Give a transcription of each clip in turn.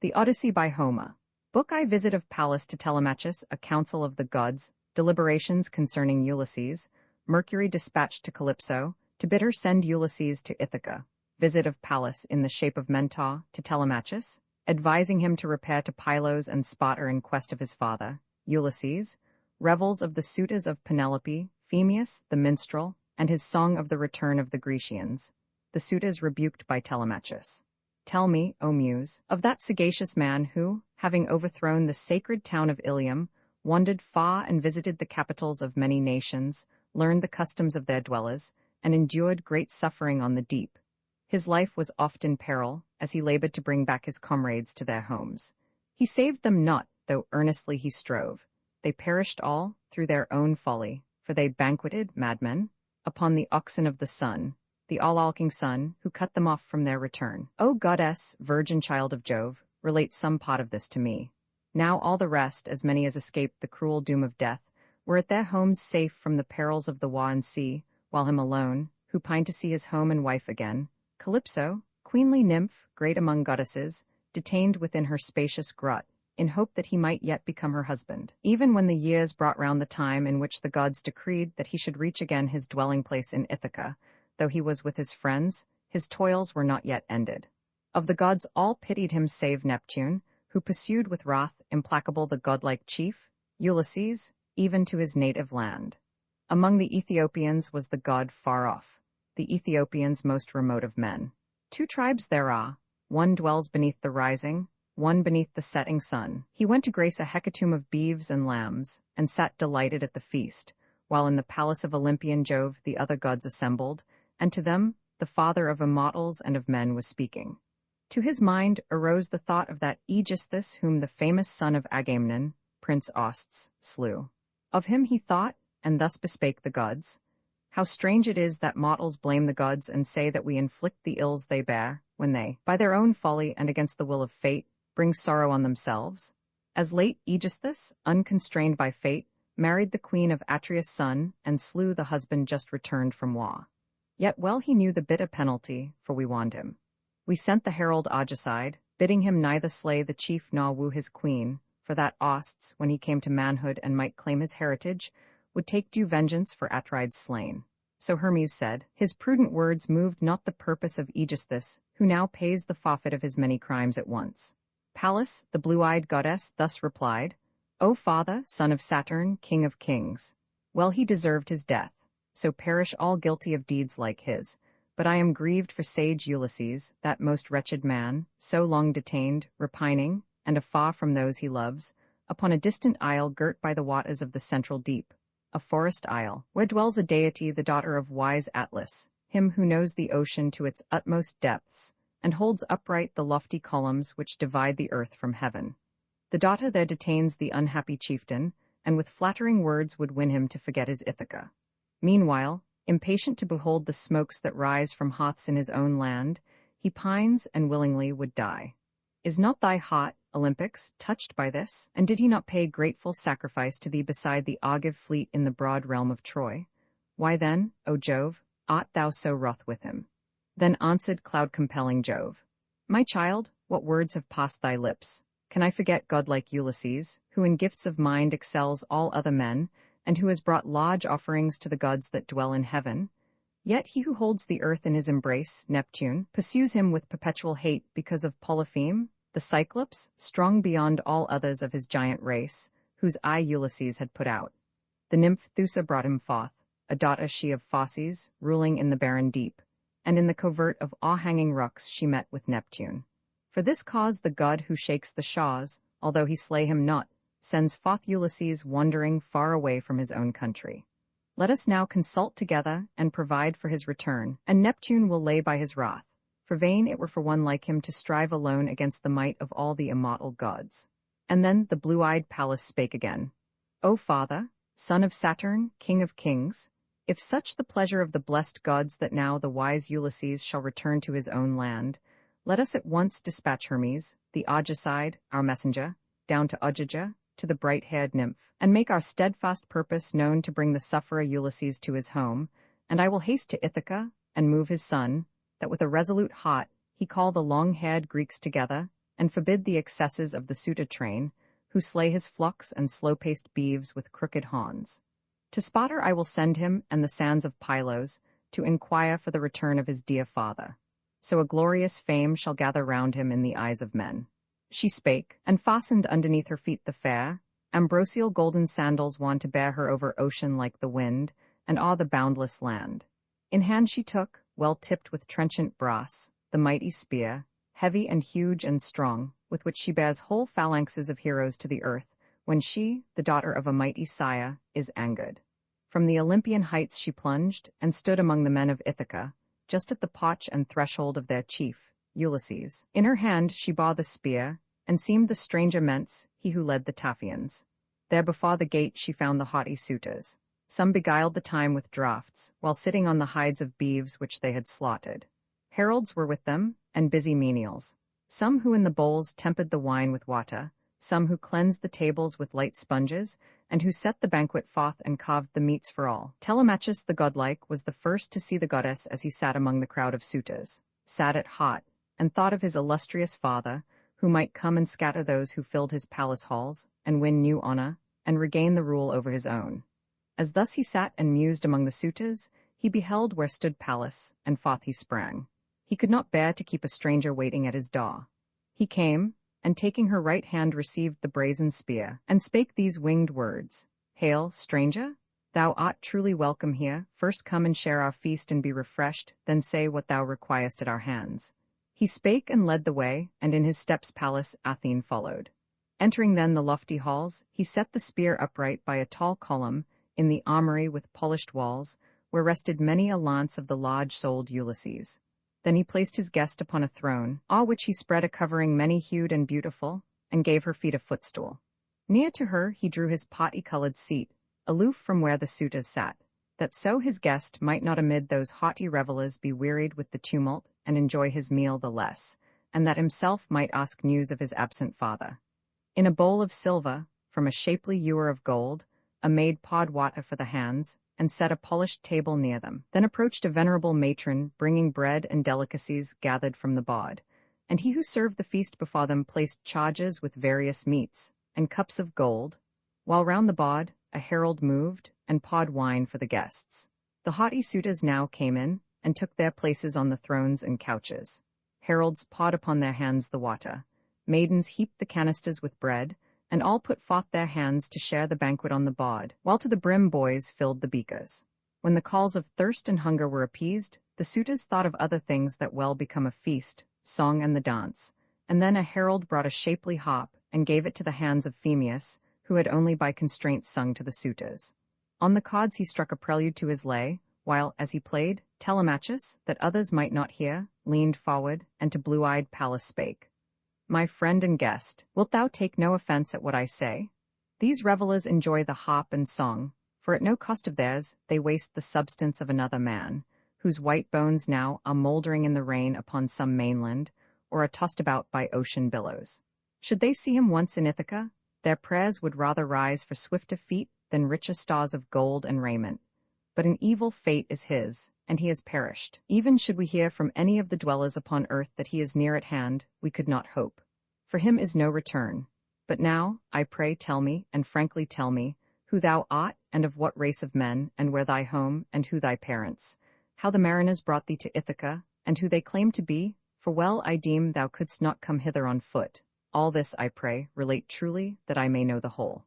The Odyssey by Homer. Book I Visit of Pallas to Telemachus, a council of the gods, deliberations concerning Ulysses, Mercury dispatched to Calypso, to bid her send Ulysses to Ithaca, visit of Pallas in the shape of Mentor to Telemachus, advising him to repair to Pylos and Sparta in quest of his father, Ulysses, revels of the suitors of Penelope, Phemius, the minstrel, and his song of the return of the Grecians, the suitors rebuked by Telemachus. Tell me, O Muse, of that sagacious man who, having overthrown the sacred town of Ilium, wandered far and visited the capitals of many nations, learned the customs of their dwellers, and endured great suffering on the deep. His life was oft in peril, as he labored to bring back his comrades to their homes. He saved them not, though earnestly he strove. They perished all, through their own folly, for they banqueted, madmen, upon the oxen of the sun, the all-alking sun, who cut them off from their return. O goddess, virgin child of Jove, relate some part of this to me. Now all the rest, as many as escaped the cruel doom of death, were at their homes safe from the perils of the war and sea, while him alone, who pined to see his home and wife again, Calypso, queenly nymph, great among goddesses, detained within her spacious grot, in hope that he might yet become her husband. Even when the years brought round the time in which the gods decreed that he should reach again his dwelling place in Ithaca, though he was with his friends, his toils were not yet ended. Of the gods all pitied him save Neptune, who pursued with wrath implacable the godlike chief, Ulysses, even to his native land. Among the Ethiopians was the god far off, the Ethiopians most remote of men. 2 tribes there are, one dwells beneath the rising, one beneath the setting sun. He went to grace a hecatomb of beeves and lambs, and sat delighted at the feast, while in the palace of Olympian Jove the other gods assembled, and to them the father of immortals and of men was speaking. To his mind arose the thought of that Aegisthus whom the famous son of Agamemnon, Prince Osts, slew. Of him he thought, and thus bespake the gods. How strange it is that mortals blame the gods and say that we inflict the ills they bear, when they, by their own folly and against the will of fate, bring sorrow on themselves. As late Aegisthus, unconstrained by fate, married the queen of Atreus' son, and slew the husband just returned from war. Yet well he knew the bitter penalty, for we warned him. We sent the herald Odyssey, bidding him neither slay the chief nor woo his queen, for that Osts, when he came to manhood and might claim his heritage, would take due vengeance for Atrides slain. So Hermes said, his prudent words moved not the purpose of Aegisthus, who now pays the forfeit of his many crimes at once. Pallas, the blue-eyed goddess, thus replied, O father, son of Saturn, king of kings, well he deserved his death, so perish all guilty of deeds like his. But I am grieved for sage Ulysses, that most wretched man, so long detained, repining, and afar from those he loves, upon a distant isle girt by the waters of the central deep, a forest isle, where dwells a deity, the daughter of wise Atlas, him who knows the ocean to its utmost depths, and holds upright the lofty columns which divide the earth from heaven. The daughter there detains the unhappy chieftain, and with flattering words would win him to forget his Ithaca. Meanwhile, impatient to behold the smokes that rise from hearths in his own land, he pines and willingly would die. Is not thy heart, Olympics, touched by this? And did he not pay grateful sacrifice to thee beside the Argive fleet in the broad realm of Troy? Why then, O Jove, art thou so wroth with him? Then answered cloud-compelling Jove, My child, what words have passed thy lips? Can I forget godlike Ulysses, who in gifts of mind excels all other men, and who has brought large offerings to the gods that dwell in heaven? Yet he who holds the earth in his embrace, Neptune, pursues him with perpetual hate because of Polypheme, the Cyclops, strong beyond all others of his giant race, whose eye Ulysses had put out. The nymph Theusa brought him forth, a daughter she of Phauces, ruling in the barren deep, and in the covert of awe-hanging rocks she met with Neptune. For this cause the god who shakes the shawers, although he slay him not, sends forth Ulysses wandering far away from his own country. Let us now consult together and provide for his return, and Neptune will lay by his wrath, for vain it were for one like him to strive alone against the might of all the immortal gods. And then the blue-eyed Pallas spake again, O father, son of Saturn, king of kings, if such the pleasure of the blessed gods that now the wise Ulysses shall return to his own land, let us at once dispatch Hermes, the Argicide, our messenger, down to Ogygia, to the bright-haired nymph, and make our steadfast purpose known to bring the sufferer Ulysses to his home, and I will haste to Ithaca, and move his son, that with a resolute heart he call the long-haired Greeks together, and forbid the excesses of the suitor train, who slay his flocks and slow-paced beeves with crooked horns. To Sparta I will send him and the sands of Pylos, to inquire for the return of his dear father. So a glorious fame shall gather round him in the eyes of men. She spake, and fastened underneath her feet the fair, ambrosial golden sandals wont to bear her over ocean like the wind, and o'er the boundless land. In hand she took, well tipped with trenchant brass, the mighty spear, heavy and huge and strong, with which she bears whole phalanxes of heroes to the earth, when she, the daughter of a mighty sire, is angered. From the Olympian heights she plunged, and stood among the men of Ithaca, just at the potch and threshold of their chief, Ulysses. In her hand she bore the spear, and seemed the stranger ments, he who led the Taphians. There before the gate she found the haughty suitors. Some beguiled the time with draughts, while sitting on the hides of beeves which they had slaughtered. Heralds were with them, and busy menials. Some who in the bowls tempered the wine with water, some who cleansed the tables with light sponges, and who set the banquet forth and carved the meats for all. Telemachus the godlike was the first to see the goddess as he sat among the crowd of suitors, sat at heart, and thought of his illustrious father, who might come and scatter those who filled his palace halls, and win new honor, and regain the rule over his own. As thus he sat and mused among the suitors, he beheld where stood Pallas, and forth he sprang. He could not bear to keep a stranger waiting at his door. He came, and taking her right hand received the brazen spear, and spake these winged words, Hail, stranger! Thou art truly welcome here. First come and share our feast and be refreshed, then say what thou requirest at our hands. He spake and led the way, and in his steps Pallas Athene followed. Entering then the lofty halls, he set the spear upright by a tall column, in the armory with polished walls, where rested many a lance of the large-souled Ulysses. Then he placed his guest upon a throne, o'er which he spread a covering many-hued and beautiful, and gave her feet a footstool. Near to her he drew his party-colored seat, aloof from where the suitors sat, that so his guest might not amid those haughty revellers be wearied with the tumult, and enjoy his meal the less, and that himself might ask news of his absent father. In a bowl of silver, from a shapely ewer of gold, a maid poured water for the hands, and set a polished table near them. Then approached a venerable matron, bringing bread and delicacies gathered from the board, and he who served the feast before them placed chargers with various meats, and cups of gold, while round the board a herald moved, and poured wine for the guests. The haughty suitors now came in, and took their places on the thrones and couches. Heralds poured upon their hands the water. Maidens heaped the canisters with bread, and all put forth their hands to share the banquet on the board, while to the brim boys filled the beakers. When the calls of thirst and hunger were appeased, the suitors thought of other things that well become a feast, song and the dance, and then a herald brought a shapely harp, and gave it to the hands of Phemius, who had only by constraint sung to the suitors. On the cords he struck a prelude to his lay, while, as he played, Telemachus, that others might not hear, leaned forward, and to blue-eyed Pallas spake. My friend and guest, wilt thou take no offense at what I say? These revellers enjoy the harp and song, for at no cost of theirs they waste the substance of another man, whose white bones now are mouldering in the rain upon some mainland, or are tossed about by ocean billows. Should they see him once in Ithaca, their prayers would rather rise for swifter feet than richer stores of gold and raiment. But an evil fate is his, and he has perished. Even should we hear from any of the dwellers upon earth that he is near at hand, we could not hope. For him is no return. But now, I pray tell me, and frankly tell me, who thou art, and of what race of men, and where thy home, and who thy parents, how the mariners brought thee to Ithaca, and who they claim to be, for well I deem thou couldst not come hither on foot. All this, I pray, relate truly, that I may know the whole.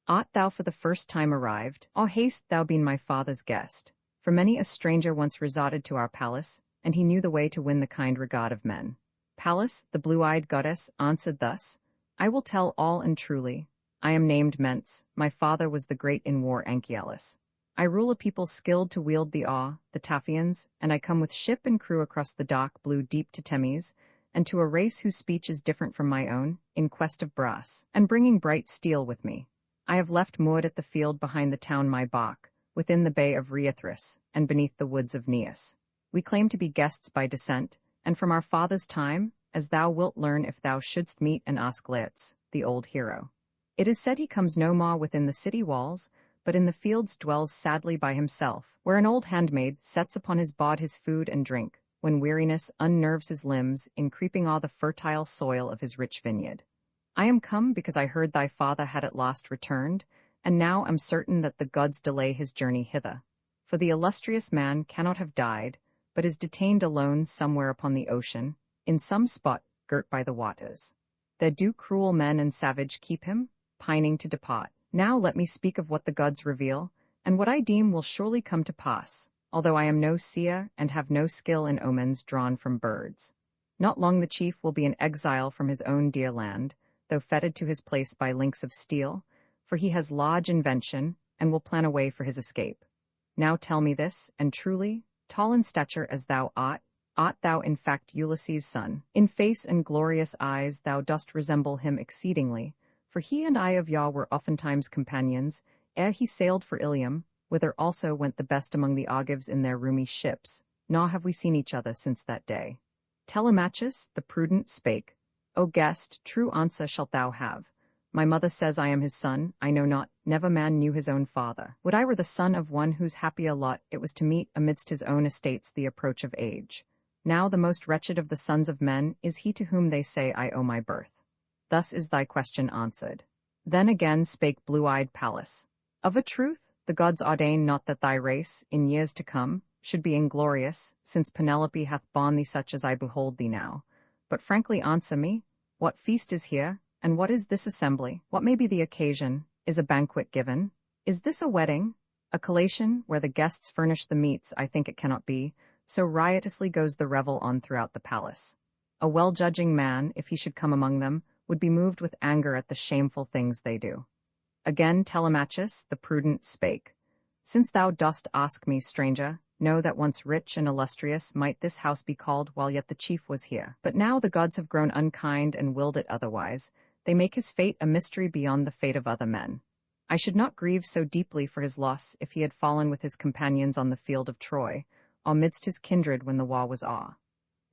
Art thou for the first time arrived, or hast thou been my father's guest? For many a stranger once resorted to our palace, and he knew the way to win the kind regard of men. Pallas, the blue-eyed goddess, answered thus, I will tell all and truly. I am named Ments, my father was the great in war Anchialus. I rule a people skilled to wield the awe, the Taphians, and I come with ship and crew across the dark blue deep to Temes, and to a race whose speech is different from my own, in quest of brass, and bringing bright steel with me. I have left moored at the field behind the town my bark, within the bay of Rheithris, and beneath the woods of Neus. We claim to be guests by descent, and from our father's time, as thou wilt learn if thou shouldst meet and ask Laertes, the old hero. It is said he comes no more within the city walls, but in the fields dwells sadly by himself, where an old handmaid sets upon his board his food and drink, when weariness unnerves his limbs in creeping o'er the fertile soil of his rich vineyard. I am come because I heard thy father had at last returned, and now am certain that the gods delay his journey hither. For the illustrious man cannot have died, but is detained alone somewhere upon the ocean, in some spot girt by the waters. There do cruel men and savage keep him, pining to depart. Now let me speak of what the gods reveal, and what I deem will surely come to pass, although I am no seer and have no skill in omens drawn from birds. Not long the chief will be an exile from his own dear land, though fettered to his place by links of steel, for he has large invention, and will plan a way for his escape. Now tell me this, and truly, tall in stature as thou art thou in fact Ulysses' son? In face and glorious eyes thou dost resemble him exceedingly, for he and I of yore were oftentimes companions, ere he sailed for Ilium, whither also went the best among the Argives in their roomy ships, nor have we seen each other since that day. Telemachus, the prudent, spake, O guest, true answer shalt thou have. My mother says I am his son, I know not, never man knew his own father. Would I were the son of one whose happier lot it was to meet amidst his own estates the approach of age. Now the most wretched of the sons of men is he to whom they say I owe my birth. Thus is thy question answered. Then again spake blue-eyed Pallas. Of a truth, the gods ordain not that thy race, in years to come, should be inglorious, since Penelope hath borne thee such as I behold thee now. But frankly answer me, what feast is here, and what is this assembly? What may be the occasion? Is a banquet given? Is this a wedding? A collation, where the guests furnish the meats? I think it cannot be, so riotously goes the revel on throughout the palace. A well-judging man, if he should come among them, would be moved with anger at the shameful things they do. Again Telemachus, the prudent, spake. Since thou dost ask me, stranger, know that once rich and illustrious might this house be called while yet the chief was here. But now the gods have grown unkind and willed it otherwise. They make his fate a mystery beyond the fate of other men. I should not grieve so deeply for his loss if he had fallen with his companions on the field of Troy, or midst his kindred when the war was o'er.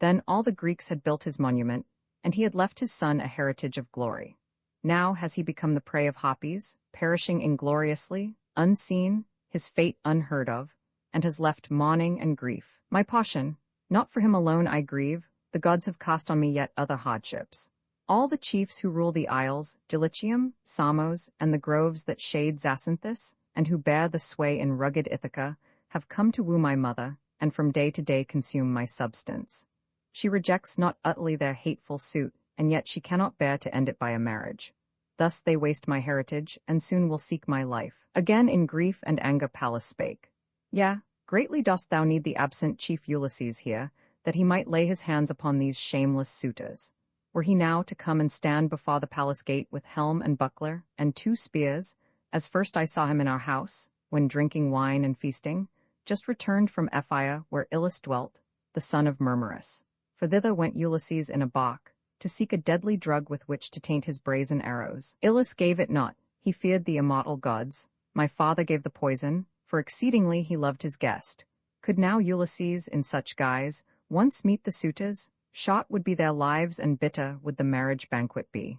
Then all the Greeks had built his monument, and he had left his son a heritage of glory. Now has he become the prey of Harpies, perishing ingloriously, unseen, his fate unheard of, and has left mourning and grief. My portion, not for him alone I grieve, the gods have cast on me yet other hardships. All the chiefs who rule the isles, Dulichium, Samos, and the groves that shade Zacynthus, and who bear the sway in rugged Ithaca, have come to woo my mother, and from day to day consume my substance. She rejects not utterly their hateful suit, and yet she cannot bear to end it by a marriage. Thus they waste my heritage, and soon will seek my life. Again in grief and anger Pallas spake. Yea, greatly dost thou need the absent chief Ulysses here, that he might lay his hands upon these shameless suitors. Were he now to come and stand before the palace gate with helm and buckler, and 2 spears, as first I saw him in our house, when drinking wine and feasting, just returned from Ephyra, where Ilus dwelt, the son of Murmurus. For thither went Ulysses in a bark, to seek a deadly drug with which to taint his brazen arrows. Ilus gave it not, he feared the immortal gods. My father gave the poison, for exceedingly he loved his guest. Could now Ulysses, in such guise, once meet the suitors, short would be their lives and bitter would the marriage banquet be.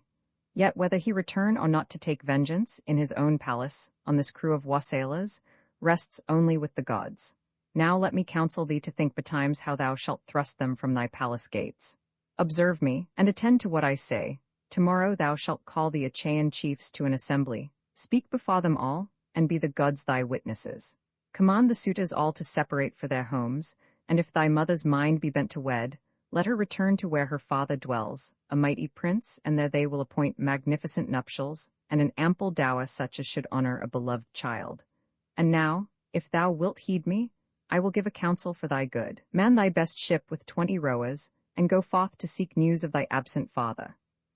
Yet whether he return or not to take vengeance, in his own palace, on this crew of wassailas, rests only with the gods. Now let me counsel thee to think betimes how thou shalt thrust them from thy palace gates. Observe me, and attend to what I say. Tomorrow thou shalt call the Achaean chiefs to an assembly, speak before them all, and be the gods thy witnesses. Command the suitors all to separate for their homes, and if thy mother's mind be bent to wed, let her return to where her father dwells, a mighty prince, and there they will appoint magnificent nuptials, and an ample dower such as should honor a beloved child. And now, if thou wilt heed me, I will give a counsel for thy good. Man thy best ship with 20 rowers, and go forth to seek news of thy absent father.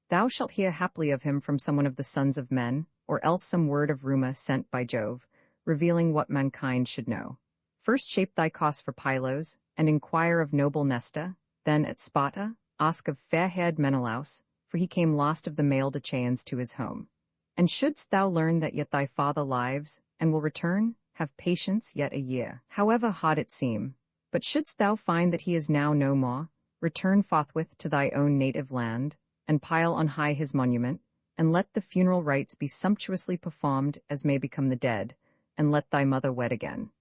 Thou shalt hear haply of him from someone of the sons of men, or else some word of rumor sent by Jove, revealing what mankind should know. First shape thy course for Pylos, and inquire of noble Nesta, then at Sparta, ask of fair-haired Menelaus, for he came last of the mailed Achaeans to his home. And shouldst thou learn that yet thy father lives, and will return, have patience yet a year, however hard it seem. But shouldst thou find that he is now no more, return forthwith to thy own native land, and pile on high his monument, and let the funeral rites be sumptuously performed as may become the dead, and let thy mother wed again.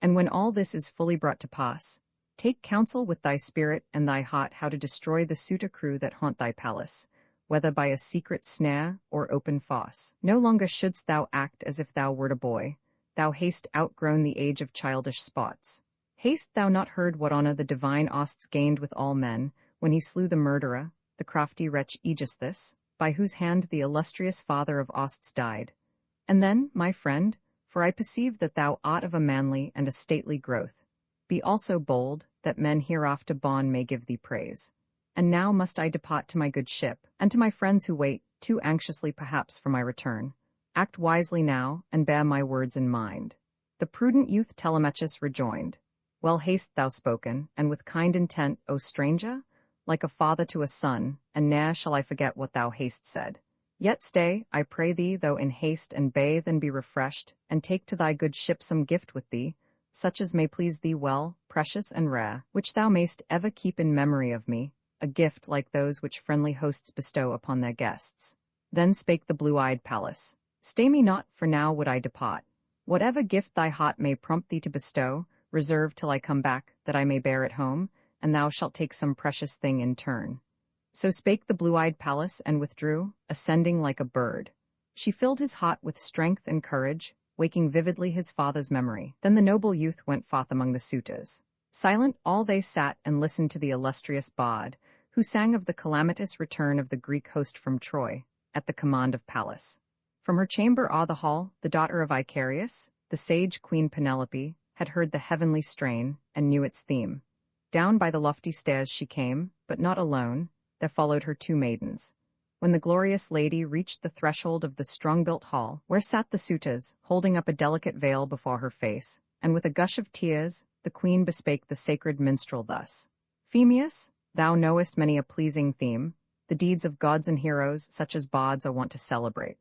And when all this is fully brought to pass, Take counsel with thy spirit and thy heart how to destroy the suitor crew that haunt thy palace, whether by a secret snare or open fosse. No longer shouldst thou act as if thou wert a boy, thou hast outgrown the age of childish spots. Hast thou not heard what honor the divine Osts gained with all men, when he slew the murderer, the crafty wretch Aegisthus, by whose hand the illustrious father of Osts died? And then, my friend, for I perceive that thou art of a manly and a stately growth, be also bold, that men hereafter bon may give thee praise. And now must I depart to my good ship, and to my friends who wait, too anxiously perhaps for my return. Act wisely now, and bear my words in mind. The prudent youth Telemachus rejoined, Well hast thou spoken, and with kind intent, O stranger, like a father to a son, and ne'er shall I forget what thou hast said. Yet stay, I pray thee, though in haste, and bathe and be refreshed, and take to thy good ship some gift with thee, such as may please thee well, precious and rare, which thou mayst ever keep in memory of me, a gift like those which friendly hosts bestow upon their guests. Then spake the blue-eyed Pallas, Stay me not, for now would I depart. Whatever gift thy heart may prompt thee to bestow, reserve till I come back, that I may bear it home, and thou shalt take some precious thing in turn. So spake the blue-eyed Pallas, and withdrew, ascending like a bird. She filled his heart with strength and courage, waking vividly his father's memory. Then the noble youth went forth among the suitors. Silent all they sat and listened to the illustrious bard, who sang of the calamitous return of the Greek host from Troy, at the command of Pallas. From her chamber o'er the hall, the daughter of Icarius, the sage Queen Penelope, had heard the heavenly strain, and knew its theme. Down by the lofty stairs she came, but not alone, there followed her 2 maidens. When the glorious lady reached the threshold of the strong-built hall, where sat the suitors, holding up a delicate veil before her face, and with a gush of tears, the queen bespake the sacred minstrel thus. Phemius, thou knowest many a pleasing theme, the deeds of gods and heroes, such as bards are wont to celebrate.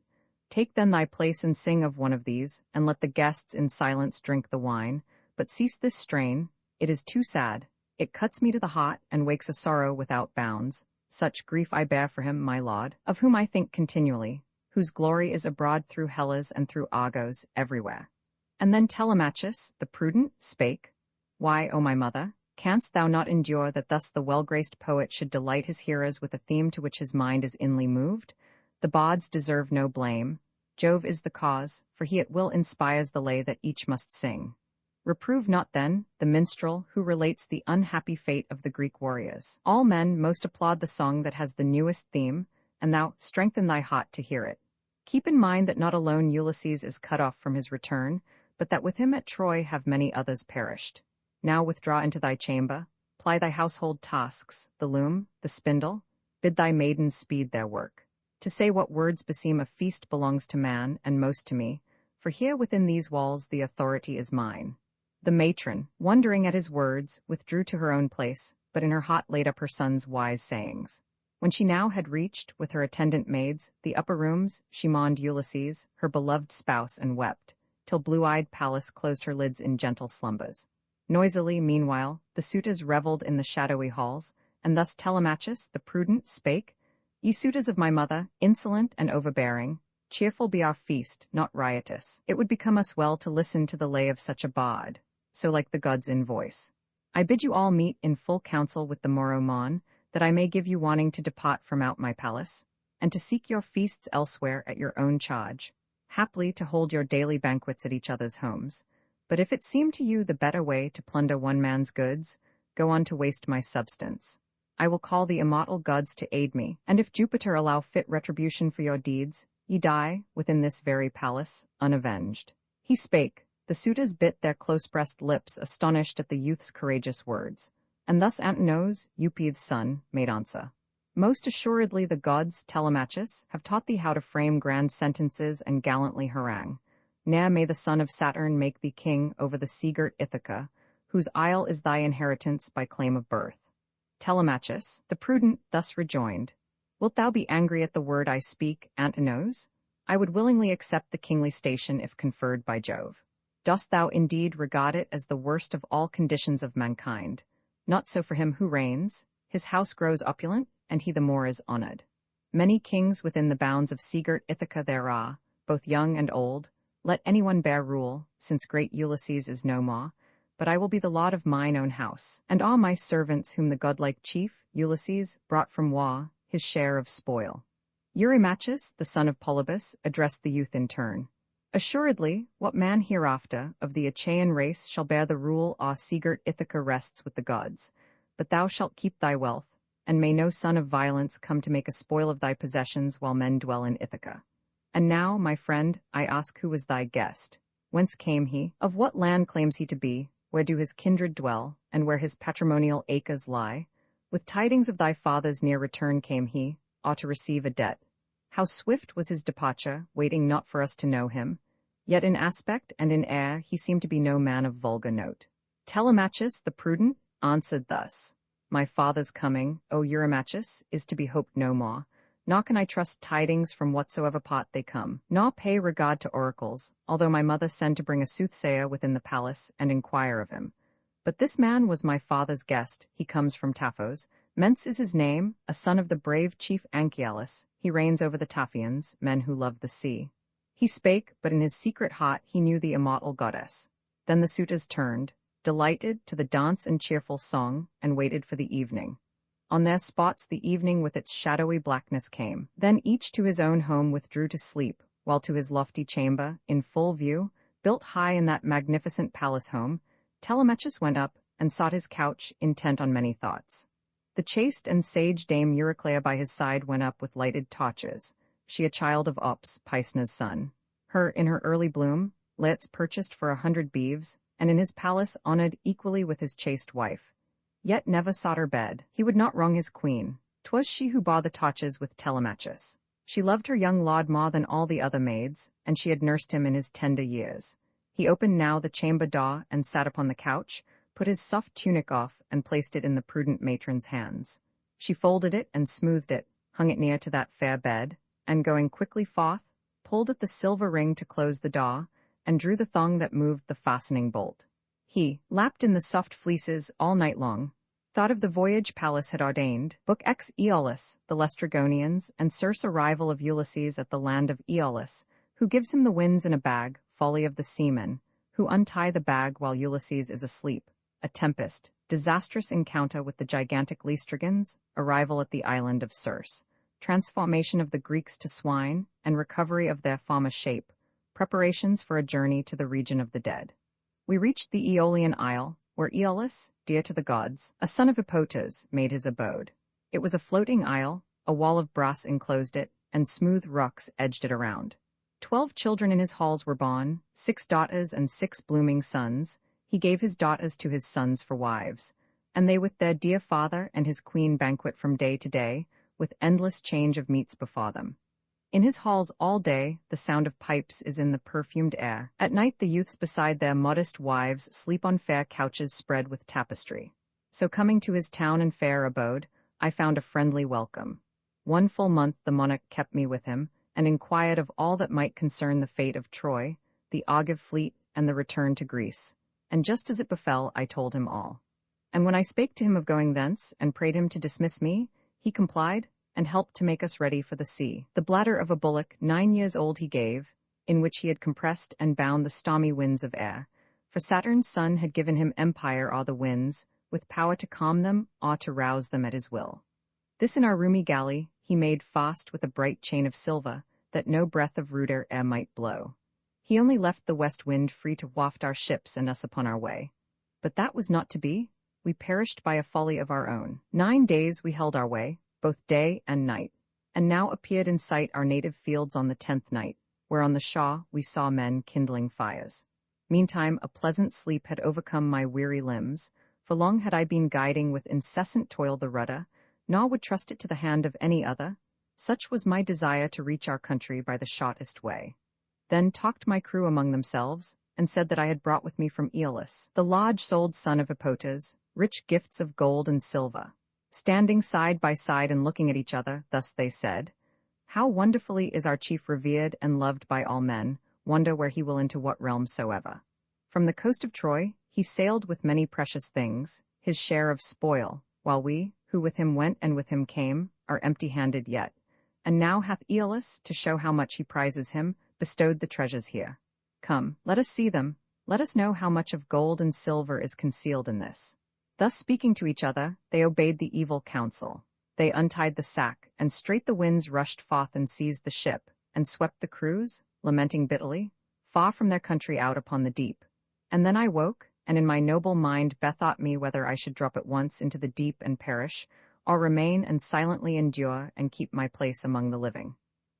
Take then thy place and sing of one of these, and let the guests in silence drink the wine, but cease this strain, it is too sad, it cuts me to the heart, and wakes a sorrow without bounds. Such grief I bear for him, my lord, of whom I think continually, whose glory is abroad through Hellas and through Argos, everywhere. And then Telemachus, the prudent, spake, Why, O my mother, canst thou not endure that thus the well-graced poet should delight his hearers with a theme to which his mind is inly moved? The bards deserve no blame. Jove is the cause, for he at will inspires the lay that each must sing. Reprove not then the minstrel who relates the unhappy fate of the Greek warriors. All men most applaud the song that has the newest theme, and thou strengthen thy heart to hear it. Keep in mind that not alone Ulysses is cut off from his return, but that with him at Troy have many others perished. Now withdraw into thy chamber, ply thy household tasks, the loom, the spindle, bid thy maidens speed their work. To say what words beseem a feast belongs to man, and most to me, for here within these walls the authority is mine. The matron, wondering at his words, withdrew to her own place, but in her heart laid up her son's wise sayings. When she now had reached, with her attendant maids, the upper rooms, she mourned Ulysses, her beloved spouse, and wept, till blue-eyed Pallas closed her lids in gentle slumbers. Noisily, meanwhile, the suitors revelled in the shadowy halls, and thus Telemachus, the prudent, spake, Ye suitors of my mother, insolent and overbearing, cheerful be our feast, not riotous. It would become us well to listen to the lay of such a bard, so like the gods in voice. I bid you all meet in full council with the morrow morn, that I may give you warning to depart from out my palace, and to seek your feasts elsewhere at your own charge, haply to hold your daily banquets at each other's homes. But if it seem to you the better way to plunder one man's goods, go on to waste my substance. I will call the immortal gods to aid me, and if Jupiter allow fit retribution for your deeds, ye die, within this very palace, unavenged. He spake. The suitors bit their close-pressed lips, astonished at the youth's courageous words. And thus Antinous, Eupeith's son, made answer. Most assuredly the gods, Telemachus, have taught thee how to frame grand sentences and gallantly harangue. Ne'er may the son of Saturn make thee king over the sea-girt Ithaca, whose isle is thy inheritance by claim of birth. Telemachus, the prudent, thus rejoined, Wilt thou be angry at the word I speak, Antinous? I would willingly accept the kingly station if conferred by Jove. Dost thou indeed regard it as the worst of all conditions of mankind? Not so for him who reigns. His house grows opulent, and he the more is honored. Many kings within the bounds of sea-girt Ithaca there are, both young and old. Let anyone bear rule, since great Ulysses is no more. but I will be the lord of mine own house, and all my servants whom the godlike chief, Ulysses, brought from war, his share of spoil. Eurymachus, the son of Polybus, addressed the youth in turn. Assuredly, what man hereafter of the Achaean race shall bear the rule our sea-girt Ithaca rests with the gods, but thou shalt keep thy wealth, and may no son of violence come to make a spoil of thy possessions while men dwell in Ithaca. And now, my friend, I ask who was thy guest? Whence came he? Of what land claims he to be? Where do his kindred dwell, and where his patrimonial acres lie? With tidings of thy father's near return came he, or to receive a debt. How swift was his departure, waiting not for us to know him. Yet in aspect and in air he seemed to be no man of vulgar note. Telemachus the prudent answered thus: My father's coming, O Eurymachus, is to be hoped no more. Nor can I trust tidings from whatsoever part they come, nor pay regard to oracles, although my mother send to bring a soothsayer within the palace and inquire of him. But this man was my father's guest, he comes from Taphos, Ments is his name, a son of the brave chief Anchialus, he reigns over the Taphians, men who love the sea. He spake, but in his secret heart he knew the immortal goddess. Then the suitors turned, delighted, to the dance and cheerful song, and waited for the evening. On their spots the evening with its shadowy blackness came. Then each to his own home withdrew to sleep, while to his lofty chamber, in full view, built high in that magnificent palace home, Telemachus went up, and sought his couch, intent on many thoughts. The chaste and sage dame Euryclea by his side went up with lighted torches, she a child of Ops, Pisna's son. Her, in her early bloom, Laertes purchased for 100 beeves, and in his palace honored equally with his chaste wife. Yet never sought her bed, he would not wrong his queen. 'Twas she who bore the torches with Telemachus. She loved her young lord more than all the other maids, and she had nursed him in his tender years. He opened now the chamber door, and sat upon the couch, put his soft tunic off, and placed it in the prudent matron's hands. She folded it and smoothed it, hung it near to that fair bed, and going quickly forth, pulled at the silver ring to close the door, and drew the thong that moved the fastening bolt. He, lapped in the soft fleeces all night long, thought of the voyage Pallas had ordained, Book X Aeolus, the Laestrygonians, and Circe arrival of Ulysses at the land of Aeolus, who gives him the winds in a bag, folly of the seamen, who untie the bag while Ulysses is asleep, a tempest, disastrous encounter with the gigantic Laestrygons, arrival at the island of Circe, transformation of the Greeks to swine, and recovery of their former shape, preparations for a journey to the region of the dead. We reached the Aeolian Isle, where Aeolus, dear to the gods, a son of Hippotas, made his abode. It was a floating isle, a wall of brass enclosed it, and smooth rocks edged it around. 12 children in his halls were born, 6 daughters and 6 blooming sons. He gave his daughters to his sons for wives, and they with their dear father and his queen banquet from day to day, with endless change of meats before them. In his halls all day, the sound of pipes is in the perfumed air. At night the youths beside their modest wives sleep on fair couches spread with tapestry. So coming to his town and fair abode, I found a friendly welcome. 1 full month the monarch kept me with him, and inquired of all that might concern the fate of Troy, the Argive fleet, and the return to Greece. And just as it befell, I told him all. And when I spake to him of going thence, and prayed him to dismiss me, he complied, and helped to make us ready for the sea. The bladder of a bullock 9 years old he gave, in which he had compressed and bound the stormy winds of air. For Saturn's son had given him empire o'er the winds, with power to calm them or to rouse them at his will. This in our roomy galley he made fast with a bright chain of silver, that no breath of ruder air might blow. He only left the west wind free to waft our ships and us upon our way. But that was not to be. We perished by a folly of our own. 9 days we held our way, both day and night, and now appeared in sight our native fields on the 10th night, where on the shore we saw men kindling fires. Meantime a pleasant sleep had overcome my weary limbs, for long had I been guiding with incessant toil the rudder, nor would trust it to the hand of any other. Such was my desire to reach our country by the shortest way. Then talked my crew among themselves, and said that I had brought with me from Aeolus, the large-souled son of Hippotas, rich gifts of gold and silver. Standing side by side and looking at each other, thus they said, How wonderfully is our chief revered and loved by all men, wonder where he will into what realm soever. From the coast of Troy he sailed with many precious things, his share of spoil, while we, who with him went and with him came, are empty-handed yet. And now hath Aeolus, to show how much he prizes him, bestowed the treasures here. Come, let us see them, Let us know how much of gold and silver is concealed in this." Thus speaking to each other, they obeyed the evil counsel. They untied the sack, and straight the winds rushed forth and seized the ship, and swept the crews, lamenting bitterly, far from their country out upon the deep. And then I woke, and in my noble mind bethought me whether I should drop at once into the deep and perish, or remain and silently endure and keep my place among the living.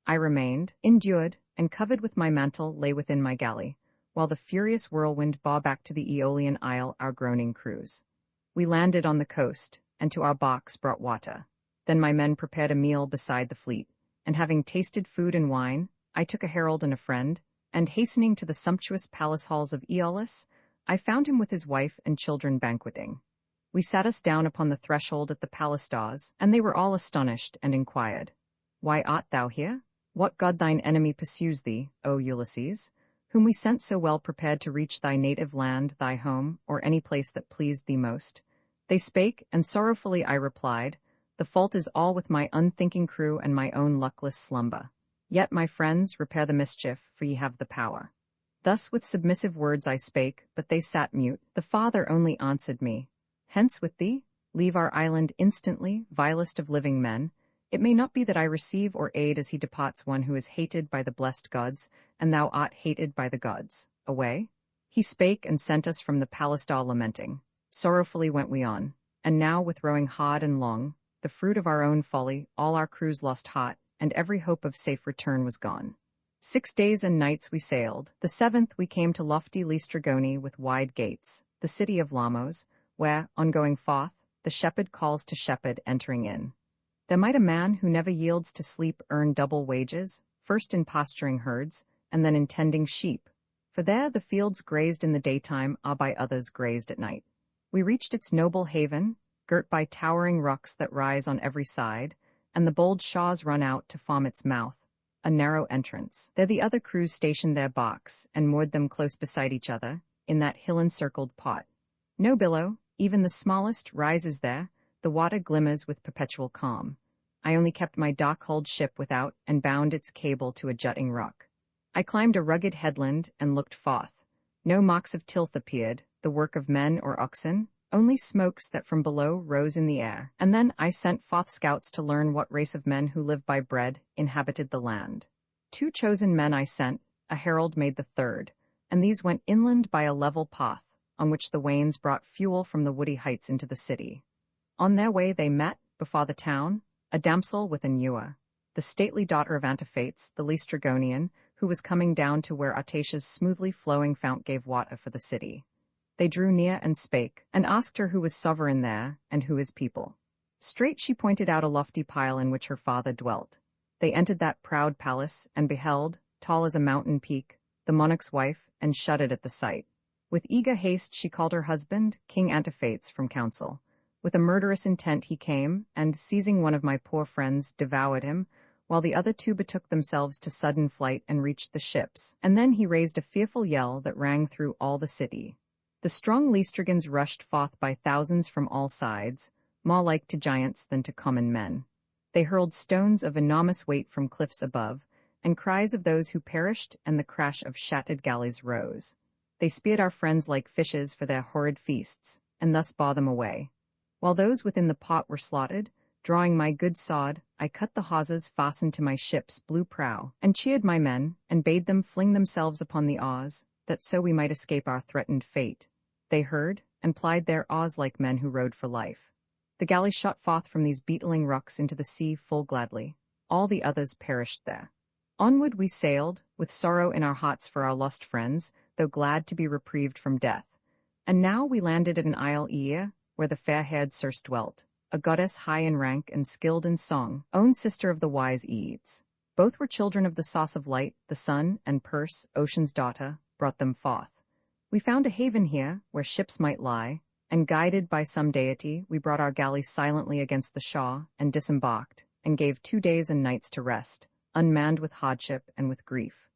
I remained, endured, and covered with my mantle lay within my galley, while the furious whirlwind bore back to the Aeolian isle our groaning crews. We landed on the coast, and to our barks brought water. Then my men prepared a meal beside the fleet, and having tasted food and wine, I took a herald and a friend, and hastening to the sumptuous palace halls of Aeolus, I found him with his wife and children banqueting. We sat us down upon the threshold at the palace doors, and they were all astonished, and inquired, "Why art thou here? What god thine enemy pursues thee, O Ulysses, whom we sent so well prepared to reach thy native land, thy home, or any place that pleased thee most?" They spake, and sorrowfully I replied, "The fault is all with my unthinking crew and my own luckless slumber. Yet, my friends, repair the mischief, for ye have the power." Thus with submissive words I spake, but they sat mute. The father only answered me, "Hence with thee, leave our island instantly, vilest of living men. It may not be that I receive or aid as he departs one who is hated by the blessed gods, and thou art hated by the gods. Away." He spake and sent us from the palace door lamenting. Sorrowfully went we on, and now with rowing hard and long, the fruit of our own folly, all our crews lost heart, and every hope of safe return was gone. 6 days and nights we sailed. The 7th we came to lofty Lystragoni with wide gates, the city of Lamos, where, on going forth, the shepherd calls to shepherd entering in. There might a man who never yields to sleep earn double wages, first in pasturing herds, and then in tending sheep, for there the fields grazed in the daytime are by others grazed at night. We reached its noble haven, girt by towering rocks that rise on every side, and the bold shaws run out to form its mouth, a narrow entrance. There the other crews stationed their barks, and moored them close beside each other, in that hill-encircled pot. No billow, even the smallest, rises there, the water glimmers with perpetual calm. I only kept my dark-hulled ship without, and bound its cable to a jutting rock. I climbed a rugged headland, and looked forth. No marks of tilth appeared, the work of men or oxen, only smokes that from below rose in the air. And then I sent forth scouts to learn what race of men who live by bread inhabited the land. 2 chosen men I sent, a herald made the 3rd, and these went inland by a level path, on which the wains brought fuel from the woody heights into the city. On their way they met, before the town, a damsel with an ewer, the stately daughter of Antiphates, the Lystragonian, who was coming down to where Autacia's smoothly flowing fount gave water for the city. They drew near and spake, and asked her who was sovereign there, and who his people. Straight she pointed out a lofty pile in which her father dwelt. They entered that proud palace, and beheld, tall as a mountain peak, the monarch's wife, and shuddered at the sight. With eager haste she called her husband, King Antiphates, from council. With a murderous intent he came, and, seizing one of my poor friends, devoured him, while the other 2 betook themselves to sudden flight and reached the ships. And then he raised a fearful yell that rang through all the city. The strong Lystragons rushed forth by thousands from all sides, more like to giants than to common men. They hurled stones of enormous weight from cliffs above, and cries of those who perished and the crash of shattered galleys rose. They speared our friends like fishes for their horrid feasts, and thus bore them away. While those within the pot were slaughtered, drawing my good sword, I cut the hawsers fastened to my ship's blue prow, and cheered my men, and bade them fling themselves upon the oars, that so we might escape our threatened fate. They heard, and plied their oars like men who rowed for life. The galley shot forth from these beetling rocks into the sea full gladly. All the others perished there. Onward we sailed, with sorrow in our hearts for our lost friends, though glad to be reprieved from death. And now we landed at an isle Aea, where the fair-haired Circe dwelt, a goddess high in rank and skilled in song, own sister of the wise Aedes. Both were children of the source of light, the sun, and Perse, ocean's daughter, brought them forth. We found a haven here, where ships might lie, and guided by some deity, we brought our galley silently against the shore, and disembarked, and gave 2 days and nights to rest, unmanned with hardship and with grief.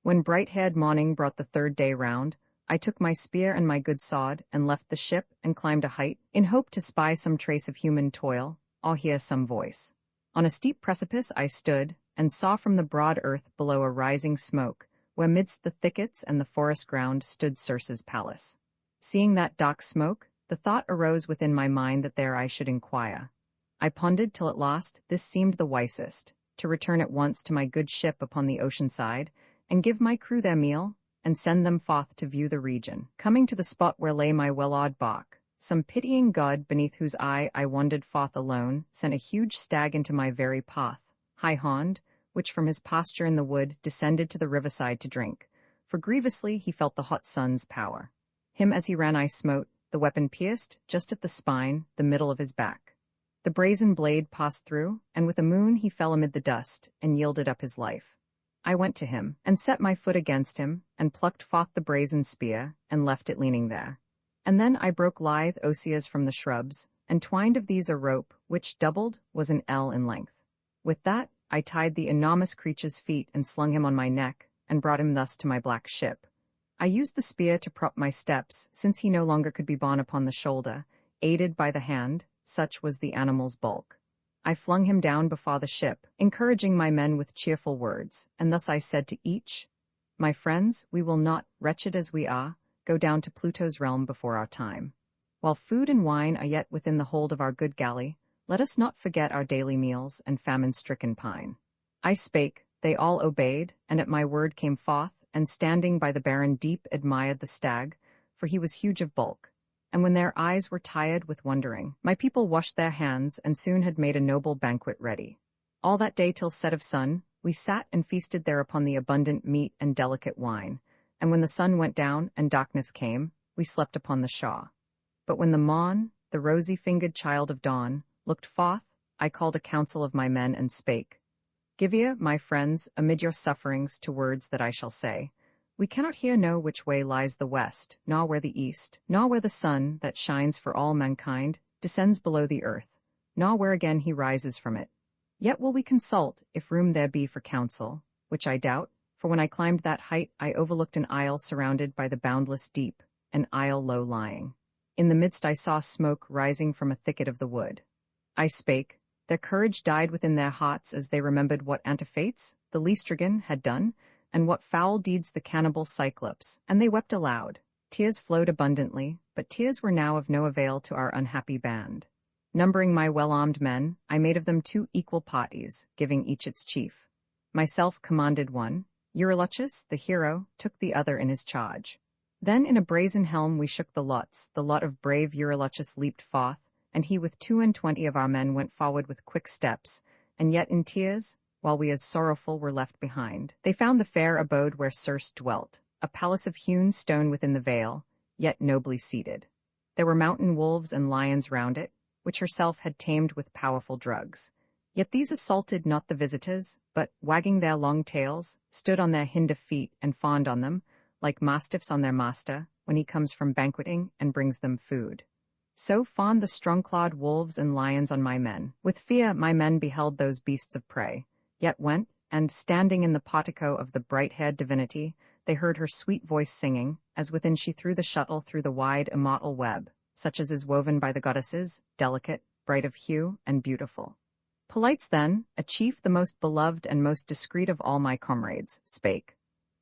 When bright-haired morning brought the 3rd day round, I took my spear and my good sword, and left the ship, and climbed a height, in hope to spy some trace of human toil, or hear some voice. On a steep precipice I stood, and saw from the broad earth below a rising smoke, where midst the thickets and the forest ground stood Circe's palace. Seeing that dark smoke, the thought arose within my mind that there I should inquire. I pondered till at last this seemed the wisest, to return at once to my good ship upon the ocean side, and give my crew their meal, and send them forth to view the region. Coming to the spot where lay my well-oiled bark, some pitying god beneath whose eye I wandered forth alone sent a huge stag into my very path, high-horned, which from his pasture in the wood descended to the riverside to drink, for grievously he felt the hot sun's power. Him as he ran I smote, the weapon pierced, just at the spine, the middle of his back. The brazen blade passed through, and with a moon he fell amid the dust, and yielded up his life. I went to him, and set my foot against him, and plucked forth the brazen spear, and left it leaning there. And then I broke lithe osiers from the shrubs, and twined of these a rope, which, doubled, was an ell in length. With that, I tied the enormous creature's feet and slung him on my neck, and brought him thus to my black ship. I used the spear to prop my steps, since he no longer could be borne upon the shoulder, aided by the hand, such was the animal's bulk. I flung him down before the ship, encouraging my men with cheerful words, and thus I said to each, "My friends, we will not, wretched as we are, go down to Pluto's realm before our time. While food and wine are yet within the hold of our good galley, let us not forget our daily meals and famine-stricken pine." I spake, they all obeyed, and at my word came forth, and standing by the barren deep admired the stag, for he was huge of bulk. And when their eyes were tired with wondering, my people washed their hands and soon had made a noble banquet ready. All that day till set of sun, we sat and feasted there upon the abundant meat and delicate wine, and when the sun went down and darkness came, we slept upon the shore. But when the morn, the rosy-fingered child of dawn, looked forth, I called a council of my men and spake, "Give ear, my friends, amid your sufferings to words that I shall say. We cannot here know which way lies the west, nor where the east, nor where the sun, that shines for all mankind, descends below the earth, nor where again he rises from it. Yet will we consult, if room there be for counsel, which I doubt, for when I climbed that height I overlooked an isle surrounded by the boundless deep, an isle low-lying. In the midst I saw smoke rising from a thicket of the wood. I spake, their courage died within their hearts as they remembered what Antiphates, the Laestrigan, had done, and what foul deeds the cannibal Cyclops, and they wept aloud. Tears flowed abundantly, but tears were now of no avail to our unhappy band. Numbering my well-armed men, I made of them 2 equal parties, giving each its chief. Myself commanded one, Eurylochus, the hero, took the other in his charge. Then in a brazen helm we shook the lots, the lot of brave Eurylochus leaped forth, and he with 22 of our men went forward with quick steps, and yet in tears, while we as sorrowful were left behind. They found the fair abode where Circe dwelt, a palace of hewn stone within the vale, yet nobly seated. There were mountain wolves and lions round it, which herself had tamed with powerful drugs. Yet these assaulted not the visitors, but, wagging their long tails, stood on their hinder feet and fawned on them, like mastiffs on their master, when he comes from banqueting and brings them food. So fawned the strong-clawed wolves and lions on my men. With fear my men beheld those beasts of prey, yet went, and, standing in the portico of the bright-haired divinity, they heard her sweet voice singing, as within she threw the shuttle through the wide immortal web, such as is woven by the goddesses, delicate, bright of hue, and beautiful. Polites then, a chief the most beloved and most discreet of all my comrades, spake.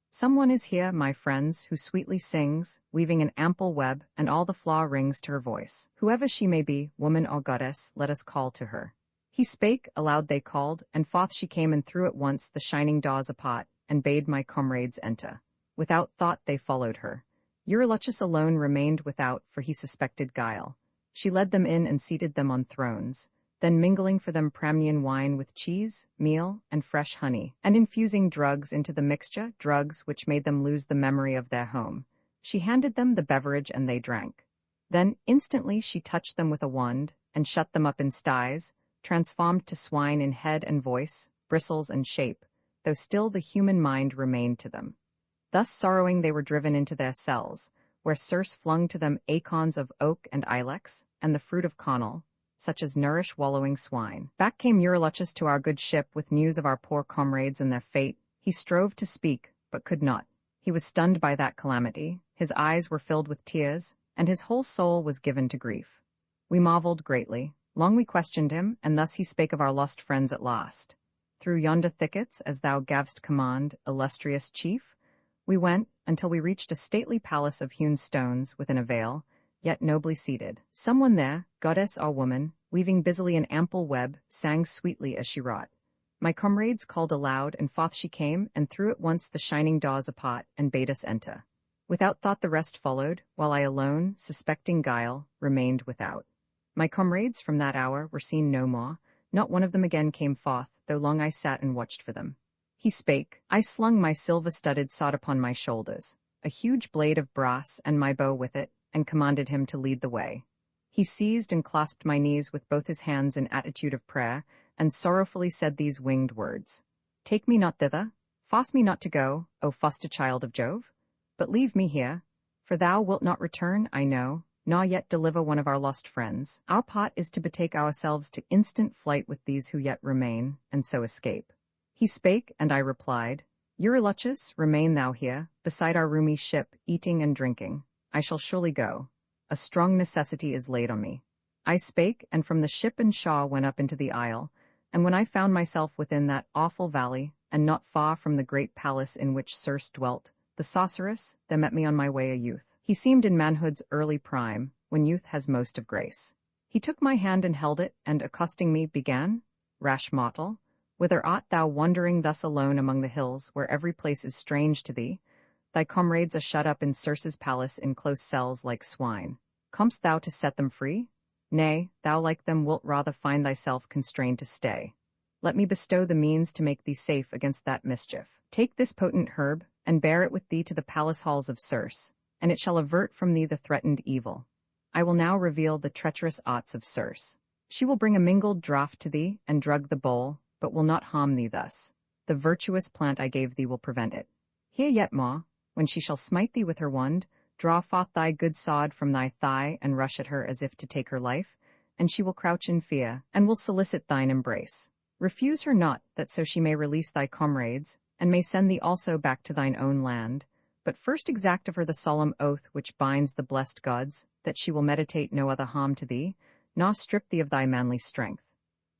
"Someone is here, my friends, who sweetly sings, weaving an ample web, and all the flaw rings to her voice. Whoever she may be, woman or goddess, let us call to her." He spake, aloud they called, and forth she came and threw at once the shining doors apart, and bade my comrades enter. Without thought they followed her. Eurylochus alone remained without, for he suspected guile. She led them in and seated them on thrones, then mingling for them Pramnian wine with cheese, meal, and fresh honey, and infusing drugs into the mixture, drugs which made them lose the memory of their home. She handed them the beverage and they drank. Then instantly she touched them with a wand, and shut them up in sties, transformed to swine in head and voice, bristles and shape, though still the human mind remained to them. Thus sorrowing they were driven into their cells, where Circe flung to them acorns of oak and ilex, and the fruit of connel, such as nourish wallowing swine. Back came Eurylochus to our good ship with news of our poor comrades and their fate. He strove to speak, but could not. He was stunned by that calamity, his eyes were filled with tears, and his whole soul was given to grief. We marveled greatly. Long we questioned him, and thus he spake of our lost friends at last. "Through yonder thickets, as thou gav'st command, illustrious chief, We went, until we reached a stately palace of hewn stones within a vale, yet nobly seated. Someone there, goddess or woman, weaving busily an ample web, sang sweetly as she wrought. My comrades called aloud, and forth she came, and threw at once the shining doors apart, and bade us enter. Without thought the rest followed, while I alone, suspecting guile, remained without. My comrades from that hour were seen no more, not one of them again came forth, though long I sat and watched for them. He spake, I slung my silver-studded sword upon my shoulders, a huge blade of brass, and my bow with it, and commanded him to lead the way. He seized and clasped my knees with both his hands in attitude of prayer, and sorrowfully said these winged words. Take me not thither, force me not to go, O foster child of Jove, but leave me here, for thou wilt not return, I know, nor yet deliver one of our lost friends. Our part is to betake ourselves to instant flight with these who yet remain, and so escape. He spake, and I replied, Eurylochus, remain thou here, beside our roomy ship, eating and drinking. I shall surely go. A strong necessity is laid on me. I spake, and from the ship and shaw went up into the isle, and when I found myself within that awful valley, and not far from the great palace in which Circe dwelt, the sorceress, there met me on my way a youth. He seemed in manhood's early prime, when youth has most of grace. He took my hand and held it, and accosting me, began, Rash mortal, whither art thou wandering thus alone among the hills, where every place is strange to thee? Thy comrades are shut up in Circe's palace in close cells like swine. Comest thou to set them free? Nay, thou like them wilt rather find thyself constrained to stay. Let me bestow the means to make thee safe against that mischief. Take this potent herb, and bear it with thee to the palace halls of Circe, and it shall avert from thee the threatened evil. I will now reveal the treacherous arts of Circe. She will bring a mingled draught to thee, and drug the bowl, but will not harm thee thus. The virtuous plant I gave thee will prevent it. Hear yet more, when she shall smite thee with her wand, draw forth thy good sword from thy thigh, and rush at her as if to take her life, and she will crouch in fear, and will solicit thine embrace. Refuse her not, that so she may release thy comrades, and may send thee also back to thine own land, but first exact of her the solemn oath which binds the blessed gods, that she will meditate no other harm to thee, nor strip thee of thy manly strength.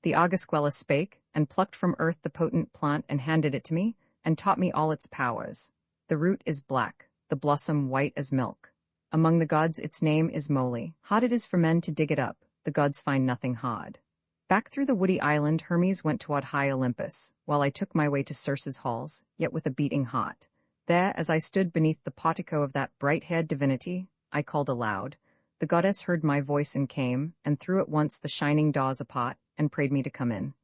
The Augusquella spake, and plucked from earth the potent plant, and handed it to me, and taught me all its powers. The root is black, the blossom white as milk. Among the gods its name is moly. Hard it is for men to dig it up, the gods find nothing hard. Back through the woody island Hermes went toward high Olympus, while I took my way to Circe's halls, yet with a beating heart. There, as I stood beneath the portico of that bright-haired divinity, I called aloud. The goddess heard my voice and came, and threw at once the shining doors apart, and prayed me to come in.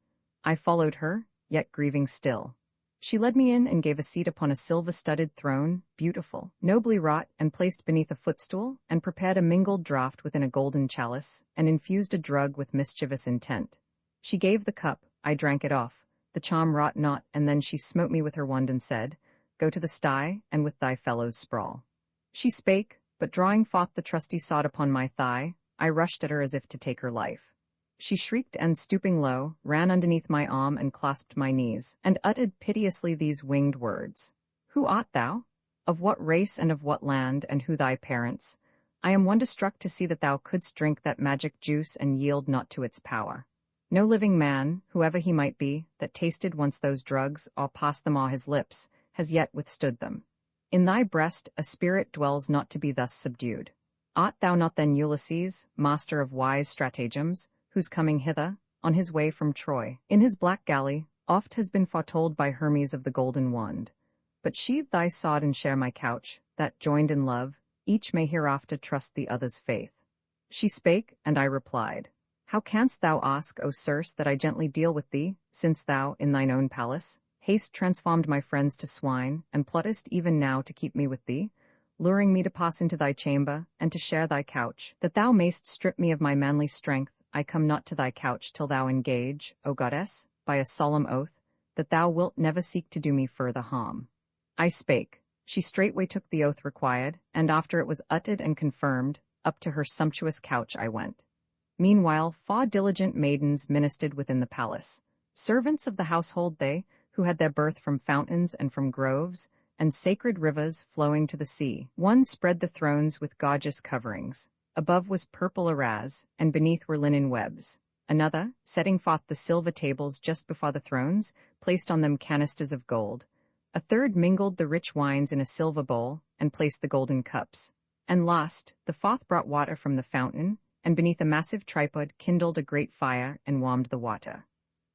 I followed her, yet grieving still. She led me in and gave a seat upon a silver-studded throne, beautiful, nobly wrought, and placed beneath a footstool, and prepared a mingled draught within a golden chalice, and infused a drug with mischievous intent. She gave the cup, I drank it off, the charm wrought not, and then she smote me with her wand and said, Go to the sty, and with thy fellows sprawl. She spake, but drawing forth the trusty sword upon my thigh, I rushed at her as if to take her life. She shrieked and, stooping low, ran underneath my arm and clasped my knees, and uttered piteously these winged words. Who art thou? Of what race and of what land, and who thy parents? I am wonderstruck to see that thou couldst drink that magic juice and yield not to its power. No living man, whoever he might be, that tasted once those drugs, or passed them o'er his lips, has yet withstood them. In thy breast a spirit dwells not to be thus subdued. Art thou not then Ulysses, master of wise stratagems, whose coming hither, on his way from Troy, in his black galley, oft has been foretold by Hermes of the golden wand? But sheathe thy sword and share my couch, that, joined in love, each may hereafter trust the other's faith. She spake, and I replied, How canst thou ask, O Circe, that I gently deal with thee, since thou, in thine own palace, hast transformed my friends to swine, and plottest even now to keep me with thee, luring me to pass into thy chamber, and to share thy couch, that thou mayst strip me of my manly strength? I come not to thy couch till thou engage, O goddess, by a solemn oath, that thou wilt never seek to do me further harm. I spake. She straightway took the oath required, and after it was uttered and confirmed, up to her sumptuous couch I went. Meanwhile, far diligent maidens ministered within the palace. Servants of the household they, who had their birth from fountains and from groves, and sacred rivers flowing to the sea. One spread the thrones with gorgeous coverings. Above was purple arras, and beneath were linen webs. Another, setting forth the silver tables just before the thrones, placed on them canisters of gold. A third mingled the rich wines in a silver bowl, and placed the golden cups. And last, the fourth brought water from the fountain, and beneath a massive tripod kindled a great fire and warmed the water.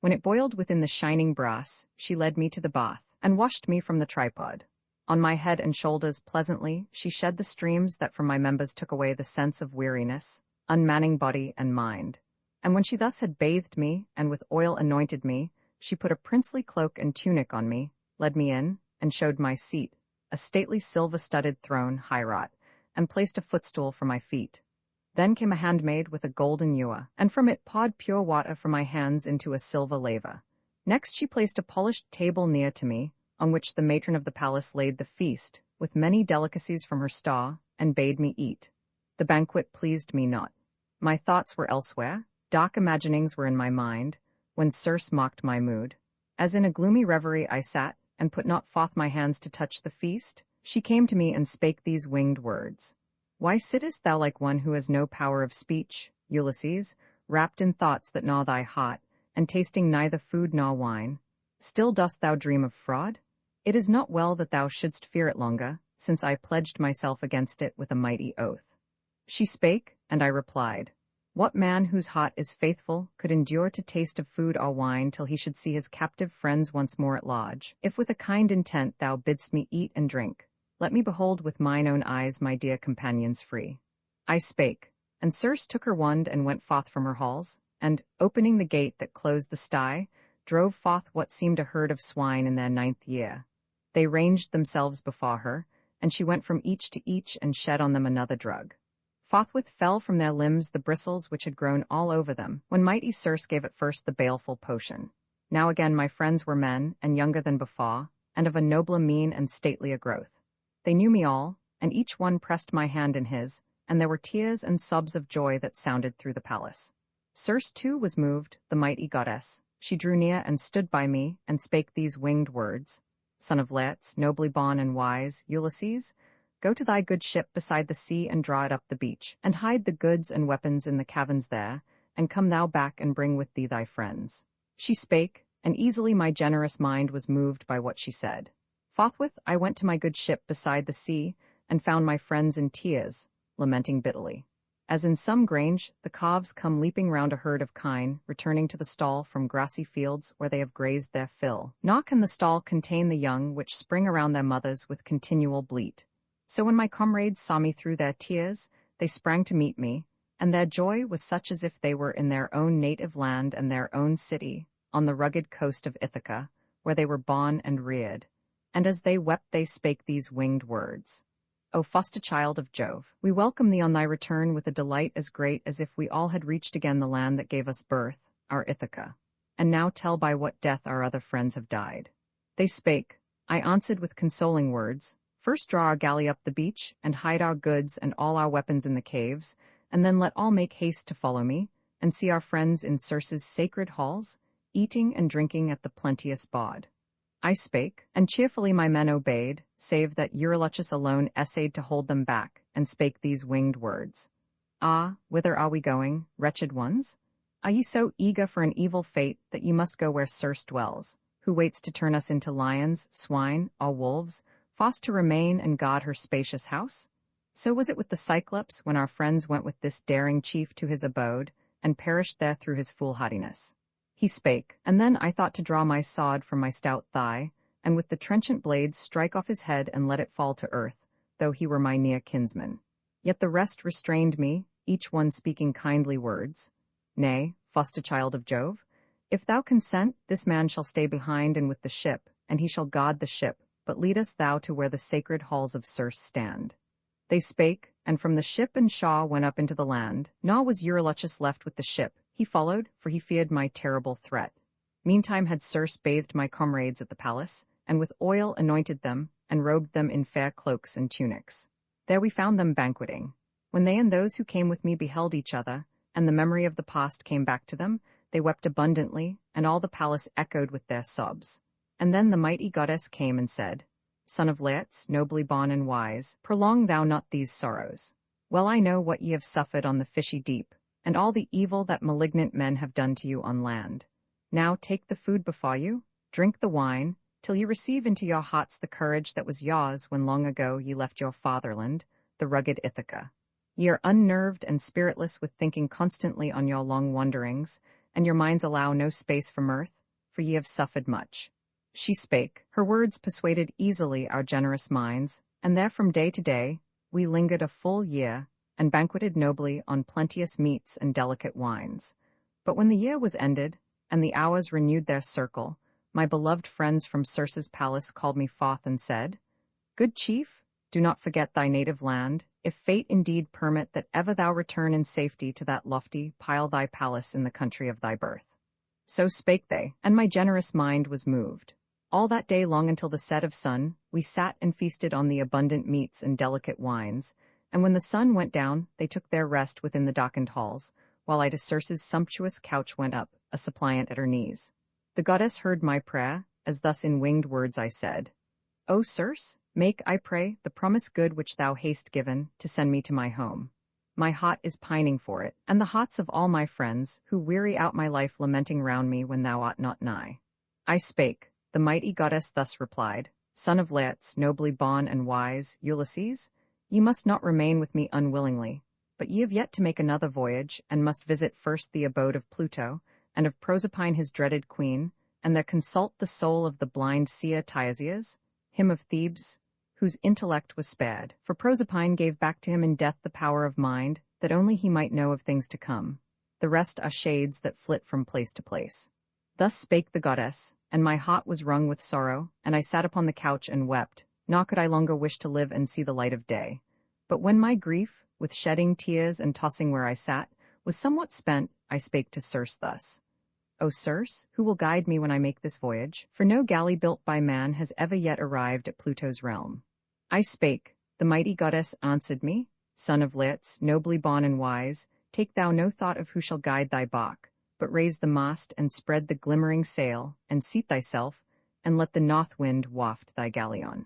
When it boiled within the shining brass, she led me to the bath, and washed me from the tripod. On my head and shoulders pleasantly she shed the streams that from my members took away the sense of weariness, unmanning body and mind. And when she thus had bathed me, and with oil anointed me, she put a princely cloak and tunic on me, led me in, and showed my seat, a stately silver-studded throne high-wrought, and placed a footstool for my feet. Then came a handmaid with a golden ewer, and from it poured pure water from my hands into a silver laver. Next she placed a polished table near to me, on which the matron of the palace laid the feast, with many delicacies from her store, and bade me eat. The banquet pleased me not. My thoughts were elsewhere, dark imaginings were in my mind, when Circe mocked my mood. As in a gloomy reverie I sat, and put not forth my hands to touch the feast, she came to me and spake these winged words. Why sittest thou like one who has no power of speech, Ulysses, wrapped in thoughts that gnaw thy heart, and tasting neither food nor wine? Still dost thou dream of fraud? It is not well that thou shouldst fear it longer, since I pledged myself against it with a mighty oath. She spake, and I replied, What man whose heart is faithful could endure to taste of food or wine till he should see his captive friends once more at lodge? If with a kind intent thou bidst me eat and drink, let me behold with mine own eyes my dear companions free. I spake, and Circe took her wand and went forth from her halls, and, opening the gate that closed the sty, drove forth what seemed a herd of swine in their 9th year. They ranged themselves before her, and she went from each to each and shed on them another drug. Forthwith fell from their limbs the bristles which had grown all over them, when mighty Circe gave at first the baleful potion. Now again my friends were men, and younger than before, and of a nobler mien and statelier growth. They knew me all, and each one pressed my hand in his, and there were tears and sobs of joy that sounded through the palace. Circe too was moved, the mighty goddess. She drew near and stood by me, and spake these winged words. Son of Laertes, nobly born and wise, Ulysses, go to thy good ship beside the sea and draw it up the beach, and hide the goods and weapons in the caverns there, and come thou back and bring with thee thy friends. She spake, and easily my generous mind was moved by what she said. Forthwith I went to my good ship beside the sea, and found my friends in tears, lamenting bitterly. As in some grange, the calves come leaping round a herd of kine, returning to the stall from grassy fields where they have grazed their fill. Nor can the stall contain the young which spring around their mothers with continual bleat. So when my comrades saw me through their tears, they sprang to meet me, and their joy was such as if they were in their own native land and their own city, on the rugged coast of Ithaca, where they were born and reared. And as they wept they spake these winged words. O foster child of Jove, we welcome thee on thy return with a delight as great as if we all had reached again the land that gave us birth, our Ithaca. And now tell by what death our other friends have died. They spake. I answered with consoling words. First draw our galley up the beach, and hide our goods and all our weapons in the caves, and then let all make haste to follow me, and see our friends in Circe's sacred halls, eating and drinking at the plenteous bawd. I spake, and cheerfully my men obeyed, save that Eurylochus alone essayed to hold them back, and spake these winged words. Ah, whither are we going, wretched ones? Are ye so eager for an evil fate that ye must go where Circe dwells, who waits to turn us into lions, swine, or wolves, forced to remain and guard her spacious house? So was it with the Cyclops when our friends went with this daring chief to his abode, and perished there through his foolhardiness. He spake, and then I thought to draw my sword from my stout thigh, and with the trenchant blade strike off his head and let it fall to earth, though he were my near kinsman. Yet the rest restrained me, each one speaking kindly words. Nay, foster child of Jove, if thou consent, this man shall stay behind and with the ship, and he shall guard the ship, but lead us thou to where the sacred halls of Circe stand. They spake, and from the ship and shaw went up into the land, nor was Eurylochus left with the ship. He followed, for he feared my terrible threat. Meantime had Circe bathed my comrades at the palace, and with oil anointed them, and robed them in fair cloaks and tunics. There we found them banqueting. When they and those who came with me beheld each other, and the memory of the past came back to them, they wept abundantly, and all the palace echoed with their sobs. And then the mighty goddess came and said, Son of Laertes, nobly born and wise, prolong thou not these sorrows. Well I know what ye have suffered on the fishy deep, and all the evil that malignant men have done to you on land. Now take the food before you, drink the wine, till ye receive into your hearts the courage that was yours when long ago ye left your fatherland, the rugged Ithaca. Ye are unnerved and spiritless with thinking constantly on your long wanderings, and your minds allow no space for mirth, for ye have suffered much. She spake, her words persuaded easily our generous minds, and there from day to day we lingered a full year, and banqueted nobly on plenteous meats and delicate wines. But when the year was ended, and the hours renewed their circle, my beloved friends from Circe's palace called me forth and said, Good chief, do not forget thy native land, if fate indeed permit that ever thou return in safety to that lofty pile thy palace in the country of thy birth. So spake they, and my generous mind was moved. All that day long until the set of sun, we sat and feasted on the abundant meats and delicate wines, and when the sun went down, they took their rest within the darkened halls, while I to Circe's sumptuous couch went up, a suppliant at her knees. The goddess heard my prayer, as thus in winged words I said, O Circe, make, I pray, the promise good which thou hast given, to send me to my home. My heart is pining for it, and the hearts of all my friends, who weary out my life lamenting round me when thou art not nigh. I spake, the mighty goddess thus replied, Son of Laertes, nobly born and wise, Ulysses, ye must not remain with me unwillingly, but ye have yet to make another voyage, and must visit first the abode of Pluto, and of Proserpine his dreaded queen, and there consult the soul of the blind seer Tiresias, him of Thebes, whose intellect was spared, for Proserpine gave back to him in death the power of mind, that only he might know of things to come. The rest are shades that flit from place to place. Thus spake the goddess, and my heart was wrung with sorrow, and I sat upon the couch and wept, nor could I longer wish to live and see the light of day. But when my grief, with shedding tears and tossing where I sat, was somewhat spent, I spake to Circe thus, O Circe, who will guide me when I make this voyage? For no galley built by man has ever yet arrived at Pluto's realm. I spake, the mighty goddess answered me, Son of Laertes, nobly born and wise, take thou no thought of who shall guide thy bark, but raise the mast and spread the glimmering sail, and seat thyself, and let the north wind waft thy galleon.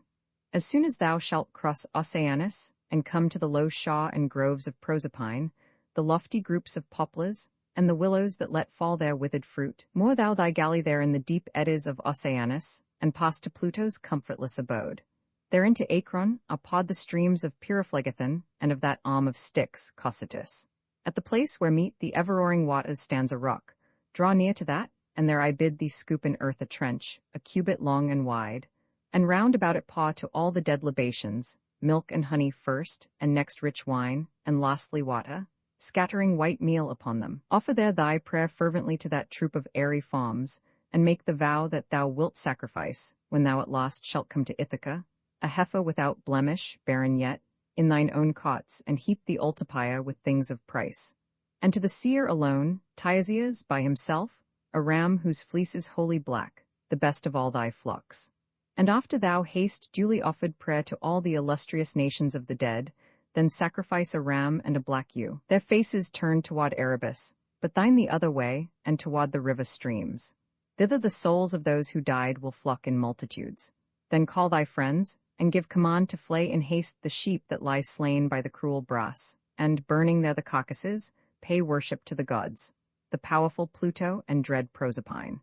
As soon as thou shalt cross Oceanus, and come to the low shaw and groves of Proserpine, the lofty groups of poplars, and the willows that let fall their withered fruit, moor thou thy galley there in the deep eddies of Oceanus, and pass to Pluto's comfortless abode. There into Acron are poured the streams of Pyriphlegethon, and of that arm of Styx, Cocytus. At the place where meet the ever-roaring waters stands a rock. Draw near to that, and there I bid thee scoop in earth a trench, a cubit long and wide, and round about it pour to all the dead libations, milk and honey first, and next rich wine, and lastly water, scattering white meal upon them. Offer there thy prayer fervently to that troop of airy forms, and make the vow that thou wilt sacrifice, when thou at last shalt come to Ithaca, a heifer without blemish, barren yet, in thine own cots, and heap the ultipia with things of price. And to the seer alone, Tiresias, by himself, a ram whose fleece is wholly black, the best of all thy flocks. And after thou hast duly offered prayer to all the illustrious nations of the dead, then sacrifice a ram and a black ewe, their faces turned toward Erebus, but thine the other way, and toward the river streams. Thither the souls of those who died will flock in multitudes. Then call thy friends, and give command to flay in haste the sheep that lie slain by the cruel brass, and, burning there the carcasses, pay worship to the gods, the powerful Pluto and dread Proserpine.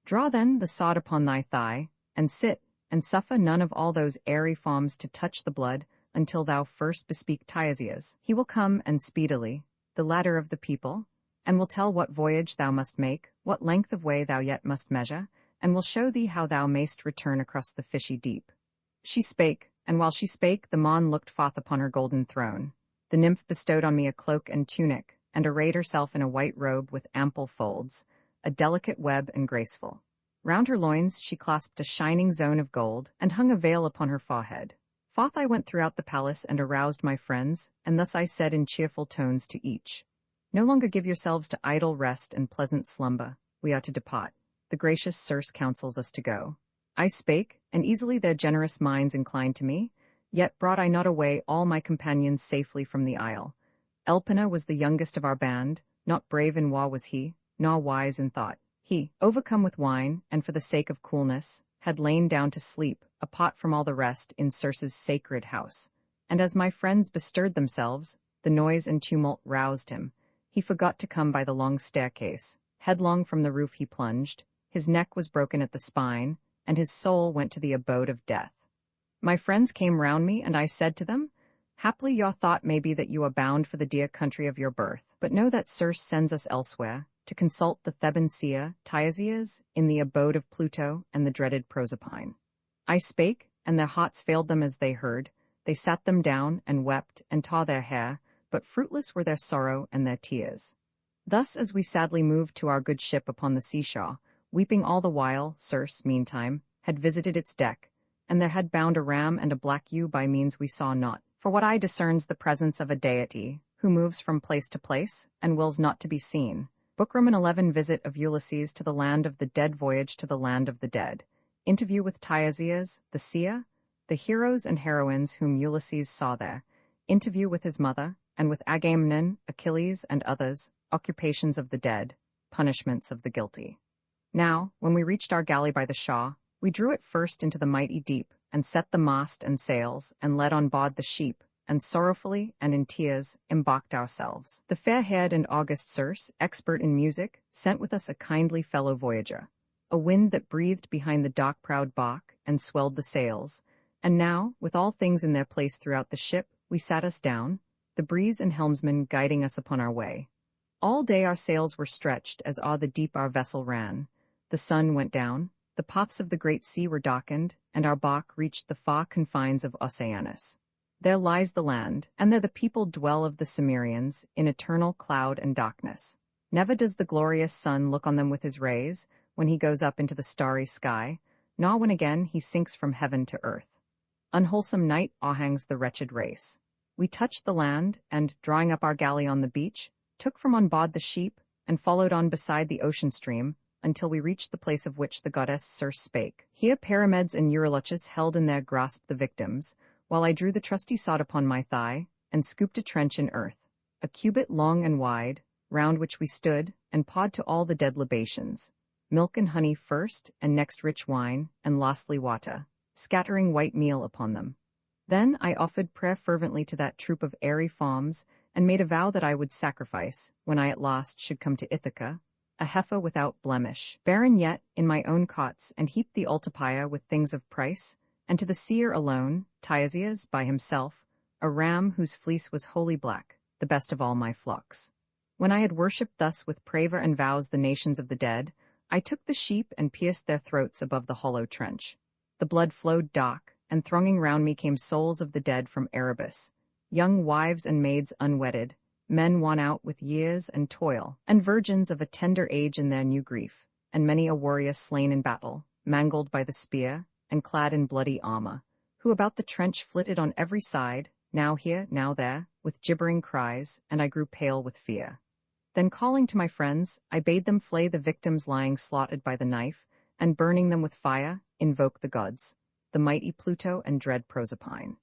Draw then the sword upon thy thigh, and sit, and suffer none of all those airy forms to touch the blood, until thou first bespeak Tiresias. He will come, and speedily, the ladder of the people, and will tell what voyage thou must make, what length of way thou yet must measure, and will show thee how thou mayst return across the fishy deep. She spake, and while she spake, the Maun looked forth upon her golden throne. The nymph bestowed on me a cloak and tunic, and arrayed herself in a white robe with ample folds, a delicate web and graceful. Round her loins she clasped a shining zone of gold, and hung a veil upon her forehead. Forth I went throughout the palace and aroused my friends, and thus I said in cheerful tones to each, No longer give yourselves to idle rest and pleasant slumber, we are to depart. The gracious Circe counsels us to go. I spake, and easily their generous minds inclined to me, yet brought I not away all my companions safely from the isle. Elpenor was the youngest of our band, not brave in war was he, nor wise in thought. He, overcome with wine, and for the sake of coolness, had lain down to sleep, apart from all the rest, in Circe's sacred house. And as my friends bestirred themselves, the noise and tumult roused him. He forgot to come by the long staircase. Headlong from the roof he plunged. His neck was broken at the spine, and his soul went to the abode of death. My friends came round me, and I said to them, Haply your thought may be that you are bound for the dear country of your birth, but know that Circe sends us elsewhere, to consult the Theban seer, Tiasias, in the abode of Pluto and the dreaded Proserpine. I spake, and their hearts failed them as they heard. They sat them down, and wept, and tore their hair, but fruitless were their sorrow and their tears. Thus as we sadly moved to our good ship upon the seashore, weeping all the while, Circe, meantime, had visited its deck, and there had bound a ram and a black ewe by means we saw not. For what eye discerns the presence of a deity, who moves from place to place, and wills not to be seen. Book Roman 11 Visit of Ulysses to the land of the dead, voyage to the land of the dead. Interview with Tiasias, the seer, the heroes and heroines whom Ulysses saw there. Interview with his mother, and with Agamemnon, Achilles, and others. Occupations of the dead, punishments of the guilty. Now, when we reached our galley by the shore, we drew it first into the mighty deep, and set the mast and sails, and led on board the sheep, and sorrowfully and in tears embarked ourselves. The fair-haired and august Circe, expert in music, sent with us a kindly fellow voyager, a wind that breathed behind the dark-prowed bark and swelled the sails. And now, with all things in their place throughout the ship, we sat us down, the breeze and helmsman guiding us upon our way. All day our sails were stretched, as o'er the deep our vessel ran. The sun went down, the paths of the great sea were darkened, and our bark reached the far confines of Oceanus. There lies the land, and there the people dwell of the Cimmerians, in eternal cloud and darkness. Never does the glorious sun look on them with his rays, when he goes up into the starry sky, nor when again he sinks from heaven to earth. Unwholesome night o'erhangs the wretched race. We touched the land, and, drawing up our galley on the beach, took from on board the sheep, and followed on beside the ocean stream, until we reached the place of which the goddess Circe spake. Here Perimedes and Eurylochus held in their grasp the victims, while I drew the trusty sod upon my thigh, and scooped a trench in earth, a cubit long and wide, round which we stood, and pawed to all the dead libations, milk and honey first, and next rich wine, and lastly water, scattering white meal upon them. Then I offered prayer fervently to that troop of airy forms, and made a vow that I would sacrifice, when I at last should come to Ithaca, a heifer without blemish, barren yet, in my own cots, and heap the Ultipia with things of price, and to the seer alone, Tiasias, by himself, a ram whose fleece was wholly black, the best of all my flocks. When I had worshipped thus with praver and vows the nations of the dead, I took the sheep and pierced their throats above the hollow trench. The blood flowed dark, and thronging round me came souls of the dead from Erebus, young wives and maids unwedded, men worn out with years and toil, and virgins of a tender age in their new grief, and many a warrior slain in battle, mangled by the spear, and clad in bloody armor, who about the trench flitted on every side, now here, now there, with gibbering cries, and I grew pale with fear. Then calling to my friends, I bade them flay the victims lying slaughtered by the knife, and burning them with fire, invoke the gods, the mighty Pluto and dread Proserpine.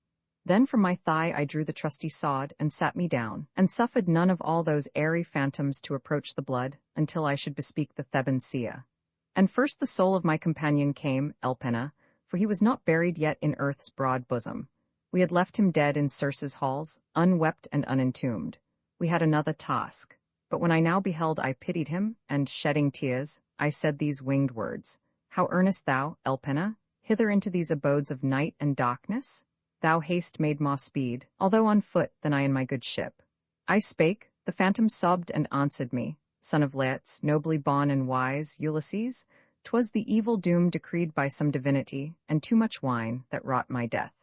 Then from my thigh I drew the trusty sod, and sat me down, and suffered none of all those airy phantoms to approach the blood, until I should bespeak the Theban seer. And first the soul of my companion came, Elpenna, for he was not buried yet in earth's broad bosom. We had left him dead in Circe's halls, unwept and unentombed. We had another task. But when I now beheld, I pitied him, and, shedding tears, I said these winged words, How earnest thou, Elpenna, hither into these abodes of night and darkness? Thou haste made more speed, although on foot, than I in my good ship. I spake, the phantom sobbed and answered me, Son of Laertes, nobly born and wise, Ulysses, 'twas the evil doom decreed by some divinity, and too much wine, that wrought my death.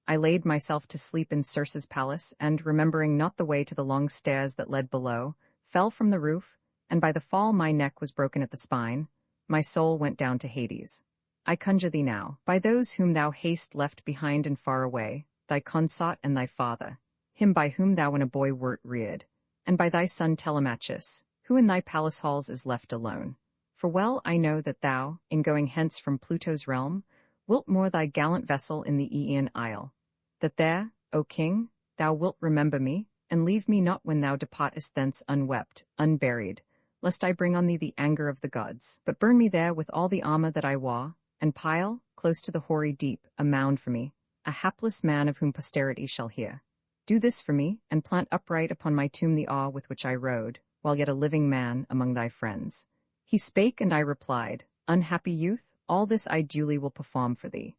I laid myself to sleep in Circe's palace, and, remembering not the way to the long stairs that led below, fell from the roof, and by the fall my neck was broken at the spine. My soul went down to Hades. I conjure thee now, by those whom thou hast left behind and far away, thy consort and thy father, him by whom thou when a boy wert reared, and by thy son Telemachus, who in thy palace halls is left alone. For well I know that thou, in going hence from Pluto's realm, wilt moor thy gallant vessel in the Aeaean isle, that there, O king, thou wilt remember me, and leave me not when thou departest thence unwept, unburied, lest I bring on thee the anger of the gods, but burn me there with all the armor that I wore, and pile, close to the hoary deep, a mound for me, a hapless man of whom posterity shall hear. Do this for me, and plant upright upon my tomb the awe with which I rode, while yet a living man among thy friends. He spake, and I replied, Unhappy youth, all this I duly will perform for thee.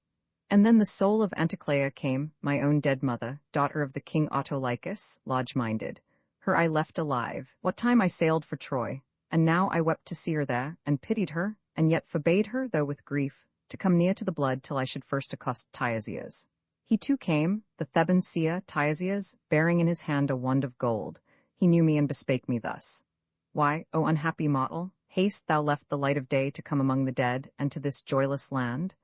And then the soul of Anticlea came, my own dead mother, daughter of the king Autolycus, lodge-minded. Her I left alive, what time I sailed for Troy, and now I wept to see her there, and pitied her, and yet forbade her, though with grief, to come near to the blood till I should first accost Tyesias. He too came, the Theban seer Tyesias, bearing in his hand a wand of gold. He knew me and bespake me thus. Why, O unhappy mortal, haste thou left the light of day to come among the dead, and to this joyless land?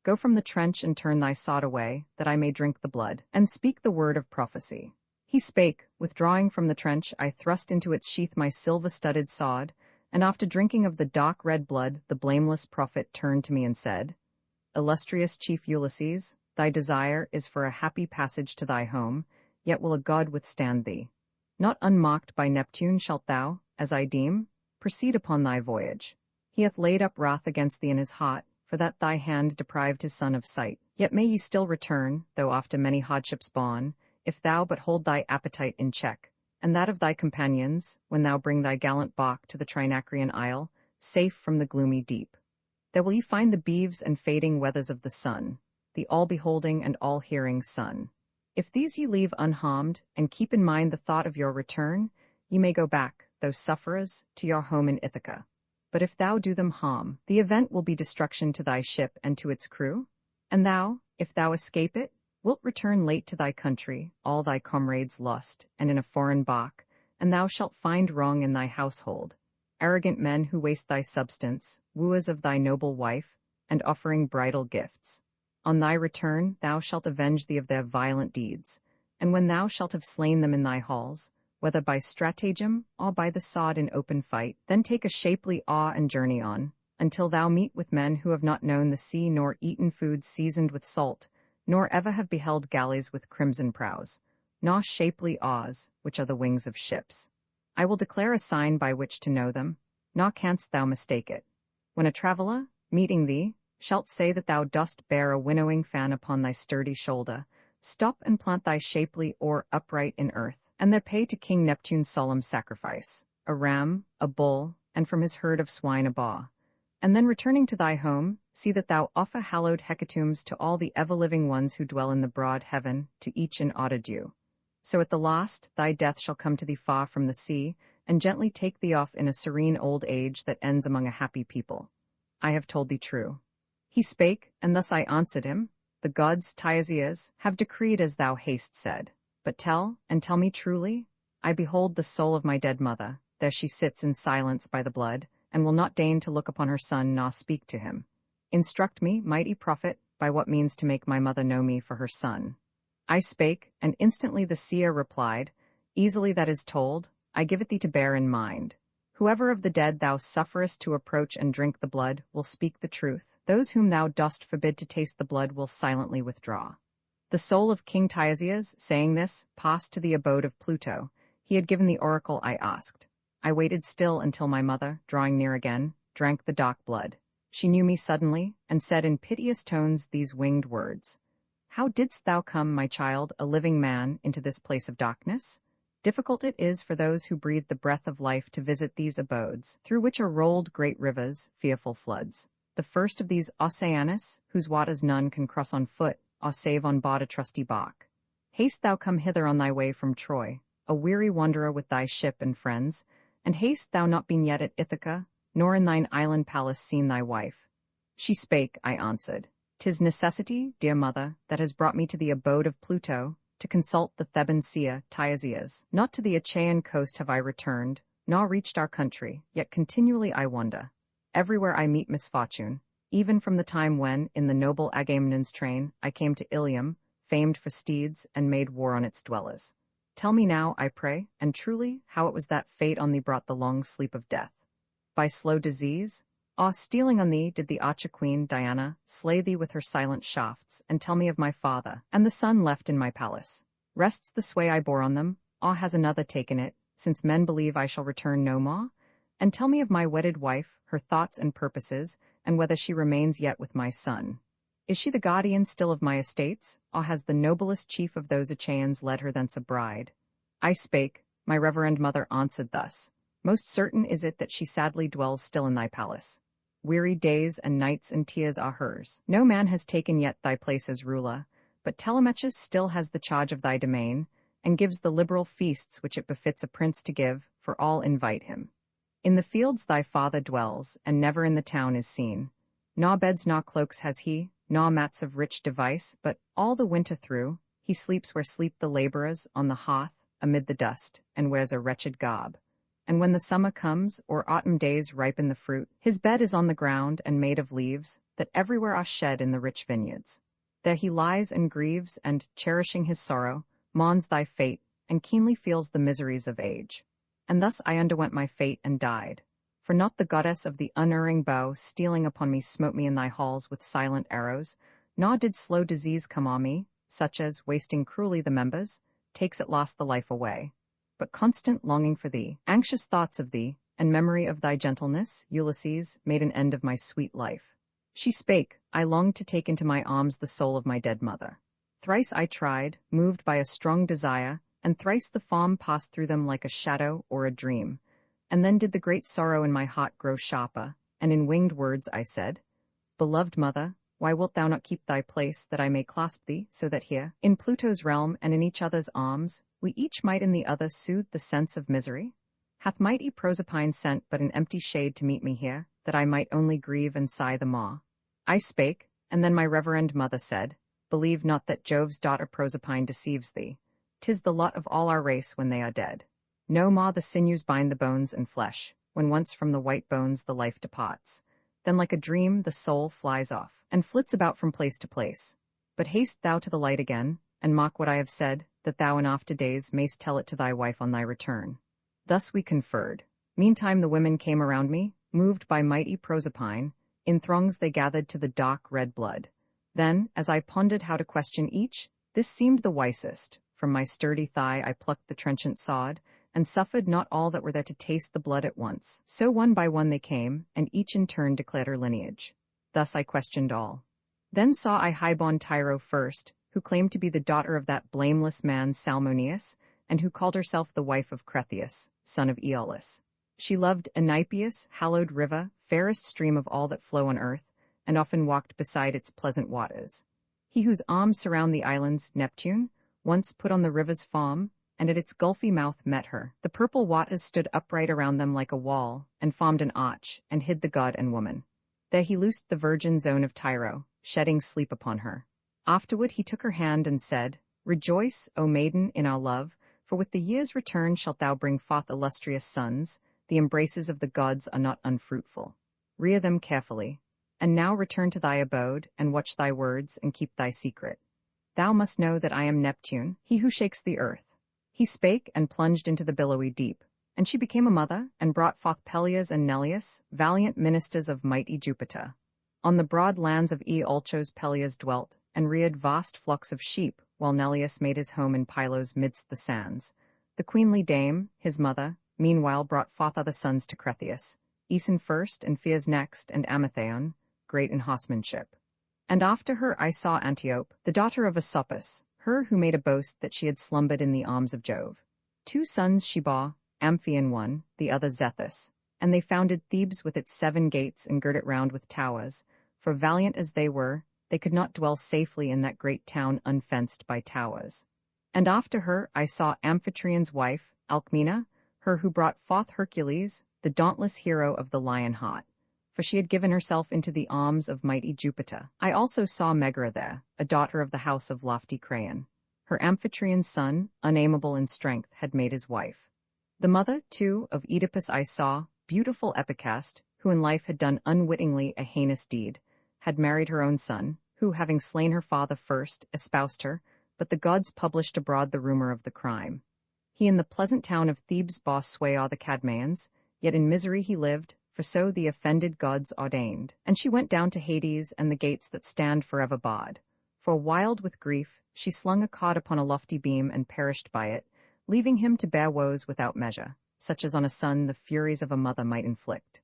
Go from the trench and turn thy sod away, that I may drink the blood, and speak the word of prophecy. He spake, withdrawing from the trench, I thrust into its sheath my silver-studded sod, and after drinking of the dark red blood, the blameless prophet turned to me and said, Illustrious chief Ulysses, thy desire is for a happy passage to thy home, yet will a god withstand thee. Not unmocked by Neptune shalt thou, as I deem, proceed upon thy voyage. He hath laid up wrath against thee in his heart, for that thy hand deprived his son of sight. Yet may ye still return, though after many hardships borne, if thou but hold thy appetite in check, and that of thy companions, when thou bring thy gallant bark to the Trinacrian isle, safe from the gloomy deep. There will ye find the beeves and fading weathers of the sun, the all-beholding and all-hearing sun. If these ye leave unharmed, and keep in mind the thought of your return, ye may go back, though sufferers, to your home in Ithaca. But if thou do them harm, the event will be destruction to thy ship and to its crew. And thou, if thou escape it, wilt return late to thy country, all thy comrades lost, and in a foreign bark, and thou shalt find wrong in thy household, arrogant men who waste thy substance, wooers of thy noble wife, and offering bridal gifts. On thy return thou shalt avenge thee of their violent deeds, and when thou shalt have slain them in thy halls, whether by stratagem or by the sword in open fight, then take a shapely awe and journey on, until thou meet with men who have not known the sea nor eaten food seasoned with salt, nor ever have beheld galleys with crimson prows, nor shapely oars, which are the wings of ships. I will declare a sign by which to know them, nor canst thou mistake it. When a traveller, meeting thee, shalt say that thou dost bear a winnowing fan upon thy sturdy shoulder, stop and plant thy shapely oar upright in earth, and there pay to King Neptune's solemn sacrifice, a ram, a bull, and from his herd of swine a boar. And then returning to thy home, see that thou offer hallowed hecatombs to all the ever-living ones who dwell in the broad heaven, to each an order due. So at the last thy death shall come to thee far from the sea, and gently take thee off in a serene old age that ends among a happy people. I have told thee true. He spake, and thus I answered him, The gods, Tyesias, have decreed as thou hast said. But tell, and tell me truly, I behold the soul of my dead mother, there she sits in silence by the blood, and will not deign to look upon her son nor speak to him. Instruct me, mighty prophet, by what means to make my mother know me for her son. I spake, and instantly the seer replied, Easily that is told, I give it thee to bear in mind. Whoever of the dead thou sufferest to approach and drink the blood will speak the truth. Those whom thou dost forbid to taste the blood will silently withdraw. The soul of King Tyesias, saying this, passed to the abode of Pluto. He had given the oracle I asked. I waited still until my mother, drawing near again, drank the dark blood. She knew me suddenly, and said in piteous tones these winged words. How didst thou come, my child, a living man, into this place of darkness? Difficult it is for those who breathe the breath of life to visit these abodes, through which are rolled great rivers, fearful floods. The first of these Oceanus, whose waters none can cross on foot, or save on board a trusty bark. Haste thou come hither on thy way from Troy, a weary wanderer with thy ship and friends, and haste thou not been yet at Ithaca, nor in thine island palace seen thy wife. She spake, I answered, 'Tis necessity, dear mother, that has brought me to the abode of Pluto, to consult the Theban seer, Tyesias. Not to the Achaean coast have I returned, nor reached our country, yet continually I wander. Everywhere I meet misfortune, even from the time when, in the noble Agamemnon's train, I came to Ilium, famed for steeds, and made war on its dwellers. Tell me now, I pray, and truly, how it was that fate on thee brought the long sleep of death. By slow disease? Or, stealing on thee, did the Archer queen, Diana, slay thee with her silent shafts, and tell me of my father, and the son left in my palace? Rests the sway I bore on them, or has another taken it, since men believe I shall return no more? And tell me of my wedded wife, her thoughts and purposes, and whether she remains yet with my son. Is she the guardian still of my estates, or has the noblest chief of those Achaeans led her thence a bride? I spake, my reverend mother answered thus, Most certain is it that she sadly dwells still in thy palace. weary days and nights and tears are hers. No man has taken yet thy place as ruler, but Telemachus still has the charge of thy domain, and gives the liberal feasts which it befits a prince to give, for all invite him. In the fields thy father dwells, and never in the town is seen. Naw beds naw cloaks has he, naw mats of rich device, but all the winter through he sleeps where sleep the labourers, on the hearth, amid the dust, and wears a wretched garb. And when the summer comes, or autumn days ripen the fruit, his bed is on the ground and made of leaves, that everywhere are shed in the rich vineyards. There he lies and grieves, and, cherishing his sorrow, mourns thy fate, and keenly feels the miseries of age. And thus I underwent my fate and died. For not the goddess of the unerring bow stealing upon me smote me in thy halls with silent arrows, nor did slow disease come on me, such as, wasting cruelly the members, takes at last the life away. But constant longing for thee, anxious thoughts of thee, and memory of thy gentleness, Ulysses, made an end of my sweet life. She spake, I longed to take into my arms the soul of my dead mother. Thrice I tried, moved by a strong desire, and thrice the form passed through them like a shadow or a dream. And then did the great sorrow in my heart grow sharper, and in winged words I said, Beloved mother, why wilt thou not keep thy place, that I may clasp thee, so that here, in Pluto's realm and in each other's arms, we each might in the other soothe the sense of misery? Hath mighty Proserpine sent but an empty shade to meet me here, that I might only grieve and sigh the more? I spake, and then my reverend mother said, Believe not that Jove's daughter Proserpine deceives thee. 'Tis the lot of all our race when they are dead. No more the sinews bind the bones and flesh, when once from the white bones the life departs. Then like a dream the soul flies off, and flits about from place to place. But haste thou to the light again, and mark what I have said, that thou in after days mayst tell it to thy wife on thy return. Thus we conferred. Meantime the women came around me, moved by mighty Proserpine. In throngs they gathered to the dark red blood. Then, as I pondered how to question each, this seemed the wisest. From my sturdy thigh I plucked the trenchant sod, and suffered not all that were there to taste the blood at once. So one by one they came, and each in turn declared her lineage. Thus I questioned all. Then saw I highborn Tyro first, who claimed to be the daughter of that blameless man Salmoneus, and who called herself the wife of Cretheus, son of Aeolus. She loved Enipeus, hallowed river, fairest stream of all that flow on earth, and often walked beside its pleasant waters. He whose arms surround the islands, Neptune, once put on the river's foam, and at its gulfy mouth met her. The purple waters stood upright around them like a wall, and formed an arch, and hid the god and woman. There he loosed the virgin zone of Tyro, shedding sleep upon her. Afterward he took her hand and said, Rejoice, O maiden, in our love, for with the year's return shalt thou bring forth illustrious sons. The embraces of the gods are not unfruitful. Rear them carefully. And now return to thy abode, and watch thy words, and keep thy secret. Thou must know that I am Neptune, he who shakes the earth. He spake, and plunged into the billowy deep. And she became a mother, and brought forth Peleus and Neleus, valiant ministers of mighty Jupiter. On the broad lands of Aeolchos Peleus dwelt, and reared vast flocks of sheep, while Neleus made his home in Pylos midst the sands. The queenly dame, his mother, meanwhile brought forth other sons to Cretheus, Aeson first, and Pheres next, and Amathaon, great in horsemanship. And after her I saw Antiope, the daughter of Asopus, her who made a boast that she had slumbered in the arms of Jove. 2 sons she bore, Amphion one, the other Zethus, and they founded Thebes with its 7 gates and girt it round with towers, for valiant as they were, they could not dwell safely in that great town unfenced by towers. And after her I saw Amphitrion's wife, Alcmena, her who brought forth Hercules, the dauntless hero of the lion heart, for she had given herself into the arms of mighty Jupiter. I also saw Megara there, a daughter of the house of lofty Craon. Her Amphitrion's son, unamable in strength, had made his wife. The mother, too, of Oedipus I saw, beautiful Epicaste, who in life had done unwittingly a heinous deed, had married her own son, who, having slain her father first, espoused her, but the gods published abroad the rumor of the crime. He in the pleasant town of Thebes bore sway o'er the Cadmeans, yet in misery he lived, for so the offended gods ordained. And she went down to Hades and the gates that stand forever barred. For wild with grief, she slung a cod upon a lofty beam and perished by it, leaving him to bear woes without measure, such as on a son the furies of a mother might inflict.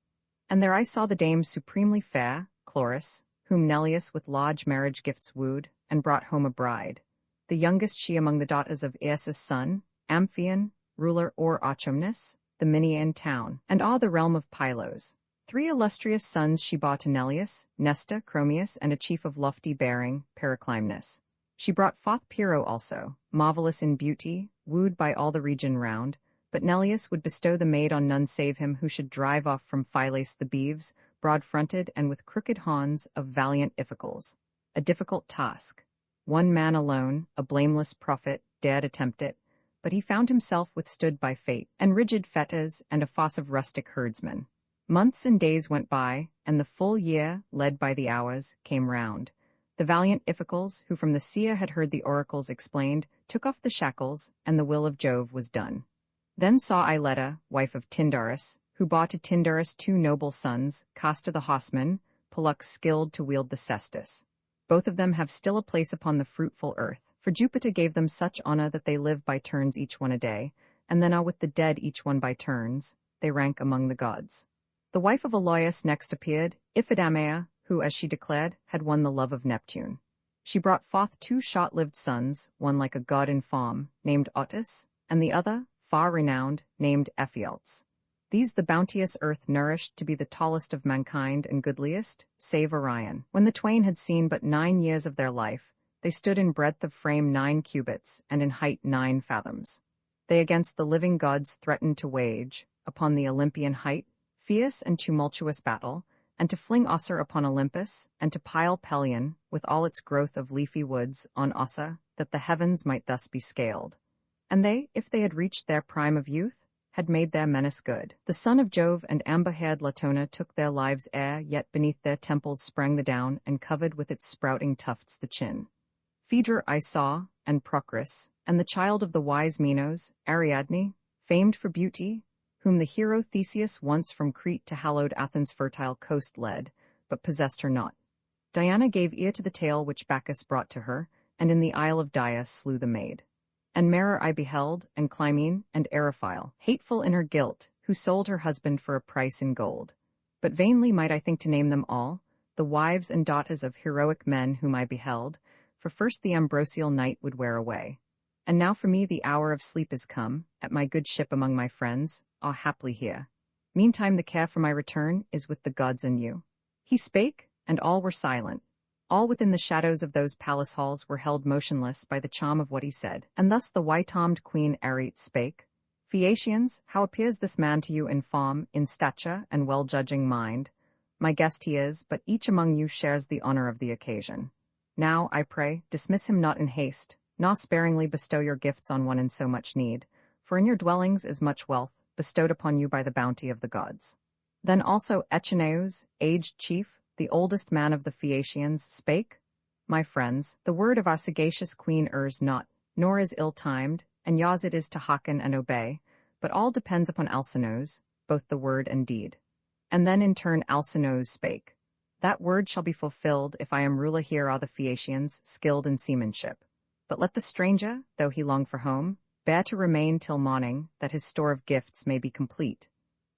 And there I saw the dame supremely fair, Chloris, whom Neleus with large marriage gifts wooed, and brought home a bride. The youngest she among the daughters of Aesus' son, Amphion, ruler o'er Ochomnus, the Minean town, and all the realm of Pylos. 3 illustrious sons she bore to Neleus, Nesta, Chromius, and a chief of lofty bearing, Periclymnus. She brought forth Pyrrho also, marvelous in beauty, wooed by all the region round, but Neleus would bestow the maid on none save him who should drive off from Phylace the beeves, broad-fronted and with crooked horns of valiant Iphicles. A difficult task. One man alone, a blameless prophet, dared attempt it, but he found himself withstood by fate, and rigid fetters, and a fosse of rustic herdsmen. Months and days went by, and the full year, led by the hours, came round. The valiant Iphicles, who from the seer had heard the oracles explained, took off the shackles, and the will of Jove was done. Then saw Isleta, wife of Tyndarus, who bore to Tyndarus 2 noble sons, Castor the horseman, Pollux skilled to wield the cestus. Both of them have still a place upon the fruitful earth, for Jupiter gave them such honor that they live by turns each one a day, and then are with the dead each one by turns, they rank among the gods. The wife of Aloeus next appeared, Iphidamea, who, as she declared, had won the love of Neptune. She brought forth 2 short-lived sons, one like a god in form, named Otis, and the other, far renowned, named Ephialtes. These the bounteous earth nourished to be the tallest of mankind and goodliest, save Orion. When the twain had seen but 9 years of their life, they stood in breadth of frame 9 cubits, and in height 9 fathoms. They against the living gods threatened to wage, upon the Olympian height, fierce and tumultuous battle, and to fling Ossa upon Olympus, and to pile Pelion, with all its growth of leafy woods, on Ossa, that the heavens might thus be scaled. And they, if they had reached their prime of youth, had made their menace good. The son of Jove and amber-haired Latona took their lives ere yet beneath their temples sprang the down, and covered with its sprouting tufts the chin. Phaedra I saw, and Procris, and the child of the wise Minos, Ariadne, famed for beauty, whom the hero Theseus once from Crete to hallowed Athens' fertile coast led, but possessed her not. Diana gave ear to the tale which Bacchus brought to her, and in the isle of Dia slew the maid. And Mare I beheld, and Clymene, and Eriphyle, hateful in her guilt, who sold her husband for a price in gold. But vainly might I think to name them all, the wives and daughters of heroic men whom I beheld, for first the ambrosial night would wear away. And now for me the hour of sleep is come, at my good ship among my friends, haply here. Meantime the care for my return is with the gods and you. He spake, and all were silent. All within the shadows of those palace halls were held motionless by the charm of what he said. And thus the white-armed queen Arete spake. Phaeacians, how appears this man to you in form, in stature, and well-judging mind? My guest he is, but each among you shares the honor of the occasion. Now, I pray, dismiss him not in haste, nor sparingly bestow your gifts on one in so much need, for in your dwellings is much wealth, bestowed upon you by the bounty of the gods. Then also Echeneus, aged chief, the oldest man of the Phaeacians, spake. My friends, the word of our sagacious queen errs not, nor is ill-timed, and yours it is to hearken and obey, but all depends upon Alcinous, both the word and deed. And then in turn Alcinous spake. That word shall be fulfilled if I am ruler here are the Phaeacians, skilled in seamanship. But let the stranger, though he long for home, bear to remain till morning, that his store of gifts may be complete.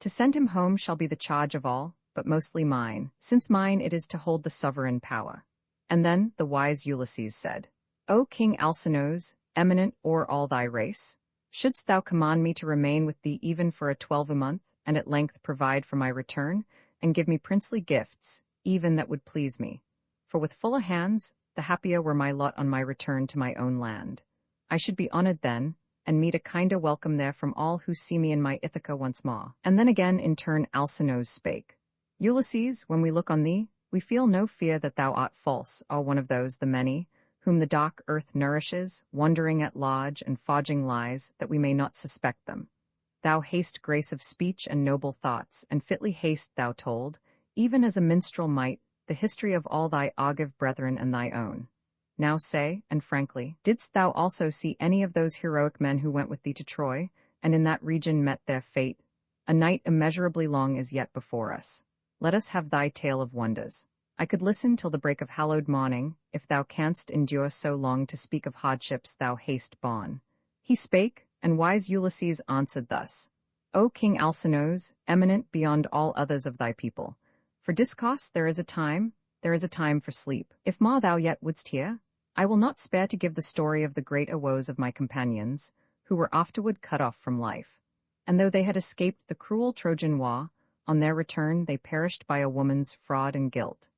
To send him home shall be the charge of all, but mostly mine, since mine it is to hold the sovereign power. And then the wise Ulysses said, O King Alcinous, eminent o'er all thy race, shouldst thou command me to remain with thee even for a 12 a month, and at length provide for my return, and give me princely gifts, even that would please me. For with fuller hands, the happier were my lot on my return to my own land. I should be honored then, and meet a kinder welcome there from all who see me in my Ithaca once more. And then again in turn Alcinous spake. Ulysses, when we look on thee, we feel no fear that thou art false, or one of those, the many, whom the dark earth nourishes, wondering at lodge and fodging lies, that we may not suspect them. Thou hast grace of speech and noble thoughts, and fitly hast thou told, even as a minstrel might, the history of all thy Argive brethren and thy own. Now say, and frankly, didst thou also see any of those heroic men who went with thee to Troy, and in that region met their fate? A night immeasurably long is yet before us. Let us have thy tale of wonders. I could listen till the break of hallowed morning, if thou canst endure so long to speak of hardships thou hast borne. He spake, and wise Ulysses answered thus. O King Alcinous, eminent beyond all others of thy people, for discourse there is a time for sleep. If more thou yet wouldst hear, I will not spare to give the story of the great woes of my companions, who were afterward cut off from life. And though they had escaped the cruel Trojan war, on their return they perished by a woman's fraud and guilt.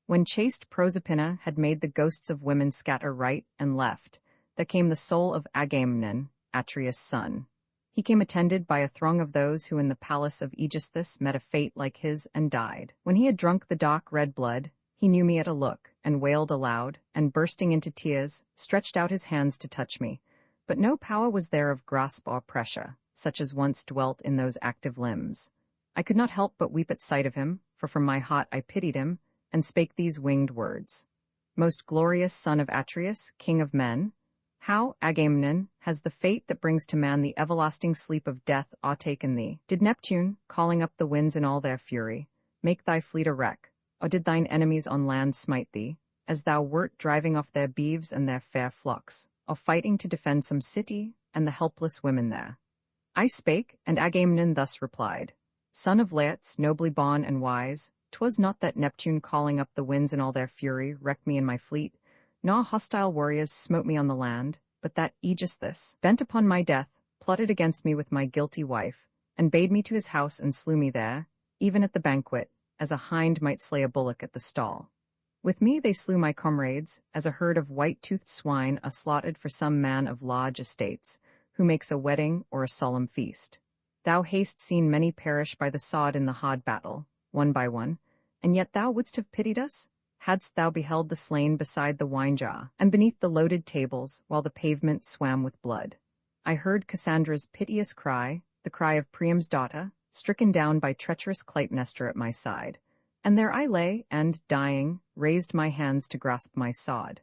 When chaste Proserpina had made the ghosts of women scatter right and left, there came the soul of Agamemnon, Atreus' son. He came attended by a throng of those who in the palace of Aegisthus met a fate like his and died. When he had drunk the dark red blood, he knew me at a look, and wailed aloud, and bursting into tears, stretched out his hands to touch me. But no power was there of grasp or pressure, such as once dwelt in those active limbs. I could not help but weep at sight of him, for from my heart I pitied him, and spake these winged words. Most glorious son of Atreus, king of men, how, Agamemnon, has the fate that brings to man the everlasting sleep of death o'ertaken thee? Did Neptune, calling up the winds in all their fury, make thy fleet a wreck, or did thine enemies on land smite thee, as thou wert driving off their beeves and their fair flocks, or fighting to defend some city and the helpless women there? I spake, and Agamemnon thus replied, Son of Laertes, nobly born and wise, 'twas not that Neptune calling up the winds in all their fury wrecked me in my fleet, nor hostile warriors smote me on the land, but that Aegisthus, bent upon my death, plotted against me with my guilty wife, and bade me to his house and slew me there, even at the banquet, as a hind might slay a bullock at the stall. With me they slew my comrades, as a herd of white-toothed swine are slaughtered for some man of large estates, who makes a wedding or a solemn feast. Thou hast seen many perish by the sword in the hard battle, one by one, and yet thou wouldst have pitied us? Hadst thou beheld the slain beside the wine-jar, and beneath the loaded tables, while the pavement swam with blood? I heard Cassandra's piteous cry, the cry of Priam's daughter, stricken down by treacherous Clytemnestra at my side. And there I lay, and, dying, raised my hands to grasp my sword.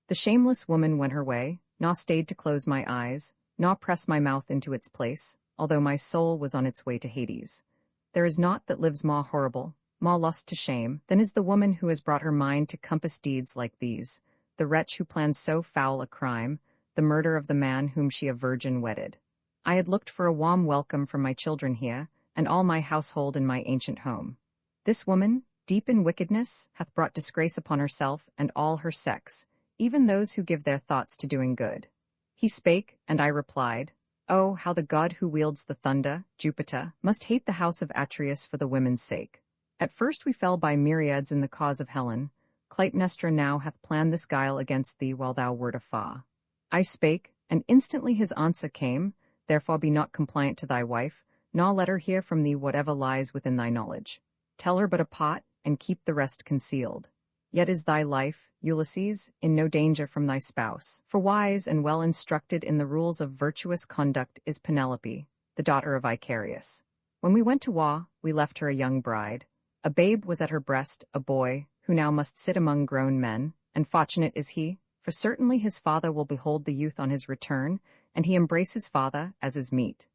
The shameless woman went her way, nor stayed to close my eyes, nor press my mouth into its place, although my soul was on its way to Hades. There is naught that lives more horrible, more lost to shame, than is the woman who has brought her mind to compass deeds like these, the wretch who plans so foul a crime, the murder of the man whom she a virgin wedded. I had looked for a warm welcome from my children here, and all my household in my ancient home. This woman, deep in wickedness, hath brought disgrace upon herself and all her sex, even those who give their thoughts to doing good. He spake, and I replied, Oh, how the god who wields the thunder, Jupiter, must hate the house of Atreus for the women's sake. At first we fell by myriads in the cause of Helen. Clytemnestra now hath planned this guile against thee while thou wert afar. I spake, and instantly his answer came, Therefore be not compliant to thy wife, nor let her hear from thee whatever lies within thy knowledge. Tell her but a part, and keep the rest concealed. Yet is thy life, Ulysses, in no danger from thy spouse, for wise and well instructed in the rules of virtuous conduct is Penelope, the daughter of Icarius. When we went to war, we left her a young bride. A babe was at her breast, a boy, who now must sit among grown men, and fortunate is he, for certainly his father will behold the youth on his return, and he embrace his father, as is meet.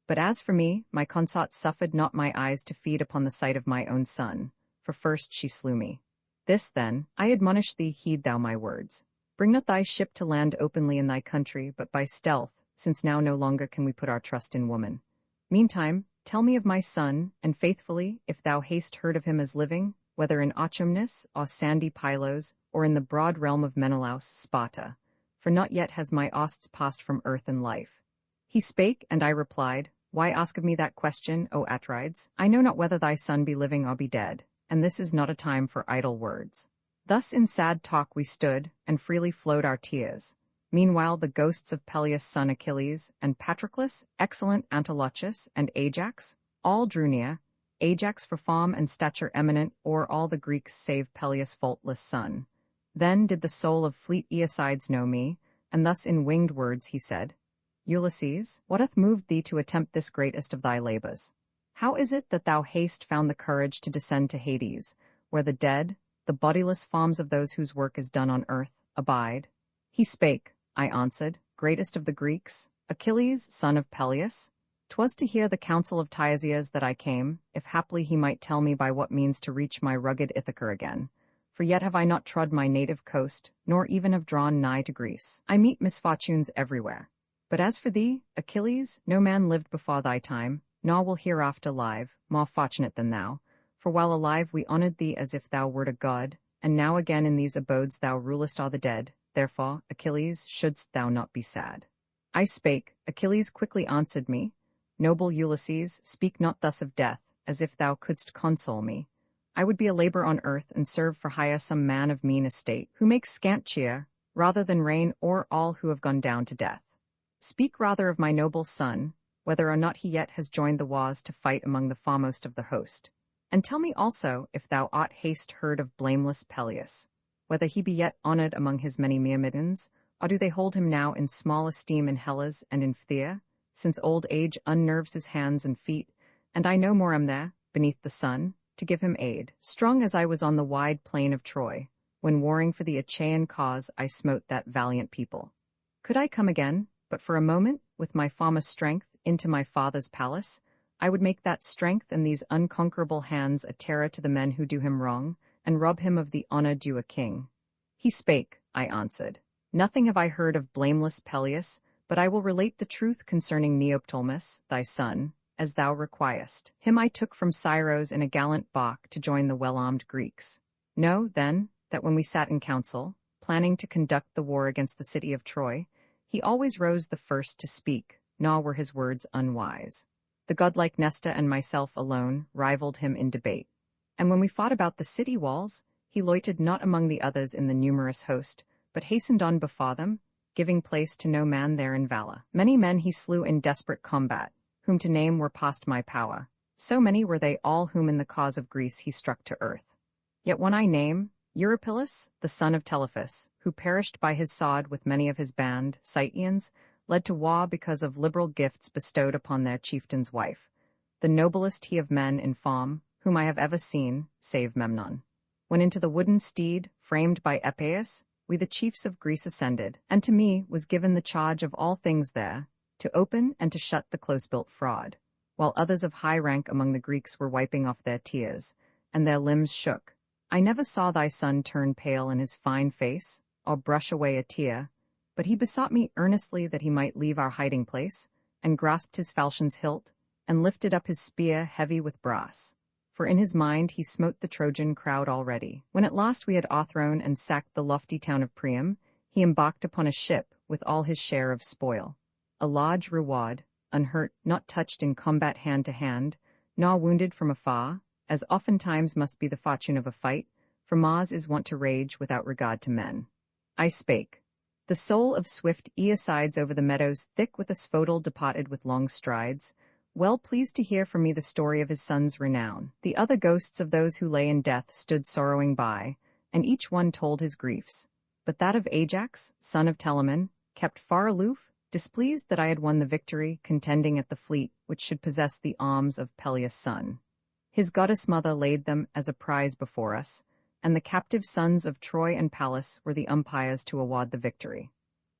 But as for me, my consort suffered not my eyes to feed upon the sight of my own son, for first she slew me. This, then, I admonish thee, heed thou my words. Bring not thy ship to land openly in thy country, but by stealth, since now no longer can we put our trust in woman. Meantime, tell me of my son, and faithfully, if thou hast heard of him as living, whether in Ochumnus, or sandy Pylos, or in the broad realm of Menelaus, Sparta, for not yet has my osts passed from earth and life. He spake, and I replied, Why ask of me that question, O Atrides? I know not whether thy son be living or be dead, and this is not a time for idle words. Thus in sad talk we stood, and freely flowed our tears. Meanwhile the ghosts of Peleus' son Achilles, and Patroclus, excellent Antilochus, and Ajax, all drew near, Ajax for form and stature eminent o'er all the Greeks save Peleus' faultless son. Then did the soul of fleet Aeacides know me, and thus in winged words he said, Ulysses, what hath moved thee to attempt this greatest of thy labors? How is it that thou hast found the courage to descend to Hades, where the dead, the bodiless forms of those whose work is done on earth, abide? He spake, I answered, greatest of the Greeks, Achilles, son of Peleus. 'Twas to hear the counsel of Tyesias that I came, if haply he might tell me by what means to reach my rugged Ithaca again. For yet have I not trod my native coast, nor even have drawn nigh to Greece. I meet misfortunes everywhere. But as for thee, Achilles, no man lived before thy time, nor will hereafter live, more fortunate than thou. For while alive we honored thee as if thou wert a god, and now again in these abodes thou rulest o'er the dead. Therefore, Achilles, shouldst thou not be sad. I spake, Achilles quickly answered me, Noble Ulysses, speak not thus of death, as if thou couldst console me. I would be a labor on earth and serve for hire some man of mean estate, who makes scant cheer, rather than reign o'er all who have gone down to death. Speak rather of my noble son, whether or not he yet has joined the wars to fight among the foremost of the host. And tell me also if thou aught hast heard of blameless Peleus, whether he be yet honoured among his many Myrmidons, or do they hold him now in small esteem in Hellas and in Phthia, since old age unnerves his hands and feet, and I no more am there, beneath the sun, to give him aid. Strong as I was on the wide plain of Troy, when warring for the Achaean cause I smote that valiant people. Could I come again, but for a moment, with my former strength, into my father's palace, I would make that strength and these unconquerable hands a terror to the men who do him wrong, and rob him of the honour due a king. He spake, I answered. Nothing have I heard of blameless Peleus, but I will relate the truth concerning Neoptolemus, thy son, as thou requiest. Him I took from Scyros in a gallant bark to join the well-armed Greeks. Know, then, that when we sat in council, planning to conduct the war against the city of Troy, he always rose the first to speak, nor were his words unwise. The godlike Nestor and myself alone rivaled him in debate. And when we fought about the city walls, he loitered not among the others in the numerous host, but hastened on before them, giving place to no man there in valor. Many men he slew in desperate combat, whom to name were past my power. So many were they all whom in the cause of Greece he struck to earth. Yet one I name, Eurypylus, the son of Telephus, who perished by his sword with many of his band, Scythians, led to war because of liberal gifts bestowed upon their chieftain's wife, the noblest he of men in form, whom I have ever seen, save Memnon. When into the wooden steed, framed by Epeius, we the chiefs of Greece ascended, and to me was given the charge of all things there, to open and to shut the close-built fraud, while others of high rank among the Greeks were wiping off their tears, and their limbs shook. I never saw thy son turn pale in his fine face, or brush away a tear, but he besought me earnestly that he might leave our hiding place, and grasped his falchion's hilt, and lifted up his spear heavy with brass. For in his mind he smote the Trojan crowd already. When at last we had o'erthrown and sacked the lofty town of Priam, he embarked upon a ship with all his share of spoil. A large reward, unhurt, not touched in combat hand to hand, nor wounded from afar, as oftentimes must be the fortune of a fight, for Mars is wont to rage without regard to men. I spake. The soul of swift Aeacides over the meadows thick with asphodel departed with long strides, well pleased to hear from me the story of his son's renown. The other ghosts of those who lay in death stood sorrowing by, and each one told his griefs. But that of Ajax, son of Telamon, kept far aloof, displeased that I had won the victory, contending at the fleet which should possess the arms of Peleus' son. His goddess mother laid them as a prize before us, and the captive sons of Troy and Pallas were the umpires to award the victory.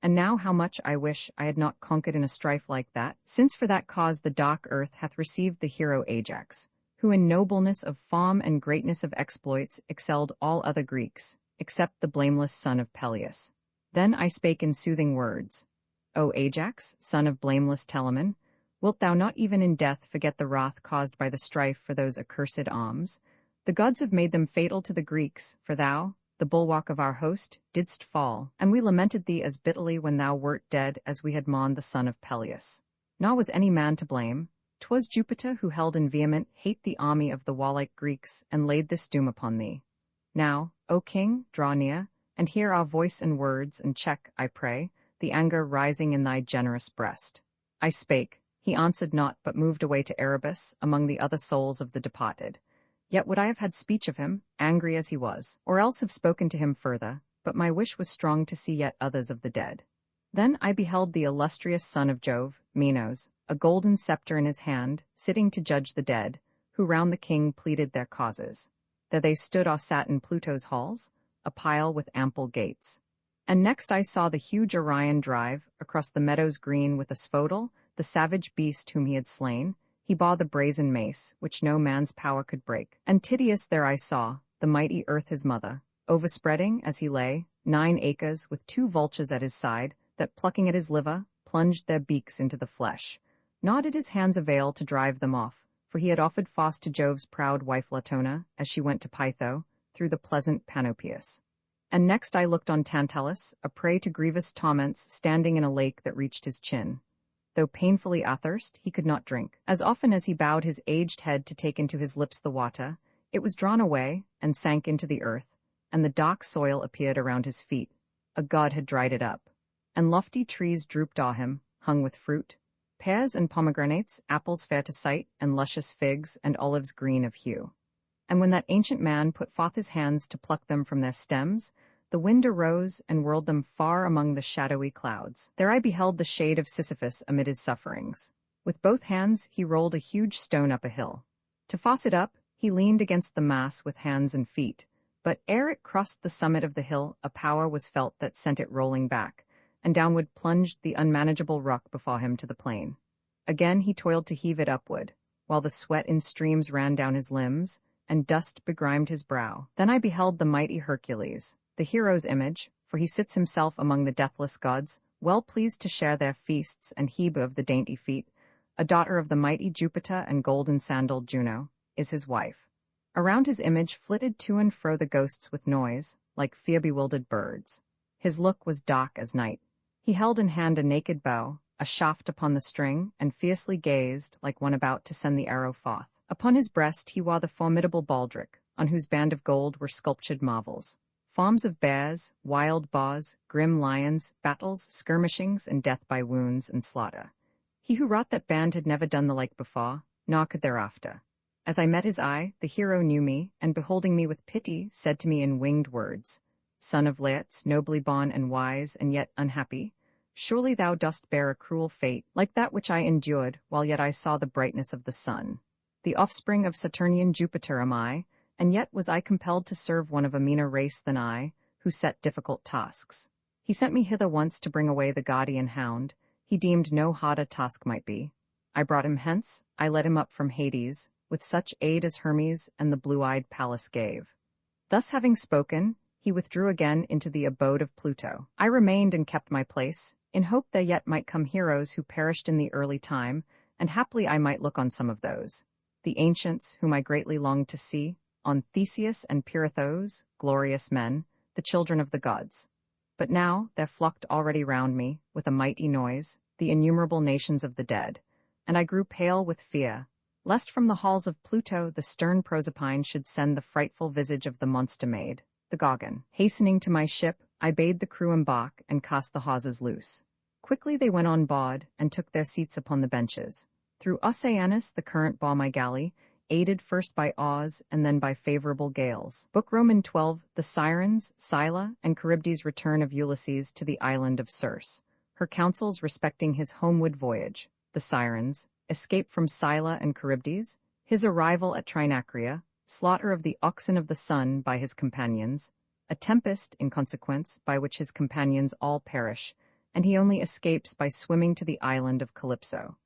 And now how much I wish I had not conquered in a strife like that, since for that cause the dark earth hath received the hero Ajax, who in nobleness of form and greatness of exploits excelled all other Greeks, except the blameless son of Peleus. Then I spake in soothing words. O Ajax, son of blameless Telamon, wilt thou not even in death forget the wrath caused by the strife for those accursed arms? The gods have made them fatal to the Greeks, for thou, the bulwark of our host, didst fall, and we lamented thee as bitterly when thou wert dead as we had mourned the son of Peleus. Nor was any man to blame. 'Twas Jupiter who held in vehement hate the army of the warlike Greeks, and laid this doom upon thee. Now, O king, draw near, and hear our voice and words, and check, I pray, the anger rising in thy generous breast. I spake. He answered not, but moved away to Erebus, among the other souls of the departed. Yet would I have had speech of him, angry as he was, or else have spoken to him further, but my wish was strong to see yet others of the dead. Then I beheld the illustrious son of Jove, Minos, a golden scepter in his hand, sitting to judge the dead, who round the king pleaded their causes. There they stood or sat in Pluto's halls, a pile with ample gates. And next I saw the huge Orion drive, across the meadows green with asphodel, the savage beast whom he had slain. He bore the brazen mace, which no man's power could break. And Tydeus there I saw, the mighty earth his mother, overspreading, as he lay, 9 acres, with 2 vultures at his side, that plucking at his liver, plunged their beaks into the flesh. Nor did his hands avail to drive them off, for he had offered fast to Jove's proud wife Latona, as she went to Pytho, through the pleasant Panopeus. And next I looked on Tantalus, a prey to grievous torments, standing in a lake that reached his chin. Though painfully athirst, he could not drink. As often as he bowed his aged head to take into his lips the water, it was drawn away and sank into the earth, and the dark soil appeared around his feet. A god had dried it up. And lofty trees drooped o'er him, hung with fruit, pears and pomegranates, apples fair to sight, and luscious figs, and olives green of hue. And when that ancient man put forth his hands to pluck them from their stems, the wind arose and whirled them far among the shadowy clouds. There I beheld the shade of Sisyphus amid his sufferings. With both hands he rolled a huge stone up a hill. To force it up, he leaned against the mass with hands and feet, but ere it crossed the summit of the hill, a power was felt that sent it rolling back, and downward plunged the unmanageable rock before him to the plain. Again he toiled to heave it upward, while the sweat in streams ran down his limbs, and dust begrimed his brow. Then I beheld the mighty Hercules, the hero's image, for he sits himself among the deathless gods, well pleased to share their feasts and Hebe of the dainty feet, a daughter of the mighty Jupiter and golden-sandaled Juno, is his wife. Around his image flitted to and fro the ghosts with noise, like fear-bewildered birds. His look was dark as night. He held in hand a naked bow, a shaft upon the string, and fiercely gazed, like one about to send the arrow forth. Upon his breast he wore the formidable baldric, on whose band of gold were sculptured marvels. Forms of bears, wild boars, grim lions, battles, skirmishings, and death by wounds and slaughter. He who wrought that band had never done the like before, nor could thereafter. As I met his eye, the hero knew me, and beholding me with pity, said to me in winged words, "Son of Laertes, nobly born and wise, and yet unhappy, surely thou dost bear a cruel fate, like that which I endured, while yet I saw the brightness of the sun. The offspring of Saturnian Jupiter am I, and yet was I compelled to serve one of a meaner race than I, who set difficult tasks. He sent me hither once to bring away the guardian hound. He deemed no harder task might be. I brought him hence, I led him up from Hades, with such aid as Hermes and the blue-eyed Pallas gave." Thus having spoken, he withdrew again into the abode of Pluto. I remained and kept my place, in hope there yet might come heroes who perished in the early time, and haply I might look on some of those. The ancients, whom I greatly longed to see, on Theseus and Pirithous, glorious men, the children of the gods. But now there flocked already round me, with a mighty noise, the innumerable nations of the dead, and I grew pale with fear, lest from the halls of Pluto the stern Proserpine should send the frightful visage of the monster maid, the Gorgon. Hastening to my ship, I bade the crew embark and cast the hawsers loose. Quickly they went on board and took their seats upon the benches. Through Oceanus the current bore my galley, aided first by Oz and then by favorable gales. Book Roman 12, the Sirens, Scylla, and Charybdis' return of Ulysses to the island of Circe. Her counsels respecting his homeward voyage. The Sirens, escape from Scylla and Charybdis, his arrival at Trinacria, slaughter of the oxen of the sun by his companions, a tempest, in consequence, by which his companions all perish, and he only escapes by swimming to the island of Calypso.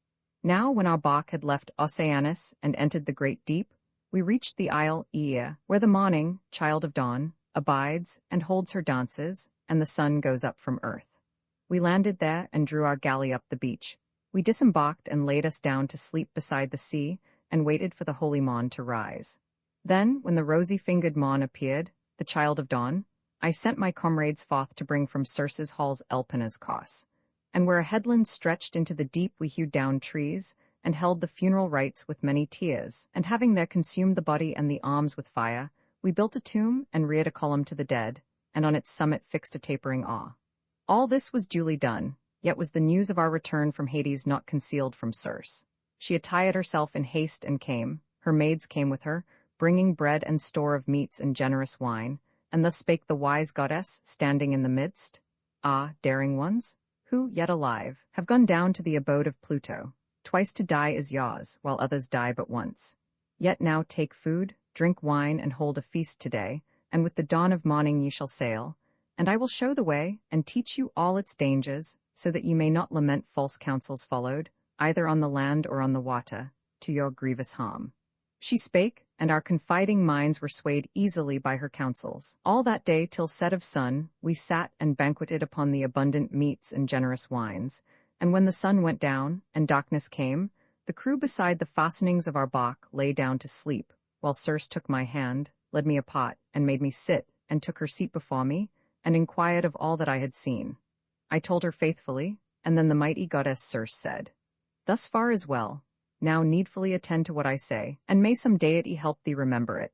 Now, when our bark had left Oceanus and entered the great deep, we reached the isle Aea, where the morning, child of dawn, abides and holds her dances, and the sun goes up from earth. We landed there and drew our galley up the beach. We disembarked and laid us down to sleep beside the sea, and waited for the holy Mon to rise. Then, when the rosy-fingered Mon appeared, the child of dawn, I sent my comrades forth to bring from Circe's halls Elpina's cause. And where a headland stretched into the deep we hewed down trees, and held the funeral rites with many tears, and having there consumed the body and the arms with fire, we built a tomb and reared a column to the dead, and on its summit fixed a tapering awe. All this was duly done, yet was the news of our return from Hades not concealed from Circe. She attired herself in haste and came, her maids came with her, bringing bread and store of meats and generous wine, and thus spake the wise goddess, standing in the midst, "Ah, daring ones, who, yet alive, have gone down to the abode of Pluto, twice to die is yours, while others die but once. Yet now take food, drink wine, and hold a feast today, and with the dawn of morning ye shall sail, and I will show the way, and teach you all its dangers, so that ye may not lament false counsels followed, either on the land or on the water, to your grievous harm." She spake, and our confiding minds were swayed easily by her counsels. All that day till set of sun, we sat and banqueted upon the abundant meats and generous wines, and when the sun went down, and darkness came, the crew beside the fastenings of our bark lay down to sleep, while Circe took my hand, led me apart, and made me sit, and took her seat before me, and inquired of all that I had seen. I told her faithfully, and then the mighty goddess Circe said, Thus far is well. Now needfully attend to what I say, and may some deity help thee remember it.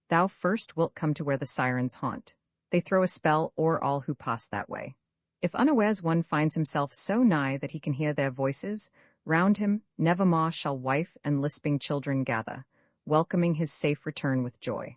Thou first wilt come to where the sirens haunt. They throw a spell o'er all who pass that way. If unawares one finds himself so nigh that he can hear their voices, round him nevermore shall wife and lisping children gather, welcoming his safe return with joy.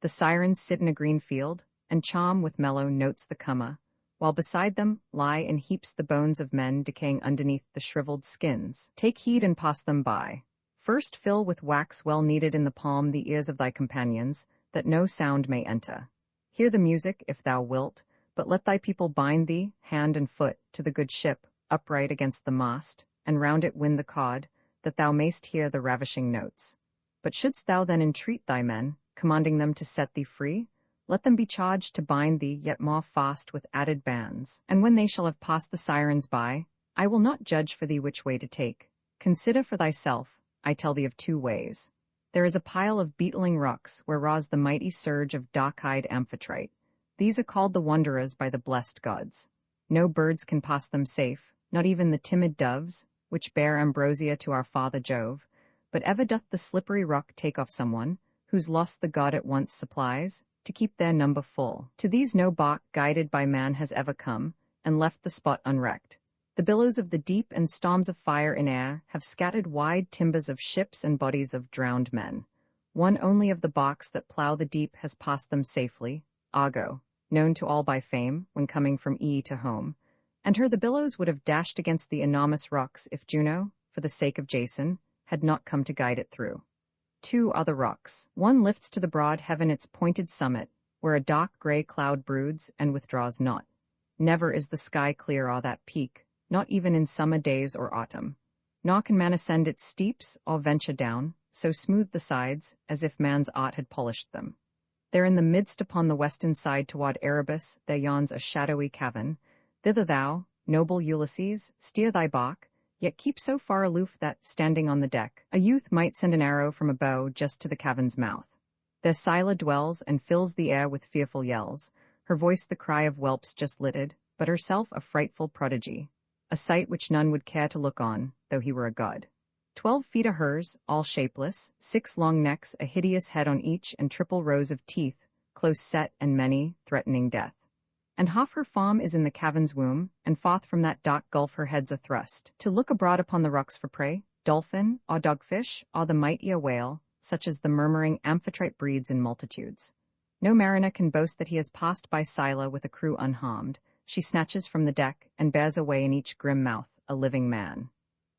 The sirens sit in a green field, and charm with mellow notes the comer, while beside them lie in heaps the bones of men decaying underneath the shriveled skins. Take heed and pass them by. First fill with wax well kneaded in the palm the ears of thy companions, that no sound may enter. Hear the music, if thou wilt, but let thy people bind thee, hand and foot, to the good ship, upright against the mast, and round it wind the cod, that thou mayst hear the ravishing notes. But shouldst thou then entreat thy men, commanding them to set thee free, let them be charged to bind thee yet more fast with added bands. And when they shall have passed the sirens by, I will not judge for thee which way to take. Consider for thyself, I tell thee of 2 ways. There is a pile of beetling rocks where roars the mighty surge of dark-eyed amphitrite. These are called the Wanderers by the blessed gods. No birds can pass them safe, not even the timid doves, which bear ambrosia to our father Jove, but ever doth the slippery rock take off someone, whose loss the god at once supplies, to keep their number full. To these no bark guided by man has ever come, and left the spot unwrecked. The billows of the deep and storms of fire in air have scattered wide timbers of ships and bodies of drowned men. One only of the barks that plough the deep has passed them safely, Argo, known to all by fame when coming from to home, and her the billows would have dashed against the enormous rocks if Juno, for the sake of Jason, had not come to guide it through. 2 are the rocks. One lifts to the broad heaven its pointed summit, where a dark gray cloud broods and withdraws not. Never is the sky clear o'er that peak, not even in summer days or autumn. Nor can man ascend its steeps or venture down, so smooth the sides, as if man's art had polished them. There in the midst upon the western side toward Erebus there yawns a shadowy cavern. Thither thou, noble Ulysses, steer thy bark, yet keep so far aloof that, standing on the deck, a youth might send an arrow from a bow just to the cavern's mouth. There Scylla dwells and fills the air with fearful yells, her voice the cry of whelps just littered, but herself a frightful prodigy, a sight which none would care to look on, though he were a god. 12 feet are hers, all shapeless, 6 long necks, a hideous head on each, and triple rows of teeth, close set and many, threatening death. And half her form is in the cavern's womb, and forth from that dark gulf her head's a thrust, to look abroad upon the rocks for prey, dolphin, or dogfish, or the mightier whale, such as the murmuring amphitrite breeds in multitudes. No mariner can boast that he has passed by Scylla with a crew unharmed. She snatches from the deck, and bears away in each grim mouth a living man.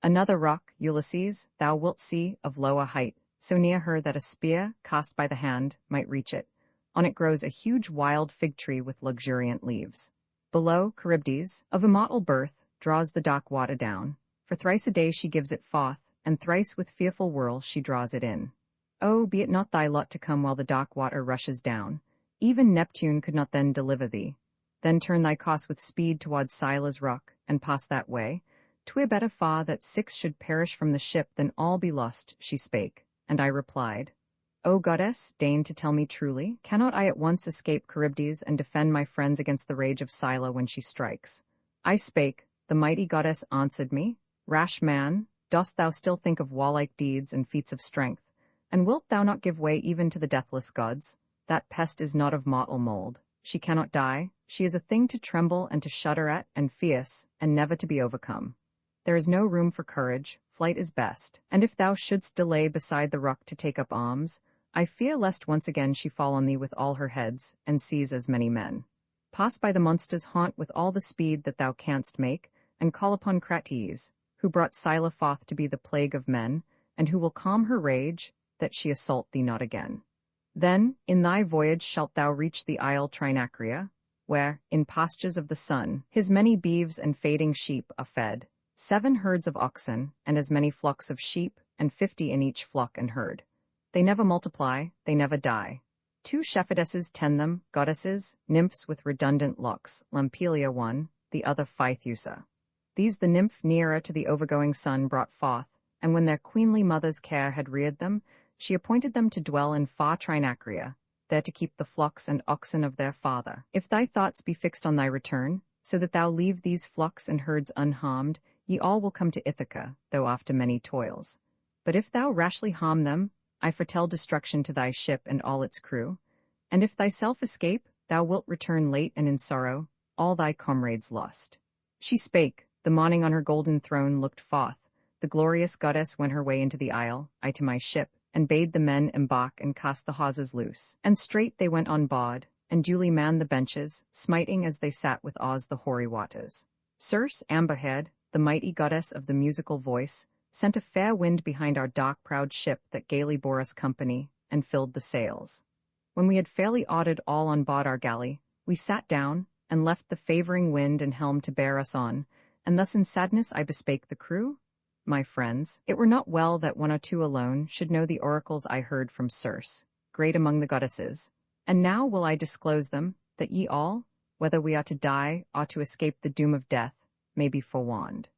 Another rock, Ulysses, thou wilt see, of lower height, so near her that a spear, cast by the hand, might reach it. On it grows a huge wild fig tree with luxuriant leaves. Below, Charybdis, of immortal birth, draws the dark water down. For thrice a day she gives it forth, and thrice with fearful whirl she draws it in. Oh, be it not thy lot to come while the dark water rushes down. Even Neptune could not then deliver thee. Then turn thy course with speed toward Scylla's rock, and pass that way. 'Twere better far that 6 should perish from the ship than all be lost, she spake, and I replied, O goddess, deign to tell me truly, cannot I at once escape Charybdis and defend my friends against the rage of Scylla when she strikes? I spake, the mighty goddess answered me, Rash man, dost thou still think of warlike deeds and feats of strength, and wilt thou not give way even to the deathless gods? That pest is not of mortal mold, she cannot die, she is a thing to tremble and to shudder at, and fierce, and never to be overcome. There is no room for courage, flight is best, and if thou shouldst delay beside the rock to take up arms, I fear lest once again she fall on thee with all her heads, and seize as many men. Pass by the monster's haunt with all the speed that thou canst make, and call upon Crates, who brought Scylla forth to be the plague of men, and who will calm her rage, that she assault thee not again. Then, in thy voyage shalt thou reach the isle Trinacria, where, in pastures of the sun, his many beeves and fading sheep are fed, 7 herds of oxen, and as many flocks of sheep, and 50 in each flock and herd. They never multiply, they never die. 2 shepherdesses tend them, goddesses, nymphs with redundant locks, Lampelia one, the other Phaethusa. These the nymph nearer to the overgoing sun brought forth, and when their queenly mother's care had reared them, she appointed them to dwell in far Trinacria, there to keep the flocks and oxen of their father. If thy thoughts be fixed on thy return, so that thou leave these flocks and herds unharmed, Ye all will come to Ithaca, though after many toils. But if thou rashly harm them, I foretell destruction to thy ship and all its crew. And if thyself escape, thou wilt return late and in sorrow, all thy comrades lost. She spake, the morning on her golden throne looked forth, the glorious goddess went her way into the isle, I to my ship, and bade the men embark and cast the hawsers loose. And straight they went on board, and duly manned the benches, smiting as they sat with awes the hoary waters. Circe, amber-haired, the mighty goddess of the musical voice, sent a fair wind behind our dark proud ship that gaily bore us company, and filled the sails. When we had fairly ordered all on board our galley, we sat down, and left the favouring wind and helm to bear us on, and thus in sadness I bespake the crew. My friends, it were not well that one or two alone should know the oracles I heard from Circe, great among the goddesses, and now will I disclose them, that ye all, whether we are to die or to escape the doom of death, may be forewarned.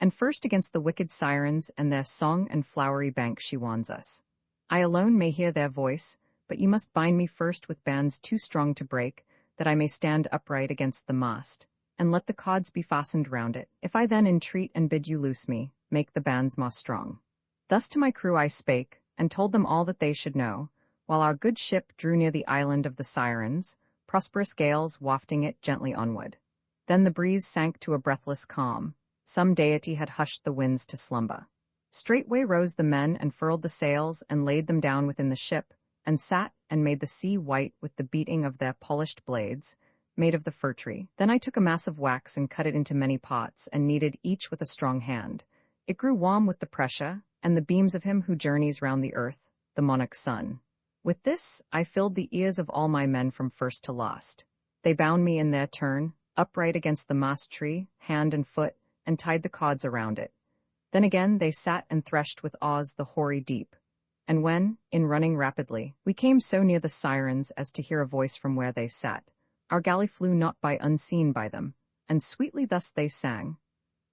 And first against the wicked sirens and their song and flowery bank she warns us. I alone may hear their voice, but ye must bind me first with bands too strong to break, that I may stand upright against the mast, and let the cords be fastened round it. If I then entreat and bid you loose me, make the bands more strong. Thus to my crew I spake, and told them all that they should know, while our good ship drew near the island of the Sirens, prosperous gales wafting it gently onward. Then the breeze sank to a breathless calm. Some deity had hushed the winds to slumber. Straightway rose the men and furled the sails and laid them down within the ship, and sat and made the sea white with the beating of their polished blades, made of the fir tree. Then I took a mass of wax and cut it into many pots, and kneaded each with a strong hand. It grew warm with the pressure, and the beams of him who journeys round the earth, the monarch sun. With this I filled the ears of all my men from first to last. They bound me in their turn, upright against the mast tree, hand and foot, and tied the cords around it. Then again they sat and threshed with awes the hoary deep. And when, in running rapidly, we came so near the Sirens as to hear a voice from where they sat, our galley flew not by unseen by them, and sweetly thus they sang.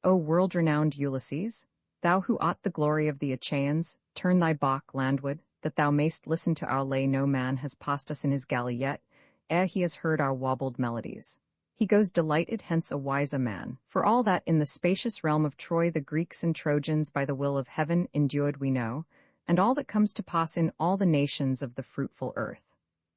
O world-renowned Ulysses, thou who art the glory of the Achaeans, turn thy bark landward, that thou mayst listen to our lay. No man has passed us in his galley yet, ere he has heard our warbled melodies. He goes delighted hence a wiser man, for all that in the spacious realm of Troy the Greeks and Trojans by the will of heaven endured we know, and all that comes to pass in all the nations of the fruitful earth.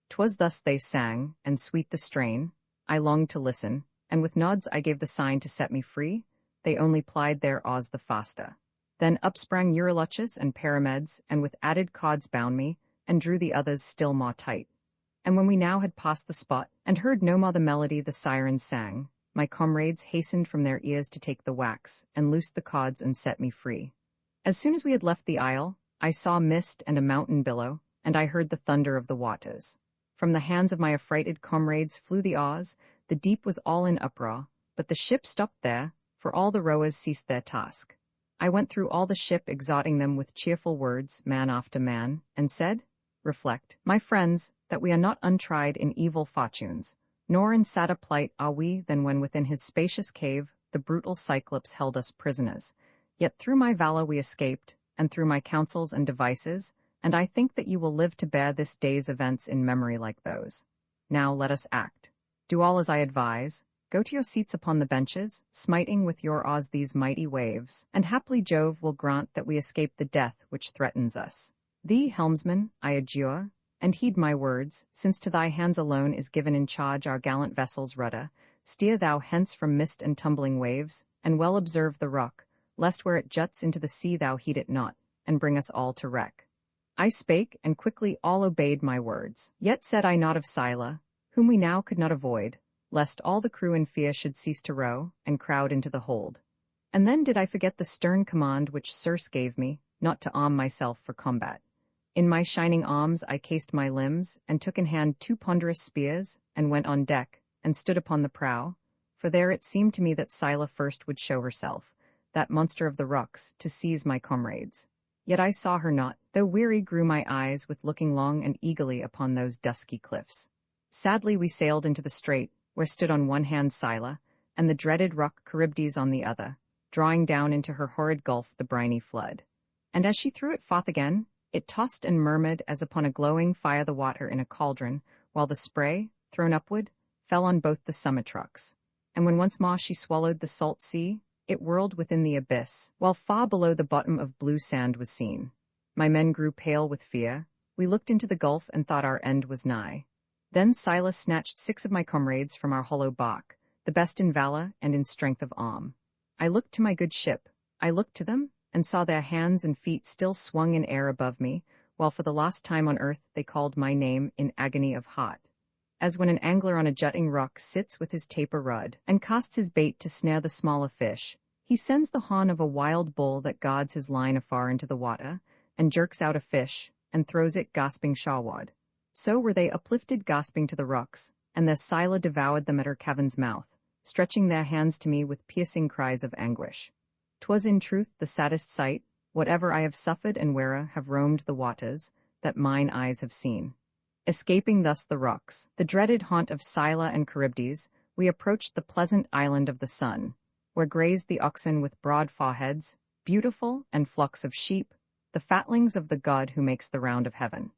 'Twas thus they sang, and sweet the strain. I longed to listen, and with nods I gave the sign to set me free. They only plied their awes the faster. Then up sprang Eurylochus and Perimedes, and with added cords bound me, and drew the others still more tight. And when we now had passed the spot, and heard no more the melody the sirens sang, my comrades hastened from their ears to take the wax, and loosed the cords and set me free. As soon as we had left the isle, I saw mist and a mountain billow, and I heard the thunder of the waters. From the hands of my affrighted comrades flew the awes, the deep was all in uproar, but the ship stopped there, for all the rowers ceased their task. I went through all the ship exhorting them with cheerful words, man after man, and said, reflect, my friends, that we are not untried in evil fortunes, nor in sadder plight are we than when within his spacious cave the brutal Cyclops held us prisoners. Yet through my valor we escaped, and through my counsels and devices, and I think that you will live to bear this day's events in memory like those. Now let us act. Do all as I advise. Go to your seats upon the benches, smiting with your awes these mighty waves, and haply Jove will grant that we escape the death which threatens us. Thee, helmsman, I adjure, and heed my words, since to thy hands alone is given in charge our gallant vessel's rudder, steer thou hence from mist and tumbling waves, and well observe the rock, lest where it juts into the sea thou heed it not, and bring us all to wreck. I spake, and quickly all obeyed my words. Yet said I not of Scylla, whom we now could not avoid, lest all the crew in fear should cease to row, and crowd into the hold. And then did I forget the stern command which Circe gave me, not to arm myself for combat. In my shining arms I cased my limbs, and took in hand 2 ponderous spears, and went on deck, and stood upon the prow, for there it seemed to me that Scylla first would show herself, that monster of the rocks, to seize my comrades. Yet I saw her not, though weary grew my eyes with looking long and eagerly upon those dusky cliffs. Sadly we sailed into the strait, where stood on one hand Scylla, and the dreaded rock Charybdis on the other, drawing down into her horrid gulf the briny flood. And as she threw it forth again, it tossed and murmured as upon a glowing fire the water in a cauldron, while the spray, thrown upward, fell on both the summit rocks. And when once more she swallowed the salt sea, It whirled within the abyss, while far below the bottom of blue sand was seen. My men grew pale with fear. We looked into the gulf and thought our end was nigh. Then Silas snatched 6 of my comrades from our hollow bark, the best in valor and in strength of arm. I looked to my good ship. I looked to them, and saw their hands and feet still swung in air above me, while for the last time on earth they called my name in agony of heart. As when an angler on a jutting rock sits with his taper rod, and casts his bait to snare the smaller fish, he sends the horn of a wild bull that guards his line afar into the water, and jerks out a fish, and throws it gasping shoreward. So were they uplifted gasping to the rocks, and their Scylla devoured them at her cavern's mouth, stretching their hands to me with piercing cries of anguish. 'Twas in truth the saddest sight, whatever I have suffered and where'er have roamed the waters, that mine eyes have seen. Escaping thus the rocks, the dreaded haunt of Scylla and Charybdis, we approached the pleasant island of the sun, where grazed the oxen with broad foreheads, beautiful, and flocks of sheep, the fatlings of the god who makes the round of heaven.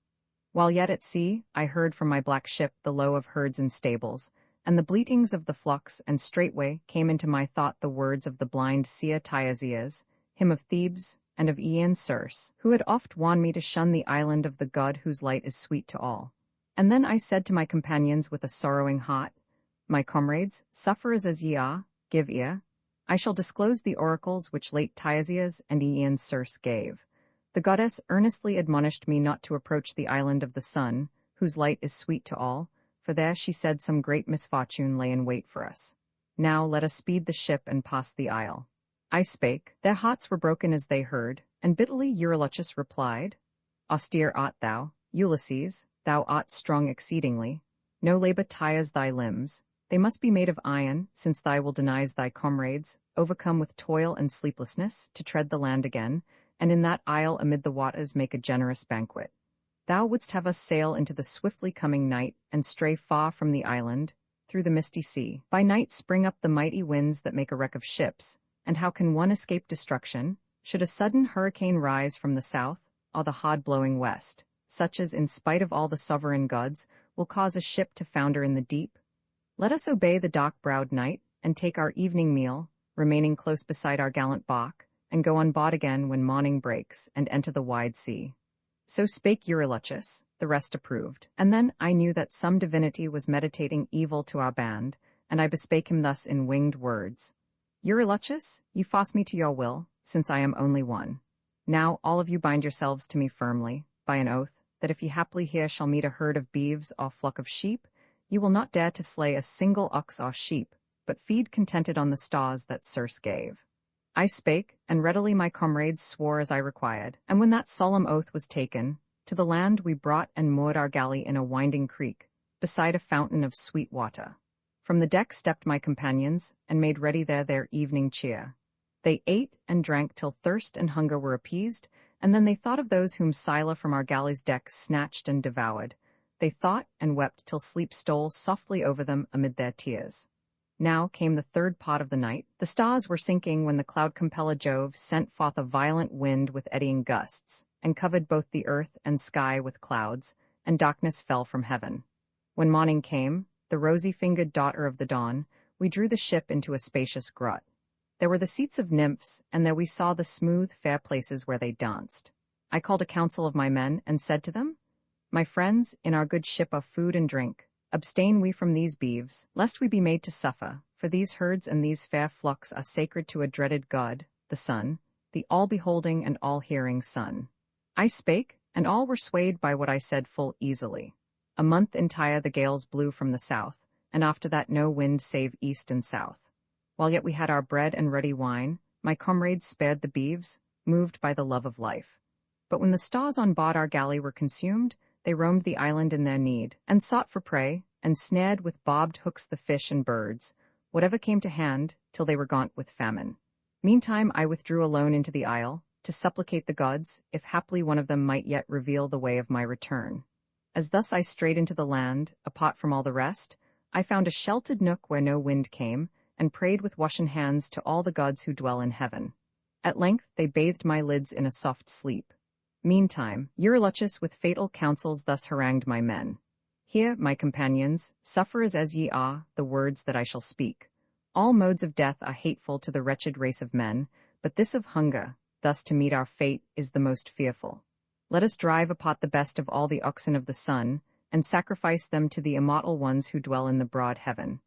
While yet at sea, I heard from my black ship the low of herds and stables, and the bleatings of the flocks, and straightway came into my thought the words of the blind seer Tiresias, him of Thebes, and of Aeaean Circe, who had oft warned me to shun the island of the god whose light is sweet to all. And then I said to my companions with a sorrowing heart, My comrades, sufferers as ye are, give ear. I shall disclose the oracles which late Tiresias and Aeaean Circe gave. The goddess earnestly admonished me not to approach the island of the sun, whose light is sweet to all, for there, she said, some great misfortune lay in wait for us. Now let us speed the ship and pass the isle. I spake, their hearts were broken as they heard, and bitterly Eurylochus replied, Austere art thou, Ulysses, thou art strong exceedingly. No labor tires thy limbs. They must be made of iron, since thou wilt denies thy comrades, overcome with toil and sleeplessness, to tread the land again, and in that isle amid the waters make a generous banquet. Thou wouldst have us sail into the swiftly coming night, and stray far from the island, through the misty sea. By night spring up the mighty winds that make a wreck of ships, and how can one escape destruction, should a sudden hurricane rise from the south, or the hard-blowing west, such as, in spite of all the sovereign gods, will cause a ship to founder in the deep? Let us obey the dark-browed night, and take our evening meal, remaining close beside our gallant bark, and go on board again when morning breaks, and enter the wide sea. So spake Eurylochus, the rest approved. And then I knew that some divinity was meditating evil to our band, and I bespake him thus in winged words. Eurylochus, ye force me to your will, since I am only one. Now all of you bind yourselves to me firmly, by an oath, that if ye haply here shall meet a herd of beeves or flock of sheep, ye will not dare to slay a single ox or sheep, but feed contented on the stars that Circe gave. I spake, and readily my comrades swore as I required, and when that solemn oath was taken, to the land we brought and moored our galley in a winding creek, beside a fountain of sweet water. From the deck stepped my companions, and made ready there their evening cheer. They ate and drank till thirst and hunger were appeased, and then they thought of those whom Scylla from our galley's deck snatched and devoured. They thought and wept till sleep stole softly over them amid their tears. Now came the third part of the night. The stars were sinking when the cloud-compeller Jove sent forth a violent wind with eddying gusts, and covered both the earth and sky with clouds, and darkness fell from heaven. When morning came, the rosy-fingered daughter of the dawn, we drew the ship into a spacious grot. There were the seats of nymphs, and there we saw the smooth, fair places where they danced. I called a council of my men, and said to them, My friends, in our good ship of food and drink, abstain we from these beeves, lest we be made to suffer, for these herds and these fair flocks are sacred to a dreaded god, the sun, the all-beholding and all-hearing sun. I spake, and all were swayed by what I said full easily. A month entire the gales blew from the south, and after that no wind save east and south. While yet we had our bread and ruddy wine, my comrades spared the beeves, moved by the love of life. But when the stars on board our galley were consumed, they roamed the island in their need, and sought for prey, and snared with bobbed hooks the fish and birds, whatever came to hand, till they were gaunt with famine. Meantime I withdrew alone into the isle, to supplicate the gods, if haply one of them might yet reveal the way of my return. As thus I strayed into the land, apart from all the rest, I found a sheltered nook where no wind came, and prayed with washen hands to all the gods who dwell in heaven. At length they bathed my lids in a soft sleep. Meantime, Eurylochus with fatal counsels thus harangued my men. Hear, my companions, sufferers as ye are, the words that I shall speak. All modes of death are hateful to the wretched race of men, but this of hunger, thus to meet our fate, is the most fearful. Let us drive apart the best of all the oxen of the sun, and sacrifice them to the immortal ones who dwell in the broad heaven.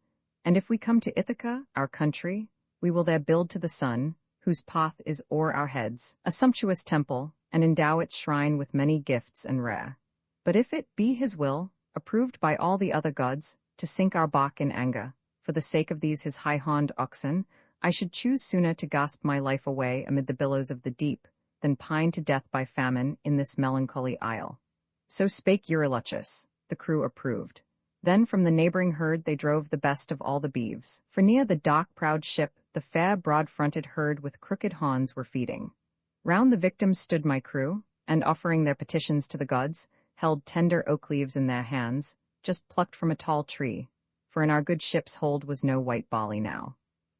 And if we come to Ithaca, our country, we will there build to the sun, whose path is o'er our heads, a sumptuous temple, and endow its shrine with many gifts and rare. But if it be his will, approved by all the other gods, to sink our bark in anger, for the sake of these his high-horned oxen, I should choose sooner to gasp my life away amid the billows of the deep, than pine to death by famine in this melancholy isle. So spake Eurylochus. The crew approved. Then from the neighboring herd they drove the best of all the beeves, for near the dark proud ship the fair broad-fronted herd with crooked horns were feeding. Round the victims stood my crew, and offering their petitions to the gods, held tender oak leaves in their hands, just plucked from a tall tree, for in our good ship's hold was no white barley now.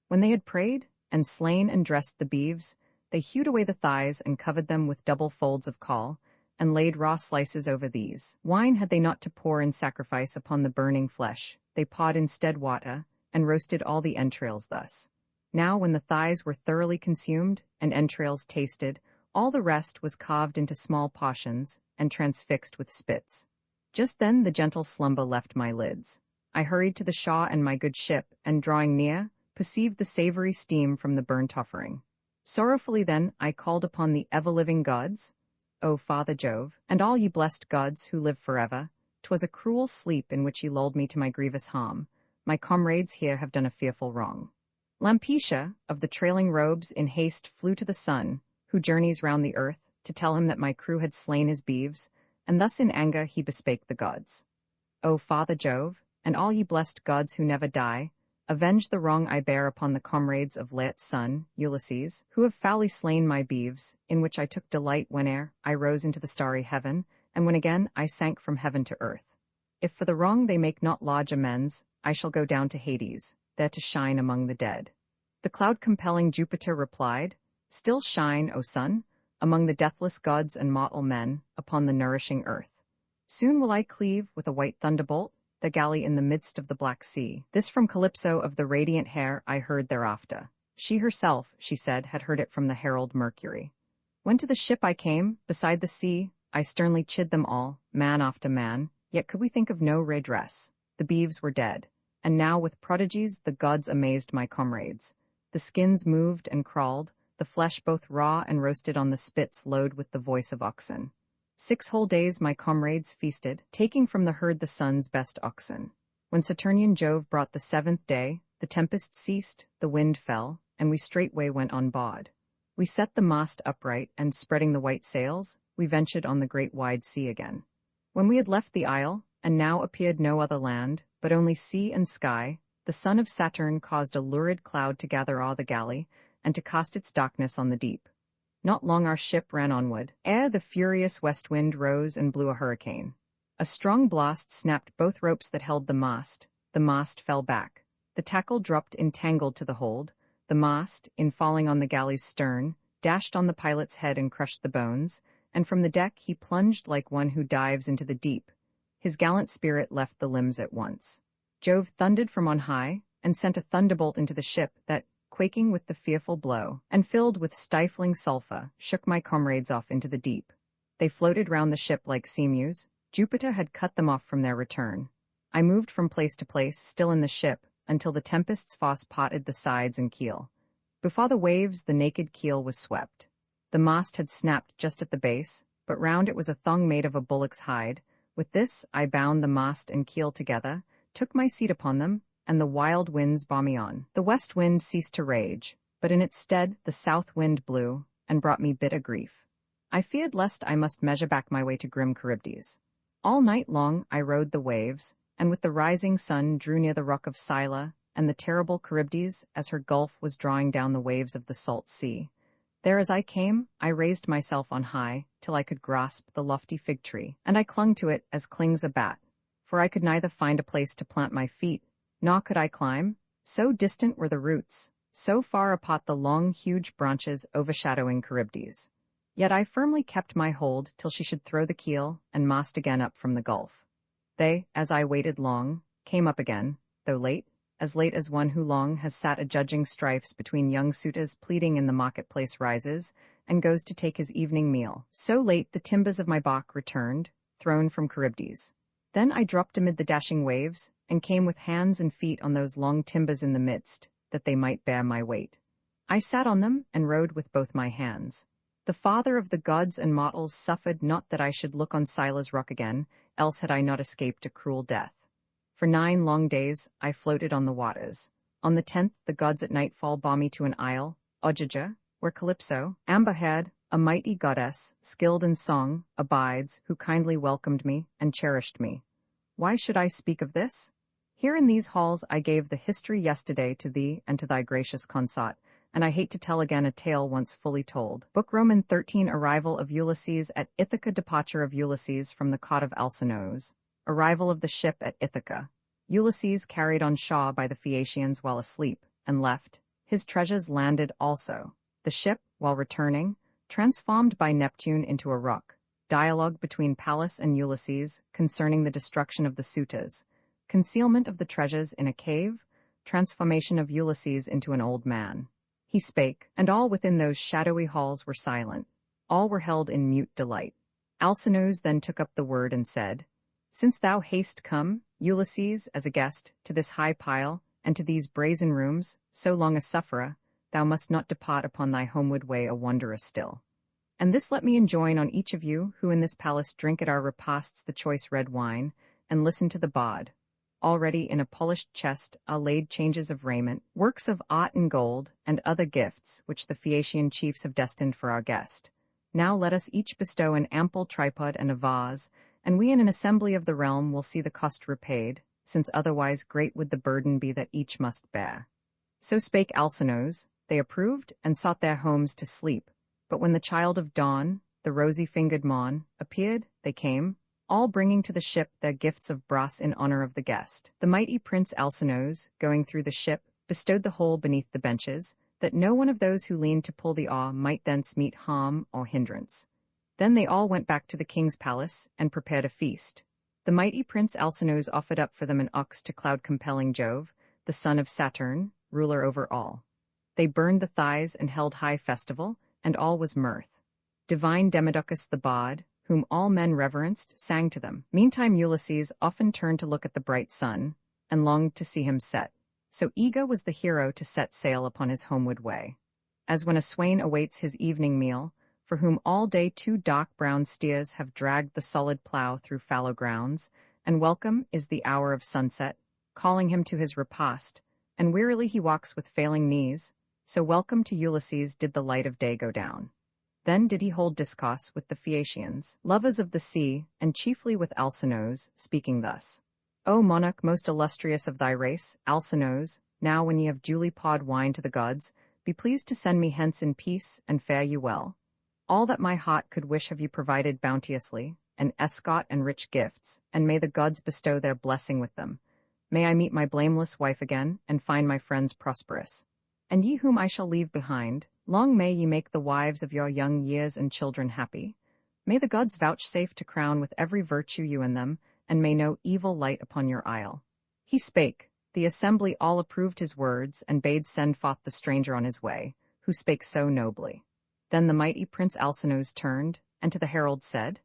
When they had prayed, and slain and dressed the beeves, they hewed away the thighs and covered them with double folds of caul, and laid raw slices over these. Wine had they not to pour in sacrifice upon the burning flesh, they pawed instead water, and roasted all the entrails thus. Now when the thighs were thoroughly consumed, and entrails tasted, all the rest was carved into small portions, and transfixed with spits. Just then the gentle slumber left my lids. I hurried to the shaw and my good ship, and drawing near, perceived the savory steam from the burnt offering. Sorrowfully then I called upon the ever-living gods, O Father Jove, and all ye blessed gods who live forever. 'Twas a cruel sleep in which ye lulled me to my grievous harm. My comrades here have done a fearful wrong. Lampetia, of the trailing robes, in haste flew to the sun, who journeys round the earth, to tell him that my crew had slain his beeves, and thus in anger he bespake the gods. O Father Jove, and all ye blessed gods who never die, avenge the wrong I bear upon the comrades of Laertes' son, Ulysses, who have foully slain my beeves, in which I took delight whene'er I rose into the starry heaven, and when again I sank from heaven to earth. If for the wrong they make not large amends, I shall go down to Hades, there to shine among the dead. The cloud-compelling Jupiter replied, Still shine, O sun, among the deathless gods and mortal men, upon the nourishing earth. Soon will I cleave with a white thunderbolt the galley in the midst of the black sea. This from Calypso of the radiant hair I heard thereafter. She herself, she said, had heard it from the herald Mercury. When to the ship I came, beside the sea, I sternly chid them all, man after man, yet could we think of no redress. The beeves were dead, and now with prodigies the gods amazed my comrades. The skins moved and crawled, the flesh both raw and roasted on the spits load with the voice of oxen. 6 whole days my comrades feasted, taking from the herd the sun's best oxen. When Saturnian Jove brought the 7th day, the tempest ceased, the wind fell, and we straightway went on board. We set the mast upright, and spreading the white sails, we ventured on the great wide sea again. When we had left the isle, and now appeared no other land, but only sea and sky, the son of Saturn caused a lurid cloud to gather o'er the galley, and to cast its darkness on the deep. Not long our ship ran onward, ere the furious west wind rose and blew a hurricane. A strong blast snapped both ropes that held the mast fell back. The tackle dropped entangled to the hold, the mast, in falling on the galley's stern, dashed on the pilot's head and crushed the bones, and from the deck he plunged like one who dives into the deep. His gallant spirit left the limbs at once. Jove thundered from on high, and sent a thunderbolt into the ship that, quaking with the fearful blow, and filled with stifling sulphur, shook my comrades off into the deep. They floated round the ship like seamews. Jupiter had cut them off from their return. I moved from place to place, still in the ship, until the tempest's force parted the sides and keel. Before the waves the naked keel was swept. The mast had snapped just at the base, but round it was a thong made of a bullock's hide. With this I bound the mast and keel together, took my seat upon them, and the wild winds bore me on. The west wind ceased to rage, but in its stead the south wind blew, and brought me bitter grief. I feared lest I must measure back my way to grim Charybdis. All night long I rode the waves, and with the rising sun drew near the rock of Scylla, and the terrible Charybdis, as her gulf was drawing down the waves of the salt sea. There as I came, I raised myself on high, till I could grasp the lofty fig tree, and I clung to it as clings a bat, for I could neither find a place to plant my feet, nor could I climb, so distant were the roots, so far apart the long, huge branches overshadowing Charybdis. Yet I firmly kept my hold till she should throw the keel and mast again up from the gulf. They, as I waited long, came up again, though late, as late as one who long has sat a-judging strifes between young suitors pleading in the marketplace rises, and goes to take his evening meal. So late the timbers of my bark returned, thrown from Charybdis. Then I dropped amid the dashing waves, and came with hands and feet on those long timbers in the midst, that they might bear my weight. I sat on them, and rode with both my hands. The Father of the gods and mortals suffered not that I should look on Scylla's rock again, else had I not escaped a cruel death. For 9 long days I floated on the waters. On the 10th the gods at nightfall bore me to an isle, Odyssey, where Calypso, amber-haired, a mighty goddess, skilled in song, abides, who kindly welcomed me and cherished me. Why should I speak of this? Here in these halls I gave the history yesterday to thee and to thy gracious consort, and I hate to tell again a tale once fully told. Book Roman 13 Arrival of Ulysses at Ithaca. Departure of Ulysses from the court of Alcinous. Arrival of the ship at Ithaca. Ulysses carried on shore by the Phaeacians while asleep, and left. His treasures landed also. The ship, while returning, transformed by Neptune into a rock. Dialogue between Pallas and Ulysses concerning the destruction of the suitors. Concealment of the treasures in a cave. Transformation of Ulysses into an old man. He spake, and all within those shadowy halls were silent. All were held in mute delight. Alcinous then took up the word and said, Since thou hast come, Ulysses, as a guest, to this high pile, and to these brazen rooms, so long a sufferer, thou must not depart upon thy homeward way a wanderer still. And this let me enjoin on each of you, who in this palace drink at our repasts the choice red wine, and listen to the bawd. Already in a polished chest are laid changes of raiment, works of art and gold, and other gifts, which the Phaeacian chiefs have destined for our guest. Now let us each bestow an ample tripod and a vase, and we in an assembly of the realm will see the cost repaid, since otherwise great would the burden be that each must bear. So spake Alcinous. They approved, and sought their homes to sleep. But when the child of dawn, the rosy-fingered Mon, appeared, they came, all bringing to the ship their gifts of brass in honor of the guest. The mighty Prince Alcinous, going through the ship, bestowed the whole beneath the benches, that no one of those who leaned to pull the oar might thence meet harm or hindrance. Then they all went back to the king's palace, and prepared a feast. The mighty Prince Alcinous offered up for them an ox to cloud-compelling Jove, the son of Saturn, ruler over all. They burned the thighs and held high festival, and all was mirth. Divine Demodocus the bawd, whom all men reverenced, sang to them. Meantime Ulysses often turned to look at the bright sun, and longed to see him set. So eager was the hero to set sail upon his homeward way. As when a swain awaits his evening meal, for whom all day 2 dark brown steers have dragged the solid plough through fallow grounds, and welcome is the hour of sunset, calling him to his repast, and wearily he walks with failing knees, so welcome to Ulysses did the light of day go down. Then did he hold discourse with the Phaeacians, lovers of the sea, and chiefly with Alcinous, speaking thus. O monarch most illustrious of thy race, Alcinous, now when ye have duly poured wine to the gods, be pleased to send me hence in peace, and fare you well. All that my heart could wish have you provided bounteously, an escort and rich gifts, and may the gods bestow their blessing with them. May I meet my blameless wife again, and find my friends prosperous. And ye whom I shall leave behind, long may ye make the wives of your young years and children happy. May the gods vouchsafe to crown with every virtue you in them, and may no evil light upon your isle. He spake. The assembly all approved his words, and bade send forth the stranger on his way, who spake so nobly. Then the mighty Prince Alcinous turned, and to the herald said,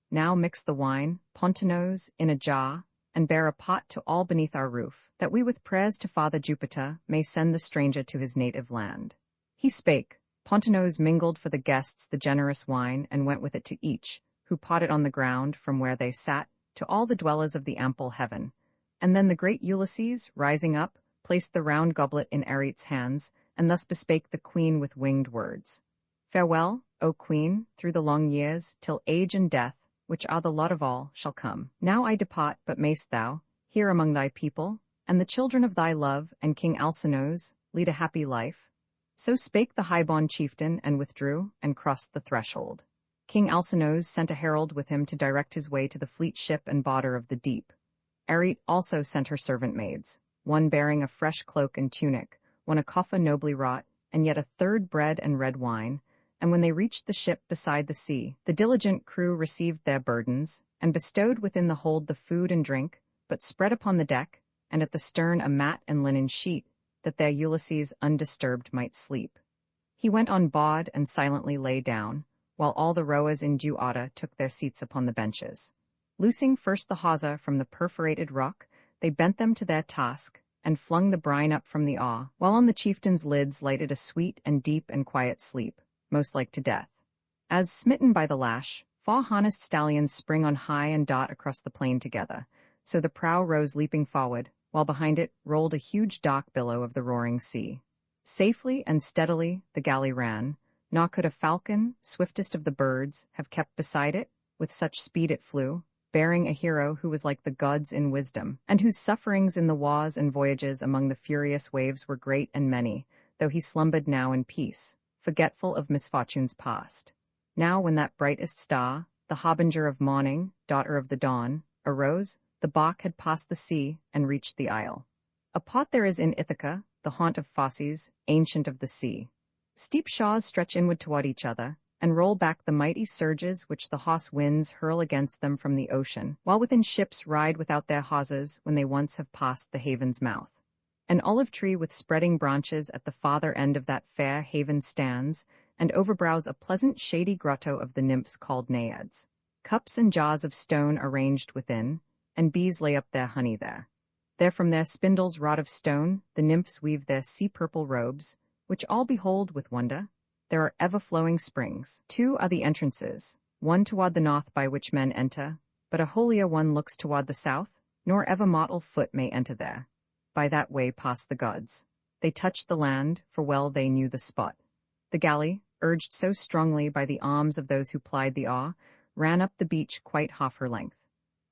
Now mix the wine, Pontonous, in a jar, and bear a pot to all beneath our roof, that we with prayers to Father Jupiter may send the stranger to his native land. He spake. Pontonous mingled for the guests the generous wine, and went with it to each, who poured it on the ground from where they sat, to all the dwellers of the ample heaven. And then the great Ulysses, rising up, placed the round goblet in Arete's hands, and thus bespake the queen with winged words. Farewell, O queen, through the long years, till age and death, which are the lot of all, shall come. Now I depart, but mayst thou, here among thy people, and the children of thy love, and King Alcinous, lead a happy life. So spake the high-born chieftain, and withdrew, and crossed the threshold. King Alcinous sent a herald with him to direct his way to the fleet ship and border of the deep. Arete also sent her servant maids, one bearing a fresh cloak and tunic, one a coffer nobly wrought, and yet a third bread and red wine. And when they reached the ship beside the sea, the diligent crew received their burdens, and bestowed within the hold the food and drink, but spread upon the deck, and at the stern a mat and linen sheet, that there Ulysses undisturbed might sleep. He went on board and silently lay down, while all the rowers in due order took their seats upon the benches. Loosing first the hawser from the perforated rock, they bent them to their task, and flung the brine up from the oar, while on the chieftain's lids lighted a sweet and deep and quiet sleep, most like to death. As, smitten by the lash, 4 harnessed stallions spring on high and dart across the plain together, so the prow rose leaping forward, while behind it rolled a huge dark billow of the roaring sea. Safely and steadily the galley ran, nor could a falcon, swiftest of the birds, have kept beside it, with such speed it flew, bearing a hero who was like the gods in wisdom, and whose sufferings in the wars and voyages among the furious waves were great and many, though he slumbered now in peace, forgetful of misfortunes past. Now when that brightest star, the harbinger of morning, daughter of the dawn, arose, the bark had passed the sea and reached the isle. A pot there is in Ithaca, the haunt of Phorcys, ancient of the sea. Steep shores stretch inward toward each other, and roll back the mighty surges which the hoarse winds hurl against them from the ocean, while within ships ride without their hawsers when they once have passed the haven's mouth. An olive tree with spreading branches at the farther end of that fair haven stands, and overbrows a pleasant shady grotto of the nymphs called Naiads. Cups and jars of stone are ranged within, and bees lay up their honey there. There from their spindles wrought of stone the nymphs weave their sea-purple robes, which all behold with wonder. There are ever-flowing springs. 2 are the entrances, one toward the north by which men enter, but a holier one looks toward the south, nor ever mortal foot may enter there. By that way pass the gods. They touched the land, for well they knew the spot. The galley, urged so strongly by the arms of those who plied the oar, ran up the beach quite half her length.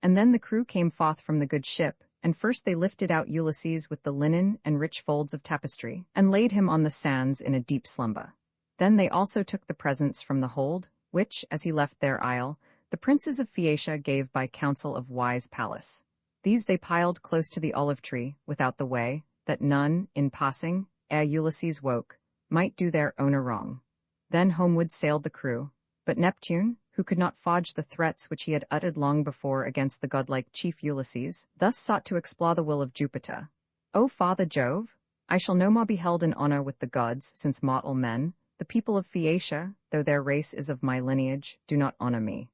And then the crew came forth from the good ship, and first they lifted out Ulysses with the linen and rich folds of tapestry, and laid him on the sands in a deep slumber. Then they also took the presents from the hold, which, as he left their isle, the princes of Phaeacia gave by counsel of wise Pallas. These they piled close to the olive tree, without the way, that none, in passing, ere Ulysses woke, might do their owner wrong. Then homeward sailed the crew, but Neptune, who could not fudge the threats which he had uttered long before against the godlike chief Ulysses, thus sought to explore the will of Jupiter. O Father Jove, I shall no more be held in honor with the gods, since mortal men, the people of Phaeacia, though their race is of my lineage, do not honor me.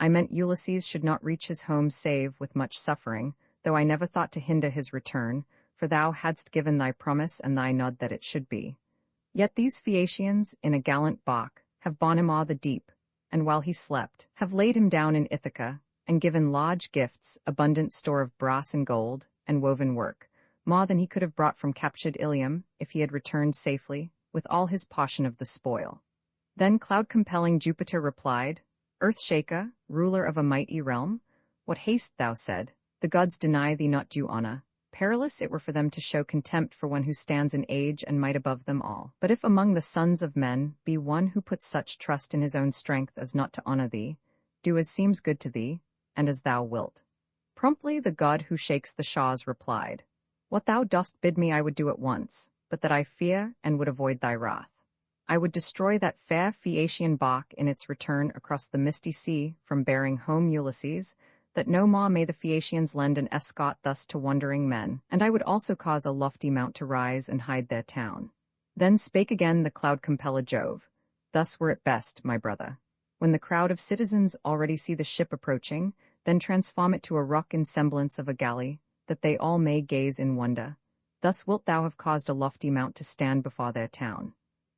I meant Ulysses should not reach his home save with much suffering, though I never thought to hinder his return, for thou hadst given thy promise and thy nod that it should be. Yet these Phaeacians, in a gallant bark, have borne him o'er the deep, and while he slept, have laid him down in Ithaca, and given large gifts, abundant store of brass and gold, and woven work, more than he could have brought from captured Ilium, if he had returned safely, with all his portion of the spoil. Then cloud-compelling Jupiter replied, Earth-shaker, ruler of a mighty realm, what haste thou said? The gods deny thee not due honor. Perilous it were for them to show contempt for one who stands in age and might above them all. But if among the sons of men be one who puts such trust in his own strength as not to honor thee, do as seems good to thee, and as thou wilt. Promptly the god who shakes the shawls replied, What thou dost bid me I would do at once, but that I fear and would avoid thy wrath. I would destroy that fair Phaeacian bark in its return across the misty sea from bearing home Ulysses, that no more may the Phaeacians lend an escort thus to wandering men, and I would also cause a lofty mount to rise and hide their town. Then spake again the cloud-compeller Jove, Thus were it best, my brother, when the crowd of citizens already see the ship approaching, then transform it to a rock in semblance of a galley, that they all may gaze in wonder. Thus wilt thou have caused a lofty mount to stand before their town.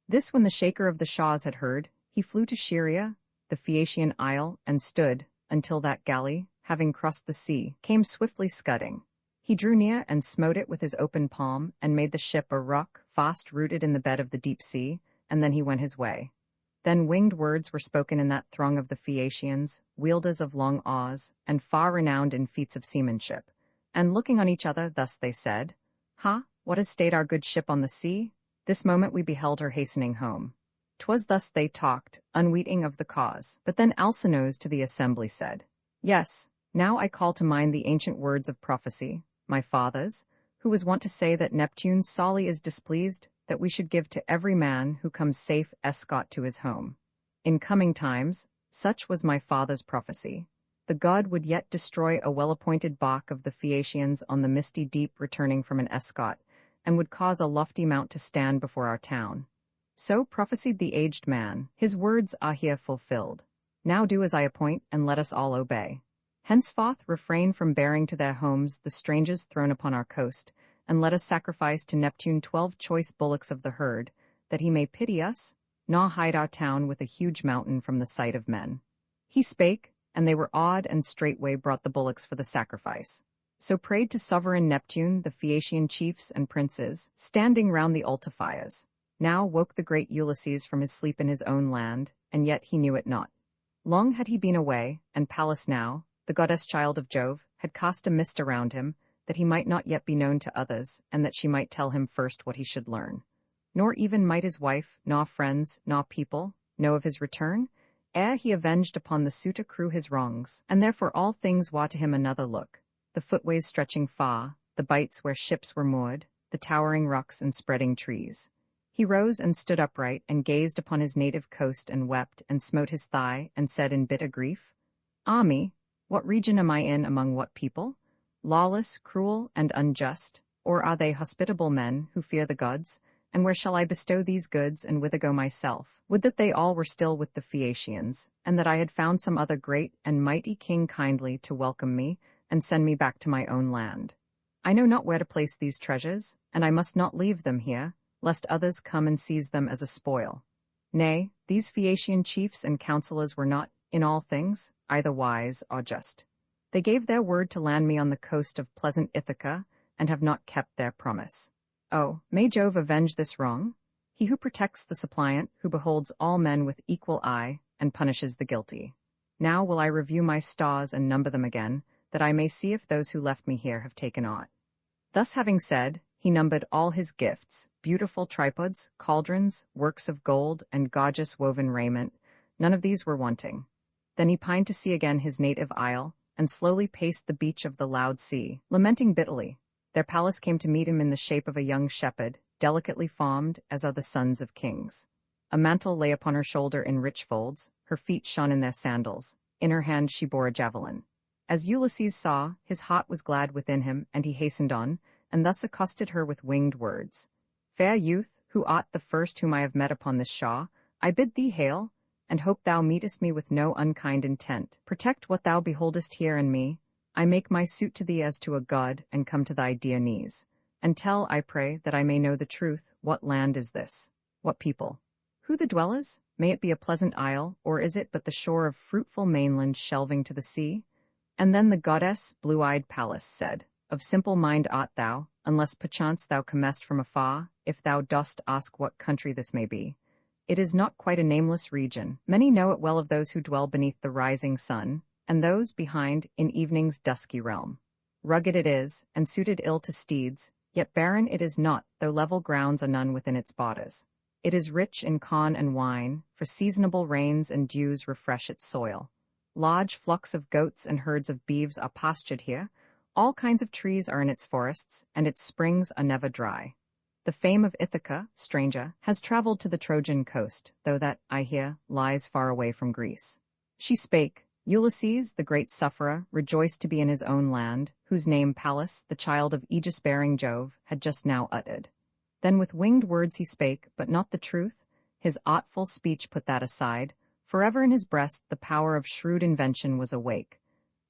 This when the shaker of the shawls had heard, he flew to Scheria, the Phaeacian isle, and stood, until that galley, having crossed the sea, came swiftly scudding. He drew near and smote it with his open palm, and made the ship a rock, fast rooted in the bed of the deep sea, and then he went his way. Then winged words were spoken in that throng of the Phaeacians, wielders of long oars, and far renowned in feats of seamanship. And looking on each other, thus they said, Ha, what has stayed our good ship on the sea? This moment we beheld her hastening home. 'Twas thus they talked, unweeting of the cause. But then Alcinous to the assembly said, Yes, now I call to mind the ancient words of prophecy, my father's, who was wont to say that Neptune sorely is displeased, that we should give to every man who comes safe escort to his home. In coming times, such was my father's prophecy. the god would yet destroy a well-appointed bark of the Phaeacians on the misty deep returning from an escort, and would cause a lofty mount to stand before our town. So prophesied the aged man. His words are here fulfilled. Now do as I appoint, and let us all obey. Henceforth refrain from bearing to their homes the strangers thrown upon our coast, and let us sacrifice to Neptune 12 choice bullocks of the herd, that he may pity us, nor hide our town with a huge mountain from the sight of men. He spake, and they were awed, and straightway brought the bullocks for the sacrifice. So prayed to sovereign Neptune the Phaeacian chiefs and princes, standing round the altar fires. Now woke the great Ulysses from his sleep in his own land, and yet he knew it not. Long had he been away, and Pallas now, the goddess-child of Jove, had cast a mist around him, that he might not yet be known to others, and that she might tell him first what he should learn. Nor even might his wife, nor friends, nor people, know of his return, ere he avenged upon the suitor crew his wrongs, and therefore all things war to him another look, the footways stretching far, the bights where ships were moored, the towering rocks and spreading trees. He rose and stood upright, and gazed upon his native coast, and wept, and smote his thigh, and said in bitter grief, Ah me, what region am I in among what people? Lawless, cruel, and unjust, or are they hospitable men who fear the gods? And where shall I bestow these goods, and whither go myself? Would that they all were still with the Phaeacians, and that I had found some other great and mighty king kindly to welcome me, and send me back to my own land. I know not where to place these treasures, and I must not leave them here, lest others come and seize them as a spoil. Nay, these Phaeacian chiefs and counselors were not, in all things, either wise or just. They gave their word to land me on the coast of pleasant Ithaca, and have not kept their promise. Oh, may Jove avenge this wrong? He who protects the suppliant, who beholds all men with equal eye, and punishes the guilty. Now will I review my stars and number them again, that I may see if those who left me here have taken aught. Thus having said, he numbered all his gifts, beautiful tripods, cauldrons, works of gold, and gorgeous woven raiment. None of these were wanting. Then he pined to see again his native isle, and slowly paced the beach of the loud sea, lamenting bitterly. Their Pallas came to meet him in the shape of a young shepherd, delicately formed as are the sons of kings. A mantle lay upon her shoulder in rich folds, her feet shone in their sandals, in her hand she bore a javelin. As Ulysses saw, his heart was glad within him, and he hastened on, and thus accosted her with winged words. Fair youth, who art the first whom I have met upon this shore, I bid thee hail, and hope thou meetest me with no unkind intent. Protect what thou beholdest here in me. I make my suit to thee as to a god, and come to thy dear knees. And tell, I pray, that I may know the truth, what land is this? What people? Who the dwellers? May it be a pleasant isle, or is it but the shore of fruitful mainland shelving to the sea? And then the goddess, blue-eyed Pallas, said, Of simple mind art thou, unless perchance thou comest from afar, if thou dost ask what country this may be. It is not quite a nameless region. Many know it well of those who dwell beneath the rising sun, and those behind in evening's dusky realm. Rugged it is, and suited ill to steeds, yet barren it is not, though level grounds are none within its borders. It is rich in corn and wine, for seasonable rains and dews refresh its soil. Large flocks of goats and herds of beeves are pastured here, all kinds of trees are in its forests, and its springs are never dry. The fame of Ithaca, stranger, has traveled to the Trojan coast, though that, I hear, lies far away from Greece. She spake. Ulysses, the great sufferer, rejoiced to be in his own land, whose name Pallas, the child of aegis-bearing Jove, had just now uttered. Then with winged words he spake, but not the truth. His artful speech put that aside. Forever in his breast the power of shrewd invention was awake.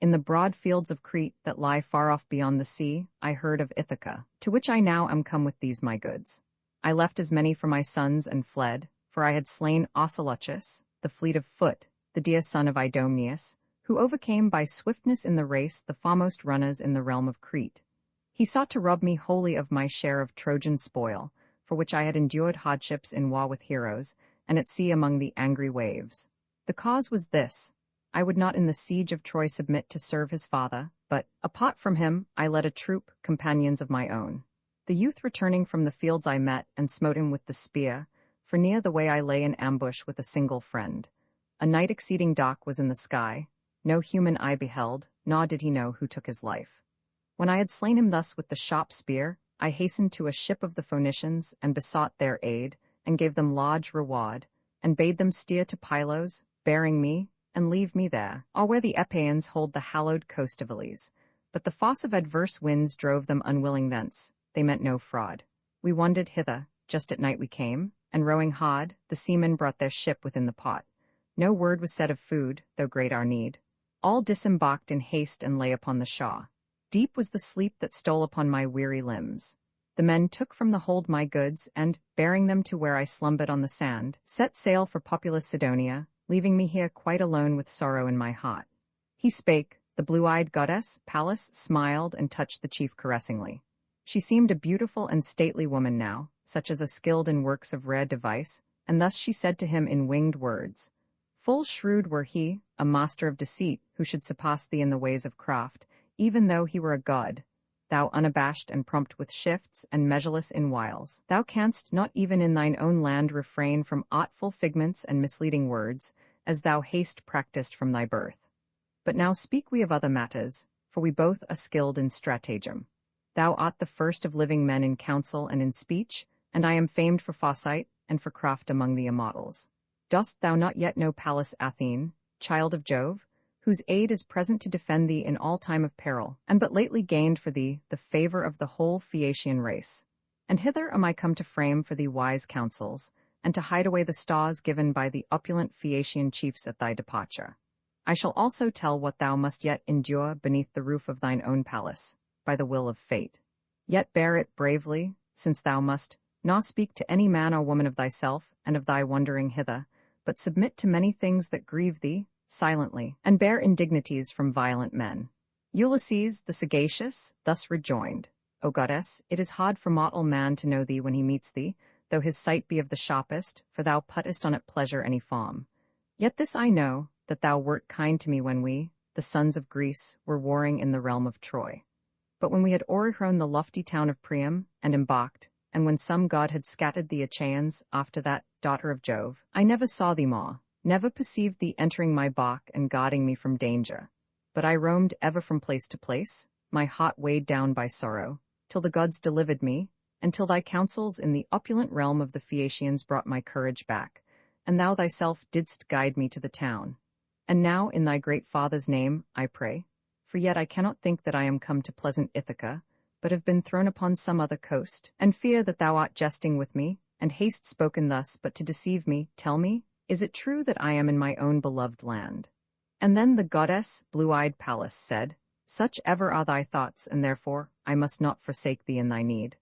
In the broad fields of Crete that lie far off beyond the sea, I heard of Ithaca, to which I now am come with these my goods. I left as many for my sons and fled, for I had slain Ocelochus, the fleet of foot, the dear son of Idomeneus, who overcame by swiftness in the race the foremost runners in the realm of Crete. He sought to rob me wholly of my share of Trojan spoil, for which I had endured hardships in war with heroes, and at sea among the angry waves. The cause was this: I would not in the siege of Troy submit to serve his father, but, apart from him, I led a troop, companions of my own. The youth returning from the fields I met, and smote him with the spear, for near the way I lay in ambush with a single friend. A night exceeding dark was in the sky, no human eye beheld, nor did he know who took his life. When I had slain him thus with the sharp spear, I hastened to a ship of the Phoenicians, and besought their aid, and gave them large reward, and bade them steer to Pylos, bearing me, and leave me there, all where the Epeans hold the hallowed coast of Elys. But the fosse of adverse winds drove them unwilling thence. They meant no fraud. We wandered hither, just at night we came, and rowing hard, the seamen brought their ship within the pot. No word was said of food, though great our need. All disembarked in haste and lay upon the shaw. Deep was the sleep that stole upon my weary limbs. The men took from the hold my goods, and, bearing them to where I slumbered on the sand, set sail for populous Sidonia, leaving me here quite alone with sorrow in my heart. He spake. The blue-eyed goddess, Pallas, smiled and touched the chief caressingly. She seemed a beautiful and stately woman now, such as a skilled in works of rare device, and thus she said to him in winged words, "Full shrewd were he, a master of deceit, who should surpass thee in the ways of craft, even though he were a god. Thou unabashed and prompt with shifts, and measureless in wiles. Thou canst not even in thine own land refrain from artful figments and misleading words, as thou hast practised from thy birth. But now speak we of other matters, for we both are skilled in stratagem. Thou art the first of living men in counsel and in speech, and I am famed for foresight and for craft among the immortals. Dost thou not yet know Pallas Athene, child of Jove, whose aid is present to defend thee in all time of peril, and but lately gained for thee the favor of the whole Phaeacian race? And hither am I come to frame for thee wise counsels, and to hide away the stars given by the opulent Phaeacian chiefs at thy departure. I shall also tell what thou must yet endure beneath the roof of thine own palace, by the will of fate. Yet bear it bravely, since thou must not speak to any man or woman of thyself and of thy wandering hither, but submit to many things that grieve thee, silently, and bear indignities from violent men." Ulysses, the sagacious, thus rejoined, "O goddess, it is hard for mortal man to know thee when he meets thee, though his sight be of the sharpest, for thou puttest on at pleasure any form. Yet this I know, that thou wert kind to me when we, the sons of Greece, were warring in the realm of Troy. But when we had o'erthrown the lofty town of Priam, and embarked, and when some god had scattered the Achaeans after that daughter of Jove, I never saw thee more, never perceived thee entering my bark and guarding me from danger. But I roamed ever from place to place, my heart weighed down by sorrow, till the gods delivered me, and till thy counsels in the opulent realm of the Phaeacians brought my courage back, and thou thyself didst guide me to the town. And now, in thy great Father's name, I pray, for yet I cannot think that I am come to pleasant Ithaca, but have been thrown upon some other coast, and fear that thou art jesting with me, and hast spoken thus but to deceive me. Tell me, is it true that I am in my own beloved land?" And then the goddess, blue-eyed Pallas, said, "Such ever are thy thoughts, and therefore I must not forsake thee in thy need.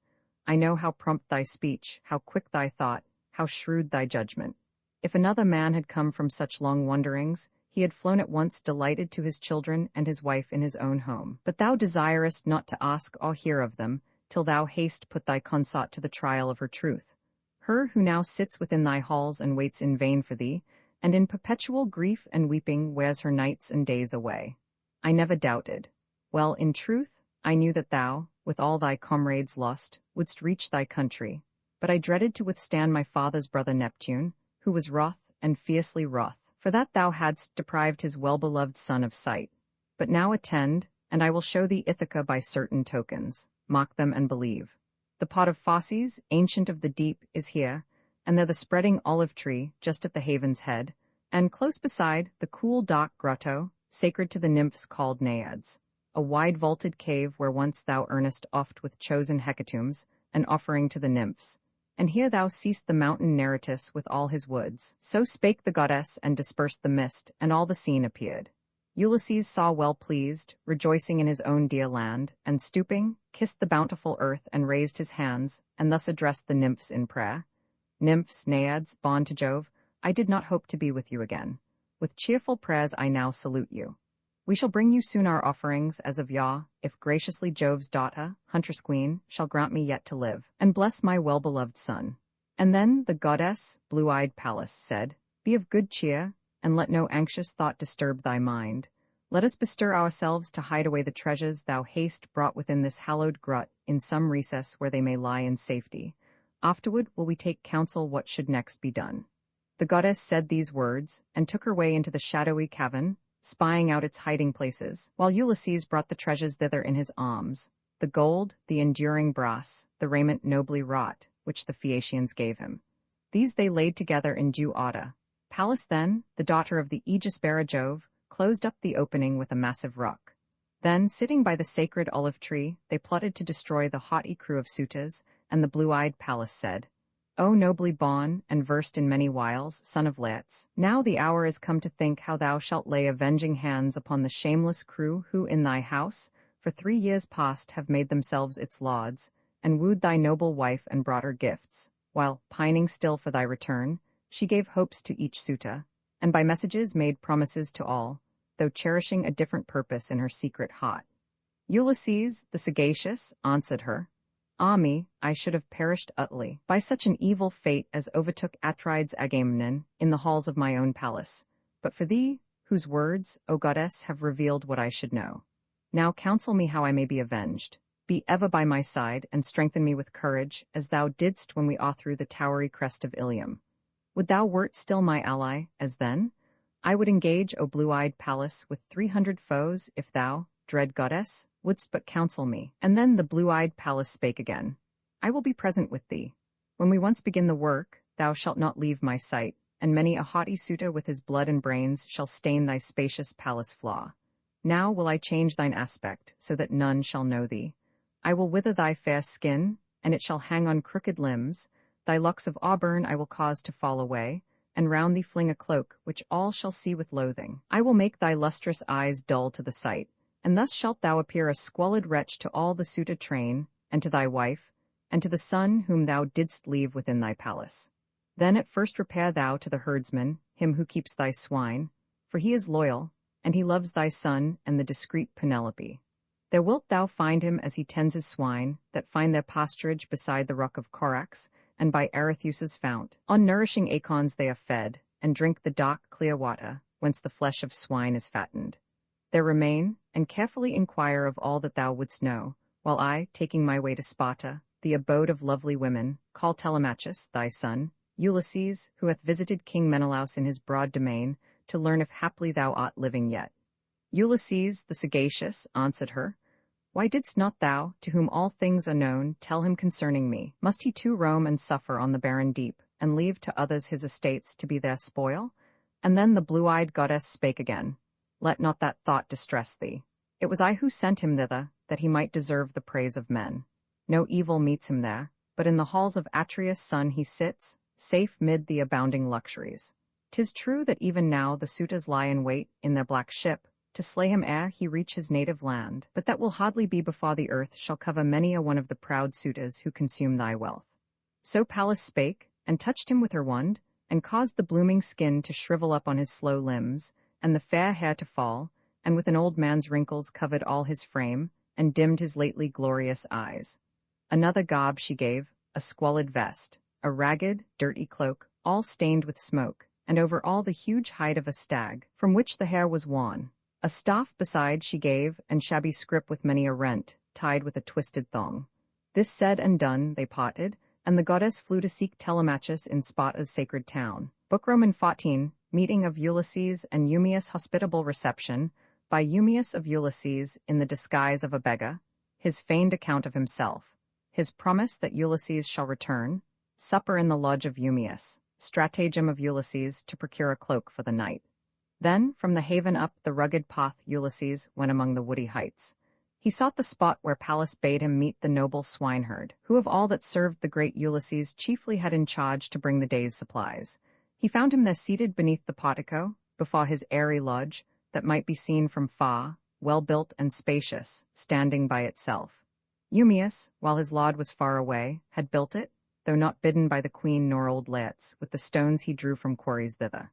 I know how prompt thy speech, how quick thy thought, how shrewd thy judgment. If another man had come from such long wanderings, he had flown at once delighted to his children and his wife in his own home. But thou desirest not to ask or hear of them, till thou hast put thy consort to the trial of her truth, her who now sits within thy halls and waits in vain for thee, and in perpetual grief and weeping wears her nights and days away. I never doubted. Well, in truth, I knew that thou, with all thy comrades lost, wouldst reach thy country, but I dreaded to withstand my father's brother Neptune, who was wroth and fiercely wroth, for that thou hadst deprived his well-beloved son of sight. But now attend, and I will show thee Ithaca by certain tokens. Mock them and believe. The pot of Phosses, ancient of the deep, is here, and there the spreading olive tree, just at the haven's head, and close beside, the cool dark grotto, sacred to the nymphs called Naiads, a wide vaulted cave where once thou earnest oft with chosen hecatombs, an offering to the nymphs. And here thou seest the mountain Neritus with all his woods. So spake the goddess, and dispersed the mist, and all the scene appeared. Ulysses saw well pleased, rejoicing in his own dear land, and stooping, kissed the bountiful earth, and raised his hands, and thus addressed the nymphs in prayer. "Nymphs, Naiads, bond to Jove, I did not hope to be with you again. With cheerful prayers I now salute you. We shall bring you soon our offerings, as of yore, if graciously Jove's daughter, huntress queen, shall grant me yet to live, and bless my well-beloved son." And then the goddess, blue-eyed Pallas, said, "Be of good cheer, and let no anxious thought disturb thy mind. Let us bestir ourselves to hide away the treasures thou hast brought within this hallowed grot in some recess where they may lie in safety. Afterward will we take counsel what should next be done." The goddess said these words, and took her way into the shadowy cavern, spying out its hiding places, while Ulysses brought the treasures thither in his arms, the gold, the enduring brass, the raiment nobly wrought, which the Phaeacians gave him. These they laid together in due order, Pallas then, the daughter of the aegis-bearer Jove, closed up the opening with a massive rock. Then, sitting by the sacred olive tree, they plotted to destroy the haughty crew of suitors, and the blue-eyed Pallas said, "O nobly born, and versed in many wiles, son of Laertes, now the hour is come to think how thou shalt lay avenging hands upon the shameless crew who in thy house, for 3 years past, have made themselves its lauds, and wooed thy noble wife and brought her gifts, while, pining still for thy return, she gave hopes to each suitor, and by messages made promises to all, though cherishing a different purpose in her secret heart." Ulysses, the sagacious, answered her, "Ah me, I should have perished utterly by such an evil fate as overtook Atrides Agamemnon in the halls of my own palace, but for thee, whose words, O goddess, have revealed what I should know. Now counsel me how I may be avenged. Be ever by my side, and strengthen me with courage, as thou didst when we o'erthrew the towery crest of Ilium. Would thou wert still my ally, as then? I would engage, O blue-eyed Pallas, with 300 foes, if thou, dread goddess, wouldst but counsel me." And then the blue-eyed Pallas spake again, "I will be present with thee. When we once begin the work, thou shalt not leave my sight, and many a haughty suitor with his blood and brains shall stain thy spacious palace floor. Now will I change thine aspect, so that none shall know thee. I will wither thy fair skin, and it shall hang on crooked limbs. Thy locks of auburn I will cause to fall away, and round thee fling a cloak, which all shall see with loathing. I will make thy lustrous eyes dull to the sight, and thus shalt thou appear a squalid wretch to all the suitor train, and to thy wife, and to the son whom thou didst leave within thy palace. Then at first repair thou to the herdsman, him who keeps thy swine, for he is loyal, and he loves thy son and the discreet Penelope. There wilt thou find him as he tends his swine, that find their pasturage beside the rock of Corax, and by Arethusa's fount. On nourishing acorns they are fed, and drink the dark clear water, whence the flesh of swine is fattened. There remain, and carefully inquire of all that thou wouldst know, while I, taking my way to Sparta, the abode of lovely women, call Telemachus, thy son, Ulysses, who hath visited King Menelaus in his broad domain, to learn if haply thou art living yet." Ulysses, the sagacious, answered her, "Why didst not thou, to whom all things are known, tell him concerning me? Must he too roam and suffer on the barren deep, and leave to others his estates to be their spoil?" And then the blue-eyed goddess spake again, "Let not that thought distress thee. It was I who sent him thither, that he might deserve the praise of men. No evil meets him there, but in the halls of Atreus' son he sits, safe mid the abounding luxuries. 'Tis true that even now the suitors lie in wait in their black ship, to slay him ere he reach his native land, but that will hardly be before the earth shall cover many a one of the proud suitors who consume thy wealth." So Pallas spake, and touched him with her wand, and caused the blooming skin to shrivel up on his slow limbs, and the fair hair to fall, and with an old man's wrinkles covered all his frame, and dimmed his lately glorious eyes. Another garb she gave, a squalid vest, a ragged, dirty cloak, all stained with smoke, and over all the huge hide of a stag, from which the hair was wan. A staff beside she gave, and shabby scrip with many a rent, tied with a twisted thong. This said and done, they parted, and the goddess flew to seek Telemachus in Sparta's sacred town. Book Roman 14, Meeting of Ulysses and Eumaeus. Hospitable reception, by Eumaeus of Ulysses in the disguise of a beggar, his feigned account of himself, his promise that Ulysses shall return, supper in the lodge of Eumaeus, stratagem of Ulysses to procure a cloak for the night. Then, from the haven up the rugged path Ulysses went among the woody heights. He sought the spot where Pallas bade him meet the noble swineherd, who of all that served the great Ulysses chiefly had in charge to bring the day's supplies. He found him there seated beneath the portico, before his airy lodge, that might be seen from far, well-built and spacious, standing by itself. Eumaeus, while his lord was far away, had built it, though not bidden by the queen nor old Laertes, with the stones he drew from quarries thither.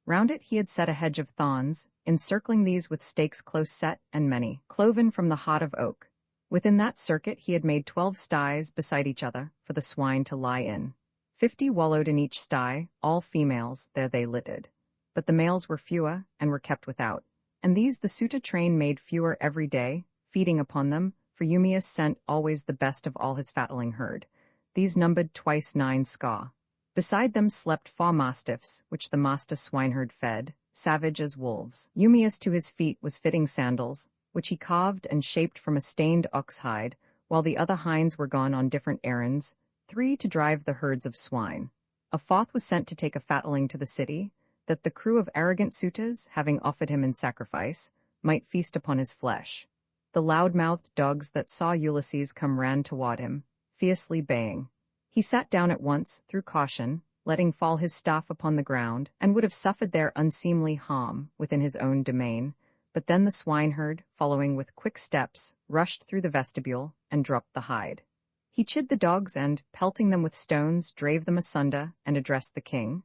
Round it he had set a hedge of thorns, encircling these with stakes close set and many, cloven from the heart of oak. Within that circuit he had made 12 sties beside each other, for the swine to lie in. 50 wallowed in each sty, all females, there they littered. But the males were fewer, and were kept without. And these the suitor train made fewer every day, feeding upon them, for Eumaeus sent always the best of all his fatling herd. These numbered twice 9 score. Beside them slept 4 mastiffs, which the master swineherd fed, savage as wolves. Eumaeus to his feet was fitting sandals, which he carved and shaped from a stained ox hide, while the other hinds were gone on different errands, 3 to drive the herds of swine. A 4th was sent to take a fatling to the city, that the crew of arrogant suitors, having offered him in sacrifice, might feast upon his flesh. The loud-mouthed dogs that saw Ulysses come ran toward him, fiercely baying. He sat down at once, through caution, letting fall his staff upon the ground, and would have suffered their unseemly harm within his own domain, but then the swineherd, following with quick steps, rushed through the vestibule and dropped the hide. He chid the dogs and, pelting them with stones, drave them asunder and addressed the king.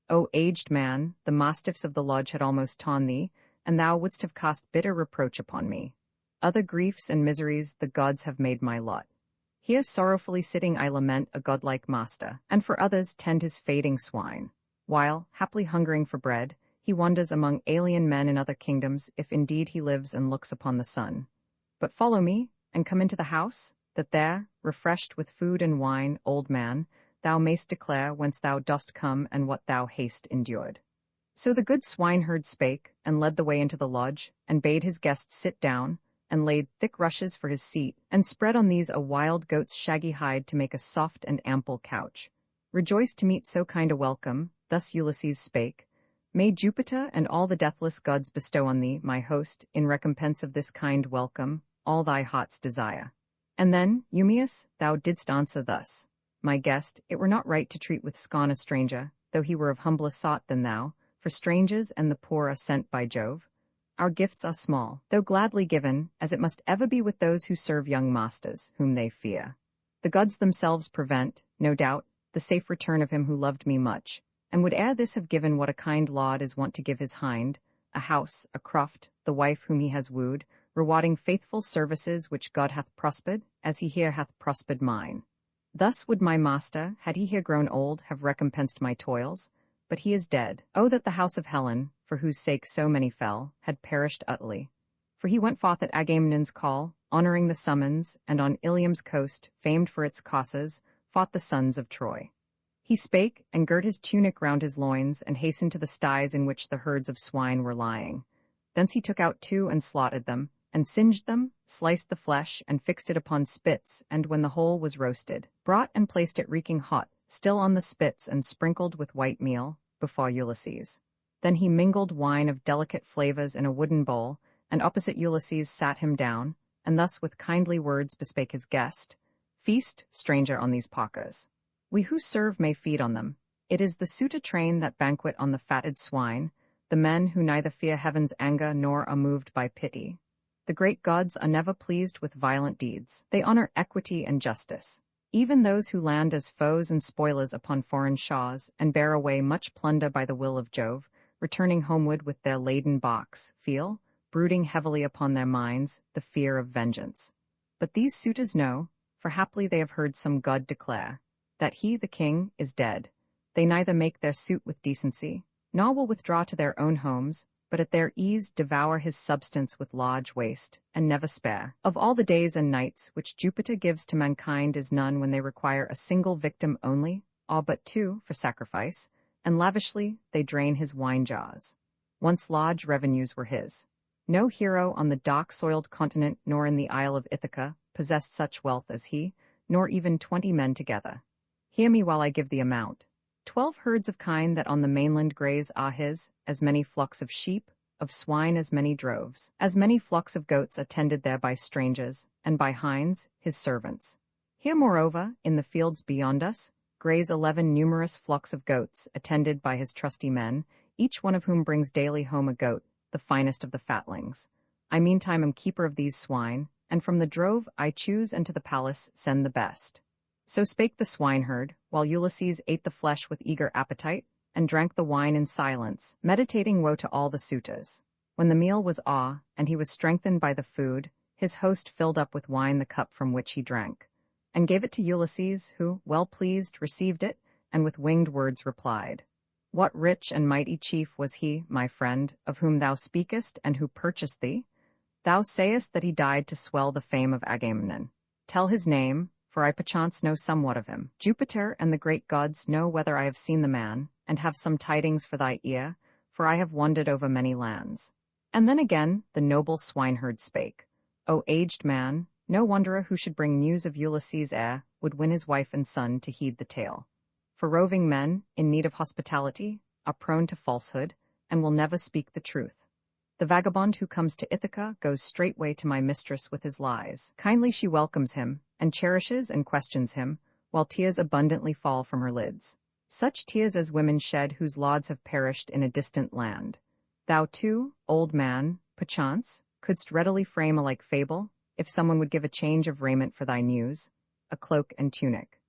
"O aged man, the mastiffs of the lodge had almost torn thee, and thou wouldst have cast bitter reproach upon me. Other griefs and miseries the gods have made my lot. Here sorrowfully sitting I lament a godlike master, and for others tend his fading swine, while, haply hungering for bread, he wanders among alien men in other kingdoms, if indeed he lives and looks upon the sun. But follow me, and come into the house, that there, refreshed with food and wine, old man, thou mayst declare whence thou dost come and what thou hast endured." So the good swineherd spake, and led the way into the lodge, and bade his guests sit down, and laid thick rushes for his seat, and spread on these a wild goat's shaggy hide to make a soft and ample couch. Rejoiced to meet so kind a welcome, thus Ulysses spake, "May Jupiter and all the deathless gods bestow on thee, my host, in recompense of this kind welcome, all thy heart's desire." And then, Eumaeus, thou didst answer thus, "My guest, it were not right to treat with scorn a stranger, though he were of humbler sort than thou, for strangers and the poor are sent by Jove. Our gifts are small, though gladly given, as it must ever be with those who serve young masters, whom they fear. The gods themselves prevent, no doubt, the safe return of him who loved me much, and would ere this have given what a kind lord is wont to give his hind, a house, a croft, the wife whom he has wooed, rewarding faithful services which God hath prospered, as he here hath prospered mine. Thus would my master, had he here grown old, have recompensed my toils, but he is dead. Oh, that the house of Helen, for whose sake so many fell, had perished utterly. For he went forth at Agamemnon's call, honoring the summons, and on Ilium's coast, famed for its causes, fought the sons of Troy. He spake, and girt his tunic round his loins, and hastened to the sties in which the herds of swine were lying. Thence he took out two and slaughtered them, and singed them, sliced the flesh, and fixed it upon spits, and when the whole was roasted, brought and placed it reeking hot, still on the spits and sprinkled with white meal, before Ulysses. Then he mingled wine of delicate flavors in a wooden bowl, and opposite Ulysses sat him down, and thus with kindly words bespake his guest, "Feast, stranger, on these paupers. We who serve may feed on them. It is the suitor train that banquet on the fatted swine, the men who neither fear heaven's anger nor are moved by pity. The great gods are never pleased with violent deeds. They honor equity and justice. Even those who land as foes and spoilers upon foreign shores, and bear away much plunder by the will of Jove, returning homeward with their laden box, feel, brooding heavily upon their minds, the fear of vengeance. But these suitors know, for haply they have heard some god declare, that he, the king, is dead. They neither make their suit with decency, nor will withdraw to their own homes, but at their ease devour his substance with large waste, and never spare. Of all the days and nights which Jupiter gives to mankind is none when they require a single victim only, all but two, for sacrifice, and lavishly they drain his wine jars. Once large revenues were his. No hero on the dark-soiled continent nor in the Isle of Ithaca possessed such wealth as he, nor even 20 men together. Hear me while I give the amount. 12 herds of kine that on the mainland graze are his, as many flocks of sheep, of swine as many droves, as many flocks of goats attended there by strangers, and by hinds, his servants. Here moreover, in the fields beyond us, graze 11 numerous flocks of goats, attended by his trusty men, each one of whom brings daily home a goat, the finest of the fatlings. I meantime am keeper of these swine, and from the drove I choose and to the palace send the best. So spake the swineherd, while Ulysses ate the flesh with eager appetite, and drank the wine in silence, meditating woe to all the suitors. When the meal was o'er, and he was strengthened by the food, his host filled up with wine the cup from which he drank, and gave it to Ulysses, who, well pleased, received it, and with winged words replied, "What rich and mighty chief was he, my friend, of whom thou speakest, and who purchased thee? Thou sayest that he died to swell the fame of Agamemnon. Tell his name, for I perchance know somewhat of him. Jupiter and the great gods know whether I have seen the man, and have some tidings for thy ear, for I have wandered over many lands." And then again the noble swineherd spake, "O aged man, no wanderer who should bring news of Ulysses' heir would win his wife and son to heed the tale. For roving men, in need of hospitality, are prone to falsehood, and will never speak the truth. The vagabond who comes to Ithaca goes straightway to my mistress with his lies. Kindly she welcomes him, and cherishes and questions him, while tears abundantly fall from her lids. Such tears as women shed whose lauds have perished in a distant land. Thou too, old man, perchance, couldst readily frame a like fable, if someone would give a change of raiment for thy news, a cloak and tunic.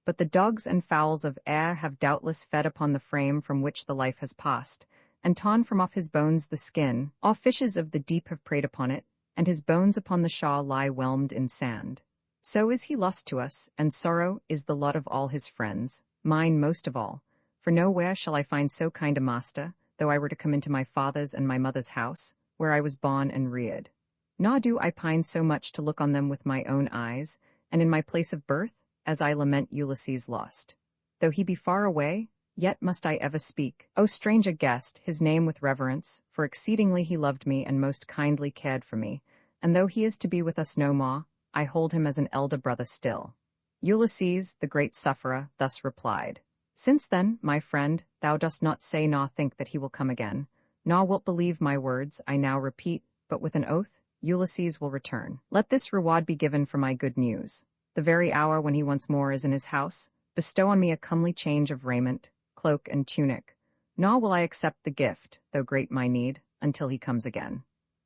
But the dogs and fowls of air have doubtless fed upon the frame from which the life has passed, and torn from off his bones the skin. All fishes of the deep have preyed upon it, and his bones upon the shore lie whelmed in sand. So is he lost to us, and sorrow is the lot of all his friends, mine most of all, for nowhere shall I find so kind a master, though I were to come into my father's and my mother's house, where I was born and reared. Nor do I pine so much to look on them with my own eyes, and in my place of birth, as I lament Ulysses lost. Though he be far away, yet must I ever speak, O stranger guest, his name with reverence, for exceedingly he loved me and most kindly cared for me, and though he is to be with us no more, I hold him as an elder brother still. Ulysses, the great sufferer, thus replied, Since then, my friend, thou dost not say nor think that he will come again, nor wilt believe my words I now repeat, but with an oath, Ulysses will return. Let this reward be given for my good news. The very hour when he once more is in his house, bestow on me a comely change of raiment, cloak and tunic, nor will I accept the gift, though great my need, until he comes again.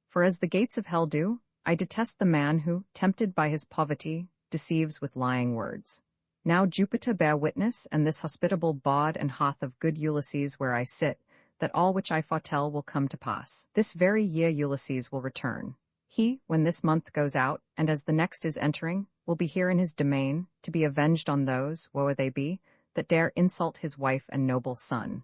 For as the gates of hell do, I detest the man who, tempted by his poverty, deceives with lying words. Now Jupiter bear witness, and this hospitable bard and hearth of good Ulysses where I sit, that all which I foretell will come to pass. This very year Ulysses will return. He, when this month goes out, and as the next is entering, will be here in his domain, to be avenged on those, woe they be, that dare insult his wife and noble son.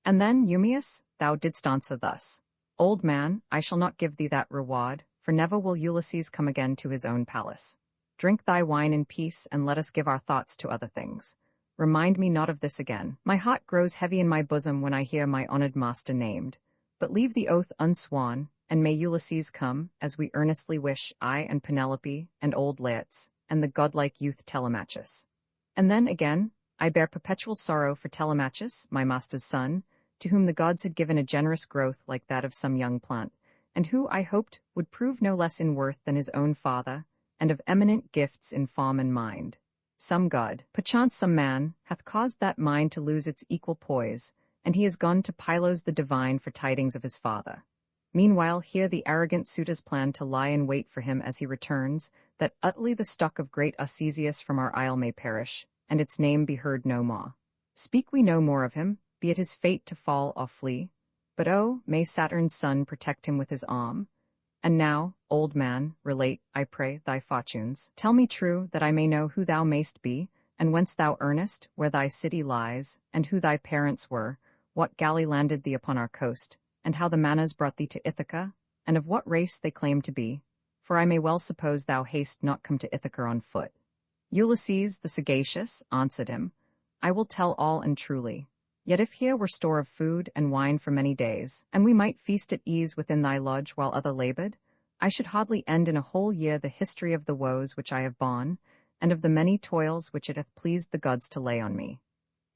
And then, Eumaeus, thou didst answer thus, Old man, I shall not give thee that reward, for never will Ulysses come again to his own palace. Drink thy wine in peace, and let us give our thoughts to other things. Remind me not of this again. My heart grows heavy in my bosom when I hear my honored master named. But leave the oath unsworn, and may Ulysses come, as we earnestly wish, I and Penelope, and old Laertes, and the godlike youth Telemachus. And then, again, I bear perpetual sorrow for Telemachus, my master's son, to whom the gods had given a generous growth like that of some young plant, and who, I hoped, would prove no less in worth than his own father, and of eminent gifts in form and mind. Some god, perchance some man, hath caused that mind to lose its equal poise, and he is gone to Pylos the divine for tidings of his father. Meanwhile, here the arrogant suitors plan to lie in wait for him as he returns, that utterly the stock of great Arcesius from our isle may perish, and its name be heard no more. Speak we no more of him, be it his fate to fall or flee. But oh, may Saturn's son protect him with his arm. And now, old man, relate, I pray, thy fortunes. Tell me true, that I may know who thou mayst be, and whence thou earnest, where thy city lies, and who thy parents were, what galley landed thee upon our coast, and how the Manas brought thee to Ithaca, and of what race they claim to be, for I may well suppose thou hast not come to Ithaca on foot. Ulysses, the sagacious, answered him, I will tell all and truly. Yet if here were store of food and wine for many days, and we might feast at ease within thy lodge while other labored, I should hardly end in a whole year the history of the woes which I have borne, and of the many toils which it hath pleased the gods to lay on me.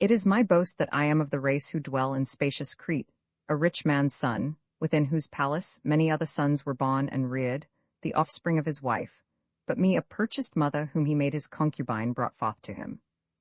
It is my boast that I am of the race who dwell in spacious Crete, a rich man's son, within whose palace many other sons were born and reared, the offspring of his wife, but me a purchased mother whom he made his concubine brought forth to him.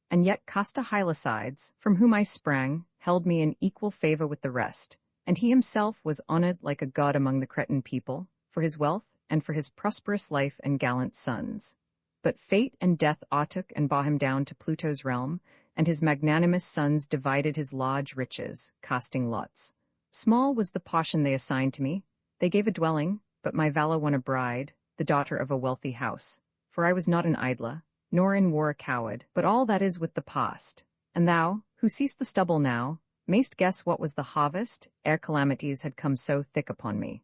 And yet Castor Hylacides, from whom I sprang, held me in equal favor with the rest, and he himself was honored like a god among the Cretan people, for his wealth and for his prosperous life and gallant sons. But fate and death o'ertook and bore him down to Pluto's realm, and his magnanimous sons divided his large riches, casting lots. Small was the portion they assigned to me. They gave a dwelling, but my valor won a bride, the daughter of a wealthy house. For I was not an idler, nor in war a coward, but all that is with the past. And thou, who seest the stubble now, mayst guess what was the harvest, ere calamities had come so thick upon me.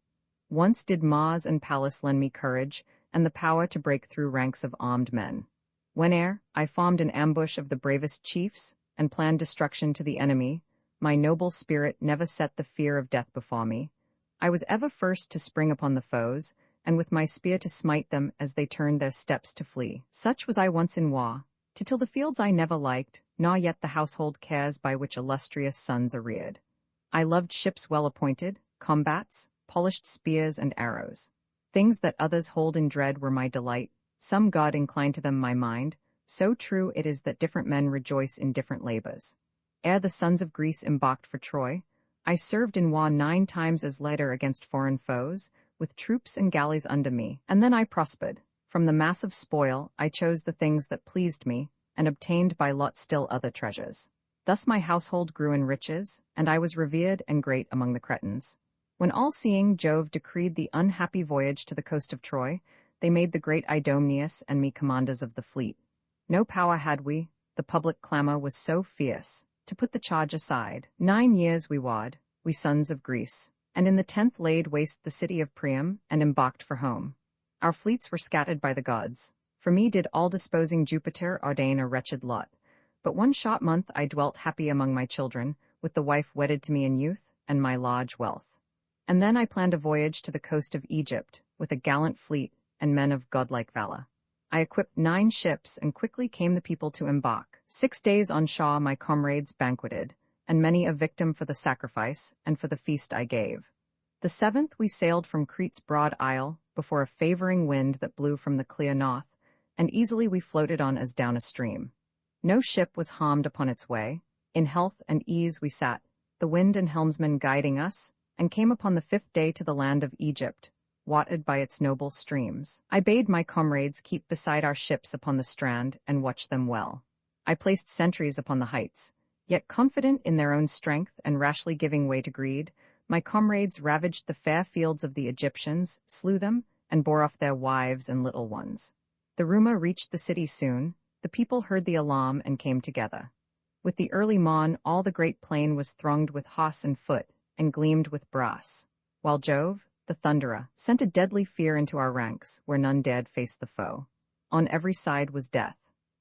Once did Mars and Pallas lend me courage, and the power to break through ranks of armed men. Whene'er I formed an ambush of the bravest chiefs, and planned destruction to the enemy, my noble spirit never set the fear of death before me. I was ever first to spring upon the foes, and with my spear to smite them as they turned their steps to flee. Such was I once in war, till the fields I never liked, nor yet the household cares by which illustrious sons are reared. I loved ships well appointed, combats, polished spears and arrows. Things that others hold in dread were my delight, some god inclined to them my mind, so true it is that different men rejoice in different labors. Ere the sons of Greece embarked for Troy, I served in war 9 times as leader against foreign foes, with troops and galleys under me, and then I prospered. From the mass of spoil I chose the things that pleased me, and obtained by lot still other treasures. Thus my household grew in riches, and I was revered and great among the Cretans. When all-seeing Jove decreed the unhappy voyage to the coast of Troy, they made the great Idomeneus and me commanders of the fleet. No power had we, the public clamor was so fierce, to put the charge aside. 9 years we ward, we sons of Greece, and in the 10th laid waste the city of Priam, and embarked for home. Our fleets were scattered by the gods. For me did all-disposing Jupiter ordain a wretched lot. But 1 short month I dwelt happy among my children, with the wife wedded to me in youth, and my large wealth. And then I planned a voyage to the coast of Egypt, with a gallant fleet, and men of godlike valor. I equipped 9 ships, and quickly came the people to embark. 6 days on shore my comrades banqueted, and many a victim for the sacrifice, and for the feast I gave. The 7th we sailed from Crete's broad isle, before a favoring wind that blew from the clear north, and easily we floated on as down a stream. No ship was harmed upon its way. In health and ease we sat, the wind and helmsman guiding us, and came upon the 5th day to the land of Egypt, watered by its noble streams. I bade my comrades keep beside our ships upon the strand, and watch them well. I placed sentries upon the heights, yet confident in their own strength and rashly giving way to greed, my comrades ravaged the fair fields of the Egyptians, slew them, and bore off their wives and little ones. The rumor reached the city soon. The people heard the alarm and came together. With the early morn all the great plain was thronged with horse and foot, and gleamed with brass, while Jove, the thunderer, sent a deadly fear into our ranks, where none dared face the foe. On every side was death.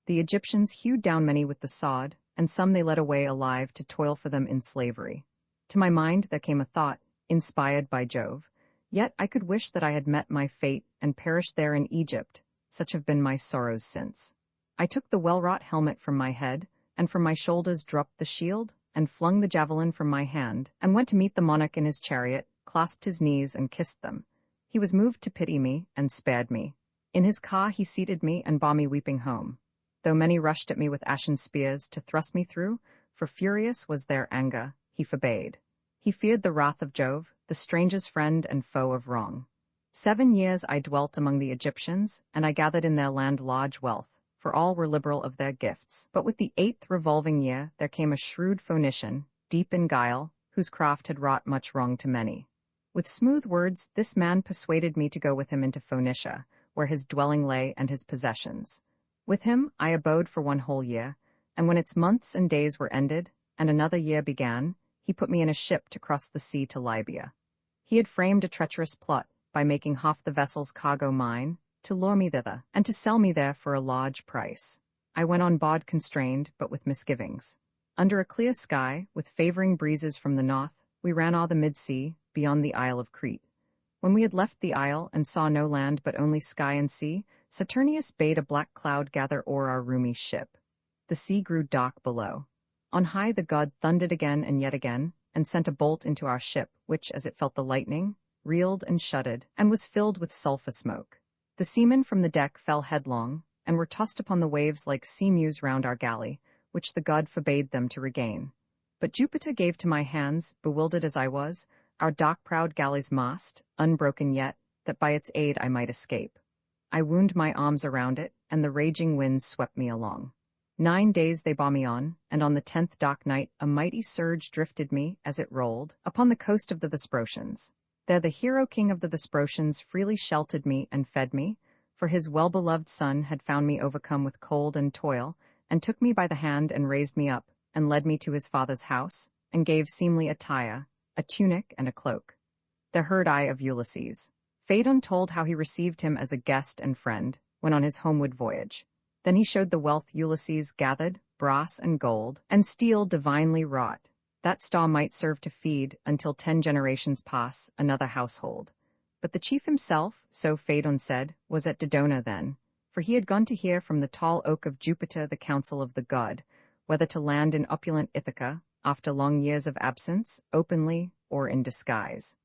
The Egyptians hewed down many with the sword, and some they led away alive to toil for them in slavery. To my mind there came a thought, inspired by Jove, yet I could wish that I had met my fate and perished there in Egypt, such have been my sorrows since. I took the well-wrought helmet from my head, and from my shoulders dropped the shield, and flung the javelin from my hand, and went to meet the monarch in his chariot, clasped his knees and kissed them. He was moved to pity me, and spared me. In his car he seated me, and bore me weeping home. Though many rushed at me with ashen spears to thrust me through, for furious was their anger, he forbade. He feared the wrath of Jove, the stranger's friend and foe of wrong. 7 years I dwelt among the Egyptians, and I gathered in their land large wealth, for all were liberal of their gifts. But with the 8th revolving year there came a shrewd Phoenician, deep in guile, whose craft had wrought much wrong to many. With smooth words this man persuaded me to go with him into Phoenicia, where his dwelling lay and his possessions. With him I abode for 1 whole year, and when its months and days were ended, and another year began, he put me in a ship to cross the sea to Libya. He had framed a treacherous plot, by making half the vessel's cargo mine, to lure me thither, and to sell me there for a large price. I went on board constrained, but with misgivings. Under a clear sky, with favoring breezes from the north, we ran o'er the mid-sea, beyond the Isle of Crete. When we had left the isle and saw no land but only sky and sea, Saturnius bade a black cloud gather o'er our roomy ship. The sea grew dark below. On high the god thundered again, and sent a bolt into our ship, which, as it felt the lightning, reeled and shuddered, and was filled with sulphur smoke. The seamen from the deck fell headlong, and were tossed upon the waves like sea-mews round our galley, which the god forbade them to regain. But Jupiter gave to my hands, bewildered as I was, our dark-prowed galley's mast, unbroken yet, that by its aid I might escape. I wound my arms around it, and the raging winds swept me along. 9 days they bore me on, and on the 10th dark night a mighty surge drifted me, as it rolled, upon the coast of the Thesprotians. There the hero king of the Thesprotians freely sheltered me and fed me, for his well-beloved son had found me overcome with cold and toil, and took me by the hand and raised me up, and led me to his father's house, and gave seemly attire, a tunic and a cloak. There heard I of Ulysses. Phaedon told how he received him as a guest and friend, when on his homeward voyage. Then he showed the wealth Ulysses gathered, brass and gold, and steel divinely wrought. That store might serve to feed, until 10 generations pass, another household. But the chief himself, so Phaedon said, was at Dodona then, for he had gone to hear from the tall oak of Jupiter the counsel of the god, whether to land in opulent Ithaca, after long years of absence, openly or in disguise.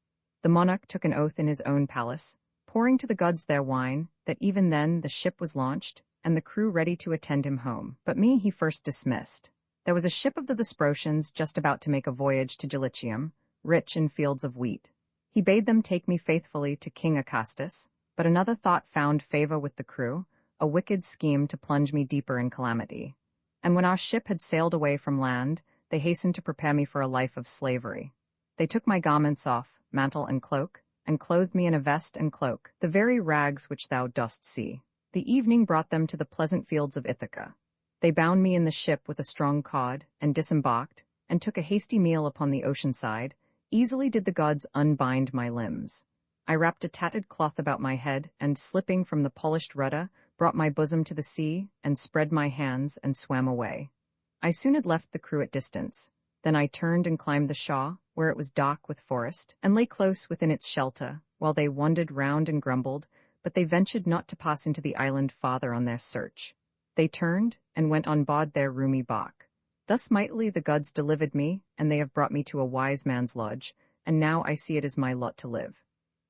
The monarch took an oath in his own palace, pouring to the gods their wine, that even then the ship was launched, and the crew ready to attend him home. But me he first dismissed. There was a ship of the Thesprotians just about to make a voyage to Gelitium, rich in fields of wheat. He bade them take me faithfully to King Acastus, but another thought found favor with the crew, a wicked scheme to plunge me deeper in calamity. And when our ship had sailed away from land, they hastened to prepare me for a life of slavery. They took my garments off, mantle and cloak, and clothed me in a vest and cloak, the very rags which thou dost see. The evening brought them to the pleasant fields of Ithaca. They bound me in the ship with a strong cord, and disembarked, and took a hasty meal upon the ocean side. Easily did the gods unbind my limbs. I wrapped a tattered cloth about my head, and slipping from the polished rudder, brought my bosom to the sea, and spread my hands, and swam away. I soon had left the crew at distance. Then I turned and climbed the shaw, where it was dark with forest, and lay close within its shelter, while they wandered round and grumbled, but they ventured not to pass into the island farther on their search. They turned, and went on board their roomy bark. Thus mightily the gods delivered me, and they have brought me to a wise man's lodge, and now I see it is my lot to live.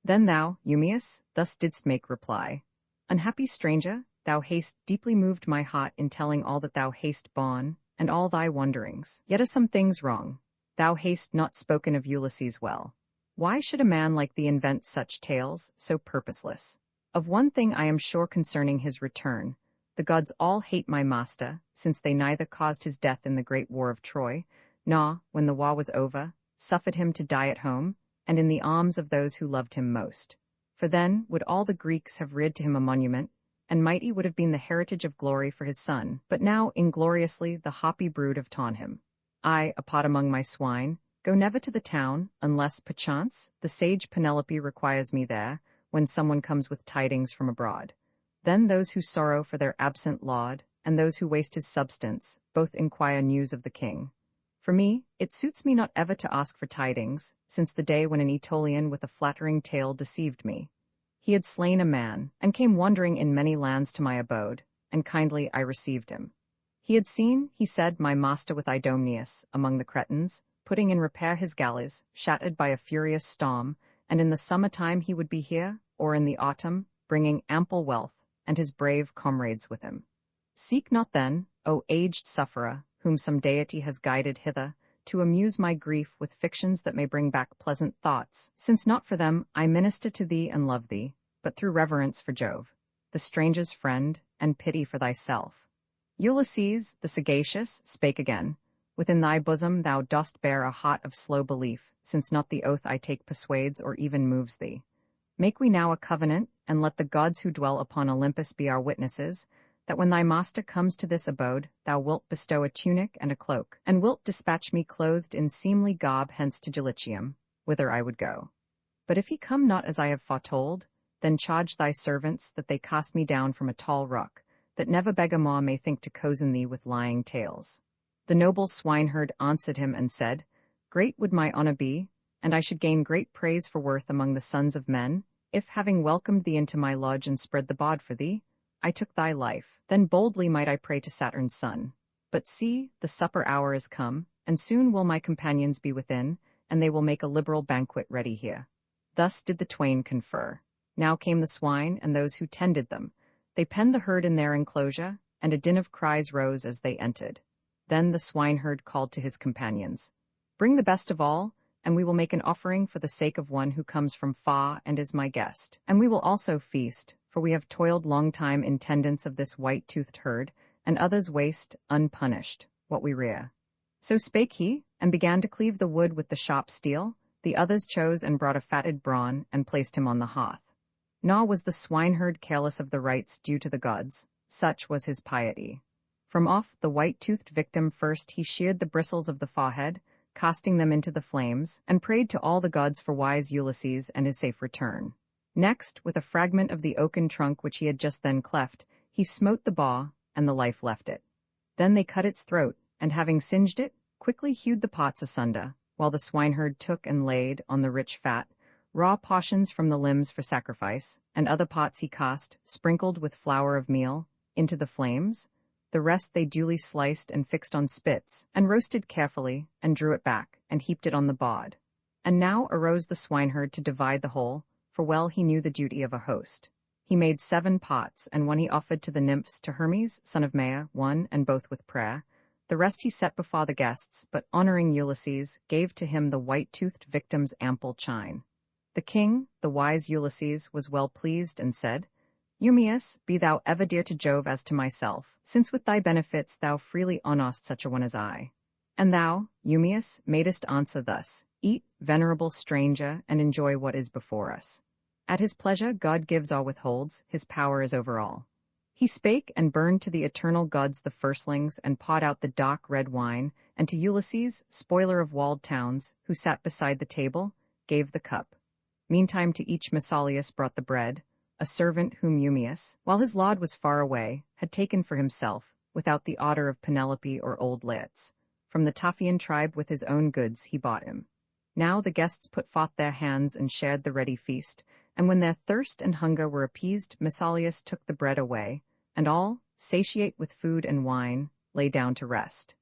Then thou, Eumaeus, thus didst make reply. Unhappy stranger, thou hast deeply moved my heart in telling all that thou hast borne, and all thy wanderings. Yet are some things wrong. Thou hast not spoken of Ulysses well. Why should a man like thee invent such tales, so purposeless? Of one thing I am sure concerning his return. The gods all hate my master, since they neither caused his death in the great war of Troy, nor, when the war was over, suffered him to die at home, and in the arms of those who loved him most. For then would all the Greeks have reared to him a monument, and mighty would have been the heritage of glory for his son. But now ingloriously the hoppy brood have ta'en him. I, a pot among my swine, go never to the town, unless, perchance, the sage Penelope requires me there, when someone comes with tidings from abroad. Then those who sorrow for their absent laud, and those who waste his substance, both inquire news of the king. For me, it suits me not ever to ask for tidings, since the day when an Aetolian with a flattering tale deceived me. He had slain a man, and came wandering in many lands to my abode, and kindly I received him. He had seen, he said, my master with Idomeneus among the Cretans, putting in repair his galleys, shattered by a furious storm, and in the summer-time he would be here, or in the autumn, bringing ample wealth, and his brave comrades with him. Seek not then, O aged sufferer, whom some deity has guided hither, to amuse my grief with fictions that may bring back pleasant thoughts, since not for them I minister to thee and love thee, but through reverence for Jove, the stranger's friend, and pity for thyself. Ulysses, the sagacious, spake again. Within thy bosom thou dost bear a heart of slow belief, since not the oath I take persuades or even moves thee. Make we now a covenant, and let the gods who dwell upon Olympus be our witnesses, that when thy master comes to this abode, thou wilt bestow a tunic and a cloak, and wilt dispatch me clothed in seemly garb hence to Gelitium, whither I would go. But if he come not as I have foretold, then charge thy servants that they cast me down from a tall rock, that never beggar may think to cozen thee with lying tales. The noble swineherd answered him and said, Great would my honour be, and I should gain great praise for worth among the sons of men, if, having welcomed thee into my lodge and spread the bod for thee, I took thy life. Then boldly might I pray to Saturn's son. But see, the supper hour is come, and soon will my companions be within, and they will make a liberal banquet ready here. Thus did the twain confer. Now came the swine and those who tended them. They penned the herd in their enclosure, and a din of cries rose as they entered. Then the swineherd called to his companions, Bring the best of all, and we will make an offering for the sake of one who comes from far and is my guest. And we will also feast, for we have toiled long time in tendance of this white-toothed herd, and others waste, unpunished, what we rear. So spake he, and began to cleave the wood with the sharp steel. The others chose and brought a fatted brawn, and placed him on the hearth. Nor was the swineherd careless of the rites due to the gods, such was his piety. From off the white-toothed victim first he sheared the bristles of the forehead, casting them into the flames, and prayed to all the gods for wise Ulysses and his safe return. Next, with a fragment of the oaken trunk which he had just then cleft, he smote the bough, and the life left it. Then they cut its throat, and having singed it, quickly hewed the parts asunder, while the swineherd took and laid, on the rich fat, raw portions from the limbs for sacrifice, and other pots he cast, sprinkled with flour of meal, into the flames, The rest they duly sliced and fixed on spits, and roasted carefully, and drew it back, and heaped it on the bod. And now arose the swineherd to divide the whole, for well he knew the duty of a host. He made 7 pots, and one he offered to the nymphs, to Hermes, son of Maia, one, and both with prayer. The rest he set before the guests, but honoring Ulysses, gave to him the white-toothed victim's ample chine. The king, the wise Ulysses, was well pleased, and said, Eumaeus, be thou ever dear to Jove as to myself, since with thy benefits thou freely honorest such a one as I. And thou, Eumaeus, madest answer thus, Eat, venerable stranger, and enjoy what is before us. At his pleasure God gives or withholds, his power is over all. He spake, and burned to the eternal gods the firstlings, and poured out the dark red wine, and to Ulysses, spoiler of walled towns, who sat beside the table, gave the cup. Meantime to each Mesaulius brought the bread, a servant whom Eumaeus, while his lord was far away, had taken for himself, without the order of Penelope or old Laertes. From the Taphian tribe with his own goods he bought him. Now the guests put forth their hands and shared the ready feast, and when their thirst and hunger were appeased, Mesaulius took the bread away, and all, satiate with food and wine, lay down to rest.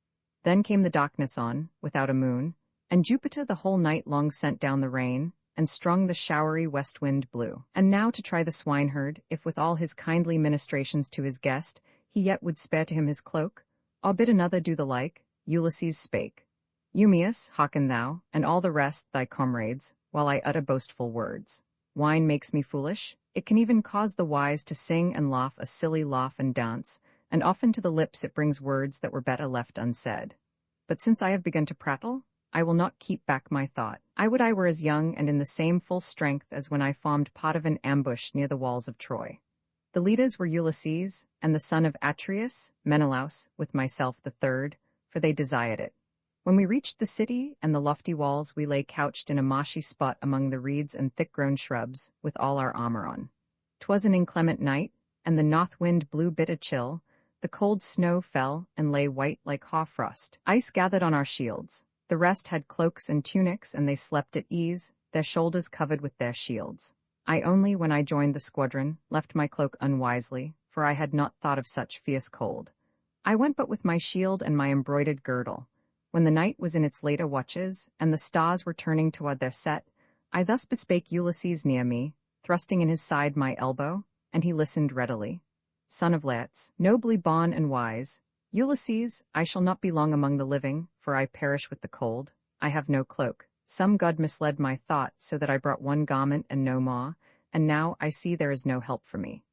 Then came the darkness on, without a moon, and Jupiter the whole night long sent down the rain, and strung the showery west wind blew. And now to try the swineherd, if with all his kindly ministrations to his guest, he yet would spare to him his cloak, or bid another do the like, Ulysses spake. Eumaeus, hearken thou, and all the rest thy comrades, while I utter boastful words. Wine makes me foolish, it can even cause the wise to sing and laugh a silly laugh and dance, and often to the lips it brings words that were better left unsaid. But since I have begun to prattle, I will not keep back my thought. I would I were as young and in the same full strength as when I formed part of an ambush near the walls of Troy. The leaders were Ulysses, and the son of Atreus, Menelaus, with myself the third, for they desired it. When we reached the city and the lofty walls, we lay couched in a marshy spot among the reeds and thick-grown shrubs, with all our armor on. 'Twas an inclement night, and the north wind blew bitter chill, the cold snow fell and lay white like hoar-frost. Ice gathered on our shields. The rest had cloaks and tunics, and they slept at ease, their shoulders covered with their shields. I only, when I joined the squadron, left my cloak unwisely, for I had not thought of such fierce cold. I went but with my shield and my embroidered girdle. When the night was in its later watches, and the stars were turning toward their set, I thus bespake Ulysses near me, thrusting in his side my elbow, and he listened readily. Son of Laertes, nobly born and wise, Ulysses, I shall not be long among the living, for I perish with the cold. I have no cloak. Some god misled my thought, so that I brought one garment and no more, and now I see there is no help for me.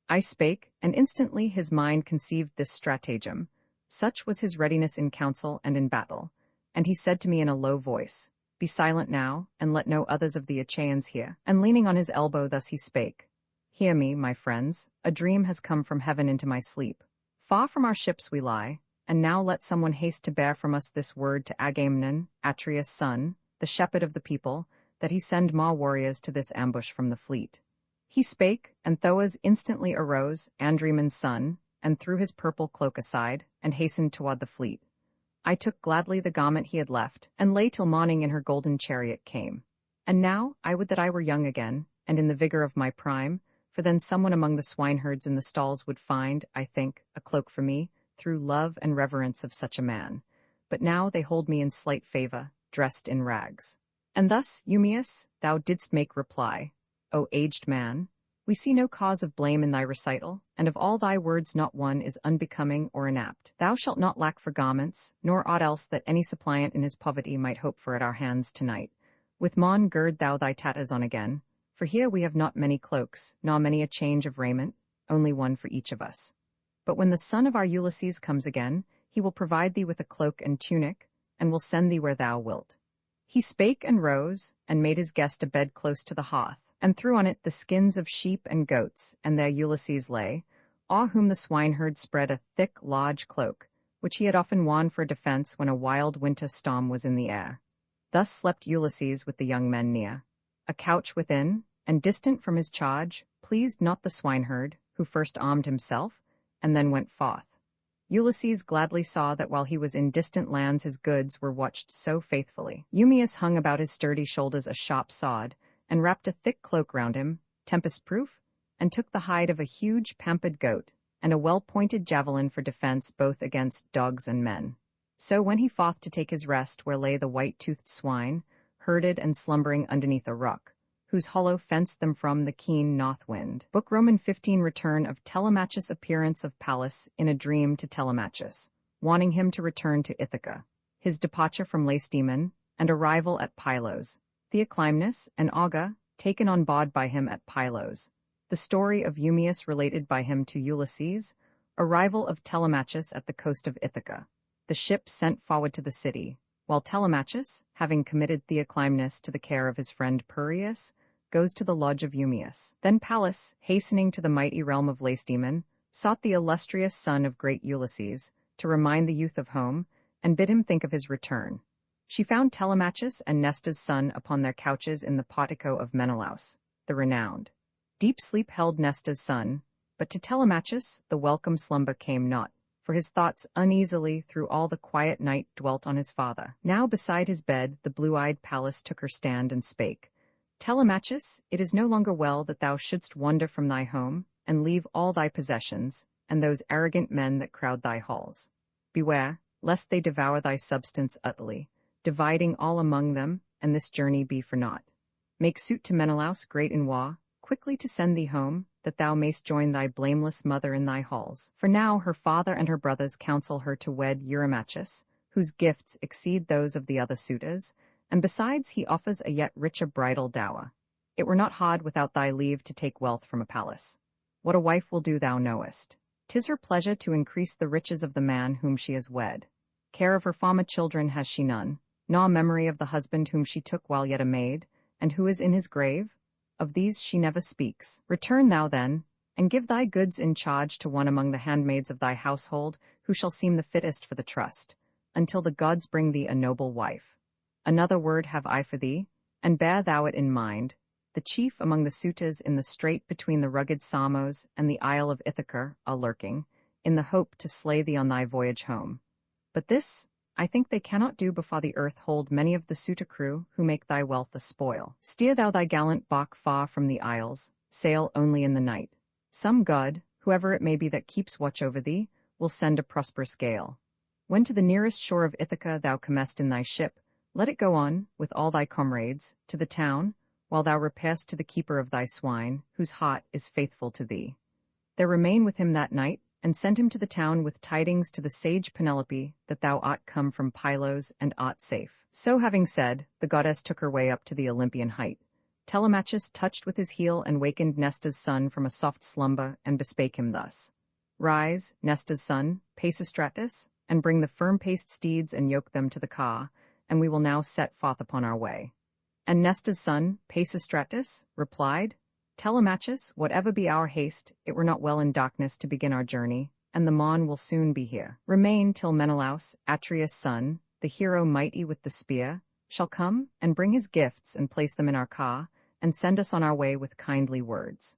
I spake, and instantly his mind conceived this stratagem. Such was his readiness in council and in battle. And he said to me in a low voice, Be silent now, and let no others of the Achaeans hear. And leaning on his elbow thus he spake, Hear me, my friends, a dream has come from heaven into my sleep. Far from our ships we lie, and now let someone haste to bear from us this word to Agamemnon, Atreus' son, the shepherd of the people, that he send more warriors to this ambush from the fleet. He spake, and Thoas instantly arose, Andremon's son, and threw his purple cloak aside, and hastened toward the fleet. I took gladly the garment he had left, and lay till morning in her golden chariot came. And now I would that I were young again, and in the vigor of my prime, for then someone among the swineherds in the stalls would find, I think, a cloak for me, through love and reverence of such a man. But now they hold me in slight favor, dressed in rags. And thus, Eumaeus, thou didst make reply, O aged man, we see no cause of blame in thy recital, and of all thy words not one is unbecoming or inapt. Thou shalt not lack for garments, nor aught else that any suppliant in his poverty might hope for at our hands tonight. With mon gird thou thy tatters on again, for here we have not many cloaks, nor many a change of raiment, only one for each of us. But when the son of our Ulysses comes again, he will provide thee with a cloak and tunic, and will send thee where thou wilt. He spake and rose, and made his guest a bed close to the hearth, and threw on it the skins of sheep and goats, and there Ulysses lay, o'er whom the swineherd spread a thick, large cloak, which he had often worn for defense when a wild winter storm was in the air. Thus slept Ulysses with the young men near. A couch within, and distant from his charge, pleased not the swineherd, who first armed himself, and then went forth. Ulysses gladly saw that while he was in distant lands his goods were watched so faithfully. Eumaeus hung about his sturdy shoulders a sharp sword, and wrapped a thick cloak round him, tempest-proof, and took the hide of a huge pampered goat, and a well-pointed javelin for defense both against dogs and men. So when he fought to take his rest where lay the white-toothed swine, herded and slumbering underneath a rock, whose hollow fenced them from the keen north wind. Book Roman 15 Return of Telemachus. Appearance of Pallas in a dream to Telemachus, wanting him to return to Ithaca. His departure from Lacedaemon, and arrival at Pylos. Theoclymenus, an augur, taken on board by him at Pylos. The story of Eumaeus related by him to Ulysses. Arrival of Telemachus at the coast of Ithaca. The ship sent forward to the city, while Telemachus, having committed Theoclymenus to the care of his friend Piraeus, goes to the lodge of Eumaeus. Then Pallas, hastening to the mighty realm of Lacedaemon, sought the illustrious son of great Ulysses, to remind the youth of home, and bid him think of his return. She found Telemachus and Nesta's son upon their couches in the portico of Menelaus, the renowned. Deep sleep held Nesta's son, but to Telemachus the welcome slumber came not, for his thoughts uneasily through all the quiet night dwelt on his father. Now beside his bed the blue-eyed Pallas took her stand and spake, Telemachus, it is no longer well that thou shouldst wander from thy home, and leave all thy possessions, and those arrogant men that crowd thy halls. Beware, lest they devour thy substance utterly, dividing all among them, and this journey be for naught. Make suit to Menelaus great in war, quickly to send thee home, that thou mayst join thy blameless mother in thy halls. For now her father and her brothers counsel her to wed Eurymachus, whose gifts exceed those of the other suitors, and besides he offers a yet richer bridal dower. It were not hard without thy leave to take wealth from a palace. What a wife will do thou knowest. 'Tis her pleasure to increase the riches of the man whom she has wed. Care of her former children has she none, nor memory of the husband whom she took while yet a maid, and who is in his grave. Of these she never speaks. Return thou then, and give thy goods in charge to one among the handmaids of thy household, who shall seem the fittest for the trust, until the gods bring thee a noble wife. Another word have I for thee, and bear thou it in mind. The chief among the suitors in the strait between the rugged Samos and the isle of Ithaca are lurking, in the hope to slay thee on thy voyage home. But this I think they cannot do before the earth hold many of the suitor crew who make thy wealth a spoil. Steer thou thy gallant bark far from the isles, sail only in the night. Some god, whoever it may be that keeps watch over thee, will send a prosperous gale. When to the nearest shore of Ithaca thou comest in thy ship, let it go on, with all thy comrades, to the town, while thou repairest to the keeper of thy swine, whose heart is faithful to thee. There remain with him that night, and send him to the town with tidings to the sage Penelope that thou art come from Pylos and art safe. So having said, the goddess took her way up to the Olympian height. Telemachus touched with his heel and wakened Nesta's son from a soft slumber, and bespake him thus. Rise, Nesta's son, Pisistratus, and bring the firm-paced steeds and yoke them to the car, and we will now set forth upon our way. And Nesta's son, Pisistratus, replied, Telemachus, whatever be our haste, it were not well in darkness to begin our journey, and the morn will soon be here. Remain till Menelaus, Atreus' son, the hero mighty with the spear, shall come and bring his gifts and place them in our car, and send us on our way with kindly words.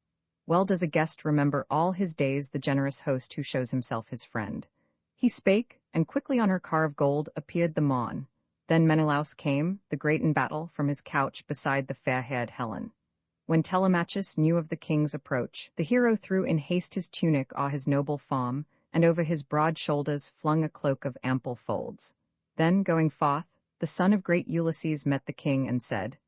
Well does a guest remember all his days the generous host who shows himself his friend. He spake, and quickly on her car of gold appeared the morn. Then Menelaus came, the great in battle, from his couch beside the fair-haired Helen. When Telemachus knew of the king's approach, the hero threw in haste his tunic o'er his noble form, and over his broad shoulders flung a cloak of ample folds. Then, going forth, the son of great Ulysses met the king and said,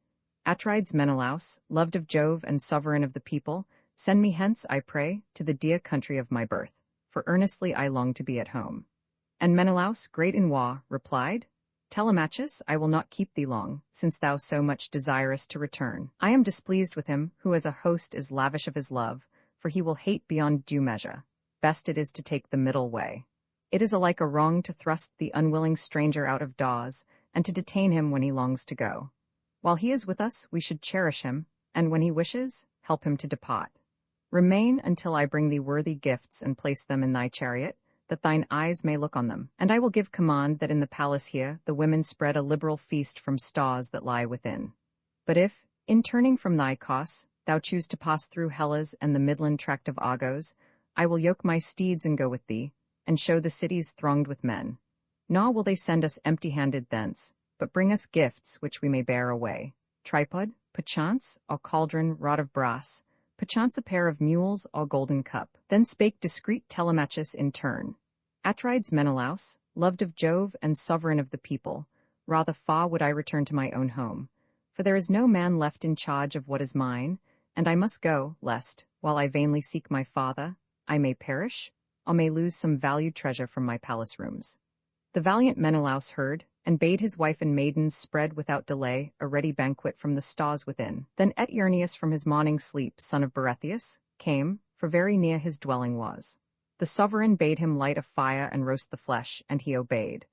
Atrides Menelaus, loved of Jove and sovereign of the people, send me hence, I pray, to the dear country of my birth, for earnestly I long to be at home. And Menelaus, great in war, replied, Telemachus, I will not keep thee long, since thou so much desirest to return. I am displeased with him, who as a host is lavish of his love, for he will hate beyond due measure. Best it is to take the middle way. It is alike a wrong to thrust the unwilling stranger out of doors, and to detain him when he longs to go. While he is with us, we should cherish him, and when he wishes, help him to depart. Remain until I bring thee worthy gifts and place them in thy chariot, that thine eyes may look on them. And I will give command that in the palace here the women spread a liberal feast from stores that lie within. But if, in turning from thy course, thou choose to pass through Hellas and the midland tract of Argos, I will yoke my steeds and go with thee, and show the cities thronged with men. Nor will they send us empty-handed thence, but bring us gifts which we may bear away. Tripod, perchance, or cauldron wrought of brass, perchance a pair of mules or golden cup. Then spake discreet Telemachus in turn. Atrides Menelaus, loved of Jove and sovereign of the people, rather far would I return to my own home. For there is no man left in charge of what is mine, and I must go, lest, while I vainly seek my father, I may perish, or may lose some valued treasure from my palace rooms. The valiant Menelaus heard, and bade his wife and maidens spread without delay a ready banquet from the stars within. Then Eteurneus from his morning sleep, son of Boretheus, came, for very near his dwelling was. The sovereign bade him light a fire and roast the flesh, and he obeyed.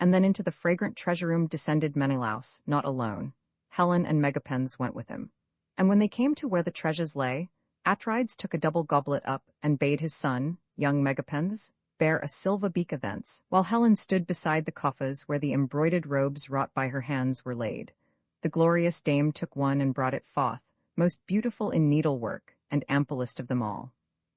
And then into the fragrant treasure room descended Menelaus, not alone. Helen and Megapenthes went with him. And when they came to where the treasures lay, Atrides took a double goblet up and bade his son, young Megapenthes, bear a silver beaker thence, while Helen stood beside the coffers where the embroidered robes wrought by her hands were laid. The glorious dame took one and brought it forth, most beautiful in needlework, and amplest of them all.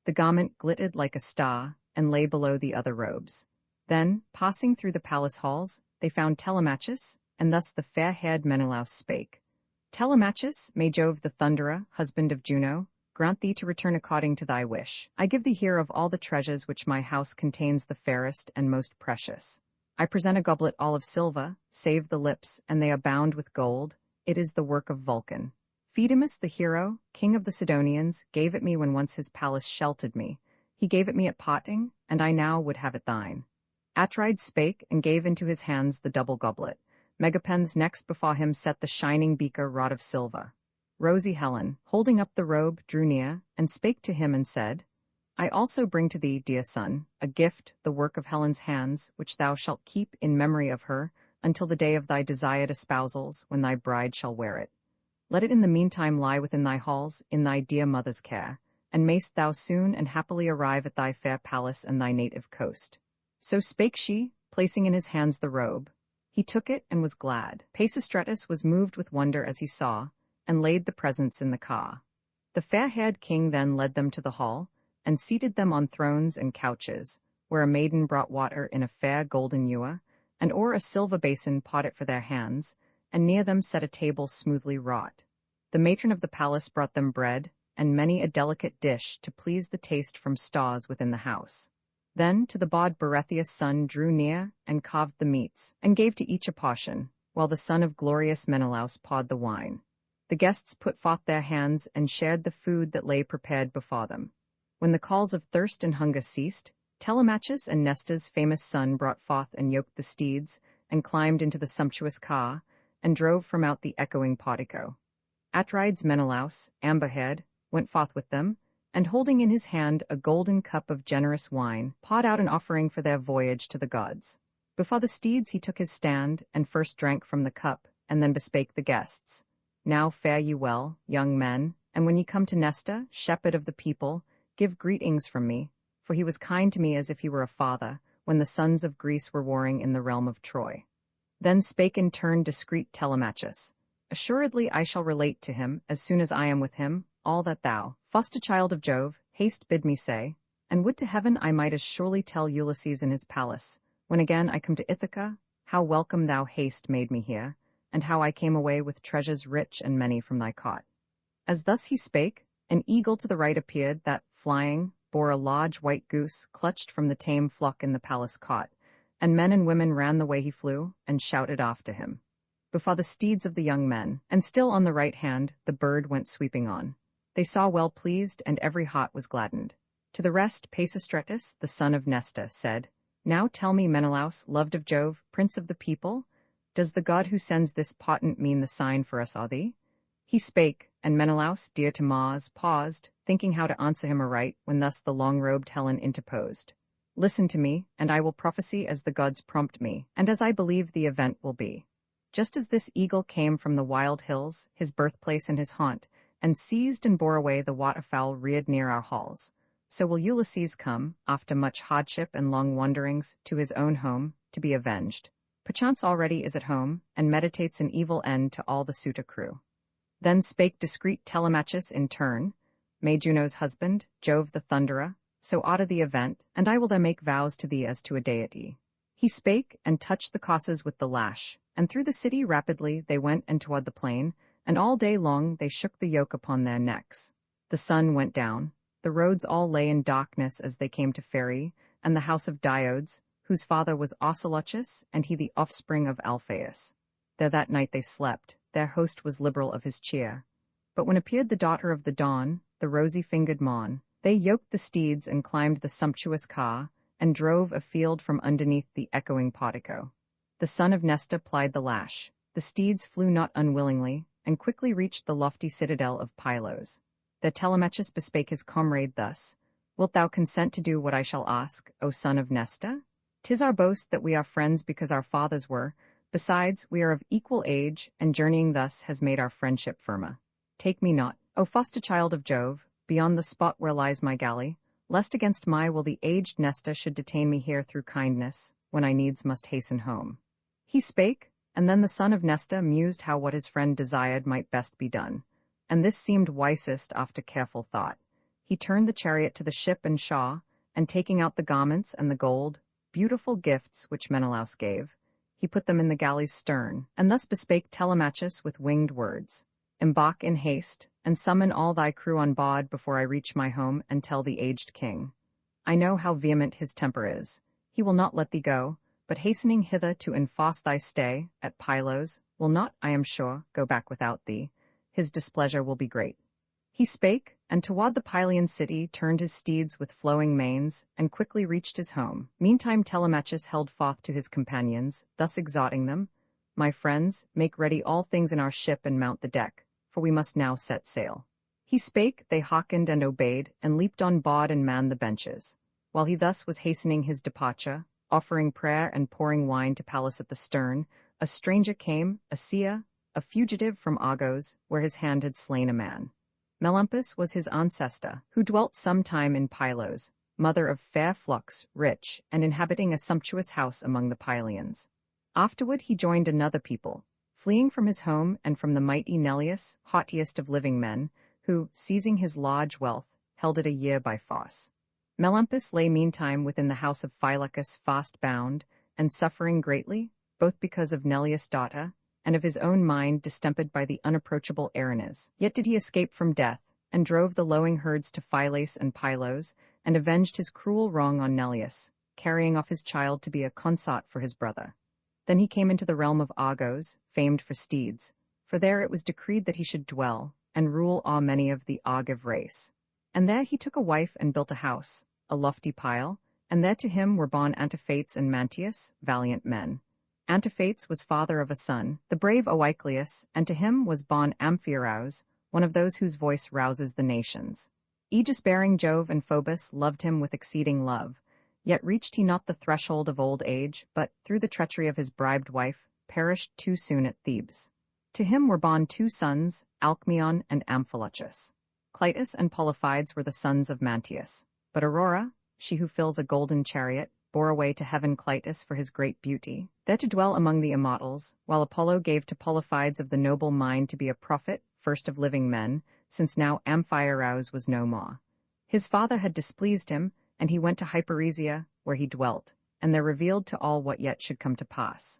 The garment glittered like a star, and lay below the other robes. Then, passing through the palace halls, they found Telemachus, and thus the fair-haired Menelaus spake. Telemachus, may Jove the Thunderer, husband of Juno, grant thee to return according to thy wish. I give thee here of all the treasures which my house contains the fairest and most precious. I present a goblet all of silver, save the lips, and they are bound with gold. It is the work of Vulcan. Phaedimus the hero, king of the Sidonians, gave it me when once his palace sheltered me. He gave it me at parting, and I now would have it thine. Atrides spake, and gave into his hands the double goblet. Megapenthes next before him set the shining beaker wrought of silver. Rosy Helen, holding up the robe, drew near, and spake to him and said, I also bring to thee, dear son, a gift, the work of Helen's hands, which thou shalt keep in memory of her, until the day of thy desired espousals, when thy bride shall wear it. Let it in the meantime lie within thy halls, in thy dear mother's care, and mayst thou soon and happily arrive at thy fair palace and thy native coast. So spake she, placing in his hands the robe. He took it and was glad. Pisistratus was moved with wonder as he saw, and laid the presents in the car. The fair-haired king then led them to the hall, and seated them on thrones and couches, where a maiden brought water in a fair golden ewer, and o'er a silver basin poured it for their hands, and near them set a table smoothly wrought. The matron of the palace brought them bread, and many a delicate dish to please the taste from stars within the house. Then to the bod Boretheus' son drew near, and carved the meats, and gave to each a portion, while the son of glorious Menelaus poured the wine. The guests put forth their hands and shared the food that lay prepared before them. When the calls of thirst and hunger ceased, Telemachus and Nesta's famous son brought forth and yoked the steeds, and climbed into the sumptuous car, and drove from out the echoing portico. Atrides Menelaus, amber-haired, went forth with them, and holding in his hand a golden cup of generous wine, poured out an offering for their voyage to the gods. Before the steeds he took his stand, and first drank from the cup, and then bespake the guests. Now fare ye well, young men, and when ye come to Nesta, shepherd of the people, give greetings from me, for he was kind to me as if he were a father, when the sons of Greece were warring in the realm of Troy. Then spake in turn discreet Telemachus. Assuredly I shall relate to him, as soon as I am with him, all that thou, foster child of Jove, haste bid me say, and would to heaven I might as surely tell Ulysses in his palace, when again I come to Ithaca, how welcome thou haste made me here, and how I came away with treasures rich and many from thy cot. As thus he spake, an eagle to the right appeared that, flying, bore a large white goose clutched from the tame flock in the palace cot, and men and women ran the way he flew, and shouted after him. Before the steeds of the young men, and still on the right hand, the bird went sweeping on. They saw well pleased, and every heart was gladdened. To the rest Pisistratus, the son of Nesta, said, Now tell me, Menelaus, loved of Jove, prince of the people, does the god who sends this portent mean the sign for us all thee? He spake, and Menelaus, dear to Mars, paused, thinking how to answer him aright, when thus the long-robed Helen interposed. Listen to me, and I will prophesy as the gods prompt me, and as I believe the event will be. Just as this eagle came from the wild hills, his birthplace and his haunt, and seized and bore away the waterfowl reared near our halls, so will Ulysses come, after much hardship and long wanderings, to his own home, to be avenged. Perchance already is at home, and meditates an evil end to all the suitor crew. Then spake discreet Telemachus in turn, May Juno's husband, Jove the Thunderer, so order the event, and I will there make vows to thee as to a deity. He spake, and touched the causes with the lash, and through the city rapidly they went and toward the plain, and all day long they shook the yoke upon their necks. The sun went down. The roads all lay in darkness as they came to Ferry, and the house of Diodes, whose father was Ocelochus, and he the offspring of Alphaeus. There that night they slept, their host was liberal of his cheer. But when appeared the daughter of the dawn, the rosy-fingered Maun, they yoked the steeds and climbed the sumptuous car, and drove afield from underneath the echoing portico. The son of Nesta plied the lash. The steeds flew not unwillingly, and quickly reached the lofty citadel of Pylos. There Telemachus bespake his comrade thus, "Wilt thou consent to do what I shall ask, O son of Nesta? 'Tis our boast that we are friends because our fathers were. Besides, we are of equal age, and journeying thus has made our friendship firmer. Take me not, O foster child of Jove, beyond the spot where lies my galley, lest against my will the aged Nesta should detain me here through kindness, when I needs must hasten home." He spake, and then the son of Nesta mused how what his friend desired might best be done, and this seemed wisest after careful thought. He turned the chariot to the ship and shaw, and taking out the garments and the gold, beautiful gifts which Menelaus gave, he put them in the galley's stern, and thus bespake Telemachus with winged words: "Embark in haste, and summon all thy crew on board before I reach my home and tell the aged king. I know how vehement his temper is. He will not let thee go, but hastening hither to enforce thy stay at Pylos, will not, I am sure, go back without thee. His displeasure will be great." He spake, and toward the Pylian city turned his steeds with flowing manes, and quickly reached his home. Meantime Telemachus held forth to his companions, thus exhorting them: "My friends, make ready all things in our ship and mount the deck, for we must now set sail." He spake, they hearkened and obeyed, and leaped on board and manned the benches. While he thus was hastening his departure, offering prayer and pouring wine to Pallas at the stern, a stranger came, a seer, a fugitive from Argos, where his hand had slain a man. Melampus was his ancestor, who dwelt some time in Pylos, mother of fair flocks, rich, and inhabiting a sumptuous house among the Pylians. Afterward he joined another people, fleeing from his home and from the mighty Neleus, haughtiest of living men, who, seizing his large wealth, held it a year by force. Melampus lay meantime within the house of Phylacus fast bound, and suffering greatly, both because of Neleus' daughter, and of his own mind distempered by the unapproachable Erinyes. Yet did he escape from death, and drove the lowing herds to Phylace and Pylos, and avenged his cruel wrong on Neleus, carrying off his child to be a consort for his brother. Then he came into the realm of Argos, famed for steeds, for there it was decreed that he should dwell, and rule all many of the Argive race. And there he took a wife and built a house, a lofty pile, and there to him were born Antiphates and Mantius, valiant men. Antiphates was father of a son, the brave Oicleus, and to him was born Amphiaraus, one of those whose voice rouses the nations. Aegis-bearing Jove and Phobos loved him with exceeding love, yet reached he not the threshold of old age, but, through the treachery of his bribed wife, perished too soon at Thebes. To him were born two sons, Alcmaeon and Amphilochus. Clytus and Polyphides were the sons of Mantius, but Aurora, she who fills a golden chariot, bore away to heaven Clytus for his great beauty, there to dwell among the immortals, while Apollo gave to Polyphides of the noble mind to be a prophet, first of living men, since now Amphiaraus was no more. His father had displeased him, and he went to Hyperesia, where he dwelt, and there revealed to all what yet should come to pass.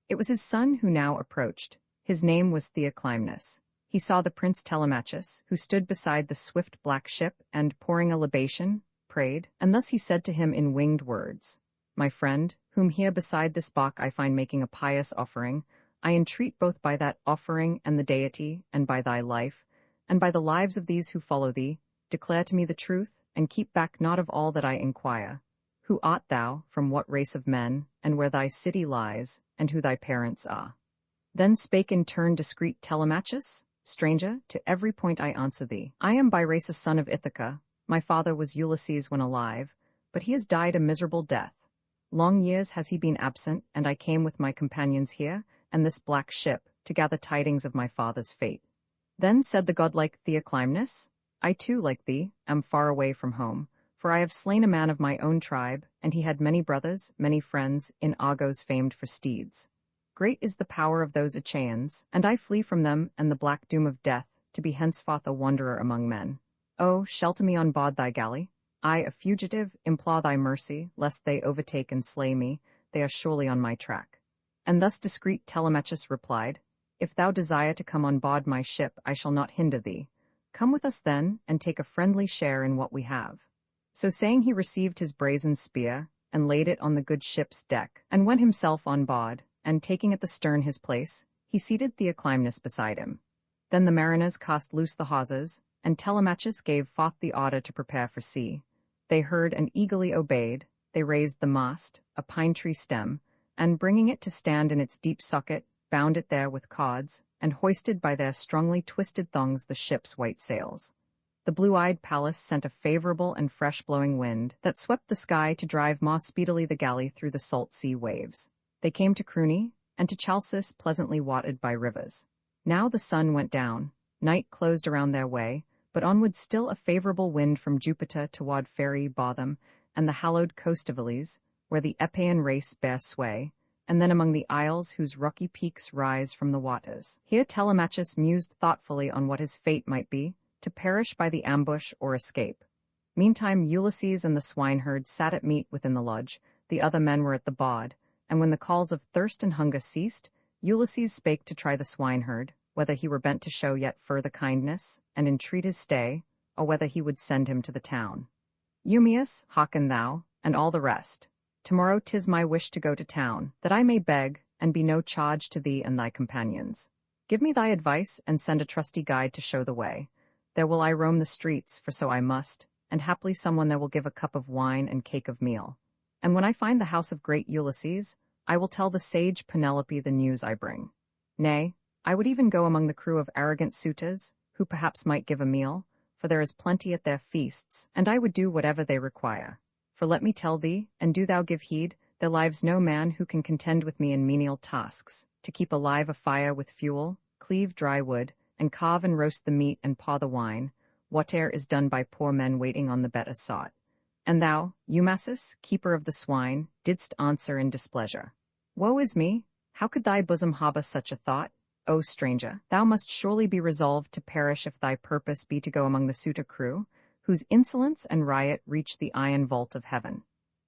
It was his son who now approached. His name was Theoclymnus. He saw the prince Telemachus, who stood beside the swift black ship, and, pouring a libation, prayed, and thus he said to him in winged words: "My friend, whom here beside this bock I find making a pious offering, I entreat both by that offering and the deity, and by thy life, and by the lives of these who follow thee, declare to me the truth, and keep back naught of all that I inquire. Who art thou, from what race of men, and where thy city lies, and who thy parents are?" Then spake in turn discreet Telemachus: "Stranger, to every point I answer thee. I am by race a son of Ithaca. My father was Ulysses when alive, but he has died a miserable death. Long years has he been absent, and I came with my companions here, and this black ship, to gather tidings of my father's fate." Then said the godlike Theoclymnus: "I too, like thee, am far away from home, for I have slain a man of my own tribe, and he had many brothers, many friends, in Argos famed for steeds. Great is the power of those Achaeans, and I flee from them and the black doom of death, to be henceforth a wanderer among men. Oh, shelter me on board thy galley. I, a fugitive, implore thy mercy, lest they overtake and slay me. They are surely on my track." And thus discreet Telemachus replied: "If thou desire to come on board my ship, I shall not hinder thee. Come with us then, and take a friendly share in what we have. So saying, he received his brazen spear, and laid it on the good ship's deck, and went himself on board, and taking at the stern his place, he seated Theoclymenus beside him. Then the mariners cast loose the hawsers, and Telemachus gave forth the order to prepare for sea. They heard and eagerly obeyed. They raised the mast, a pine-tree stem, and bringing it to stand in its deep socket, bound it there with cords, and hoisted by their strongly twisted thongs the ship's white sails. The blue-eyed Pallas sent a favorable and fresh-blowing wind that swept the sky to drive more speedily the galley through the salt sea waves. They came to Cruni, and to Chalcis pleasantly watered by rivers. Now the sun went down, night closed around their way, but onward still a favorable wind from Jupiter toward fairy Botham and the hallowed coast of Elis, where the Epean race bear sway, and then among the isles whose rocky peaks rise from the waters. Here Telemachus mused thoughtfully on what his fate might be, to perish by the ambush or escape. Meantime Ulysses and the swineherd sat at meat within the lodge, the other men were at the board, and when the calls of thirst and hunger ceased, Ulysses spake to try the swineherd, whether he were bent to show yet further kindness, and entreat his stay, or whether he would send him to the town. Eumaeus, hearken thou, and all the rest. Tomorrow 'tis my wish to go to town, that I may beg, and be no charge to thee and thy companions. Give me thy advice, and send a trusty guide to show the way. There will I roam the streets, for so I must, and haply someone there will give a cup of wine and cake of meal. And when I find the house of great Ulysses, I will tell the sage Penelope the news I bring. Nay, I would even go among the crew of arrogant suitors, who perhaps might give a meal, for there is plenty at their feasts, and I would do whatever they require. For let me tell thee, and do thou give heed, there lives no man who can contend with me in menial tasks, to keep alive a fire with fuel, cleave dry wood, and carve and roast the meat and pour the wine, whate'er is done by poor men waiting on the better sought. And thou, Eumaeus, keeper of the swine, didst answer in displeasure. Woe is me! How could thy bosom harbour such a thought? O stranger, thou must surely be resolved to perish if thy purpose be to go among the suitor crew, whose insolence and riot reach the iron vault of heaven.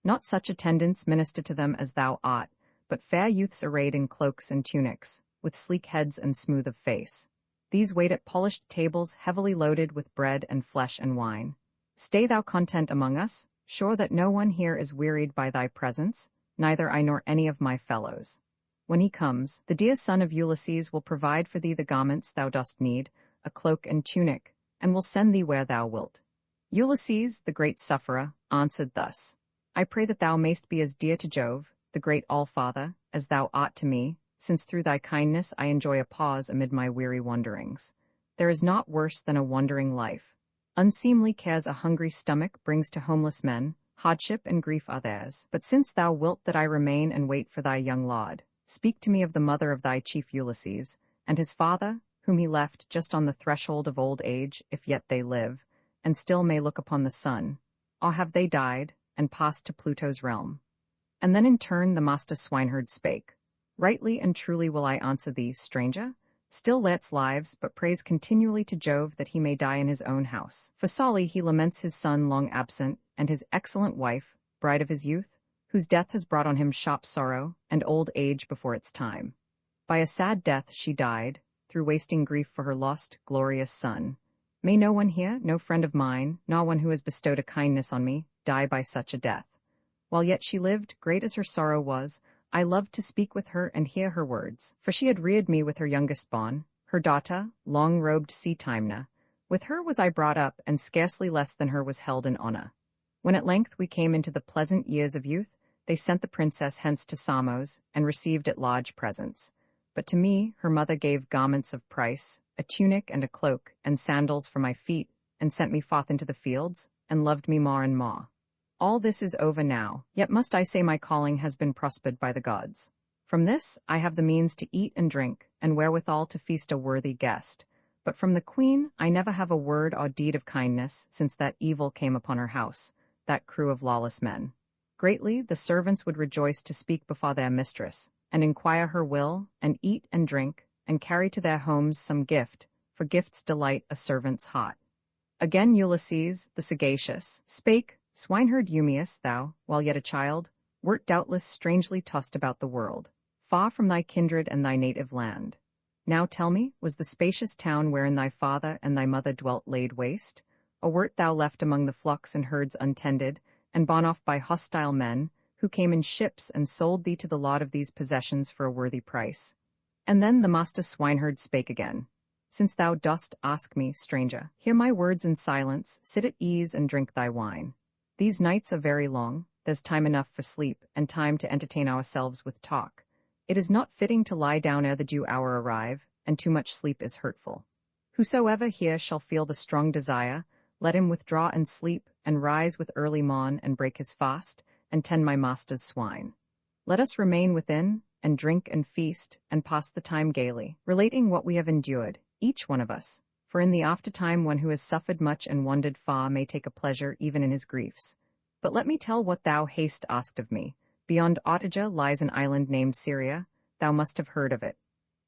Not such attendants minister to them as thou art, but fair youths arrayed in cloaks and tunics, with sleek heads and smooth of face. These wait at polished tables heavily loaded with bread and flesh and wine. Stay thou content among us, sure that no one here is wearied by thy presence, neither I nor any of my fellows. When he comes, the dear son of Ulysses will provide for thee the garments thou dost need, a cloak and tunic, and will send thee where thou wilt. Ulysses, the great sufferer, answered thus: I pray that thou mayst be as dear to Jove, the great All-Father, as thou art to me, since through thy kindness I enjoy a pause amid my weary wanderings. There is naught worse than a wandering life. Unseemly cares a hungry stomach brings to homeless men, hardship and grief are theirs. But since thou wilt that I remain and wait for thy young lord, speak to me of the mother of thy chief Ulysses, and his father, whom he left just on the threshold of old age, if yet they live, and still may look upon the sun, or have they died, and passed to Pluto's realm? And then in turn the master swineherd spake: Rightly and truly will I answer thee, stranger. Still lets lives, but prays continually to Jove that he may die in his own house. For sorely he laments his son long absent, and his excellent wife, bride of his youth, whose death has brought on him sharp sorrow, and old age before its time. By a sad death she died, through wasting grief for her lost, glorious son. May no one here, no friend of mine, nor one who has bestowed a kindness on me, die by such a death. While yet she lived, great as her sorrow was, I loved to speak with her and hear her words, for she had reared me with her youngest born, her daughter, long-robed Ctimna. With her was I brought up, and scarcely less than her was held in honor. When at length we came into the pleasant years of youth, they sent the princess hence to Samos, and received at large presents. But to me her mother gave garments of price, a tunic and a cloak, and sandals for my feet, and sent me forth into the fields, and loved me more and more. All this is over now, yet must I say my calling has been prospered by the gods. From this I have the means to eat and drink, and wherewithal to feast a worthy guest. But from the queen I never have a word or deed of kindness since that evil came upon her house, that crew of lawless men. Greatly the servants would rejoice to speak before their mistress, and inquire her will, and eat and drink, and carry to their homes some gift, for gifts delight a servant's heart. Again Ulysses, the sagacious, spake: Swineherd Eumaeus, thou, while yet a child, wert doubtless strangely tossed about the world, far from thy kindred and thy native land. Now tell me, was the spacious town wherein thy father and thy mother dwelt laid waste? Or wert thou left among the flocks and herds untended, and borne off by hostile men, who came in ships and sold thee to the lot of these possessions for a worthy price? And then the master swineherd spake again. Since thou dost ask me, stranger, hear my words in silence, sit at ease and drink thy wine. These nights are very long, there's time enough for sleep, and time to entertain ourselves with talk. It is not fitting to lie down ere the due hour arrive, and too much sleep is hurtful. Whosoever here shall feel the strong desire, let him withdraw and sleep, and rise with early morn and break his fast, and tend my master's swine. Let us remain within, and drink and feast, and pass the time gaily, relating what we have endured, each one of us, for in the aftertime one who has suffered much and wandered far may take a pleasure even in his griefs. But let me tell what thou hast asked of me. Beyond Odyssey lies an island named Syria, thou must have heard of it.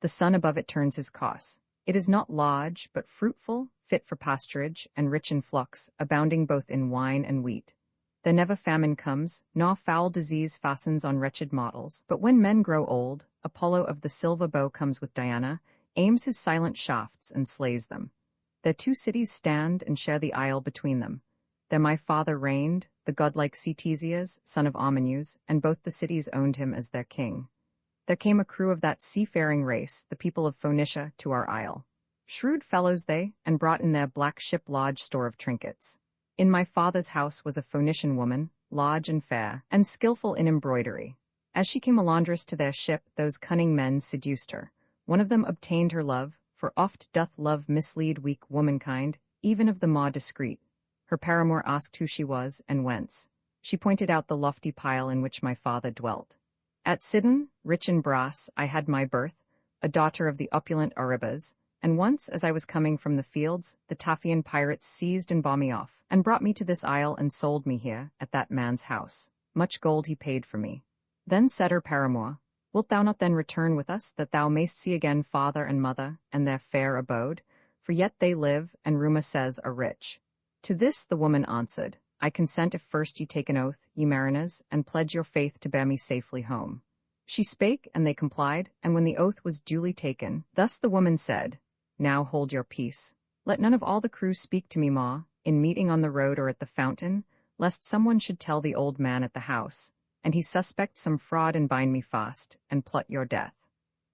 The sun above it turns his course. It is not large, but fruitful, fit for pasturage, and rich in flocks, abounding both in wine and wheat. There never famine comes, nor foul disease fastens on wretched mortals. But when men grow old, Apollo of the silver bow comes with Diana, aims his silent shafts and slays them. Their two cities stand and share the isle between them. There my father reigned, the godlike Ctesias, son of Armeneus, and both the cities owned him as their king. There came a crew of that seafaring race, the people of Phoenicia, to our isle. Shrewd fellows they, and brought in their black ship large store of trinkets. In my father's house was a Phoenician woman, large and fair, and skillful in embroidery. As she came a laundress to their ship, those cunning men seduced her. One of them obtained her love, for oft doth love mislead weak womankind, even of the more discreet. Her paramour asked who she was, and whence. She pointed out the lofty pile in which my father dwelt. At Sidon, rich in brass, I had my birth, a daughter of the opulent Aribas, and once, as I was coming from the fields, the Taphian pirates seized and bore me off, and brought me to this isle and sold me here, at that man's house. Much gold he paid for me. Then said her paramour, Wilt thou not then return with us, that thou mayst see again father and mother, and their fair abode? For yet they live, and rumour says are rich. To this the woman answered, I consent if first ye take an oath, ye mariners, and pledge your faith to bear me safely home. She spake, and they complied, and when the oath was duly taken, thus the woman said, Now hold your peace. Let none of all the crew speak to me more, in meeting on the road or at the fountain, lest someone should tell the old man at the house, and he suspect some fraud and bind me fast, and plot your death.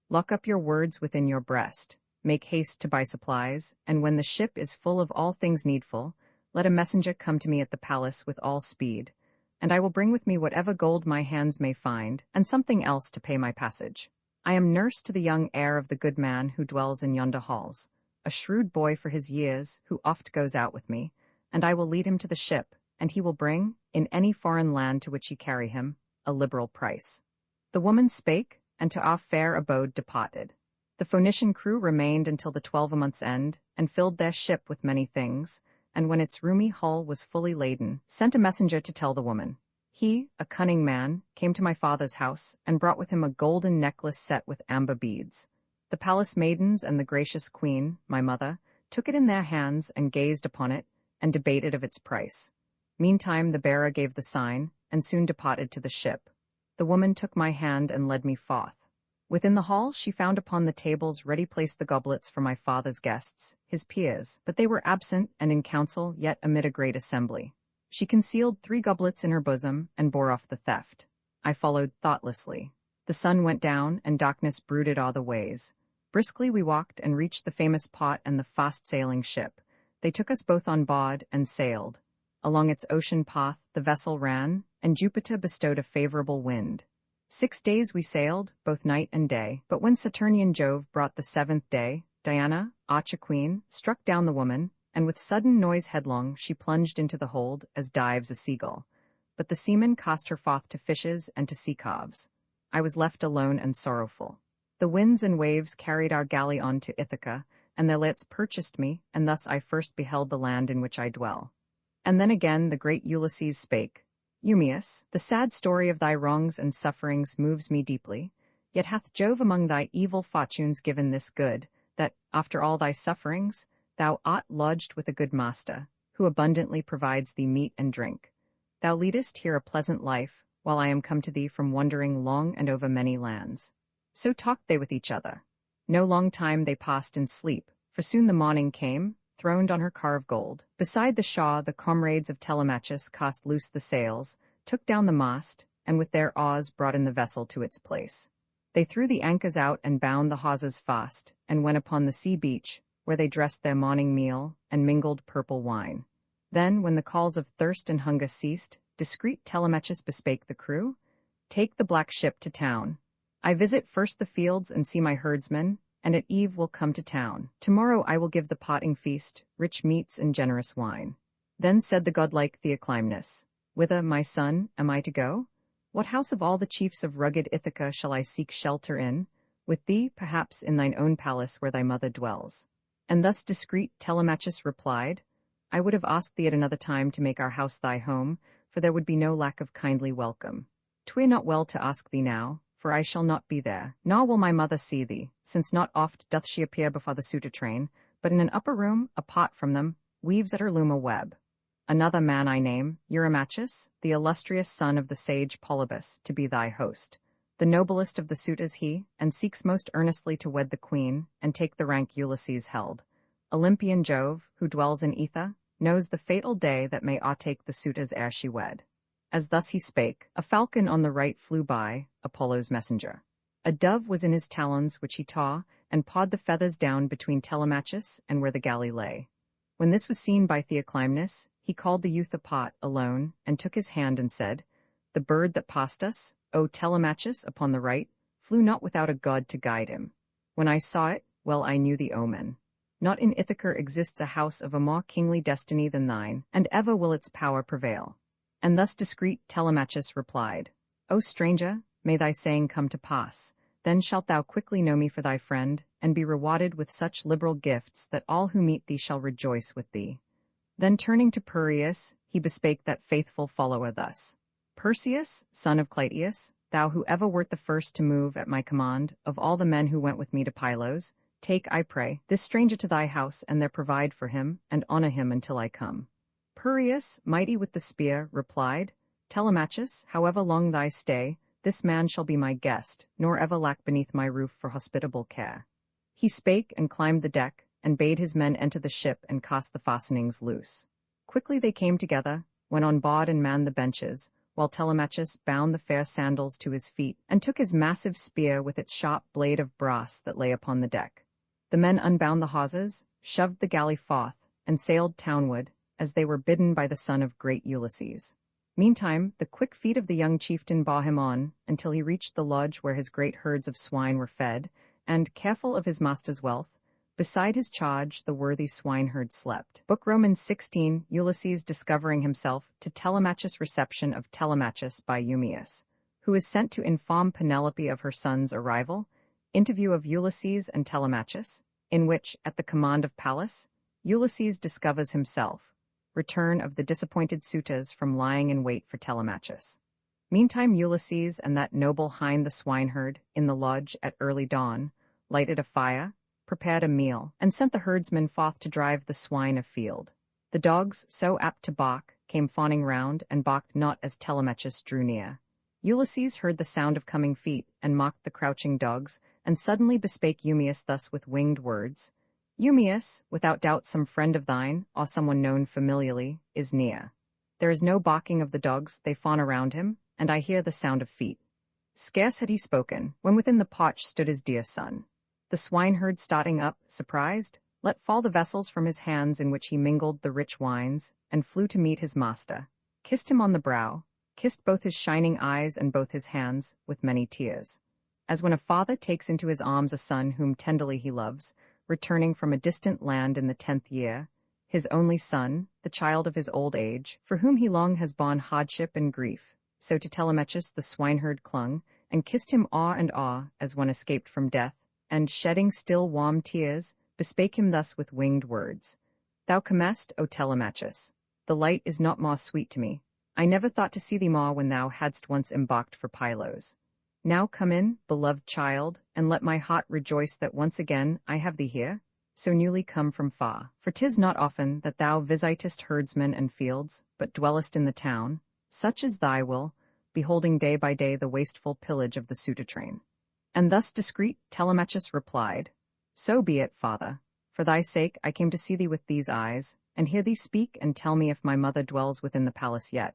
Lock up your words within your breast, make haste to buy supplies, and when the ship is full of all things needful, let a messenger come to me at the palace with all speed, and I will bring with me whatever gold my hands may find, and something else to pay my passage. I am nurse to the young heir of the good man who dwells in yonder halls, a shrewd boy for his years, who oft goes out with me, and I will lead him to the ship, and he will bring, in any foreign land to which ye carry him, a liberal price. The woman spake, and to our fair abode departed. The Phoenician crew remained until the 12-month's end, and filled their ship with many things, and when its roomy hull was fully laden, sent a messenger to tell the woman. He, a cunning man, came to my father's house, and brought with him a golden necklace set with amber beads. The palace maidens and the gracious queen, my mother, took it in their hands and gazed upon it, and debated of its price. Meantime the bearer gave the sign, and soon departed to the ship. The woman took my hand and led me forth. Within the hall she found upon the tables ready placed the goblets for my father's guests, his peers, but they were absent and in council yet amid a great assembly. She concealed 3 goblets in her bosom, and bore off the theft. I followed thoughtlessly. The sun went down, and darkness brooded o'er the ways. Briskly we walked, and reached the famous pot and the fast-sailing ship. They took us both on board, and sailed. Along its ocean path the vessel ran, and Jupiter bestowed a favorable wind. 6 days we sailed, both night and day, but when Saturnian Jove brought the 7th day, Diana, Archer queen, struck down the woman, and with sudden noise headlong she plunged into the hold, as dives a seagull. But the seamen cast her forth to fishes and to sea calves. I was left alone and sorrowful. The winds and waves carried our galley on to Ithaca, and their lights purchased me, and thus I first beheld the land in which I dwell. And then again the great Ulysses spake, Eumaeus, the sad story of thy wrongs and sufferings moves me deeply, yet hath Jove among thy evil fortunes given this good, that, after all thy sufferings, thou art lodged with a good master, who abundantly provides thee meat and drink. Thou leadest here a pleasant life, while I am come to thee from wandering long and over many lands. So talked they with each other. No long time they passed in sleep, for soon the morning came, throned on her car of gold. Beside the Shah the comrades of Telemachus cast loose the sails, took down the mast, and with their oars brought in the vessel to its place. They threw the anchors out and bound the hawsers fast, and went upon the sea beach, where they dressed their morning meal, and mingled purple wine. Then, when the calls of thirst and hunger ceased, discreet Telemachus bespake the crew, "Take the black ship to town. I visit first the fields and see my herdsmen, and at eve will come to town. Tomorrow I will give the parting feast, rich meats and generous wine." Then said the godlike Theoclymenus, "Whither, my son, am I to go? What house of all the chiefs of rugged Ithaca shall I seek shelter in? With thee, perhaps, in thine own palace where thy mother dwells." And thus discreet Telemachus replied, "I would have asked thee at another time to make our house thy home, for there would be no lack of kindly welcome. 'Twere not well to ask thee now, for I shall not be there, nor will my mother see thee, since not oft doth she appear before the suitor train, but in an upper room, apart from them, weaves at her loom a web. Another man I name, Eurymachus, the illustrious son of the sage Polybus, to be thy host. The noblest of the suitors he, and seeks most earnestly to wed the queen, and take the rank Ulysses held. Olympian Jove, who dwells in Aether, knows the fatal day that may o'ertake the suitors ere she wed." As thus he spake, a falcon on the right flew by, Apollo's messenger. A dove was in his talons which he tore, and pawed the feathers down between Telemachus and where the galley lay. When this was seen by Theoclymenus, he called the youth apart, alone, and took his hand and said, "The bird that passed us, O Telemachus, upon the right, flew not without a god to guide him. When I saw it, well I knew the omen. Not in Ithaca exists a house of a more kingly destiny than thine, and ever will its power prevail." And thus discreet Telemachus replied, "O stranger, may thy saying come to pass. Then shalt thou quickly know me for thy friend, and be rewarded with such liberal gifts that all who meet thee shall rejoice with thee." Then turning to Piraeus, he bespake that faithful follower thus, "Perseus, son of Clytius, thou who ever wert the first to move at my command, of all the men who went with me to Pylos, take, I pray, this stranger to thy house, and there provide for him, and honor him until I come." Piraeus, mighty with the spear, replied, "Telemachus, however long thy stay, this man shall be my guest, nor ever lack beneath my roof for hospitable care." He spake and climbed the deck, and bade his men enter the ship and cast the fastenings loose. Quickly they came together, went on board and manned the benches, while Telemachus bound the fair sandals to his feet, and took his massive spear with its sharp blade of brass that lay upon the deck. The men unbound the hawsers, shoved the galley forth, and sailed townward, as they were bidden by the son of great Ulysses. Meantime, the quick feet of the young chieftain bore him on, until he reached the lodge where his great herds of swine were fed, and, careful of his master's wealth, beside his charge the worthy swineherd slept. Book Romans 16, Ulysses discovering himself, to Telemachus' reception of Telemachus by Eumaeus, who is sent to inform Penelope of her son's arrival, interview of Ulysses and Telemachus, in which, at the command of Pallas, Ulysses discovers himself, return of the disappointed suitors from lying in wait for Telemachus. Meantime Ulysses and that noble hind the swineherd, in the lodge at early dawn, lighted a fire, prepared a meal, and sent the herdsmen forth to drive the swine afield. The dogs, so apt to bark, came fawning round, and barked not as Telemachus drew near. Ulysses heard the sound of coming feet, and mocked the crouching dogs, and suddenly bespake Eumaeus thus with winged words, "Eumaeus, without doubt some friend of thine, or someone known familiarly, is near. There is no barking of the dogs, they fawn around him, and I hear the sound of feet." Scarce had he spoken, when within the porch stood his dear son. The swineherd, starting up, surprised, let fall the vessels from his hands in which he mingled the rich wines, and flew to meet his master, kissed him on the brow, kissed both his shining eyes and both his hands, with many tears. As when a father takes into his arms a son whom tenderly he loves, returning from a distant land in the 10th year, his only son, the child of his old age, for whom he long has borne hardship and grief, so to Telemachus the swineherd clung, and kissed him and as one escaped from death, and, shedding still warm tears, bespake him thus with winged words, "Thou comest, O Telemachus. The light is not more sweet to me. I never thought to see thee more when thou hadst once embarked for Pylos. Now come in, beloved child, and let my heart rejoice that once again I have thee here, so newly come from far. For 'tis not often that thou visitest herdsmen and fields, but dwellest in the town, such is thy will, beholding day by day the wasteful pillage of the suitor train." And thus discreet Telemachus replied, So be it, father. For thy sake I came to see thee with these eyes, and hear thee speak and tell me if my mother dwells within the palace yet.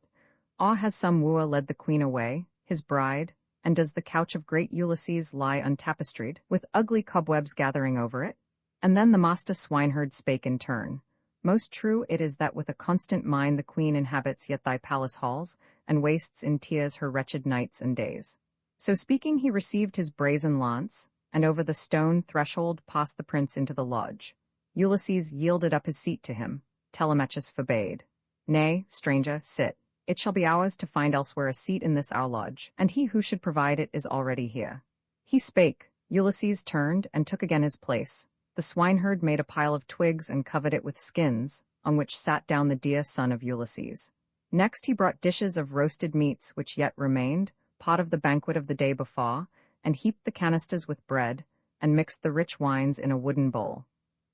Or has some wooer led the queen away, his bride, and does the couch of great Ulysses lie untapestried, with ugly cobwebs gathering over it? And then the master swineherd spake in turn. Most true it is that with a constant mind the queen inhabits yet thy palace halls, and wastes in tears her wretched nights and days. So speaking he received his brazen lance, and over the stone threshold passed the prince into the lodge. Ulysses yielded up his seat to him. Telemachus forbade. Nay, stranger, sit. It shall be ours to find elsewhere a seat in this our lodge, and he who should provide it is already here. He spake. Ulysses turned and took again his place. The swineherd made a pile of twigs and covered it with skins, on which sat down the dear son of Ulysses. Next he brought dishes of roasted meats which yet remained, part of the banquet of the day before, and heaped the canisters with bread, and mixed the rich wines in a wooden bowl.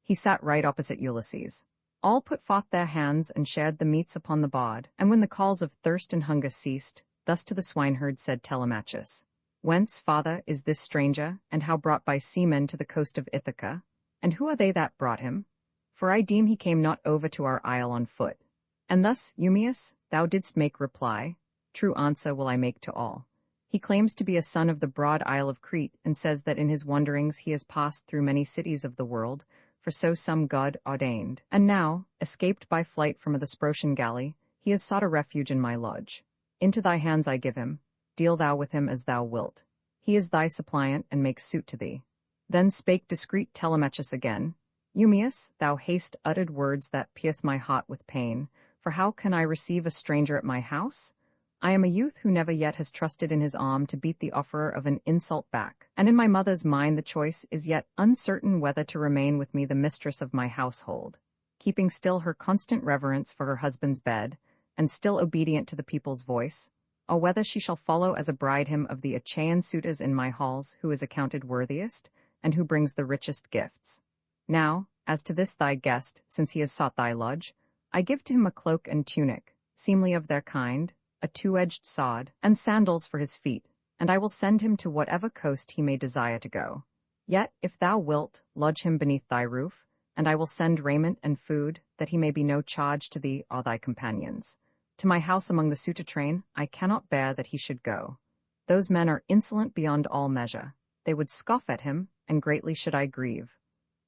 He sat right opposite Ulysses. All put forth their hands and shared the meats upon the board, and when the calls of thirst and hunger ceased, thus to the swineherd said Telemachus, Whence, father, is this stranger, and how brought by seamen to the coast of Ithaca? And who are they that brought him? For I deem he came not over to our isle on foot. And thus, Eumaeus, thou didst make reply, True answer will I make to all. He claims to be a son of the broad isle of Crete, and says that in his wanderings he has passed through many cities of the world, for so some god ordained. And now, escaped by flight from a Thesprotian galley, he has sought a refuge in my lodge. Into thy hands I give him, deal thou with him as thou wilt. He is thy suppliant, and makes suit to thee. Then spake discreet Telemachus again, Eumaeus, thou hast uttered words that pierce my heart with pain, for how can I receive a stranger at my house? I am a youth who never yet has trusted in his arm to beat the offerer of an insult back, and in my mother's mind the choice is yet uncertain whether to remain with me the mistress of my household, keeping still her constant reverence for her husband's bed, and still obedient to the people's voice, or whether she shall follow as a bride him of the Achaean suitors in my halls who is accounted worthiest, and who brings the richest gifts. Now, as to this thy guest, since he has sought thy lodge, I give to him a cloak and tunic, seemly of their kind, a two-edged sword, and sandals for his feet, and I will send him to whatever coast he may desire to go. Yet, if thou wilt, lodge him beneath thy roof, and I will send raiment and food, that he may be no charge to thee or thy companions. To my house among the suitor train I cannot bear that he should go. Those men are insolent beyond all measure. They would scoff at him, and greatly should I grieve.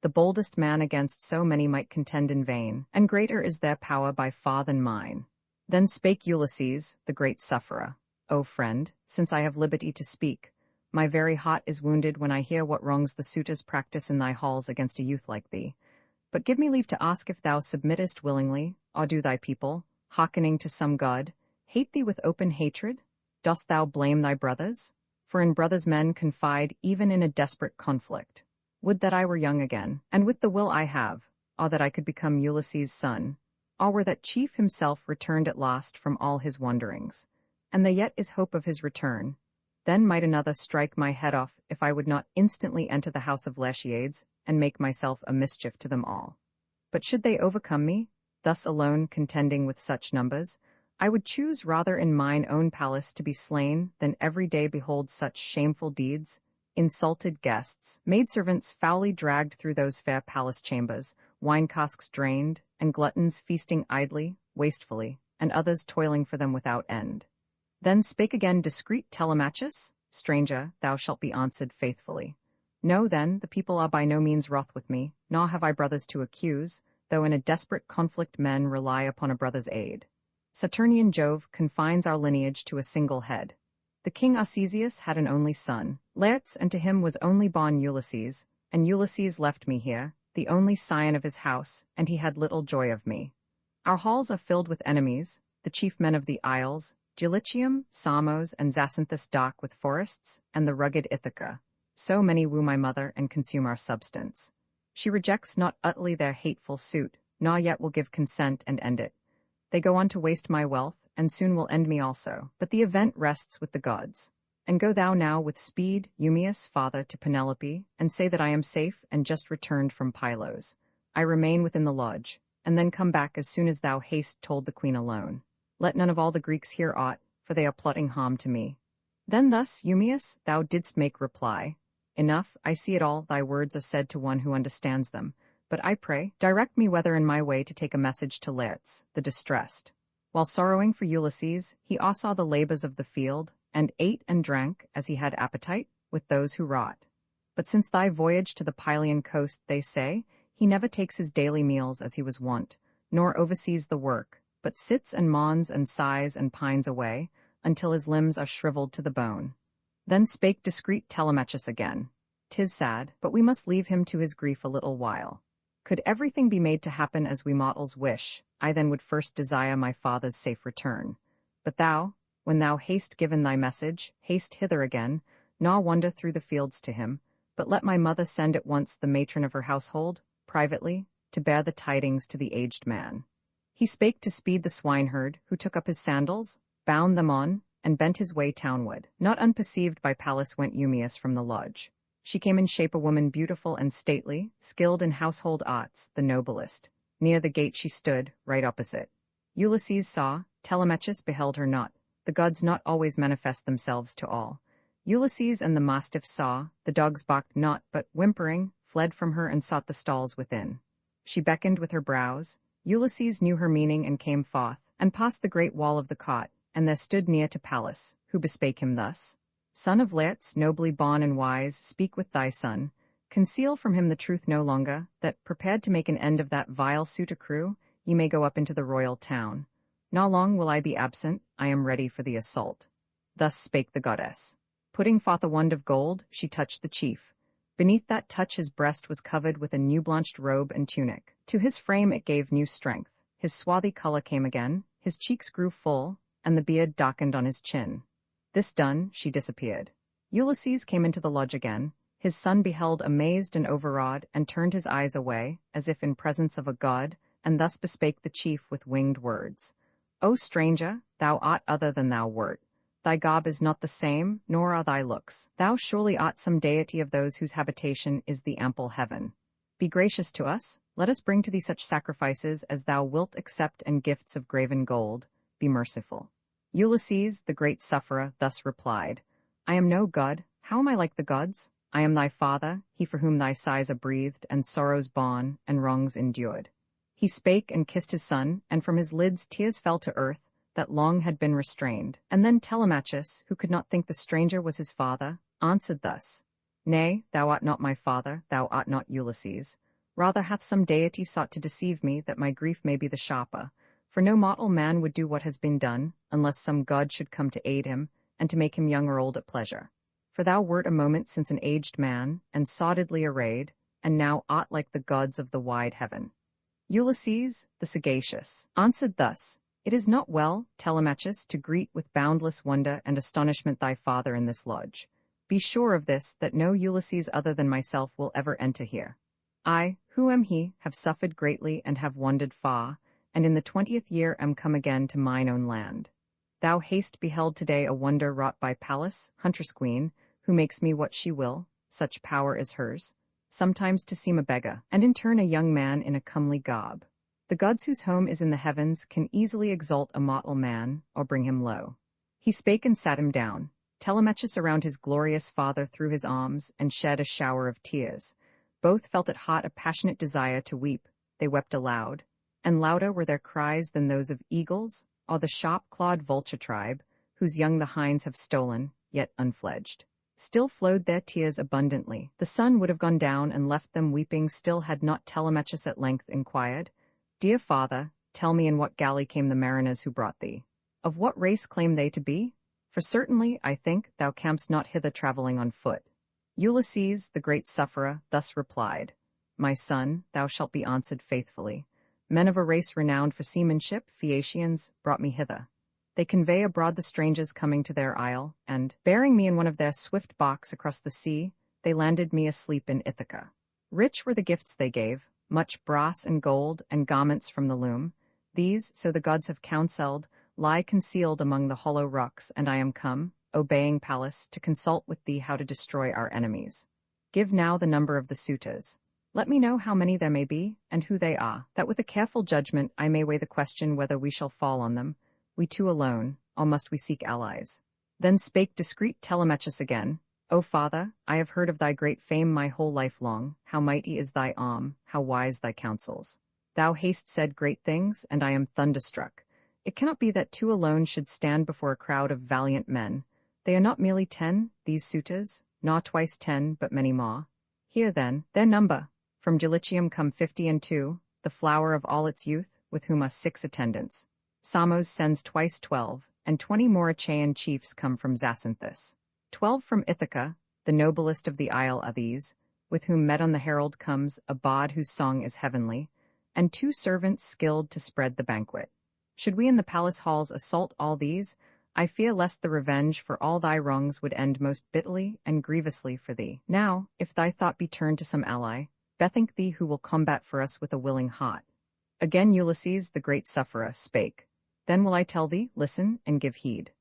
The boldest man against so many might contend in vain, and greater is their power by far than mine. Then spake Ulysses, the great sufferer, O friend, since I have liberty to speak, my very heart is wounded when I hear what wrongs the suitors practice in thy halls against a youth like thee. But give me leave to ask if thou submittest willingly, or do thy people, hearkening to some god, hate thee with open hatred? Dost thou blame thy brothers? For in brothers men confide even in a desperate conflict. Would that I were young again, and with the will I have, or that I could become Ulysses' son, or were that chief himself returned at last from all his wanderings, and there yet is hope of his return. Then might another strike my head off if I would not instantly enter the house of Lachiades, and make myself a mischief to them all. But should they overcome me, thus alone contending with such numbers, I would choose rather in mine own palace to be slain than every day behold such shameful deeds, insulted guests, maidservants foully dragged through those fair palace chambers, wine-casks drained, and gluttons feasting idly, wastefully, and others toiling for them without end. Then spake again discreet Telemachus, Stranger, thou shalt be answered faithfully. Know then, the people are by no means wroth with me, nor have I brothers to accuse, though in a desperate conflict men rely upon a brother's aid. Saturnian Jove confines our lineage to a single head. The king Arcesius had an only son, Laertes, and to him was only born Ulysses, and Ulysses left me here, the only scion of his house, and he had little joy of me. Our halls are filled with enemies, the chief men of the isles, Dulichium, Samos, and Zacynthus dock with forests, and the rugged Ithaca. So many woo my mother and consume our substance. She rejects not utterly their hateful suit, nor yet will give consent and end it. They go on to waste my wealth, and soon will end me also, but the event rests with the gods. And go thou now with speed, Eumaeus, father, to Penelope, and say that I am safe and just returned from Pylos. I remain within the lodge, and then come back as soon as thou hast told the queen alone. Let none of all the Greeks hear aught, for they are plotting harm to me. Then thus, Eumaeus, thou didst make reply, Enough, I see it all, thy words are said to one who understands them. But I pray, direct me whether in my way to take a message to Laertes, the distressed. While sorrowing for Ulysses, he saw the labors of the field, and ate and drank, as he had appetite, with those who wrought. But since thy voyage to the Pylian coast, they say, he never takes his daily meals as he was wont, nor oversees the work, but sits and moans and sighs and pines away, until his limbs are shriveled to the bone. Then spake discreet Telemachus again. 'Tis sad, but we must leave him to his grief a little while. Could everything be made to happen as we mortals wish, I then would first desire my father's safe return. But thou, when thou hast given thy message, haste hither again, nor wander through the fields to him, but let my mother send at once the matron of her household, privately, to bear the tidings to the aged man. He spake to speed the swineherd, who took up his sandals, bound them on, and bent his way townward. Not unperceived by Pallas went Eumaeus from the lodge. She came in shape a woman beautiful and stately, skilled in household arts, the noblest. Near the gate she stood, right opposite. Ulysses saw, Telemachus beheld her not. The gods not always manifest themselves to all. Ulysses and the mastiff saw, the dogs barked not, but, whimpering, fled from her and sought the stalls within. She beckoned with her brows. Ulysses knew her meaning and came forth, and passed the great wall of the cot, and there stood near to Pallas, who bespake him thus. Son of Laertes, nobly born and wise, speak with thy son. Conceal from him the truth no longer, that, prepared to make an end of that vile suit accrue, ye may go up into the royal town. Nor long will I be absent, I am ready for the assault. Thus spake the goddess. Putting forth a wand of gold, she touched the chief. Beneath that touch his breast was covered with a new-blanched robe and tunic. To his frame it gave new strength. His swarthy color came again, his cheeks grew full, and the beard darkened on his chin. This done, she disappeared. Ulysses came into the lodge again. His son beheld amazed and overawed, and turned his eyes away, as if in presence of a god, and thus bespake the chief with winged words. O stranger, thou art other than thou wert. Thy garb is not the same, nor are thy looks. Thou surely art some deity of those whose habitation is the ample heaven. Be gracious to us, let us bring to thee such sacrifices as thou wilt accept, and gifts of graven gold. Be merciful. Ulysses, the great sufferer, thus replied, I am no god, how am I like the gods? I am thy father, he for whom thy sighs are breathed, and sorrows borne, and wrongs endured. He spake and kissed his son, and from his lids tears fell to earth, that long had been restrained. And then Telemachus, who could not think the stranger was his father, answered thus, Nay, thou art not my father, thou art not Ulysses. Rather hath some deity sought to deceive me, that my grief may be the sharper. For no mortal man would do what has been done, unless some god should come to aid him, and to make him young or old at pleasure. For thou wert a moment since an aged man, and soddedly arrayed, and now art like the gods of the wide heaven. Ulysses, the sagacious, answered thus, It is not well, Telemachus, to greet with boundless wonder and astonishment thy father in this lodge. Be sure of this, that no Ulysses other than myself will ever enter here. I, who am he, have suffered greatly and have wandered far, and in the 20th year am come again to mine own land. Thou hast beheld today a wonder wrought by Pallas, huntress queen, who makes me what she will, such power is hers, sometimes to seem a beggar, and in turn a young man in a comely garb. The gods whose home is in the heavens can easily exalt a mortal man, or bring him low. He spake and sat him down. Telemachus around his glorious father threw his arms, and shed a shower of tears. Both felt at heart a passionate desire to weep. They wept aloud, and louder were their cries than those of eagles, or the sharp-clawed vulture tribe, whose young the hinds have stolen, yet unfledged. Still flowed their tears abundantly. The sun would have gone down and left them weeping still had not Telemachus at length inquired, Dear father, tell me in what galley came the mariners who brought thee? Of what race claim they to be? For certainly, I think, thou camest not hither travelling on foot. Ulysses, the great sufferer, thus replied, My son, thou shalt be answered faithfully. Men of a race renowned for seamanship, Phaeacians, brought me hither. They convey abroad the strangers coming to their isle, and, bearing me in one of their swift barks across the sea, they landed me asleep in Ithaca. Rich were the gifts they gave, much brass and gold, and garments from the loom. These, so the gods have counselled, lie concealed among the hollow rocks, and I am come, obeying Pallas, to consult with thee how to destroy our enemies. Give now the number of the suitors. Let me know how many there may be, and who they are, that with a careful judgment I may weigh the question whether we shall fall on them, we two alone, or must we seek allies. Then spake discreet Telemachus again, O father, I have heard of thy great fame my whole life long, how mighty is thy arm, how wise thy counsels. Thou hast said great things, and I am thunderstruck. It cannot be that two alone should stand before a crowd of valiant men. They are not merely 10, these suitors, nor twice 10, but many more. Here then, their number. From Gelicium come 50 and 2, the flower of all its youth, with whom are 6 attendants. Samos sends twice 12, and 20 more Achaean chiefs come from Zacynthus. 12 from Ithaca, the noblest of the isle are these, with whom Medon the herald comes, a bard whose song is heavenly, and 2 servants skilled to spread the banquet. Should we in the palace halls assault all these, I fear lest the revenge for all thy wrongs would end most bitterly and grievously for thee. Now, if thy thought be turned to some ally, bethink thee who will combat for us with a willing heart. Again Ulysses, the great sufferer, spake. Then will I tell thee, listen, and give heed.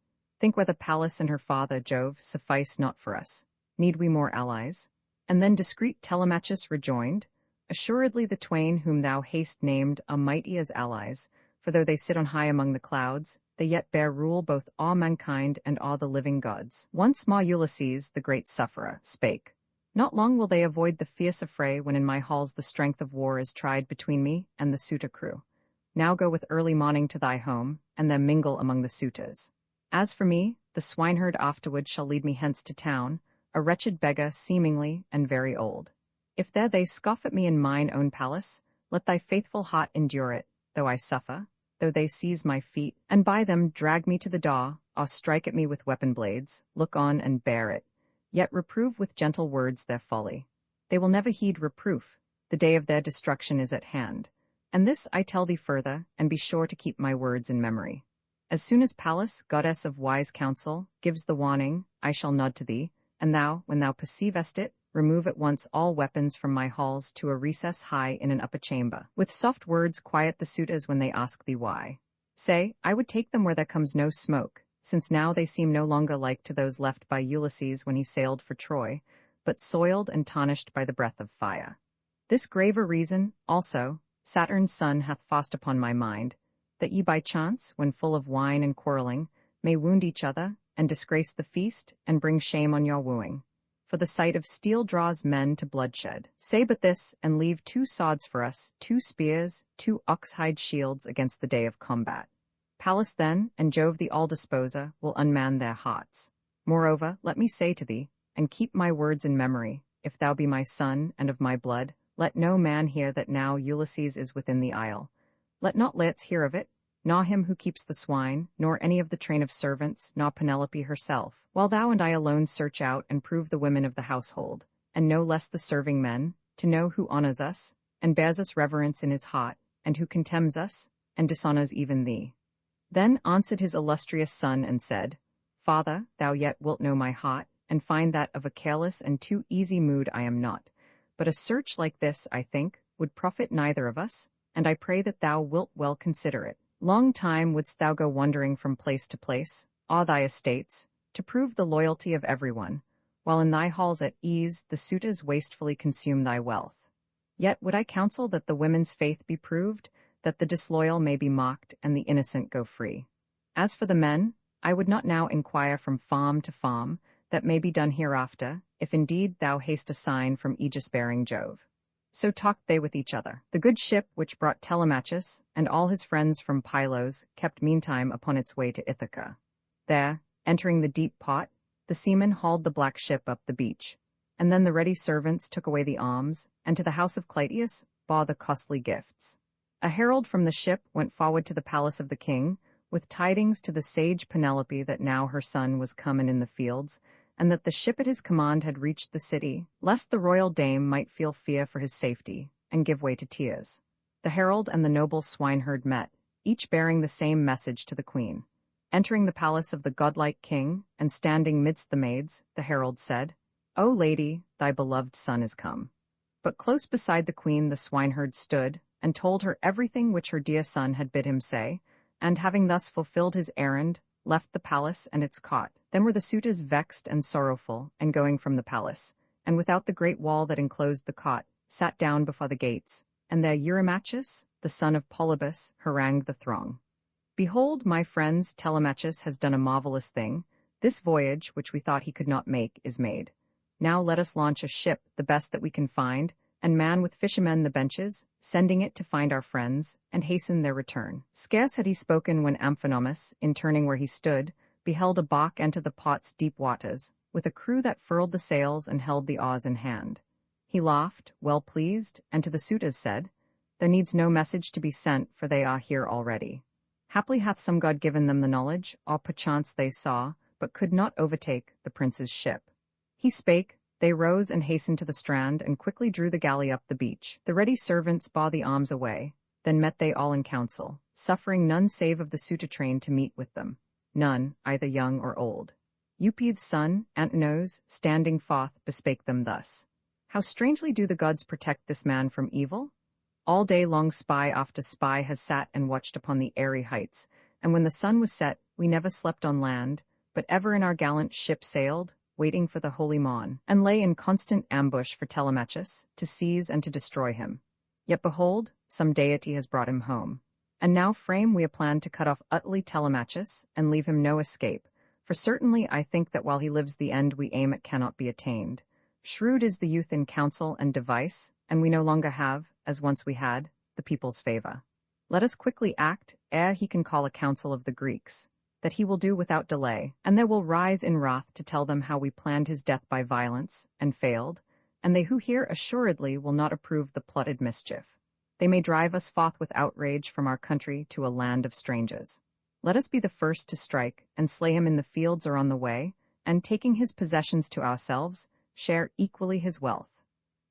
Think whether Pallas and her father Jove suffice not for us. Need we more allies? And then discreet Telemachus rejoined, Assuredly the twain whom thou hast named are mighty as allies, for though they sit on high among the clouds, they yet bear rule both o'er mankind and o'er the living gods. Once more Ulysses, the great sufferer, spake. Not long will they avoid the fierce affray when in my halls the strength of war is tried between me and the suitor crew. Now go with early morning to thy home, and there mingle among the suitors. As for me, the swineherd afterward shall lead me hence to town, a wretched beggar seemingly and very old. If there they scoff at me in mine own palace, let thy faithful heart endure it, though I suffer, though they seize my feet, and by them drag me to the door, or strike at me with weapon blades, look on and bear it. Yet reprove with gentle words their folly. They will never heed reproof, the day of their destruction is at hand. And this I tell thee further, and be sure to keep my words in memory. As soon as Pallas, goddess of wise counsel, gives the warning, I shall nod to thee, and thou, when thou perceivest it, remove at once all weapons from my halls to a recess high in an upper chamber. With soft words quiet the suitors when they ask thee why. Say, I would take them where there comes no smoke, since now they seem no longer like to those left by Ulysses when he sailed for Troy, but soiled and tarnished by the breath of fire. This graver reason, also, Saturn's son hath forced upon my mind, that ye by chance, when full of wine and quarreling, may wound each other, and disgrace the feast, and bring shame on your wooing. For the sight of steel draws men to bloodshed. Say but this, and leave 2 swords for us, 2 spears, 2 ox-hide shields against the day of combat. Pallas then, and Jove the all-disposer, will unman their hearts. Moreover, let me say to thee, and keep my words in memory, if thou be my son and of my blood, let no man hear that now Ulysses is within the isle. Let not Laertes hear of it, nor him who keeps the swine, nor any of the train of servants, nor Penelope herself, while thou and I alone search out and prove the women of the household, and no less the serving men, to know who honors us, and bears us reverence in his heart, and who contemns us, and dishonors even thee. Then answered his illustrious son and said, Father, thou yet wilt know my heart, and find that of a careless and too easy mood I am not. But a search like this, I think, would profit neither of us, and I pray that thou wilt well consider it. Long time wouldst thou go wandering from place to place, all thy estates, to prove the loyalty of everyone, while in thy halls at ease the suitors wastefully consume thy wealth. Yet would I counsel that the women's faith be proved, that the disloyal may be mocked and the innocent go free. As for the men, I would not now inquire from farm to farm, that may be done hereafter, if indeed thou hast a sign from aegis-bearing Jove. So talked they with each other. The good ship which brought Telemachus and all his friends from Pylos kept meantime upon its way to Ithaca. There, entering the deep pot, the seamen hauled the black ship up the beach, and then the ready servants took away the arms, and to the house of Clytius bore the costly gifts. A herald from the ship went forward to the palace of the king, with tidings to the sage Penelope that now her son was come and in the fields, and that the ship at his command had reached the city, lest the royal dame might feel fear for his safety, and give way to tears. The herald and the noble swineherd met, each bearing the same message to the queen. Entering the palace of the godlike king, and standing midst the maids, the herald said, O lady, thy beloved son is come. But close beside the queen the swineherd stood, and told her everything which her dear son had bid him say, and having thus fulfilled his errand, left the palace and its cot. Then were the suitors vexed and sorrowful, and going from the palace, and without the great wall that enclosed the cot, sat down before the gates, and there Eurymachus, the son of Polybus, harangued the throng. Behold, my friends, Telemachus has done a marvelous thing. This voyage, which we thought he could not make, is made. Now let us launch a ship, the best that we can find, and man with fishermen the benches, sending it to find our friends, and hasten their return. Scarce had he spoken when Amphinomus, in turning where he stood, beheld a bark enter the pot's deep waters, with a crew that furled the sails and held the oars in hand. He laughed, well pleased, and to the suitors said, There needs no message to be sent, for they are here already. Haply hath some god given them the knowledge, or perchance they saw, but could not overtake, the prince's ship. He spake, they rose and hastened to the strand, and quickly drew the galley up the beach. The ready servants bar the arms away, then met they all in council, suffering none save of the suitor train to meet with them, none, either young or old. Eupeith's son, Antinous, standing forth, bespake them thus. How strangely do the gods protect this man from evil? All day long spy after spy has sat and watched upon the airy heights, and when the sun was set, we never slept on land, but ever in our gallant ship sailed, waiting for the holy morn, and lay in constant ambush for Telemachus, to seize and to destroy him. Yet behold, some deity has brought him home. And now frame we a plan to cut off utterly Telemachus, and leave him no escape, for certainly I think that while he lives the end we aim at cannot be attained. Shrewd is the youth in counsel and device, and we no longer have, as once we had, the people's favor. Let us quickly act, ere he can call a council of the Greeks, that he will do without delay, and they will rise in wrath to tell them how we planned his death by violence, and failed, and they who hear assuredly will not approve the plotted mischief. They may drive us forth with outrage from our country to a land of strangers. Let us be the first to strike, and slay him in the fields or on the way, and taking his possessions to ourselves, share equally his wealth.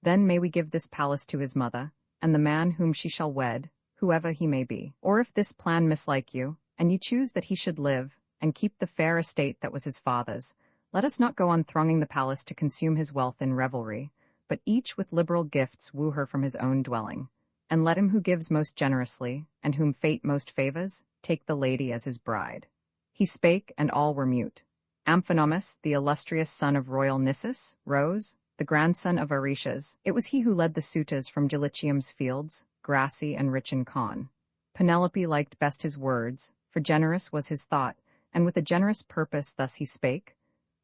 Then may we give this palace to his mother, and the man whom she shall wed, whoever he may be. Or if this plan mislike you, and you choose that he should live, and keep the fair estate that was his father's, let us not go on thronging the palace to consume his wealth in revelry, but each with liberal gifts woo her from his own dwelling. And let him who gives most generously, and whom fate most favors, take the lady as his bride. He spake, and all were mute. Amphinomus, the illustrious son of royal Nissus, rose, the grandson of Aretias. It was he who led the suitors from Dulichium's fields, grassy and rich in corn. Penelope liked best his words, for generous was his thought, and with a generous purpose thus he spake.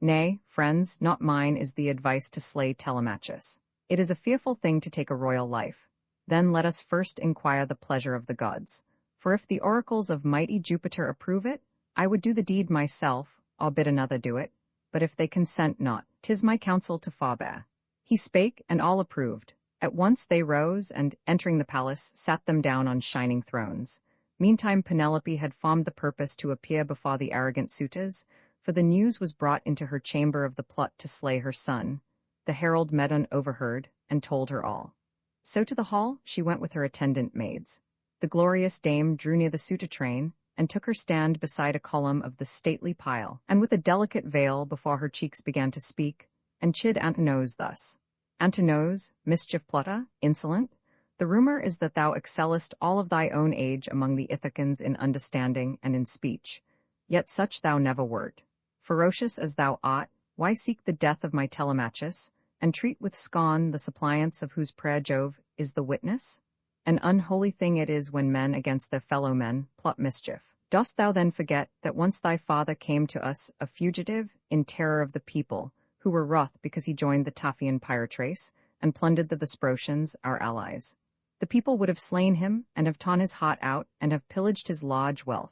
Nay, friends, not mine is the advice to slay Telemachus. It is a fearful thing to take a royal life. Then let us first inquire the pleasure of the gods. For if the oracles of mighty Jupiter approve it, I would do the deed myself, or bid another do it. But if they consent not, 'tis my counsel to forbear. He spake, and all approved. At once they rose, and, entering the palace, sat them down on shining thrones. Meantime Penelope had formed the purpose to appear before the arrogant suitors, for the news was brought into her chamber of the plot to slay her son. The herald Medon overheard, and told her all. So to the hall she went with her attendant maids. The glorious dame drew near the suitor train, and took her stand beside a column of the stately pile, and with a delicate veil before her cheeks began to speak, and chid Antinous thus. Antinous, mischief plotter, insolent, the rumor is that thou excellest all of thy own age among the Ithacans in understanding and in speech, yet such thou never wert. Ferocious as thou art, why seek the death of my Telemachus, and treat with scorn the suppliants of whose prayer Jove is the witness? An unholy thing it is when men against their fellow men plot mischief. Dost thou then forget that once thy father came to us a fugitive, in terror of the people, who were wroth because he joined the Taphian Pyratrace, and plundered the Thesprotians, our allies? The people would have slain him, and have torn his heart out, and have pillaged his large wealth.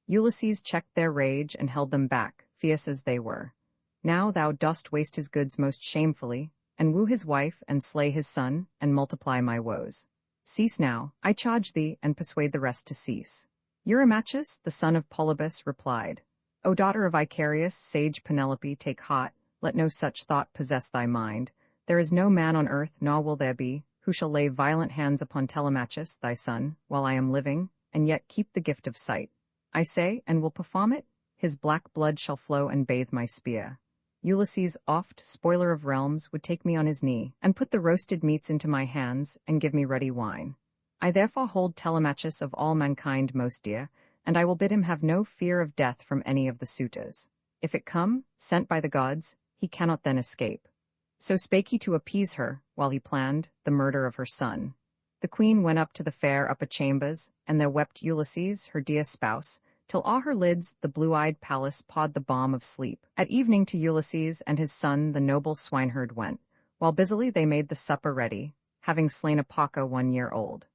Ulysses checked their rage, and held them back, fierce as they were. Now thou dost waste his goods most shamefully, and woo his wife, and slay his son, and multiply my woes. Cease now, I charge thee, and persuade the rest to cease. Eurymachus, the son of Polybus, replied, O daughter of Icarius, sage Penelope, take heart, let no such thought possess thy mind. There is no man on earth, nor will there be, who shall lay violent hands upon Telemachus, thy son, while I am living, and yet keep the gift of sight. I say, and will perform it, his black blood shall flow and bathe my spear. Ulysses oft, spoiler of realms, would take me on his knee, and put the roasted meats into my hands, and give me ruddy wine. I therefore hold Telemachus of all mankind most dear, and I will bid him have no fear of death from any of the suitors. If it come, sent by the gods, he cannot then escape. So spake he to appease her, while he planned the murder of her son. The queen went up to the fair upper chambers, and there wept Ulysses, her dear spouse, till all her lids the blue-eyed Pallas pawed the balm of sleep. At evening to Ulysses and his son the noble swineherd went, while busily they made the supper ready, having slain a pauca 1 year old.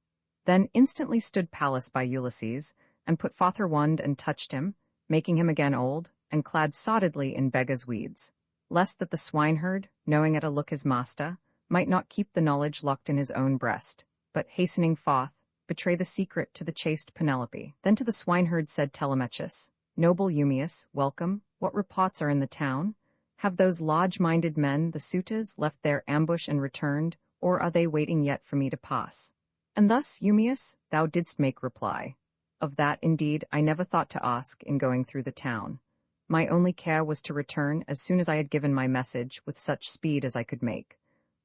Then instantly stood Pallas by Ulysses, and put forth her wand and touched him, making him again old, and clad soddedly in beggar's weeds, lest that the swineherd, knowing at a look his master, might not keep the knowledge locked in his own breast, but hastening forth, betray the secret to the chaste Penelope. Then to the swineherd said Telemachus, "Noble Eumaeus, welcome. What reports are in the town? Have those large-minded men, the suitors, left their ambush and returned, or are they waiting yet for me to pass?" And thus, Eumaeus, thou didst make reply, "Of that, indeed, I never thought to ask in going through the town. My only care was to return as soon as I had given my message with such speed as I could make.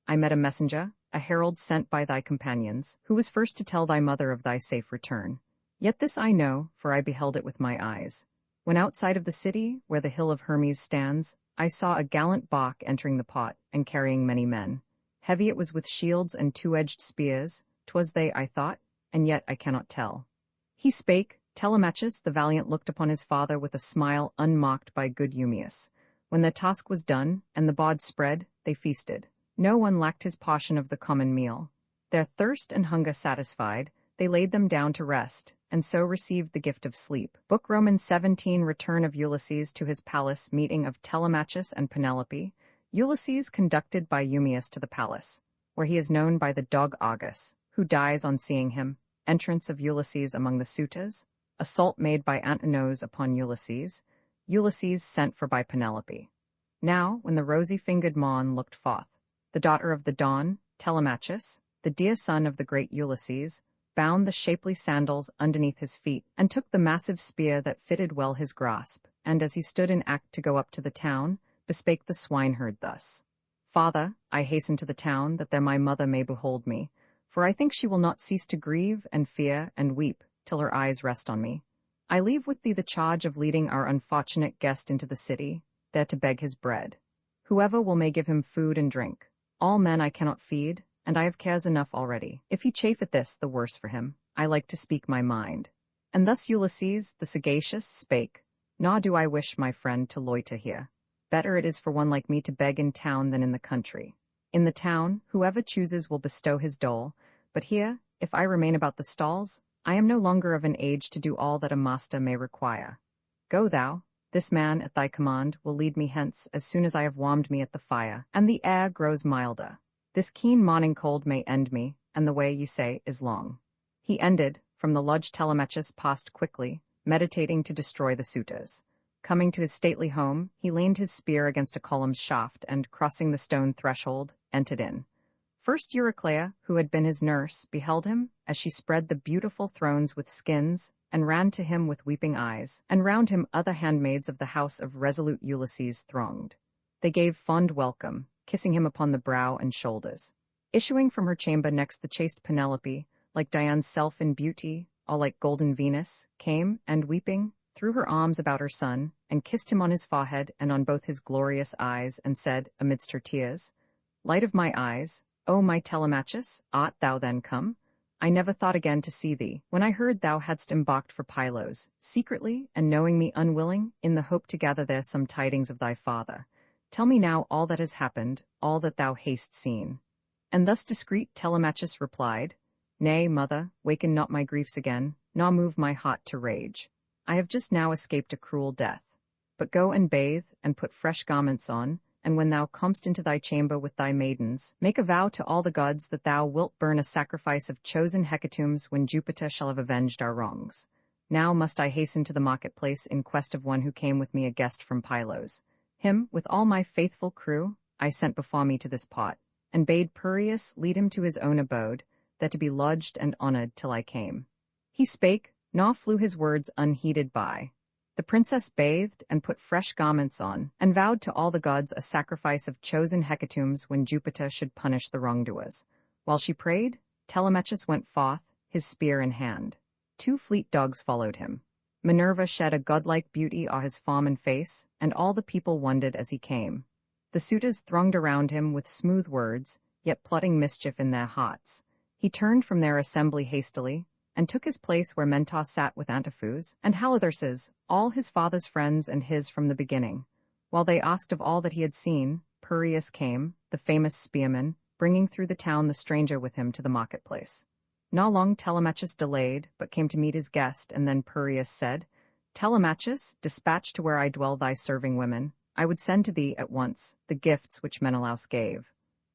I met a messenger, a herald sent by thy companions, who was first to tell thy mother of thy safe return. Yet this I know, for I beheld it with my eyes. When outside of the city, where the hill of Hermes stands, I saw a gallant bark entering the pot, and carrying many men. Heavy it was with shields and two-edged spears. 'Twas they, I thought, and yet I cannot tell." He spake. Telemachus the valiant looked upon his father with a smile unmocked by good Eumaeus. When the task was done, and the bawd spread, they feasted. No one lacked his portion of the common meal. Their thirst and hunger satisfied, they laid them down to rest, and so received the gift of sleep. Book Romans 17 Return of Ulysses to his palace, meeting of Telemachus and Penelope. Ulysses conducted by Eumaeus to the palace, where he is known by the dog Argus, who dies on seeing him. Entrance of Ulysses among the suitors. Assault made by Antinous upon Ulysses. Ulysses sent for by Penelope. Now, when the rosy-fingered Maun looked forth, the daughter of the dawn, Telemachus, the dear son of the great Ulysses, bound the shapely sandals underneath his feet, and took the massive spear that fitted well his grasp, and as he stood in act to go up to the town, bespake the swineherd thus: "Father, I hasten to the town, that there my mother may behold me, for I think she will not cease to grieve and fear and weep till her eyes rest on me. I leave with thee the charge of leading our unfortunate guest into the city, there to beg his bread. Whoever will may give him food and drink. All men I cannot feed, and I have cares enough already. If he chafe at this, the worse for him. I like to speak my mind." And thus Ulysses, the sagacious, spake, "Nor do I wish, my friend, to loiter here. Better it is for one like me to beg in town than in the country. In the town, whoever chooses will bestow his dole, but here, if I remain about the stalls, I am no longer of an age to do all that a master may require. Go thou. This man, at thy command, will lead me hence as soon as I have warmed me at the fire, and the air grows milder. This keen morning cold may end me, and the way, ye say, is long." He ended. From the lodge Telemachus passed quickly, meditating to destroy the suitors. Coming to his stately home, he leaned his spear against a column's shaft, and, crossing the stone threshold, entered in. First Euryclea, who had been his nurse, beheld him, as she spread the beautiful thrones with skins, and ran to him with weeping eyes, and round him other handmaids of the house of resolute Ulysses thronged. They gave fond welcome, kissing him upon the brow and shoulders. Issuing from her chamber next the chaste Penelope, like Dian's self in beauty, all like golden Venus, came, and weeping, threw her arms about her son, and kissed him on his forehead and on both his glorious eyes, and said, amidst her tears, "Light of my eyes, O my Telemachus, art thou then come? I never thought again to see thee, when I heard thou hadst embarked for Pylos, secretly, and knowing me unwilling, in the hope to gather there some tidings of thy father. Tell me now all that has happened, all that thou hast seen." And thus discreet Telemachus replied, "Nay, mother, waken not my griefs again, nor move my heart to rage. I have just now escaped a cruel death. But go and bathe, and put fresh garments on, and when thou comest into thy chamber with thy maidens, make a vow to all the gods that thou wilt burn a sacrifice of chosen hecatombs when Jupiter shall have avenged our wrongs. Now must I hasten to the marketplace in quest of one who came with me a guest from Pylos. Him, with all my faithful crew, I sent before me to this pot, and bade Piraeus lead him to his own abode, there to be lodged and honored till I came." He spake, nor flew his words unheeded by. The princess bathed and put fresh garments on, and vowed to all the gods a sacrifice of chosen hecatombs when Jupiter should punish the wrongdoers. While she prayed, Telemachus went forth, his spear in hand. 2 fleet dogs followed him. Minerva shed a godlike beauty o'er his form and face, and all the people wondered as he came. The suitors thronged around him with smooth words, yet plotting mischief in their hearts. He turned from their assembly hastily, and took his place where Mentas sat with Antiphus and Halitherses, all his father's friends and his from the beginning. While they asked of all that he had seen, Piraeus came, the famous spearman, bringing through the town the stranger with him to the marketplace. Not long Telemachus delayed, but came to meet his guest, and then Piraeus said, Telemachus, dispatch to where I dwell thy serving women. I would send to thee at once the gifts which Menelaus gave.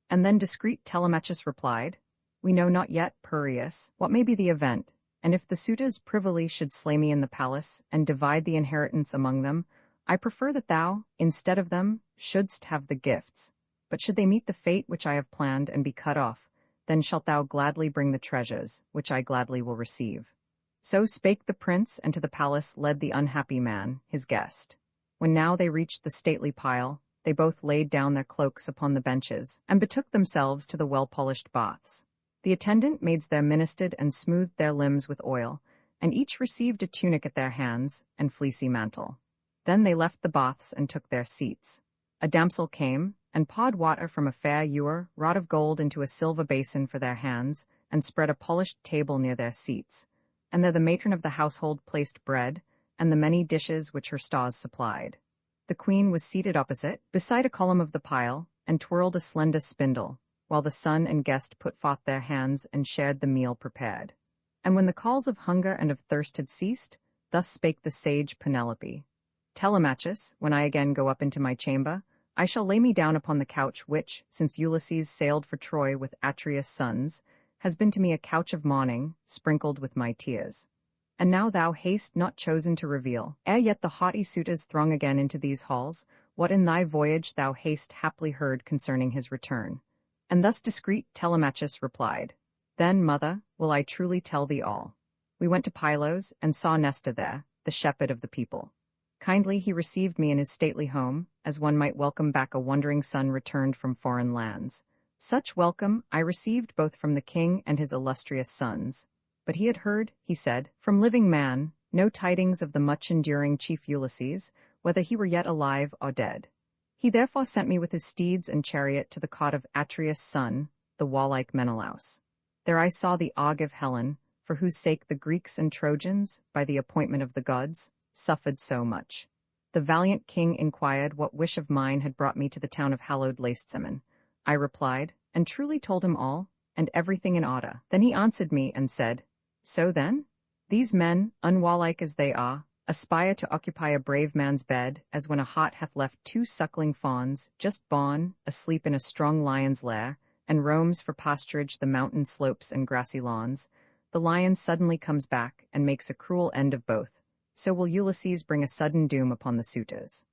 And then discreet Telemachus replied, We know not yet, Piraeus, what may be the event, and if the suitors privily should slay me in the palace, and divide the inheritance among them, I prefer that thou, instead of them, shouldst have the gifts. But should they meet the fate which I have planned and be cut off, then shalt thou gladly bring the treasures, which I gladly will receive. So spake the prince, and to the palace led the unhappy man, his guest. When now they reached the stately pile, they both laid down their cloaks upon the benches, and betook themselves to the well-polished baths. The attendant maids there ministered and smoothed their limbs with oil, and each received a tunic at their hands, and fleecy mantle. Then they left the baths and took their seats. A damsel came, and poured water from a fair ewer wrought of gold into a silver basin for their hands, and spread a polished table near their seats. And there the matron of the household placed bread, and the many dishes which her stalls supplied. The queen was seated opposite, beside a column of the pile, and twirled a slender spindle, while the son and guest put forth their hands and shared the meal prepared. And when the calls of hunger and of thirst had ceased, thus spake the sage Penelope. Telemachus, when I again go up into my chamber, I shall lay me down upon the couch which, since Ulysses sailed for Troy with Atreus' sons, has been to me a couch of mourning, sprinkled with my tears. And now thou haste not chosen to reveal, ere yet the haughty suitors throng again into these halls, what in thy voyage thou hast haply heard concerning his return. And thus discreet Telemachus replied, Then, mother, will I truly tell thee all. We went to Pylos, and saw Nestor there, the shepherd of the people. Kindly he received me in his stately home, as one might welcome back a wandering son returned from foreign lands. Such welcome I received both from the king and his illustrious sons. But he had heard, he said, from living man, no tidings of the much-enduring chief Ulysses, whether he were yet alive or dead. He therefore sent me with his steeds and chariot to the cot of Atreus' son, the warlike Menelaus. There I saw the Aug of Helen, for whose sake the Greeks and Trojans, by the appointment of the gods, suffered so much. The valiant king inquired what wish of mine had brought me to the town of hallowed Lacedaemon. I replied, and truly told him all, and everything in order. Then he answered me and said, So then? These men, unwarlike as they are, aspire to occupy a brave man's bed, as when a hart hath left 2 suckling fawns, just born, asleep in a strong lion's lair, and roams for pasturage the mountain slopes and grassy lawns. The lion suddenly comes back, and makes a cruel end of both. So will Ulysses bring a sudden doom upon the suitors.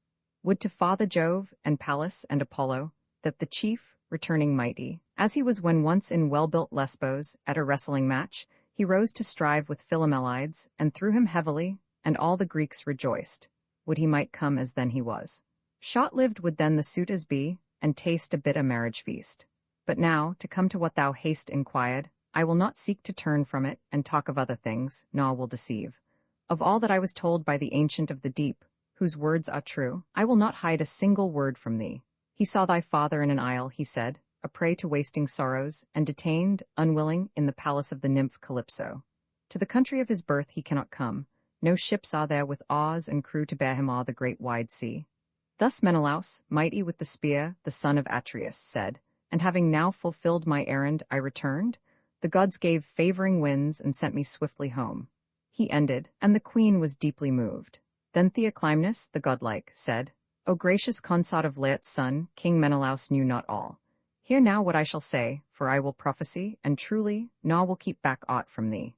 Would to Father Jove, and Pallas, and Apollo, that the chief, returning mighty, as he was when once in well-built Lesbos, at a wrestling match, he rose to strive with Philomelides, and threw him heavily, and all the Greeks rejoiced. Would he might come as then he was. Short-lived would then the suitors be, and taste a bitter marriage feast. But now, to come to what thou hast inquired, I will not seek to turn from it, and talk of other things, nor will deceive. Of all that I was told by the Ancient of the Deep, whose words are true, I will not hide a single word from thee. He saw thy father in an isle, he said, a prey to wasting sorrows, and detained, unwilling, in the palace of the nymph Calypso. To the country of his birth he cannot come. No ships are there with oars and crew to bear him o'er the great wide sea. Thus Menelaus, mighty with the spear, the son of Atreus, said, and having now fulfilled my errand, I returned. The gods gave favoring winds and sent me swiftly home. He ended, and the queen was deeply moved. Then Theoclymenus, the godlike, said, O gracious consort of Laertes' son, King Menelaus knew not all. Hear now what I shall say, for I will prophesy, and truly, nor will keep back aught from thee.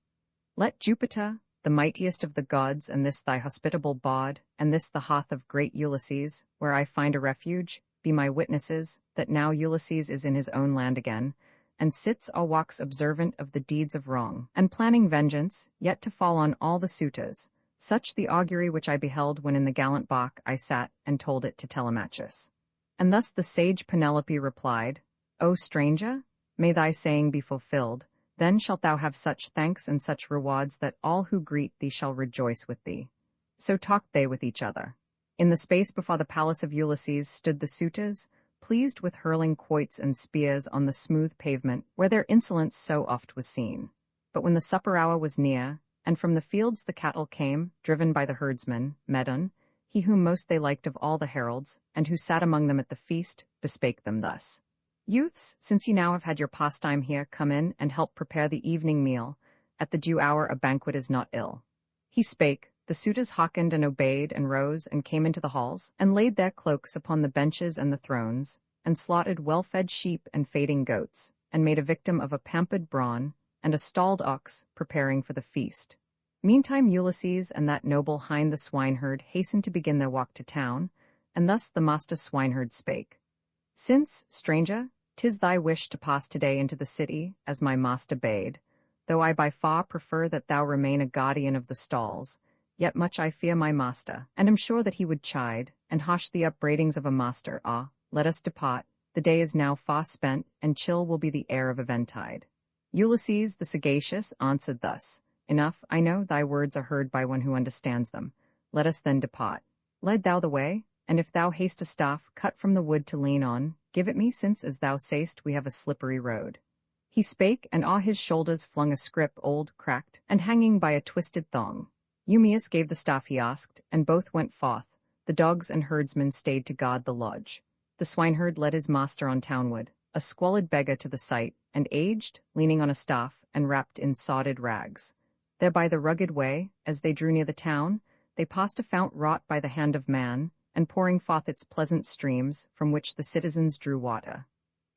Let Jupiter, the mightiest of the gods, and this thy hospitable bard, and this the hearth of great Ulysses, where I find a refuge, be my witnesses, that now Ulysses is in his own land again, and sits or walks observant of the deeds of wrong, and planning vengeance, yet to fall on all the suitors. Such the augury which I beheld when in the gallant bark I sat, and told it to Telemachus. And thus the sage Penelope replied, O stranger, may thy saying be fulfilled, then shalt thou have such thanks and such rewards that all who greet thee shall rejoice with thee. So talked they with each other. In the space before the palace of Ulysses stood the suitors, pleased with hurling quoits and spears on the smooth pavement, where their insolence so oft was seen. But when the supper hour was near, and from the fields the cattle came, driven by the herdsman, Medon, he whom most they liked of all the heralds, and who sat among them at the feast, bespake them thus. Youths, since ye now have had your pastime here, come in and help prepare the evening meal. At the due hour a banquet is not ill. He spake, the suitors hearkened and obeyed, and rose and came into the halls, and laid their cloaks upon the benches and the thrones, and slaughtered well-fed sheep and fading goats, and made a victim of a pampered brawn, and a stalled ox, preparing for the feast. Meantime Ulysses and that noble hind the swineherd hastened to begin their walk to town, and thus the master swineherd spake. Since, stranger, 'tis thy wish to pass today into the city, as my master bade, though I by far prefer that thou remain a guardian of the stalls, yet much I fear my master, and am sure that he would chide, and harsh the upbraidings of a master. Ah, let us depart, the day is now far spent, and chill will be the air of eventide. Ulysses the sagacious answered thus, Enough, I know, thy words are heard by one who understands them. Let us then depart. Lead thou the way, and if thou haste a staff cut from the wood to lean on, give it me, since, as thou say'st, we have a slippery road. He spake, and on his shoulders flung a scrip, old, cracked, and hanging by a twisted thong. Eumaeus gave the staff he asked, and both went forth. The dogs and herdsmen stayed to guard the lodge. The swineherd led his master on townward, a squalid beggar to the sight, and aged, leaning on a staff, and wrapped in sodded rags. There by the rugged way, as they drew near the town, they passed a fount wrought by the hand of man, and pouring forth its pleasant streams, from which the citizens drew water.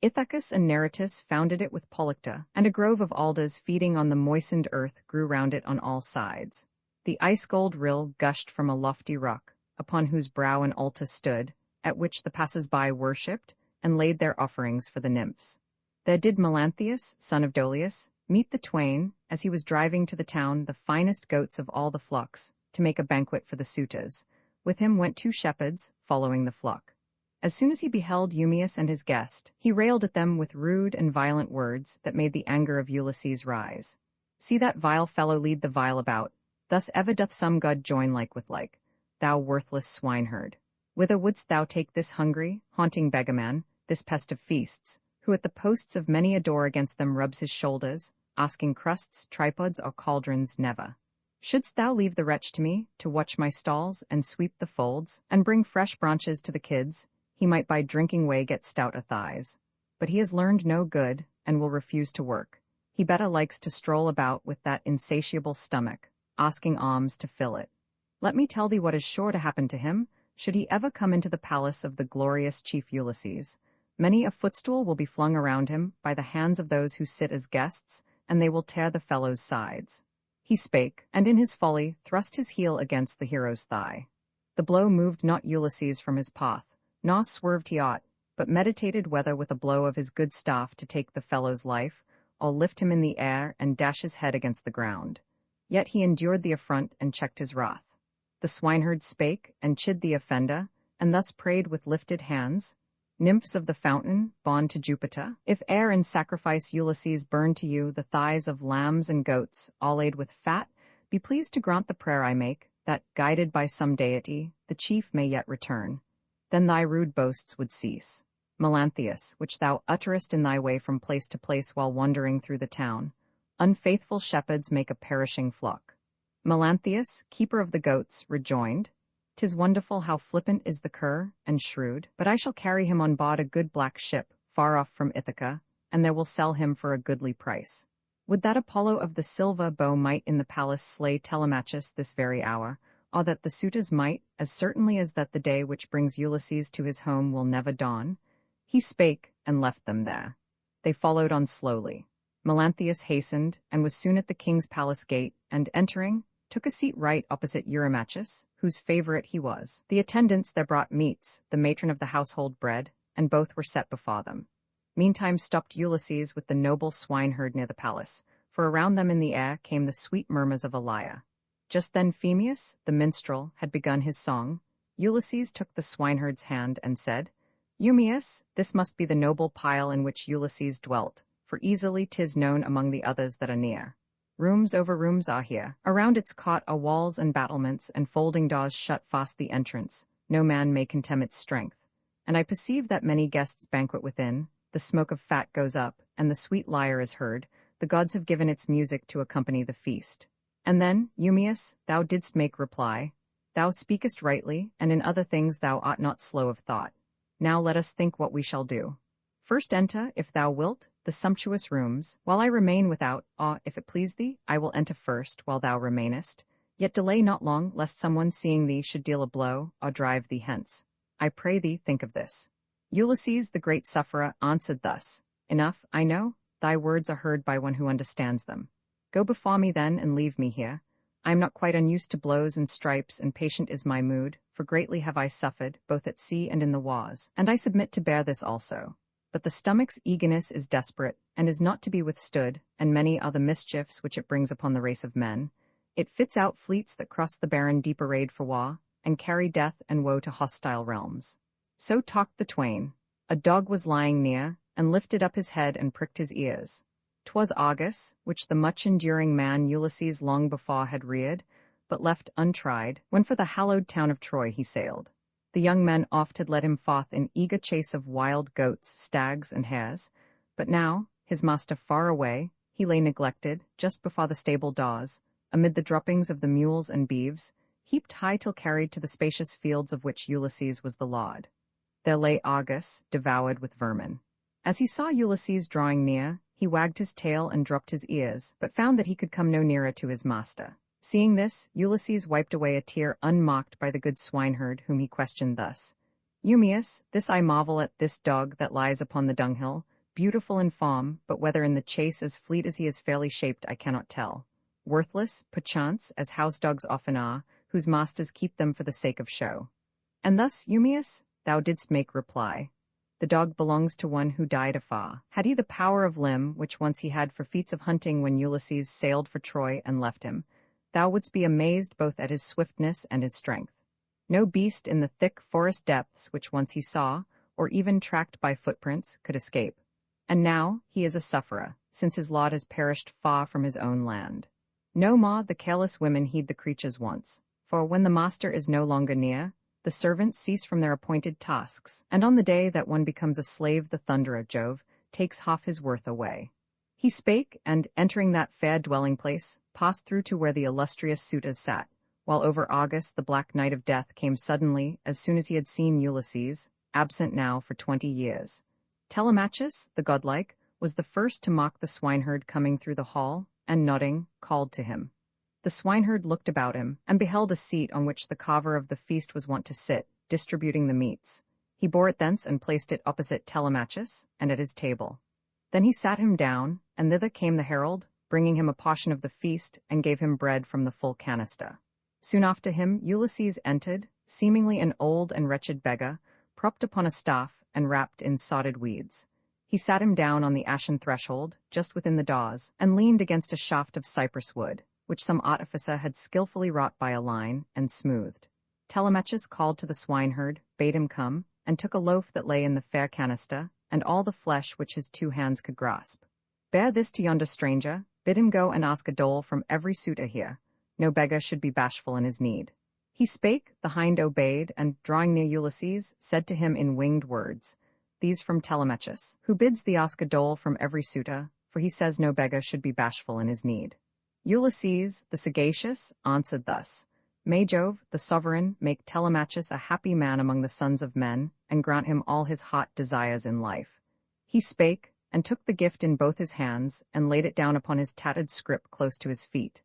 Ithacus and Neritus founded it with Polycta, and a grove of alders feeding on the moistened earth grew round it on all sides. The ice-gold rill gushed from a lofty rock, upon whose brow an altar stood, at which the passers-by worshipped, and laid their offerings for the nymphs. There did Melanthius, son of Dolius, meet the twain, as he was driving to the town the finest goats of all the flocks, to make a banquet for the suitors. With him went 2 shepherds, following the flock. As soon as he beheld Eumaeus and his guest, he railed at them with rude and violent words that made the anger of Ulysses rise. See that vile fellow lead the vile about, thus ever doth some god join like with like. Thou worthless swineherd, whither wouldst thou take this hungry, haunting beggarman, this pest of feasts, who at the posts of many a door against them rubs his shoulders, asking crusts, tripods, or cauldrons never? Shouldst thou leave the wretch to me, to watch my stalls, and sweep the folds, and bring fresh branches to the kids, he might by drinking whey get stouter thighs. But he has learned no good, and will refuse to work. He better likes to stroll about with that insatiable stomach, asking alms to fill it. Let me tell thee what is sure to happen to him, should he ever come into the palace of the glorious chief Ulysses. Many a footstool will be flung around him by the hands of those who sit as guests, and they will tear the fellow's sides. He spake, and in his folly thrust his heel against the hero's thigh. The blow moved not Ulysses from his path, nor swerved he aught, but meditated whether with a blow of his good staff to take the fellow's life, or lift him in the air and dash his head against the ground. Yet he endured the affront and checked his wrath. The swineherd spake, and chid the offender, and thus prayed with lifted hands, Nymphs of the fountain, bond to Jupiter, if ere in sacrifice Ulysses burn to you the thighs of lambs and goats, all laid with fat, be pleased to grant the prayer I make, that, guided by some deity, the chief may yet return. Then thy rude boasts would cease. Melanthius, which thou utterest in thy way from place to place while wandering through the town, unfaithful shepherds make a perishing flock. Melanthius, keeper of the goats, rejoined, 'Tis wonderful how flippant is the cur, and shrewd, but I shall carry him on board a good black ship, far off from Ithaca, and there will sell him for a goodly price. Would that Apollo of the silver bow might in the palace slay Telemachus this very hour, or that the suitors might, as certainly as that the day which brings Ulysses to his home will never dawn. He spake, and left them there. They followed on slowly. Melanthius hastened, and was soon at the king's palace gate, and entering, took a seat right opposite Eurymachus, whose favorite he was. The attendants there brought meats, the matron of the household bread, and both were set before them. Meantime stopped Ulysses with the noble swineherd near the palace, for around them in the air came the sweet murmurs of a lyre. Just then Phemius, the minstrel, had begun his song. Ulysses took the swineherd's hand and said, Eumaeus, this must be the noble pile in which Ulysses dwelt, for easily 'tis known among the others that are near. Rooms over rooms are here. Around its cot are walls and battlements, and folding doors shut fast the entrance. No man may contemn its strength. And I perceive that many guests banquet within. The smoke of fat goes up, and the sweet lyre is heard, the gods have given its music to accompany the feast. And then, Eumaeus, thou didst make reply, thou speakest rightly, and in other things thou art not slow of thought. Now let us think what we shall do. First enter, if thou wilt, the sumptuous rooms, while I remain without, if it please thee, I will enter first, while thou remainest. Yet delay not long, lest someone seeing thee should deal a blow, or drive thee hence. I pray thee, think of this. Ulysses, the great sufferer, answered thus, Enough, I know, thy words are heard by one who understands them. Go before me then, and leave me here. I am not quite unused to blows and stripes, and patient is my mood, for greatly have I suffered, both at sea and in the wars, and I submit to bear this also. But the stomach's eagerness is desperate, and is not to be withstood, and many are the mischiefs which it brings upon the race of men. It fits out fleets that cross the barren deep arrayed for war, and carry death and woe to hostile realms. So talked the twain. A dog was lying near, and lifted up his head and pricked his ears. 'Twas Argus, which the much-enduring man Ulysses long before had reared, but left untried, when for the hallowed town of Troy he sailed. The young men oft had led him forth in eager chase of wild goats, stags, and hares, but now, his master far away, he lay neglected, just before the stable doors, amid the droppings of the mules and beeves, heaped high till carried to the spacious fields of which Ulysses was the lord. There lay Argus, devoured with vermin. As he saw Ulysses drawing near, he wagged his tail and dropped his ears, but found that he could come no nearer to his master. Seeing this, Ulysses wiped away a tear unmocked by the good swineherd, whom he questioned thus. Eumaeus, this I marvel at this dog that lies upon the dunghill, beautiful in form, but whether in the chase as fleet as he is fairly shaped I cannot tell. Worthless, perchance, as house dogs often are, whose masters keep them for the sake of show. And thus, Eumaeus, thou didst make reply. The dog belongs to one who died afar. Had he the power of limb, which once he had for feats of hunting when Ulysses sailed for Troy and left him, thou wouldst be amazed both at his swiftness and his strength. No beast in the thick forest depths which once he saw, or even tracked by footprints, could escape. And now he is a sufferer, since his lot has perished far from his own land. No more the careless women heed the creature's wants, for when the master is no longer near, the servants cease from their appointed tasks, and on the day that one becomes a slave the thunderer Jove takes half his worth away. He spake, and, entering that fair dwelling-place, passed through to where the illustrious suitors sat, while over Argus the black night of death came suddenly as soon as he had seen Ulysses, absent now for 20 years. Telemachus, the godlike, was the first to mock the swineherd coming through the hall, and nodding, called to him. The swineherd looked about him, and beheld a seat on which the carver of the feast was wont to sit, distributing the meats. He bore it thence and placed it opposite Telemachus, and at his table. Then he sat him down, and thither came the herald, bringing him a portion of the feast, and gave him bread from the full canister. Soon after him Ulysses entered, seemingly an old and wretched beggar, propped upon a staff, and wrapped in sodded weeds. He sat him down on the ashen threshold, just within the doors, and leaned against a shaft of cypress wood, which some artificer had skilfully wrought by a line, and smoothed. Telemachus called to the swineherd, bade him come, and took a loaf that lay in the fair canister, and all the flesh which his 2 hands could grasp. Bear this to yonder stranger, bid him go and ask a dole from every suitor here. No beggar should be bashful in his need. He spake, the hind obeyed, and, drawing near Ulysses, said to him in winged words, these from Telemachus, who bids thee ask a dole from every suitor, for he says no beggar should be bashful in his need. Ulysses, the sagacious, answered thus, May Jove, the sovereign, make Telemachus a happy man among the sons of men, and grant him all his hot desires in life. He spake, and took the gift in both his hands, and laid it down upon his tattered scrip close to his feet.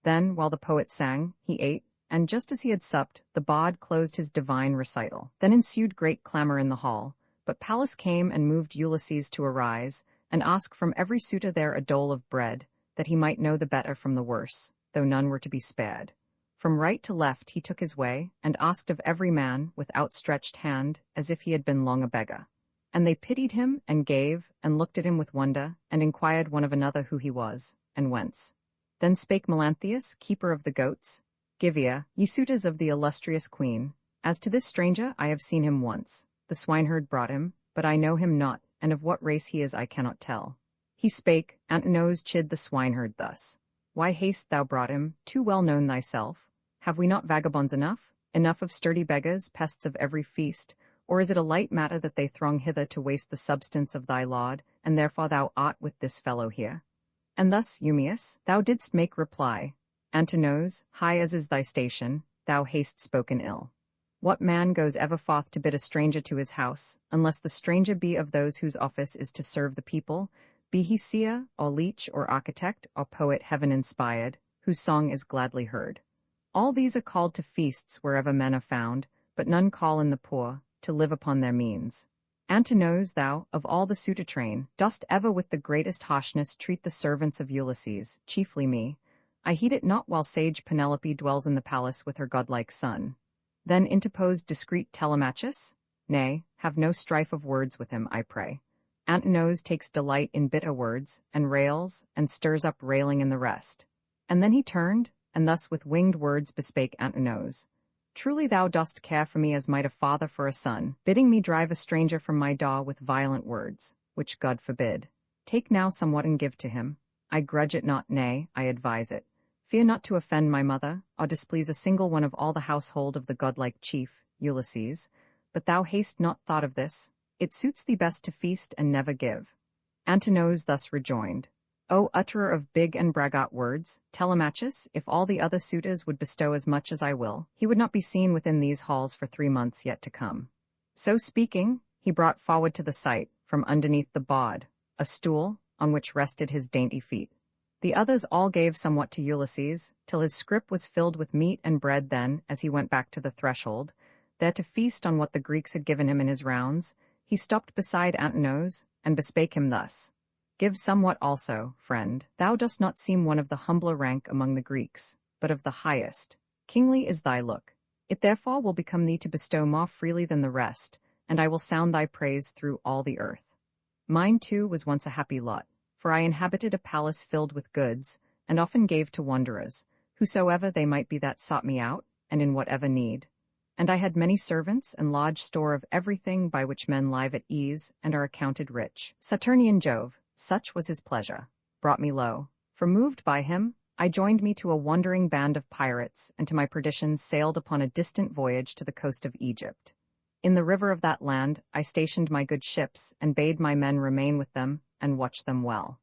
Then, while the poet sang, he ate, and just as he had supped, the bard closed his divine recital. Then ensued great clamor in the hall, but Pallas came and moved Ulysses to arise, and ask from every suitor there a dole of bread, that he might know the better from the worse, though none were to be spared. From right to left he took his way, and asked of every man, with outstretched hand, as if he had been long a beggar. And they pitied him, and gave, and looked at him with wonder, and inquired one of another who he was, and whence. Then spake Melanthius, keeper of the goats, Give ear, ye suitors of the illustrious queen. As to this stranger, I have seen him once. The swineherd brought him, but I know him not, and of what race he is I cannot tell. He spake, Antinous chid the swineherd thus, Why hast thou brought him, too well known thyself? Have we not vagabonds enough? Enough of sturdy beggars, pests of every feast? Or is it a light matter that they throng hither to waste the substance of thy lord, and therefore thou art with this fellow here? And thus, Eumaeus, thou didst make reply. Antinous, high as is thy station, thou hast spoken ill. What man goes ever forth to bid a stranger to his house, unless the stranger be of those whose office is to serve the people, be he seer, or leech, or architect, or poet heaven-inspired, whose song is gladly heard. All these are called to feasts wherever men are found, but none call in the poor, to live upon their means. Antinous, thou, of all the suitor train, dost ever with the greatest harshness treat the servants of Ulysses, chiefly me. I heed it not while sage Penelope dwells in the palace with her godlike son. Then interposed discreet Telemachus, nay, have no strife of words with him, I pray. Antinous takes delight in bitter words, and rails, and stirs up railing in the rest. And then he turned, and thus with winged words bespake Antinous. Truly thou dost care for me as might a father for a son, bidding me drive a stranger from my door with violent words, which God forbid. Take now somewhat and give to him. I grudge it not, nay, I advise it. Fear not to offend my mother, or displease a single one of all the household of the godlike chief, Ulysses. But thou hast not thought of this. It suits thee best to feast and never give. Antinous thus rejoined. O utterer of big and braggart words, Telemachus, if all the other suitors would bestow as much as I will, he would not be seen within these halls for 3 months yet to come. So speaking, he brought forward to the sight, from underneath the bod, a stool, on which rested his dainty feet. The others all gave somewhat to Ulysses, till his scrip was filled with meat and bread. Then, as he went back to the threshold, there to feast on what the Greeks had given him in his rounds, he stopped beside Antinous, and bespake him thus. Give somewhat also, friend. Thou dost not seem one of the humbler rank among the Greeks, but of the highest. Kingly is thy look. It therefore will become thee to bestow more freely than the rest, and I will sound thy praise through all the earth. Mine too was once a happy lot, for I inhabited a palace filled with goods, and often gave to wanderers, whosoever they might be that sought me out, and in whatever need. And I had many servants and large store of everything by which men live at ease and are accounted rich. Saturnian Jove, such was his pleasure, brought me low. For moved by him, I joined me to a wandering band of pirates, and to my perdition sailed upon a distant voyage to the coast of Egypt. In the river of that land I stationed my good ships, and bade my men remain with them, and watch them well.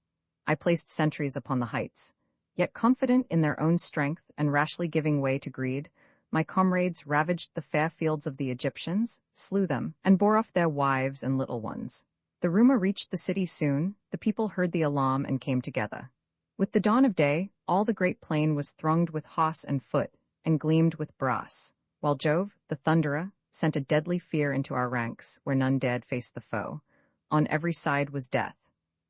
I placed sentries upon the heights. Yet confident in their own strength, and rashly giving way to greed, my comrades ravaged the fair fields of the Egyptians, slew them, and bore off their wives and little ones. The rumor reached the city soon, the people heard the alarm and came together. With the dawn of day, all the great plain was thronged with horse and foot, and gleamed with brass, while Jove, the thunderer, sent a deadly fear into our ranks, where none dared face the foe. On every side was death.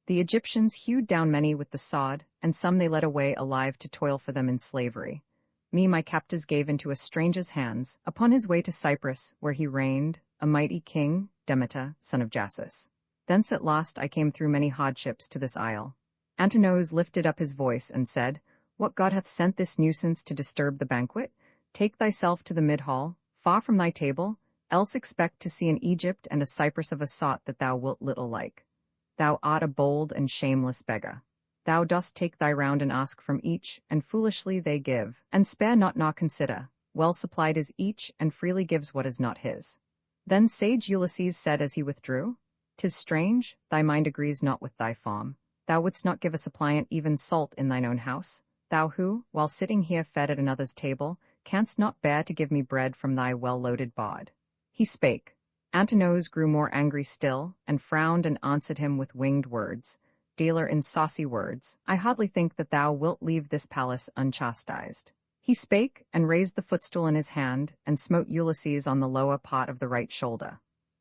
The Egyptians hewed down many with the sword, and some they led away alive to toil for them in slavery. Me my captors gave into a stranger's hands, upon his way to Cyprus, where he reigned, a mighty king, Demeter, son of Jasus. Thence at last I came through many hardships to this isle. Antinous lifted up his voice and said, What god hath sent this nuisance to disturb the banquet? Take thyself to the mid-hall, far from thy table, else expect to see in Egypt and a Cyprus of a sort that thou wilt little like. Thou art a bold and shameless beggar. Thou dost take thy round and ask from each, and foolishly they give, and spare not nor consider. Well supplied is each, and freely gives what is not his. Then sage Ulysses said as he withdrew, 'Tis strange, thy mind agrees not with thy form. Thou wouldst not give a suppliant even salt in thine own house, thou who, while sitting here fed at another's table, canst not bear to give me bread from thy well-loaded bod. He spake. Antinous grew more angry still, and frowned and answered him with winged words. Dealer in saucy words, I hardly think that thou wilt leave this palace unchastised. He spake, and raised the footstool in his hand, and smote Ulysses on the lower part of the right shoulder.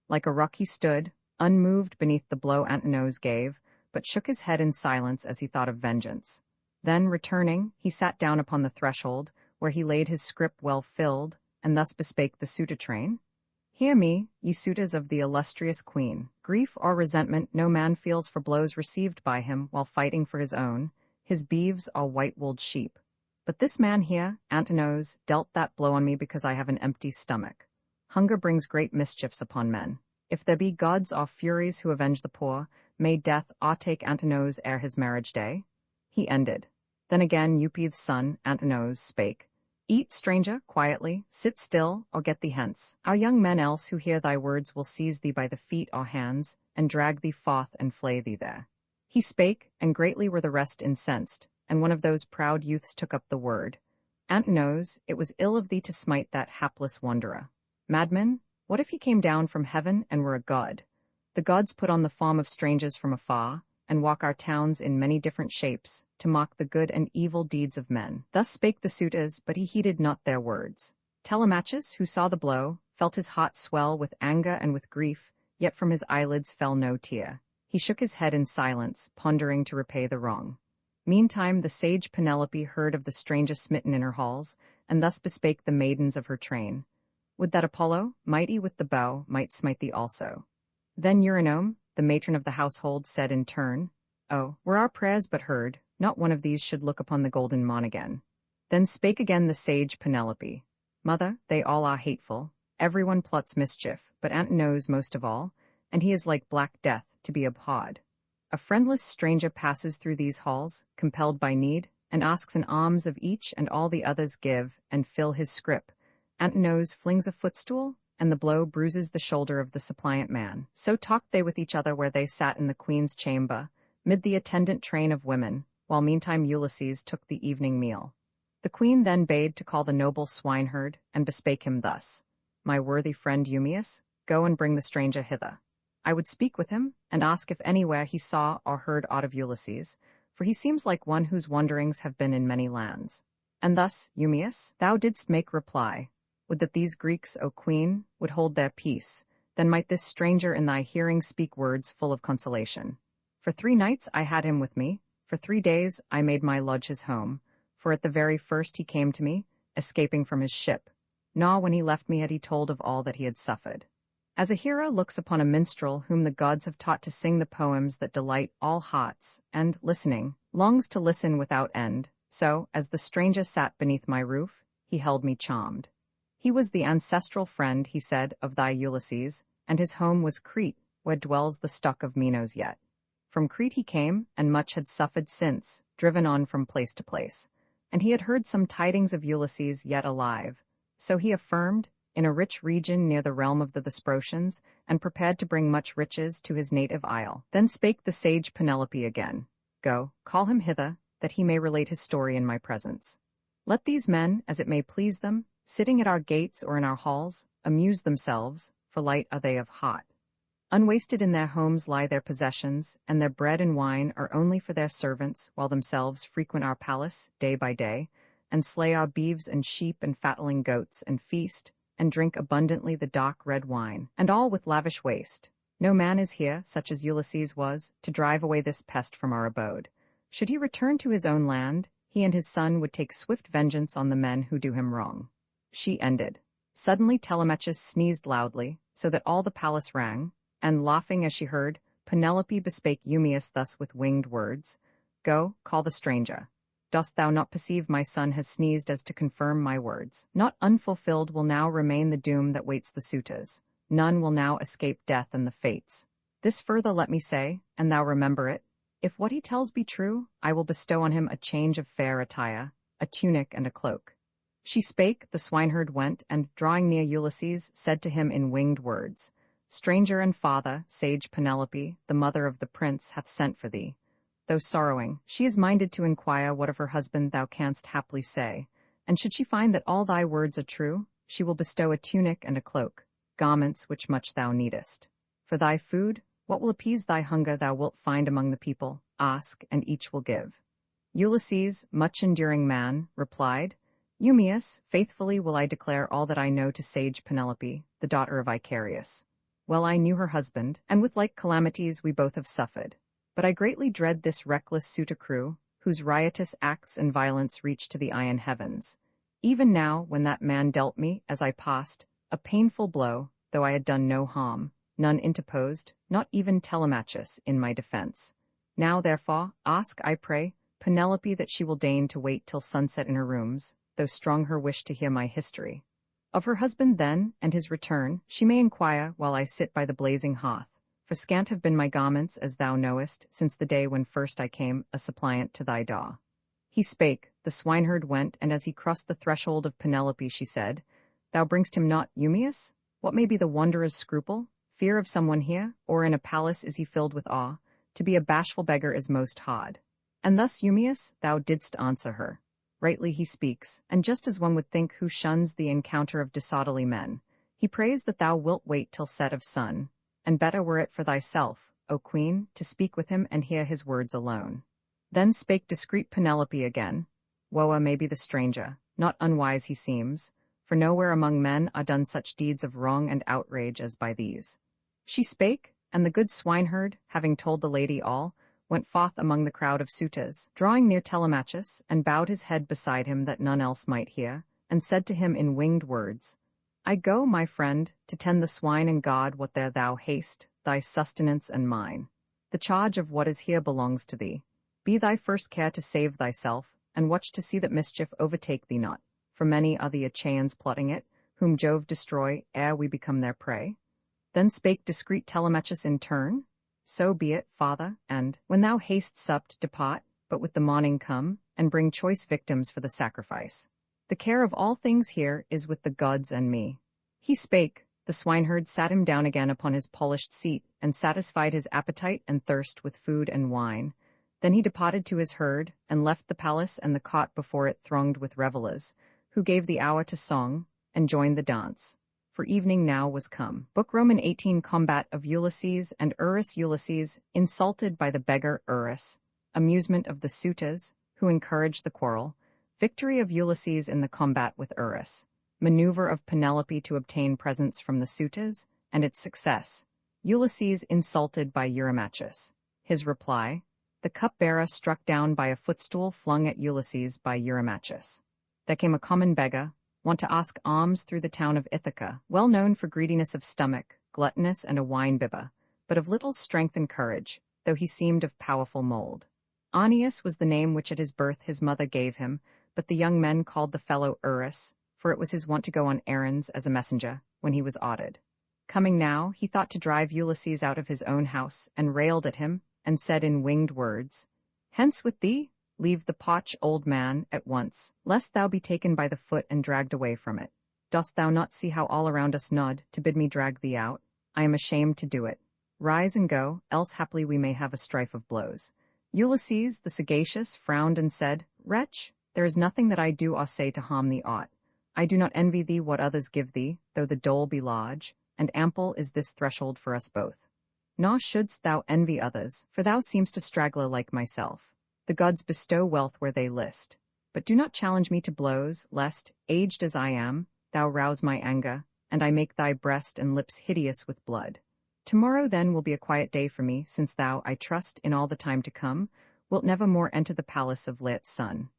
Like a rock he stood, unmoved beneath the blow Antinous gave, but shook his head in silence as he thought of vengeance. Then, returning, he sat down upon the threshold, where he laid his scrip well filled, and thus bespake the suitor train. Hear me, ye suitors of the illustrious queen. Grief or resentment no man feels for blows received by him while fighting for his own. His beeves are white-wooled sheep. But this man here, Antinous, dealt that blow on me because I have an empty stomach. Hunger brings great mischiefs upon men. If there be gods or furies who avenge the poor, may death o'ertake Antinous ere his marriage day. He ended. Then again Eupeith's son, Antinous, spake. Eat, stranger, quietly, sit still, or get thee hence. Our young men else who hear thy words will seize thee by the feet or hands, and drag thee forth and flay thee there. He spake, and greatly were the rest incensed, and one of those proud youths took up the word. Antinous, it was ill of thee to smite that hapless wanderer. Madman, what if he came down from heaven and were a god? The gods put on the form of strangers from afar, and walk our towns in many different shapes, to mock the good and evil deeds of men. Thus spake the suitors, but he heeded not their words. Telemachus, who saw the blow, felt his heart swell with anger and with grief, yet from his eyelids fell no tear. He shook his head in silence, pondering to repay the wrong. Meantime the sage Penelope heard of the stranger smitten in her halls, and thus bespake the maidens of her train. Would that Apollo, mighty with the bow, might smite thee also. Then Eurynome, the matron of the household, said in turn, Oh, were our prayers but heard, not one of these should look upon the golden mon again. Then spake again the sage Penelope. Mother, they all are hateful, everyone plots mischief, but Antinous most of all, and he is like black death, to be abhorred. A friendless stranger passes through these halls, compelled by need, and asks an alms of each, and all the others give, and fill his scrip. Antinous flings a footstool, and the blow bruises the shoulder of the suppliant man. So talked they with each other where they sat in the queen's chamber, mid the attendant train of women, while meantime Ulysses took the evening meal. The queen then bade to call the noble swineherd, and bespake him thus. My worthy friend Eumaeus, go and bring the stranger hither. I would speak with him, and ask if anywhere he saw or heard aught of Ulysses, for he seems like one whose wanderings have been in many lands. And thus, Eumaeus, thou didst make reply. Would that these Greeks, O queen, would hold their peace, then might this stranger in thy hearing speak words full of consolation. For 3 nights I had him with me, for 3 days I made my lodge his home, for at the very first he came to me, escaping from his ship. Nor when he left me had he told of all that he had suffered. As a hero looks upon a minstrel whom the gods have taught to sing the poems that delight all hearts, and, listening, longs to listen without end, so, as the stranger sat beneath my roof, he held me charmed. He was the ancestral friend, he said, of thy Ulysses, and his home was Crete, where dwells the stock of Minos yet. From Crete he came, and much had suffered since, driven on from place to place. And he had heard some tidings of Ulysses yet alive. So he affirmed, in a rich region near the realm of the Thesprotians, and prepared to bring much riches to his native isle. Then spake the sage Penelope again. Go, call him hither, that he may relate his story in my presence. Let these men, as it may please them, sitting at our gates or in our halls, amuse themselves, for light are they of heart. Unwasted in their homes lie their possessions, and their bread and wine are only for their servants, while themselves frequent our palace, day by day, and slay our beeves and sheep and fatling goats, and feast, and drink abundantly the dark red wine, and all with lavish waste. No man is here, such as Ulysses was, to drive away this pest from our abode. Should he return to his own land, he and his son would take swift vengeance on the men who do him wrong. She ended. Suddenly Telemachus sneezed loudly, so that all the palace rang, and, laughing as she heard, Penelope bespake Eumaeus thus with winged words. Go, call the stranger. Dost thou not perceive my son has sneezed as to confirm my words? Not unfulfilled will now remain the doom that waits the suitors. None will now escape death and the fates. This further let me say, and thou remember it. If what he tells be true, I will bestow on him a change of fair attire, a tunic and a cloak. She spake, the swineherd went, and, drawing near Ulysses, said to him in winged words, Stranger and father, sage Penelope, the mother of the prince, hath sent for thee. Though sorrowing, she is minded to inquire what of her husband thou canst haply say, and should she find that all thy words are true, she will bestow a tunic and a cloak, garments which much thou needest. For thy food, what will appease thy hunger thou wilt find among the people, ask, and each will give. Ulysses, much enduring man, replied, Eumaeus, faithfully will I declare all that I know to sage Penelope, the daughter of Icarius. Well I knew her husband, and with like calamities we both have suffered. But I greatly dread this reckless suitor crew, whose riotous acts and violence reach to the iron heavens. Even now, when that man dealt me, as I passed, a painful blow, though I had done no harm, none interposed, not even Telemachus, in my defense. Now, therefore, ask, I pray, Penelope that she will deign to wait till sunset in her rooms, though strong her wish to hear my history. Of her husband then, and his return, she may inquire while I sit by the blazing hearth. For scant have been my garments, as thou knowest, since the day when first I came a suppliant to thy door. He spake, the swineherd went, and as he crossed the threshold of Penelope, she said, Thou bringst him not, Eumaeus? What may be the wanderer's scruple? Fear of someone here, or in a palace is he filled with awe? To be a bashful beggar is most hard. And thus, Eumaeus, thou didst answer her. Rightly he speaks, and just as one would think who shuns the encounter of disorderly men. He prays that thou wilt wait till set of sun, and better were it for thyself, O queen, to speak with him and hear his words alone. Then spake discreet Penelope again. Woa may be the stranger, not unwise he seems, for nowhere among men are done such deeds of wrong and outrage as by these. She spake, and the good swineherd, having told the lady all, went forth among the crowd of suitors, drawing near Telemachus, and bowed his head beside him that none else might hear, and said to him in winged words, I go, my friend, to tend the swine and guard what there thou hast, thy sustenance and mine. The charge of what is here belongs to thee. Be thy first care to save thyself, and watch to see that mischief overtake thee not, for many are the Achaeans plotting it, whom Jove destroy ere we become their prey. Then spake discreet Telemachus in turn, So be it, father, and, when thou hast supped, depart, but with the morning come, and bring choice victims for the sacrifice. The care of all things here is with the gods and me. He spake, the swineherd sat him down again upon his polished seat, and satisfied his appetite and thirst with food and wine. Then he departed to his herd, and left the palace and the cot before it thronged with revellers, who gave the hour to song, and joined the dance. For evening now was come. Book Roman 18 Combat of Ulysses and Eurus. Ulysses, insulted by the beggar Eurus. Amusement of the suitors, who encouraged the quarrel. Victory of Ulysses in the combat with Eurus. Maneuver of Penelope to obtain presents from the suitors, and its success. Ulysses insulted by Eurymachus. His reply. The cupbearer struck down by a footstool flung at Ulysses by Eurymachus. There came a common beggar, want to ask alms through the town of Ithaca, well known for greediness of stomach, gluttonous and a wine-bibber, but of little strength and courage, though he seemed of powerful mould. Aeneas was the name which at his birth his mother gave him, but the young men called the fellow Eurus, for it was his wont to go on errands as a messenger, when he was ordered. Coming now, he thought to drive Ulysses out of his own house, and railed at him, and said in winged words, Hence with thee, leave the potch, old man, at once, lest thou be taken by the foot and dragged away from it. Dost thou not see how all around us nod, to bid me drag thee out? I am ashamed to do it. Rise and go, else haply we may have a strife of blows. Ulysses, the sagacious, frowned and said, Wretch, there is nothing that I do or say to harm thee aught. I do not envy thee what others give thee, though the dole be large, and ample is this threshold for us both. Nor shouldst thou envy others, for thou seemst a straggler like myself. The gods bestow wealth where they list. But do not challenge me to blows, lest, aged as I am, thou rouse my anger, and I make thy breast and lips hideous with blood. Tomorrow then will be a quiet day for me, since thou, I trust, in all the time to come, wilt never more enter the palace of Leit's son.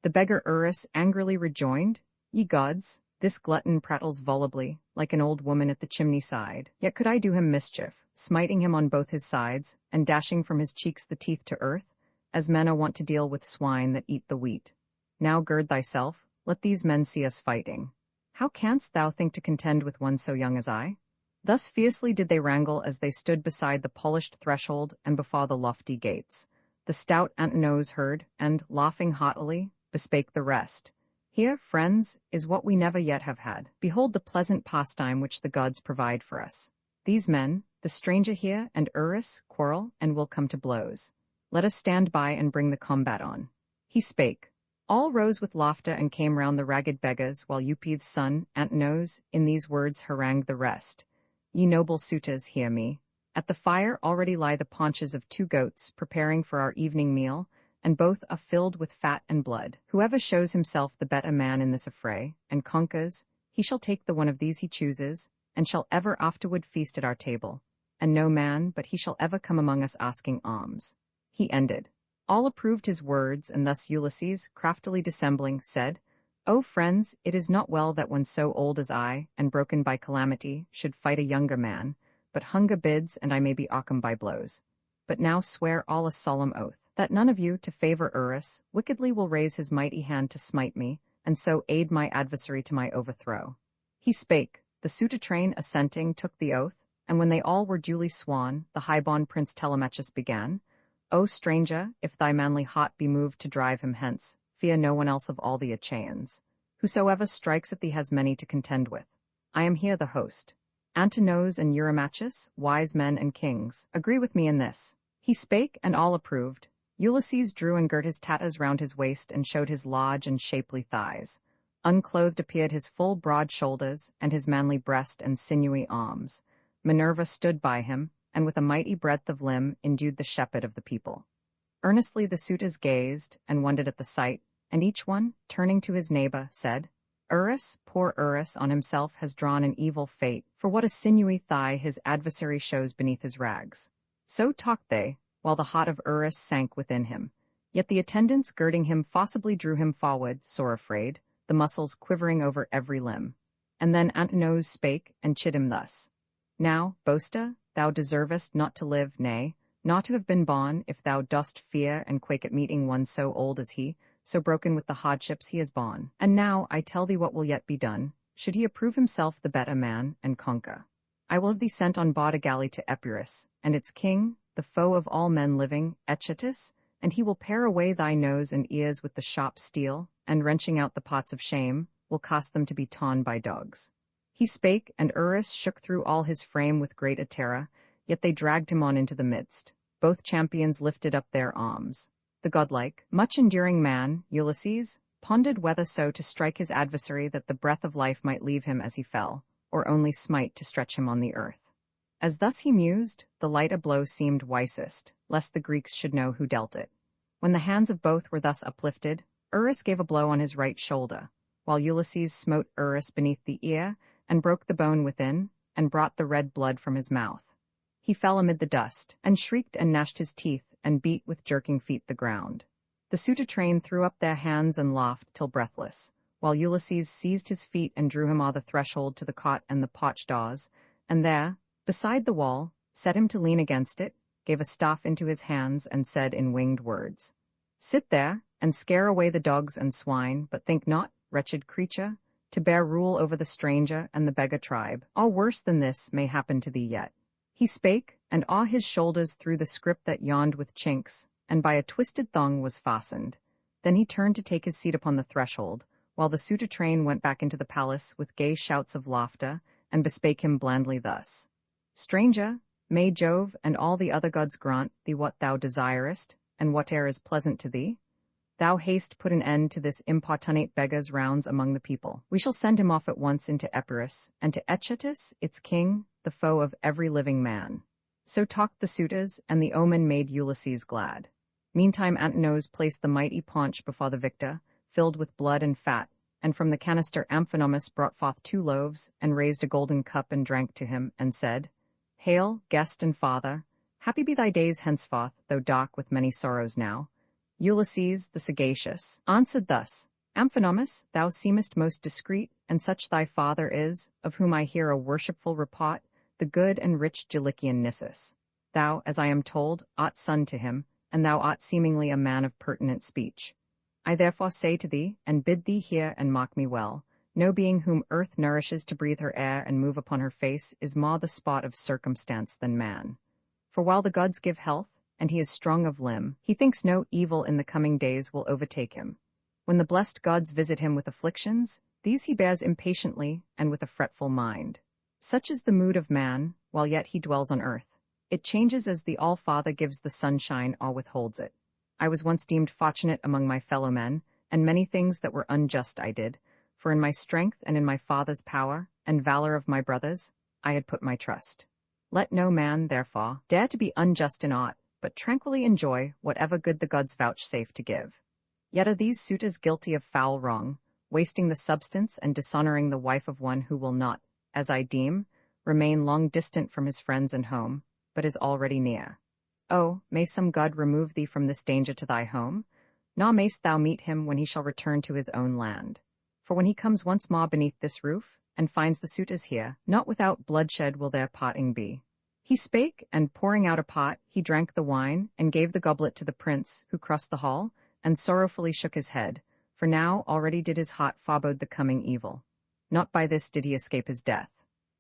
The beggar Eurus angrily rejoined, Ye gods, this glutton prattles volubly, like an old woman at the chimney side. Yet could I do him mischief, smiting him on both his sides, and dashing from his cheeks the teeth to earth, as men are wont to deal with swine that eat the wheat. Now gird thyself, let these men see us fighting. How canst thou think to contend with one so young as I? Thus fiercely did they wrangle as they stood beside the polished threshold and before the lofty gates. The stout Antinous heard, and, laughing haughtily, bespake the rest. Here, friends, is what we never yet have had. Behold the pleasant pastime which the gods provide for us. These men, the stranger here and Eurus, quarrel, and will come to blows. Let us stand by and bring the combat on. He spake. All rose with laughter and came round the ragged beggars, while Eupeith's son, Antinous, in these words harangued the rest. Ye noble suitors, hear me. At the fire already lie the paunches of 2 goats, preparing for our evening meal, and both are filled with fat and blood. Whoever shows himself the better man in this affray, and conquers, he shall take the one of these he chooses, and shall ever afterward feast at our table, and no man but he shall ever come among us asking alms. He ended. All approved his words, and thus Ulysses, craftily dissembling, said, O friends, it is not well that one so old as I, and broken by calamity, should fight a younger man, but hunger bids, and I may be overcome by blows. But now swear all a solemn oath, that none of you, to favor Eurus, wickedly will raise his mighty hand to smite me, and so aid my adversary to my overthrow. He spake, the suitor train assenting took the oath, and when they all were duly sworn, the high-born Prince Telemachus began, O stranger, if thy manly heart be moved to drive him hence, fear no one else of all the Achaeans. Whosoever strikes at thee has many to contend with. I am here the host. Antinous and Eurymachus, wise men and kings, agree with me in this. He spake, and all approved. Ulysses drew and girt his tatas round his waist and showed his large and shapely thighs. Unclothed appeared his full broad shoulders, and his manly breast and sinewy arms. Minerva stood by him, and with a mighty breadth of limb endued the shepherd of the people. Earnestly the suitors gazed, and wondered at the sight, and each one, turning to his neighbor, said, Urus, poor Urus, on himself has drawn an evil fate, for what a sinewy thigh his adversary shows beneath his rags. So talked they, while the heart of Urus sank within him. Yet the attendants girding him forcibly drew him forward, sore afraid, the muscles quivering over every limb. And then Antinous spake, and chid him thus. Now, boaster, thou deservest not to live, nay, not to have been born, if thou dost fear and quake at meeting one so old as he, so broken with the hardships he has borne. And now I tell thee what will yet be done, should he approve himself the better man, and conquer. I will have thee sent on board a galley to Epirus, and its king, the foe of all men living, Echetus, and he will pare away thy nose and ears with the sharp steel, and wrenching out the pots of shame, will cast them to be torn by dogs. He spake, and Urus shook through all his frame with great terror, yet they dragged him on into the midst. Both champions lifted up their arms. The godlike, much-enduring man, Ulysses, pondered whether so to strike his adversary that the breath of life might leave him as he fell, or only smite to stretch him on the earth. As thus he mused, the lighter blow seemed wisest, lest the Greeks should know who dealt it. When the hands of both were thus uplifted, Urus gave a blow on his right shoulder, while Ulysses smote Urus beneath the ear, and broke the bone within, and brought the red blood from his mouth. He fell amid the dust, and shrieked and gnashed his teeth, and beat with jerking feet the ground. The suitor train threw up their hands and laughed till breathless, while Ulysses seized his feet and drew him o'er the threshold to the cot and the potch doors, and there, beside the wall, set him to lean against it, gave a staff into his hands, and said in winged words, Sit there, and scare away the dogs and swine, but think not, wretched creature, to bear rule over the stranger and the beggar tribe. All worse than this may happen to thee yet. He spake, and awe his shoulders through the scrip that yawned with chinks, and by a twisted thong was fastened. Then he turned to take his seat upon the threshold, while the suitor train went back into the palace with gay shouts of laughter, and bespake him blandly thus. Stranger, may Jove and all the other gods grant thee what thou desirest, and whate'er is pleasant to thee. Thou haste put an end to this importunate beggar's rounds among the people. We shall send him off at once into Epirus, and to Echetus, its king, the foe of every living man. So talked the suitors, and the omen made Ulysses glad. Meantime Antinous placed the mighty paunch before the victor, filled with blood and fat, and from the canister Amphinomus brought forth 2 loaves, and raised a golden cup and drank to him, and said, Hail, guest and father, happy be thy days henceforth, though dark with many sorrows now. Ulysses, the sagacious, answered thus, Amphinomus, thou seemest most discreet, and such thy father is, of whom I hear a worshipful report, the good and rich Gelician Nisus. Thou, as I am told, art son to him, and thou art seemingly a man of pertinent speech. I therefore say to thee, and bid thee hear and mark me well, no being whom earth nourishes to breathe her air and move upon her face is more the spot of circumstance than man. For while the gods give health, and he is strong of limb, he thinks no evil in the coming days will overtake him. When the blessed gods visit him with afflictions, these he bears impatiently and with a fretful mind. Such is the mood of man, while yet he dwells on earth. It changes as the All-Father gives the sunshine or withholds it. I was once deemed fortunate among my fellow men, and many things that were unjust I did, for in my strength and in my father's power, and valor of my brothers, I had put my trust. Let no man, therefore, dare to be unjust in aught, but tranquilly enjoy whatever good the gods vouchsafe to give. Yet are these suitors guilty of foul wrong, wasting the substance and dishonoring the wife of one who will not, as I deem, remain long distant from his friends and home, but is already near. Oh, may some god remove thee from this danger to thy home, nor mayst thou meet him when he shall return to his own land. For when he comes once more beneath this roof, and finds the suitors here, not without bloodshed will their parting be. He spake, and pouring out a pot, he drank the wine, and gave the goblet to the prince, who crossed the hall, and sorrowfully shook his head, for now already did his heart forebode the coming evil. Not by this did he escape his death.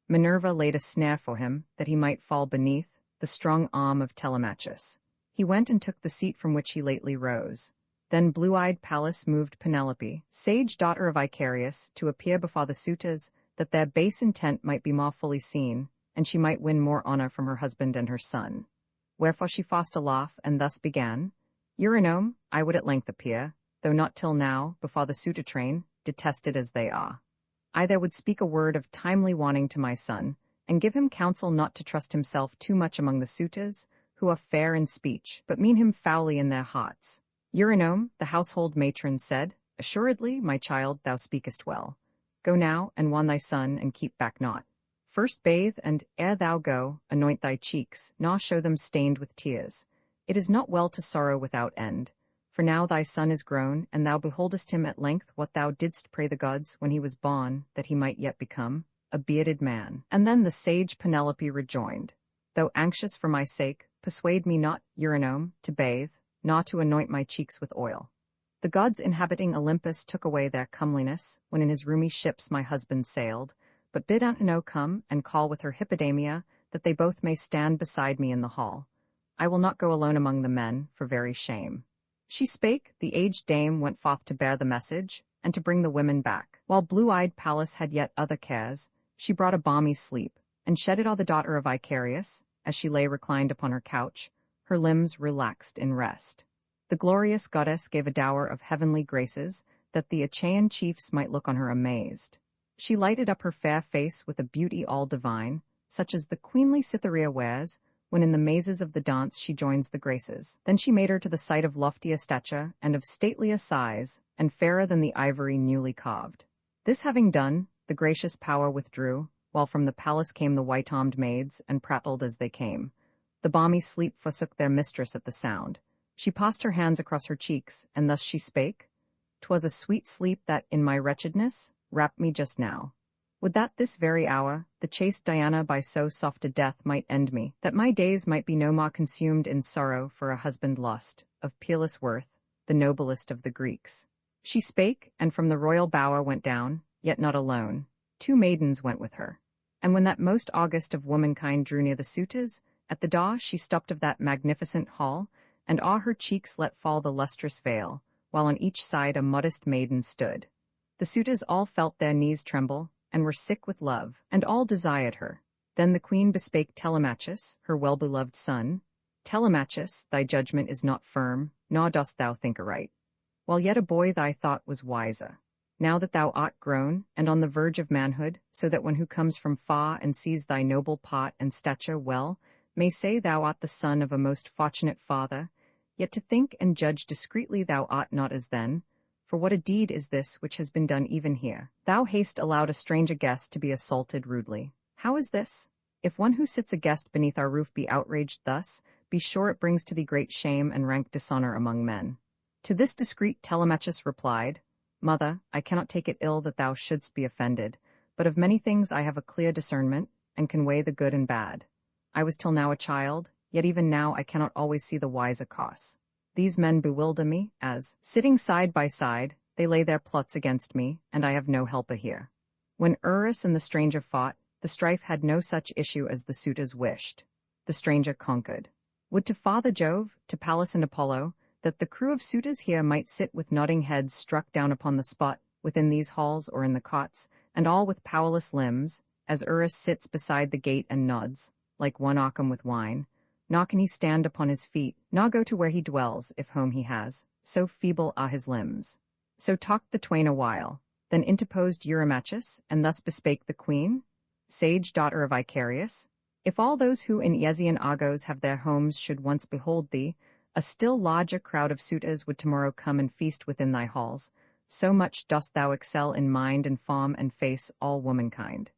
Minerva laid a snare for him, that he might fall beneath the strong arm of Telemachus. He went and took the seat from which he lately rose. Then blue-eyed Pallas moved Penelope, sage daughter of Icarius, to appear before the suitors, that their base intent might be more fully seen, and she might win more honor from her husband and her son. Wherefore she fast a laugh, and thus began, Eurynome, I would at length appear, though not till now, before the suitor train, detested as they are. I there would speak a word of timely warning to my son, and give him counsel not to trust himself too much among the suitors, who are fair in speech, but mean him foully in their hearts. Eurynome, the household matron, said, Assuredly, my child, thou speakest well. Go now, and warn thy son, and keep back not. First bathe, and, ere thou go, anoint thy cheeks, nor show them stained with tears. It is not well to sorrow without end. For now thy son is grown, and thou beholdest him at length what thou didst pray the gods when he was born, that he might yet become a bearded man. And then the sage Penelope rejoined, Though anxious for my sake, persuade me not, Eurynome, to bathe, nor to anoint my cheeks with oil. The gods inhabiting Olympus took away their comeliness, when in his roomy ships my husband sailed, but bid Antenor come and call with her Hippodamia, that they both may stand beside me in the hall. I will not go alone among the men, for very shame. She spake, the aged dame went forth to bear the message, and to bring the women back. While blue-eyed Pallas had yet other cares, she brought a balmy sleep, and shedded all the daughter of Icarius, as she lay reclined upon her couch, her limbs relaxed in rest. The glorious goddess gave a dower of heavenly graces, that the Achaean chiefs might look on her amazed. She lighted up her fair face with a beauty all divine, such as the queenly Cytherea wears, when in the mazes of the dance she joins the graces. Then she made her to the sight of loftier stature, and of statelier size, and fairer than the ivory newly carved. This having done, the gracious power withdrew, while from the palace came the white-armed maids, and prattled as they came. The balmy sleep forsook their mistress at the sound. She passed her hands across her cheeks, and thus she spake, "'Twas a sweet sleep that, in my wretchedness, wrapped me just now. Would that this very hour, the chaste Diana by so soft a death might end me, that my days might be no more consumed in sorrow for a husband lost, of peerless worth, the noblest of the Greeks." She spake, and from the royal bower went down, yet not alone. 2 maidens went with her. And when that most august of womankind drew near the suitors, at the door she stopped of that magnificent hall, and o'er her cheeks let fall the lustrous veil, while on each side a modest maiden stood. The suitors all felt their knees tremble, and were sick with love, and all desired her. Then the queen bespake Telemachus, her well-beloved son, "Telemachus, thy judgment is not firm, nor dost thou think aright. While yet a boy thy thought was wiser. Now that thou art grown, and on the verge of manhood, so that one who comes from far and sees thy noble part and stature well, may say thou art the son of a most fortunate father, yet to think and judge discreetly thou art not as then, for what a deed is this which has been done even here? Thou hast allowed a stranger guest to be assaulted rudely. How is this? If one who sits a guest beneath our roof be outraged thus, be sure it brings to thee great shame and rank dishonor among men." To this discreet Telemachus replied, "Mother, I cannot take it ill that thou shouldst be offended, but of many things I have a clear discernment, and can weigh the good and bad. I was till now a child, yet even now I cannot always see the wise across. These men bewilder me, as, sitting side by side, they lay their plots against me, and I have no helper here. When Eurus and the stranger fought, the strife had no such issue as the suitors wished. The stranger conquered. Would to Father Jove, to Pallas and Apollo, that the crew of suitors here might sit with nodding heads struck down upon the spot, within these halls or in the cots, and all with powerless limbs, as Eurus sits beside the gate and nods, like one Occam with wine. Nor can he stand upon his feet, nor go to where he dwells, if home he has, so feeble are his limbs." So talked the twain a while. Then interposed Eurymachus, and thus bespake the queen, "Sage daughter of Icarius, if all those who in Iasian Argos have their homes should once behold thee, a still larger crowd of suitors would tomorrow come and feast within thy halls. So much dost thou excel in mind and form and face all womankind."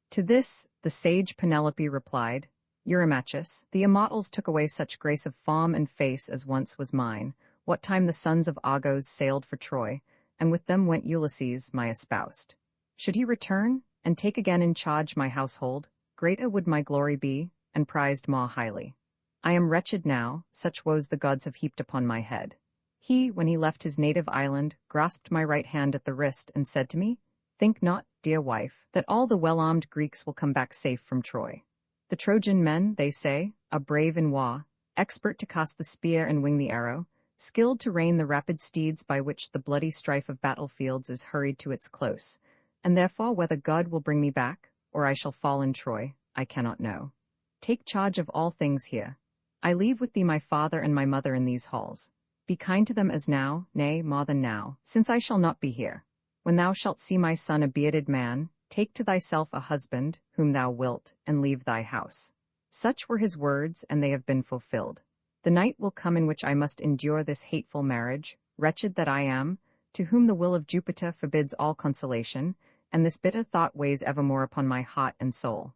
To this, the sage Penelope replied, "Eurymachus, the immortals took away such grace of form and face as once was mine, what time the sons of Argos sailed for Troy, and with them went Ulysses, my espoused. Should he return, and take again in charge my household, greater would my glory be, and prized more highly. I am wretched now, such woes the gods have heaped upon my head. He, when he left his native island, grasped my right hand at the wrist, and said to me, 'Think not, dear wife, that all the well-armed Greeks will come back safe from Troy. The Trojan men, they say, are brave in war, expert to cast the spear and wing the arrow, skilled to rein the rapid steeds by which the bloody strife of battlefields is hurried to its close, and therefore whether God will bring me back, or I shall fall in Troy, I cannot know. Take charge of all things here. I leave with thee my father and my mother in these halls. Be kind to them as now, nay, more than now, since I shall not be here. When thou shalt see my son a bearded man, take to thyself a husband, whom thou wilt, and leave thy house. Such were his words, and they have been fulfilled. The night will come in which I must endure this hateful marriage, wretched that I am, to whom the will of Jupiter forbids all consolation, and this bitter thought weighs evermore upon my heart and soul.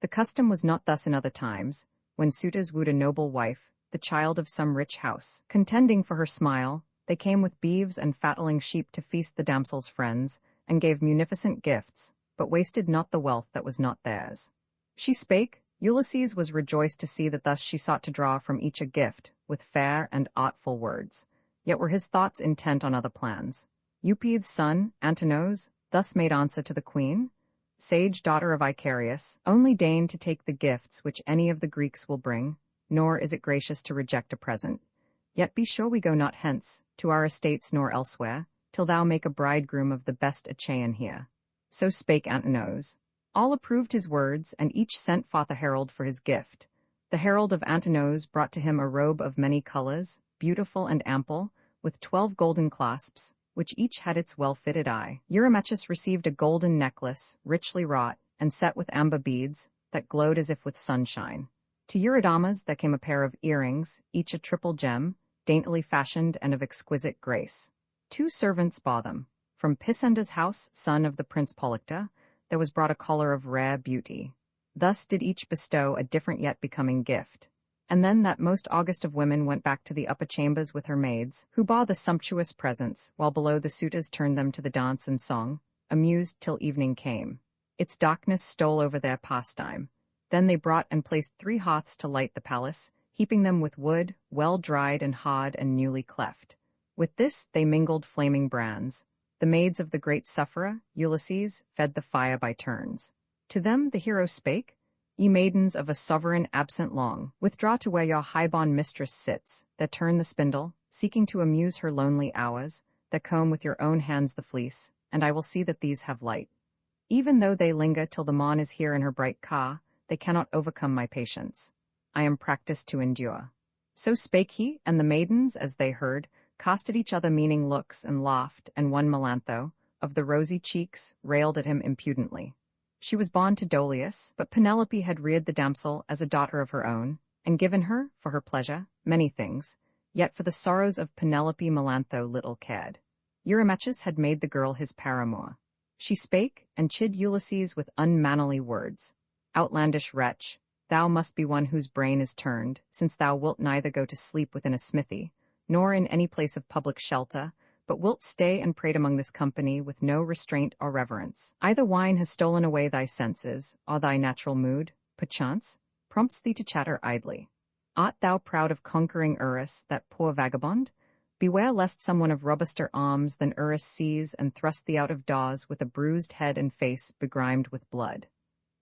The custom was not thus in other times, when suitors wooed a noble wife, the child of some rich house. Contending for her smile, they came with beeves and fattening sheep to feast the damsel's friends, and gave munificent gifts, but wasted not the wealth that was not theirs. She spake, Ulysses was rejoiced to see that thus she sought to draw from each a gift, with fair and artful words. Yet were his thoughts intent on other plans. Eupeithes' son, Antinous, thus made answer to the queen, Sage daughter of Icarius, only deign to take the gifts which any of the Greeks will bring, nor is it gracious to reject a present. Yet be sure we go not hence, to our estates nor elsewhere, till thou make a bridegroom of the best Achaean here. So spake Antinous. All approved his words, and each sent forth a herald for his gift. The herald of Antinous brought to him a robe of many colors, beautiful and ample, with 12 golden clasps, which each had its well-fitted eye. Eurymachus received a golden necklace, richly wrought, and set with amber beads, that glowed as if with sunshine. To Eurydamas there came a pair of earrings, each a triple gem, daintily fashioned and of exquisite grace. 2 servants bore them. From Pisender's house, son of the prince Polyctor, there was brought a collar of rare beauty. Thus did each bestow a different yet becoming gift. And then that most august of women went back to the upper chambers with her maids, who bore the sumptuous presents, while below the suitors turned them to the dance and song, amused till evening came. Its darkness stole over their pastime. Then they brought and placed 3 hearths to light the palace, heaping them with wood, well dried and hard and newly cleft. With this they mingled flaming brands. The maids of the great sufferer, Ulysses, fed the fire by turns. To them the hero spake, Ye maidens of a sovereign absent long, withdraw to where your high-born mistress sits, that turn the spindle, seeking to amuse her lonely hours, that comb with your own hands the fleece, and I will see that these have light. Even though they linger till the morn is here in her bright car, they cannot overcome my patience. I am practiced to endure. So spake he, and the maidens, as they heard, cast at each other meaning looks and laughed, and one Melantho, of the rosy cheeks, railed at him impudently. She was born to Dolius, but Penelope had reared the damsel as a daughter of her own, and given her, for her pleasure, many things, yet for the sorrows of Penelope Melantho little cared. Eurymachus had made the girl his paramour. She spake, and chid Ulysses with unmannerly words. Outlandish wretch, thou must be one whose brain is turned, since thou wilt neither go to sleep within a smithy, nor in any place of public shelter, but wilt stay and prate among this company with no restraint or reverence. Either wine has stolen away thy senses, or thy natural mood, perchance, prompts thee to chatter idly. Art thou proud of conquering Eurus, that poor vagabond? Beware lest someone of robuster arms than Eurus seize and thrust thee out of doors with a bruised head and face begrimed with blood.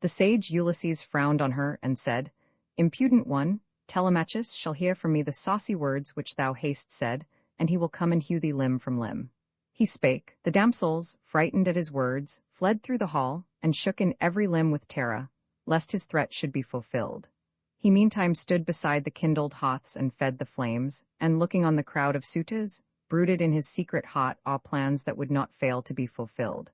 The sage Ulysses frowned on her and said, Impudent one, Telemachus shall hear from me the saucy words which thou hast said, and he will come and hew thee limb from limb. He spake. The damsels, frightened at his words, fled through the hall, and shook in every limb with terror, lest his threat should be fulfilled. He meantime stood beside the kindled hearths and fed the flames, and looking on the crowd of suitors, brooded in his secret heart all plans that would not fail to be fulfilled.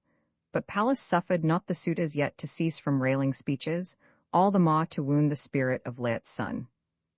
But Pallas suffered not the suitors yet to cease from railing speeches, all the more to wound the spirit of Laertes' son.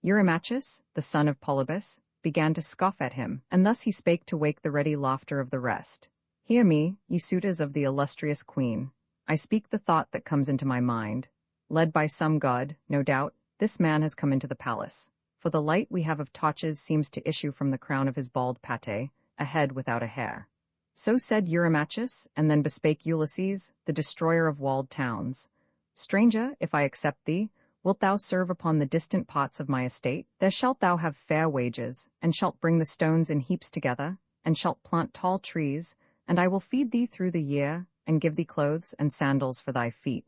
Eurymachus, the son of Polybus, began to scoff at him, and thus he spake to wake the ready laughter of the rest. Hear me, ye suitors of the illustrious queen. I speak the thought that comes into my mind. Led by some god, no doubt, this man has come into the palace, for the light we have of torches seems to issue from the crown of his bald pate, a head without a hair. So said Eurymachus, and then bespake Ulysses, the destroyer of walled towns. Stranger, if I accept thee, wilt thou serve upon the distant pots of my estate? There shalt thou have fair wages, and shalt bring the stones in heaps together, and shalt plant tall trees, and I will feed thee through the year, and give thee clothes and sandals for thy feet.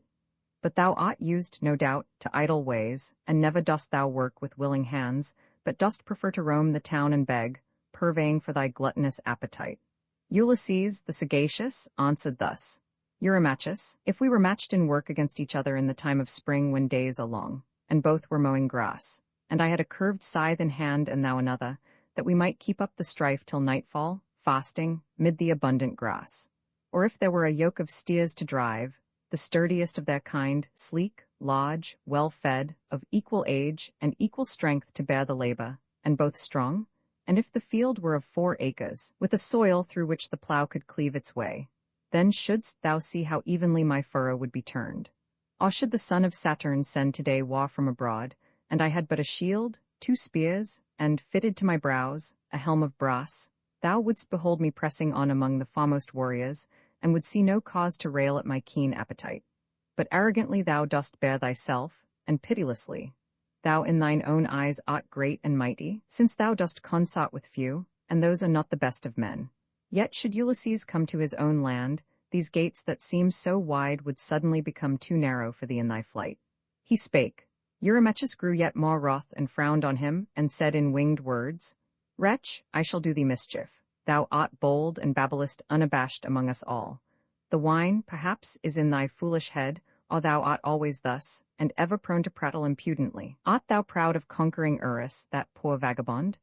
But thou art used, no doubt, to idle ways, and never dost thou work with willing hands, but dost prefer to roam the town and beg, purveying for thy gluttonous appetite. Ulysses, the sagacious, answered thus, Eurymachus, if we were matched in work against each other in the time of spring when days are long, and both were mowing grass, and I had a curved scythe in hand and thou another, that we might keep up the strife till nightfall, fasting, mid the abundant grass. Or if there were a yoke of steers to drive, the sturdiest of their kind, sleek, large, well-fed, of equal age and equal strength to bear the labor, and both strong, and if the field were of 4 acres, with a soil through which the plough could cleave its way, then shouldst thou see how evenly my furrow would be turned. Or should the son of Saturn send today war from abroad, and I had but a shield, 2 spears, and, fitted to my brows, a helm of brass, thou wouldst behold me pressing on among the foremost warriors, and would see no cause to rail at my keen appetite. But arrogantly thou dost bear thyself, and pitilessly. Thou in thine own eyes art great and mighty, since thou dost consort with few, and those are not the best of men. Yet should Ulysses come to his own land, these gates that seem so wide would suddenly become too narrow for thee in thy flight. He spake. Eurymachus grew yet more wroth and frowned on him, and said in winged words, Wretch, I shall do thee mischief. Thou art bold and babblest unabashed among us all. The wine, perhaps, is in thy foolish head, or thou art always thus, and ever prone to prattle impudently. Art thou proud of conquering Eurus, that poor vagabond?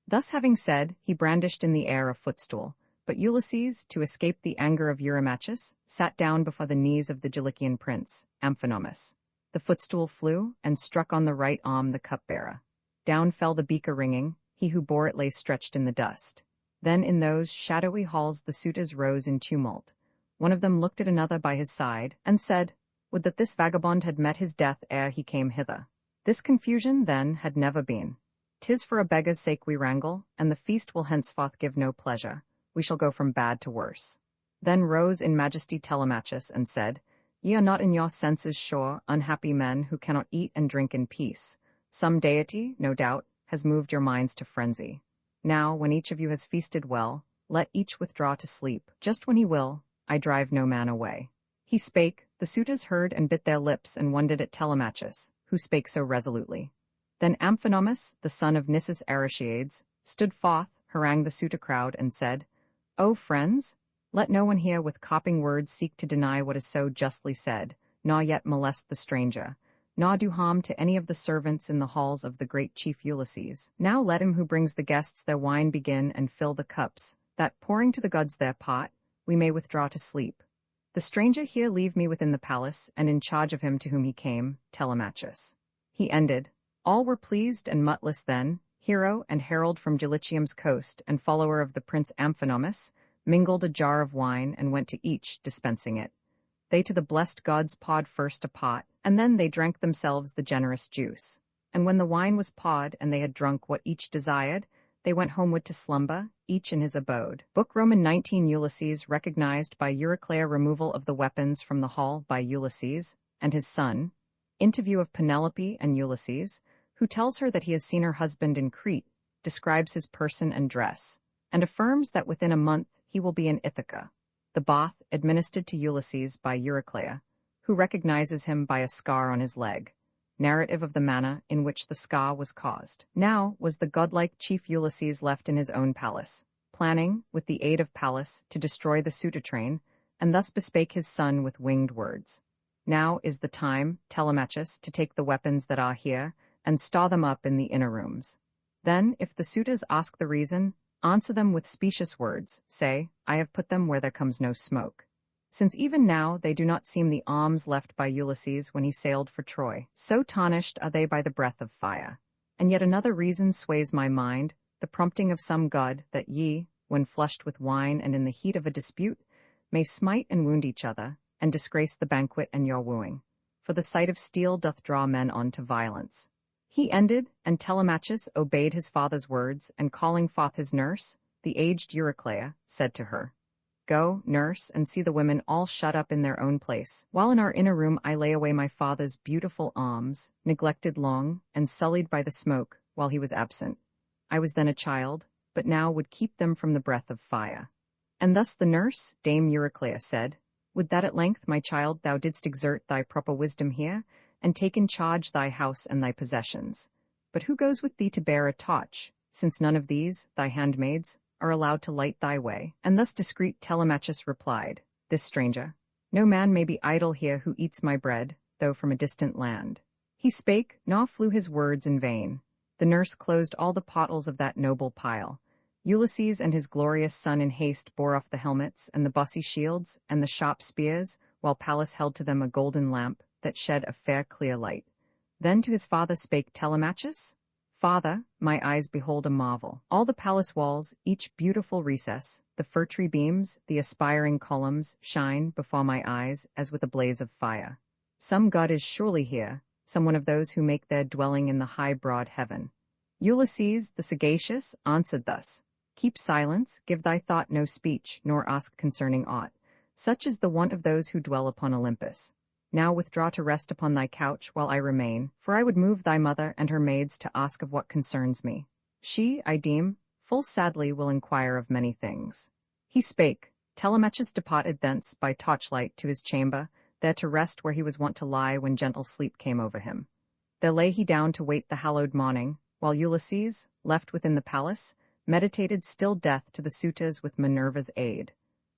Thus having said, he brandished in the air a footstool, but Ulysses, to escape the anger of Eurymachus, sat down before the knees of the Cilician prince, Amphinomus. The footstool flew, and struck on the right arm the cupbearer. Down fell the beaker ringing, he who bore it lay stretched in the dust. Then in those shadowy halls the suitors rose in tumult. One of them looked at another by his side, and said, Would that this vagabond had met his death ere he came hither. This confusion, then, had never been. 'Tis for a beggar's sake we wrangle, and the feast will henceforth give no pleasure. We shall go from bad to worse. Then rose in majesty Telemachus, and said, Ye are not in your senses sure, unhappy men, who cannot eat and drink in peace. Some deity, no doubt, has moved your minds to frenzy. Now, when each of you has feasted well, let each withdraw to sleep. Just when he will, I drive no man away. He spake, the suitors heard and bit their lips and wondered at Telemachus, who spake so resolutely. Then Amphinomus, the son of Nisus Aretiades, stood forth, harangued the suitor crowd, and said, O friends, let no one here with coping words seek to deny what is so justly said, nor yet molest the stranger, nor do harm to any of the servants in the halls of the great chief Ulysses. Now let him who brings the guests their wine begin and fill the cups, that, pouring to the gods their pot, we may withdraw to sleep. The stranger here leave me within the palace, and in charge of him to whom he came, Telemachus. He ended. All were pleased and mutless then, hero and herald from Cilicium's coast and follower of the prince Amphinomus, mingled a jar of wine and went to each, dispensing it. They to the blessed gods poured first a pot, and then they drank themselves the generous juice. And when the wine was poured and they had drunk what each desired, they went homeward to slumber, each in his abode. Book Roman 19 Ulysses recognized by Euryclea. Removal of the weapons from the hall by Ulysses and his son. Interview of Penelope and Ulysses, who tells her that he has seen her husband in Crete, describes his person and dress, and affirms that within a month he will be in Ithaca. The bath administered to Ulysses by Euryclea, who recognizes him by a scar on his leg. Narrative of the manner in which the scar was caused. Now was the godlike chief Ulysses left in his own palace, planning, with the aid of Pallas, to destroy the suitor train, and thus bespake his son with winged words. Now is the time, Telemachus, to take the weapons that are here, and store them up in the inner rooms. Then, if the suitors ask the reason, answer them with specious words, say, I have put them where there comes no smoke. Since even now they do not seem the arms left by Ulysses when he sailed for Troy, so tarnished are they by the breath of fire. And yet another reason sways my mind, the prompting of some god, that ye, when flushed with wine and in the heat of a dispute, may smite and wound each other, and disgrace the banquet and your wooing. For the sight of steel doth draw men on to violence. He ended, and Telemachus obeyed his father's words, and calling forth his nurse, the aged Euryclea, said to her, Go, nurse, and see the women all shut up in their own place, while in our inner room I lay away my father's beautiful arms, neglected long, and sullied by the smoke, while he was absent. I was then a child, but now would keep them from the breath of fire. And thus the nurse, Dame Euryclea, said, Would that at length, my child, thou didst exert thy proper wisdom here, and take in charge thy house and thy possessions. But who goes with thee to bear a torch, since none of these, thy handmaids, are allowed to light thy way? And thus discreet Telemachus replied, This stranger, no man may be idle here who eats my bread, though from a distant land. He spake, nor flew his words in vain. The nurse closed all the pottles of that noble pile. Ulysses and his glorious son in haste bore off the helmets and the bossy shields and the sharp spears, while Pallas held to them a golden lamp that shed a fair clear light. Then to his father spake Telemachus, "Father, my eyes behold a marvel. All the palace walls, each beautiful recess, the fir tree beams, the aspiring columns, shine before my eyes as with a blaze of fire. Some god is surely here, some one of those who make their dwelling in the high broad heaven." Ulysses, the sagacious, answered thus, "Keep silence, give thy thought no speech, nor ask concerning aught. Such is the want of those who dwell upon Olympus. Now withdraw to rest upon thy couch while I remain, for I would move thy mother and her maids to ask of what concerns me. She, I deem, full sadly will inquire of many things." He spake. Telemachus departed thence by torchlight to his chamber, there to rest where he was wont to lie when gentle sleep came over him. There lay he down to wait the hallowed morning, while Ulysses, left within the palace, meditated still death to the suitors with Minerva's aid.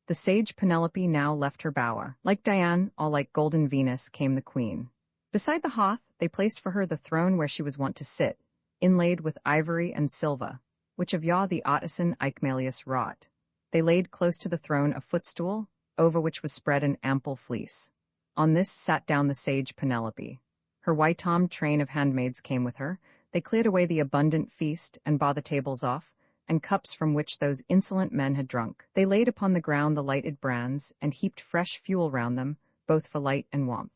The sage Penelope now left her bower. Like Diane, all like golden Venus, came the queen. Beside the hearth they placed for her the throne where she was wont to sit, inlaid with ivory and silver, which of yaw the artisan Icmalius wrought. They laid close to the throne a footstool, over which was spread an ample fleece. On this sat down the sage Penelope. Her white-armed train of handmaids came with her. They cleared away the abundant feast and bar the tables off, and cups from which those insolent men had drunk. They laid upon the ground the lighted brands, and heaped fresh fuel round them, both for light and warmth.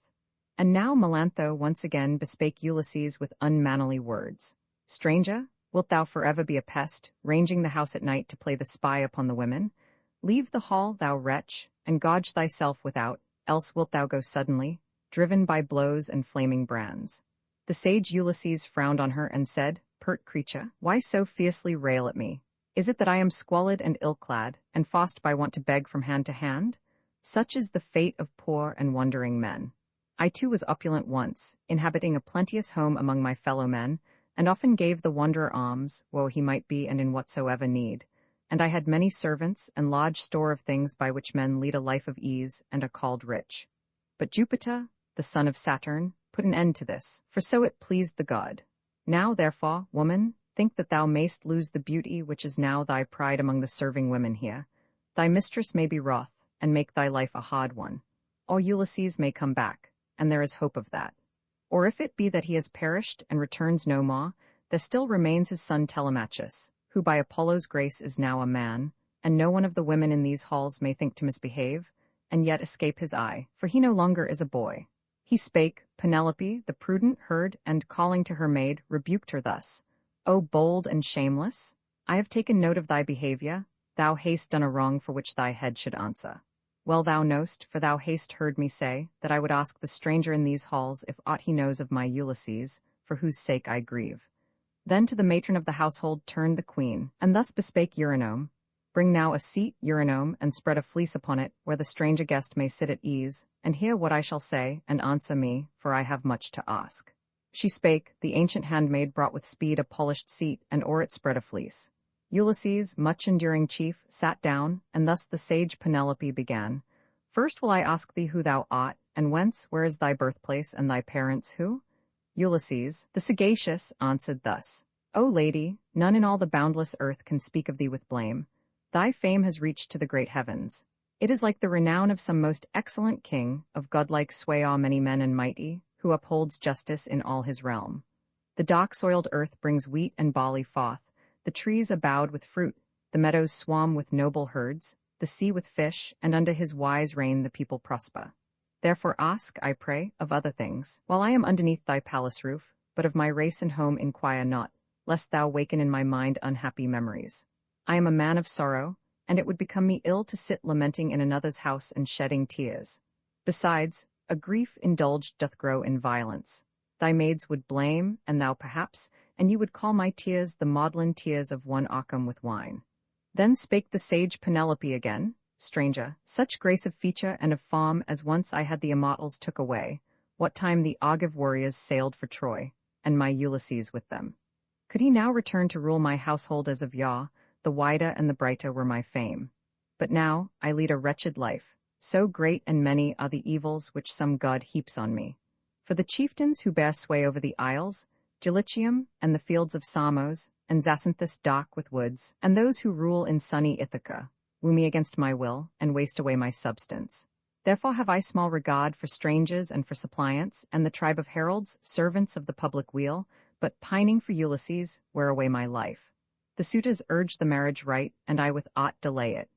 And now Melantho once again bespake Ulysses with unmannerly words. "Stranger, wilt thou forever be a pest, ranging the house at night to play the spy upon the women? Leave the hall, thou wretch, and gauge thyself without, else wilt thou go suddenly, driven by blows and flaming brands." The sage Ulysses frowned on her and said, "Pert creature, why so fiercely rail at me? Is it that I am squalid and ill-clad, and fast by want to beg from hand to hand? Such is the fate of poor and wandering men. I too was opulent once, inhabiting a plenteous home among my fellow men, and often gave the wanderer alms, woe he might be and in whatsoever need. And I had many servants and large store of things by which men lead a life of ease and are called rich. But Jupiter, the son of Saturn, put an end to this, for so it pleased the god. Now, therefore, woman, think that thou mayst lose the beauty which is now thy pride among the serving women here. Thy mistress may be wroth, and make thy life a hard one. Or Ulysses may come back, and there is hope of that. Or if it be that he has perished and returns no more, there still remains his son Telemachus, who by Apollo's grace is now a man, and no one of the women in these halls may think to misbehave, and yet escape his eye, for he no longer is a boy." He spake. Penelope, the prudent, heard, and calling to her maid, rebuked her thus, "O bold and shameless, I have taken note of thy behavior. Thou hast done a wrong for which thy head should answer. Well thou knowst, for thou hast heard me say, that I would ask the stranger in these halls if aught he knows of my Ulysses, for whose sake I grieve." Then to the matron of the household turned the queen, and thus bespake Eurynome, "Bring now a seat, Eurynome, and spread a fleece upon it, where the stranger guest may sit at ease, and hear what I shall say, and answer me, for I have much to ask." She spake. The ancient handmaid brought with speed a polished seat, and o'er it spread a fleece. Ulysses, much enduring chief, sat down, and thus the sage Penelope began. "First will I ask thee who thou art, and whence, where is thy birthplace, and thy parents who?" Ulysses, the sagacious, answered thus, "O lady, none in all the boundless earth can speak of thee with blame. Thy fame has reached to the great heavens. It is like the renown of some most excellent king, of godlike sway o'er many men and mighty, who upholds justice in all his realm. The dark-soiled earth brings wheat and barley forth, the trees abound with fruit, the meadows swarm with noble herds, the sea with fish, and under his wise reign the people prosper. Therefore ask, I pray, of other things, while I am underneath thy palace roof, but of my race and home inquire not, lest thou waken in my mind unhappy memories. I am a man of sorrow, and it would become me ill to sit lamenting in another's house and shedding tears. Besides, a grief indulged doth grow in violence. Thy maids would blame, and thou perhaps, and you would call my tears the maudlin tears of one Occam with wine." Then spake the sage Penelope again, "Stranger, such grace of feature and of form as once I had the immortals took away, what time the Argive warriors sailed for Troy, and my Ulysses with them. Could he now return to rule my household as of yore, the wider and the brighter were my fame. But now I lead a wretched life, so great and many are the evils which some god heaps on me. For the chieftains who bear sway over the isles, Dulichium, and the fields of Samos, and Zacynthus dark with woods, and those who rule in sunny Ithaca, woo me against my will, and waste away my substance. Therefore have I small regard for strangers and for suppliants, and the tribe of heralds, servants of the public weal, but pining for Ulysses, wear away my life. The suitors urged the marriage rite, and I with aught delay it.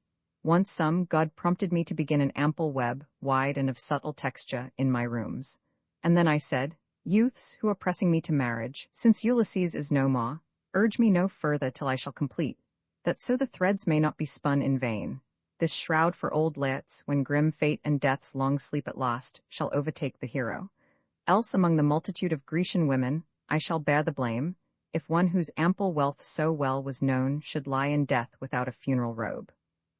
Once some God prompted me to begin an ample web, wide and of subtle texture, in my rooms. And then I said, Youths who are pressing me to marriage, since Ulysses is no more, urge me no further till I shall complete, that so the threads may not be spun in vain. This shroud for old Laertes, when grim fate and death's long sleep at last, shall overtake the hero. Else among the multitude of Grecian women, I shall bear the blame, if one whose ample wealth so well was known should lie in death without a funeral robe.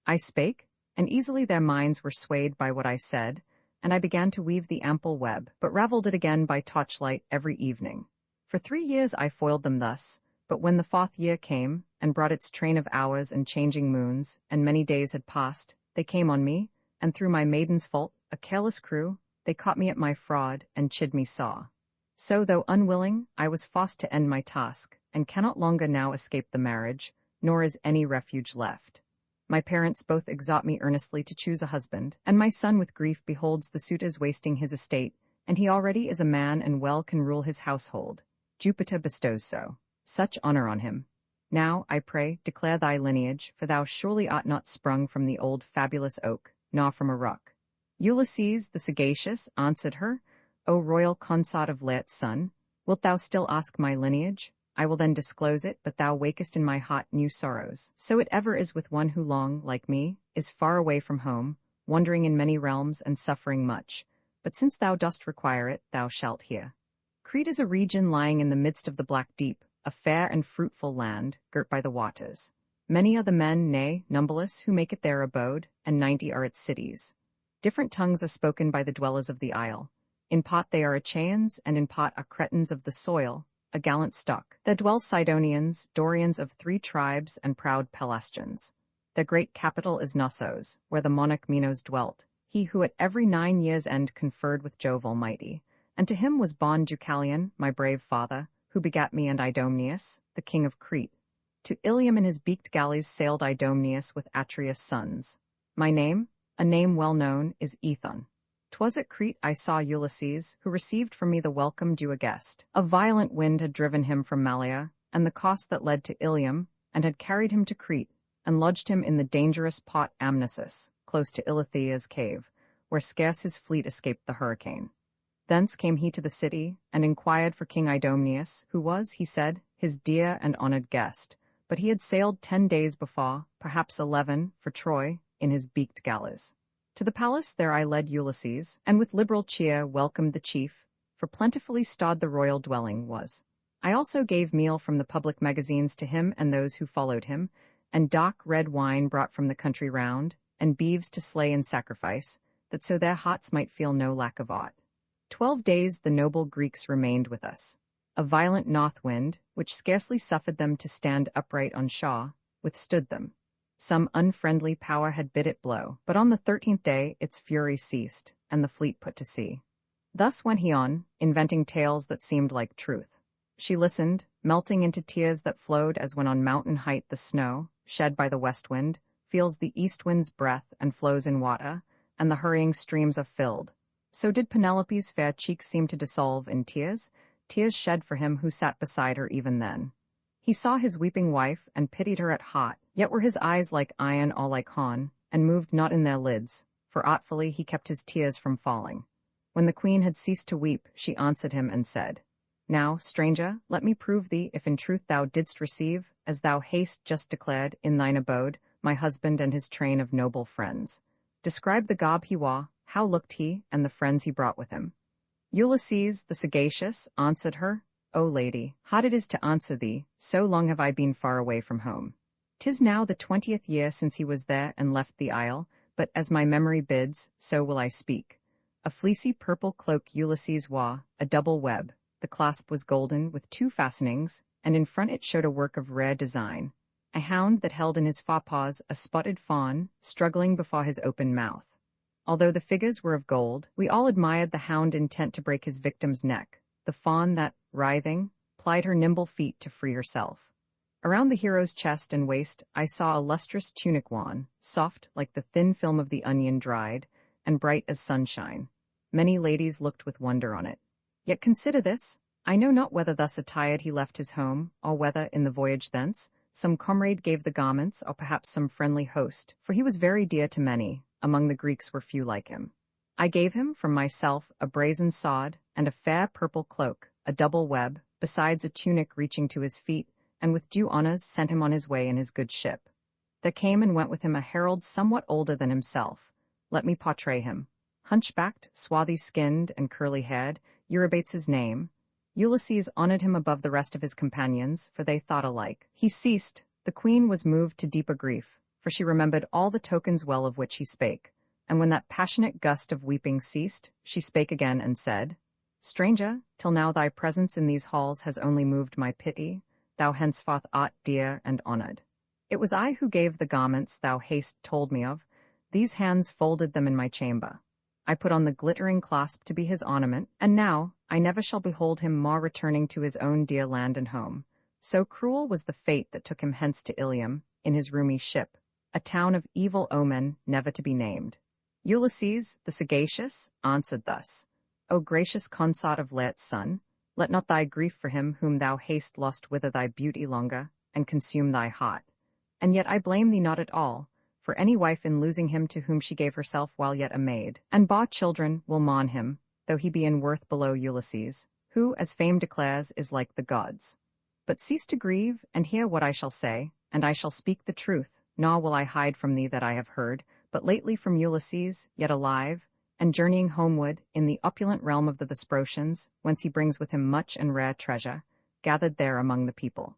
I spake, and easily their minds were swayed by what I said, and I began to weave the ample web, but ravelled it again by torchlight every evening. For 3 years I foiled them thus, but when the 4th year came, and brought its train of hours and changing moons, and many days had passed, they came on me, and through my maiden's fault, a careless crew, they caught me at my fraud, and chid me sore. So, though unwilling, I was forced to end my task, and cannot longer now escape the marriage, nor is any refuge left. My parents both exhort me earnestly to choose a husband, and my son with grief beholds the suitors wasting his estate, and he already is a man and well can rule his household. Jupiter bestows such honor on him. Now, I pray, declare thy lineage, for thou surely art not sprung from the old fabulous oak, nor from a rock. Ulysses the sagacious answered her, O royal consort of Laertes' son, wilt thou still ask my lineage? I will then disclose it, but thou wakest in my heart new sorrows. So it ever is with one who long, like me, is far away from home, wandering in many realms and suffering much. But since thou dost require it, thou shalt hear. Crete is a region lying in the midst of the black deep, a fair and fruitful land, girt by the waters. Many are the men, nay, numberless, who make it their abode, and 90 are its cities. Different tongues are spoken by the dwellers of the isle. In part they are Achaeans, and in part are Cretans of the soil, a gallant stock. There dwell Sidonians, Dorians of 3 tribes, and proud Pelasgians. Their great capital is Knossos, where the monarch Minos dwelt, he who at every 9 years' end conferred with Jove Almighty. And to him was born Deucalion, my brave father, who begat me and Idomeneus, the king of Crete. To Ilium in his beaked galleys sailed Idomeneus with Atreus' sons. My name, a name well known, is Ethon. 'Twas at Crete I saw Ulysses, who received from me the welcome due a guest. A violent wind had driven him from Malea, and the coast that led to Ilium, and had carried him to Crete, and lodged him in the dangerous port Amnisus, close to Ilithia's cave, where scarce his fleet escaped the hurricane. Thence came he to the city, and inquired for King Idomeneus, who was, he said, his dear and honored guest. But he had sailed 10 days before, perhaps 11, for Troy, in his beaked galleys. To the palace there I led Ulysses, and with liberal cheer welcomed the chief, for plentifully stored the royal dwelling was. I also gave meal from the public magazines to him and those who followed him, and dark red wine brought from the country round, and beeves to slay in sacrifice, that so their hearts might feel no lack of aught. 12 days the noble Greeks remained with us. A violent north wind, which scarcely suffered them to stand upright on shore, withstood them. Some unfriendly power had bid it blow, but on the 13th day its fury ceased, and the fleet put to sea. Thus went he on, inventing tales that seemed like truth. She listened, melting into tears that flowed as when on mountain height the snow, shed by the west wind, feels the east wind's breath and flows in water, and the hurrying streams are filled. So did Penelope's fair cheeks seem to dissolve in tears, tears shed for him who sat beside her even then. He saw his weeping wife, and pitied her at heart, yet were his eyes like iron all like horn, and moved not in their lids, for artfully he kept his tears from falling. When the queen had ceased to weep, she answered him and said, Now, stranger, let me prove thee if in truth thou didst receive, as thou hast just declared, in thine abode, my husband and his train of noble friends. Describe the garb he wore, how looked he, and the friends he brought with him. Ulysses, the sagacious, answered her, O lady, hard it is to answer thee, so long have I been far away from home. 'Tis now the 20th year since he was there and left the isle, but as my memory bids, so will I speak. A fleecy purple cloak Ulysses wore, a double web, the clasp was golden with 2 fastenings, and in front it showed a work of rare design. A hound that held in his forepaws a spotted fawn, struggling before his open mouth. Although the figures were of gold, we all admired the hound intent to break his victim's neck, the fawn that, writhing, plied her nimble feet to free herself. Around the hero's chest and waist I saw a lustrous tunic wan, soft like the thin film of the onion dried, and bright as sunshine. Many ladies looked with wonder on it. Yet consider this, I know not whether thus attired he left his home, or whether, in the voyage thence, some comrade gave the garments, or perhaps some friendly host, for he was very dear to many, among the Greeks were few like him. I gave him, from myself, a brazen sword, and a fair purple cloak, a double web, besides a tunic reaching to his feet, and with due honours sent him on his way in his good ship. There came and went with him a herald somewhat older than himself. Let me portray him. Hunchbacked, swarthy-skinned, and curly-haired, Eurybates his name. Ulysses honoured him above the rest of his companions, for they thought alike. He ceased. The queen was moved to deeper grief, for she remembered all the tokens well of which he spake. And when that passionate gust of weeping ceased, she spake again and said, Stranger, till now thy presence in these halls has only moved my pity, thou henceforth art dear and honoured. It was I who gave the garments thou hast told me of, these hands folded them in my chamber. I put on the glittering clasp to be his ornament, and now I never shall behold him more returning to his own dear land and home. So cruel was the fate that took him hence to Ilium, in his roomy ship, a town of evil omen never to be named. Ulysses, the sagacious, answered thus, O gracious consort of Laertes' son, let not thy grief for him whom thou hast lost wither thy beauty longer, and consume thy heart. And yet I blame thee not at all, for any wife in losing him to whom she gave herself while yet a maid, and bare children, will mourn him, though he be in worth below Ulysses, who, as fame declares, is like the gods. But cease to grieve, and hear what I shall say, and I shall speak the truth, nor will I hide from thee that I have heard, but lately from Ulysses, yet alive, and journeying homeward, in the opulent realm of the Thesprotians, whence he brings with him much and rare treasure, gathered there among the people.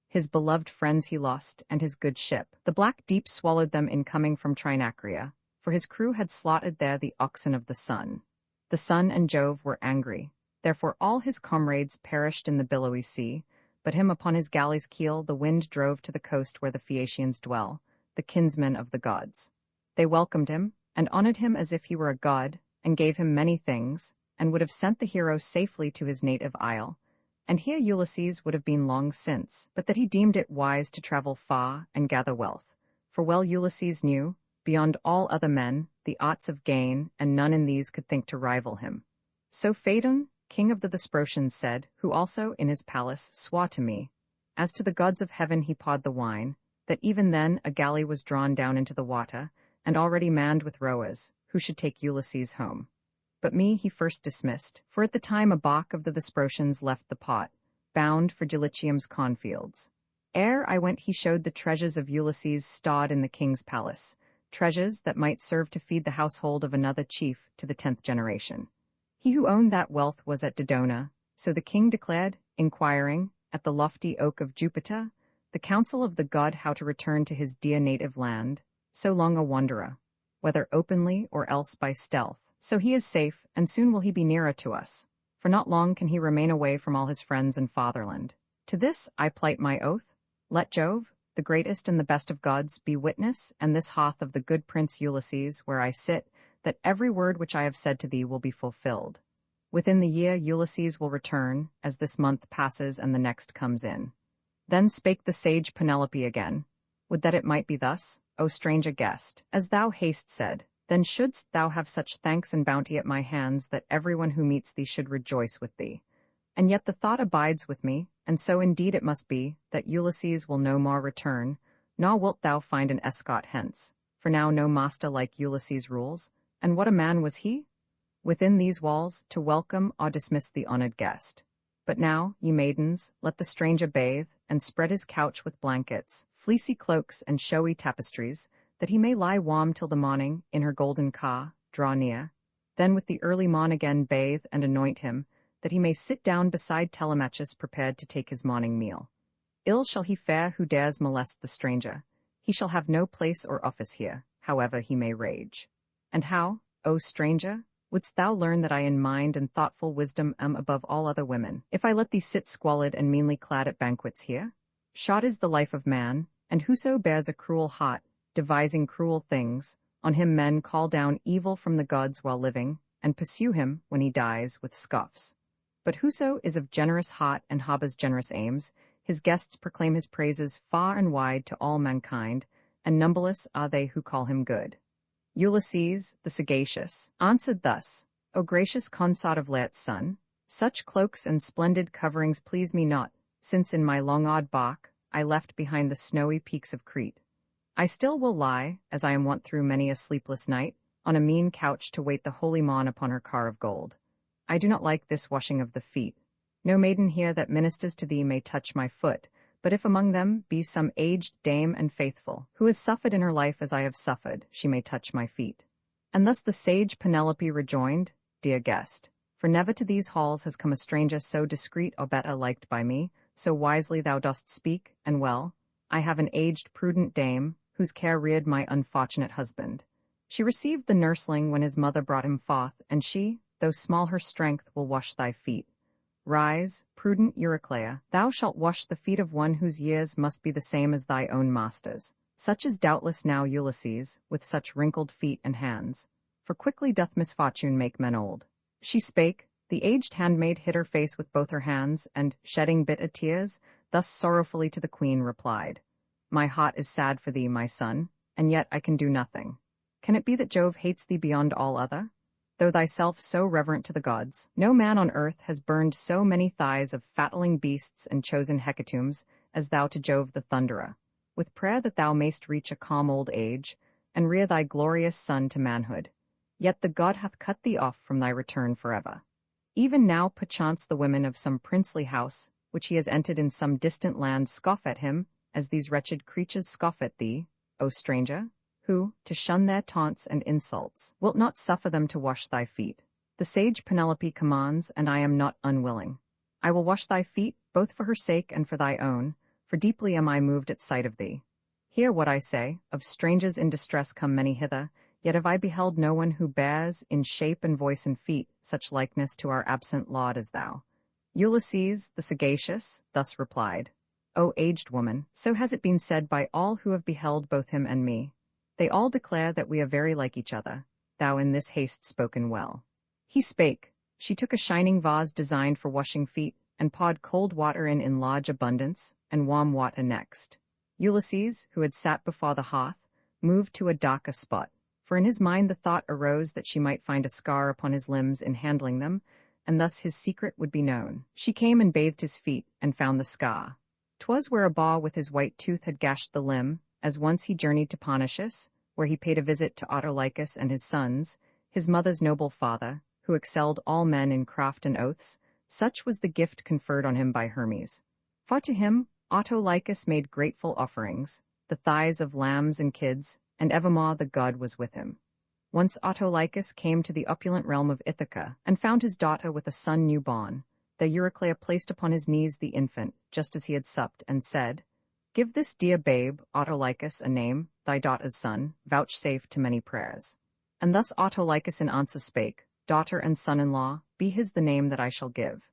His beloved friends he lost, and his good ship. The black deep swallowed them in coming from Trinacria, for his crew had slaughtered there the oxen of the sun. The sun and Jove were angry, therefore all his comrades perished in the billowy sea, but him upon his galley's keel the wind drove to the coast where the Phaeacians dwell, the kinsmen of the gods. They welcomed him, and honored him as if he were a god, and gave him many things, and would have sent the hero safely to his native isle. And here Ulysses would have been long since, but that he deemed it wise to travel far and gather wealth. For well Ulysses knew, beyond all other men, the arts of gain, and none in these could think to rival him. So Phaedon, king of the Thesprotians, said, who also in his palace swore to me, as to the gods of heaven he poured the wine, that even then a galley was drawn down into the water, and already manned with rowers, who should take Ulysses home. But me he first dismissed, for at the time a bark of the Thesprotians left the pot, bound for Dulichium's cornfields. Ere I went he showed the treasures of Ulysses stored in the king's palace, treasures that might serve to feed the household of another chief to the 10th generation. He who owned that wealth was at Dodona, so the king declared, inquiring, at the lofty oak of Jupiter, the counsel of the god how to return to his dear native land, so long a wanderer, whether openly or else by stealth. So he is safe, and soon will he be nearer to us, for not long can he remain away from all his friends and fatherland. To this I plight my oath, let Jove, the greatest and the best of gods, be witness, and this hearth of the good prince Ulysses, where I sit, that every word which I have said to thee will be fulfilled. Within the year Ulysses will return, as this month passes and the next comes in. Then spake the sage Penelope again, would that it might be thus, O stranger guest, as thou hast said. Then shouldst thou have such thanks and bounty at my hands that everyone who meets thee should rejoice with thee. And yet the thought abides with me, and so indeed it must be, that Ulysses will no more return, nor wilt thou find an escort hence, for now no master like Ulysses rules, and what a man was he? Within these walls, to welcome or dismiss the honoured guest. But now, ye maidens, let the stranger bathe, and spread his couch with blankets, fleecy cloaks, and showy tapestries, that he may lie warm till the morning, in her golden car, draw near. Then with the early morn again bathe and anoint him, that he may sit down beside Telemachus prepared to take his morning meal. Ill shall he fare who dares molest the stranger. He shall have no place or office here, however he may rage. And how, O stranger, wouldst thou learn that I in mind and thoughtful wisdom am above all other women, if I let thee sit squalid and meanly clad at banquets here? Short is the life of man, and whoso bears a cruel heart, devising cruel things, on him men call down evil from the gods while living, and pursue him, when he dies, with scoffs. But whoso is of generous heart and harbours generous aims, his guests proclaim his praises far and wide to all mankind, and numberless are they who call him good. Ulysses, the sagacious, answered thus, O gracious consort of Laertes' son, such cloaks and splendid coverings please me not, since in my long-odd bark I left behind the snowy peaks of Crete. I still will lie, as I am wont through many a sleepless night, on a mean couch to wait the holy Mon upon her car of gold. I do not like this washing of the feet. No maiden here that ministers to thee may touch my foot, but if among them be some aged dame and faithful, who has suffered in her life as I have suffered, she may touch my feet. And thus the sage Penelope rejoined, Dear guest, for never to these halls has come a stranger so discreet or better liked by me, so wisely thou dost speak, and well. I have an aged prudent dame, whose care reared my unfortunate husband. She received the nursling when his mother brought him forth, and she, though small her strength, will wash thy feet. Rise, prudent Euryclea, thou shalt wash the feet of one whose years must be the same as thy own master's. Such is doubtless now Ulysses, with such wrinkled feet and hands. For quickly doth misfortune make men old. She spake, the aged handmaid hid her face with both her hands, and, shedding bitter tears, thus sorrowfully to the queen replied, My heart is sad for thee, my son, and yet I can do nothing. Can it be that Jove hates thee beyond all other? Though thyself so reverent to the gods, no man on earth has burned so many thighs of fatling beasts and chosen hecatombs as thou to Jove the Thunderer, with prayer that thou mayst reach a calm old age, and rear thy glorious son to manhood. Yet the god hath cut thee off from thy return forever. Even now perchance the women of some princely house, which he has entered in some distant land, scoff at him, as these wretched creatures scoff at thee, O stranger, who, to shun their taunts and insults, wilt not suffer them to wash thy feet. The sage Penelope commands, and I am not unwilling. I will wash thy feet, both for her sake and for thy own, for deeply am I moved at sight of thee. Hear what I say, of strangers in distress come many hither, yet have I beheld no one who bears, in shape and voice and feet, such likeness to our absent lord as thou. Ulysses, the sagacious, thus replied, O aged woman, so has it been said by all who have beheld both him and me. They all declare that we are very like each other, thou in this haste spoken well. He spake, she took a shining vase designed for washing feet, and poured cold water in large abundance, and warm water next. Ulysses, who had sat before the hearth, moved to a darker spot, for in his mind the thought arose that she might find a scar upon his limbs in handling them, and thus his secret would be known. She came and bathed his feet, and found the scar. 'Twas where a boar with his white tooth had gashed the limb, as once he journeyed to Pontus, where he paid a visit to Autolycus and his sons, his mother's noble father, who excelled all men in craft and oaths. Such was the gift conferred on him by Hermes. For to him Autolycus made grateful offerings, the thighs of lambs and kids, and evermore the god was with him. Once Autolycus came to the opulent realm of Ithaca, and found his daughter with a son new born. There Euryclea placed upon his knees the infant, just as he had supped, and said, Give this dear babe, Autolycus, a name, thy daughter's son, vouchsafe to many prayers. And thus Autolycus in answer spake, Daughter and son-in-law, be his the name that I shall give.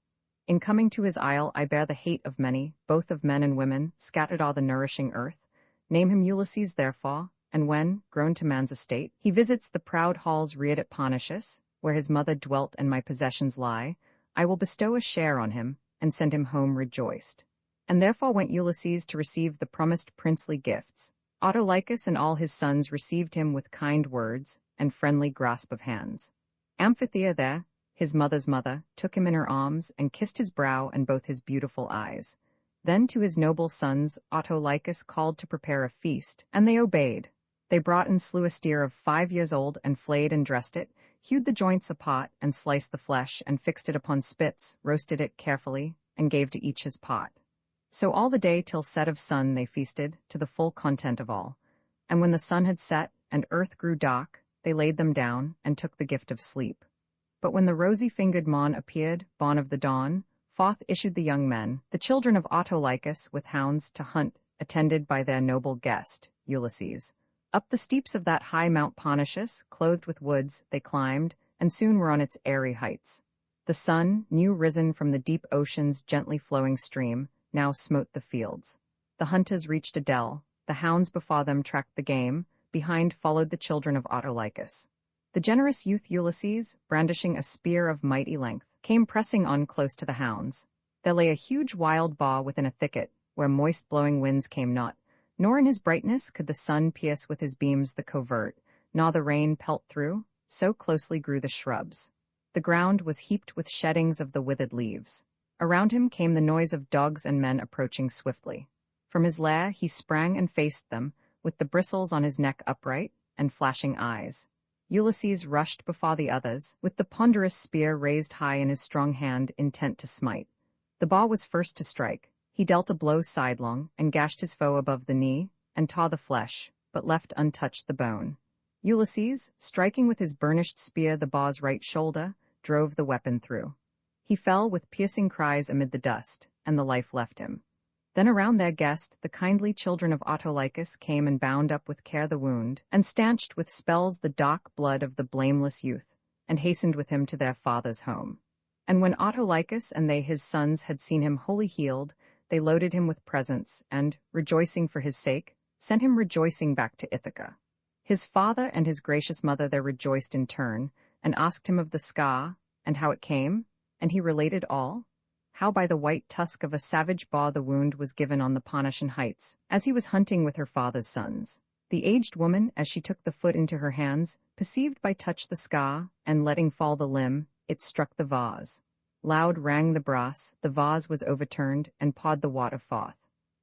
In coming to his isle I bear the hate of many, both of men and women, scattered o'er the nourishing earth. Name him Ulysses therefore, and when, grown to man's estate, he visits the proud halls reared at Pontus, where his mother dwelt and my possessions lie, I will bestow a share on him, and send him home rejoiced. And therefore went Ulysses to receive the promised princely gifts. Autolycus and all his sons received him with kind words, and friendly grasp of hands. Amphithea there, his mother's mother, took him in her arms, and kissed his brow and both his beautiful eyes. Then to his noble sons Autolycus called to prepare a feast, and they obeyed. They brought and slew a steer of 5 years old, and flayed and dressed it, hewed the joints apart, and sliced the flesh, and fixed it upon spits, roasted it carefully, and gave to each his pot. So all the day till set of sun they feasted, to the full content of all. And when the sun had set, and earth grew dark, they laid them down, and took the gift of sleep. But when the rosy-fingered Mon appeared, born of the dawn, forth issued the young men, the children of Autolycus, with hounds to hunt, attended by their noble guest, Ulysses. Up the steeps of that high Mount Pontus, clothed with woods, they climbed, and soon were on its airy heights. The sun, new risen from the deep ocean's gently flowing stream, now smote the fields. The hunters reached a dell, the hounds before them tracked the game, behind followed the children of Autolycus. The generous youth Ulysses, brandishing a spear of mighty length, came pressing on close to the hounds. There lay a huge wild boar within a thicket, where moist blowing winds came not, nor in his brightness could the sun pierce with his beams the covert, nor the rain pelt through, so closely grew the shrubs. The ground was heaped with sheddings of the withered leaves. Around him came the noise of dogs and men approaching swiftly. From his lair he sprang and faced them, with the bristles on his neck upright, and flashing eyes. Ulysses rushed before the others, with the ponderous spear raised high in his strong hand, intent to smite. The boar was first to strike. He dealt a blow sidelong, and gashed his foe above the knee, and tore the flesh, but left untouched the bone. Ulysses, striking with his burnished spear the boar's right shoulder, drove the weapon through. He fell with piercing cries amid the dust, and the life left him. Then around their guest the kindly children of Autolycus came and bound up with care the wound, and stanched with spells the dark blood of the blameless youth, and hastened with him to their father's home. And when Autolycus and they his sons had seen him wholly healed, they loaded him with presents, and, rejoicing for his sake, sent him rejoicing back to Ithaca. His father and his gracious mother there rejoiced in turn, and asked him of the scar, and how it came, and he related all, how by the white tusk of a savage boar the wound was given on the Pontian heights, as he was hunting with her father's sons. The aged woman, as she took the foot into her hands, perceived by touch the scar, and letting fall the limb, it struck the vase. Loud rang the brass, the vase was overturned, and pawed the water forth.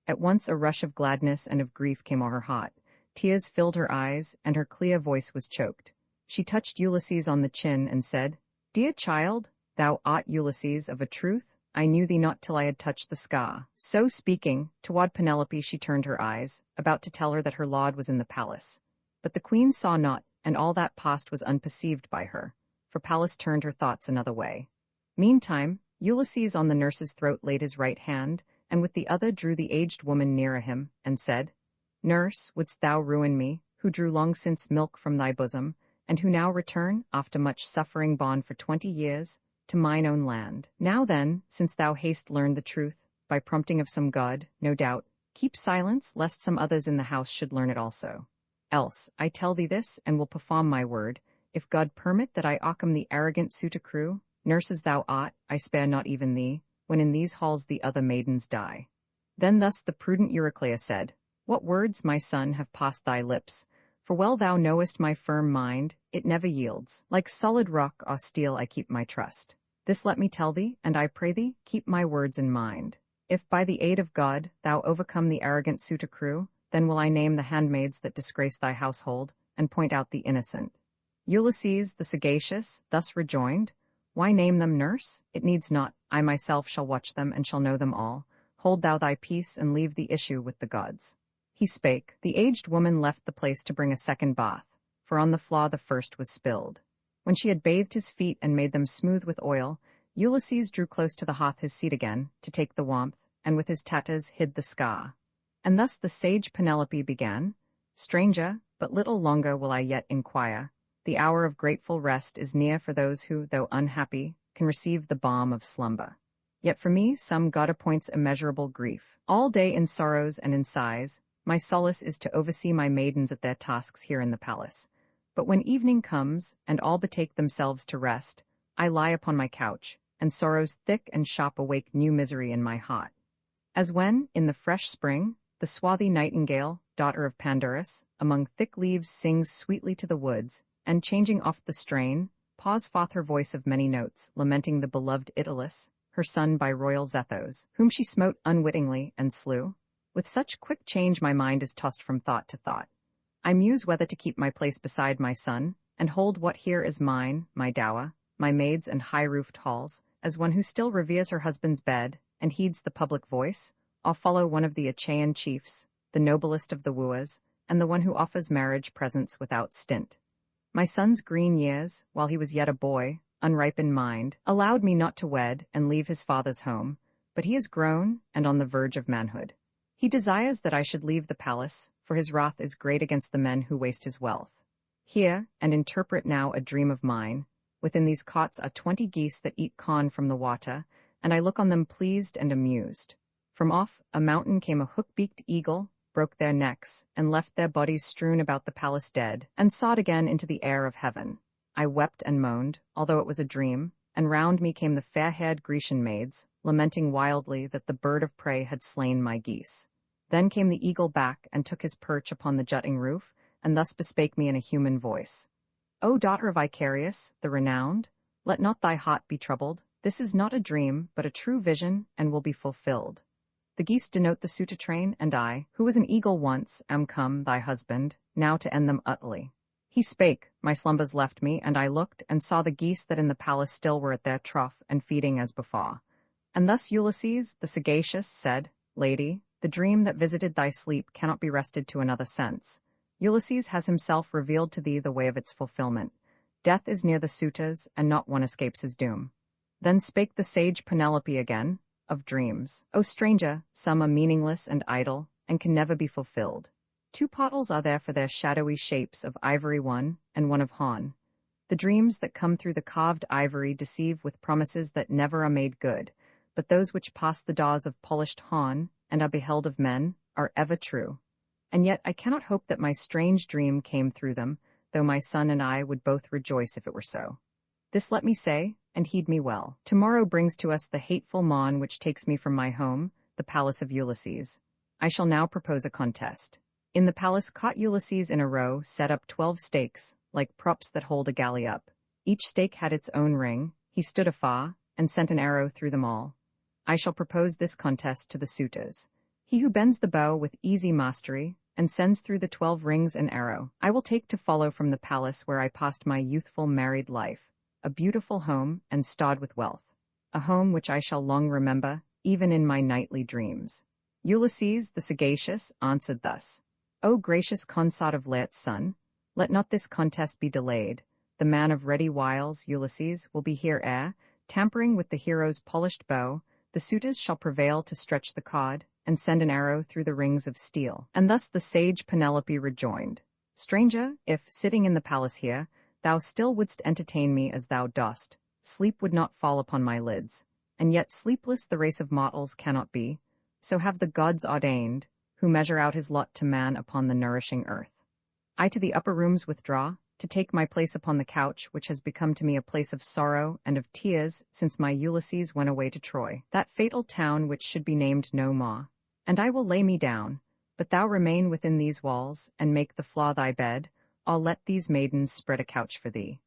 At once a rush of gladness and of grief came o'er her heart. Tears filled her eyes, and her clear voice was choked. She touched Ulysses on the chin and said, "Dear child, thou art Ulysses, of a truth, I knew thee not till I had touched the scar." So speaking, toward Penelope she turned her eyes, about to tell her that her lord was in the palace. But the queen saw not, and all that passed was unperceived by her, for Pallas turned her thoughts another way. Meantime, Ulysses on the nurse's throat laid his right hand, and with the other drew the aged woman nearer him, and said, "Nurse, wouldst thou ruin me, who drew long since milk from thy bosom, and who now return, after much suffering bond for 20 years, to mine own land? Now then, since thou hast learned the truth, by prompting of some god, no doubt, keep silence, lest some others in the house should learn it also. Else, I tell thee this, and will perform my word, if God permit that I occam the arrogant suit accrue, nurse as thou art, I spare not even thee, when in these halls the other maidens die." Then thus the prudent Euryclea said, "What words, my son, have passed thy lips? For well thou knowest my firm mind, it never yields. Like solid rock or steel I keep my trust. This let me tell thee, and I pray thee, keep my words in mind. If by the aid of God thou overcome the arrogant suitor crew, then will I name the handmaids that disgrace thy household, and point out the innocent." Ulysses the sagacious thus rejoined, "Why name them, nurse? It needs not, I myself shall watch them and shall know them all. Hold thou thy peace and leave the issue with the gods." He spake. The aged woman left the place to bring a second bath, for on the floor the first was spilled. When she had bathed his feet and made them smooth with oil, Ulysses drew close to the hearth his seat again, to take the warmth, and with his tatters hid the scar. And thus the sage Penelope began, "Stranger, but little longer will I yet inquire. The hour of grateful rest is near for those who, though unhappy, can receive the balm of slumber. Yet for me some god appoints immeasurable grief. All day in sorrows and in sighs, my solace is to oversee my maidens at their tasks here in the palace. But when evening comes, and all betake themselves to rest, I lie upon my couch, and sorrows thick and sharp awake new misery in my heart. As when, in the fresh spring, the swarthy nightingale, daughter of Pandurus, among thick leaves sings sweetly to the woods, and changing oft the strain, pours forth her voice of many notes, lamenting the beloved Italus, her son by royal Zethos, whom she smote unwittingly and slew. With such quick change my mind is tossed from thought to thought. I muse whether to keep my place beside my son, and hold what here is mine, my dower, my maids and high-roofed halls, as one who still reveres her husband's bed, and heeds the public voice, or follow one of the Achaean chiefs, the noblest of the wooers, and the one who offers marriage presents without stint. My son's green years, while he was yet a boy, unripe in mind, allowed me not to wed and leave his father's home, but he is grown and on the verge of manhood. He desires that I should leave the palace, for his wrath is great against the men who waste his wealth. Hear, and interpret now a dream of mine. Within these cots are 20 geese that eat corn from the water, and I look on them pleased and amused. From off a mountain came a hook-beaked eagle, broke their necks, and left their bodies strewn about the palace dead, and sought again into the air of heaven. I wept and moaned, although it was a dream, and round me came the fair-haired Grecian maids, lamenting wildly that the bird of prey had slain my geese. Then came the eagle back and took his perch upon the jutting roof, and thus bespake me in a human voice. O daughter of Icarius, the renowned, let not thy heart be troubled. This is not a dream, but a true vision, and will be fulfilled. The geese denote the suitor train, and I, who was an eagle once, am come, thy husband, now to end them utterly. He spake, my slumbers left me, and I looked, and saw the geese that in the palace still were at their trough, and feeding as before. And thus Ulysses, the sagacious, said, Lady, the dream that visited thy sleep cannot be wrested to another sense. Ulysses has himself revealed to thee the way of its fulfillment. Death is near the suitors, and not one escapes his doom. Then spake the sage Penelope again, of dreams. O stranger, some are meaningless and idle, and can never be fulfilled. 2 portals are there for their shadowy shapes of ivory one, and one of horn. The dreams that come through the carved ivory deceive with promises that never are made good, but those which pass the doors of polished horn, and are beheld of men, are ever true. And yet I cannot hope that my strange dream came through them, though my son and I would both rejoice if it were so. This let me say, and heed me well. Tomorrow brings to us the hateful morn which takes me from my home, the palace of Ulysses. I shall now propose a contest. In the palace caught Ulysses in a row set up 12 stakes, like props that hold a galley up. Each stake had its own ring. He stood afar, and sent an arrow through them all. I shall propose this contest to the suitors. He who bends the bow with easy mastery, and sends through the 12 rings an arrow, I will take to follow from the palace where I passed my youthful married life, a beautiful home and starred with wealth, a home which I shall long remember, even in my nightly dreams. Ulysses, the sagacious, answered thus, O gracious consort of Laertes' son, let not this contest be delayed. The man of ready wiles, Ulysses, will be here ere, tampering with the hero's polished bow, the suitors shall prevail to stretch the cord, and send an arrow through the rings of steel. And thus the sage Penelope rejoined, Stranger, if, sitting in the palace here, thou still wouldst entertain me as thou dost, sleep would not fall upon my lids, and yet sleepless the race of mortals cannot be, so have the gods ordained, who measure out his lot to man upon the nourishing earth. I to the upper rooms withdraw, to take my place upon the couch which has become to me a place of sorrow and of tears since my Ulysses went away to Troy, that fatal town which should be named no more. And I will lay me down, but thou remain within these walls, and make the floor thy bed, I'll let these maidens spread a couch for thee.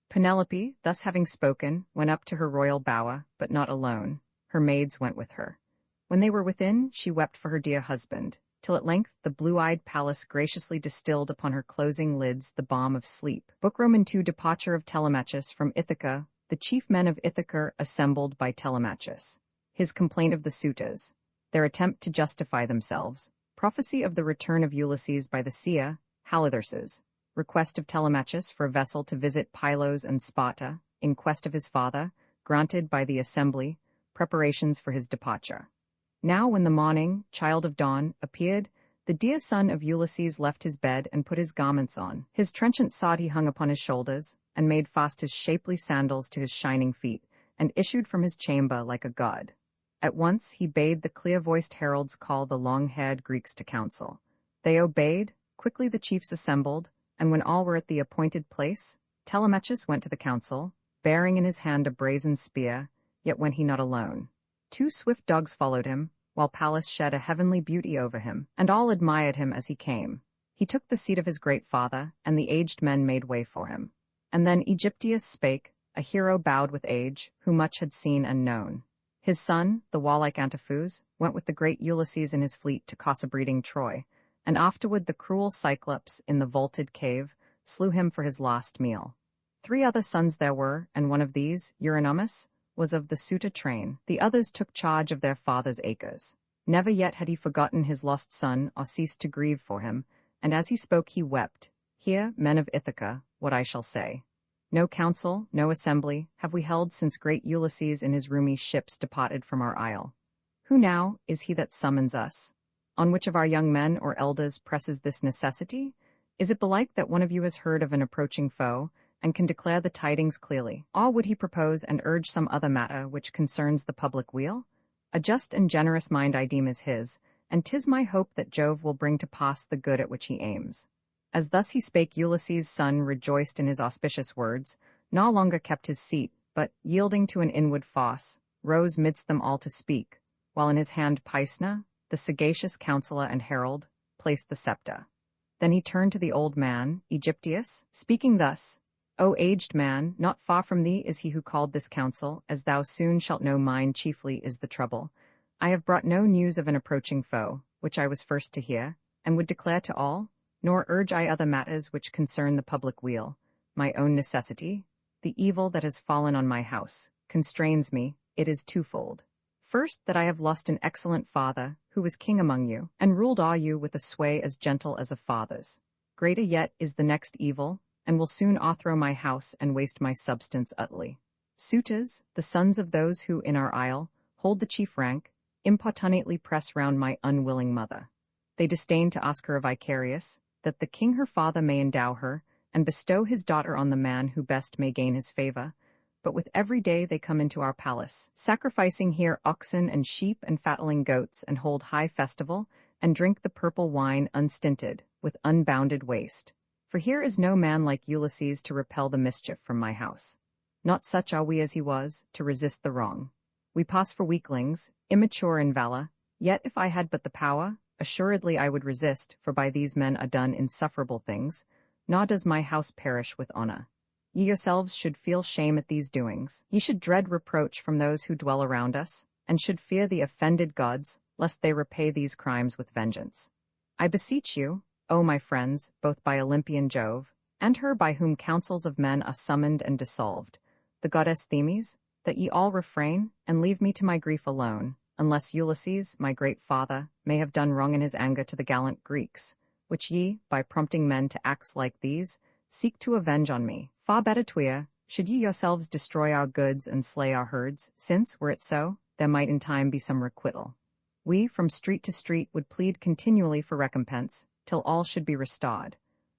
Penelope, thus having spoken, went up to her royal bower, but not alone. Her maids went with her. When they were within, she wept for her dear husband, till at length the blue-eyed Pallas graciously distilled upon her closing lids the balm of sleep. Book Roman II. Departure of Telemachus from Ithaca. The chief men of Ithaca assembled by Telemachus. His complaint of the suitors. Their attempt to justify themselves. Prophecy of the return of Ulysses by the seer, Halitherses. Request of Telemachus for a vessel to visit Pylos and Sparta, in quest of his father, granted by the assembly. Preparations for his departure. Now when the morning, child of dawn, appeared, the dear son of Ulysses left his bed and put his garments on. His trenchant sword he hung upon his shoulders, and made fast his shapely sandals to his shining feet, and issued from his chamber like a god. At once he bade the clear-voiced heralds call the long-haired Greeks to council. They obeyed, quickly the chiefs assembled, and when all were at the appointed place, Telemachus went to the council, bearing in his hand a brazen spear, yet went he not alone. 2 swift dogs followed him, while Pallas shed a heavenly beauty over him, and all admired him as he came. He took the seat of his great father, and the aged men made way for him. And then Aegyptius spake, a hero bowed with age, who much had seen and known. His son, the warlike Antiphus, went with the great Ulysses in his fleet to Cossa-breeding Troy, and afterward the cruel Cyclops, in the vaulted cave, slew him for his last meal. 3 other sons there were, and one of these, Eurynomus, was of the suitor train. The others took charge of their father's acres. Never yet had he forgotten his lost son or ceased to grieve for him, and as he spoke he wept. Hear, men of Ithaca, what I shall say. No council, no assembly, have we held since great Ulysses in his roomy ships departed from our isle. Who now is he that summons us? On which of our young men or elders presses this necessity? Is it belike that one of you has heard of an approaching foe, and can declare the tidings clearly? Or would he propose and urge some other matter which concerns the public weal? A just and generous mind I deem is his, and 'tis my hope that Jove will bring to pass the good at which he aims. As thus he spake, Ulysses' son rejoiced in his auspicious words, nor longer kept his seat, but, yielding to an inward fosse, rose midst them all to speak, while in his hand Pisna, the sagacious counsellor and herald, placed the sceptre. Then he turned to the old man, Egyptius, speaking thus: O aged man, not far from thee is he who called this council, as thou soon shalt know mine chiefly is the trouble. I have brought no news of an approaching foe, which I was first to hear, and would declare to all, nor urge I other matters which concern the public weal. My own necessity, the evil that has fallen on my house, constrains me, it is twofold. First, that I have lost an excellent father, who was king among you, and ruled all you with a sway as gentle as a father's. Greater yet is the next evil, and will soon o'erthrow my house and waste my substance utterly. Suitors, the sons of those who in our isle hold the chief rank, importunately press round my unwilling mother. They disdain to ask her a vicarious, that the king her father may endow her, and bestow his daughter on the man who best may gain his favor. But with every day they come into our palace, sacrificing here oxen and sheep and fattening goats, and hold high festival, and drink the purple wine unstinted, with unbounded waste. For here is no man like Ulysses to repel the mischief from my house. Not such are we as he was, to resist the wrong. We pass for weaklings, immature in valor, yet if I had but the power, assuredly I would resist, for by these men are done insufferable things, nor does my house perish with honor. Ye yourselves should feel shame at these doings. Ye should dread reproach from those who dwell around us, and should fear the offended gods, lest they repay these crimes with vengeance. I beseech you, O my friends, both by Olympian Jove, and her by whom councils of men are summoned and dissolved, the goddess Themis, that ye all refrain, and leave me to my grief alone, unless Ulysses, my great father, may have done wrong in his anger to the gallant Greeks, which ye, by prompting men to acts like these, seek to avenge on me. Far better twere, should ye yourselves destroy our goods and slay our herds, since, were it so, there might in time be some requital. We, from street to street, would plead continually for recompense, till all should be restored.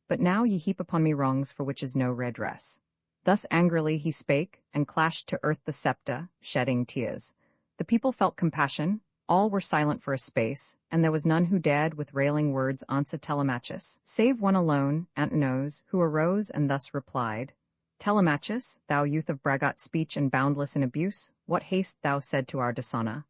But now ye heap upon me wrongs for which is no redress. Thus angrily he spake, and clashed to earth the sceptre, shedding tears. The people felt compassion, all were silent for a space, and there was none who dared with railing words answer Telemachus, save one alone, Antinous, who arose and thus replied: Telemachus, thou youth of braggart speech and boundless in abuse, what hast thou said to our dishonor?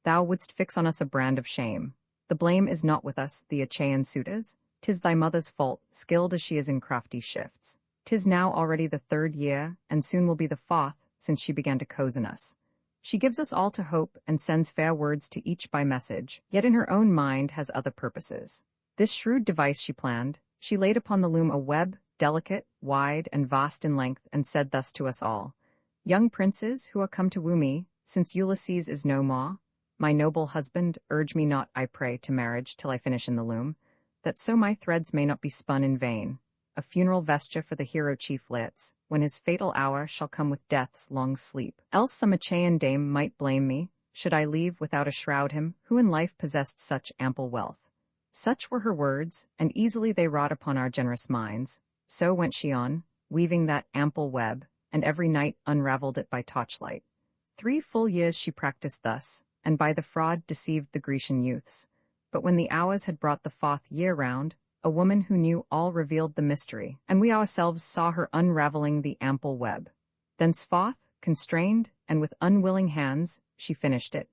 Thou wouldst fix on us a brand of shame. The blame is not with us, the Achaean suitors. 'Tis thy mother's fault, skilled as she is in crafty shifts. 'Tis now already the 3rd year, and soon will be the 4th, since she began to cozen us. She gives us all to hope, and sends fair words to each by message, yet in her own mind has other purposes. This shrewd device she planned, she laid upon the loom a web, delicate, wide, and vast in length, and said thus to us all: Young princes, who are come to woo me, since Ulysses is no more, my noble husband, urge me not, I pray, to marriage till I finish in the loom, that so my threads may not be spun in vain. A funeral vesture for the hero chief Laertes, when his fatal hour shall come with death's long sleep. Else some Achaean dame might blame me, should I leave without a shroud him, who in life possessed such ample wealth. Such were her words, and easily they wrought upon our generous minds. So went she on, weaving that ample web, and every night unravelled it by torchlight. 3 full years she practised thus, and by the fraud deceived the Grecian youths. But when the hours had brought the 4th year round, a woman who knew all revealed the mystery, and we ourselves saw her unravelling the ample web. Thenceforth, constrained, and with unwilling hands, she finished it.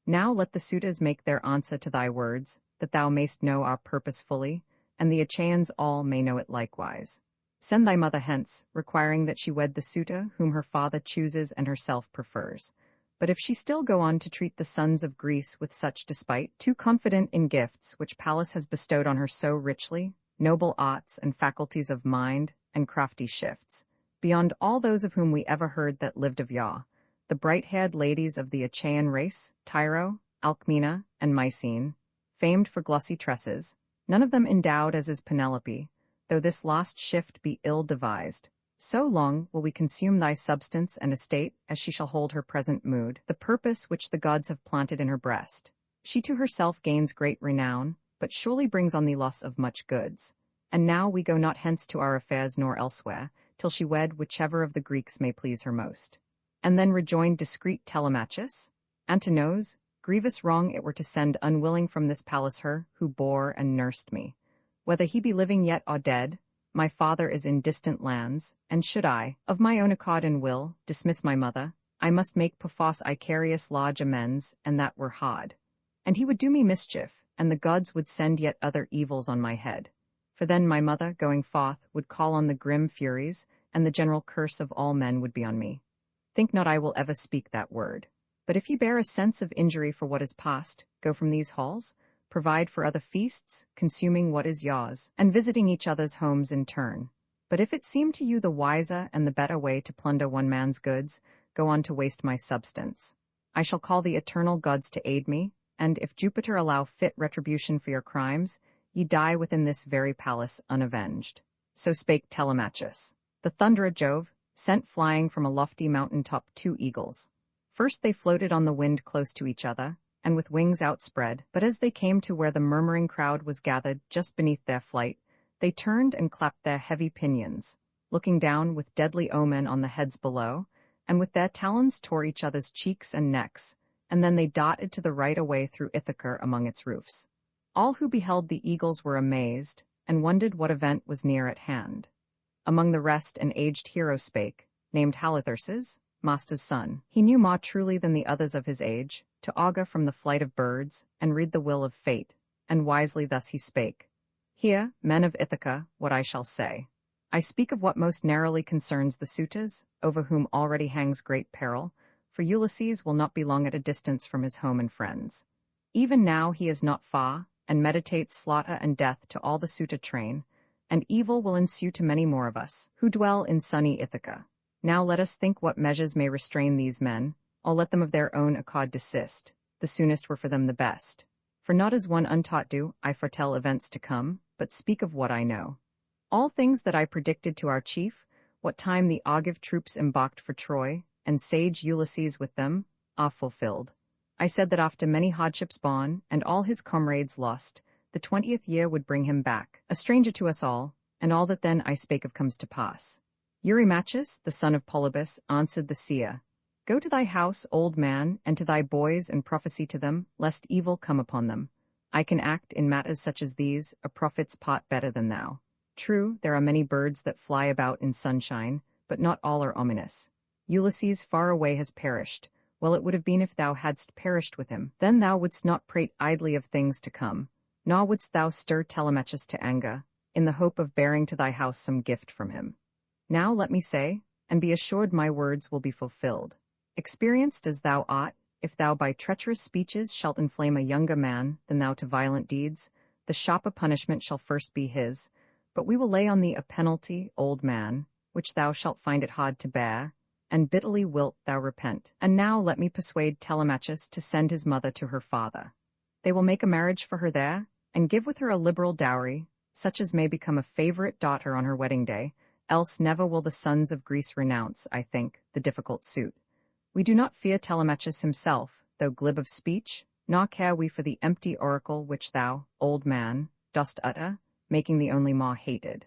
Now let the suitors make their answer to thy words, that thou mayst know our purpose fully, and the Achaeans all may know it likewise. Send thy mother hence, requiring that she wed the suitor whom her father chooses and herself prefers. But if she still go on to treat the sons of Greece with such despite, too confident in gifts which Pallas has bestowed on her so richly, noble arts and faculties of mind, and crafty shifts, beyond all those of whom we ever heard that lived of yore, the bright-haired ladies of the Achaean race, Tyro, Alcmena, and Mycene, famed for glossy tresses, none of them endowed as is Penelope, though this last shift be ill devised. So long will we consume thy substance and estate as she shall hold her present mood, the purpose which the gods have planted in her breast. She to herself gains great renown, but surely brings on the loss of much goods. And now we go not hence to our affairs nor elsewhere, till she wed whichever of the Greeks may please her most. And then rejoined discreet Telemachus, Antinous, grievous wrong it were to send unwilling from this palace her, who bore and nursed me. Whether he be living yet or dead, My father is in distant lands, and should I, of my own accord and will, dismiss my mother, I must make perforce Icarius large amends, and that were hard. And he would do me mischief, and the gods would send yet other evils on my head. For then my mother, going forth, would call on the grim furies, and the general curse of all men would be on me. Think not I will ever speak that word. But if ye bear a sense of injury for what is past, go from these halls, provide for other feasts, consuming what is yours, and visiting each other's homes in turn. But if it seem to you the wiser and the better way to plunder one man's goods, go on to waste my substance. I shall call the eternal gods to aid me, and if Jupiter allow fit retribution for your crimes, ye die within this very palace unavenged. So spake Telemachus. The thunderer Jove sent flying from a lofty mountain top 2 eagles. First they floated on the wind close to each other, and with wings outspread, but as they came to where the murmuring crowd was gathered just beneath their flight, they turned and clapped their heavy pinions, looking down with deadly omen on the heads below, and with their talons tore each other's cheeks and necks, and then they darted to the right away through Ithaca among its roofs. All who beheld the eagles were amazed, and wondered what event was near at hand. Among the rest an aged hero spake, named Halitherses, master's son. He knew more truly than the others of his age, to augur from the flight of birds, and read the will of fate, and wisely thus he spake. Hear, men of Ithaca, what I shall say. I speak of what most narrowly concerns the suitors, over whom already hangs great peril, for Ulysses will not be long at a distance from his home and friends. Even now he is not far, and meditates slaughter and death to all the suitor train, and evil will ensue to many more of us, who dwell in sunny Ithaca. Now let us think what measures may restrain these men, or let them of their own accord desist, the soonest were for them the best. For not as one untaught do, I foretell events to come, but speak of what I know. All things that I predicted to our chief, what time the Argive troops embarked for Troy, and sage Ulysses with them, are fulfilled. I said that after many hardships borne, and all his comrades lost, the 20th year would bring him back, a stranger to us all, and all that then I spake of comes to pass. Eurymachus, the son of Polybus, answered the seer, Go to thy house, old man, and to thy boys, and prophesy to them, lest evil come upon them. I can act in matters such as these, a prophet's part better than thou. True, there are many birds that fly about in sunshine, but not all are ominous. Ulysses far away has perished. Well it would have been if thou hadst perished with him. Then thou wouldst not prate idly of things to come, nor wouldst thou stir Telemachus to anger, in the hope of bearing to thy house some gift from him. Now let me say, and be assured my words will be fulfilled. Experienced as thou art, if thou by treacherous speeches shalt inflame a younger man than thou to violent deeds, the sharper punishment shall first be his, but we will lay on thee a penalty, old man, which thou shalt find it hard to bear, and bitterly wilt thou repent. And now let me persuade Telemachus to send his mother to her father. They will make a marriage for her there, and give with her a liberal dowry, such as may become a favorite daughter on her wedding day, else never will the sons of Greece renounce, I think, the difficult suit. We do not fear Telemachus himself, though glib of speech, nor care we for the empty oracle which thou, old man, dost utter, making thee only more hated.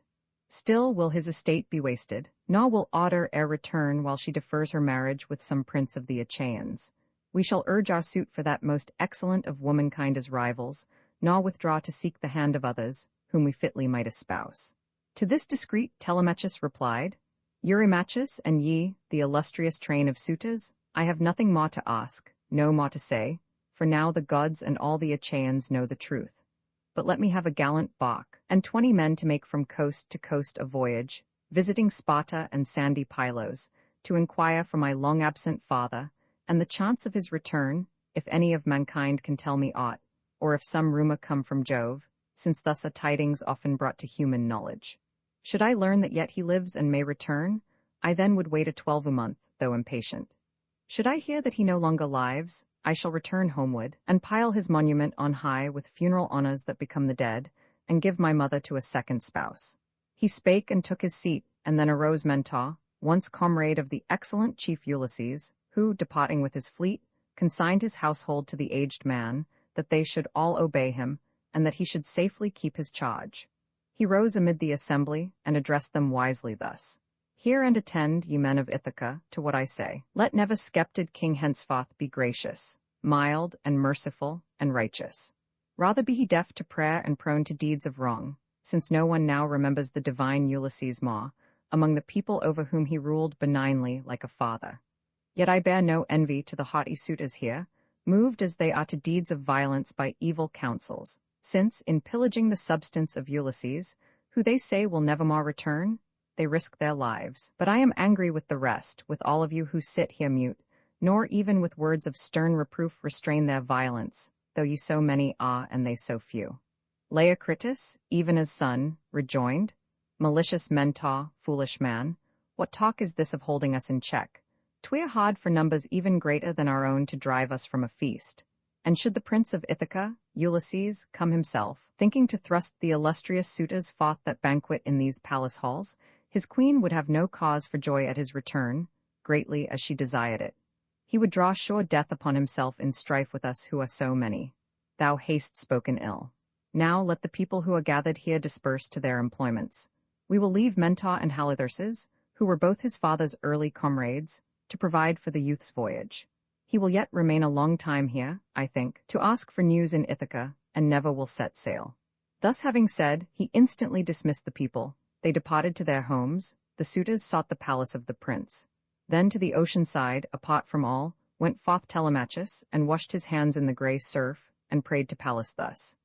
Still will his estate be wasted, nor will Otter e'er return while she defers her marriage with some prince of the Achaeans. We shall urge our suit for that most excellent of womankind as rivals, nor withdraw to seek the hand of others, whom we fitly might espouse. To this discreet Telemachus replied, Eurymachus and ye, the illustrious train of suitors, I have nothing more to ask, no more to say, for now the gods and all the Achaeans know the truth. But let me have a gallant bark, and 20 men to make from coast to coast a voyage, visiting Sparta and sandy Pylos, to inquire for my long-absent father, and the chance of his return, if any of mankind can tell me aught, or if some rumor come from Jove, since thus a tidings often brought to human knowledge. Should I learn that yet he lives and may return, I then would wait a 12 month, though impatient. Should I hear that he no longer lives, I shall return homeward, and pile his monument on high with funeral honors that become the dead, and give my mother to a second spouse. He spake and took his seat, and then arose Mentor, once comrade of the excellent chief Ulysses, who, departing with his fleet, consigned his household to the aged man, that they should all obey him, and that he should safely keep his charge. He rose amid the assembly, and addressed them wisely thus. Hear and attend, ye men of Ithaca, to what I say. Let never sceptred king henceforth be gracious, mild, and merciful, and righteous. Rather be he deaf to prayer and prone to deeds of wrong, since no one now remembers the divine Ulysses Ma, among the people over whom he ruled benignly like a father. Yet I bear no envy to the haughty suitors here, moved as they are to deeds of violence by evil counsels, since, in pillaging the substance of Ulysses, who they say will never more return, they risk their lives. But I am angry with the rest, with all of you who sit here mute, nor even with words of stern reproof restrain their violence, though ye so many are and they so few. Leocritus, even as son, rejoined, malicious Mentor, foolish man, what talk is this of holding us in check? 'Twere hard for numbers even greater than our own to drive us from a feast. And should the prince of Ithaca, Ulysses, come himself, thinking to thrust the illustrious suitors forth that banquet in these palace halls, his queen would have no cause for joy at his return, greatly as she desired it. He would draw sure death upon himself in strife with us who are so many. Thou hast spoken ill. Now let the people who are gathered here disperse to their employments. We will leave Mentor and Halitherses, who were both his father's early comrades, to provide for the youth's voyage. He will yet remain a long time here, I think, to ask for news in Ithaca, and never will set sail. Thus having said, he instantly dismissed the people. They departed to their homes. The suitors sought the palace of the prince. Then to the ocean side, apart from all, went forth Telemachus, and washed his hands in the grey surf, and prayed to Pallas thus.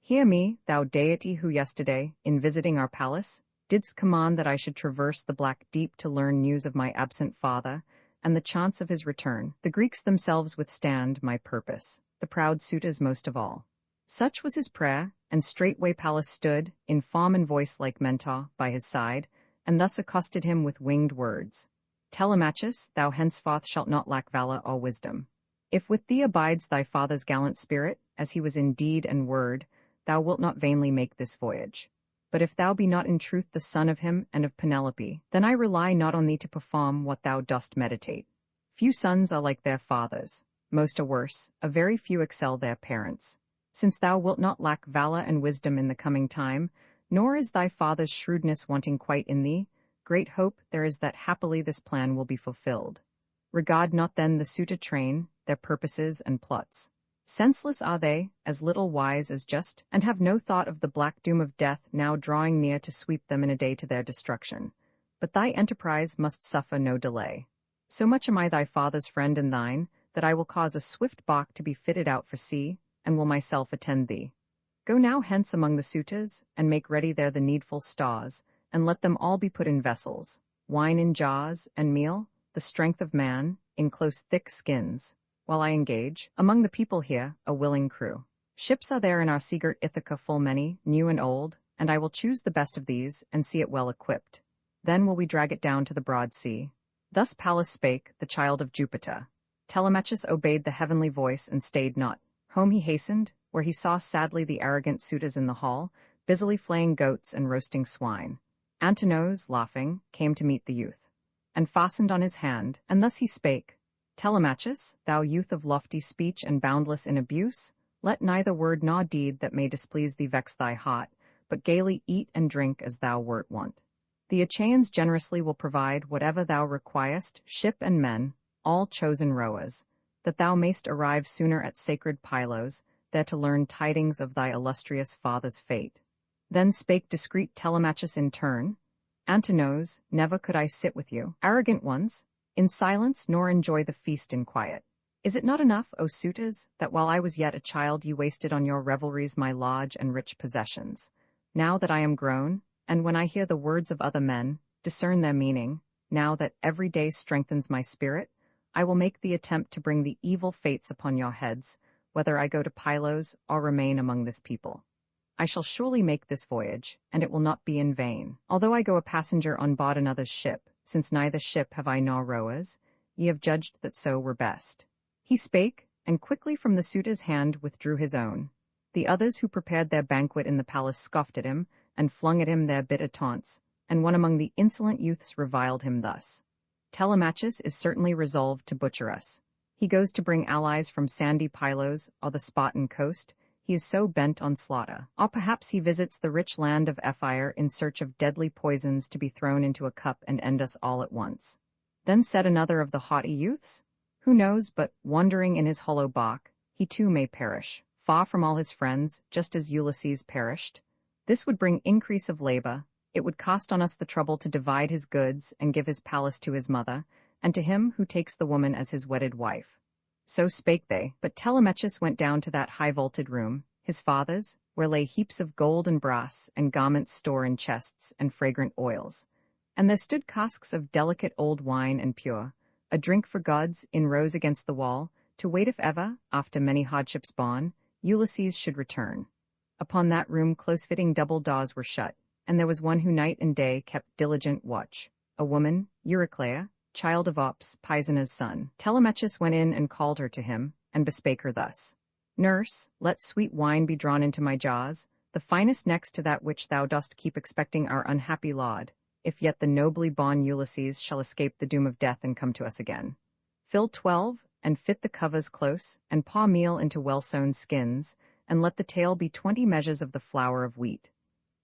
Hear me, thou deity who yesterday, in visiting our palace, didst command that I should traverse the black deep to learn news of my absent father, and the chance of his return. The Greeks themselves withstand my purpose, the proud suitors most of all. Such was his prayer, and straightway Pallas stood, in form and voice like Mentor, by his side, and thus accosted him with winged words. Telemachus, thou henceforth shalt not lack valor or wisdom. If with thee abides thy father's gallant spirit, as he was in deed and word, thou wilt not vainly make this voyage. But if thou be not in truth the son of him and of Penelope, then I rely not on thee to perform what thou dost meditate. Few sons are like their fathers, most are worse, a very few excel their parents. Since thou wilt not lack valor and wisdom in the coming time, nor is thy father's shrewdness wanting quite in thee, great hope there is that happily this plan will be fulfilled. Regard not then the suitor train, their purposes and plots. Senseless are they, as little wise as just, and have no thought of the black doom of death now drawing near to sweep them in a day to their destruction. But thy enterprise must suffer no delay. So much am I thy father's friend and thine, that I will cause a swift bark to be fitted out for sea, and will myself attend thee. Go now hence among the suitors, and make ready there the needful stores, and let them all be put in vessels, wine in jars, and meal, the strength of man, in close thick skins, while I engage, among the people here, a willing crew. Ships are there in our sea-girt Ithaca full many, new and old, and I will choose the best of these, and see it well equipped. Then will we drag it down to the broad sea. Thus Pallas spake, the child of Jupiter. Telemachus obeyed the heavenly voice and stayed not. Home he hastened, where he saw sadly the arrogant suitors in the hall, busily flaying goats and roasting swine. Antinous, laughing, came to meet the youth, and fastened on his hand, and thus he spake. Telemachus, thou youth of lofty speech and boundless in abuse, let neither word nor deed that may displease thee vex thy heart, but gaily eat and drink as thou wert wont. The Achaeans generously will provide whatever thou requiest, ship and men, all chosen rowers, that thou mayst arrive sooner at sacred Pylos, there to learn tidings of thy illustrious father's fate. Then spake discreet Telemachus in turn, Antinous, never could I sit with you, arrogant ones, in silence nor enjoy the feast in quiet. Is it not enough, O suitors, that while I was yet a child you wasted on your revelries my lodge and rich possessions? Now that I am grown, and when I hear the words of other men, discern their meaning, now that every day strengthens my spirit, I will make the attempt to bring the evil fates upon your heads, whether I go to Pylos or remain among this people. I shall surely make this voyage, and it will not be in vain. Although I go a passenger on board another's ship, since neither ship have I nor rowers, ye have judged that so were best. He spake, and quickly from the suitor's hand withdrew his own. The others who prepared their banquet in the palace scoffed at him, and flung at him their bitter taunts, and one among the insolent youths reviled him thus. Telemachus is certainly resolved to butcher us. He goes to bring allies from sandy Pylos or the Spartan coast. He is so bent on slaughter. Or perhaps he visits the rich land of Ephyre in search of deadly poisons to be thrown into a cup and end us all at once. Then said another of the haughty youths, who knows but, wandering in his hollow bark, he too may perish, far from all his friends, just as Ulysses perished. This would bring increase of labor, it would cost on us the trouble to divide his goods and give his palace to his mother, and to him who takes the woman as his wedded wife. So spake they, but Telemachus went down to that high-vaulted room, his father's, where lay heaps of gold and brass, and garments store in chests, and fragrant oils. And there stood casks of delicate old wine and pure, a drink for gods, in rows against the wall, to wait if ever, after many hardships borne, Ulysses should return. Upon that room close-fitting double doors were shut, and there was one who night and day kept diligent watch, a woman, Euryclea, child of Ops, Pisenar's son. Telemachus went in and called her to him, and bespake her thus. Nurse, let sweet wine be drawn into my jaws, the finest next to that which thou dost keep expecting our unhappy lord, if yet the nobly born Ulysses shall escape the doom of death and come to us again. Fill 12, and fit the covers close, and pour meal into well-sewn skins, and let the tale be 20 measures of the flour of wheat.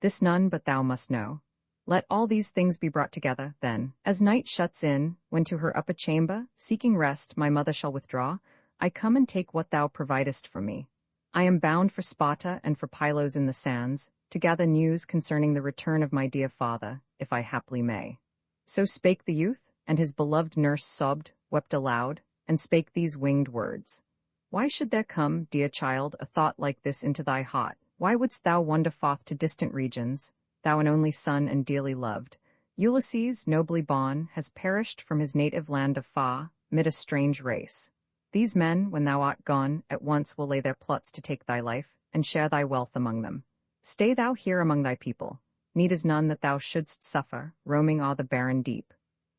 This none but thou must know. Let all these things be brought together, then, as night shuts in, when to her upper chamber, seeking rest, my mother shall withdraw, I come and take what thou providest for me. I am bound for Sparta and for Pylos in the sands, to gather news concerning the return of my dear father, if I haply may. So spake the youth, and his beloved nurse sobbed, wept aloud, and spake these winged words. Why should there come, dear child, a thought like this into thy heart? Why wouldst thou wander forth to distant regions, thou an only son and dearly loved? Ulysses, nobly born, has perished from his native land of far, mid a strange race. These men, when thou art gone, at once will lay their plots to take thy life, and share thy wealth among them. Stay thou here among thy people. Need is none that thou shouldst suffer, roaming o'er the barren deep.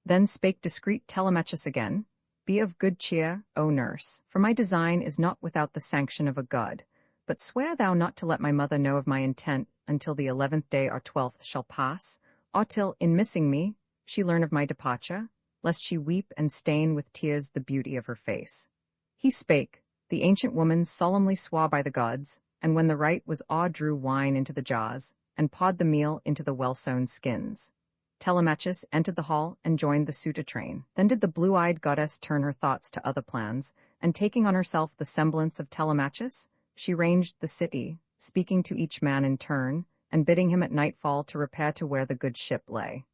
Then spake discreet Telemachus again, Be of good cheer, O nurse, for my design is not without the sanction of a god. But swear thou not to let my mother know of my intent until the 11th day or 12th shall pass, or till, in missing me, she learn of my departure, lest she weep and stain with tears the beauty of her face. He spake, the ancient woman solemnly swore by the gods, and when the rite was drew wine into the jars, and poured the meal into the well-sewn skins. Telemachus entered the hall and joined the suitor train. Then did the blue-eyed goddess turn her thoughts to other plans, and taking on herself the semblance of Telemachus, she ranged the city, speaking to each man in turn, and bidding him at nightfall to repair to where the good ship lay.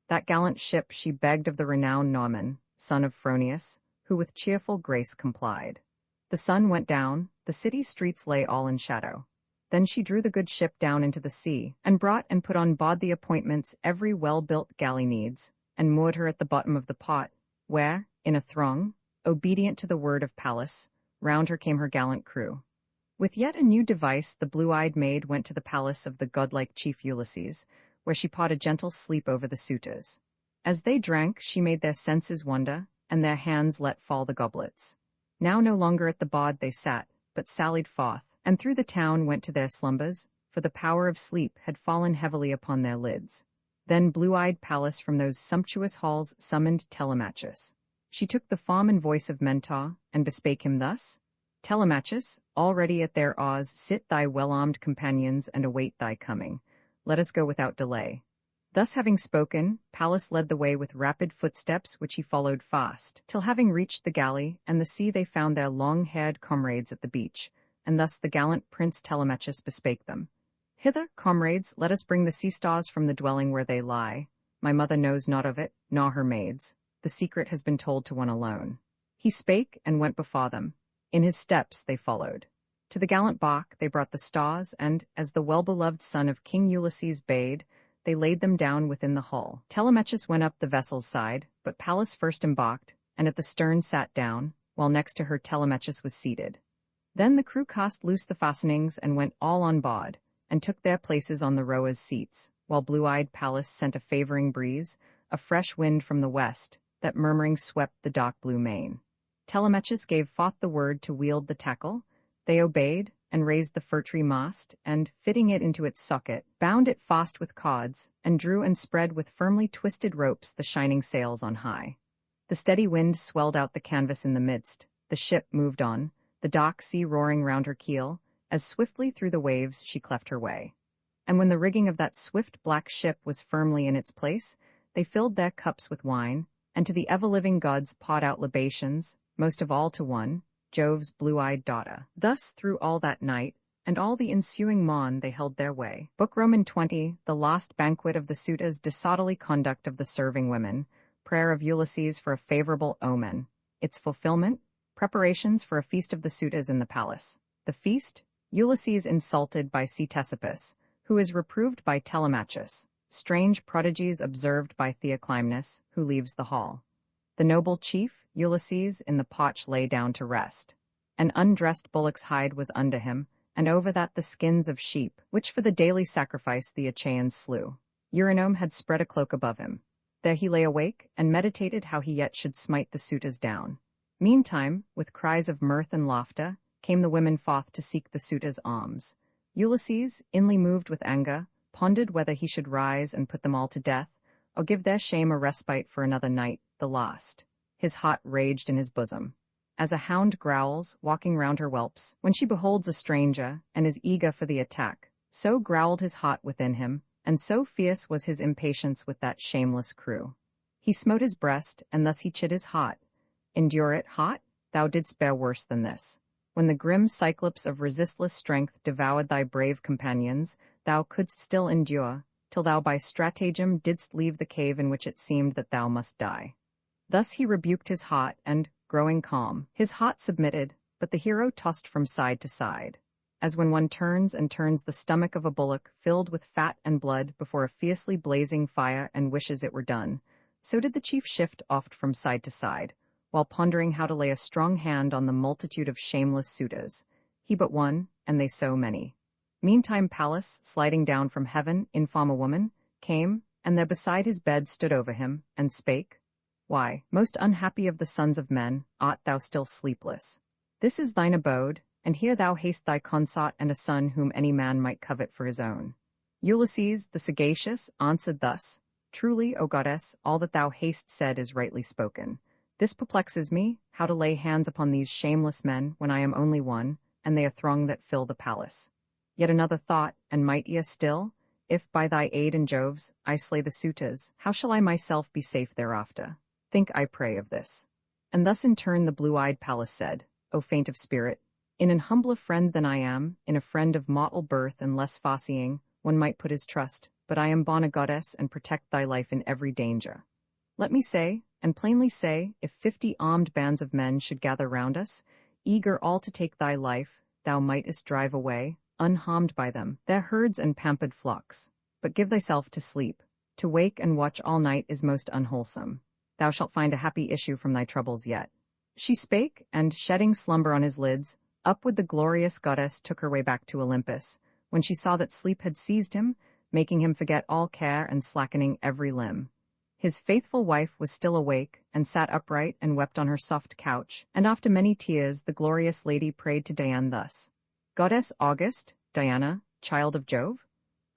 That gallant ship she begged of the renowned Norman, son of Phronius, who with cheerful grace complied. The sun went down, the city streets lay all in shadow. Then she drew the good ship down into the sea, and brought and put on board the appointments every well-built galley needs, and moored her at the bottom of the pot, where, in a throng, obedient to the word of Pallas, round her came her gallant crew. With yet a new device the blue-eyed maid went to the palace of the godlike chief Ulysses, where she poured a gentle sleep over the suitors. As they drank, she made their senses wonder, and their hands let fall the goblets. Now no longer at the board they sat, but sallied forth, and through the town went to their slumbers, for the power of sleep had fallen heavily upon their lids. Then blue-eyed Pallas from those sumptuous halls summoned Telemachus. She took the form and voice of Mentor, and bespake him thus, Telemachus, already at their oars sit thy well-armed companions and await thy coming. Let us go without delay. Thus having spoken, Pallas led the way with rapid footsteps which he followed fast, till having reached the galley and the sea they found their long-haired comrades at the beach, and thus the gallant Prince Telemachus bespake them. Hither, comrades, let us bring the sea-stars from the dwelling where they lie. My mother knows not of it, nor her maids. The secret has been told to one alone. He spake and went before them. In his steps they followed. To the gallant bark they brought the stars, and, as the well-beloved son of King Ulysses bade, they laid them down within the hull. Telemachus went up the vessel's side, but Pallas first embarked, and at the stern sat down, while next to her Telemachus was seated. Then the crew cast loose the fastenings and went all on board, and took their places on the rowers' seats, while blue-eyed Pallas sent a favoring breeze, a fresh wind from the west, that murmuring swept the dark blue main. Telemachus gave forth the word to wield the tackle. They obeyed, and raised the fir-tree mast, and, fitting it into its socket, bound it fast with cords, and drew and spread with firmly twisted ropes the shining sails on high. The steady wind swelled out the canvas in the midst, the ship moved on, the dark sea roaring round her keel, as swiftly through the waves she cleft her way. And when the rigging of that swift black ship was firmly in its place, they filled their cups with wine, and to the ever-living gods poured out libations, most of all to one, Jove's blue-eyed daughter. Thus through all that night, and all the ensuing morn they held their way. Book Roman 20, the last banquet of the suitors, disorderly conduct of the serving women, prayer of Ulysses for a favorable omen. Its fulfillment, preparations for a feast of the suitors in the palace. The feast, Ulysses insulted by Ctesippus, who is reproved by Telemachus. Strange prodigies observed by Theoclymenus, who leaves the hall. The noble chief, Ulysses, in the potch lay down to rest. An undressed bullock's hide was under him, and over that the skins of sheep, which for the daily sacrifice the Achaeans slew. Eurynome had spread a cloak above him. There he lay awake, and meditated how he yet should smite the suitors down. Meantime, with cries of mirth and laughter, came the women forth to seek the suitors' alms. Ulysses, inly moved with anger, pondered whether he should rise and put them all to death, or give their shame a respite for another night, the last. His heart raged in his bosom. As a hound growls, walking round her whelps, when she beholds a stranger, and is eager for the attack, so growled his heart within him, and so fierce was his impatience with that shameless crew. He smote his breast, and thus he chid his heart. Endure it, hot? Thou didst bear worse than this. When the grim Cyclops of resistless strength devoured thy brave companions, thou couldst still endure, till thou by stratagem didst leave the cave in which it seemed that thou must die. Thus he rebuked his heart, and, growing calm, his heart submitted, but the hero tossed from side to side, as when one turns and turns the stomach of a bullock filled with fat and blood before a fiercely blazing fire and wishes it were done, so did the chief shift oft from side to side, while pondering how to lay a strong hand on the multitude of shameless suitors, he but one, and they so many. Meantime Pallas, sliding down from heaven, infame a woman, came, and there beside his bed stood over him, and spake, Why, most unhappy of the sons of men, art thou still sleepless? This is thine abode, and here thou hast thy consort and a son whom any man might covet for his own. Ulysses, the sagacious, answered thus, Truly, O goddess, all that thou hast said is rightly spoken. This perplexes me, how to lay hands upon these shameless men when I am only one, and they a throng that fill the palace. Yet another thought, and mightier still, if by thy aid and Jove's I slay the suitors, how shall I myself be safe thereafter? Think, I pray, of this. And thus in turn the blue-eyed Pallas said, O faint of spirit, in an humbler friend than I am, in a friend of mortal birth and less far-seeing, one might put his trust, but I am born a goddess and protect thy life in every danger. Let me say, and plainly say, if 50 armed bands of men should gather round us, eager all to take thy life, thou mightest drive away, unharmed by them, their herds and pampered flocks. But give thyself to sleep. To wake and watch all night is most unwholesome. Thou shalt find a happy issue from thy troubles yet. She spake, and, shedding slumber on his lids, upward the glorious goddess took her way back to Olympus, when she saw that sleep had seized him, making him forget all care and slackening every limb. His faithful wife was still awake, and sat upright and wept on her soft couch, and after many tears the glorious lady prayed to Diane thus, Goddess august, Diana, child of Jove,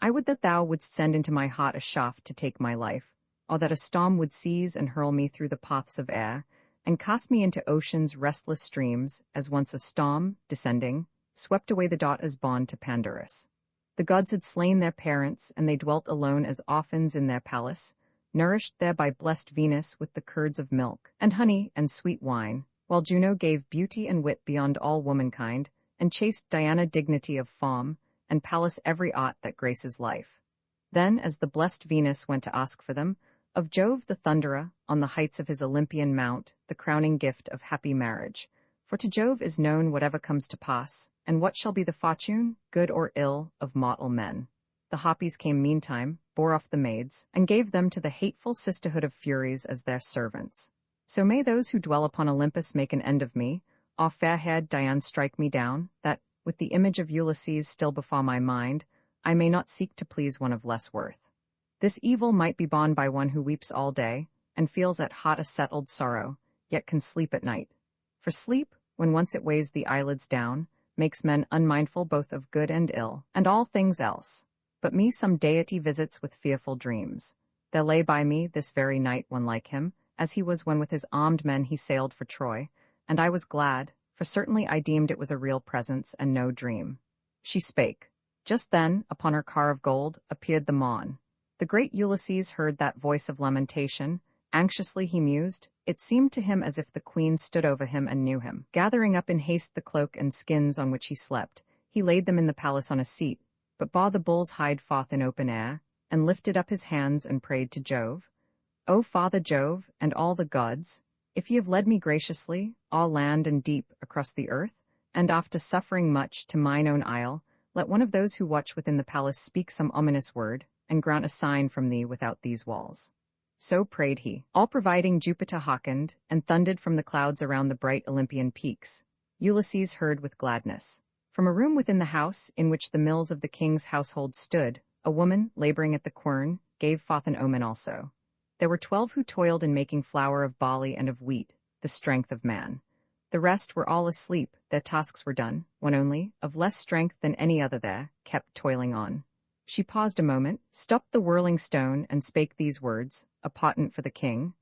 I would that thou wouldst send into my heart a shaft to take my life, or that a storm would seize and hurl me through the paths of air, and cast me into ocean's restless streams, as once a storm, descending, swept away the daughters born to Pandarus. The gods had slain their parents, and they dwelt alone as orphans in their palace, nourished there by blessed Venus with the curds of milk, and honey, and sweet wine, while Juno gave beauty and wit beyond all womankind, and chaste Diana dignity of form, and Pallas every art that graces life. Then, as the blessed Venus went to ask for them, of Jove the thunderer, on the heights of his Olympian mount, the crowning gift of happy marriage. For to Jove is known whatever comes to pass, and what shall be the fortune, good or ill, of mortal men. The Harpies came meantime, bore off the maids, and gave them to the hateful sisterhood of Furies as their servants. So may those who dwell upon Olympus make an end of me, or fair-haired Diane strike me down, that, with the image of Ulysses still before my mind, I may not seek to please one of less worth. This evil might be borne by one who weeps all day, and feels at heart a settled sorrow, yet can sleep at night. For sleep, when once it weighs the eyelids down, makes men unmindful both of good and ill, and all things else. But me some deity visits with fearful dreams. There lay by me this very night one like him, as he was when with his armed men he sailed for Troy, and I was glad, for certainly I deemed it was a real presence and no dream. She spake. Just then, upon her car of gold, appeared the Maun. The great Ulysses heard that voice of lamentation. Anxiously he mused. It seemed to him as if the queen stood over him and knew him. Gathering up in haste the cloak and skins on which he slept, he laid them in the palace on a seat, but bore the bull's hide forth in open air, and lifted up his hands and prayed to Jove. O Father Jove, and all the gods, if ye have led me graciously, all land and deep, across the earth, and after suffering much to mine own isle, let one of those who watch within the palace speak some ominous word, and grant a sign from thee without these walls. So prayed he. All providing Jupiter hearkened, and thundered from the clouds around the bright Olympian peaks. Ulysses heard with gladness. From a room within the house, in which the mills of the king's household stood, a woman, laboring at the quern, gave forth an omen also. There were 12 who toiled in making flour of barley and of wheat, the strength of man. The rest were all asleep, their tasks were done, one only, of less strength than any other there, kept toiling on. She paused a moment, stopped the whirling stone, and spake these words, a patent for the king.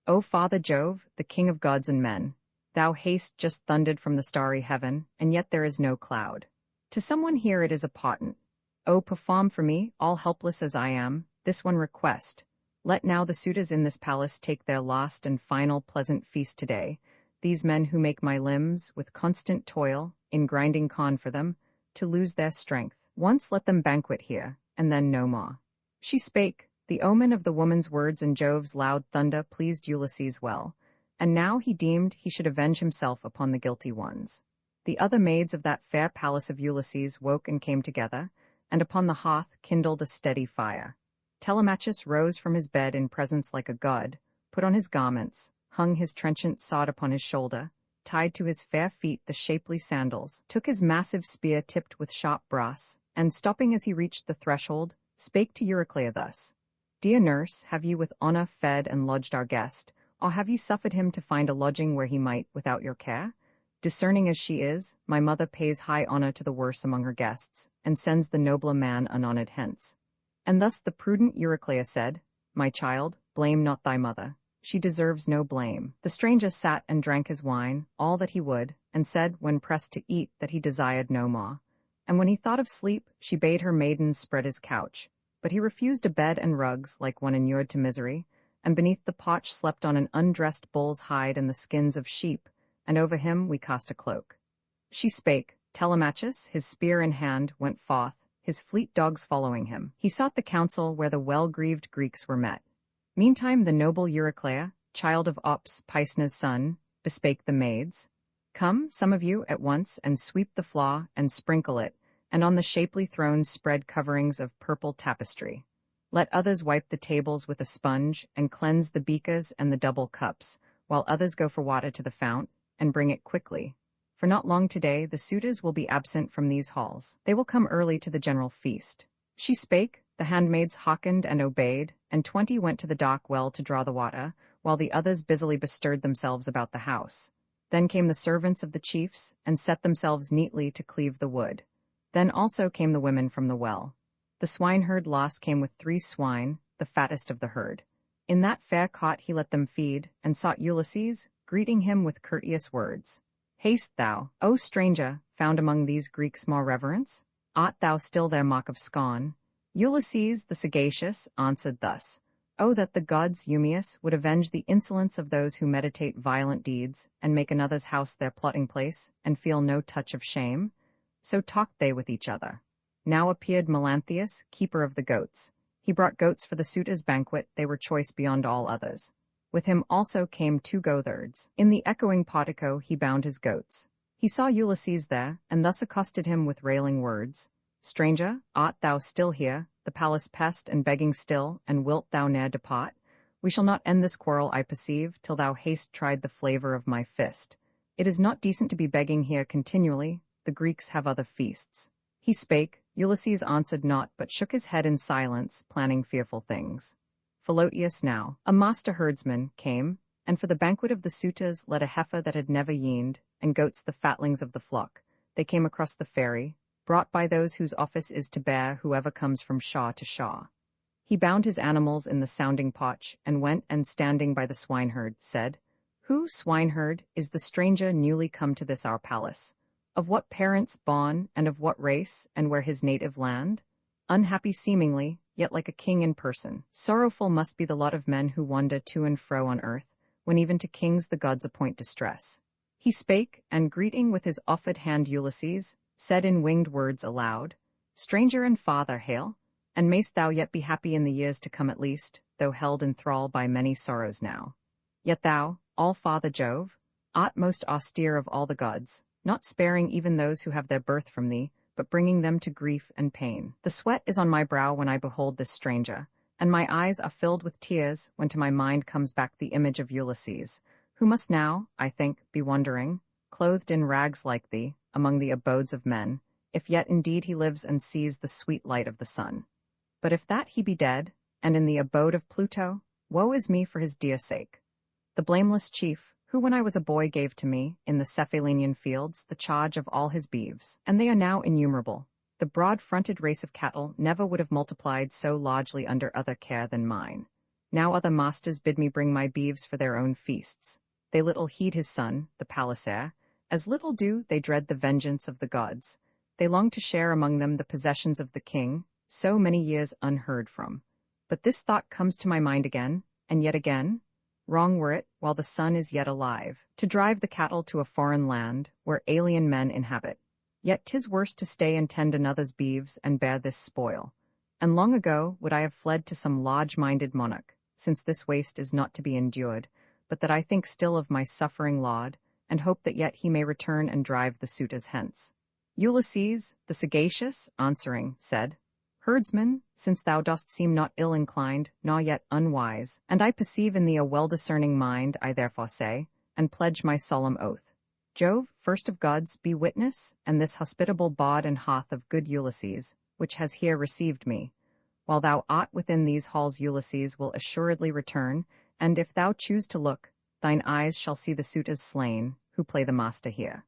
O Father Jove, the king of gods and men, thou hast just thundered from the starry heaven, and yet there is no cloud. To someone here it is a patent. O perform for me, all helpless as I am, this one request. Let now the suitors in this palace take their last and final pleasant feast today, these men who make my limbs, with constant toil, in grinding corn for them, to lose their strength. Once let them banquet here, and then no more. She spake. The omen of the woman's words and Jove's loud thunder pleased Ulysses well, and now he deemed he should avenge himself upon the guilty ones. The other maids of that fair palace of Ulysses woke and came together, and upon the hearth kindled a steady fire. Telemachus rose from his bed in presence like a god, put on his garments, hung his trenchant sword upon his shoulder, tied to his fair feet the shapely sandals, took his massive spear tipped with sharp brass, and stopping as he reached the threshold, spake to Euryclea thus. Dear nurse, have ye with honour fed and lodged our guest, or have ye suffered him to find a lodging where he might, without your care? Discerning as she is, my mother pays high honour to the worse among her guests, and sends the nobler man unhonoured hence. And thus the prudent Euryclea said, My child, blame not thy mother. She deserves no blame. The stranger sat and drank his wine, all that he would, and said, when pressed to eat, that he desired no more. And when he thought of sleep, she bade her maidens spread his couch. But he refused a bed and rugs, like one inured to misery, and beneath the potch slept on an undressed bull's hide and the skins of sheep, and over him we cast a cloak. She spake. Telemachus, his spear in hand, went forth, his fleet dogs following him. He sought the council where the well-grieved Greeks were met. Meantime the noble Euryclea, child of Ops, Pisna's son, bespake the maids. Come, some of you, at once, and sweep the floor, and sprinkle it, and on the shapely thrones spread coverings of purple tapestry. Let others wipe the tables with a sponge, and cleanse the beakers and the double cups, while others go for water to the fount, and bring it quickly. For not long today the suitors will be absent from these halls. They will come early to the general feast. She spake, the handmaids hearkened and obeyed, and 20 went to the dock well to draw the water, while the others busily bestirred themselves about the house. Then came the servants of the chiefs, and set themselves neatly to cleave the wood. Then also came the women from the well. The swineherd Los came with 3 swine, the fattest of the herd. In that fair cot he let them feed, and sought Ulysses, greeting him with courteous words. Haste thou, O stranger, found among these Greeks more reverence? Art thou still their mock of scorn? Ulysses the sagacious answered thus. O that the gods, Eumaeus, would avenge the insolence of those who meditate violent deeds, and make another's house their plotting place, and feel no touch of shame. So talked they with each other. Now appeared Melanthius, keeper of the goats. He brought goats for the suitors' banquet, they were choice beyond all others. With him also came 2 goatherds. In the echoing portico he bound his goats. He saw Ulysses there, and thus accosted him with railing words. Stranger, art thou still here, the palace pest and begging still, and wilt thou ne'er depart? We shall not end this quarrel, I perceive, till thou hast tried the flavour of my fist. It is not decent to be begging here continually, the Greeks have other feasts. He spake, Ulysses answered not, but shook his head in silence, planning fearful things. Philoetius now, a master herdsman, came, and for the banquet of the suitors led a heifer that had never yeaned, and goats the fatlings of the flock. They came across the ferry, brought by those whose office is to bear whoever comes from shaw to shaw. He bound his animals in the sounding potch, and went and standing by the swineherd, said, Who, swineherd, is the stranger newly come to this our palace? Of what parents born, and of what race, and where his native land? Unhappy seemingly, yet like a king in person. Sorrowful must be the lot of men who wander to and fro on earth, when even to kings the gods appoint distress. He spake, and greeting with his offered hand Ulysses, said in winged words aloud, "Stranger and father, hail, and mayst thou yet be happy in the years to come at least, though held in thrall by many sorrows now. Yet thou, all-father Jove, art most austere of all the gods, not sparing even those who have their birth from thee, but bringing them to grief and pain. The sweat is on my brow when I behold this stranger, and my eyes are filled with tears when to my mind comes back the image of Ulysses, who must now, I think, be wandering, clothed in rags like thee, among the abodes of men, if yet indeed he lives and sees the sweet light of the sun. But if that he be dead, and in the abode of Pluto, woe is me for his dear sake. The blameless chief, who when I was a boy gave to me, in the Cephalenian fields, the charge of all his beeves, and they are now innumerable. The broad-fronted race of cattle never would have multiplied so largely under other care than mine. Now other masters bid me bring my beeves for their own feasts. They little heed his son, the palace heir, as little do they dread the vengeance of the gods. They long to share among them the possessions of the king, so many years unheard from. But this thought comes to my mind again, and yet again. Wrong were it, while the son is yet alive, to drive the cattle to a foreign land, where alien men inhabit. Yet 'tis worse to stay and tend another's beeves and bear this spoil. And long ago would I have fled to some large-minded monarch, since this waste is not to be endured, but that I think still of my suffering lord, and hope that yet he may return and drive the suitors hence. Ulysses, the sagacious, answering, said, Herdsman, since thou dost seem not ill-inclined, nor yet unwise, and I perceive in thee a well-discerning mind, I therefore say, and pledge my solemn oath. Jove, first of gods, be witness, and this hospitable bawd and hearth of good Ulysses, which has here received me. While thou art within these halls, Ulysses will assuredly return, and if thou choose to look, thine eyes shall see the suitors slain, who play the master here.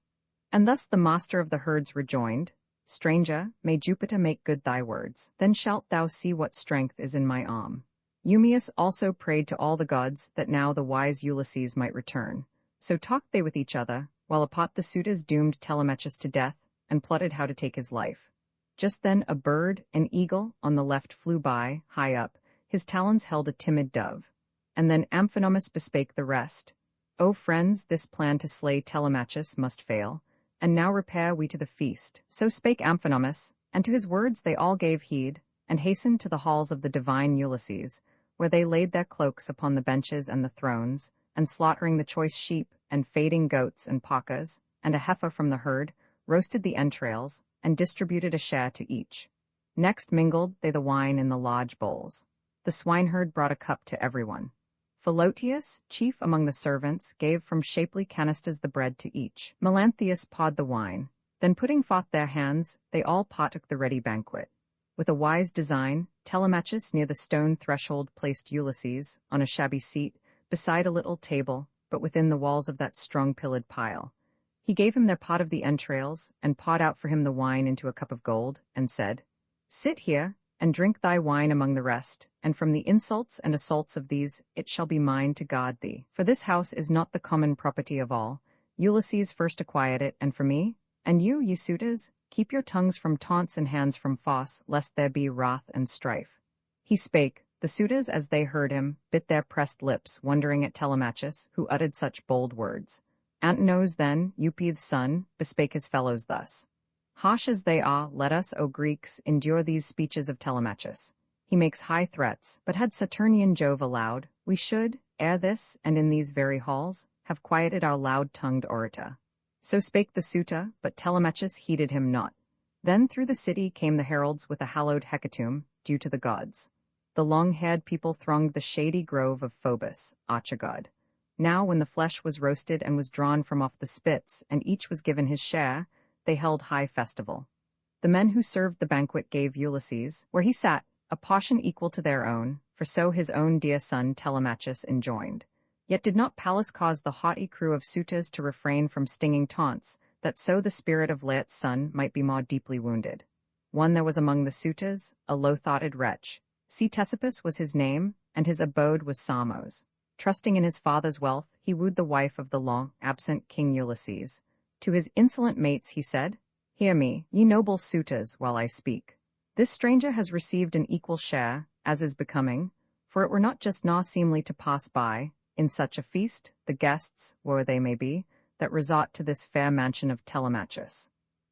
And thus the master of the herds rejoined, Stranger, may Jupiter make good thy words, then shalt thou see what strength is in my arm. Eumaeus also prayed to all the gods that now the wise Ulysses might return. So talked they with each other, while apart the suitors doomed Telemachus to death, and plotted how to take his life. Just then a bird, an eagle, on the left flew by, high up, his talons held a timid dove. And then Amphinomus bespake the rest, O friends, this plan to slay Telemachus must fail, and now repair we to the feast. So spake Amphinomus, and to his words they all gave heed, and hastened to the halls of the divine Ulysses, where they laid their cloaks upon the benches and the thrones, and slaughtering the choice sheep, and fading goats and paccas, and a heifer from the herd, roasted the entrails, and distributed a share to each. Next mingled they the wine in the large bowls. The swineherd brought a cup to everyone. Philoetius, chief among the servants, gave from shapely canisters the bread to each. Melanthius pawed the wine. Then putting forth their hands, they all partook the ready banquet. With a wise design, Telemachus near the stone threshold placed Ulysses, on a shabby seat, beside a little table, but within the walls of that strong pillared pile. He gave him their pot of the entrails, and poured out for him the wine into a cup of gold, and said, Sit here, and drink thy wine among the rest, and from the insults and assaults of these it shall be mine to guard thee. For this house is not the common property of all. Ulysses first acquired it, and for me, and you, ye suitors, keep your tongues from taunts and hands from foss, lest there be wrath and strife. He spake. The suitors, as they heard him, bit their pressed lips, wondering at Telemachus, who uttered such bold words. Antinous then, Eupeith's son, bespake his fellows thus. Harsh as they are, let us, O Greeks, endure these speeches of Telemachus. He makes high threats, but had Saturnian Jove allowed, we should, ere this, and in these very halls, have quieted our loud-tongued orator. So spake the suitor, but Telemachus heeded him not. Then through the city came the heralds with a hallowed hecatomb, due to the gods. The long-haired people thronged the shady grove of Phobos, archer-god. Now when the flesh was roasted and was drawn from off the spits, and each was given his share, they held high festival. The men who served the banquet gave Ulysses, where he sat, a portion equal to their own, for so his own dear son Telemachus enjoined. Yet did not Pallas cause the haughty crew of suitors to refrain from stinging taunts, that so the spirit of Laertes' son might be more deeply wounded. One there was among the suitors, a low-thoughted wretch. Ctesippus was his name, and his abode was Samos. Trusting in his father's wealth, he wooed the wife of the long-absent King Ulysses. To his insolent mates he said, Hear me, ye noble suitors, while I speak. This stranger has received an equal share, as is becoming, for it were not just nor seemly to pass by, in such a feast, the guests, where they may be, that resort to this fair mansion of Telemachus.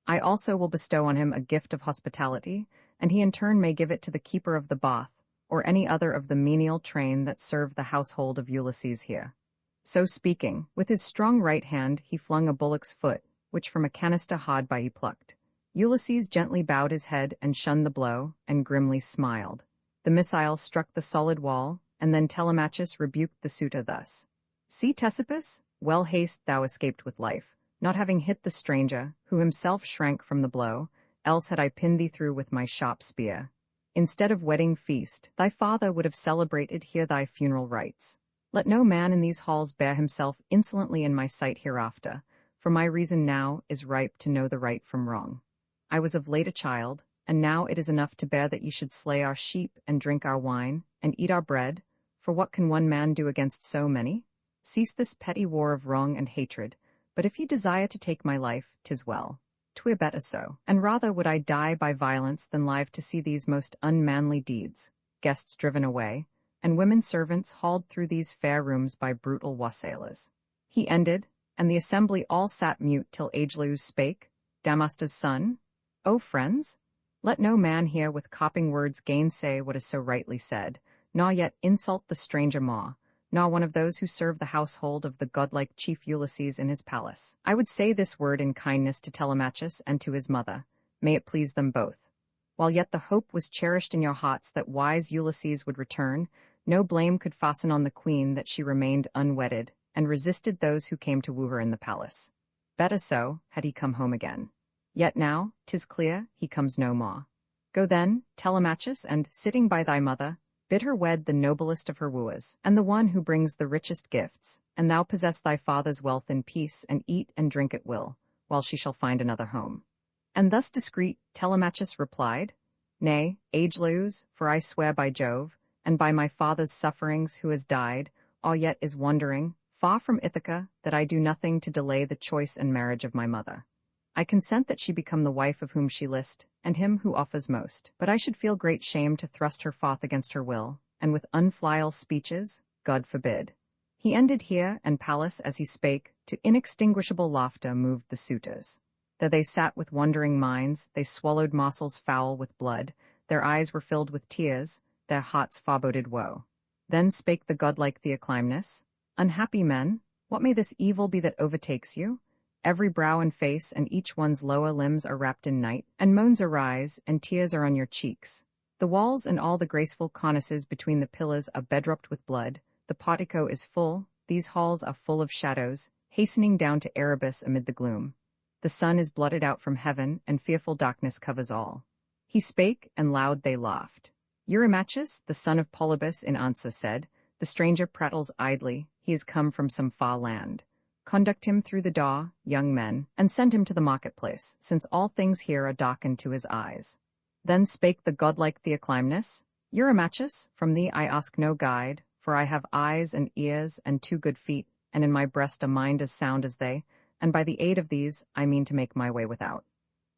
I also will bestow on him a gift of hospitality, and he in turn may give it to the keeper of the bath, or any other of the menial train that serve the household of Ulysses here." So speaking, with his strong right hand he flung a bullock's foot, which from a canister hard by he plucked. Ulysses gently bowed his head and shunned the blow, and grimly smiled. The missile struck the solid wall, and then Telemachus rebuked the suitor thus: "See, Ctesippus, well hast thou escaped with life, not having hit the stranger, who himself shrank from the blow, else had I pinned thee through with my sharp spear. Instead of wedding feast, thy father would have celebrated here thy funeral rites. Let no man in these halls bear himself insolently in my sight hereafter, for my reason now is ripe to know the right from wrong. I was of late a child, and now it is enough to bear that ye should slay our sheep and drink our wine, and eat our bread, for what can one man do against so many? Cease this petty war of wrong and hatred, but if ye desire to take my life, 'tis well. 'Twere better so, and rather would I die by violence than live to see these most unmanly deeds, guests driven away, and women servants hauled through these fair rooms by brutal wassailers." He ended, and the assembly all sat mute till Agelaus spake: "Damastor's son, O friends, let no man here with copying words gainsay what is so rightly said, nor yet insult the stranger more, nor one of those who serve the household of the godlike chief Ulysses in his palace. I would say this word in kindness to Telemachus and to his mother, may it please them both. While yet the hope was cherished in your hearts that wise Ulysses would return, no blame could fasten on the queen that she remained unwedded, and resisted those who came to woo her in the palace. Better so, had he come home again. Yet now, 'tis clear, he comes no more. Go then, Telemachus, and, sitting by thy mother, bid her wed the noblest of her wooers, and the one who brings the richest gifts, and thou possess thy father's wealth in peace, and eat and drink at will, while she shall find another home." And thus discreet, Telemachus replied: "Nay, Agelaus, for I swear by Jove, and by my father's sufferings who has died, or yet is wandering, far from Ithaca, that I do nothing to delay the choice and marriage of my mother. I consent that she become the wife of whom she list, and him who offers most, but I should feel great shame to thrust her forth against her will, and with unfilial speeches, God forbid." He ended here, and Pallas, as he spake, to inextinguishable laughter moved the suitors. There they sat with wondering minds, they swallowed morsels foul with blood, their eyes were filled with tears, their hearts foreboded woe. Then spake the godlike Theoclymenus: "Unhappy men, what may this evil be that overtakes you? Every brow and face and each one's lower limbs are wrapped in night, and moans arise, and tears are on your cheeks. The walls and all the graceful cornices between the pillars are bedropped with blood, the portico is full, these halls are full of shadows, hastening down to Erebus amid the gloom. The sun is blotted out from heaven, and fearful darkness covers all." He spake, and loud they laughed. Eurymachus, the son of Polybus, in answer said: "The stranger prattles idly, he is come from some far land. Conduct him through the door, young men, and send him to the marketplace, since all things here are darkened to his eyes." Then spake the godlike Theoclymenus: "Eurymachus, from thee I ask no guide, for I have eyes and ears and 2 good feet, and in my breast a mind as sound as they, and by the aid of these I mean to make my way without.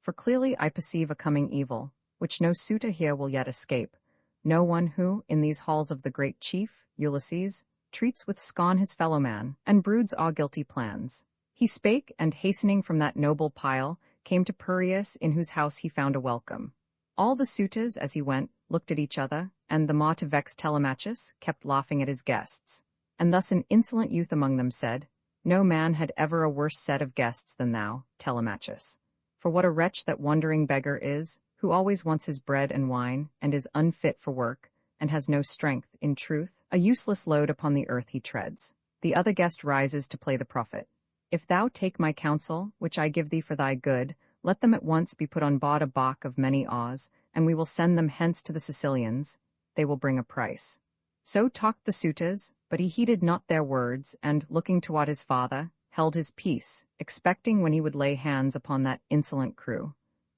For clearly I perceive a coming evil, which no suitor here will yet escape, no one who, in these halls of the great chief, Ulysses, treats with scorn his fellow man, and broods all guilty plans." He spake, and hastening from that noble pile, came to Piraeus, in whose house he found a welcome. All the suitors, as he went, looked at each other, and the more to vex Telemachus, kept laughing at his guests. And thus an insolent youth among them said: "No man had ever a worse set of guests than thou, Telemachus. For what a wretch that wandering beggar is, who always wants his bread and wine, and is unfit for work, and has no strength, in truth, a useless load upon the earth he treads." The other guest rises to play the prophet: "If thou take my counsel, which I give thee for thy good, let them at once be put on board a bark of many oars, and we will send them hence to the Sicilians. They will bring a price." So talked the suitors, but he heeded not their words, and, looking toward his father, held his peace, expecting when he would lay hands upon that insolent crew.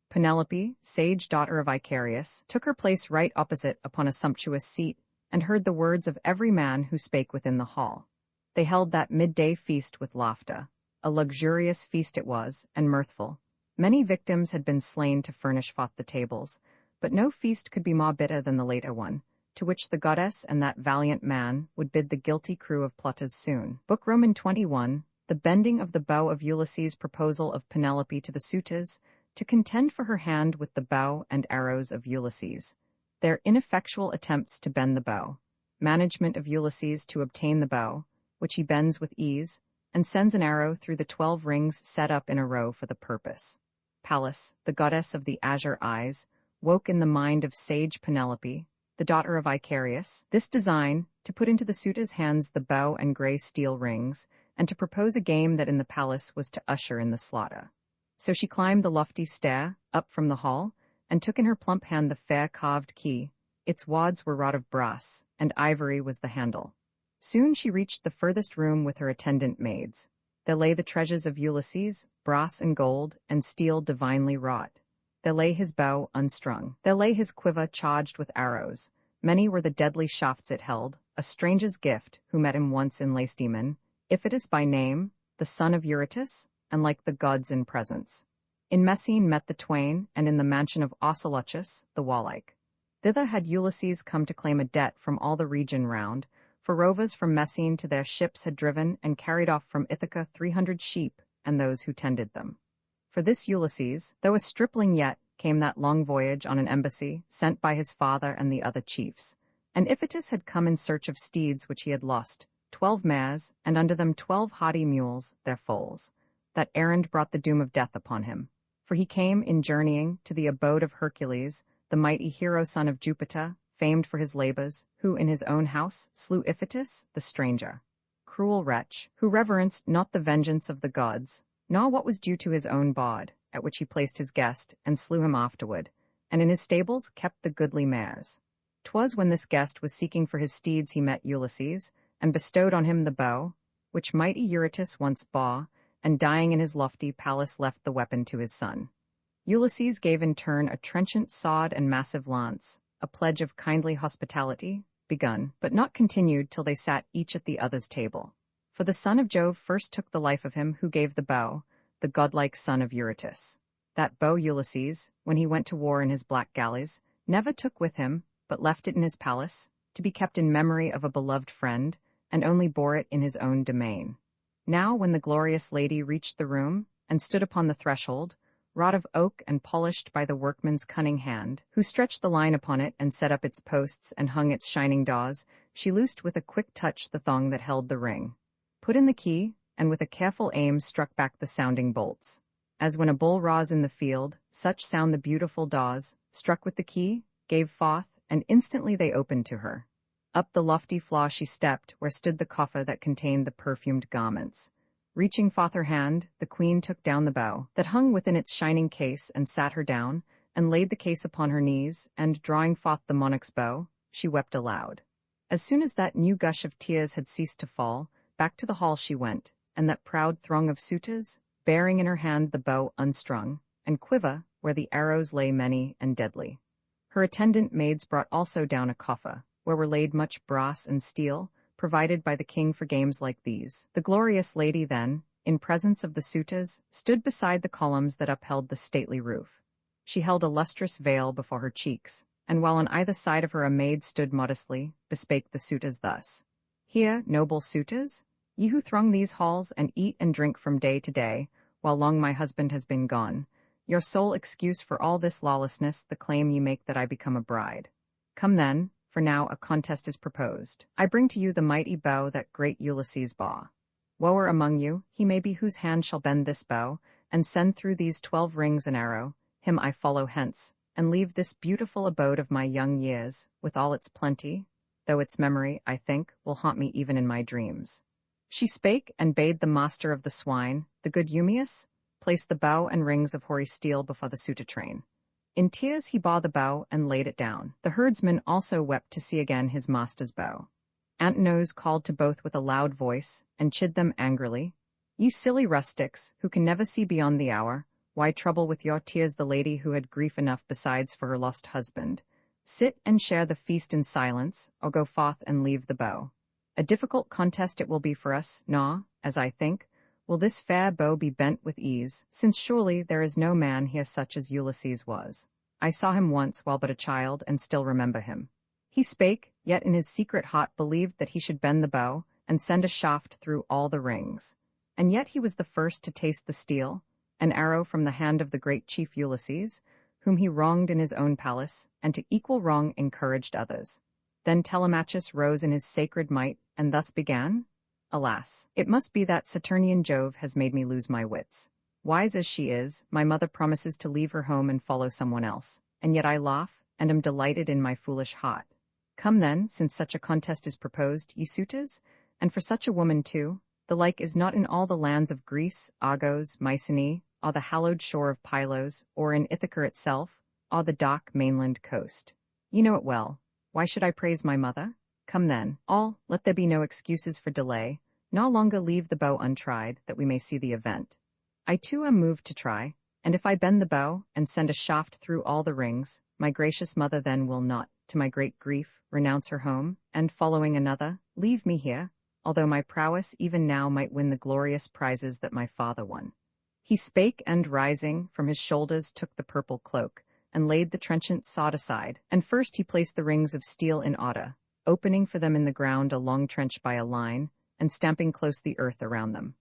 Penelope, sage daughter of Icarius, took her place right opposite upon a sumptuous seat, and heard the words of every man who spake within the hall. They held that midday feast with laughter. A luxurious feast it was, and mirthful. Many victims had been slain to furnish forth the tables, but no feast could be more bitter than the later one, to which the goddess and that valiant man would bid the guilty crew of plotters soon. Book Roman 21, the bending of the bow of Ulysses' proposal of Penelope to the suitors, to contend for her hand with the bow and arrows of Ulysses. Their ineffectual attempts to bend the bow. Management of Ulysses to obtain the bow, which he bends with ease, and sends an arrow through the 12 rings set up in a row for the purpose. Pallas, the goddess of the azure eyes, woke in the mind of sage Penelope, the daughter of Icarius, this design, to put into the suitor's hands the bow and grey steel rings, and to propose a game that in the palace was to usher in the slaughter. So she climbed the lofty stair, up from the hall, and took in her plump hand the fair carved key. Its wads were wrought of brass, and ivory was the handle. Soon she reached the furthest room with her attendant maids. There lay the treasures of Ulysses, brass and gold, and steel divinely wrought. There lay his bow unstrung. There lay his quiver charged with arrows. Many were the deadly shafts it held, a stranger's gift, who met him once in Lacedaemon, Iphitus by name, the son of Eurytus, and like the gods in presence. In Messene met the twain, and in the mansion of Ocelochus, the warlike. Thither had Ulysses come to claim a debt from all the region round, for rovers from Messene to their ships had driven and carried off from Ithaca 300 sheep, and those who tended them. For this Ulysses, though a stripling yet, came that long voyage on an embassy, sent by his father and the other chiefs. And Iphitus had come in search of steeds which he had lost, 12 mares, and under them 12 hardy mules, their foals. That errand brought the doom of death upon him. For he came, in journeying, to the abode of Hercules, the mighty hero son of Jupiter, famed for his labors, who in his own house slew Iphitus, the stranger. Cruel wretch, who reverenced not the vengeance of the gods, nor what was due to his own bard, at which he placed his guest, and slew him afterward, and in his stables kept the goodly mares. 'Twas when this guest was seeking for his steeds he met Ulysses, and bestowed on him the bow, which mighty Eurytus once bore, and dying in his lofty palace left the weapon to his son. Ulysses gave in turn a trenchant sword and massive lance, a pledge of kindly hospitality, begun, but not continued till they sat each at the other's table. For the son of Jove first took the life of him who gave the bow, the godlike son of Eurytus. That bow Ulysses, when he went to war in his black galleys, never took with him, but left it in his palace, to be kept in memory of a beloved friend, and only bore it in his own domain. Now when the glorious lady reached the room, and stood upon the threshold, wrought of oak and polished by the workman's cunning hand, who stretched the line upon it and set up its posts and hung its shining doors, she loosed with a quick touch the thong that held the ring, put in the key, and with a careful aim struck back the sounding bolts. As when a bull roars in the field, such sound the beautiful doors, struck with the key, gave forth, and instantly they opened to her. Up the lofty floor she stepped, where stood the coffer that contained the perfumed garments. Reaching forth her hand, the queen took down the bow that hung within its shining case and sat her down, and laid the case upon her knees, and, drawing forth the monarch's bow, she wept aloud. As soon as that new gush of tears had ceased to fall, back to the hall she went, and that proud throng of suitors, bearing in her hand the bow unstrung, and quiver, where the arrows lay many and deadly. Her attendant maids brought also down a coffer, where were laid much brass and steel, provided by the king for games like these. The glorious lady then, in presence of the suitors, stood beside the columns that upheld the stately roof. She held a lustrous veil before her cheeks, and while on either side of her a maid stood modestly, bespake the suitors thus: "Hear, noble suitors, ye who throng these halls and eat and drink from day to day, while long my husband has been gone, your sole excuse for all this lawlessness the claim ye make that I become a bride. Come then, for now a contest is proposed. I bring to you the mighty bow that great Ulysses bore. Woe among you, he may be whose hand shall bend this bow, and send through these 12 rings an arrow, him I follow hence, and leave this beautiful abode of my young years, with all its plenty, though its memory, I think, will haunt me even in my dreams." She spake, and bade the master of the swine, the good Eumaeus, place the bow and rings of hoary steel before the suitor train. In tears he bore the bow and laid it down. The herdsman also wept to see again his master's bow. Antinous called to both with a loud voice, and chid them angrily. "Ye silly rustics, who can never see beyond the hour, why trouble with your tears the lady who had grief enough besides for her lost husband? Sit and share the feast in silence, or go forth and leave the bow. A difficult contest it will be for us, nor, as I think, will this fair bow be bent with ease, since surely there is no man here such as Ulysses was. I saw him once while but a child, and still remember him. He spake, yet in his secret heart believed that he should bend the bow, and send a shaft through all the rings. And yet he was the first to taste the steel, an arrow from the hand of the great chief Ulysses, whom he wronged in his own palace, and to equal wrong encouraged others. Then Telemachus rose in his sacred might, and thus began, Alas, it must be that Saturnian Jove has made me lose my wits. Wise as she is, my mother promises to leave her home and follow someone else, and yet I laugh, and am delighted in my foolish heart. Come then, since such a contest is proposed, ye suitors, and for such a woman too, the like is not in all the lands of Greece, Argos, Mycenae, or the hallowed shore of Pylos, or in Ithaca itself, or the dark mainland coast. Ye know it well. Why should I praise my mother? Come then, all, let there be no excuses for delay, nor longer leave the bow untried, that we may see the event. I too am moved to try, and if I bend the bow, and send a shaft through all the rings, my gracious mother then will not, to my great grief, renounce her home, and, following another, leave me here, although my prowess even now might win the glorious prizes that my father won. He spake, and rising, from his shoulders took the purple cloak, and laid the trenchant sod aside, and first he placed the rings of steel in order, opening for them in the ground a long trench by a line, and stamping close the earth around them.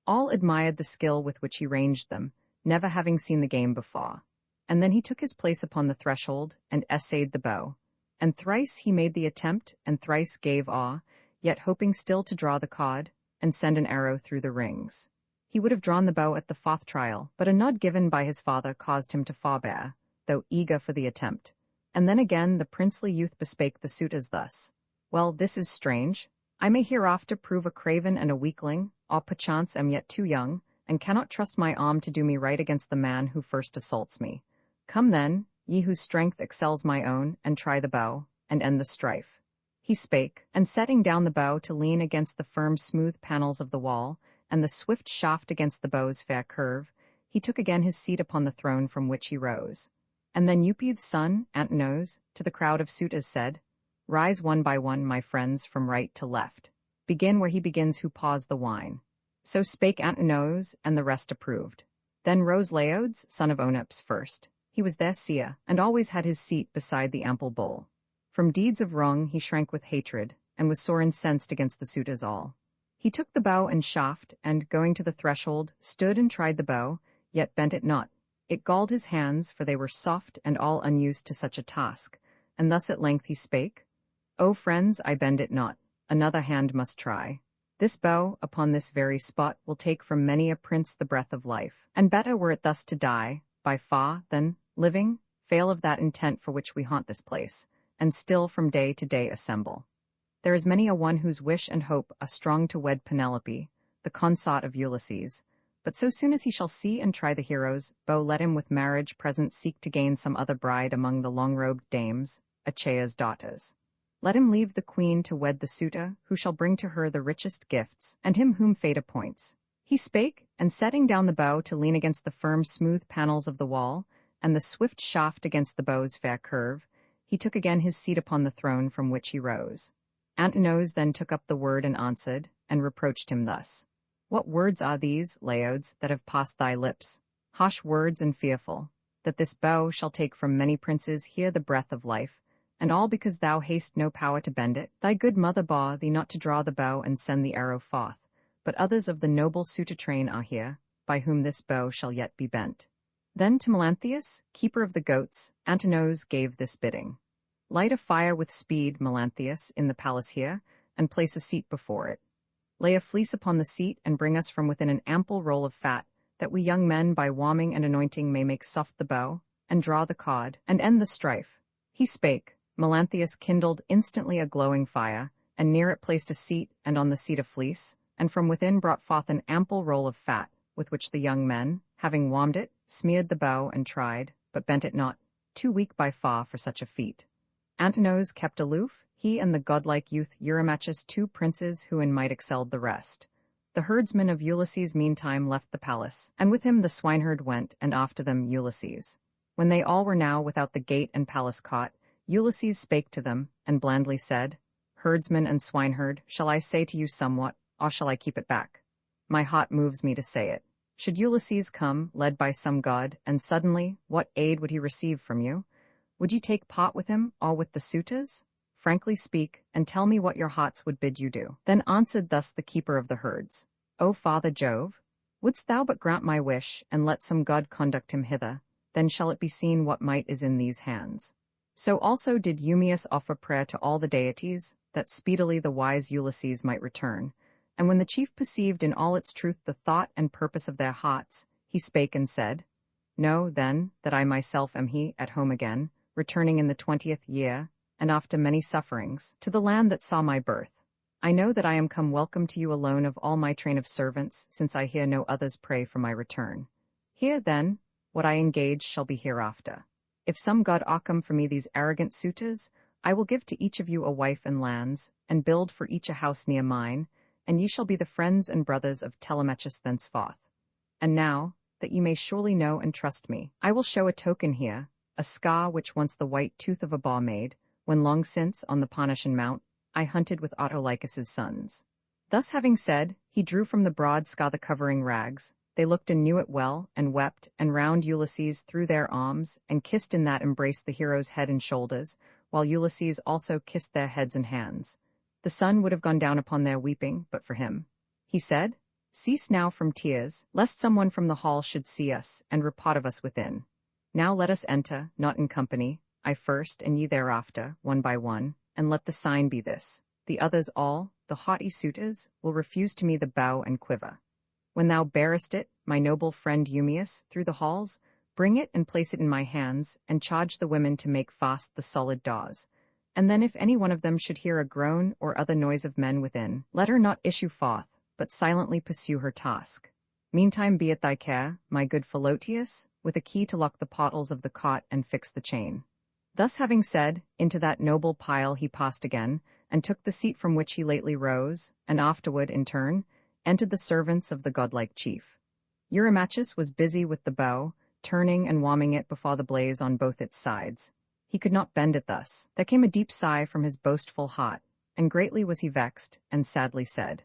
All admired the skill with which he ranged them, never having seen the game before. And then he took his place upon the threshold, and essayed the bow. And thrice he made the attempt, and thrice gave awe, yet hoping still to draw the cord, and send an arrow through the rings. He would have drawn the bow at the fourth trial, but a nod given by his father caused him to forbear, though eager for the attempt. And then again the princely youth bespake the suitors thus, Well, this is strange. I may hereafter prove a craven and a weakling, or perchance am yet too young, and cannot trust my arm to do me right against the man who first assaults me. Come then, ye whose strength excels my own, and try the bow, and end the strife. He spake, and setting down the bow to lean against the firm smooth panels of the wall, and the swift shaft against the bow's fair curve, he took again his seat upon the throne from which he rose. And then Eupeithes' son, Antinous, to the crowd of suitors said, Rise one by one, my friends, from right to left. Begin where he begins who paws the wine. So spake Antinous, and the rest approved. Then rose Laodes, son of Oenops, first. He was their seer, and always had his seat beside the ample bowl. From deeds of wrong he shrank with hatred, and was sore incensed against the suitors all. He took the bow and shaft, and, going to the threshold, stood and tried the bow, yet bent it not. It galled his hands, for they were soft and all unused to such a task, and thus at length he spake, O friends, I bend it not, another hand must try. This bow, upon this very spot, will take from many a prince the breath of life, and better were it thus to die, by far, than, living, fail of that intent for which we haunt this place, and still from day to day assemble. There is many a one whose wish and hope are strong to wed Penelope, the consort of Ulysses, but so soon as he shall see and try the heroes, bow let him with marriage present seek to gain some other bride among the long-robed dames, Achaea's daughters. Let him leave the queen to wed the suitor, who shall bring to her the richest gifts, and him whom fate appoints. He spake, and setting down the bow to lean against the firm smooth panels of the wall, and the swift shaft against the bow's fair curve, he took again his seat upon the throne from which he rose. Antinous then took up the word and answered, and reproached him thus. What words are these, Laodes, that have passed thy lips? Harsh words and fearful, that this bow shall take from many princes here the breath of life, and all because thou hast no power to bend it. Thy good mother bore thee not to draw the bow and send the arrow forth, but others of the noble suitor train are here, by whom this bow shall yet be bent. Then to Melanthius, keeper of the goats, Antinous gave this bidding. Light a fire with speed, Melanthius, in the palace here, and place a seat before it. Lay a fleece upon the seat, and bring us from within an ample roll of fat, that we young men by warming and anointing may make soft the bow, and draw the cord, and end the strife. He spake. Melanthius kindled instantly a glowing fire, and near it placed a seat, and on the seat a fleece, and from within brought forth an ample roll of fat, with which the young men, having warmed it, smeared the bow and tried, but bent it not, too weak by far for such a feat. Antinous kept aloof, he and the godlike youth Eurymachus, two princes who in might excelled the rest. The herdsman of Ulysses meantime left the palace, and with him the swineherd went, and after them Ulysses. When they all were now without the gate and palace caught, Ulysses spake to them, and blandly said, Herdsman and swineherd, shall I say to you somewhat, or shall I keep it back? My heart moves me to say it. Should Ulysses come, led by some god, and suddenly, what aid would he receive from you? Would you take part with him, or with the suitors? Frankly speak, and tell me what your hearts would bid you do. Then answered thus the keeper of the herds, O Father Jove, Wouldst thou but grant my wish, and let some god conduct him hither, then shall it be seen what might is in these hands. So also did Eumaeus offer prayer to all the deities, that speedily the wise Ulysses might return. And when the chief perceived in all its truth the thought and purpose of their hearts, he spake and said, Know, then, that I myself am he, at home again, returning in the 20th year, and after many sufferings, to the land that saw my birth. I know that I am come welcome to you alone of all my train of servants, since I hear no others pray for my return. Here, then, what I engage shall be hereafter. If some god Occam for me these arrogant suitors, I will give to each of you a wife and lands, and build for each a house near mine, and ye shall be the friends and brothers of Telemachus thenceforth. And now, that ye may surely know and trust me, I will show a token here, a scar which once the white tooth of a boar made, when long since, on the Pontian mount, I hunted with Autolycus's sons. Thus having said, he drew from the broad scar the covering rags. They looked and knew it well, and wept, and round Ulysses threw their arms, and kissed in that embrace the hero's head and shoulders, while Ulysses also kissed their heads and hands. The sun would have gone down upon their weeping, but for him. He said, Cease now from tears, lest someone from the hall should see us, and report of us within. Now let us enter, not in company, I first, and ye thereafter, one by one, and let the sign be this. The others all, the haughty suitors, will refuse to me the bow and quiver. When thou bearest it, my noble friend Eumaeus, through the halls, bring it and place it in my hands, and charge the women to make fast the solid doors. And then if any one of them should hear a groan or other noise of men within, let her not issue forth, but silently pursue her task. Meantime be it thy care, my good Philoetius, with a key to lock the portals of the cot and fix the chain. Thus having said, into that noble pile he passed again, and took the seat from which he lately rose, and afterward, in turn, entered the servants of the godlike chief. Eurymachus was busy with the bow, turning and warming it before the blaze on both its sides. He could not bend it thus. There came a deep sigh from his boastful heart, and greatly was he vexed, and sadly said,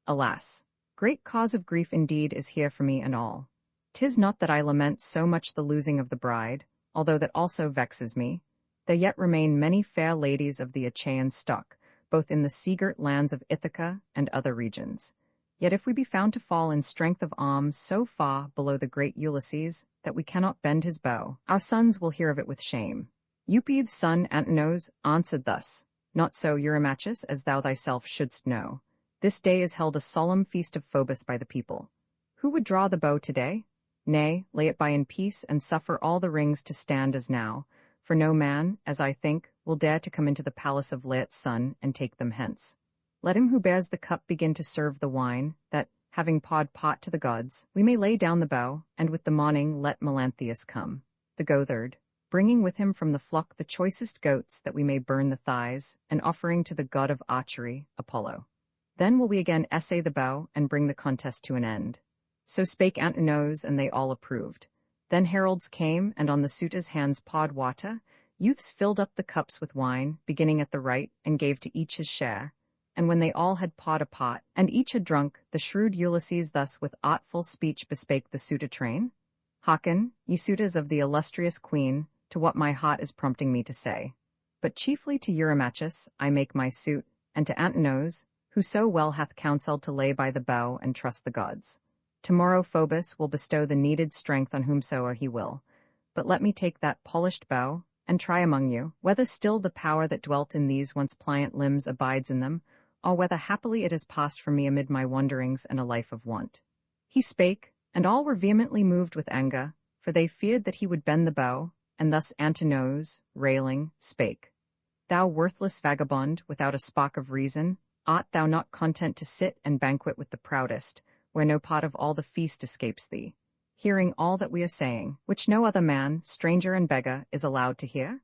Alas! Great cause of grief indeed is here for me and all. 'Tis not that I lament so much the losing of the bride, although that also vexes me. There yet remain many fair ladies of the Achaean stock, both in the sea-girt lands of Ithaca and other regions. Yet if we be found to fall in strength of arms so far below the great Ulysses that we cannot bend his bow, our sons will hear of it with shame. Eupeithes' son Antinous answered thus, Not so, Eurymachus, as thou thyself shouldst know. This day is held a solemn feast of Phobos by the people. Who would draw the bow today? Nay, lay it by in peace, and suffer all the rings to stand as now, for no man, as I think, will dare to come into the palace of Laet's son and take them hence. Let him who bears the cup begin to serve the wine, that, having poured pot to the gods, we may lay down the bow, and with the morning let Melanthius come, the goatherd, bringing with him from the flock the choicest goats, that we may burn the thighs, an offering to the god of archery, Apollo. Then will we again essay the bow, and bring the contest to an end. So spake Antinous, and they all approved. Then heralds came, and on the suitors' hands poured water. Youths filled up the cups with wine, beginning at the right, and gave to each his share. And when they all had poured a pot, and each had drunk, the shrewd Ulysses thus with artful speech bespake the suitor train. Hearken, ye suitors of the illustrious queen, to what my heart is prompting me to say. But chiefly to Eurymachus I make my suit, and to Antinous, who so well hath counselled to lay by the bow and trust the gods. Tomorrow Phobos will bestow the needed strength on whomsoever he will. But let me take that polished bow, and try among you, whether still the power that dwelt in these once pliant limbs abides in them, or whether happily it has passed from me amid my wanderings and a life of want. He spake, and all were vehemently moved with anger, for they feared that he would bend the bow, and thus Antinous, railing, spake. Thou worthless vagabond, without a spark of reason, art thou not content to sit and banquet with the proudest, where no part of all the feast escapes thee, hearing all that we are saying, which no other man, stranger and beggar, is allowed to hear?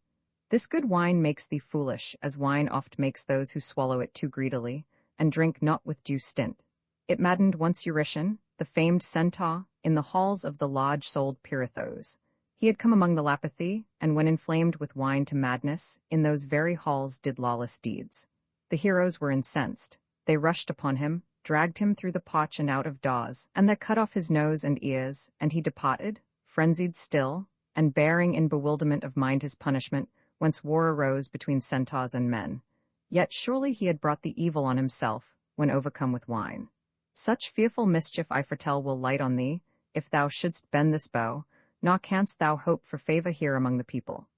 This good wine makes thee foolish, as wine oft makes those who swallow it too greedily, and drink not with due stint. It maddened once Eurytion, the famed centaur, in the halls of the large-souled Pirithous. He had come among the Lapithae, and when inflamed with wine to madness, in those very halls did lawless deeds. The heroes were incensed. They rushed upon him, dragged him through the potch and out of doors, and they cut off his nose and ears, and he departed, frenzied still, and bearing in bewilderment of mind his punishment, whence war arose between centaurs and men. Yet surely he had brought the evil on himself, when overcome with wine. Such fearful mischief I foretell will light on thee, if thou shouldst bend this bow, nor canst thou hope for favour here among the people.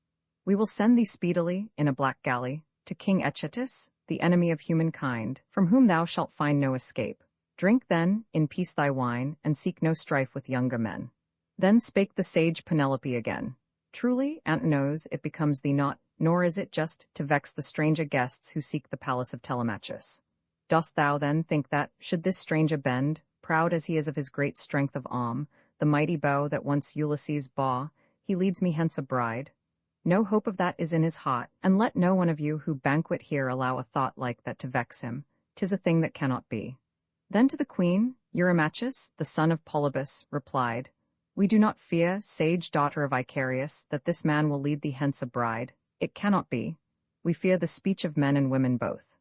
We will send thee speedily, in a black galley, to King Echetus, the enemy of humankind, from whom thou shalt find no escape. Drink then, in peace thy wine, and seek no strife with younger men. Then spake the sage Penelope again. Truly, Antinous, it becomes thee not, nor is it just, to vex the stranger guests who seek the palace of Telemachus. Dost thou then think that, should this stranger bend, proud as he is of his great strength of arm, the mighty bow that once Ulysses bore, he leads me hence a bride? No hope of that is in his heart, and let no one of you who banquet here allow a thought like that to vex him. 'Tis a thing that cannot be. Then to the queen, Eurymachus, the son of Polybus, replied, We do not fear, sage daughter of Icarius, that this man will lead thee hence a bride. It cannot be. We fear the speech of men and women both.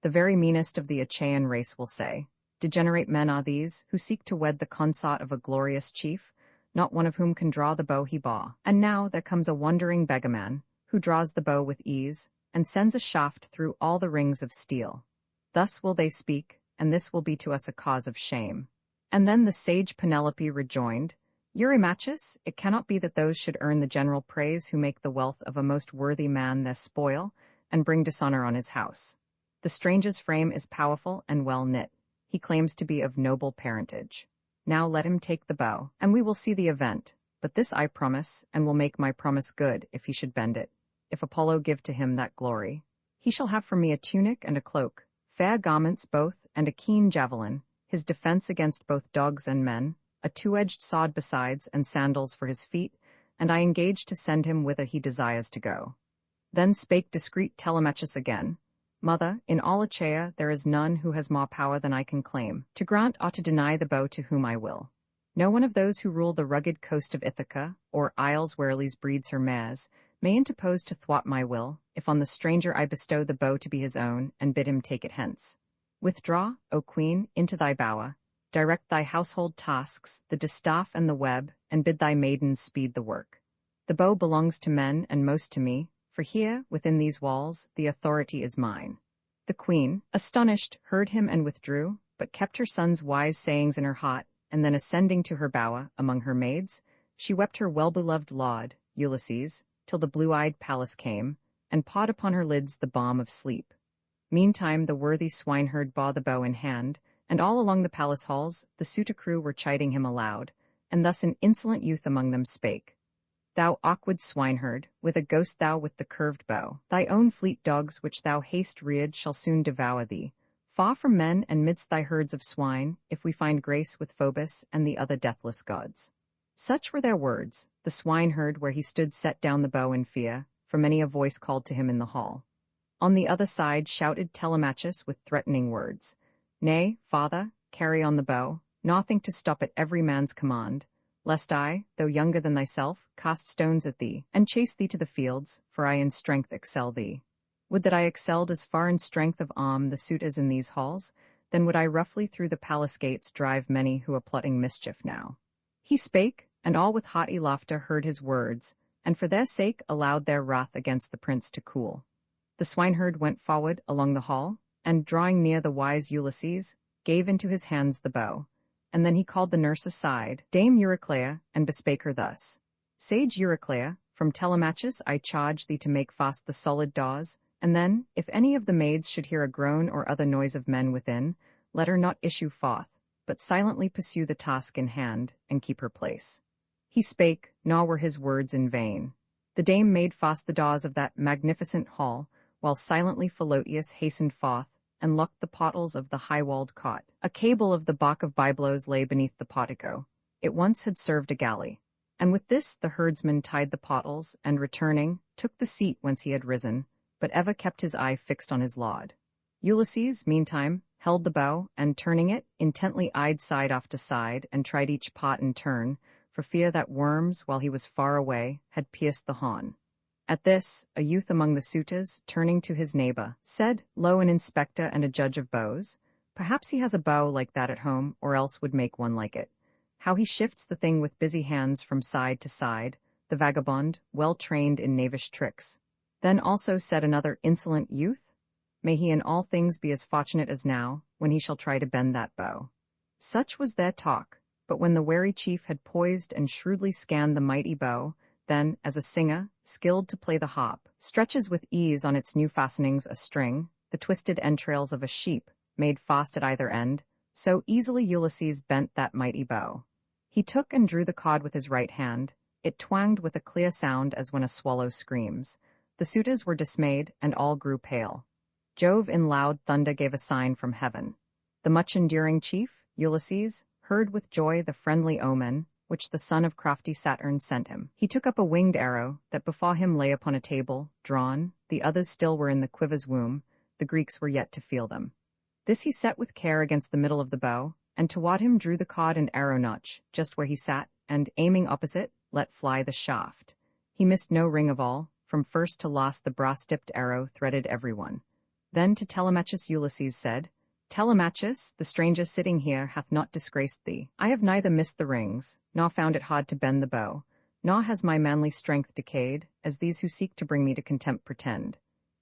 The very meanest of the Achaean race will say, Degenerate men are these, who seek to wed the consort of a glorious chief, not one of whom can draw the bow he bore. And now there comes a wandering beggarman, who draws the bow with ease, and sends a shaft through all the rings of steel. Thus will they speak, and this will be to us a cause of shame. And then the sage Penelope rejoined, Eurymachus, it cannot be that those should earn the general praise who make the wealth of a most worthy man their spoil, and bring dishonor on his house. The stranger's frame is powerful and well knit. He claims to be of noble parentage. Now let him take the bow, and we will see the event. But this I promise, and will make my promise good, if he should bend it. If Apollo give to him that glory, he shall have from me a tunic and a cloak, fair garments both, and a keen javelin, his defense against both dogs and men, a two-edged sword besides, and sandals for his feet, and I engage to send him whither he desires to go. Then spake discreet Telemachus again, Mother, in all Achaea there is none who has more power than I can claim, to grant or to deny the bow to whom I will. No one of those who rule the rugged coast of Ithaca, or isles where Elise breeds her mares, may interpose to thwart my will, if on the stranger I bestow the bow to be his own, and bid him take it hence. Withdraw, O queen, into thy bower, direct thy household tasks, the distaff and the web, and bid thy maidens speed the work. The bow belongs to men and most to me, for here, within these walls, the authority is mine. The queen, astonished, heard him and withdrew, but kept her son's wise sayings in her heart, and then ascending to her bower, among her maids, she wept her well-beloved lord, Ulysses, till the blue-eyed Pallas came, and pawed upon her lids the balm of sleep. Meantime the worthy swineherd bore the bow in hand, and all along the palace halls the suitor crew were chiding him aloud, and thus an insolent youth among them spake. Thou awkward swineherd, whither goest thou with the curved bow? Thy own fleet dogs which thou hast reared shall soon devour thee. Far from men and midst thy herds of swine, if we find grace with Phoebus and the other deathless gods. Such were their words. The swineherd where he stood set down the bow in fear, for many a voice called to him in the hall. On the other side shouted Telemachus with threatening words. Nay, father, carry on the bow, nor think to stop at every man's command, lest I, though younger than thyself, cast stones at thee, and chase thee to the fields, for I in strength excel thee. Would that I excelled as far in strength of arm the suit as in these halls, then would I roughly through the palace gates drive many who are plotting mischief now. He spake, and all with haughty laughter heard his words, and for their sake allowed their wrath against the prince to cool. The swineherd went forward along the hall, and drawing near the wise Ulysses, gave into his hands the bow. And then he called the nurse aside, Dame Euryclea, and bespake her thus. Sage Euryclea, from Telemachus I charge thee to make fast the solid doors, and then, if any of the maids should hear a groan or other noise of men within, let her not issue forth, but silently pursue the task in hand, and keep her place. He spake, nor were his words in vain. The dame made fast the doors of that magnificent hall, while silently Philoetius hastened forth, and locked the portals of the high-walled cot. A cable of the bark of byblos lay beneath the portico. It once had served a galley. And with this the herdsman tied the portals, and returning, took the seat whence he had risen, but ever kept his eye fixed on his lord. Ulysses, meantime, held the bow, and turning it, intently eyed side after side, and tried each pot in turn, for fear that worms, while he was far away, had pierced the horn. At this, a youth among the suitors, turning to his neighbor, said, Lo, an inspector and a judge of bows. Perhaps he has a bow like that at home, or else would make one like it. How he shifts the thing with busy hands from side to side, the vagabond, well trained in knavish tricks. Then also said another insolent youth, May he in all things be as fortunate as now, when he shall try to bend that bow. Such was their talk, but when the wary chief had poised and shrewdly scanned the mighty bow, then, as a singer, skilled to play the harp, stretches with ease on its new fastenings a string, the twisted entrails of a sheep, made fast at either end, so easily Ulysses bent that mighty bow. He took and drew the cod with his right hand. It twanged with a clear sound as when a swallow screams. The suitors were dismayed, and all grew pale. Jove in loud thunder gave a sign from heaven. The much-enduring chief, Ulysses, heard with joy the friendly omen, which the son of crafty Saturn sent him. He took up a winged arrow, that before him lay upon a table, drawn, the others still were in the quiver's womb, the Greeks were yet to feel them. This he set with care against the middle of the bow, and toward him drew the cod and arrow notch, just where he sat, and, aiming opposite, let fly the shaft. He missed no ring of all, from first to last the brass-tipped arrow threaded every one. Then to Telemachus Ulysses said, Telemachus, the stranger sitting here hath not disgraced thee. I have neither missed the rings, nor found it hard to bend the bow, nor has my manly strength decayed, as these who seek to bring me to contempt pretend.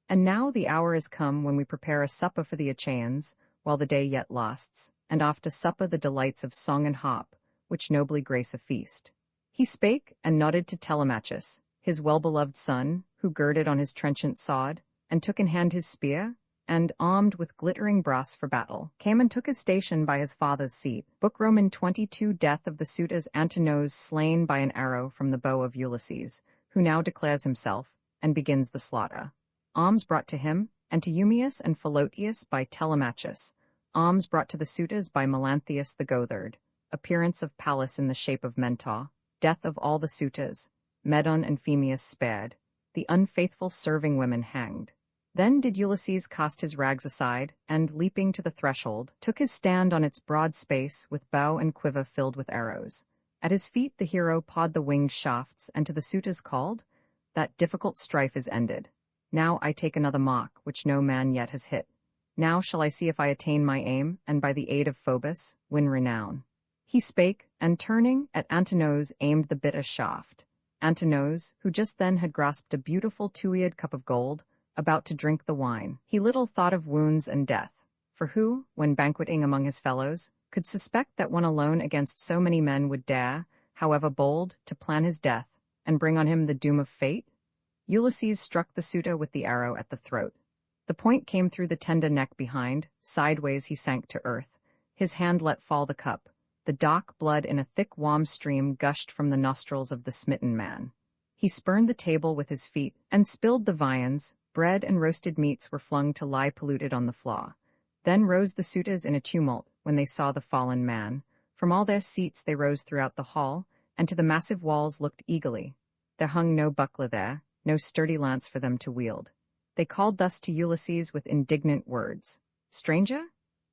And now the hour is come when we prepare a supper for the Achaeans, while the day yet lasts, and after supper the delights of song and harp, which nobly grace a feast. He spake, and nodded to Telemachus, his well-beloved son, who girded on his trenchant sword, and took in hand his spear, and, armed with glittering brass for battle, came and took his station by his father's seat. Book Roman 22 Death of the suitors Antinous slain by an arrow from the bow of Ulysses, who now declares himself, and begins the slaughter. Arms brought to him, and to Eumaeus and Philoetius by Telemachus. Arms brought to the suitors by Melanthius the Goatherd. Appearance of Pallas in the shape of Mentor. Death of all the suitors. Medon and Phemius spared. The unfaithful serving women hanged. Then did Ulysses cast his rags aside, and, leaping to the threshold, took his stand on its broad space with bow and quiver filled with arrows. At his feet the hero pawed the winged shafts, and to the suitors called, That difficult strife is ended. Now I take another mark, which no man yet has hit. Now shall I see if I attain my aim, and by the aid of Phoebus, win renown. He spake, and turning, at Antinous aimed the bitter shaft. Antinous, who just then had grasped a beautiful two-eared cup of gold, about to drink the wine, he little thought of wounds and death, for who, when banqueting among his fellows, could suspect that one alone against so many men would dare, however bold, to plan his death, and bring on him the doom of fate? Ulysses struck the suitor with the arrow at the throat. The point came through the tender neck behind, sideways he sank to earth. His hand let fall the cup. The dark blood in a thick warm stream gushed from the nostrils of the smitten man. He spurned the table with his feet, and spilled the viands. Bread and roasted meats were flung to lie polluted on the floor. Then rose the suitors in a tumult when they saw the fallen man. From all their seats they rose throughout the hall, and to the massive walls looked eagerly. There hung no buckler there, no sturdy lance for them to wield. They called thus to Ulysses with indignant words. Stranger,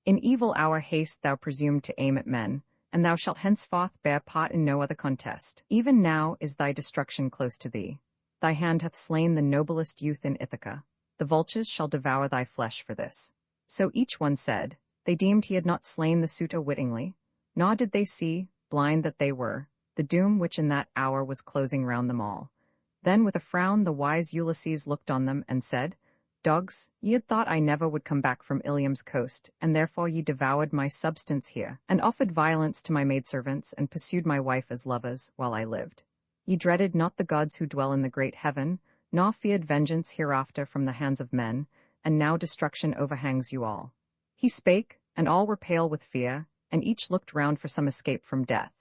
in evil hour haste thou presumed to aim at men, and thou shalt henceforth bear part in no other contest. Even now is thy destruction close to thee. Thy hand hath slain the noblest youth in Ithaca. The vultures shall devour thy flesh for this. So each one said. They deemed he had not slain the suitor wittingly, nor did they see, blind that they were, the doom which in that hour was closing round them all. Then with a frown the wise Ulysses looked on them and said, Dogs, ye had thought I never would come back from Ilium's coast, and therefore ye devoured my substance here, and offered violence to my maidservants, and pursued my wife as lovers, while I lived. Ye dreaded not the gods who dwell in the great heaven, nor feared vengeance hereafter from the hands of men, and now destruction overhangs you all. He spake, and all were pale with fear, and each looked round for some escape from death.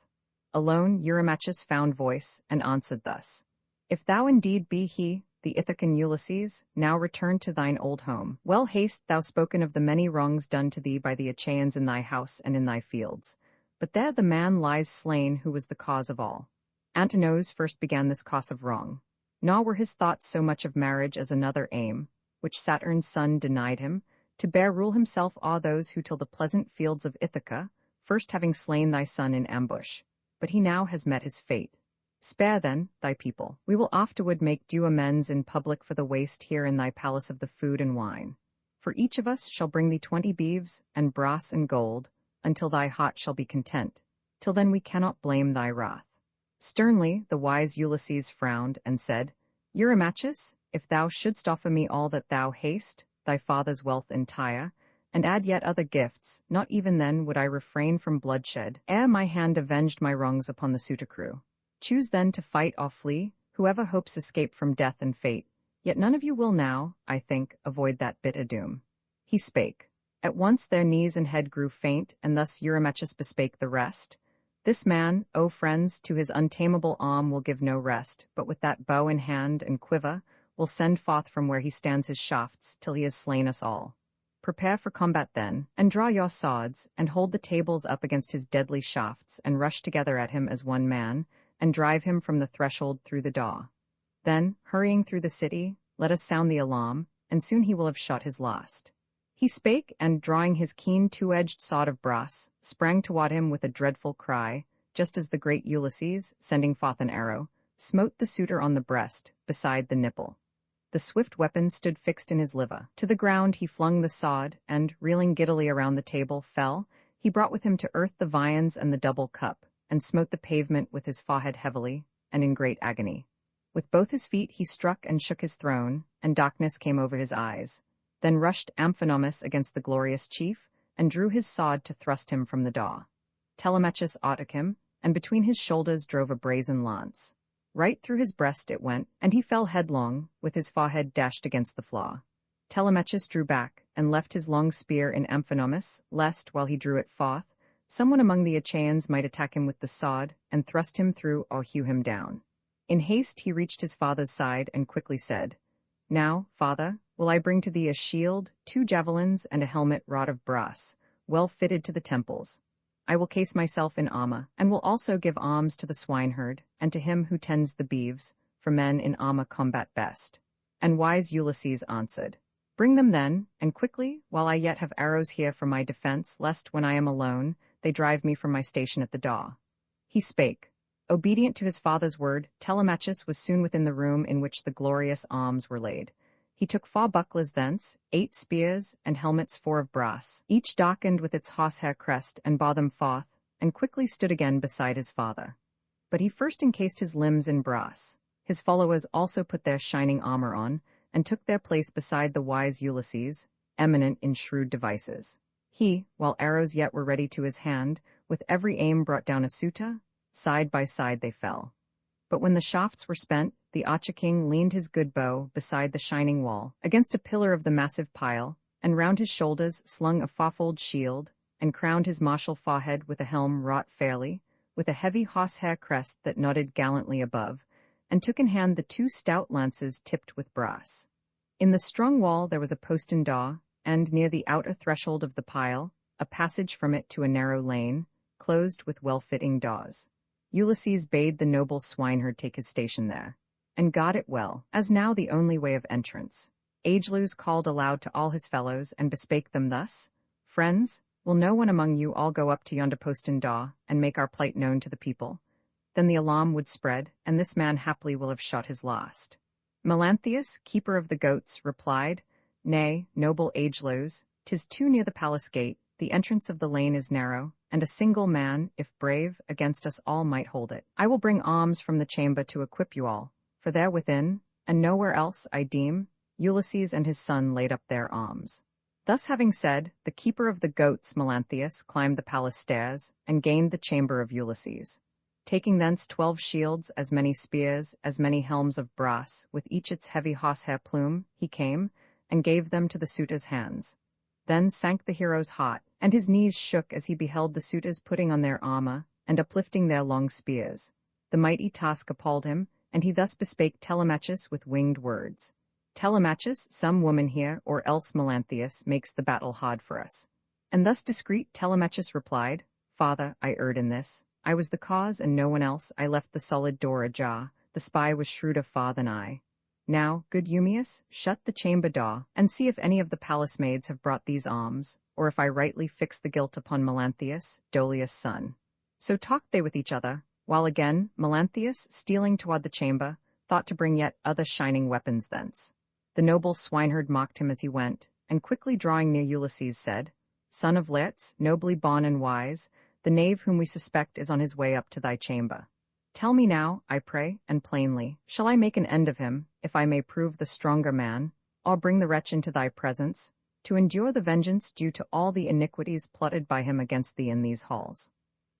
Alone Eurymachus found voice, and answered thus. If thou indeed be he, the Ithacan Ulysses, now return to thine old home. Well hast thou spoken of the many wrongs done to thee by the Achaeans in thy house and in thy fields. But there the man lies slain who was the cause of all. Antinous first began this cause of wrong. Nor were his thoughts so much of marriage as another aim, which Saturn's son denied him, to bear rule himself o'er those who till the pleasant fields of Ithaca, first having slain thy son in ambush. But he now has met his fate. Spare then, thy people. We will afterward make due amends in public for the waste here in thy palace of the food and wine. For each of us shall bring thee 20 beeves, and brass and gold, until thy heart shall be content. Till then we cannot blame thy wrath. Sternly the wise Ulysses frowned, and said, Eurymachus, if thou shouldst offer me all that thou hast, thy father's wealth entire, and add yet other gifts, not even then would I refrain from bloodshed, ere my hand avenged my wrongs upon the suitor crew. Choose then to fight or flee, whoever hopes escape from death and fate, yet none of you will now, I think, avoid that bitter doom. He spake. At once their knees and head grew faint, and thus Eurymachus bespake the rest. This man, O friends, to his untamable arm will give no rest, but with that bow in hand and quiver, will send forth from where he stands his shafts, till he has slain us all. Prepare for combat then, and draw your swords, and hold the tables up against his deadly shafts, and rush together at him as one man, and drive him from the threshold through the door. Then, hurrying through the city, let us sound the alarm, and soon he will have shot his last. He spake, and drawing his keen two-edged sword of brass, sprang toward him with a dreadful cry, just as the great Ulysses, sending forth an arrow, smote the suitor on the breast, beside the nipple. The swift weapon stood fixed in his liver. To the ground he flung the sword, and, reeling giddily around the table, fell. He brought with him to earth the viands and the double cup, and smote the pavement with his forehead heavily, and in great agony. With both his feet he struck and shook his throne, and darkness came over his eyes. Then rushed Amphinomus against the glorious chief, and drew his sword to thrust him from the door. Telemachus aught him, and between his shoulders drove a brazen lance. Right through his breast it went, and he fell headlong, with his forehead dashed against the floor. Telemachus drew back, and left his long spear in Amphinomus, lest, while he drew it forth, someone among the Achaeans might attack him with the sword, and thrust him through or hew him down. In haste he reached his father's side, and quickly said, Now, father, will I bring to thee a shield, 2 javelins, and a helmet wrought of brass, well fitted to the temples. I will case myself in armor, and will also give alms to the swineherd, and to him who tends the beeves, for men in armor combat best. And wise Ulysses answered, Bring them then, and quickly, while I yet have arrows here for my defense, lest when I am alone, they drive me from my station at the door. He spake. Obedient to his father's word, Telemachus was soon within the room in which the glorious arms were laid. He took 4 bucklers thence, 8 spears, and helmets 4 of brass, each darkened with its horsehair crest, and bore them forth, and quickly stood again beside his father. But he first encased his limbs in brass. His followers also put their shining armor on, and took their place beside the wise Ulysses, eminent in shrewd devices. He, while arrows yet were ready to his hand, with every aim brought down a suitor, side by side they fell. But when the shafts were spent, the Acha king leaned his good bow beside the shining wall, against a pillar of the massive pile, and round his shoulders slung a fourfold shield, and crowned his martial forehead with a helm wrought fairly, with a heavy horsehair crest that nodded gallantly above, and took in hand the 2 stout lances tipped with brass. In the strong wall there was a postern door, and near the outer threshold of the pile, a passage from it to a narrow lane, closed with well-fitting doors. Ulysses bade the noble swineherd take his station there, and guard it well, as now the only way of entrance. Agelous called aloud to all his fellows, and bespake them thus, Friends, will no one among you all go up to yonder postern door, and make our plight known to the people? Then the alarm would spread, and this man haply will have shot his last. Melanthius, keeper of the goats, replied, Nay, noble Agelous, 'tis too near the palace gate, the entrance of the lane is narrow, and a single man, if brave, against us all might hold it. I will bring arms from the chamber to equip you all, for there within, and nowhere else, I deem, Ulysses and his son laid up their arms. Thus having said, the keeper of the goats, Melanthius, climbed the palace stairs, and gained the chamber of Ulysses. Taking thence 12 shields, as many spears, as many helms of brass, with each its heavy horsehair plume, he came, and gave them to the suitors' hands. Then sank the hero's heart, and his knees shook as he beheld the suitors putting on their armor, and uplifting their long spears. The mighty task appalled him, and he thus bespake Telemachus with winged words. Telemachus, some woman here, or else Melanthius, makes the battle hard for us. And thus discreet Telemachus replied, Father, I erred in this. I was the cause, and no one else. I left the solid door ajar. The spy was shrewder far than I. Now, good Eumaeus, shut the chamber door, and see if any of the palace maids have brought these alms, or if I rightly fix the guilt upon Melanthius, Dolius' son. So talked they with each other, while again Melanthius, stealing toward the chamber, thought to bring yet other shining weapons thence. The noble swineherd mocked him as he went, and quickly drawing near Ulysses said, Son of Laertes, nobly born and wise, the knave whom we suspect is on his way up to thy chamber. Tell me now, I pray, and plainly, shall I make an end of him, if I may prove the stronger man, or bring the wretch into thy presence, to endure the vengeance due to all the iniquities plotted by him against thee in these halls.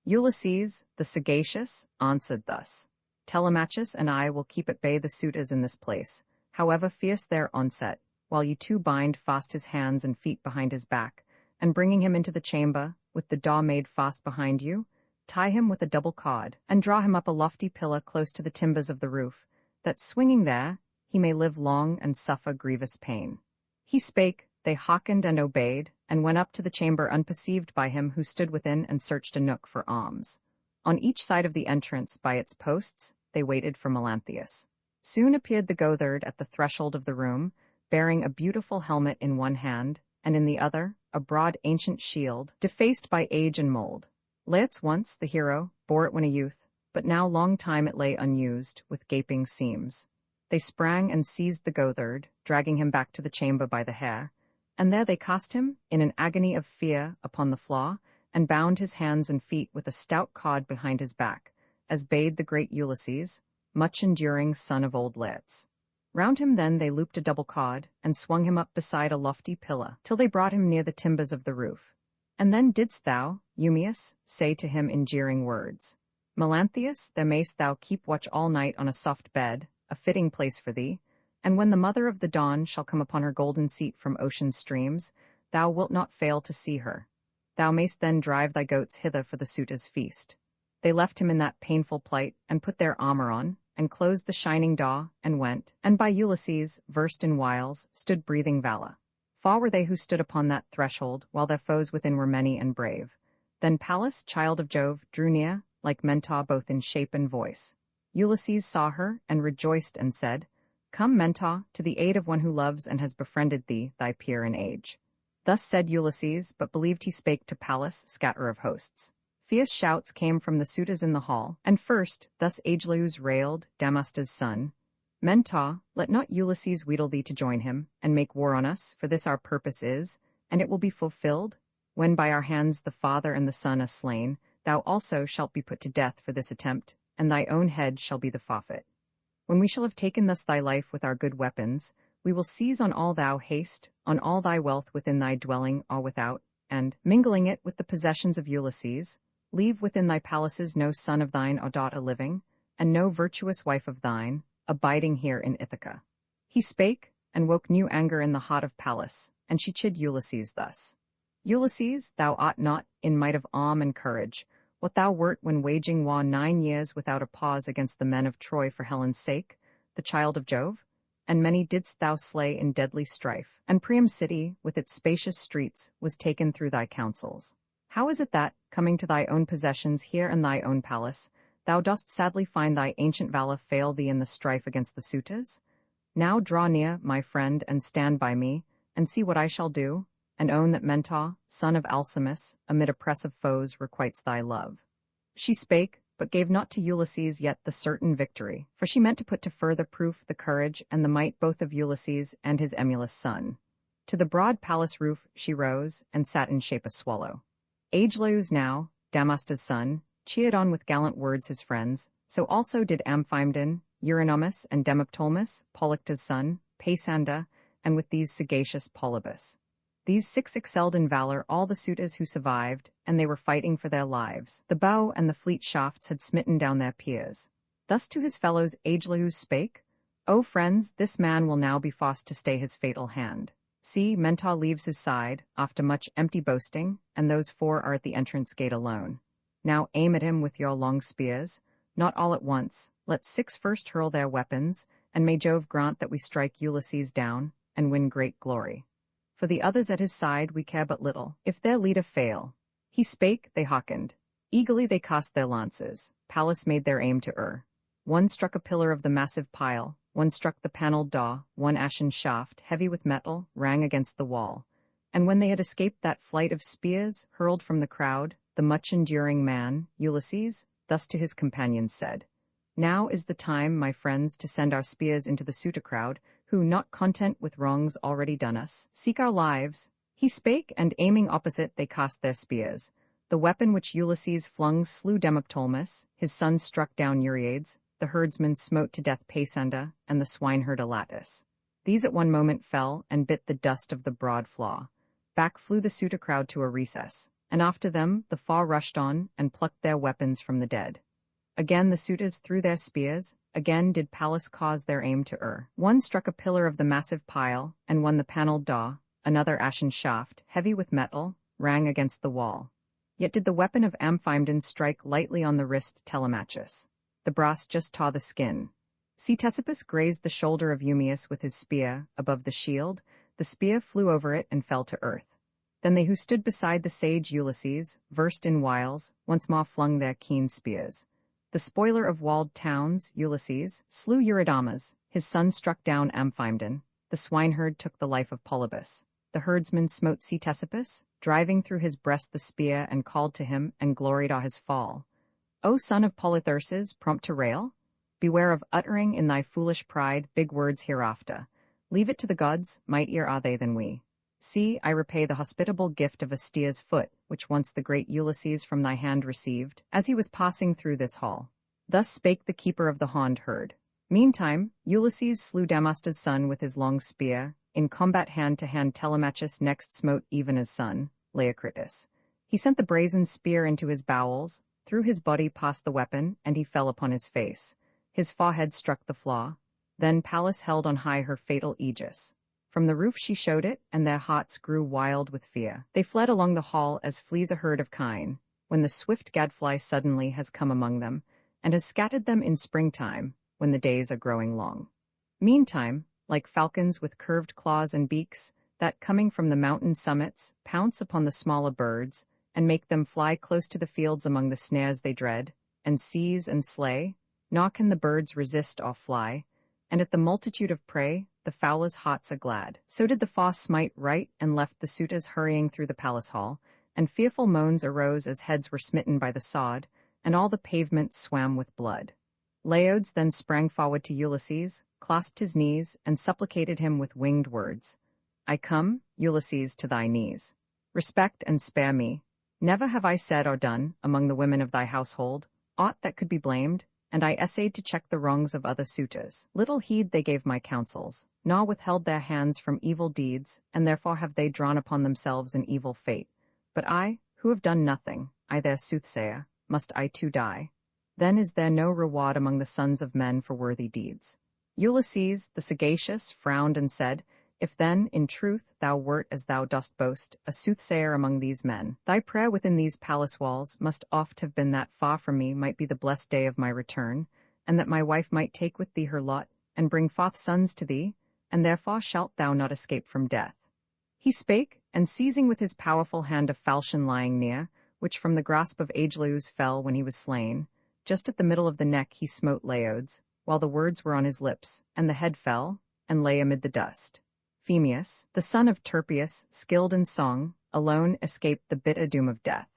Ulysses, the sagacious, answered thus: Telemachus and I will keep at bay the suitors in this place, however fierce their onset, while you two bind fast his hands and feet behind his back, and bringing him into the chamber, with the door made fast behind you, tie him with a double cord, and draw him up a lofty pillar close to the timbers of the roof, that swinging there, he may live long and suffer grievous pain. He spake, they hearkened and obeyed, and went up to the chamber unperceived by him who stood within and searched a nook for alms. On each side of the entrance, by its posts, they waited for Melanthius. Soon appeared the goatherd at the threshold of the room, bearing a beautiful helmet in one hand, and in the other, a broad ancient shield, defaced by age and mold. Laertes once, the hero, bore it when a youth, but now long time it lay unused, with gaping seams. They sprang and seized the goatherd, dragging him back to the chamber by the hair, and there they cast him, in an agony of fear, upon the floor, and bound his hands and feet with a stout cord behind his back, as bade the great Ulysses, much enduring son of old Laertes. Round him then they looped a double cord, and swung him up beside a lofty pillar, till they brought him near the timbers of the roof. And then didst thou, Eumaeus, say to him in jeering words: Melanthius, there mayst thou keep watch all night on a soft bed, a fitting place for thee, and when the mother of the dawn shall come upon her golden seat from ocean's streams, thou wilt not fail to see her. Thou mayst then drive thy goats hither for the suitors' feast. They left him in that painful plight, and put their armor on, and closed the shining door, and went, and by Ulysses, versed in wiles, stood breathing valor. Far were they who stood upon that threshold, while their foes within were many and brave. Then Pallas, child of Jove, drew near, like Mentor both in shape and voice. Ulysses saw her, and rejoiced, and said, Come, Mentor, to the aid of one who loves and has befriended thee, thy peer in age. Thus said Ulysses, but believed he spake to Pallas, scatterer of hosts. Fierce shouts came from the suitors in the hall, and first, thus Agelaus railed, Damastes' son: Mentor, let not Ulysses wheedle thee to join him, and make war on us, for this our purpose is, and it will be fulfilled, when by our hands the father and the son are slain, thou also shalt be put to death for this attempt, and thy own head shall be the forfeit. When we shall have taken thus thy life with our good weapons, we will seize on all thou hast, on all thy wealth within thy dwelling or without, and, mingling it with the possessions of Ulysses, leave within thy palaces no son of thine or daughter living, and no virtuous wife of thine, abiding here in Ithaca. He spake, and woke new anger in the heart of Pallas, and she chid Ulysses thus: Ulysses, thou art not, in might of arm and courage, what thou wert when waging war 9 years without a pause against the men of Troy for Helen's sake, the child of Jove, and many didst thou slay in deadly strife, and Priam's city, with its spacious streets, was taken through thy counsels. How is it that, coming to thy own possessions here in thy own palace, thou dost sadly find thy ancient valor fail thee in the strife against the suitors? Now draw near, my friend, and stand by me, and see what I shall do, and own that Mentor, son of Alcimus, amid oppressive foes requites thy love. She spake, but gave not to Ulysses yet the certain victory, for she meant to put to further proof the courage and the might both of Ulysses and his emulous son. To the broad palace roof she rose, and sat in shape a swallow. Agelaus now, Damastes' son, cheered on with gallant words his friends, so also did Amphimedon, Eurynomus, and Demoptolemus, Polyctes' son, Peisander, and with these sagacious Polybus. These 6 excelled in valor all the suitors who survived, and they were fighting for their lives. The bow and the fleet shafts had smitten down their peers. Thus to his fellows Agelaus spake: O friends, this man will now be forced to stay his fatal hand. See, Mentor leaves his side, after much empty boasting, and those 4 are at the entrance gate alone. Now aim at him with your long spears, not all at once, let 6 first hurl their weapons, and may Jove grant that we strike Ulysses down, and win great glory. For the others at his side we care but little, if their leader fail. He spake, they hearkened. Eagerly they cast their lances. Pallas made their aim to err. One struck a pillar of the massive pile, one struck the panelled door, one ashen shaft, heavy with metal, rang against the wall. And when they had escaped that flight of spears, hurled from the crowd, the much-enduring man, Ulysses, thus to his companions said: Now is the time, my friends, to send our spears into the suitor crowd, who, not content with wrongs already done us, seek our lives. He spake, and aiming opposite they cast their spears. The weapon which Ulysses flung slew Demoptolemus, his son struck down Euryades, the herdsman smote to death Peisander, and the swineherd Elatus. These at one moment fell and bit the dust of the broad flaw. Back flew the suitor crowd to a recess, and after them the foe rushed on and plucked their weapons from the dead. Again the suitors threw their spears, again did Pallas cause their aim to err. One struck a pillar of the massive pile, and one the panelled door, another ashen shaft, heavy with metal, rang against the wall. Yet did the weapon of Amphimedon strike lightly on the wrist Telemachus. The brass just tore the skin. Ctesippus grazed the shoulder of Eumaeus with his spear, above the shield, the spear flew over it and fell to earth. Then they who stood beside the sage Ulysses, versed in wiles, once more flung their keen spears. The spoiler of walled towns, Ulysses, slew Eurydamas, his son struck down Amphimedon, the swineherd took the life of Polybus. The herdsman smote Ctesippus, driving through his breast the spear and called to him and gloried on his fall. O son of Polytherses, prompt to rail? Beware of uttering in thy foolish pride big words hereafter. Leave it to the gods, mightier are they than we. See, I repay the hospitable gift of a steer's foot, which once the great Ulysses from thy hand received, as he was passing through this hall. Thus spake the keeper of the horned herd. Meantime, Ulysses slew Damastes' son with his long spear. In combat hand-to-hand Telemachus next smote even his son, Leocritus. He sent the brazen spear into his bowels, through his body passed the weapon, and he fell upon his face. His forehead struck the flaw. Then Pallas held on high her fatal aegis. From the roof she showed it, and their hearts grew wild with fear. They fled along the hall as flees a herd of kine, when the swift gadfly suddenly has come among them, and has scattered them in springtime, when the days are growing long. Meantime, like falcons with curved claws and beaks, that coming from the mountain summits, pounce upon the smaller birds, and make them fly close to the fields among the snares they dread, and seize and slay, nor can the birds resist or fly, and at the multitude of prey, the fowlers' hearts are glad. So did the foe smite right and left the suitors hurrying through the palace hall, and fearful moans arose as heads were smitten by the sword, and all the pavement swam with blood. Laodes then sprang forward to Ulysses, clasped his knees, and supplicated him with winged words. I come, Ulysses, to thy knees. Respect and spare me. Never have I said or done, among the women of thy household, aught that could be blamed, and I essayed to check the wrongs of other suitors. Little heed they gave my counsels, nor withheld their hands from evil deeds, and therefore have they drawn upon themselves an evil fate. But I, who have done nothing, I their soothsayer, must I too die? Then is there no reward among the sons of men for worthy deeds. Ulysses, the sagacious, frowned and said, If then, in truth, thou wert, as thou dost boast, a soothsayer among these men, thy prayer within these palace walls must oft have been that far from me might be the blessed day of my return, and that my wife might take with thee her lot, and bring forth sons to thee, and therefore shalt thou not escape from death. He spake, and seizing with his powerful hand a falchion lying near, which from the grasp of Agelaus fell when he was slain, just at the middle of the neck he smote Laodes, while the words were on his lips, and the head fell, and lay amid the dust. Phemius, the son of Turpius, skilled in song, alone escaped the bitter doom of death.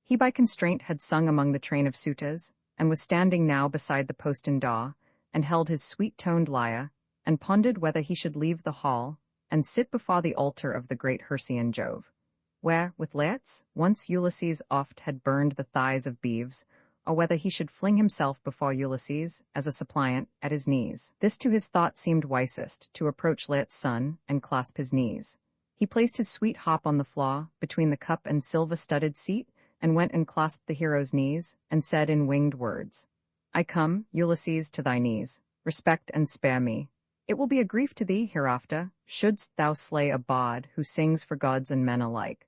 He by constraint had sung among the train of suitors, and was standing now beside the postern door, and held his sweet-toned lyre, and pondered whether he should leave the hall, and sit before the altar of the great Hersian Jove, where, with Laertes, once Ulysses oft had burned the thighs of beeves, or whether he should fling himself before Ulysses, as a suppliant, at his knees. This to his thought seemed wisest, to approach Laertes' son, and clasp his knees. He placed his sweet hop on the floor, between the cup and silver-studded seat, and went and clasped the hero's knees, and said in winged words, I come, Ulysses, to thy knees. Respect and spare me. It will be a grief to thee hereafter, shouldst thou slay a bard who sings for gods and men alike.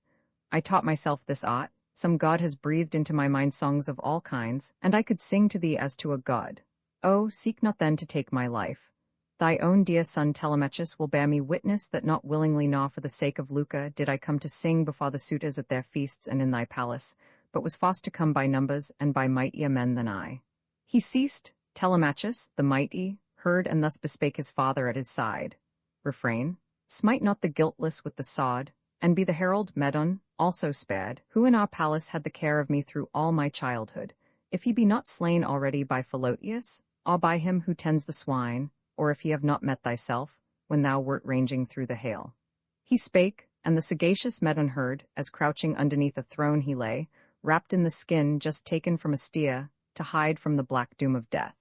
I taught myself this art. Some god has breathed into my mind songs of all kinds, and I could sing to thee as to a god. Oh, seek not then to take my life. Thy own dear son Telemachus will bear me witness that not willingly nor for the sake of lucre did I come to sing before the suitors at their feasts and in thy palace, but was forced to come by numbers and by mightier men than I. He ceased. Telemachus, the mighty, heard and thus bespake his father at his side. Refrain. Smite not the guiltless with the sod, and be the herald Medon also spared, who in our palace had the care of me through all my childhood, if he be not slain already by Philoetius, or by him who tends the swine, or if he have not met thyself, when thou wert ranging through the hail. He spake, and the sagacious Medon heard, as crouching underneath a throne he lay, wrapped in the skin just taken from a steer, to hide from the black doom of death.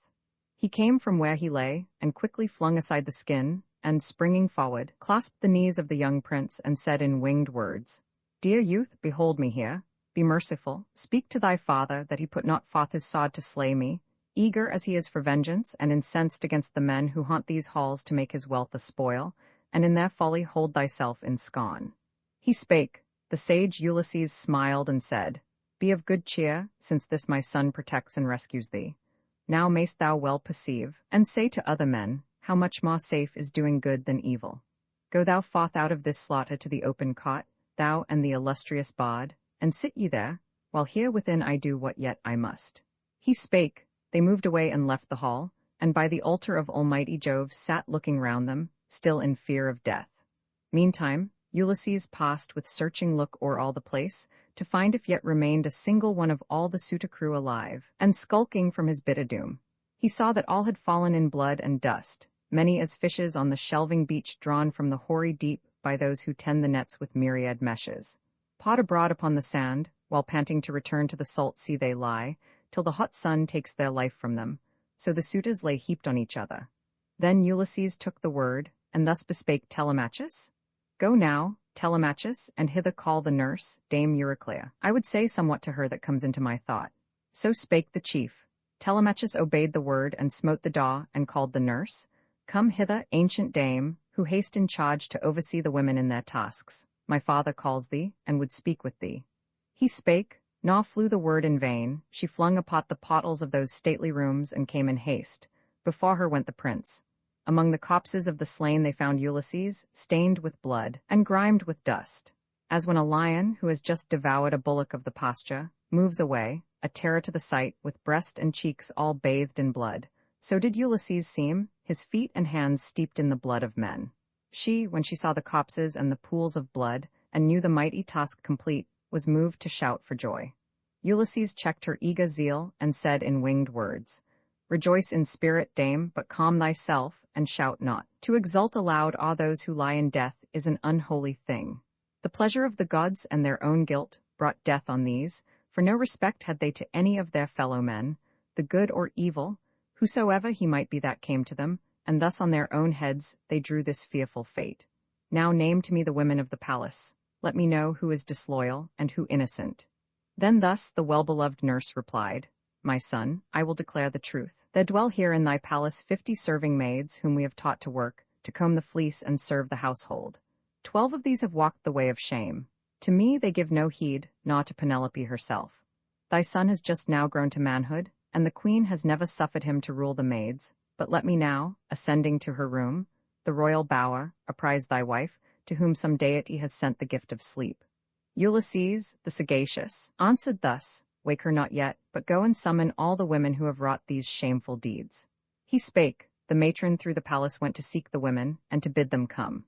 He came from where he lay, and quickly flung aside the skin, and, springing forward, clasped the knees of the young prince and said in winged words, "Dear youth, behold me here. Be merciful, speak to thy father that he put not forth his sword to slay me, eager as he is for vengeance and incensed against the men who haunt these halls to make his wealth a spoil, and in their folly hold thyself in scorn." He spake. The sage Ulysses smiled and said, "Be of good cheer, since this my son protects and rescues thee. Now mayst thou well perceive, and say to other men, how much more safe is doing good than evil. Go thou forth out of this slaughter to the open cot, thou and the illustrious bard, and sit ye there, while here within I do what yet I must." He spake. They moved away and left the hall, and by the altar of Almighty Jove sat looking round them, still in fear of death. Meantime, Ulysses passed with searching look o'er all the place, to find if yet remained a single one of all the suitor crew alive, and skulking from his bitter doom. He saw that all had fallen in blood and dust, many as fishes on the shelving beach drawn from the hoary deep by those who tend the nets with myriad meshes. Pawed abroad upon the sand, while panting to return to the salt sea they lie, till the hot sun takes their life from them, so the suitors lay heaped on each other. Then Ulysses took the word, and thus bespake Telemachus, "Go now, Telemachus, and hither call the nurse, Dame Euryclea. I would say somewhat to her that comes into my thought." So spake the chief. Telemachus obeyed the word and smote the door and called the nurse. "Come hither, ancient dame, who haste in charge to oversee the women in their tasks. My father calls thee, and would speak with thee." He spake, nor flew the word in vain. She flung upon the portals of those stately rooms and came in haste. Before her went the prince. Among the corpses of the slain they found Ulysses, stained with blood, and grimed with dust. As when a lion, who has just devoured a bullock of the pasture, moves away, a terror to the sight, with breast and cheeks all bathed in blood, so did Ulysses seem, his feet and hands steeped in the blood of men. She, when she saw the corpses and the pools of blood, and knew the mighty task complete, was moved to shout for joy. Ulysses checked her eager zeal, and said in winged words, "Rejoice in spirit, dame, but calm thyself, and shout not. To exult aloud o'er those who lie in death is an unholy thing. The pleasure of the gods and their own guilt brought death on these, for no respect had they to any of their fellow men, the good or evil, whosoever he might be that came to them, and thus on their own heads they drew this fearful fate. Now name to me the women of the palace. Let me know who is disloyal and who innocent." Then thus the well-beloved nurse replied, "My son, I will declare the truth. There dwell here in thy palace 50 serving maids whom we have taught to work, to comb the fleece and serve the household. 12 of these have walked the way of shame. To me they give no heed, nor to Penelope herself. Thy son has just now grown to manhood, and the queen has never suffered him to rule the maids, but let me now, ascending to her room, the royal bower, apprise thy wife, to whom some deity has sent the gift of sleep." Ulysses, the sagacious, answered thus, "Wake her not yet, but go and summon all the women who have wrought these shameful deeds." He spake. The matron through the palace went to seek the women, and to bid them come.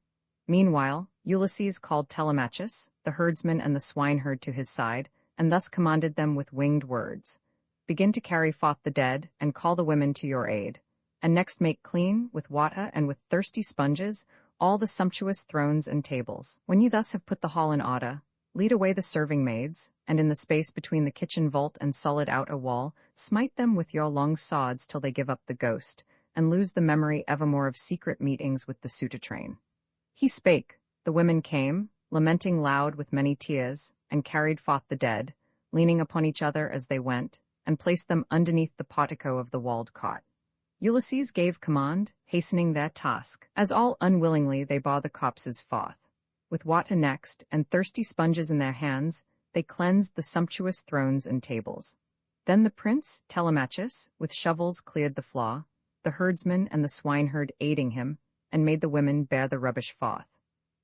Meanwhile, Ulysses called Telemachus, the herdsman and the swineherd to his side, and thus commanded them with winged words, "Begin to carry forth the dead, and call the women to your aid. And next make clean, with water and with thirsty sponges, all the sumptuous thrones and tables. When ye thus have put the hall in order, lead away the serving maids, and in the space between the kitchen vault and solid outer wall, smite them with your long swords till they give up the ghost, and lose the memory evermore of secret meetings with the suitor train." He spake. The women came, lamenting loud with many tears, and carried forth the dead, leaning upon each other as they went, and placed them underneath the portico of the walled cot. Ulysses gave command, hastening their task, as all unwillingly they bore the corpses forth. With water next, and thirsty sponges in their hands, they cleansed the sumptuous thrones and tables. Then the prince, Telemachus, with shovels cleared the floor, the herdsman and the swineherd aiding him, and made the women bear the rubbish forth.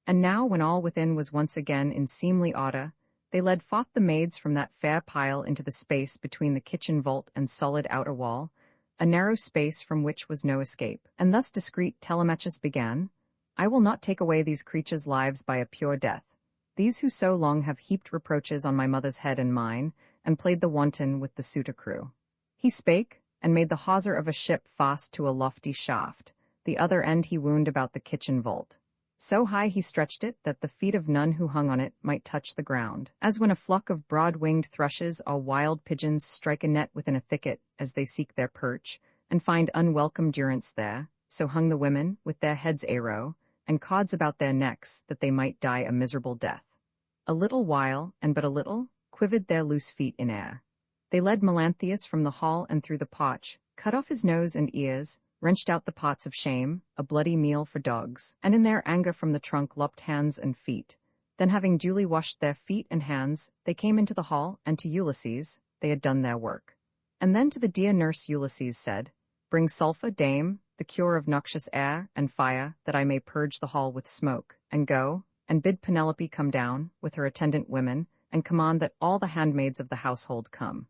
And now, when all within was once again in seemly order, they led forth the maids from that fair pile into the space between the kitchen vault and solid outer wall, a narrow space from which was no escape. And thus discreet Telemachus began, "I will not take away these creatures' lives by a pure death, these who so long have heaped reproaches on my mother's head and mine, and played the wanton with the suitor crew." He spake, and made the hawser of a ship fast to a lofty shaft, the other end he wound about the kitchen vault. So high he stretched it that the feet of none who hung on it might touch the ground, as when a flock of broad-winged thrushes or wild pigeons strike a net within a thicket as they seek their perch, and find unwelcome durance there, so hung the women, with their heads a-row, and cords about their necks, that they might die a miserable death. A little while, and but a little, quivered their loose feet in air. They led Melanthius from the hall and through the porch, cut off his nose and ears, wrenched out the pots of shame, a bloody meal for dogs, and in their anger from the trunk lopped hands and feet. Then having duly washed their feet and hands, they came into the hall, and to Ulysses, they had done their work. And then to the dear nurse Ulysses said, Bring sulphur, dame, the cure of noxious air and fire, that I may purge the hall with smoke, and go, and bid Penelope come down, with her attendant women, and command that all the handmaids of the household come.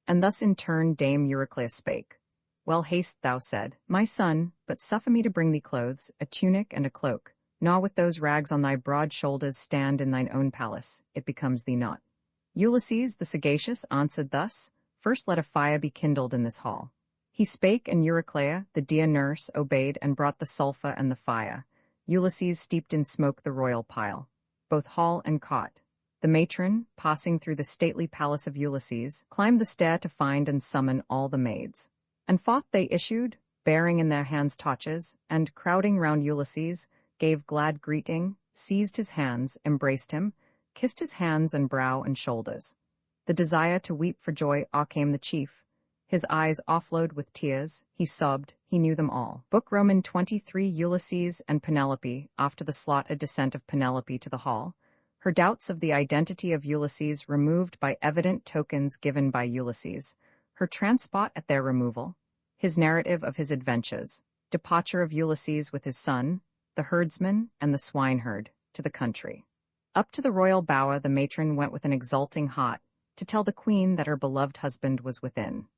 And thus in turn Dame Eurycleia spake. Well haste, thou said, my son, but suffer me to bring thee clothes, a tunic and a cloak, nor with those rags on thy broad shoulders stand in thine own palace, it becomes thee not. Ulysses the sagacious answered thus, First let a fire be kindled in this hall. He spake, and Eurycleia, the dear nurse, obeyed and brought the sulphur and the fire. Ulysses steeped in smoke the royal pile, both hall and cot. The matron, passing through the stately palace of Ulysses, climbed the stair to find and summon all the maids. And forth they issued, bearing in their hands torches, and, crowding round Ulysses, gave glad greeting, seized his hands, embraced him, kissed his hands and brow and shoulders. The desire to weep for joy o'ercame the chief. His eyes offlowed with tears, he sobbed, he knew them all. Book Roman 23 Ulysses and Penelope, after the slaughtered descent of Penelope to the hall. Her doubts of the identity of Ulysses removed by evident tokens given by Ulysses. Her transport at their removal. His narrative of his adventures. Departure of Ulysses with his son, the herdsman and the swineherd, to the country. Up to the royal bower the matron went with an exulting heart, to tell the queen that her beloved husband was within.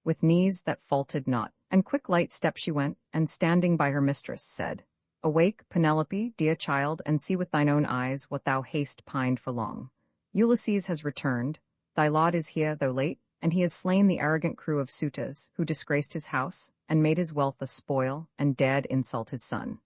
With knees that faltered not, and quick light step she went, and standing by her mistress said, Awake, Penelope, dear child, and see with thine own eyes what thou hast pined for long. Ulysses has returned, thy lord is here, though late, and he has slain the arrogant crew of suitors, who disgraced his house, and made his wealth a spoil, and dared insult his son.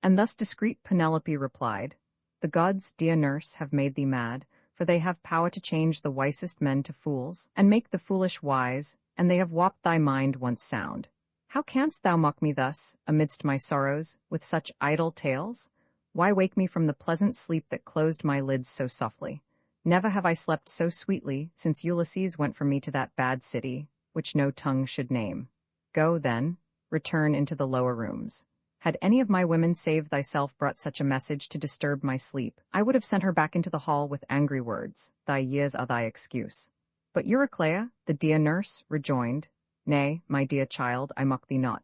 And thus discreet Penelope replied, The gods, dear nurse, have made thee mad, for they have power to change the wisest men to fools, and make the foolish wise, and they have warped thy mind once sound. How canst thou mock me thus, amidst my sorrows, with such idle tales? Why wake me from the pleasant sleep that closed my lids so softly? Never have I slept so sweetly, since Ulysses went from me to that bad city, which no tongue should name. Go, then, return into the lower rooms. Had any of my women save thyself brought such a message to disturb my sleep, I would have sent her back into the hall with angry words. Thy years are thy excuse. But Eurycleia, the dear nurse, rejoined, Nay, my dear child, I mock thee not.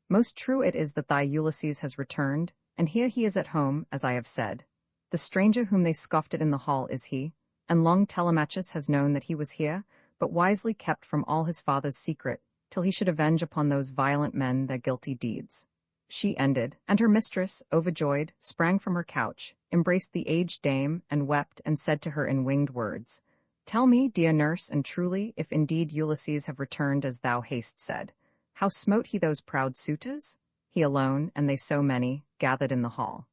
Most true it is that thy Ulysses has returned, and here he is at home, as I have said. The stranger whom they scoffed at in the hall is he, and long Telemachus has known that he was here, but wisely kept from all his father's secret, till he should avenge upon those violent men their guilty deeds. She ended, and her mistress, overjoyed, sprang from her couch, embraced the aged dame, and wept, and said to her in winged words, Tell me, dear nurse, and truly, if indeed Ulysses have returned as thou hast said, how smote he those proud suitors? He alone, and they so many, gathered in the hall.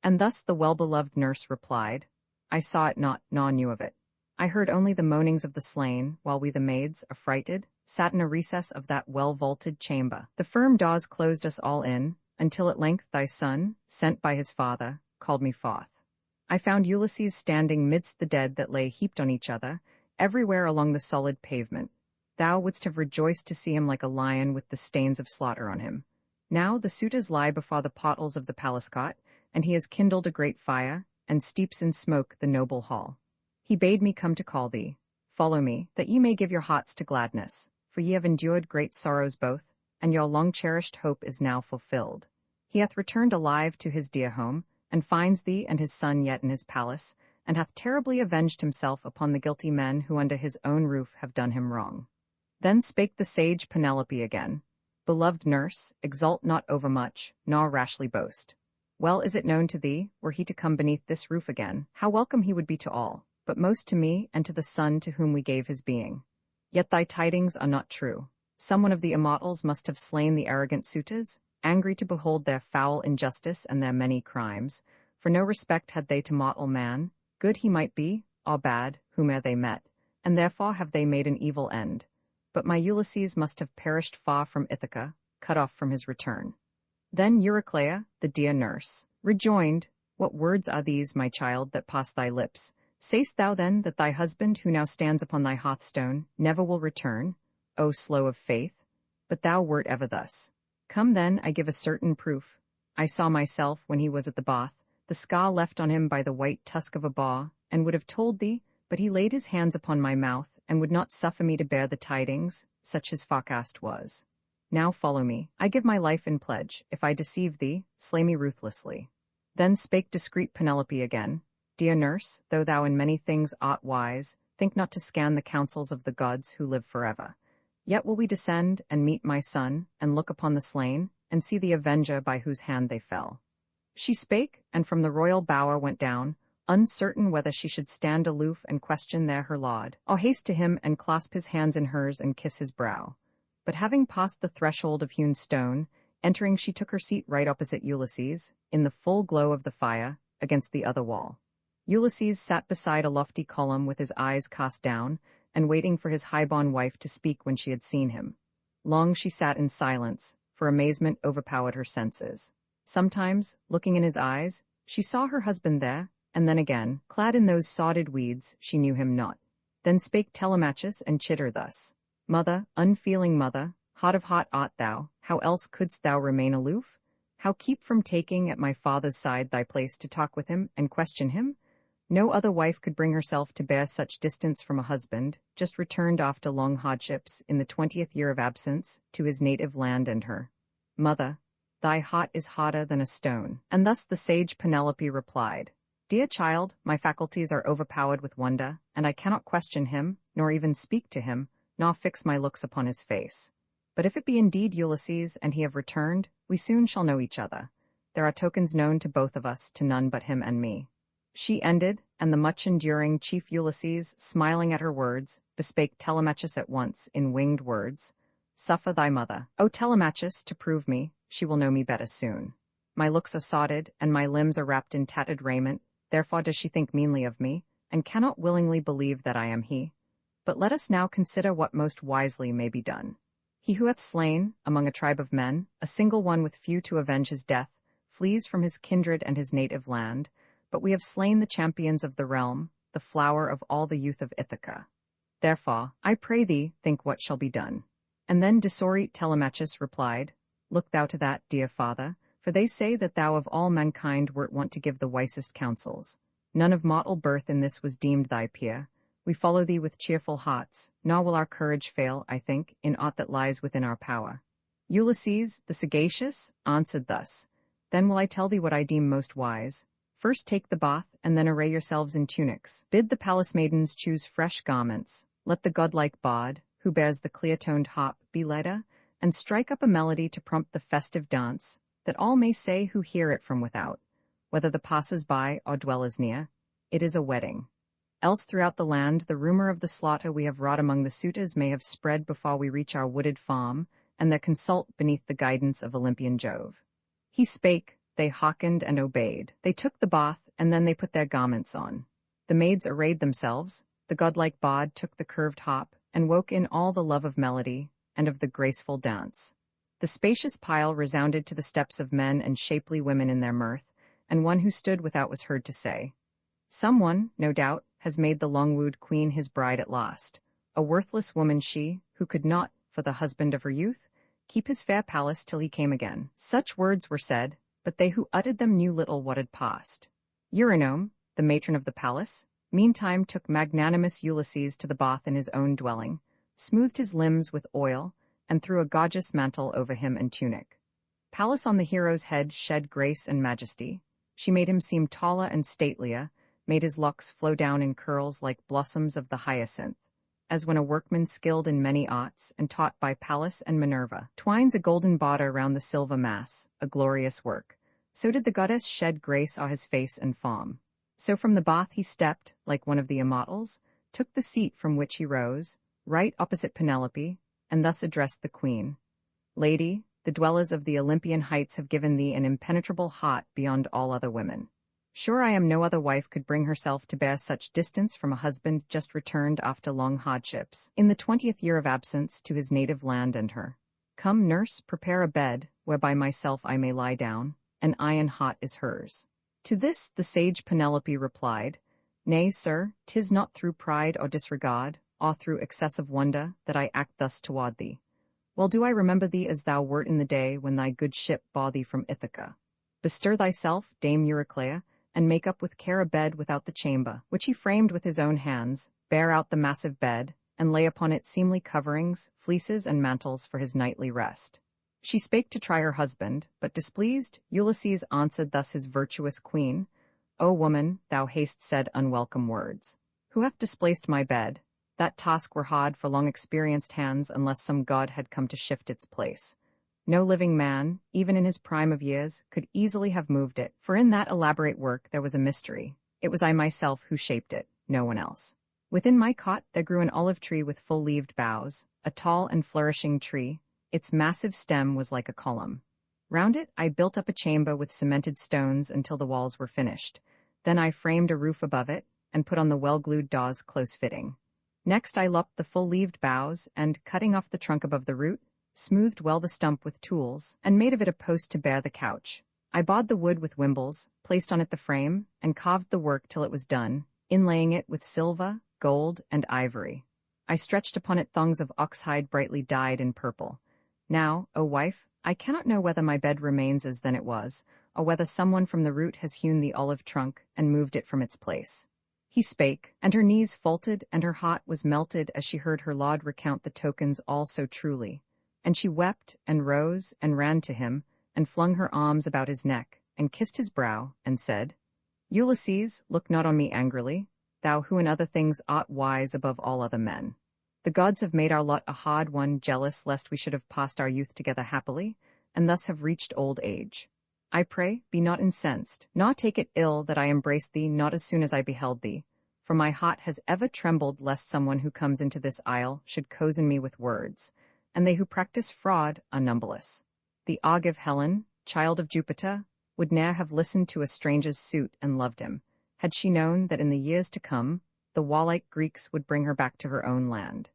And thus the well-beloved nurse replied, I saw it not, nor knew of it. I heard only the moanings of the slain, while we the maids, affrighted, sat in a recess of that well-vaulted chamber. The firm doors closed us all in, until at length thy son, sent by his father, called me forth. I found Ulysses standing midst the dead that lay heaped on each other, everywhere along the solid pavement. Thou wouldst have rejoiced to see him like a lion with the stains of slaughter on him. Now the suitors lie before the portals of the palace cot, and he has kindled a great fire, and steeps in smoke the noble hall. He bade me come to call thee. Follow me, that ye may give your hearts to gladness, for ye have endured great sorrows both, and your long-cherished hope is now fulfilled. He hath returned alive to his dear home, and finds thee and his son yet in his palace, and hath terribly avenged himself upon the guilty men who under his own roof have done him wrong. Then spake the sage Penelope again, Beloved nurse, exult not overmuch, nor rashly boast. Well is it known to thee, were he to come beneath this roof again, how welcome he would be to all, but most to me and to the son to whom we gave his being. Yet thy tidings are not true. Someone of the immortals must have slain the arrogant suitors, angry to behold their foul injustice and their many crimes, for no respect had they to mortal man, good he might be, or bad, whome'er they met, and therefore have they made an evil end. But my Ulysses must have perished far from Ithaca, cut off from his return. Then Euryclea, the dear nurse, rejoined, What words are these, my child, that pass thy lips? Say'st thou then that thy husband, who now stands upon thy hearthstone, never will return? O slow of faith! But thou wert ever thus. Come then, I give a certain proof. I saw myself, when he was at the bath, the scar left on him by the white tusk of a boar, and would have told thee, but he laid his hands upon my mouth, and would not suffer me to bear the tidings, such his forecast was. Now follow me. I give my life in pledge. If I deceive thee, slay me ruthlessly. Then spake discreet Penelope again, Dear nurse, though thou in many things art wise, think not to scan the counsels of the gods who live forever. Yet will we descend, and meet my son, and look upon the slain, and see the avenger by whose hand they fell. She spake, and from the royal bower went down, uncertain whether she should stand aloof and question there her lord, or haste to him and clasp his hands in hers and kiss his brow. But having passed the threshold of hewn stone, entering she took her seat right opposite Ulysses, in the full glow of the fire, against the other wall. Ulysses sat beside a lofty column with his eyes cast down, and waiting for his high-born wife to speak when she had seen him. Long she sat in silence, for amazement overpowered her senses. Sometimes, looking in his eyes, she saw her husband there, and then again, clad in those sordid weeds, she knew him not. Then spake Telemachus and chid her thus, Mother, unfeeling mother, hot of heart art thou, how else couldst thou remain aloof? How keep from taking at my father's side thy place to talk with him and question him? No other wife could bring herself to bear such distance from a husband, just returned after long hardships, in the 20th year of absence, to his native land and her. Mother, thy heart is harder than a stone. And thus the sage Penelope replied, Dear child, my faculties are overpowered with wonder, and I cannot question him, nor even speak to him, nor fix my looks upon his face. But if it be indeed Ulysses, and he have returned, we soon shall know each other. There are tokens known to both of us, to none but him and me. She ended, and the much-enduring chief Ulysses, smiling at her words, bespake Telemachus at once, in winged words, Suffer thy mother, O Telemachus, to prove me, she will know me better soon. My looks are sodded, and my limbs are wrapped in tattered raiment, therefore does she think meanly of me, and cannot willingly believe that I am he. But let us now consider what most wisely may be done. He who hath slain, among a tribe of men, a single one with few to avenge his death, flees from his kindred and his native land, but we have slain the champions of the realm, the flower of all the youth of Ithaca. Therefore, I pray thee, think what shall be done. And then disorate Telemachus replied, Look thou to that, dear father, for they say that thou of all mankind wert wont to give the wisest counsels. None of mortal birth in this was deemed thy peer. We follow thee with cheerful hearts, nor will our courage fail, I think, in aught that lies within our power. Ulysses, the sagacious, answered thus, Then will I tell thee what I deem most wise. First take the bath, and then array yourselves in tunics. Bid the palace maidens choose fresh garments. Let the godlike bard, who bears the clear-toned harp, be leder, and strike up a melody to prompt the festive dance, that all may say who hear it from without, whether the passers-by or dwellers near, it is a wedding. Else throughout the land the rumor of the slaughter we have wrought among the suitors may have spread before we reach our wooded farm, and there consult beneath the guidance of Olympian Jove. He spake, they hearkened and obeyed. They took the bath, and then they put their garments on. The maids arrayed themselves, the godlike bard took the curved harp, and woke in all the love of melody, and of the graceful dance. The spacious pile resounded to the steps of men and shapely women in their mirth, and one who stood without was heard to say, Someone, no doubt, has made the long-wooed queen his bride at last, a worthless woman she, who could not, for the husband of her youth, keep his fair palace till he came again. Such words were said, but they who uttered them knew little what had passed. Eurynome, the matron of the palace, meantime took magnanimous Ulysses to the bath in his own dwelling, smoothed his limbs with oil, and threw a gorgeous mantle over him and tunic. Pallas on the hero's head shed grace and majesty. She made him seem taller and statelier, made his locks flow down in curls like blossoms of the hyacinth, as when a workman skilled in many arts and taught by Pallas and Minerva twines a golden border round the silver mass, a glorious work. So did the goddess shed grace o'er his face and form. So from the bath he stepped, like one of the immortals, took the seat from which he rose, right opposite Penelope, and thus addressed the queen. Lady, the dwellers of the Olympian heights have given thee an impenetrable heart beyond all other women. Sure I am no other wife could bring herself to bear such distance from a husband just returned after long hardships, in the 20th year of absence to his native land and her. Come, nurse, prepare a bed, where by myself I may lie down, and iron hot is hers. To this the sage Penelope replied, Nay, sir, 'tis not through pride or disregard, or through excessive wonder, that I act thus toward thee. Well do I remember thee as thou wert in the day when thy good ship bore thee from Ithaca. Bestir thyself, Dame Euryclea, and make up with care a bed without the chamber, which he framed with his own hands, bear out the massive bed, and lay upon it seemly coverings, fleeces, and mantles for his nightly rest. She spake to try her husband, but displeased, Ulysses answered thus his virtuous queen, O woman, thou hast said unwelcome words. Who hath displaced my bed? That task were hard for long-experienced hands unless some god had come to shift its place. No living man, even in his prime of years, could easily have moved it, for in that elaborate work there was a mystery. It was I myself who shaped it, no one else. Within my cot there grew an olive tree with full-leaved boughs, a tall and flourishing tree. Its massive stem was like a column. Round it I built up a chamber with cemented stones until the walls were finished. Then I framed a roof above it, and put on the well-glued doors close-fitting. Next I lopped the full-leaved boughs, and, cutting off the trunk above the root, smoothed well the stump with tools, and made of it a post to bear the couch. I bawed the wood with wimbles, placed on it the frame, and carved the work till it was done, inlaying it with silver, gold, and ivory. I stretched upon it thongs of ox-hide brightly dyed in purple. Now, O wife, I cannot know whether my bed remains as then it was, or whether someone from the root has hewn the olive trunk and moved it from its place. He spake, and her knees faltered, and her heart was melted as she heard her lord recount the tokens all so truly. And she wept, and rose, and ran to him, and flung her arms about his neck, and kissed his brow, and said, Ulysses, look not on me angrily, thou who in other things art wise above all other men. The gods have made our lot a hard one, jealous lest we should have passed our youth together happily, and thus have reached old age. I pray, be not incensed, nor take it ill that I embraced thee not as soon as I beheld thee, for my heart has ever trembled lest someone who comes into this isle should cozen me with words, and they who practice fraud are numberless. The Argive Helen, child of Jupiter, would ne'er have listened to a stranger's suit and loved him, had she known that in the years to come, the warlike Greeks would bring her back to her own land.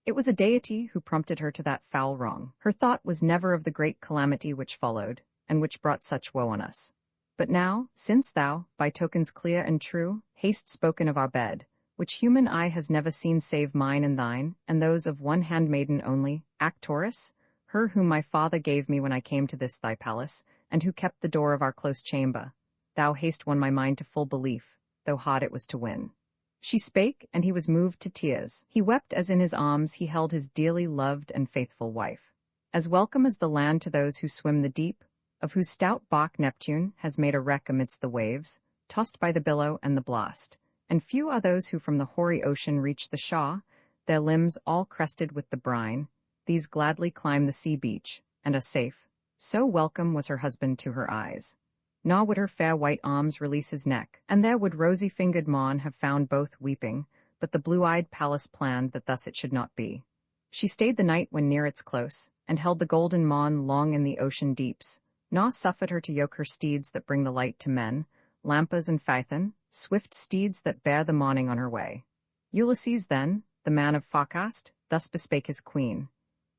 It was a deity who prompted her to that foul wrong. Her thought was never of the great calamity which followed, and which brought such woe on us. But now, since thou, by tokens clear and true, hast spoken of our bed, which human eye has never seen save mine and thine, and those of one handmaiden only, Actorus, her whom my father gave me when I came to this thy palace, and who kept the door of our close chamber, thou hast won my mind to full belief, though hard it was to win. She spake, and he was moved to tears. He wept as in his arms he held his dearly loved and faithful wife. As welcome as the land to those who swim the deep, of whose stout bark Neptune has made a wreck amidst the waves, tossed by the billow and the blast, and few are those who from the hoary ocean reach the shore, their limbs all crested with the brine. These gladly climb the sea beach, and are safe. So welcome was her husband to her eyes. Nor would her fair white arms release his neck, and there would rosy-fingered Maun have found both weeping, but the blue-eyed Pallas planned that thus it should not be. She stayed the night when near its close, and held the golden Maun long in the ocean deeps, nor suffered her to yoke her steeds that bring the light to men, Lampas and Phaethon, swift steeds that bear the morning on her way. Ulysses then, the man of Phocast, thus bespake his queen.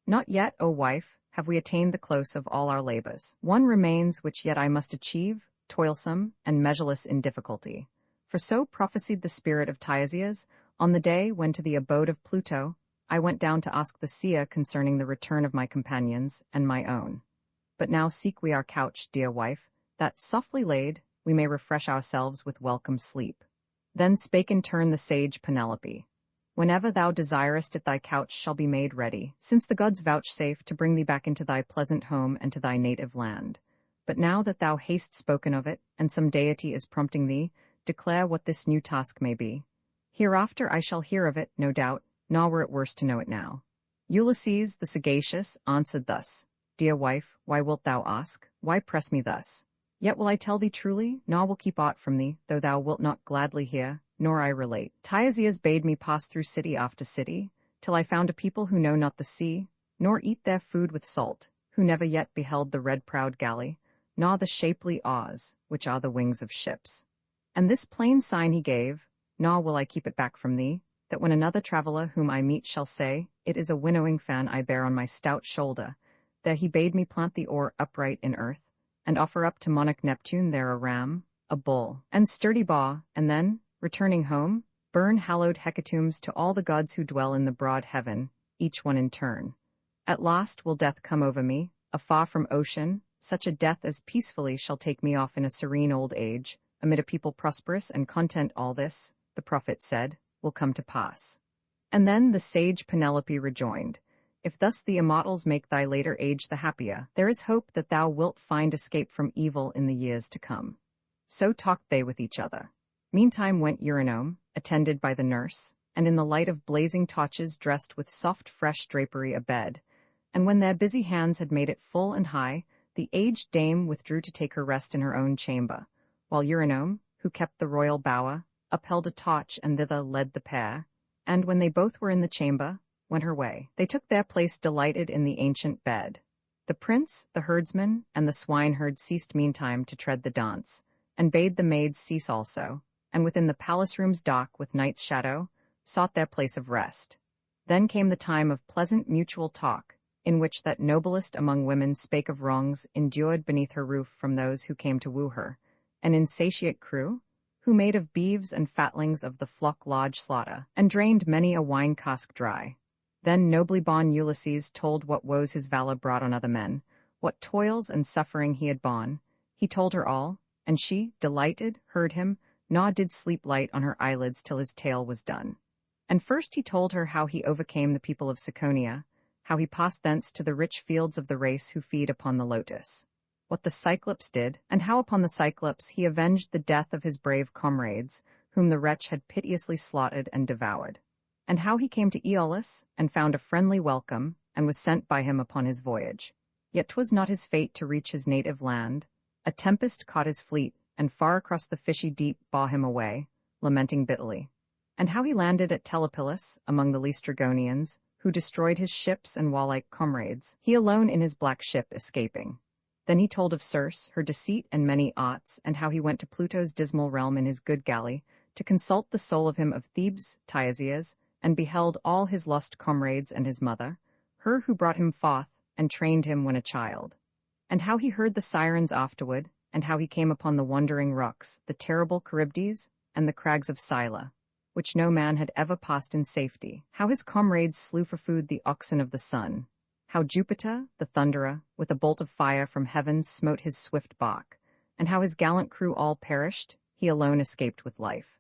Not yet, O wife, have we attained the close of all our labors. One remains which yet I must achieve, toilsome, and measureless in difficulty. For so prophesied the spirit of Tiresias, on the day when to the abode of Pluto I went down to ask the seer concerning the return of my companions and my own. But now seek we our couch, dear wife, that, softly laid, we may refresh ourselves with welcome sleep. Then spake in turn the sage Penelope. Whenever thou desirest it thy couch shall be made ready, since the gods vouchsafe to bring thee back into thy pleasant home and to thy native land. But now that thou hast spoken of it, and some deity is prompting thee, declare what this new task may be. Hereafter I shall hear of it, no doubt, nor were it worse to know it now. Ulysses the sagacious answered thus, Dear wife, why wilt thou ask? Why press me thus? Yet will I tell thee truly, nor will keep aught from thee, though thou wilt not gladly hear, nor I relate. Tiresias bade me pass through city after city, till I found a people who know not the sea, nor eat their food with salt, who never yet beheld the red-prowed galley, nor the shapely oars, which are the wings of ships. And this plain sign he gave, nor will I keep it back from thee, that when another traveller whom I meet shall say, It is a winnowing fan I bear on my stout shoulder, There he bade me plant the ore upright in earth, and offer up to monarch Neptune there a ram, a bull, and sturdy boar, and then, returning home, burn hallowed hecatombs to all the gods who dwell in the broad heaven, each one in turn. At last will death come over me, afar from ocean, such a death as peacefully shall take me off in a serene old age, amid a people prosperous and content. All this, the prophet said, will come to pass. And then the sage Penelope rejoined, If thus the immortals make thy later age the happier, there is hope that thou wilt find escape from evil in the years to come. So talked they with each other. Meantime went Eurynome, attended by the nurse, and in the light of blazing torches dressed with soft fresh drapery a bed, and when their busy hands had made it full and high, the aged dame withdrew to take her rest in her own chamber, while Eurynome, who kept the royal bower, upheld a torch and thither led the pair, and when they both were in the chamber, went her way. They took their place delighted in the ancient bed. The prince, the herdsman, and the swineherd ceased meantime to tread the dance, and bade the maids cease also, and within the palace rooms dark with night's shadow, sought their place of rest. Then came the time of pleasant mutual talk, in which that noblest among women spake of wrongs endured beneath her roof from those who came to woo her, an insatiate crew, who made of beeves and fatlings of the flock large slaughter, and drained many a wine cask dry. Then nobly born Ulysses told what woes his valor brought on other men, what toils and suffering he had borne. He told her all, and she, delighted, heard him, nor did sleep light on her eyelids till his tale was done. And first he told her how he overcame the people of Siconia, how he passed thence to the rich fields of the race who feed upon the lotus, what the Cyclops did, and how upon the Cyclops he avenged the death of his brave comrades, whom the wretch had piteously slaughtered and devoured, and how he came to Aeolus, and found a friendly welcome, and was sent by him upon his voyage. Yet 'twas not his fate to reach his native land. A tempest caught his fleet, and far across the fishy deep bore him away, lamenting bitterly. And how he landed at Telepolis, among the Laestrygonians, who destroyed his ships and warlike comrades, he alone in his black ship escaping. Then he told of Circe, her deceit and many arts, and how he went to Pluto's dismal realm in his good galley, to consult the soul of him of Thebes, Tiasias, and beheld all his lost comrades and his mother, her who brought him forth, and trained him when a child. And how he heard the sirens afterward, and how he came upon the wandering rocks, the terrible Charybdis, and the crags of Scylla, which no man had ever passed in safety, how his comrades slew for food the oxen of the sun, how Jupiter, the thunderer, with a bolt of fire from heaven smote his swift bark, and how his gallant crew all perished, he alone escaped with life.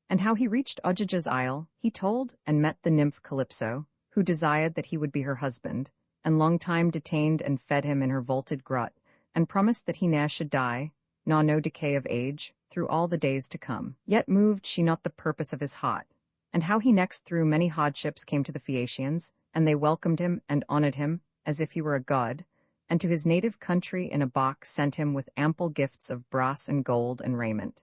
And how he reached Ogyges' isle, he told, and met the nymph Calypso, who desired that he would be her husband, and long time detained and fed him in her vaulted grot, and promised that he ne'er should die, nor no decay of age, through all the days to come. Yet moved she not the purpose of his heart, and how he next through many hardships came to the Phaeacians, and they welcomed him and honored him as if he were a god, and to his native country in a box sent him with ample gifts of brass and gold and raiment.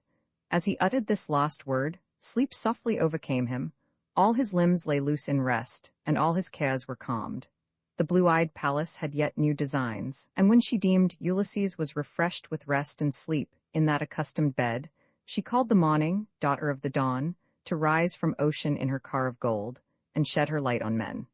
As he uttered this last word, sleep softly overcame him, all his limbs lay loose in rest, and all his cares were calmed. The blue-eyed Pallas had yet new designs, and when she deemed Ulysses was refreshed with rest and sleep in that accustomed bed, she called the morning, daughter of the dawn, to rise from ocean in her car of gold, and shed her light on men.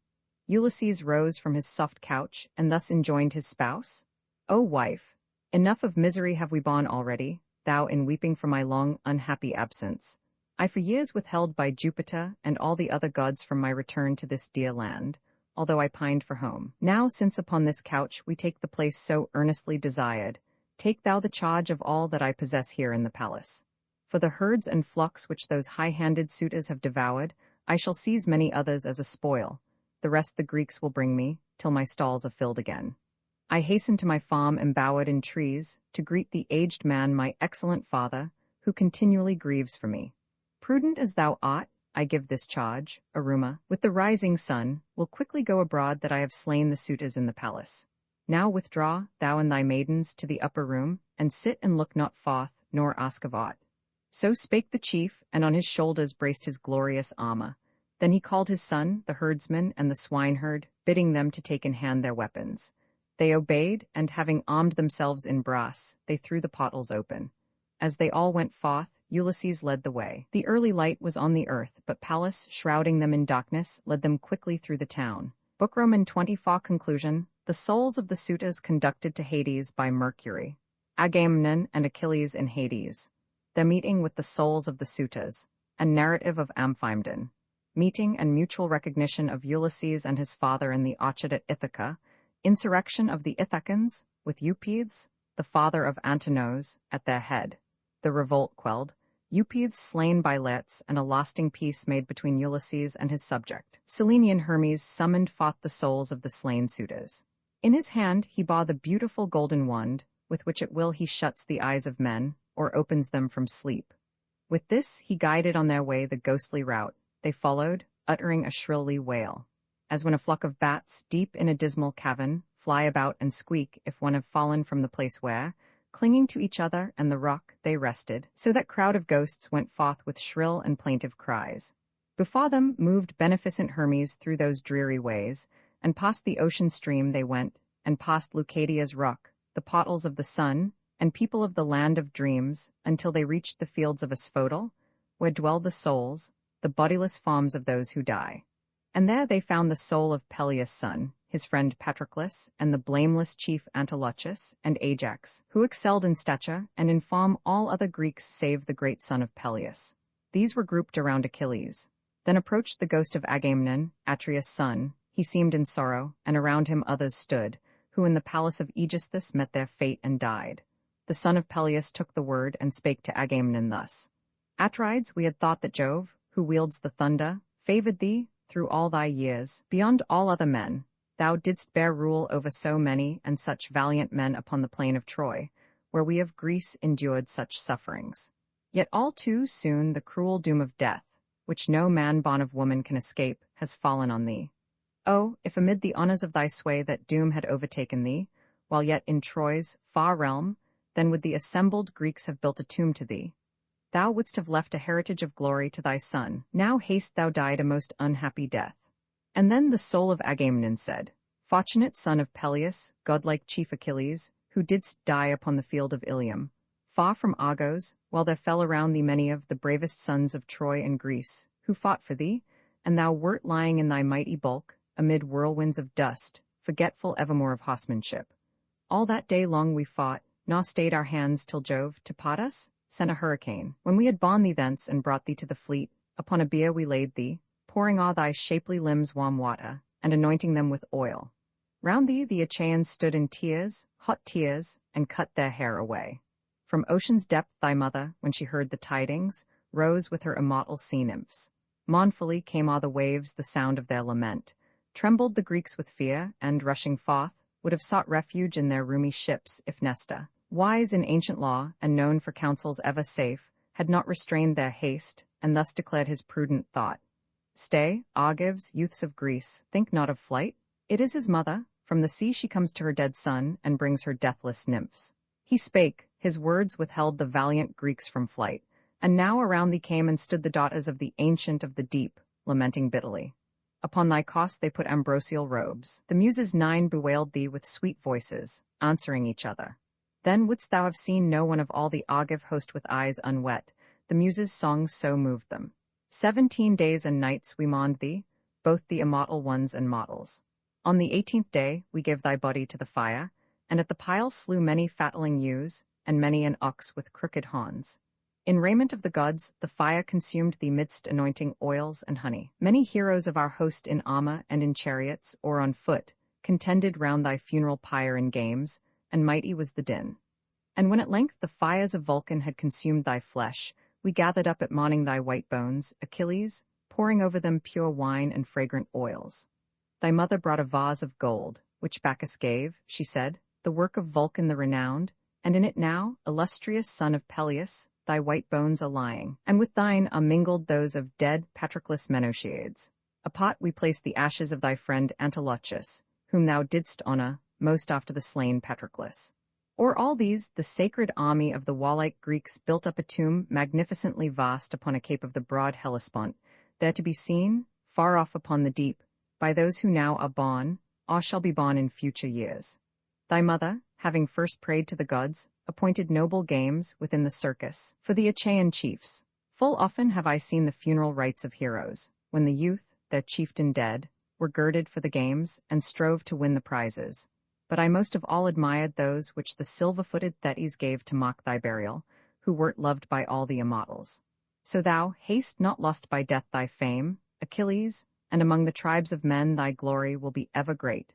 Ulysses rose from his soft couch, and thus enjoined his spouse, O wife, enough of misery have we borne already, thou in weeping for my long unhappy absence. I for years withheld by Jupiter and all the other gods from my return to this dear land, although I pined for home. Now, since upon this couch we take the place so earnestly desired, take thou the charge of all that I possess here in the palace. For the herds and flocks which those high-handed suitors have devoured, I shall seize many others as a spoil. The rest the Greeks will bring me, till my stalls are filled again. I hasten to my farm embowered in trees, to greet the aged man, my excellent father, who continually grieves for me. Prudent as thou art, I give this charge, Aruma, with the rising sun, will quickly go abroad that I have slain the suitors in the palace. Now withdraw, thou and thy maidens, to the upper room, and sit and look not forth, nor ask of aught. So spake the chief, and on his shoulders braced his glorious armor. Then he called his son, the herdsman, and the swineherd, bidding them to take in hand their weapons. They obeyed, and having armed themselves in brass, they threw the portals open. As they all went forth, Ulysses led the way. The early light was on the earth, but Pallas, shrouding them in darkness, led them quickly through the town. Book Roman 24 Conclusion. the souls of the suitors conducted to Hades by Mercury. Agamemnon and Achilles in Hades. Their meeting with the souls of the suitors. A narrative of Amphimedon. Meeting and mutual recognition of Ulysses and his father in the orchard at Ithaca. Insurrection of the Ithacans, with Eupeithes, the father of Antinous, at their head. The revolt quelled. Eupeithes slain by Laertes, and a lasting peace made between Ulysses and his subject. Selenian Hermes summoned forth the souls of the slain suitors. In his hand he bore the beautiful golden wand, with which at will he shuts the eyes of men, or opens them from sleep. With this he guided on their way the ghostly route. They followed, uttering a shrilly wail, as when a flock of bats, deep in a dismal cavern, fly about and squeak if one have fallen from the place where, clinging to each other and the rock, they rested, so that crowd of ghosts went forth with shrill and plaintive cries. Before them moved beneficent Hermes through those dreary ways, and past the ocean stream they went, and past Leucadia's rock, the portals of the sun, and people of the land of dreams, until they reached the fields of Asphodel, where dwell the souls, the bodiless forms of those who die. And there they found the soul of Peleus' son, his friend Patroclus, and the blameless chief Antilochus, and Ajax, who excelled in stature, and in form all other Greeks save the great son of Peleus. These were grouped around Achilles. Then approached the ghost of Agamemnon, Atreus' son. He seemed in sorrow, and around him others stood, who in the palace of Aegisthus met their fate and died. The son of Peleus took the word and spake to Agamemnon thus. Atrides, we had thought that Jove, who wields the thunder, favored thee, through all thy years, beyond all other men. Thou didst bear rule over so many and such valiant men upon the plain of Troy, where we of Greece endured such sufferings. Yet all too soon the cruel doom of death, which no man born of woman can escape, has fallen on thee. Oh, if amid the honours of thy sway that doom had overtaken thee, while yet in Troy's far realm, then would the assembled Greeks have built a tomb to thee. Thou wouldst have left a heritage of glory to thy son. Now haste thou died a most unhappy death. And then the soul of Agamemnon said, Fortunate son of Peleus, godlike chief Achilles, who didst die upon the field of Ilium, far from Argos, while there fell around thee many of the bravest sons of Troy and Greece, who fought for thee, and thou wert lying in thy mighty bulk, amid whirlwinds of dust, forgetful evermore of horsemanship. All that day long we fought, nor stayed our hands till Jove, to part us, sent a hurricane. When we had borne thee thence and brought thee to the fleet, upon a bier we laid thee, pouring o'er thy shapely limbs warm water, and anointing them with oil. Round thee the Achaeans stood in tears, hot tears, and cut their hair away. From ocean's depth thy mother, when she heard the tidings, rose with her immortal sea-nymphs. Mournfully came o'er the waves the sound of their lament. Trembled the Greeks with fear, and, rushing forth, would have sought refuge in their roomy ships, if Nesta, wise in ancient law, and known for counsels ever safe, had not restrained their haste, and thus declared his prudent thought. Stay, Argives, youths of Greece, think not of flight. It is his mother. From the sea she comes to her dead son, and brings her deathless nymphs. He spake, his words withheld the valiant Greeks from flight. And now around thee came and stood the daughters of the Ancient of the Deep, lamenting bitterly. Upon thy cost they put ambrosial robes. The Muses 9 bewailed thee with sweet voices, answering each other. Then wouldst thou have seen no one of all the Argive host with eyes unwet, the Muses' songs so moved them. 17 days and nights we mourned thee, both the immortal ones and mortals. On the 18th day we gave thy body to the fire, and at the pile slew many fatling ewes, and many an ox with crooked horns. In raiment of the gods, the fire consumed thee midst anointing oils and honey. Many heroes of our host in armor and in chariots, or on foot, contended round thy funeral pyre in games, and mighty was the din. And when at length the fires of Vulcan had consumed thy flesh, we gathered up at morning thy white bones, Achilles, pouring over them pure wine and fragrant oils. Thy mother brought a vase of gold, which Bacchus gave, she said, the work of Vulcan the renowned, and in it now, illustrious son of Peleus, thy white bones are lying, and with thine are mingled those of dead Patroclus Menociades. Apart we placed the ashes of thy friend Antilochus, whom thou didst honor, most after the slain Patroclus. O'er all these, the sacred army of the warlike Greeks built up a tomb magnificently vast upon a cape of the broad Hellespont, there to be seen, far off upon the deep, by those who now are born, or shall be born in future years. Thy mother, having first prayed to the gods, appointed noble games within the circus for the Achaean chiefs. Full often have I seen the funeral rites of heroes, when the youth, their chieftain dead, were girded for the games, and strove to win the prizes. but I most of all admired those which the silver-footed Thetis gave to mock thy burial, who wert loved by all the immortals. So thou haste not lost by death thy fame, Achilles, and among the tribes of men thy glory will be ever great.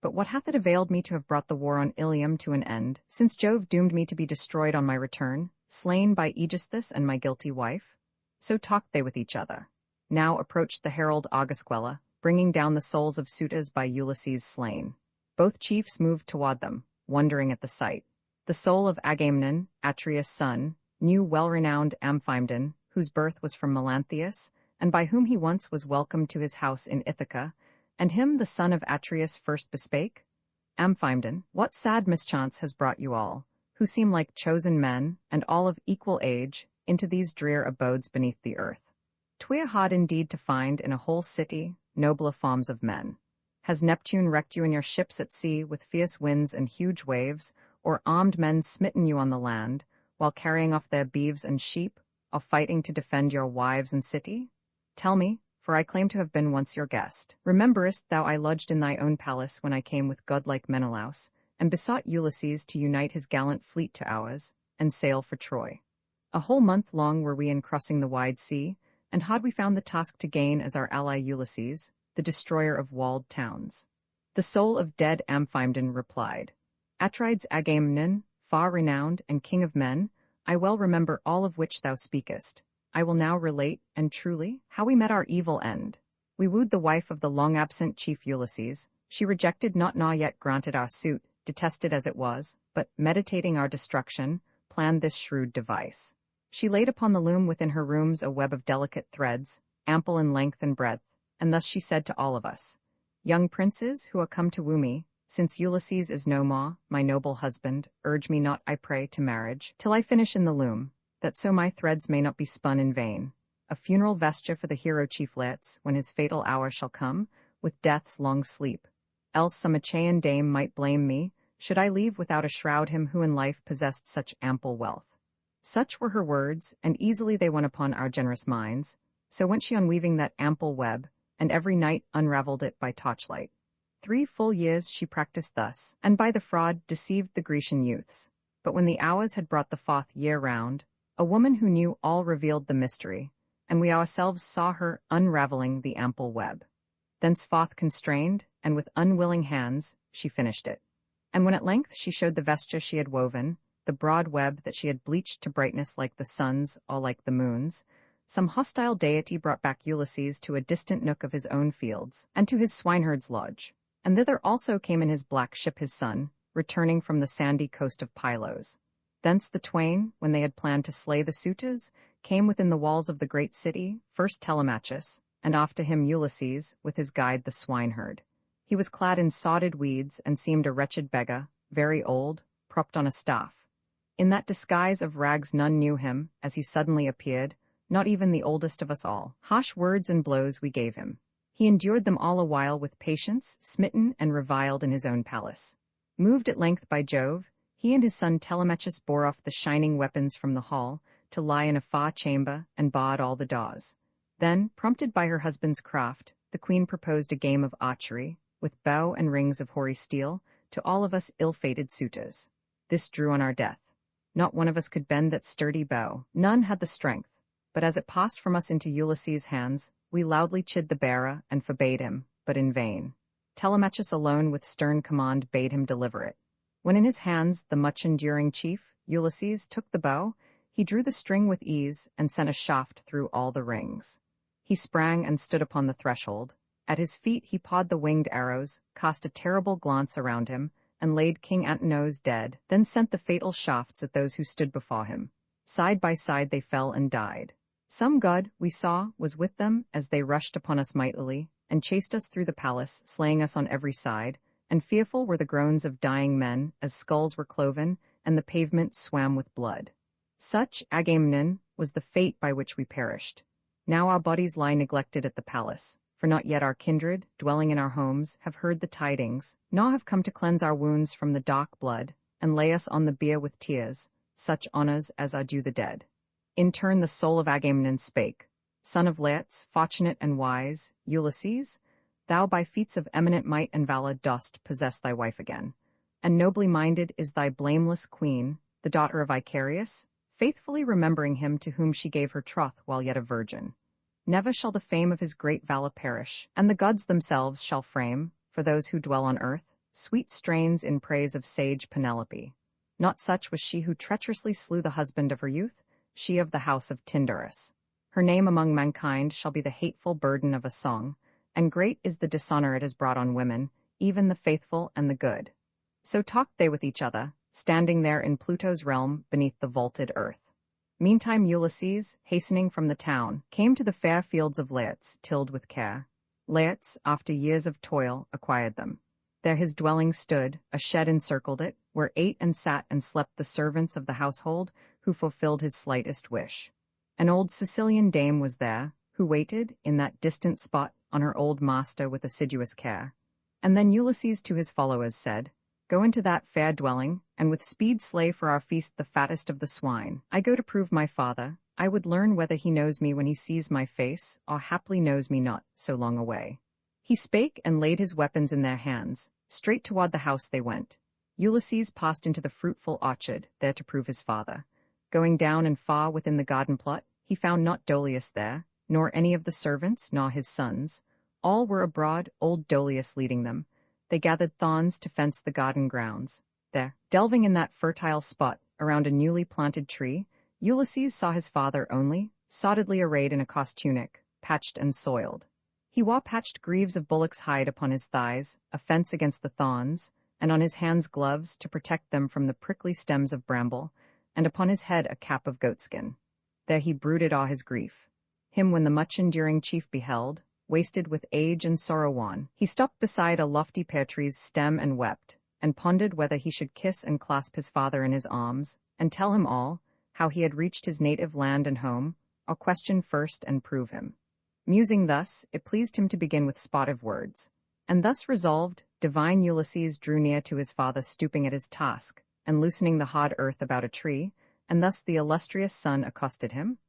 But what hath it availed me to have brought the war on Ilium to an end, since Jove doomed me to be destroyed on my return, slain by Aegisthus and my guilty wife? So talked they with each other. Now approached the herald Augusquela, bringing down the souls of suitors by Ulysses slain. Both chiefs moved toward them, wondering at the sight. The soul of Agamemnon, Atreus' son, knew well-renowned Amphimedon, whose birth was from Melanthius, and by whom he once was welcomed to his house in Ithaca, and him the son of Atreus first bespake. Amphimedon, what sad mischance has brought you all, who seem like chosen men, and all of equal age, into these drear abodes beneath the earth? 'Twere hard indeed to find in a whole city nobler forms of men. Has Neptune wrecked you in your ships at sea with fierce winds and huge waves, or armed men smitten you on the land, while carrying off their beeves and sheep, or fighting to defend your wives and city? Tell me, for I claim to have been once your guest. Rememberest thou I lodged in thy own palace when I came with godlike Menelaus, and besought Ulysses to unite his gallant fleet to ours, and sail for Troy? A whole month long were we in crossing the wide sea, and had we found the task to gain as our ally Ulysses, the destroyer of walled towns. The soul of dead Amphimedon replied, Atrides Agamemnon, far renowned and king of men, I well remember all of which thou speakest. I will now relate, and truly, how we met our evil end. We wooed the wife of the long-absent chief Ulysses. She rejected not nor yet granted our suit, detested as it was, but, meditating our destruction, planned this shrewd device. She laid upon the loom within her rooms a web of delicate threads, ample in length and breadth, and thus she said to all of us, Young princes who are come to woo me, since Ulysses is no more, my noble husband, urge me not, I pray, to marriage, till I finish in the loom, that so my threads may not be spun in vain. A funeral vesture for the hero chief Laertes, when his fatal hour shall come, with death's long sleep. Else some Achaean dame might blame me, should I leave without a shroud him who in life possessed such ample wealth. Such were her words, and easily they won upon our generous minds. So went she on weaving that ample web, and every night unravelled it by torchlight. 3 full years she practised thus, and by the fraud deceived the Grecian youths. But when the hours had brought the 4th year round, a woman who knew all revealed the mystery, and we ourselves saw her unravelling the ample web. Thenceforth constrained, and with unwilling hands, she finished it. And when at length she showed the vesture she had woven, the broad web that she had bleached to brightness like the sun's or like the moon's, some hostile deity brought back Ulysses to a distant nook of his own fields, and to his swineherd's lodge. And thither also came in his black ship his son, returning from the sandy coast of Pylos. Thence the twain, when they had planned to slay the suitors, came within the walls of the great city, first Telemachus, and after him Ulysses, with his guide the swineherd. He was clad in sodded weeds, and seemed a wretched beggar, very old, propped on a staff. In that disguise of rags none knew him, as he suddenly appeared, not even the oldest of us all. Harsh words and blows we gave him. He endured them all a while with patience, smitten and reviled in his own palace. Moved at length by Jove, he and his son Telemachus bore off the shining weapons from the hall, to lie in a far chamber, and barred all the doors. Then, prompted by her husband's craft, the queen proposed a game of archery, with bow and rings of hoary steel, to all of us ill-fated suitors. This drew on our death. Not one of us could bend that sturdy bow, none had the strength. But as it passed from us into Ulysses' hands, we loudly chid the bearer and forbade him, but in vain. Telemachus alone with stern command bade him deliver it. When in his hands the much-enduring chief, Ulysses, took the bow, he drew the string with ease and sent a shaft through all the rings. He sprang and stood upon the threshold. At his feet he pawed the winged arrows, cast a terrible glance around him, and laid King Antinous dead, then sent the fatal shafts at those who stood before him. Side by side they fell and died. Some god, we saw, was with them as they rushed upon us mightily, and chased us through the palace, slaying us on every side, and fearful were the groans of dying men, as skulls were cloven, and the pavement swam with blood. Such, Agamemnon, was the fate by which we perished. Now our bodies lie neglected at the palace, for not yet our kindred, dwelling in our homes, have heard the tidings, nor have come to cleanse our wounds from the dark blood, and lay us on the bier with tears, such honours as are due the dead. In turn the soul of Agamemnon spake, Son of Laertes, fortunate and wise, Ulysses, thou by feats of eminent might and valour dost possess thy wife again. and nobly minded is thy blameless queen, the daughter of Icarius, faithfully remembering him to whom she gave her troth while yet a virgin. Never shall the fame of his great valor perish, and the gods themselves shall frame, for those who dwell on earth, sweet strains in praise of sage Penelope. Not such was she who treacherously slew the husband of her youth, she of the house of Tyndarus. Her name among mankind shall be the hateful burden of a song, and great is the dishonor it has brought on women, even the faithful and the good. So talked they with each other, standing there in Pluto's realm beneath the vaulted earth. Meantime Ulysses, hastening from the town, came to the fair fields of Laertes, tilled with care. Laertes, after years of toil, acquired them. There his dwelling stood, a shed encircled it, where ate and sat and slept the servants of the household, who fulfilled his slightest wish. An old Sicilian dame was there, who waited, in that distant spot, on her old master with assiduous care. And then Ulysses to his followers said, Go into that fair dwelling, and with speed slay for our feast the fattest of the swine. I go to prove my father, I would learn whether he knows me when he sees my face, or haply knows me not, so long away. He spake and laid his weapons in their hands. Straight toward the house they went. Ulysses passed into the fruitful orchard, there to prove his father. Going down and far within the garden plot, he found not Dolius there, nor any of the servants, nor his sons. All were abroad, old Dolius leading them. They gathered thorns to fence the garden grounds. There, delving in that fertile spot, around a newly planted tree, Ulysses saw his father only, soddedly arrayed in a cost tunic, patched and soiled. He wore patched greaves of bullock's hide upon his thighs, a fence against the thorns, and on his hands gloves to protect them from the prickly stems of bramble, and upon his head a cap of goatskin. There he brooded all his grief. Him when the much-enduring chief beheld, wasted with age and sorrow wan, he stopped beside a lofty pear tree's stem and wept, and pondered whether he should kiss and clasp his father in his arms, and tell him all, how he had reached his native land and home, or question first and prove him. Musing thus, it pleased him to begin with sportive words. And thus resolved, divine Ulysses drew near to his father stooping at his task, and loosening the hard earth about a tree, and thus the illustrious son accosted him.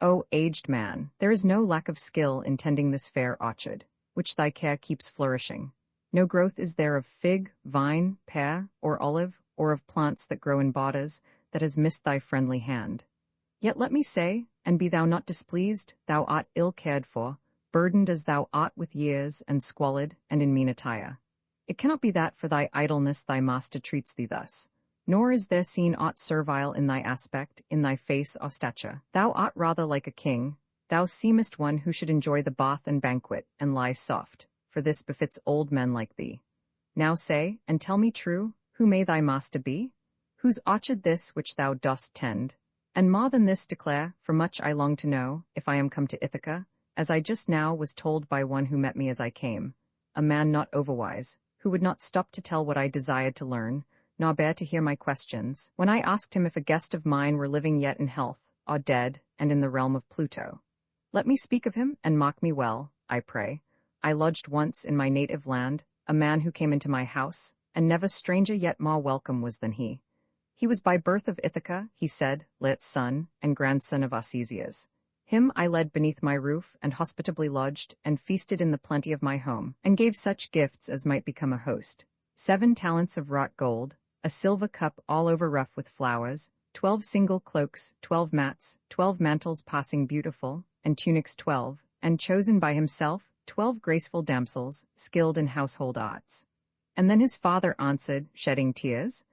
O aged man, there is no lack of skill in tending this fair orchard, which thy care keeps flourishing. No growth is there of fig, vine, pear, or olive, or of plants that grow in borders, that has missed thy friendly hand. Yet let me say, and be thou not displeased, thou art ill cared for, burdened as thou art with years, and squalid, and in mean attire. It cannot be that for thy idleness thy master treats thee thus, nor is there seen aught servile in thy aspect, in thy face or stature. Thou art rather like a king, thou seemest one who should enjoy the bath and banquet, and lie soft, for this befits old men like thee. Now say, and tell me true, who may thy master be? Whose orchard this which thou dost tend? And more than this declare, for much I long to know, if I am come to Ithaca, as I just now was told by one who met me as I came, a man not overwise, who would not stop to tell what I desired to learn, nor bear to hear my questions, when I asked him if a guest of mine were living yet in health, or dead, and in the realm of Pluto. Let me speak of him, and mock me well, I pray. I lodged once in my native land, a man who came into my house, and never stranger yet more welcome was than he. He was by birth of Ithaca, he said, Laertes' son, and grandson of Arcesius. Him I led beneath my roof, and hospitably lodged, and feasted in the plenty of my home, and gave such gifts as might become a host. 7 talents of wrought gold, a silver cup all over rough with flowers, 12 single cloaks, 12 mats, 12 mantles passing beautiful, and tunics 12, and chosen by himself, 12 graceful damsels, skilled in household arts. And then his father answered, shedding tears,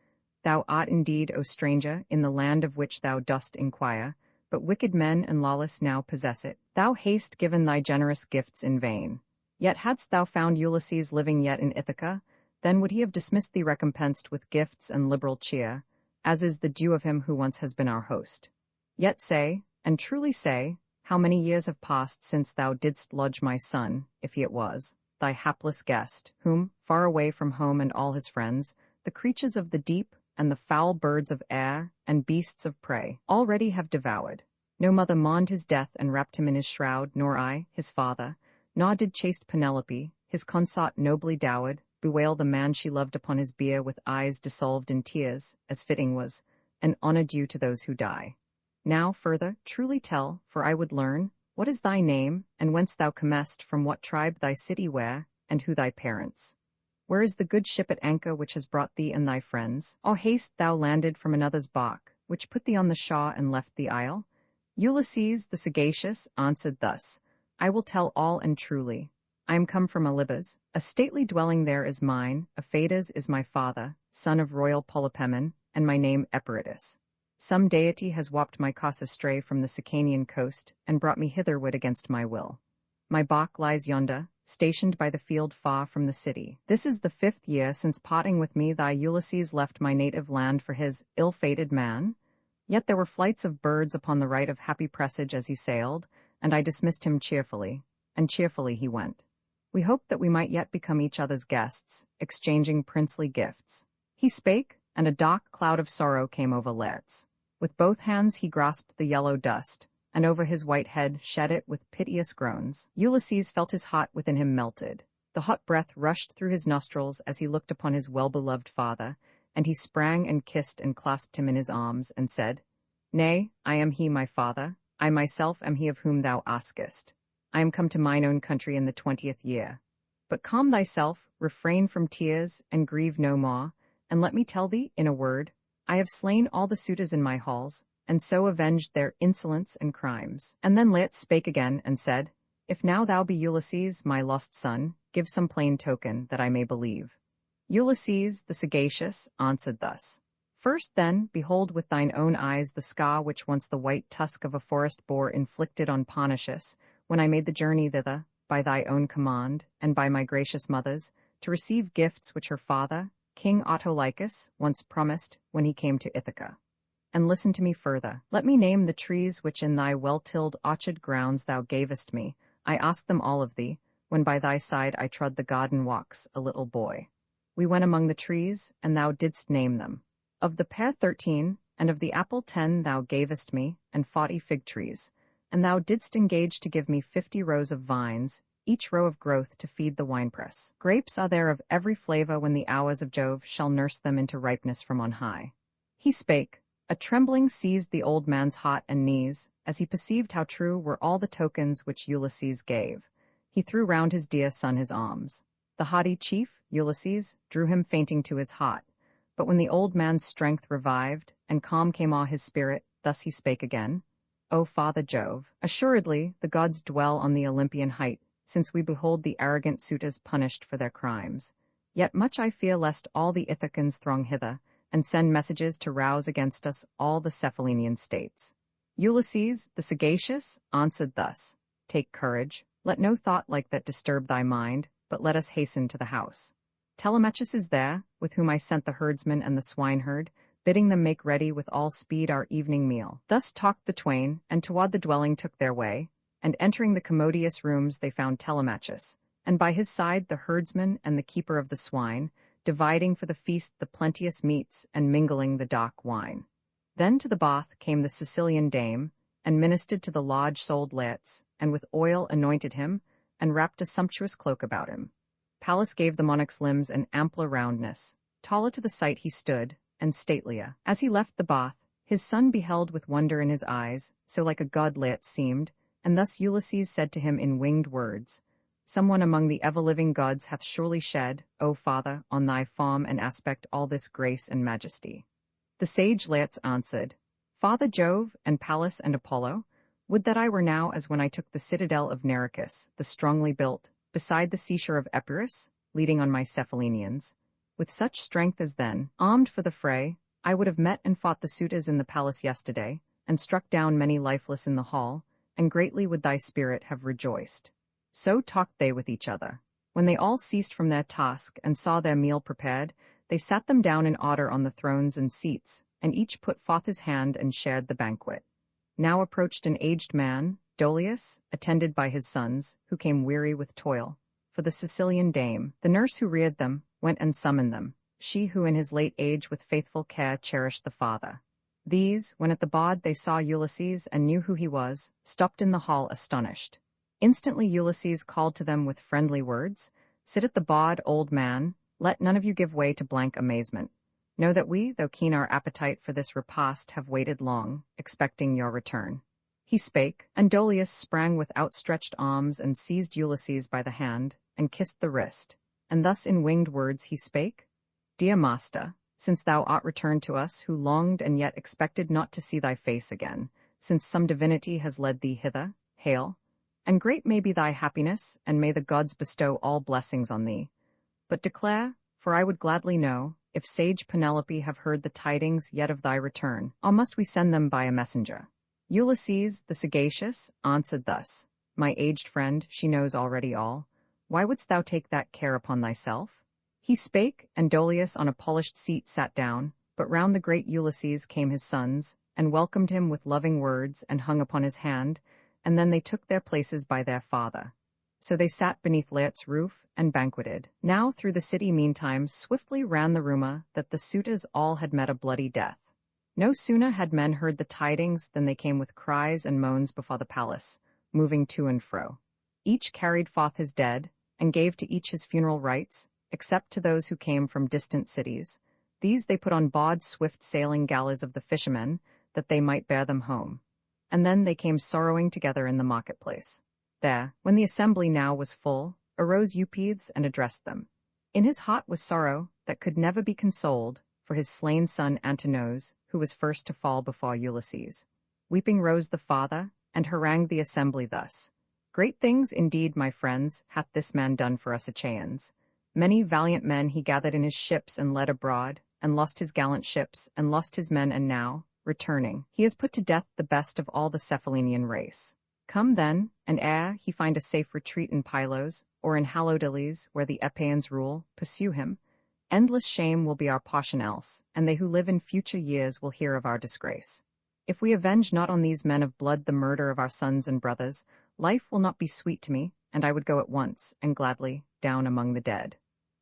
Thou art indeed, O stranger, in the land of which thou dost inquire, but wicked men and lawless now possess it. Thou hast given thy generous gifts in vain. Yet hadst thou found Ulysses living yet in Ithaca, then would he have dismissed thee recompensed with gifts and liberal cheer, as is the due of him who once has been our host. Yet say, and truly say, how many years have passed since thou didst lodge my son, if he it was, thy hapless guest, whom, far away from home and all his friends, the creatures of the deep, and the foul birds of air, and beasts of prey, already have devoured. No mother mourned his death and wrapped him in his shroud, nor I, his father, nor did chaste Penelope, his consort nobly dowered, bewail the man she loved upon his bier with eyes dissolved in tears, as fitting was, an honor due to those who die. Now, further, truly tell, for I would learn, what is thy name, and whence thou comest, from what tribe thy city where, and who thy parents? Where is the good ship at anchor which has brought thee and thy friends? All haste thou landed from another's bark, which put thee on the shore and left the isle? Ulysses the sagacious answered thus, I will tell all and truly. I am come from Alybas, a stately dwelling there is mine, Aphaedas is my father, son of royal Polypemon, and my name Eperitus. Some deity has wafted my cause astray from the Sicanian coast, and brought me hitherward against my will. My bark lies yonder, stationed by the field far from the city. This is the 5th year since parting with me thy Ulysses left my native land for his ill-fated man. Yet there were flights of birds upon the right of happy presage as he sailed, and I dismissed him cheerfully, and cheerfully he went. We hoped that we might yet become each other's guests, exchanging princely gifts. He spake, and a dark cloud of sorrow came over Laertes. With both hands he grasped the yellow dust, and over his white head shed it with piteous groans. Ulysses felt his heart within him melted. The hot breath rushed through his nostrils as he looked upon his well-beloved father, and he sprang and kissed and clasped him in his arms, and said, Nay, I am he, my father, I myself am he of whom thou askest. I am come to mine own country in the 20th year. But calm thyself, refrain from tears, and grieve no more, and let me tell thee, in a word, I have slain all the suitors in my halls, and so avenged their insolence and crimes. And then Laertes spake again, and said, If now thou be Ulysses, my lost son, give some plain token, that I may believe. Ulysses, the sagacious, answered thus, First then, behold with thine own eyes the scar which once the white tusk of a forest boar inflicted on Parnassus, when I made the journey thither, by thy own command, and by my gracious mother's, to receive gifts which her father, King Autolycus, once promised when he came to Ithaca. And listen to me further. Let me name the trees which in thy well-tilled orchard grounds thou gavest me. I asked them all of thee, when by thy side I trod the garden walks, a little boy. We went among the trees, and thou didst name them. Of the pear 13, and of the apple 10 thou gavest me, and 40 fig trees. And thou didst engage to give me 50 rows of vines, each row of growth to feed the winepress. Grapes are there of every flavor when the hours of Jove shall nurse them into ripeness from on high. He spake. A trembling seized the old man's heart and knees, as he perceived how true were all the tokens which Ulysses gave. He threw round his dear son his arms. The haughty chief, Ulysses, drew him fainting to his heart. But when the old man's strength revived, and calm came o'er his spirit, thus he spake again. O Father Jove, assuredly the gods dwell on the Olympian height, since we behold the arrogant suitors punished for their crimes. Yet much I fear lest all the Ithacans throng hither, and send messages to rouse against us all the Cephalenian states. Ulysses, the sagacious, answered thus, Take courage, let no thought like that disturb thy mind, but let us hasten to the house. Telemachus is there, with whom I sent the herdsman and the swineherd, bidding them make ready with all speed our evening meal. Thus talked the twain, and toward the dwelling took their way, and entering the commodious rooms they found Telemachus, and by his side the herdsman and the keeper of the swine, dividing for the feast the plenteous meats and mingling the dark wine. Then to the bath came the Sicilian dame, and ministered to the lodge-souled Laertes, and with oil anointed him, and wrapped a sumptuous cloak about him. Pallas gave the monarch's limbs an ampler roundness. Taller to the sight he stood, and statelier. As he left the bath, his son beheld with wonder in his eyes, so like a god Laertes seemed, and thus Ulysses said to him in winged words, Someone among the ever-living gods hath surely shed, O Father, on thy form and aspect all this grace and majesty. The sage Laertes answered, Father Jove, and Pallas and Apollo, would that I were now as when I took the citadel of Nericus, the strongly built, beside the seashore of Epirus, leading on my Cephalenians. With such strength as then, armed for the fray, I would have met and fought the suitors in the palace yesterday, and struck down many lifeless in the hall, and greatly would thy spirit have rejoiced. So talked they with each other. When they all ceased from their task and saw their meal prepared, they sat them down in order on the thrones and seats, and each put forth his hand and shared the banquet. Now approached an aged man, Dolius, attended by his sons, who came weary with toil. For the Sicilian dame, the nurse who reared them, went and summoned them, she who in his late age with faithful care cherished the father. These, when at the baud they saw Ulysses and knew who he was, stopped in the hall astonished. Instantly Ulysses called to them with friendly words, Sit at the baud, old man, let none of you give way to blank amazement. Know that we, though keen our appetite for this repast, have waited long, expecting your return. He spake, and Dolius sprang with outstretched arms and seized Ulysses by the hand, and kissed the wrist. and thus in winged words he spake, Dear master, since thou art returned to us, who longed and yet expected not to see thy face again, since some divinity has led thee hither, hail, and great may be thy happiness, and may the gods bestow all blessings on thee. But declare, for I would gladly know, if sage Penelope have heard the tidings yet of thy return, or must we send them by a messenger? Ulysses, the sagacious, answered thus, My aged friend, she knows already all. Why wouldst thou take that care upon thyself? He spake, and Dolius on a polished seat sat down, but round the great Ulysses came his sons, and welcomed him with loving words, and hung upon his hand, and then they took their places by their father. So they sat beneath Laertes' roof, and banqueted. Now through the city meantime swiftly ran the rumor that the suitors all had met a bloody death. No sooner had men heard the tidings than they came with cries and moans before the palace, moving to and fro. Each carried forth his dead, and gave to each his funeral rites, except to those who came from distant cities. These they put on broad swift sailing galleys of the fishermen, that they might bear them home. And then they came sorrowing together in the marketplace. There, when the assembly now was full, arose Eupeithes and addressed them. In his heart was sorrow that could never be consoled for his slain son Antinous, who was first to fall before Ulysses. Weeping rose the father, and harangued the assembly thus. Great things indeed, my friends, hath this man done for us Achaeans. Many valiant men he gathered in his ships and led abroad, and lost his gallant ships, and lost his men, and now, returning, he has put to death the best of all the Cephalenian race. Come then, and ere he find a safe retreat in Pylos, or in hallowed Ilies, where the Epeans rule, pursue him. Endless shame will be our portion else, and they who live in future years will hear of our disgrace. If we avenge not on these men of blood the murder of our sons and brothers, life will not be sweet to me, and I would go at once, and gladly, down among the dead.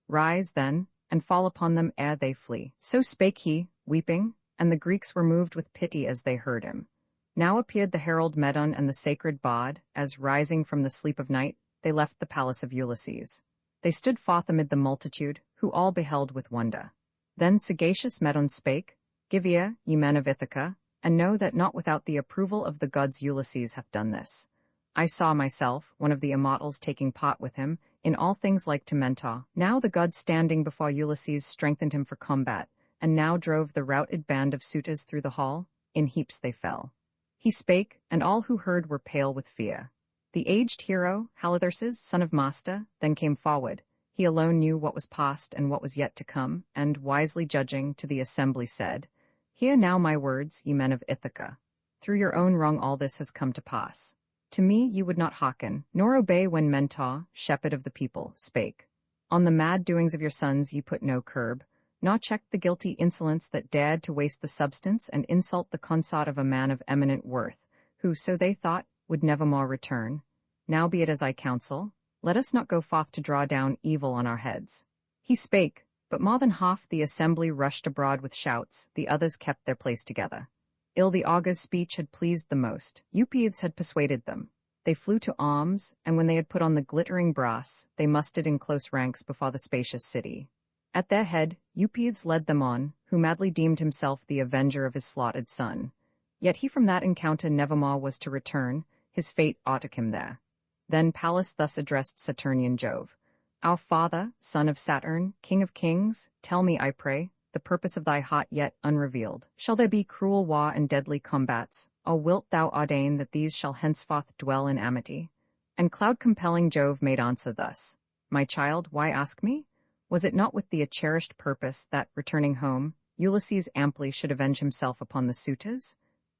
Rise, then, and fall upon them ere they flee. So spake he, weeping, and the Greeks were moved with pity as they heard him. Now appeared the herald Medon and the sacred bard, as, rising from the sleep of night, they left the palace of Ulysses. They stood forth amid the multitude, who all beheld with wonder. Then sagacious Medon spake, Give ear, ye men of Ithaca, and know that not without the approval of the gods Ulysses hath done this. I saw myself, one of the immortals, taking part with him, in all things like to Mentor. Now the gods standing before Ulysses strengthened him for combat, and now drove the routed band of suitors through the hall, in heaps they fell. He spake, and all who heard were pale with fear. The aged hero, Halitherses, son of Master, then came forward. He alone knew what was past and what was yet to come, and, wisely judging, to the assembly said, Hear now my words, ye men of Ithaca. Through your own wrong all this has come to pass. To me ye would not hearken, nor obey when Mentor, shepherd of the people, spake. On the mad doings of your sons ye put no curb, nor checked the guilty insolence that dared to waste the substance and insult the consort of a man of eminent worth, who, so they thought, would nevermore return. Now be it as I counsel, let us not go forth to draw down evil on our heads. He spake, but more than half the assembly rushed abroad with shouts, the others kept their place together. Ill the augur's speech had pleased the most. Eupeithes had persuaded them. They flew to arms, and when they had put on the glittering brass, they mustered in close ranks before the spacious city. At their head, Eupeithes led them on, who madly deemed himself the avenger of his slaughtered son. Yet he from that encounter nevermore was to return, his fate aught him there. Then Pallas thus addressed Saturnian Jove. Our father, son of Saturn, king of kings, tell me, I pray, the purpose of thy heart yet unrevealed. Shall there be cruel war and deadly combats, or wilt thou ordain that these shall henceforth dwell in amity? And cloud-compelling Jove made answer thus, My child, why ask me? Was it not with the cherished purpose that, returning home, Ulysses amply should avenge himself upon the suitors?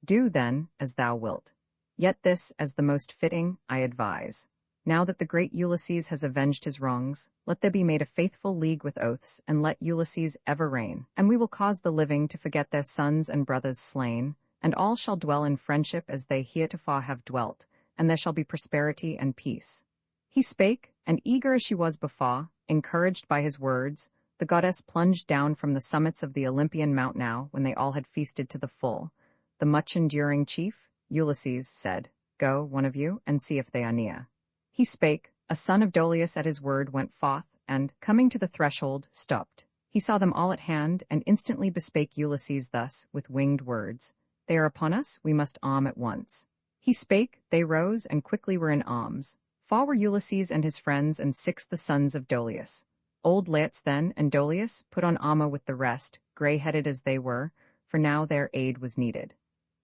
Do, then, as thou wilt. Yet this, as the most fitting, I advise. Now that the great Ulysses has avenged his wrongs, let there be made a faithful league with oaths, and let Ulysses ever reign. And we will cause the living to forget their sons and brothers slain, and all shall dwell in friendship as they heretofore have dwelt, and there shall be prosperity and peace. He spake, and eager as she was before, encouraged by his words, the goddess plunged down from the summits of the Olympian mount now, when they all had feasted to the full. The much-enduring chief, Ulysses, said, Go, one of you, and see if they are near. He spake, a son of Dolius at his word went forth, and, coming to the threshold, stopped. He saw them all at hand, and instantly bespake Ulysses thus, with winged words, They are upon us, we must arm at once. He spake, they rose, and quickly were in arms. 4 were Ulysses and his friends, and 6 the sons of Dolius. Old Laertes then and Dolius put on armor with the rest, grey-headed as they were, for now their aid was needed.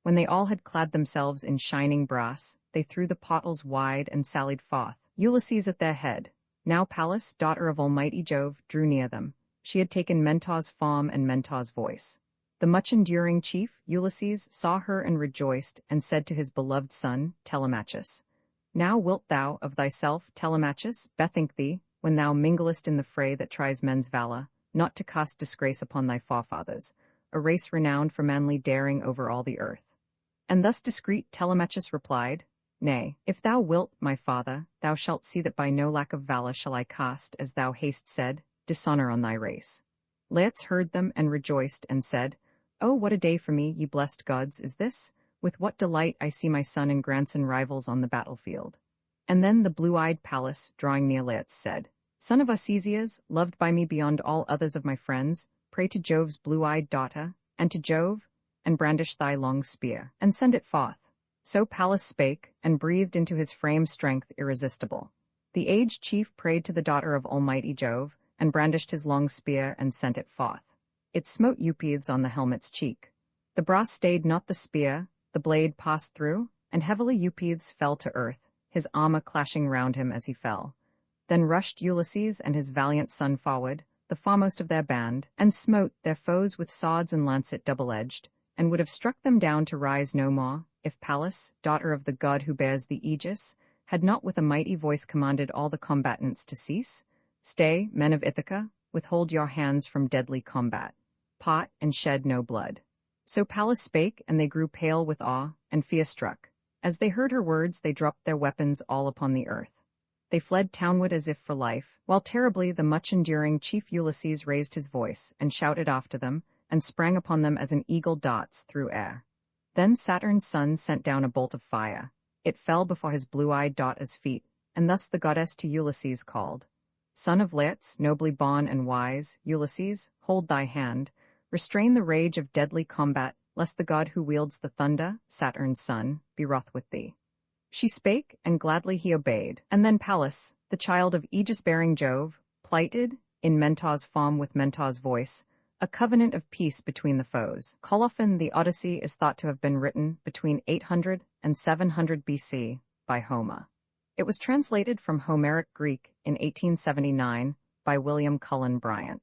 When they all had clad themselves in shining brass, they threw the portals wide and sallied forth, Ulysses at their head. Now Pallas, daughter of almighty Jove, drew near them. She had taken Mentor's form and Mentor's voice. The much-enduring chief, Ulysses, saw her and rejoiced, and said to his beloved son, Telemachus, "Now wilt thou, of thyself, Telemachus, bethink thee, when thou minglest in the fray that tries men's valor, not to cast disgrace upon thy forefathers, a race renowned for manly daring over all the earth." And thus discreet Telemachus replied, "Nay, if thou wilt, my father, thou shalt see that by no lack of valor shall I cast, as thou hast said, dishonor on thy race." Laertes heard them and rejoiced, and said, "Oh, what a day for me, ye blessed gods, is this! With what delight I see my son and grandson rivals on the battlefield." And then the blue-eyed Pallas, drawing near Laertes, said, "Son of Arcesias, loved by me beyond all others of my friends, pray to Jove's blue-eyed daughter, and to Jove, and brandish thy long spear, and send it forth." So Pallas spake, and breathed into his frame strength irresistible. The aged chief prayed to the daughter of almighty Jove, and brandished his long spear and sent it forth. It smote Eupides on the helmet's cheek. The brass stayed not the spear, the blade passed through, and heavily Eupides fell to earth, his armor clashing round him as he fell. Then rushed Ulysses and his valiant son forward, the foremost of their band, and smote their foes with swords and lancet double-edged, and would have struck them down to rise no more, if Pallas, daughter of the god who bears the aegis, had not with a mighty voice commanded all the combatants to cease. "Stay, men of Ithaca, withhold your hands from deadly combat. Part and shed no blood." So Pallas spake, and they grew pale with awe, and fear-struck. As they heard her words, they dropped their weapons all upon the earth. They fled townward as if for life, while terribly the much-enduring chief Ulysses raised his voice, and shouted after them, and sprang upon them as an eagle darts through air. Then Saturn's son sent down a bolt of fire. It fell before his blue-eyed daughter's feet, and thus the goddess to Ulysses called, "Son of Laertes, nobly born and wise, Ulysses, hold thy hand. Restrain the rage of deadly combat, lest the god who wields the thunder, Saturn's son, be wroth with thee." She spake, and gladly he obeyed. And then Pallas, the child of aegis-bearing Jove, plighted, in Mentor's form with Mentor's voice, a covenant of peace between the foes. Colophon, the Odyssey is thought to have been written between 800 and 700 BC by Homer. It was translated from Homeric Greek in 1879 by William Cullen Bryant.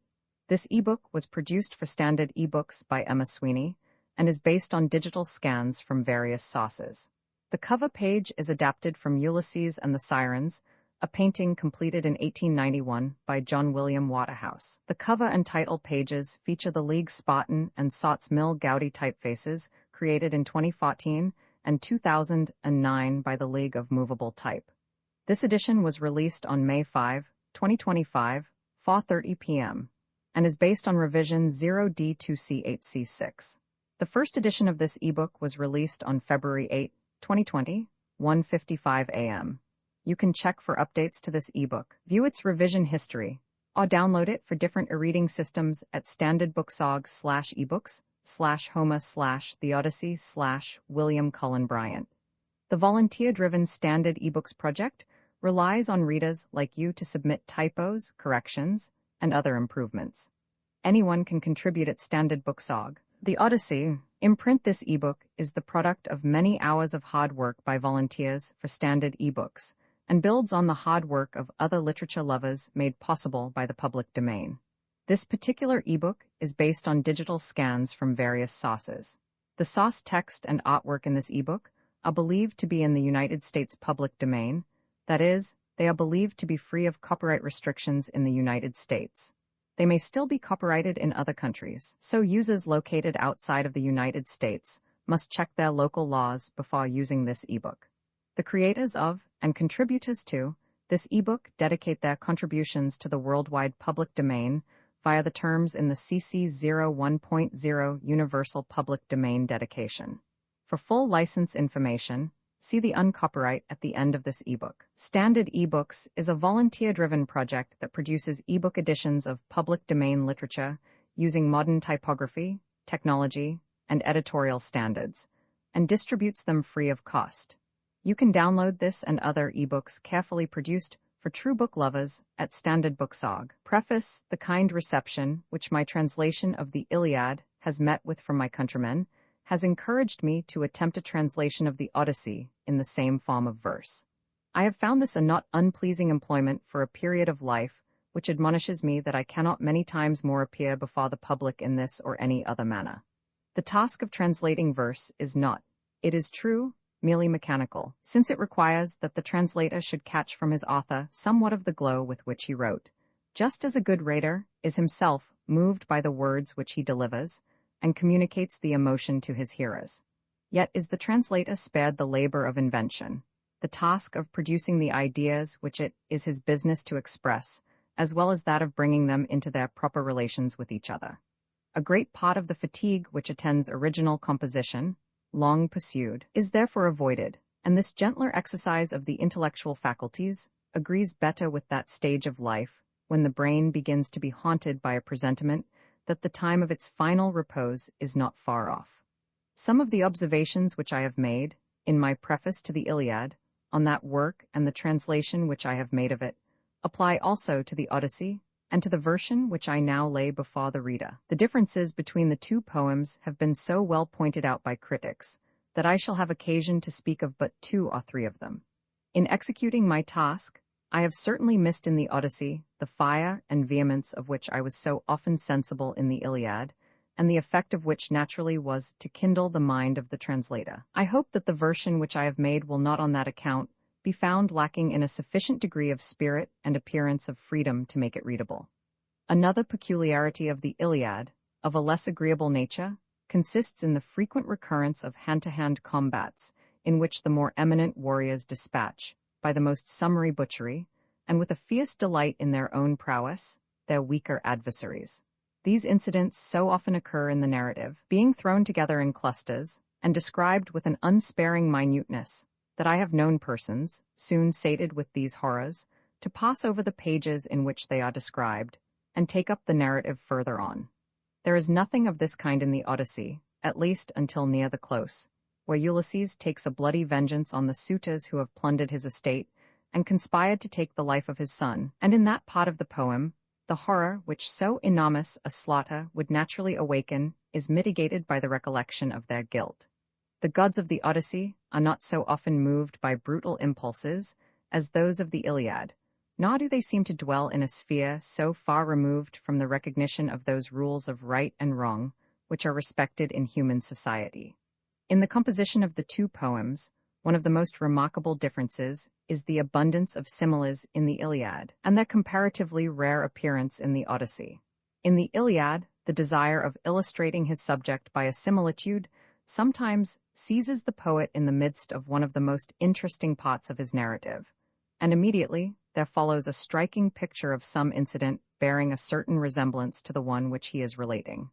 This ebook was produced for Standard eBooks by Emma Sweeney and is based on digital scans from various sources. The cover page is adapted from Ulysses and the Sirens, a painting completed in 1891 by John William Waterhouse. The cover and title pages feature the League Spartan and Sots Mill Gaudi typefaces created in 2014 and 2009 by the League of Movable Type. This edition was released on May 5, 2025, 4:30 p.m., and is based on revision 0D2C8C6. The first edition of this ebook was released on February 8, 2020, 1:55 a.m. You can check for updates to this ebook, view its revision history, or download it for different e-reading systems at standardbooksorg/ebooks/Homer/The Odyssey/William Cullen Bryant. The volunteer-driven Standard eBooks project relies on readers like you to submit typos, corrections, and other improvements. Anyone can contribute at Standard Booksorg. The Odyssey, imprint this ebook, is the product of many hours of hard work by volunteers for Standard eBooks, and builds on the hard work of other literature lovers made possible by the public domain. This particular ebook is based on digital scans from various sources. The source text and artwork in this ebook are believed to be in the United States public domain. That is, they are believed to be free of copyright restrictions in the United States. They may still be copyrighted in other countries, so users located outside of the United States must check their local laws before using this ebook. The creators of, and contributors to, this ebook dedicate their contributions to the worldwide public domain via the terms in the CC 01.0 Universal Public Domain Dedication. For full license information, see the uncopyright at the end of this ebook. Standard eBooks is a volunteer-driven project that produces ebook editions of public domain literature using modern typography, technology, and editorial standards, and distributes them free of cost. You can download this and other ebooks carefully produced for true book lovers, at Standard Booksog. Preface: the kind reception which my translation of the Iliad has met with from my countrymen has encouraged me to attempt a translation of the Odyssey in the same form of verse. I have found this a not unpleasing employment for a period of life which admonishes me that I cannot many times more appear before the public in this or any other manner. The task of translating verse is not, it is true, merely mechanical, since it requires that the translator should catch from his author somewhat of the glow with which he wrote, just as a good reader is himself moved by the words which he delivers, and communicates the emotion to his hearers. Yet is the translator spared the labor of invention, the task of producing the ideas which it is his business to express, as well as that of bringing them into their proper relations with each other. A great part of the fatigue which attends original composition, long pursued, is therefore avoided, and this gentler exercise of the intellectual faculties agrees better with that stage of life when the brain begins to be haunted by a presentiment that the time of its final repose is not far off. Some of the observations which I have made, in my preface to the Iliad, on that work and the translation which I have made of it, apply also to the Odyssey and to the version which I now lay before the reader. The differences between the two poems have been so well pointed out by critics that I shall have occasion to speak of but 2 or 3 of them. In executing my task, I have certainly missed in the Odyssey the fire and vehemence of which I was so often sensible in the Iliad, and the effect of which naturally was to kindle the mind of the translator. I hope that the version which I have made will not on that account be found lacking in a sufficient degree of spirit and appearance of freedom to make it readable. Another peculiarity of the Iliad, of a less agreeable nature, consists in the frequent recurrence of hand-to-hand combats, in which the more eminent warriors dispatch, by the most summary butchery, and with a fierce delight in their own prowess, their weaker adversaries. These incidents so often occur in the narrative, being thrown together in clusters, and described with an unsparing minuteness, that I have known persons, soon sated with these horrors, to pass over the pages in which they are described, and take up the narrative further on. There is nothing of this kind in the Odyssey, at least until near the close, where Ulysses takes a bloody vengeance on the suitors who have plundered his estate, and conspired to take the life of his son, and in that part of the poem, the horror which so enormous a slaughter would naturally awaken is mitigated by the recollection of their guilt. The gods of the Odyssey are not so often moved by brutal impulses as those of the Iliad, nor do they seem to dwell in a sphere so far removed from the recognition of those rules of right and wrong which are respected in human society. In the composition of the 2 poems, one of the most remarkable differences is the abundance of similes in the Iliad, and their comparatively rare appearance in the Odyssey. In the Iliad, the desire of illustrating his subject by a similitude sometimes seizes the poet in the midst of one of the most interesting parts of his narrative, and immediately there follows a striking picture of some incident bearing a certain resemblance to the one which he is relating.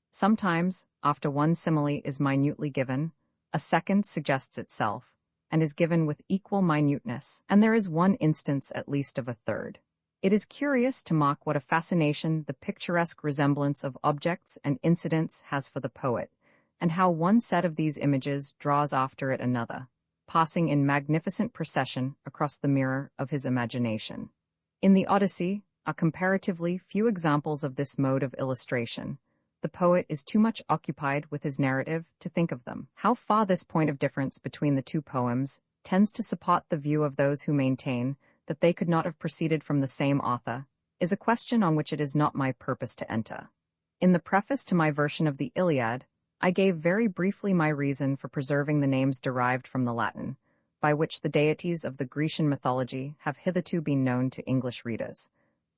Sometimes, after one simile is minutely given, a second suggests itself, and is given with equal minuteness, and there is one instance at least of a third. It is curious to mark what a fascination the picturesque resemblance of objects and incidents has for the poet, and how one set of these images draws after it another, passing in magnificent procession across the mirror of his imagination. In the Odyssey are comparatively few examples of this mode of illustration. The poet is too much occupied with his narrative to think of them. How far this point of difference between the 2 poems tends to support the view of those who maintain that they could not have proceeded from the same author is a question on which it is not my purpose to enter. In the preface to my version of the Iliad, I gave very briefly my reason for preserving the names derived from the Latin, by which the deities of the Grecian mythology have hitherto been known to English readers.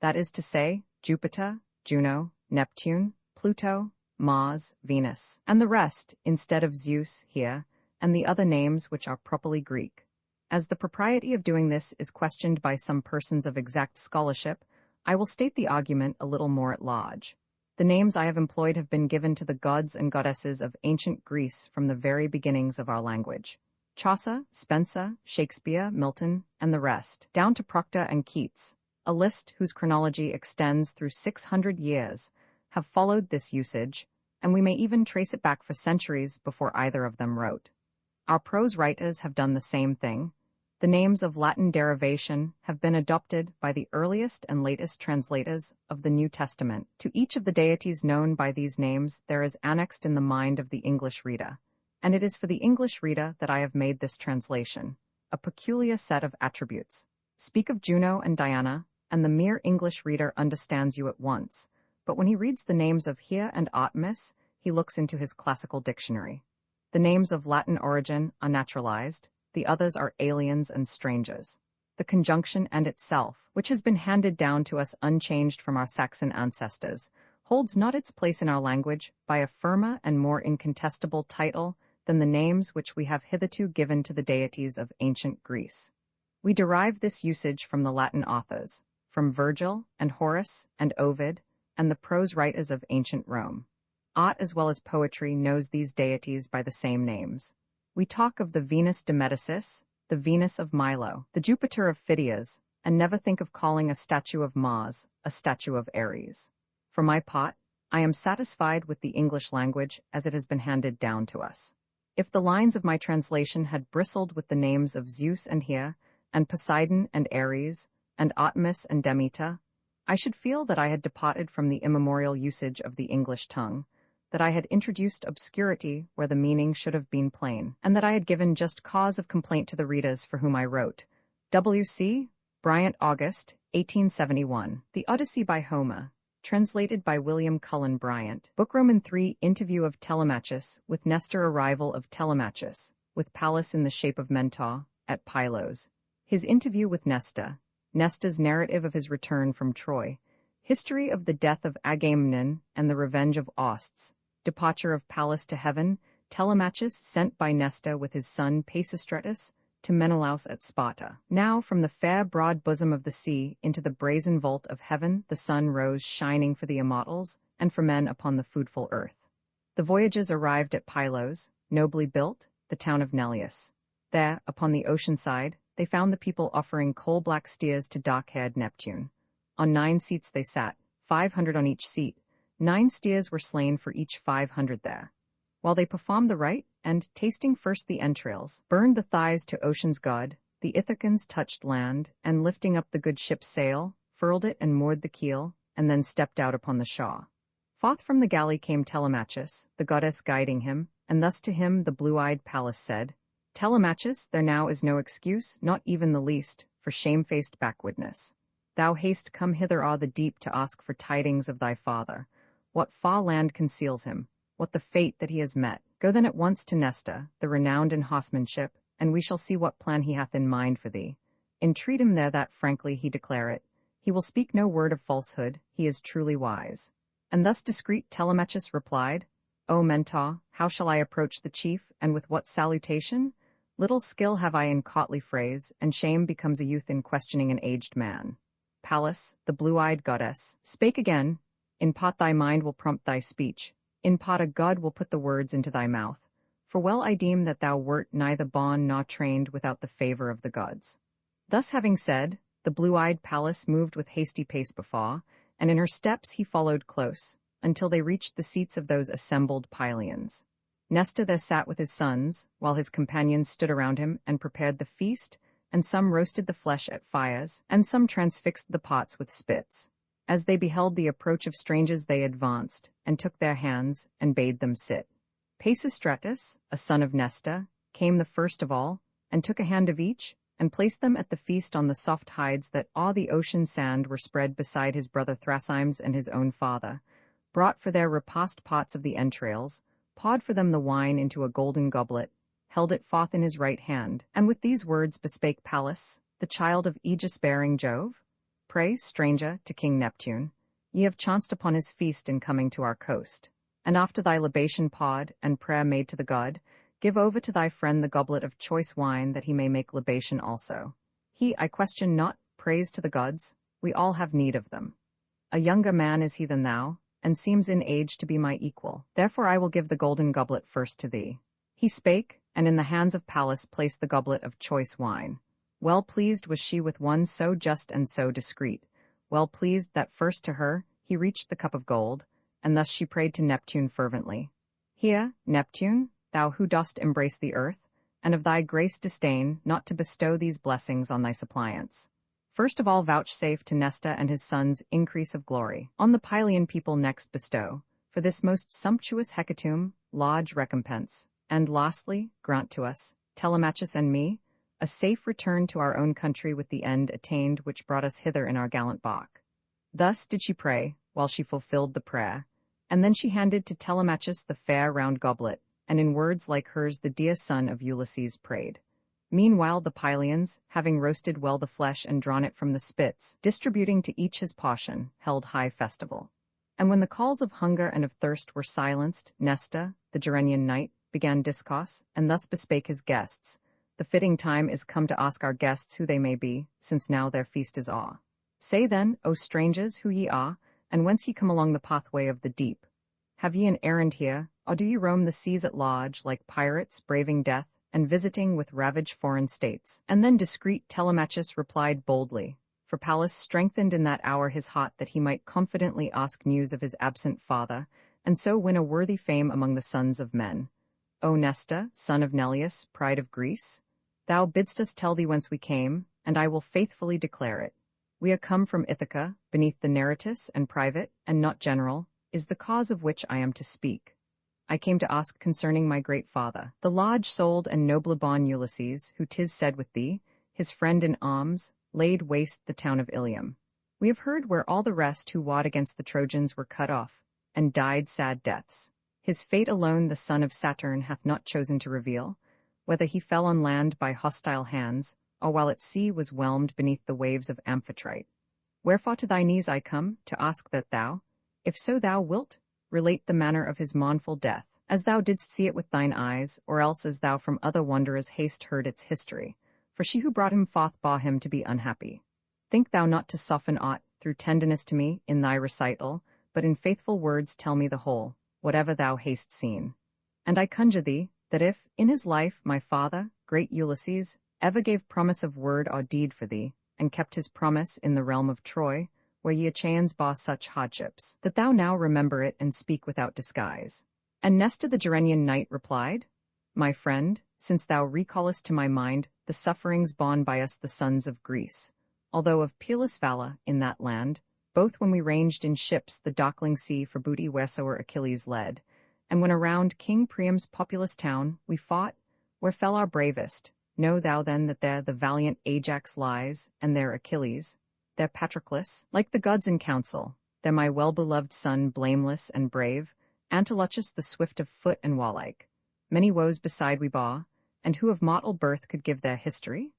That is to say, Jupiter, Juno, Neptune, Pluto, Mars, Venus, and the rest, instead of Zeus here, and the other names which are properly Greek. As the propriety of doing this is questioned by some persons of exact scholarship, I will state the argument a little more at large. The names I have employed have been given to the gods and goddesses of ancient Greece from the very beginnings of our language. Chaucer, Spenser, Shakespeare, Milton, and the rest, down to Proctor and Keats, a list whose chronology extends through 600 years, have followed this usage, and we may even trace it back for centuries before either of them wrote. Our prose writers have done the same thing, The names of Latin derivation have been adopted by the earliest and latest translators of the New Testament. To each of the deities known by these names there is annexed in the mind of the English reader, and it is for the English reader that I have made this translation, a peculiar set of attributes. Speak of Juno and Diana, and the mere English reader understands you at once, but when he reads the names of Hea and Artemis, he looks into his classical dictionary. The names of Latin origin are naturalized, the others are aliens and strangers. The conjunction and itself, which has been handed down to us unchanged from our Saxon ancestors, holds not its place in our language by a firmer and more incontestable title than the names which we have hitherto given to the deities of ancient Greece. We derive this usage from the Latin authors, from Virgil and Horace and Ovid, and the prose writers of ancient Rome. Art as well as poetry knows these deities by the same names. We talk of the Venus de Medicis, the Venus of Milo, the Jupiter of Phidias, and never think of calling a statue of Mars a statue of Ares. For my part, I am satisfied with the English language as it has been handed down to us. If the lines of my translation had bristled with the names of Zeus and Hea, and Poseidon and Ares, and Artemis and Demeter, I should feel that I had departed from the immemorial usage of the English tongue, that I had introduced obscurity where the meaning should have been plain, and that I had given just cause of complaint to the readers for whom I wrote. W.C. Bryant, August, 1871. The Odyssey by Homer, translated by William Cullen Bryant. Book Roman 3, Interview of Telemachus with Nestor. Arrival of Telemachus, with Pallas in the shape of Mentor, at Pylos. His interview with Nestor. Nestor's narrative of his return from Troy. History of the death of Agamemnon and the revenge of Osts. Departure of Pallas to heaven. Telemachus sent by Nestor with his son Pisistratus to Menelaus at Sparta. Now from the fair broad bosom of the sea into the brazen vault of heaven the sun rose shining for the immortals and for men upon the foodful earth. The voyagers arrived at Pylos, nobly built, the town of Neleus. There, upon the ocean side, they found the people offering coal-black steers to dark-haired Neptune. On 9 seats they sat, 500 on each seat. 9 steers were slain for each 500 there. While they performed the rite, and, tasting first the entrails, burned the thighs to ocean's god, the Ithacans touched land, and lifting up the good ship's sail, furled it and moored the keel, and then stepped out upon the shore. Forth from the galley came Telemachus, the goddess guiding him, and thus to him the blue-eyed Pallas said, Telemachus, there now is no excuse, not even the least, for shamefaced backwardness. Thou hast come hither o'er the deep to ask for tidings of thy father. What far land conceals him? What the fate that he has met? Go then at once to Nestor, the renowned in horsemanship, and we shall see what plan he hath in mind for thee. Entreat him there that frankly he declare it. He will speak no word of falsehood, he is truly wise. And thus discreet Telemachus replied, O Mentor, how shall I approach the chief, and with what salutation? Little skill have I in courtly phrase, and shame becomes a youth in questioning an aged man. Pallas, the blue-eyed goddess, spake again, In part thy mind will prompt thy speech, in part a god will put the words into thy mouth, for well I deem that thou wert neither born nor trained without the favor of the gods. Thus having said, the blue-eyed Pallas moved with hasty pace before, and in her steps he followed close, until they reached the seats of those assembled Pylians. Nestor there sat with his sons, while his companions stood around him and prepared the feast, and some roasted the flesh at fires, and some transfixed the pots with spits. As they beheld the approach of strangers they advanced, and took their hands, and bade them sit. Pisistratus, a son of Nestor, came the first of all, and took a hand of each, and placed them at the feast on the soft hides that o'er the ocean sand were spread beside his brother Thrasimes and his own father, brought for their repast pots of the entrails, poured for them the wine into a golden goblet, held it forth in his right hand, and with these words bespake Pallas, the child of aegis-bearing Jove, Pray, stranger, to King Neptune, ye have chanced upon his feast in coming to our coast, and after thy libation poured and prayer made to the god, give over to thy friend the goblet of choice wine that he may make libation also. He, I question not, prays to the gods, we all have need of them. A younger man is he than thou, and seems in age to be my equal, therefore I will give the golden goblet first to thee. He spake, and in the hands of Pallas placed the goblet of choice wine. Well pleased was she with one so just and so discreet, well pleased that first to her he reached the cup of gold, and thus she prayed to Neptune fervently. Here, Neptune, thou who dost embrace the earth, and of thy grace disdain not to bestow these blessings on thy suppliants. First of all vouchsafe to Nesta and his sons increase of glory. On the Pylian people next bestow, for this most sumptuous hecatomb, large recompense. And lastly, grant to us, Telemachus and me, a safe return to our own country with the end attained which brought us hither in our gallant bark. Thus did she pray, while she fulfilled the prayer, and then she handed to Telemachus the fair round goblet, and in words like hers the dear son of Ulysses prayed. Meanwhile the Pylians, having roasted well the flesh and drawn it from the spits, distributing to each his portion, held high festival. And when the calls of hunger and of thirst were silenced, Nesta, the Gerenian knight, began discourse, and thus bespake his guests. The fitting time is come to ask our guests who they may be, since now their feast is o'er. Say then, O strangers, who ye are, and whence ye come along the pathway of the deep. Have ye an errand here, or do ye roam the seas at large, like pirates braving death, and visiting with ravaged foreign states? And then discreet Telemachus replied boldly, for Pallas strengthened in that hour his heart that he might confidently ask news of his absent father, and so win a worthy fame among the sons of men. O Nesta, son of Neleus, pride of Greece, thou bidst us tell thee whence we came, and I will faithfully declare it. We are come from Ithaca, beneath the Neritus, and private, and not general, is the cause of which I am to speak. I came to ask concerning my great father, the large-souled and noble-born Ulysses, who 'tis said with thee, his friend in arms, laid waste the town of Ilium. We have heard where all the rest who wrought against the Trojans were cut off, and died sad deaths. His fate alone the son of Saturn hath not chosen to reveal, whether he fell on land by hostile hands, or while at sea was whelmed beneath the waves of Amphitrite. Wherefore to thy knees I come, to ask that thou, if so thou wilt, relate the manner of his mournful death, as thou didst see it with thine eyes, or else as thou from other wanderers hast heard its history, for she who brought him forth bore him to be unhappy. Think thou not to soften aught, through tenderness to me, in thy recital, but in faithful words tell me the whole, whatever thou hast seen. And I conjure thee, that if, in his life, my father, great Ulysses, ever gave promise of word or deed for thee, and kept his promise in the realm of Troy, where ye Achaeans bore such hardships, that thou now remember it and speak without disguise. And Nesta the Gerenian knight replied, My friend, since thou recallest to my mind the sufferings borne by us the sons of Greece, although of peerless valor in that land, both when we ranged in ships the darkling sea for booty wheresoe'er Achilles led, and when around King Priam's populous town we fought, where fell our bravest, know thou then that there the valiant Ajax lies, and there Achilles, there Patroclus, like the gods in council, there my well-beloved son blameless and brave, Antilochus the swift of foot and warlike. Many woes beside we bore, and who of mortal birth could give their history?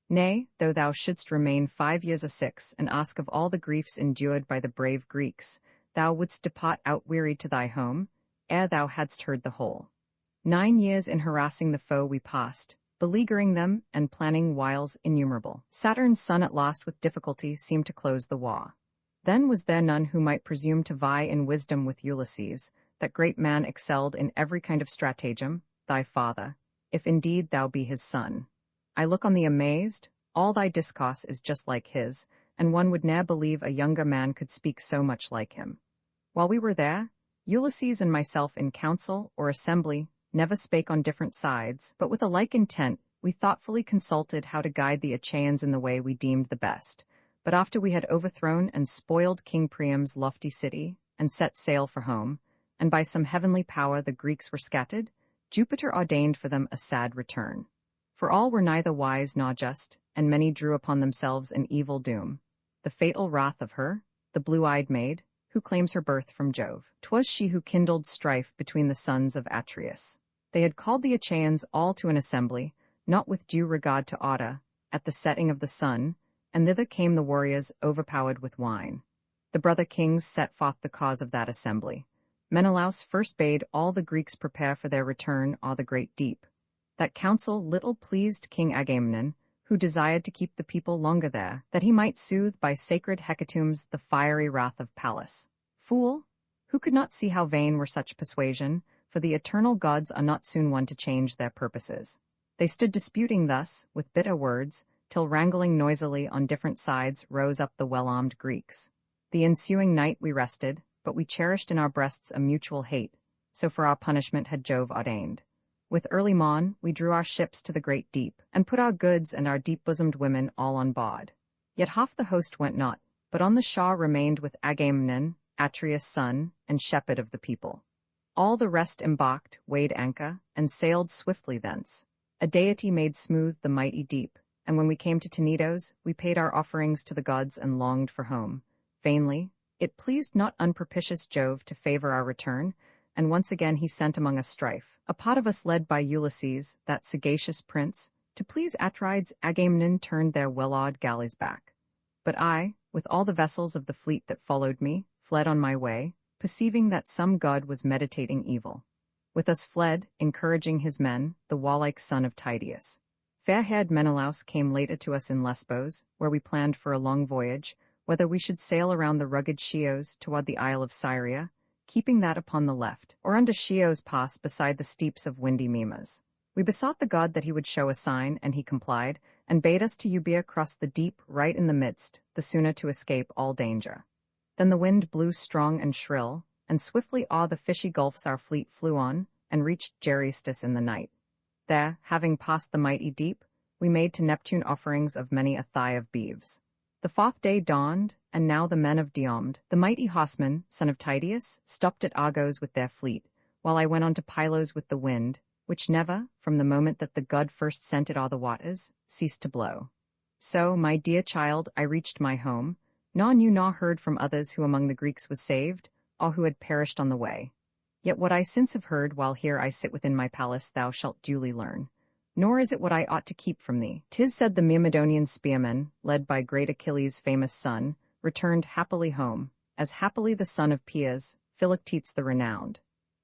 Nay, though thou shouldst remain 5 years or 6, and ask of all the griefs endured by the brave Greeks, thou wouldst depart outwearied to thy home, ere thou hadst heard the whole. 9 years in harassing the foe we passed, beleaguering them and planning wiles innumerable. Saturn's son at last with difficulty seemed to close the war. Then was there none who might presume to vie in wisdom with Ulysses, that great man excelled in every kind of stratagem, thy father, if indeed thou be his son. I look on thee amazed, all thy discourse is just like his, and one would ne'er believe a younger man could speak so much like him. While we were there, Ulysses and myself in council or assembly never spake on different sides, but with a like intent we thoughtfully consulted how to guide the Achaeans in the way we deemed the best. But after we had overthrown and spoiled King Priam's lofty city, and set sail for home, and by some heavenly power the Greeks were scattered, Jupiter ordained for them a sad return. For all were neither wise nor just, and many drew upon themselves an evil doom. The fatal wrath of her, the blue-eyed maid, who claims her birth from Jove. 'Twas she who kindled strife between the sons of Atreus. They had called the Achaeans all to an assembly, not with due regard to order, at the setting of the sun, and thither came the warriors overpowered with wine. The brother kings set forth the cause of that assembly. Menelaus first bade all the Greeks prepare for their return o'er the great deep. That counsel little pleased King Agamemnon, who desired to keep the people longer there, that he might soothe by sacred hecatombs the fiery wrath of Pallas. Fool! Who could not see how vain were such persuasion, for the eternal gods are not soon won to change their purposes. They stood disputing thus, with bitter words, till wrangling noisily on different sides rose up the well-armed Greeks. The ensuing night we rested, but we cherished in our breasts a mutual hate, so for our punishment had Jove ordained. With early morn, we drew our ships to the great deep, and put our goods and our deep-bosomed women all on board. Yet half the host went not, but on the shore remained with Agamemnon, Atreus' son, and shepherd of the people. All the rest embarked, weighed anchor, and sailed swiftly thence. A deity made smooth the mighty deep, and when we came to Tenedos, we paid our offerings to the gods and longed for home. Vainly, it pleased not unpropitious Jove to favor our return, and once again he sent among us strife. A part of us led by Ulysses, that sagacious prince, to please Atrides. Agamemnon turned their well-oiled galleys back. But I, with all the vessels of the fleet that followed me, fled on my way, perceiving that some god was meditating evil. With us fled, encouraging his men, the warlike son of Tydeus. Fair-haired Menelaus came later to us in Lesbos, where we planned for a long voyage, whether we should sail around the rugged Chios toward the Isle of Syria, keeping that upon the left, or under Chios Pass beside the steeps of windy Mimas. We besought the god that he would show a sign, and he complied, and bade us to Euboea cross the deep right in the midst, the sooner to escape all danger. Then the wind blew strong and shrill, and swiftly o'er the fishy gulfs our fleet flew on, and reached Geristus in the night. There, having passed the mighty deep, we made to Neptune offerings of many a thigh of beeves. The fourth day dawned, and now the men of Diomed, the mighty horseman, son of Tydeus, stopped at Argos with their fleet, while I went on to Pylos with the wind, which never, from the moment that the god first sent it o'er the waters, ceased to blow. So, my dear child, I reached my home, nor knew nor heard from others who among the Greeks was saved, or who had perished on the way. Yet what I since have heard while here I sit within my palace thou shalt duly learn. Nor is it what I ought to keep from thee. 'Tis said the Myrmidonian spearmen, led by great Achilles' famous son, returned happily home, as happily the son of Peas, Philoctetes the renowned.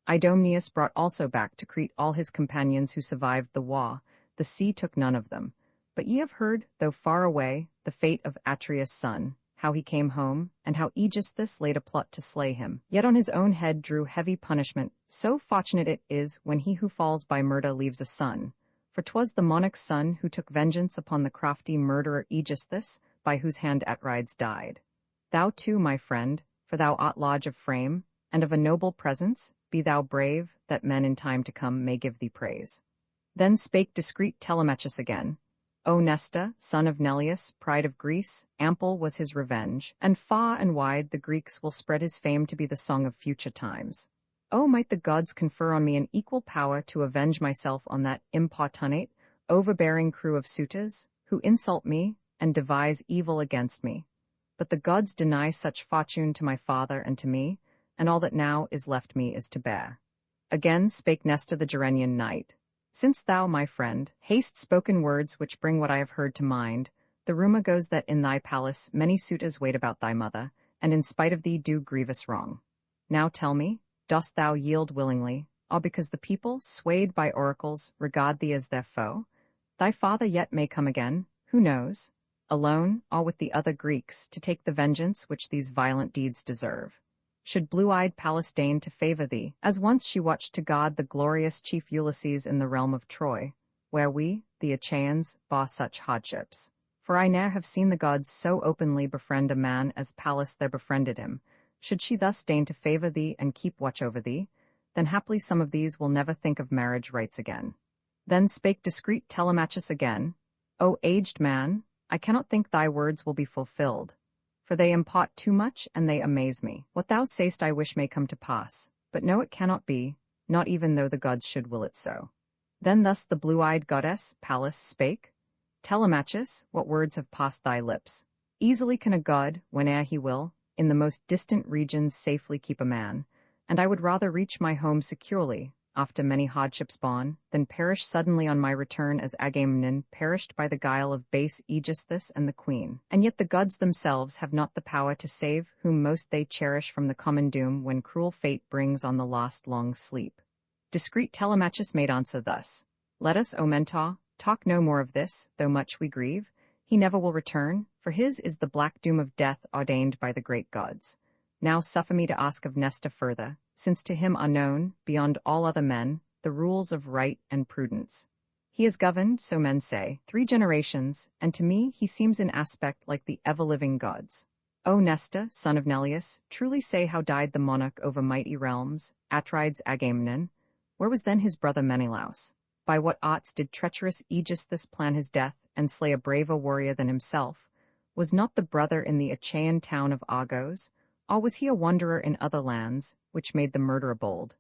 Idomeneus brought also back to Crete all his companions who survived the war, the sea took none of them. But ye have heard, though far away, the fate of Atreus' son, how he came home, and how Aegisthus laid a plot to slay him, yet on his own head drew heavy punishment. So fortunate it is when he who falls by murder leaves a son. For 'twas the monarch's son who took vengeance upon the crafty murderer Aegisthus, by whose hand Atrides died. Thou too, my friend, for thou art large of frame, and of a noble presence, be thou brave, that men in time to come may give thee praise. Then spake discreet Telemachus again. O Nesta, son of Neleus, pride of Greece, ample was his revenge, and far and wide the Greeks will spread his fame to be the song of future times. O might the gods confer on me an equal power to avenge myself on that importunate, overbearing crew of suitors, who insult me, and devise evil against me. But the gods deny such fortune to my father and to me, and all that now is left me is to bear. Again spake Nesta the Gerenian knight. Since thou, my friend, hast spoken words which bring what I have heard to mind, the rumour goes that in thy palace many suitors wait about thy mother, and in spite of thee do grievous wrong. Now tell me, dost thou yield willingly, or because the people, swayed by oracles, regard thee as their foe? Thy father yet may come again, who knows, alone, or with the other Greeks, to take the vengeance which these violent deeds deserve. Should blue-eyed Pallas deign to favor thee, as once she watched to guard the glorious chief Ulysses in the realm of Troy, where we, the Achaeans, bore such hardships. For I ne'er have seen the gods so openly befriend a man as Pallas there befriended him. Should she thus deign to favor thee and keep watch over thee, then haply some of these will never think of marriage rites again. Then spake discreet Telemachus again. O aged man, I cannot think thy words will be fulfilled, for they impart too much and they amaze me. What thou sayst I wish may come to pass, but no it cannot be, not even though the gods should will it so. Then thus the blue-eyed goddess, Pallas, spake. Telemachus, what words have passed thy lips? Easily can a god, whene'er he will, in the most distant regions safely keep a man, and I would rather reach my home securely, after many hardships borne, than perish suddenly on my return as Agamemnon perished by the guile of base Aegisthus and the queen. And yet the gods themselves have not the power to save whom most they cherish from the common doom when cruel fate brings on the lost long sleep. Discreet Telemachus made answer thus. Let us, O Mentor, talk no more of this, though much we grieve. He never will return, for his is the black doom of death ordained by the great gods. Now suffer me to ask of Nesta further, since to him are known, beyond all other men, the rules of right and prudence. He has governed, so men say, 3 generations, and to me he seems in aspect like the ever-living gods. O Nesta, son of Neleus, truly say how died the monarch over mighty realms, Atrides Agamemnon? Where was then his brother Menelaus? By what arts did treacherous Aegisthus plan his death and slay a braver warrior than himself? Was not the brother in the Achaean town of Argos, or was he a wanderer in other lands, which made the murderer bold?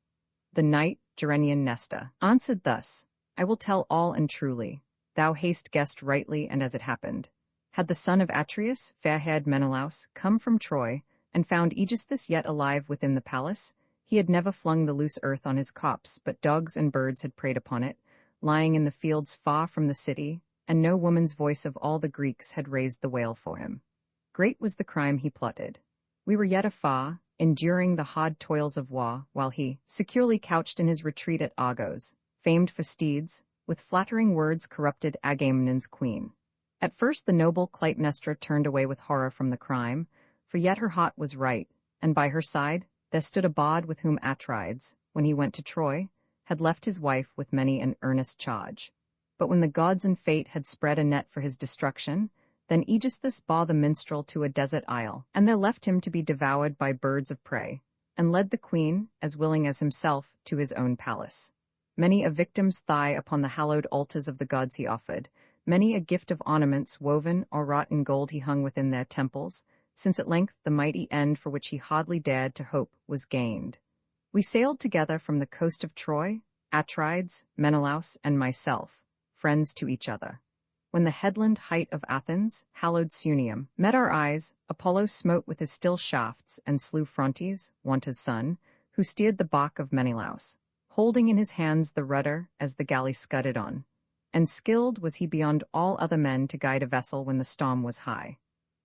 The knight, Gerenian Nestor, answered thus, I will tell all and truly. Thou hast guessed rightly, and as it happened. Had the son of Atreus, fair-haired Menelaus, come from Troy, and found Aegisthus yet alive within the palace, he had never flung the loose earth on his corpse, but dogs and birds had preyed upon it, lying in the fields far from the city, and no woman's voice of all the Greeks had raised the wail for him. Great was the crime he plotted. We were yet afar, enduring the hard toils of war, while he, securely couched in his retreat at Argos, famed for steeds, with flattering words corrupted Agamemnon's queen. At first the noble Clytemnestra turned away with horror from the crime, for yet her heart was right, and by her side there stood a bard with whom Atrides, when he went to Troy, had left his wife with many an earnest charge. But when the gods and fate had spread a net for his destruction, then Aegisthus bore the minstrel to a desert isle, and there left him to be devoured by birds of prey, and led the queen, as willing as himself, to his own palace. Many a victim's thigh upon the hallowed altars of the gods he offered, many a gift of ornaments woven or wrought in gold he hung within their temples, since at length the mighty end for which he hardly dared to hope was gained. We sailed together from the coast of Troy, Atrides, Menelaus, and myself, friends to each other. When the headland height of Athens, hallowed Sunium, met our eyes, Apollo smote with his still shafts and slew Phrontes, Wanta's son, who steered the bark of Menelaus, holding in his hands the rudder as the galley scudded on. And skilled was he beyond all other men to guide a vessel when the storm was high.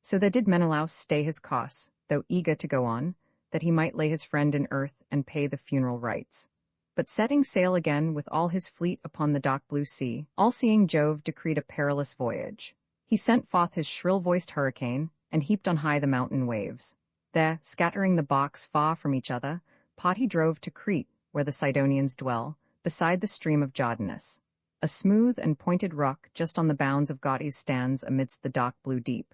So there did Menelaus stay his course, though eager to go on, that he might lay his friend in earth and pay the funeral rites. But setting sail again with all his fleet upon the dark blue sea, all-seeing Jove decreed a perilous voyage. He sent forth his shrill-voiced hurricane, and heaped on high the mountain waves. There, scattering the barks far from each other, part he drove to Crete, where the Sidonians dwell, beside the stream of Jordanus. A smooth and pointed rock just on the bounds of Gaudes stands amidst the dark blue deep.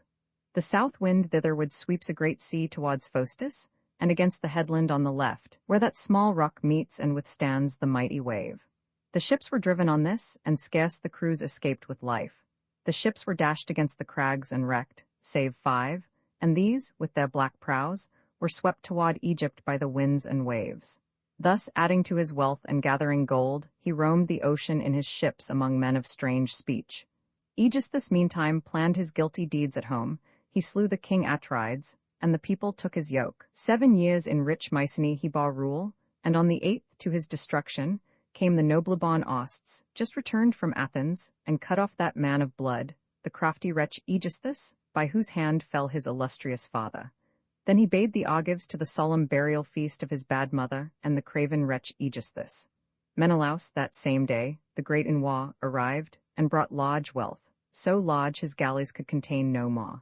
The south wind thitherward sweeps a great sea towards Faustus, and against the headland on the left, where that small rock meets and withstands the mighty wave. The ships were driven on this, and scarce the crews escaped with life. The ships were dashed against the crags and wrecked, save 5, and these, with their black prows, were swept toward Egypt by the winds and waves. Thus, adding to his wealth and gathering gold, he roamed the ocean in his ships among men of strange speech. Aegisthus meantime planned his guilty deeds at home. He slew the king Atrides, and the people took his yoke. 7 years in rich Mycenae he bore rule, and on the 8th to his destruction came the noble-born Osts, just returned from Athens, and cut off that man of blood, the crafty wretch Aegisthus, by whose hand fell his illustrious father. Then he bade the Argives to the solemn burial feast of his bad mother and the craven wretch Aegisthus. Menelaus, that same day, the great in war, arrived, and brought large wealth, so large his galleys could contain no more.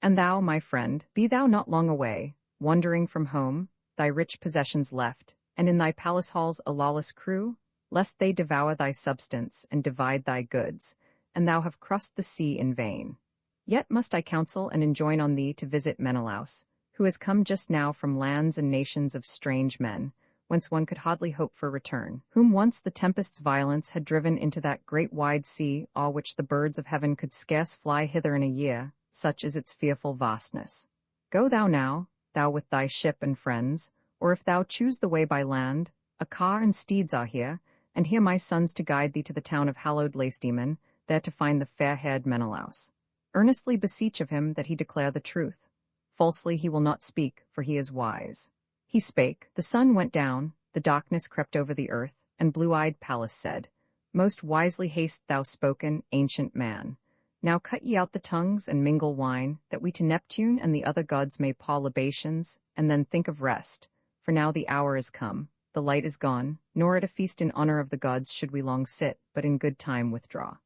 And thou, my friend, be thou not long away, wandering from home, thy rich possessions left, and in thy palace halls a lawless crew, lest they devour thy substance and divide thy goods, and thou have crossed the sea in vain. Yet must I counsel and enjoin on thee to visit Menelaus, who has come just now from lands and nations of strange men, whence one could hardly hope for return, whom once the tempest's violence had driven into that great wide sea, o'er which the birds of heaven could scarce fly hither in a year, such is its fearful vastness. Go thou now, thou with thy ship and friends, or if thou choose the way by land, a car and steeds are here, and here my sons to guide thee to the town of hallowed Lacedaemon, there to find the fair-haired Menelaus. Earnestly beseech of him that he declare the truth. Falsely he will not speak, for he is wise. He spake, the sun went down, the darkness crept over the earth, and blue-eyed Pallas said, Most wisely hast thou spoken, ancient man. Now cut ye out the tongues and mingle wine, that we to Neptune and the other gods may pour libations, and then think of rest. For now the hour is come, the light is gone, nor at a feast in honor of the gods should we long sit, but in good time withdraw.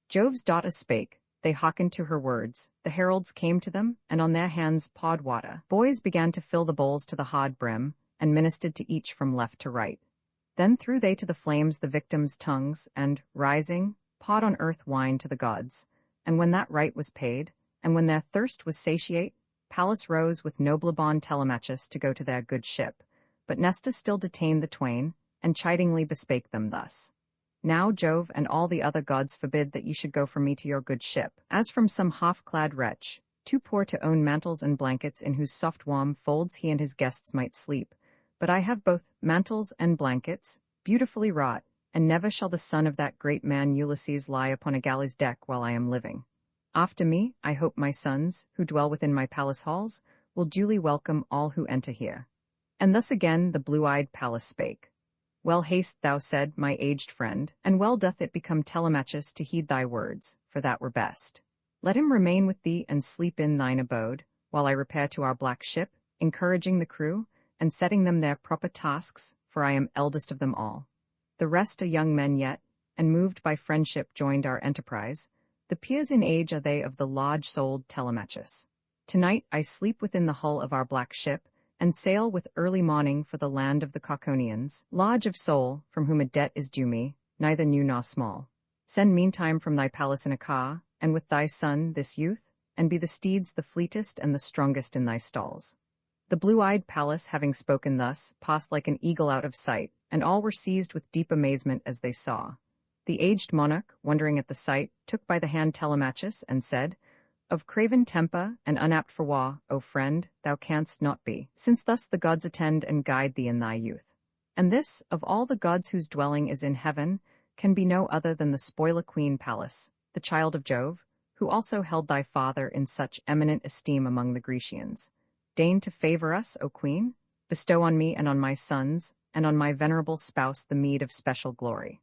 Jove's daughter spake, they hearkened to her words, the heralds came to them, and on their hands poured water. Boys began to fill the bowls to the hard brim, and ministered to each from left to right. Then threw they to the flames the victims' tongues, and, rising, poured on earth wine to the gods. And when that rite was paid, and when their thirst was satiate, Pallas rose with noble-born Telemachus to go to their good ship. But Nestor still detained the twain, and chidingly bespake them thus. Now Jove and all the other gods forbid that ye should go from me to your good ship, as from some half-clad wretch, too poor to own mantles and blankets in whose soft warm folds he and his guests might sleep. But I have both mantles and blankets, beautifully wrought, and never shall the son of that great man Ulysses lie upon a galley's deck while I am living. After me, I hope my sons, who dwell within my palace halls, will duly welcome all who enter here. And thus again the blue-eyed Pallas spake. Well hast thou said, my aged friend, and well doth it become Telemachus to heed thy words, for that were best. Let him remain with thee and sleep in thine abode, while I repair to our black ship, encouraging the crew, and setting them their proper tasks, for I am eldest of them all. The rest are young men yet, and moved by friendship joined our enterprise. The peers in age are they of the large-souled Telemachus. Tonight I sleep within the hull of our black ship, and sail with early morning for the land of the Cauconians, large of soul, from whom a debt is due me, neither new nor small. Send meantime from thy palace in a car, and with thy son this youth, and be the steeds the fleetest and the strongest in thy stalls. The blue-eyed Pallas, having spoken thus, passed like an eagle out of sight, and all were seized with deep amazement as they saw. The aged monarch, wondering at the sight, took by the hand Telemachus, and said, Of craven temper, and unapt for war, O friend, thou canst not be, since thus the gods attend and guide thee in thy youth. And this, of all the gods whose dwelling is in heaven, can be no other than the spoiler queen Pallas, the child of Jove, who also held thy father in such eminent esteem among the Grecians. Deign to favor us, O queen, bestow on me and on my sons, and on my venerable spouse the meed of special glory.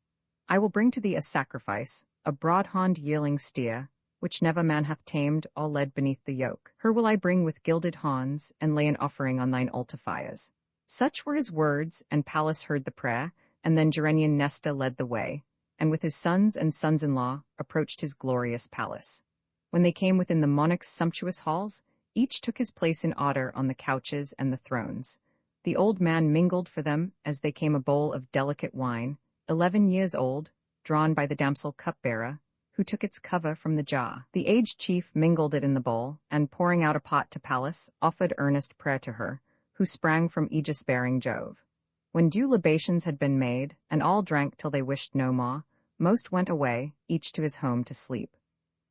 I will bring to thee a sacrifice, a broad-horned yearling steer, which never man hath tamed or led beneath the yoke. Her will I bring with gilded horns, and lay an offering on thine altar fires. Such were his words, and Pallas heard the prayer, and then Gerenian Nestor led the way, and with his sons and sons-in-law approached his glorious palace. When they came within the monarch's sumptuous halls, each took his place in order on the couches and the thrones. The old man mingled for them as they came a bowl of delicate wine, 11 years old, drawn by the damsel cupbearer, who took its cover from the jar. The aged chief mingled it in the bowl, and pouring out a pot to Pallas, offered earnest prayer to her, who sprang from aegis-bearing Jove. When due libations had been made, and all drank till they wished no more, most went away, each to his home to sleep.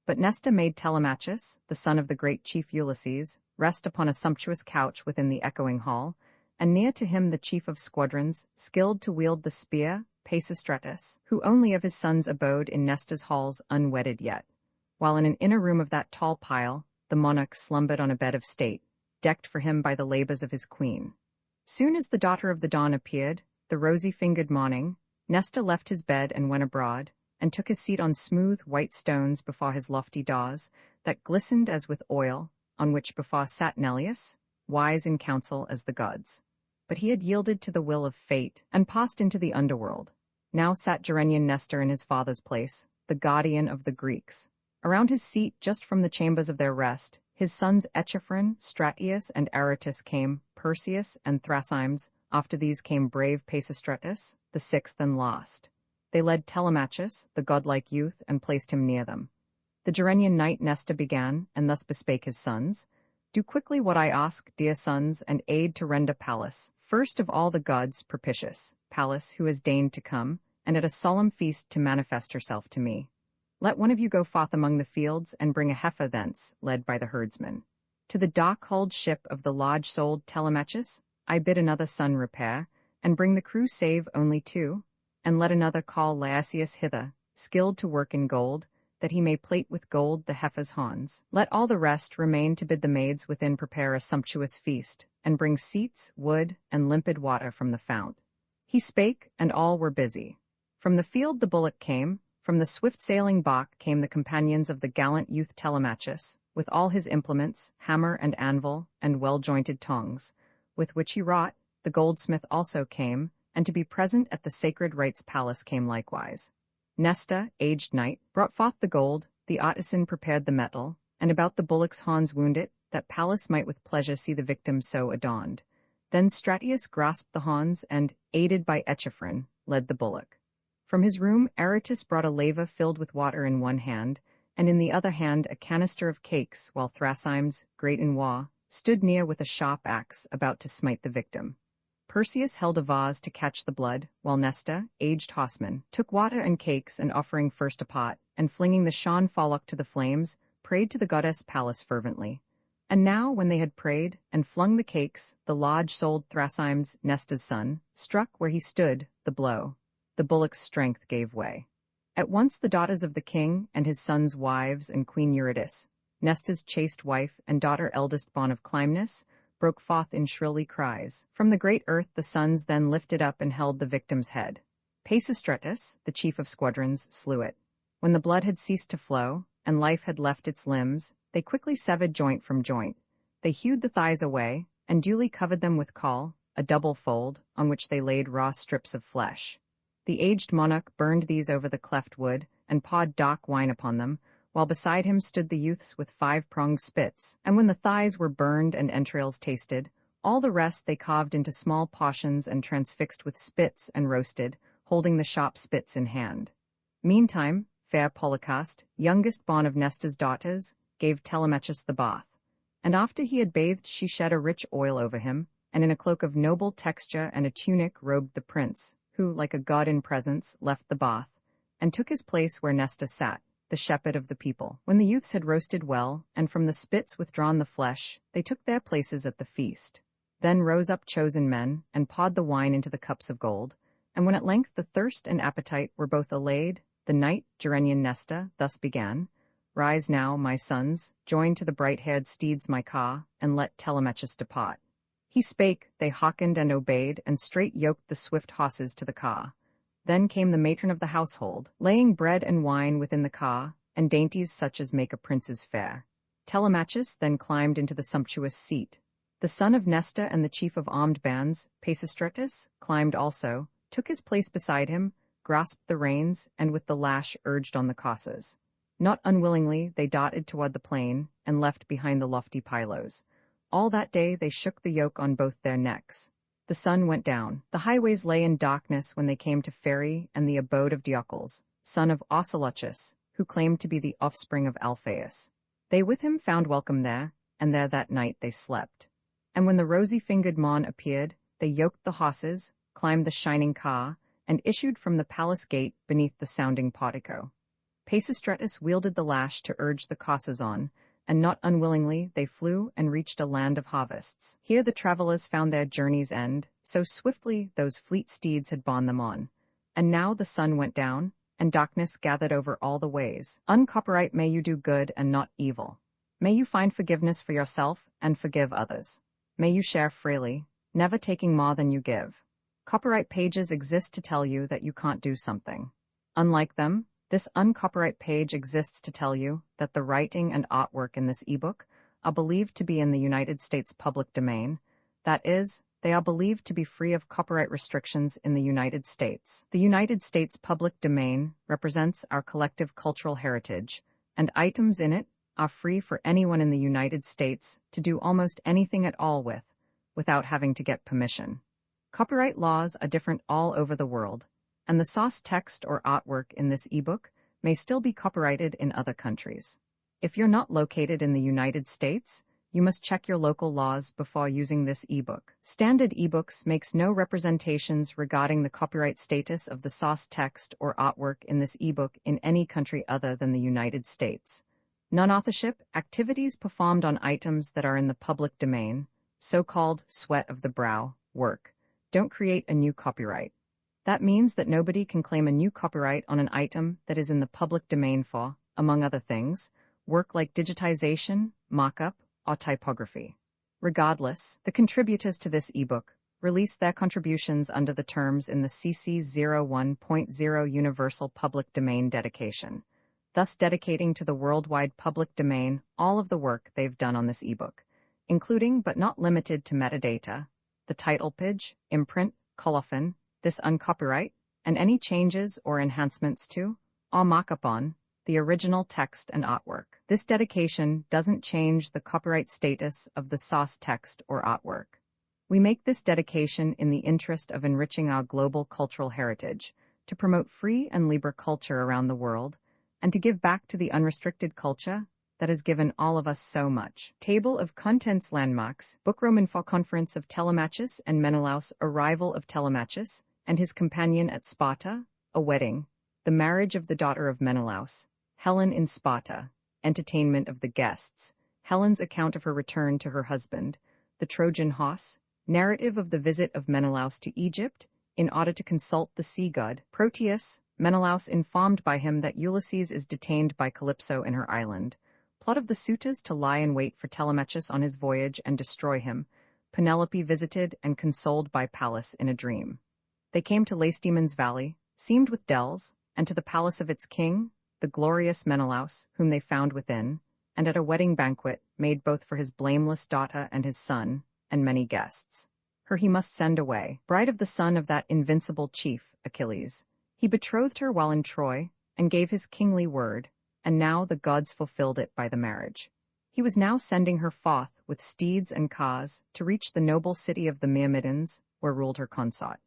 But Nestor made Telemachus, the son of the great chief Ulysses, rest upon a sumptuous couch within the echoing hall, and near to him the chief of squadrons, skilled to wield the spear, Pisistratus, who only of his sons abode in Nestor's halls unwedded yet, while in an inner room of that tall pile, the monarch slumbered on a bed of state, decked for him by the labors of his queen. Soon as the daughter of the dawn appeared, the rosy-fingered morning, Nestor left his bed and went abroad, and took his seat on smooth white stones before his lofty doors, that glistened as with oil, on which before sat Neleus, wise in counsel as the gods. But he had yielded to the will of fate, and passed into the underworld. Now sat Gerenian Nestor in his father's place, the guardian of the Greeks. Around his seat, just from the chambers of their rest, his sons Echephron, Stratius, and Aratus came, Perseus and Thrasymnes. After these came brave Pisistratus, the sixth and last. They led Telemachus, the godlike youth, and placed him near them. The Gerenian knight Nestor began, and thus bespake his sons, Do quickly what I ask, dear sons, and aid to render Pallas, first of all the gods, propitious, Pallas who has deigned to come, and at a solemn feast to manifest herself to me. Let one of you go forth among the fields, and bring a heifer thence, led by the herdsman. To the dark-hulled ship of the large-souled Telemachus, I bid another son repair, and bring the crew save only 2, and let another call Laasius hither, skilled to work in gold, that he may plate with gold the heifer's horns. Let all the rest remain to bid the maids within prepare a sumptuous feast, and bring seats, wood, and limpid water from the fount. He spake, and all were busy. From the field the bullock came, from the swift-sailing bark came the companions of the gallant youth Telemachus, with all his implements, hammer and anvil, and well-jointed tongs, with which he wrought. The goldsmith also came, and to be present at the sacred rites Pallas came likewise. Nestor, aged knight, brought forth the gold, the artisan prepared the metal, and about the bullock's horns wound it, that Pallas might with pleasure see the victim so adorned. Then Stratius grasped the horns, and, aided by Echephron, led the bullock. From his room Aratus brought a laver filled with water in one hand, and in the other hand a canister of cakes, while Thrasymnes, great in war, stood near with a sharp axe, about to smite the victim. Perseus held a vase to catch the blood, while Nesta, aged Hosman, took water and cakes and offering first a pot, and flinging the Sean Fallock to the flames, prayed to the goddess Pallas fervently. And now, when they had prayed, and flung the cakes, the large-souled Thrasimes, Nesta's son, struck where he stood, the blow. The bullock's strength gave way. At once the daughters of the king, and his sons' wives, and Queen Eurydice, Nesta's chaste wife and daughter eldest born of Clymnis, broke forth in shrilly cries. From the great earth the sons then lifted up and held the victim's head. Pisistratus, the chief of squadrons, slew it. When the blood had ceased to flow, and life had left its limbs, they quickly severed joint from joint. They hewed the thighs away, and duly covered them with caul, a double fold, on which they laid raw strips of flesh. The aged monarch burned these over the cleft wood, and poured dark wine upon them, while beside him stood the youths with 5-pronged spits, and when the thighs were burned and entrails tasted, all the rest they carved into small portions and transfixed with spits and roasted, holding the sharp spits in hand. Meantime, fair Polycaste, youngest born of Nesta's daughters, gave Telemachus the bath. And after he had bathed she shed a rich oil over him, and in a cloak of noble texture and a tunic robed the prince, who, like a god in presence, left the bath, and took his place where Nesta sat, the shepherd of the people. When the youths had roasted well, and from the spits withdrawn the flesh, they took their places at the feast. Then rose up chosen men, and poured the wine into the cups of gold, and when at length the thirst and appetite were both allayed, the knight, Gerenian Nesta, thus began, Rise now, my sons, join to the bright-haired steeds my car, and let Telemachus depart. He spake, they hearkened and obeyed, and straight yoked the swift horses to the car. Then came the matron of the household, laying bread and wine within the car, and dainties such as make a prince's fare. Telemachus then climbed into the sumptuous seat. The son of Nesta and the chief of armed bands, Pisistratus, climbed also, took his place beside him, grasped the reins, and with the lash urged on the coursers. Not unwillingly they darted toward the plain, and left behind the lofty Pylos. All that day they shook the yoke on both their necks. The sun went down. The highways lay in darkness when they came to Phery and the abode of Diocles, son of Ocelochus, who claimed to be the offspring of Alphaeus. They with him found welcome there, and there that night they slept. And when the rosy-fingered morn appeared, they yoked the horses, climbed the shining car, and issued from the palace gate beneath the sounding portico. Pisistratus wielded the lash to urge the coursers on, and not unwillingly they flew and reached a land of harvests. Here the travelers found their journey's end, so swiftly those fleet steeds had borne them on. And now the sun went down, and darkness gathered over all the ways. Uncopyright may you do good and not evil. May you find forgiveness for yourself and forgive others. May you share freely, never taking more than you give. Copyright pages exist to tell you that you can't do something. Unlike them, this uncopyright page exists to tell you that the writing and artwork in this ebook are believed to be in the United States public domain. That is, they are believed to be free of copyright restrictions in the United States. The United States public domain represents our collective cultural heritage, and items in it are free for anyone in the United States to do almost anything at all with, without having to get permission. Copyright laws are different all over the world, and the source text or artwork in this ebook may still be copyrighted in other countries. If you're not located in the United States, you must check your local laws before using this ebook. Standard ebooks makes no representations regarding the copyright status of the source text or artwork in this ebook in any country other than the United States. Non-authorship activities performed on items that are in the public domain, so-called sweat of the brow, work, don't create a new copyright. That means that nobody can claim a new copyright on an item that is in the public domain for, among other things, work like digitization, mock-up, or typography. Regardless, the contributors to this ebook release their contributions under the terms in the CC 01.0 Universal Public Domain dedication, thus dedicating to the worldwide public domain all of the work they've done on this ebook, including but not limited to metadata, the title page, imprint, colophon, this uncopyright, and any changes or enhancements to, or mock-up on, the original text and artwork. This dedication doesn't change the copyright status of the source text or artwork. We make this dedication in the interest of enriching our global cultural heritage, to promote free and libre culture around the world, and to give back to the unrestricted culture that has given all of us so much. Table of Contents Landmarks, Book Roman for Conference of Telemachus and Menelaus, Arrival of Telemachus and his companion at Sparta, a wedding, the marriage of the daughter of Menelaus, Helen in Sparta, entertainment of the guests, Helen's account of her return to her husband, the Trojan horse, narrative of the visit of Menelaus to Egypt in order to consult the sea god, Proteus, Menelaus informed by him that Ulysses is detained by Calypso in her island, plot of the suitors to lie in wait for Telemachus on his voyage and destroy him, Penelope visited and consoled by Pallas in a dream. They came to Lacedaemon's valley, seamed with dells, and to the palace of its king, the glorious Menelaus, whom they found within, and at a wedding banquet made both for his blameless daughter and his son, and many guests. Her he must send away, bride of the son of that invincible chief, Achilles. He betrothed her while in Troy, and gave his kingly word, and now the gods fulfilled it by the marriage. He was now sending her forth with steeds and cars to reach the noble city of the Myrmidons, where ruled her consort.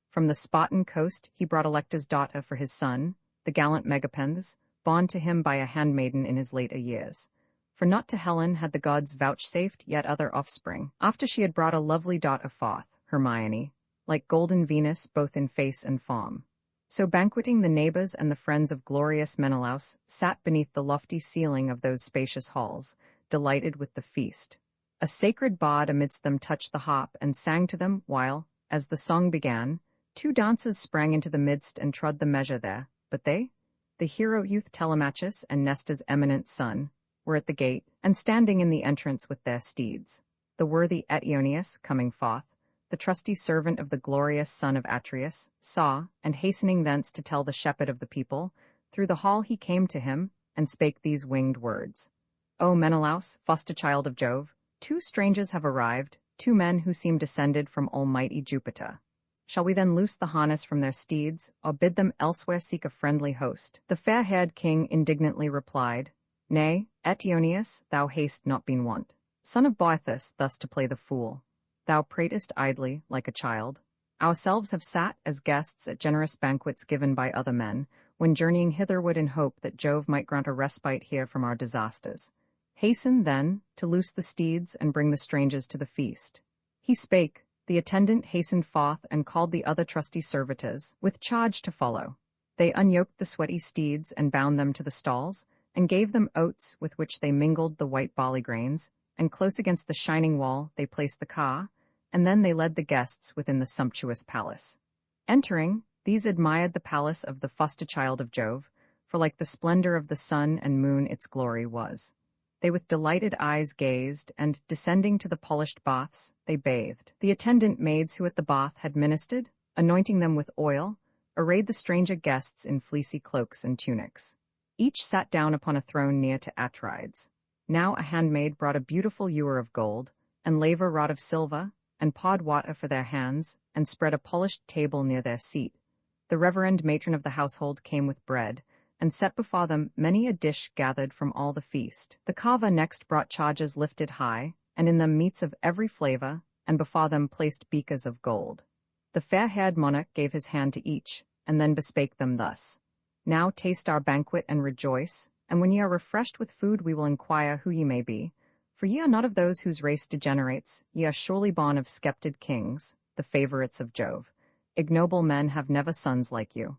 From the Spartan coast he brought Electa's daughter for his son, the gallant Megapenthes, born to him by a handmaiden in his later years. For not to Helen had the gods vouchsafed yet other offspring, after she had brought a lovely daughter forth, Hermione, like golden Venus both in face and form. So banqueting the neighbors and the friends of glorious Menelaus sat beneath the lofty ceiling of those spacious halls, delighted with the feast. A sacred bard amidst them touched the harp and sang to them, while, as the song began, 2 dancers sprang into the midst and trod the measure there, but they, the hero youth Telemachus and Nesta's eminent son, were at the gate, and standing in the entrance with their steeds. The worthy Eteoneus, coming forth, the trusty servant of the glorious son of Atreus, saw, and hastening thence to tell the shepherd of the people, through the hall he came to him, and spake these winged words. O Menelaus, foster child of Jove, 2 strangers have arrived, 2 men who seem descended from almighty Jupiter. Shall we then loose the harness from their steeds, or bid them elsewhere seek a friendly host? The fair-haired king indignantly replied, Nay, Eteoneus, thou hast not been wont, son of Boethus, thus to play the fool. Thou pratest idly, like a child. Ourselves have sat as guests at generous banquets given by other men, when journeying hitherward in hope that Jove might grant a respite here from our disasters. Hasten, then, to loose the steeds and bring the strangers to the feast. He spake, the attendant hastened forth and called the other trusty servitors, with charge to follow. They unyoked the sweaty steeds and bound them to the stalls, and gave them oats with which they mingled the white barley grains, and close against the shining wall they placed the car, and then they led the guests within the sumptuous palace. Entering, these admired the palace of the foster child of Jove, for like the splendor of the sun and moon its glory was. They with delighted eyes gazed, and, descending to the polished baths, they bathed. The attendant maids who at the bath had ministered, anointing them with oil, arrayed the stranger guests in fleecy cloaks and tunics. Each sat down upon a throne near to Atrides. Now a handmaid brought a beautiful ewer of gold, and laver rod of silver, and poured water for their hands, and spread a polished table near their seat. The reverend matron of the household came with bread, and set before them many a dish gathered from all the feast. The carver next brought chargers lifted high, and in them meats of every flavor, and before them placed beakers of gold. The fair-haired monarch gave his hand to each, and then bespake them thus. Now taste our banquet and rejoice, and when ye are refreshed with food we will inquire who ye may be. For ye are not of those whose race degenerates, ye are surely born of sceptred kings, the favorites of Jove. Ignoble men have never sons like you.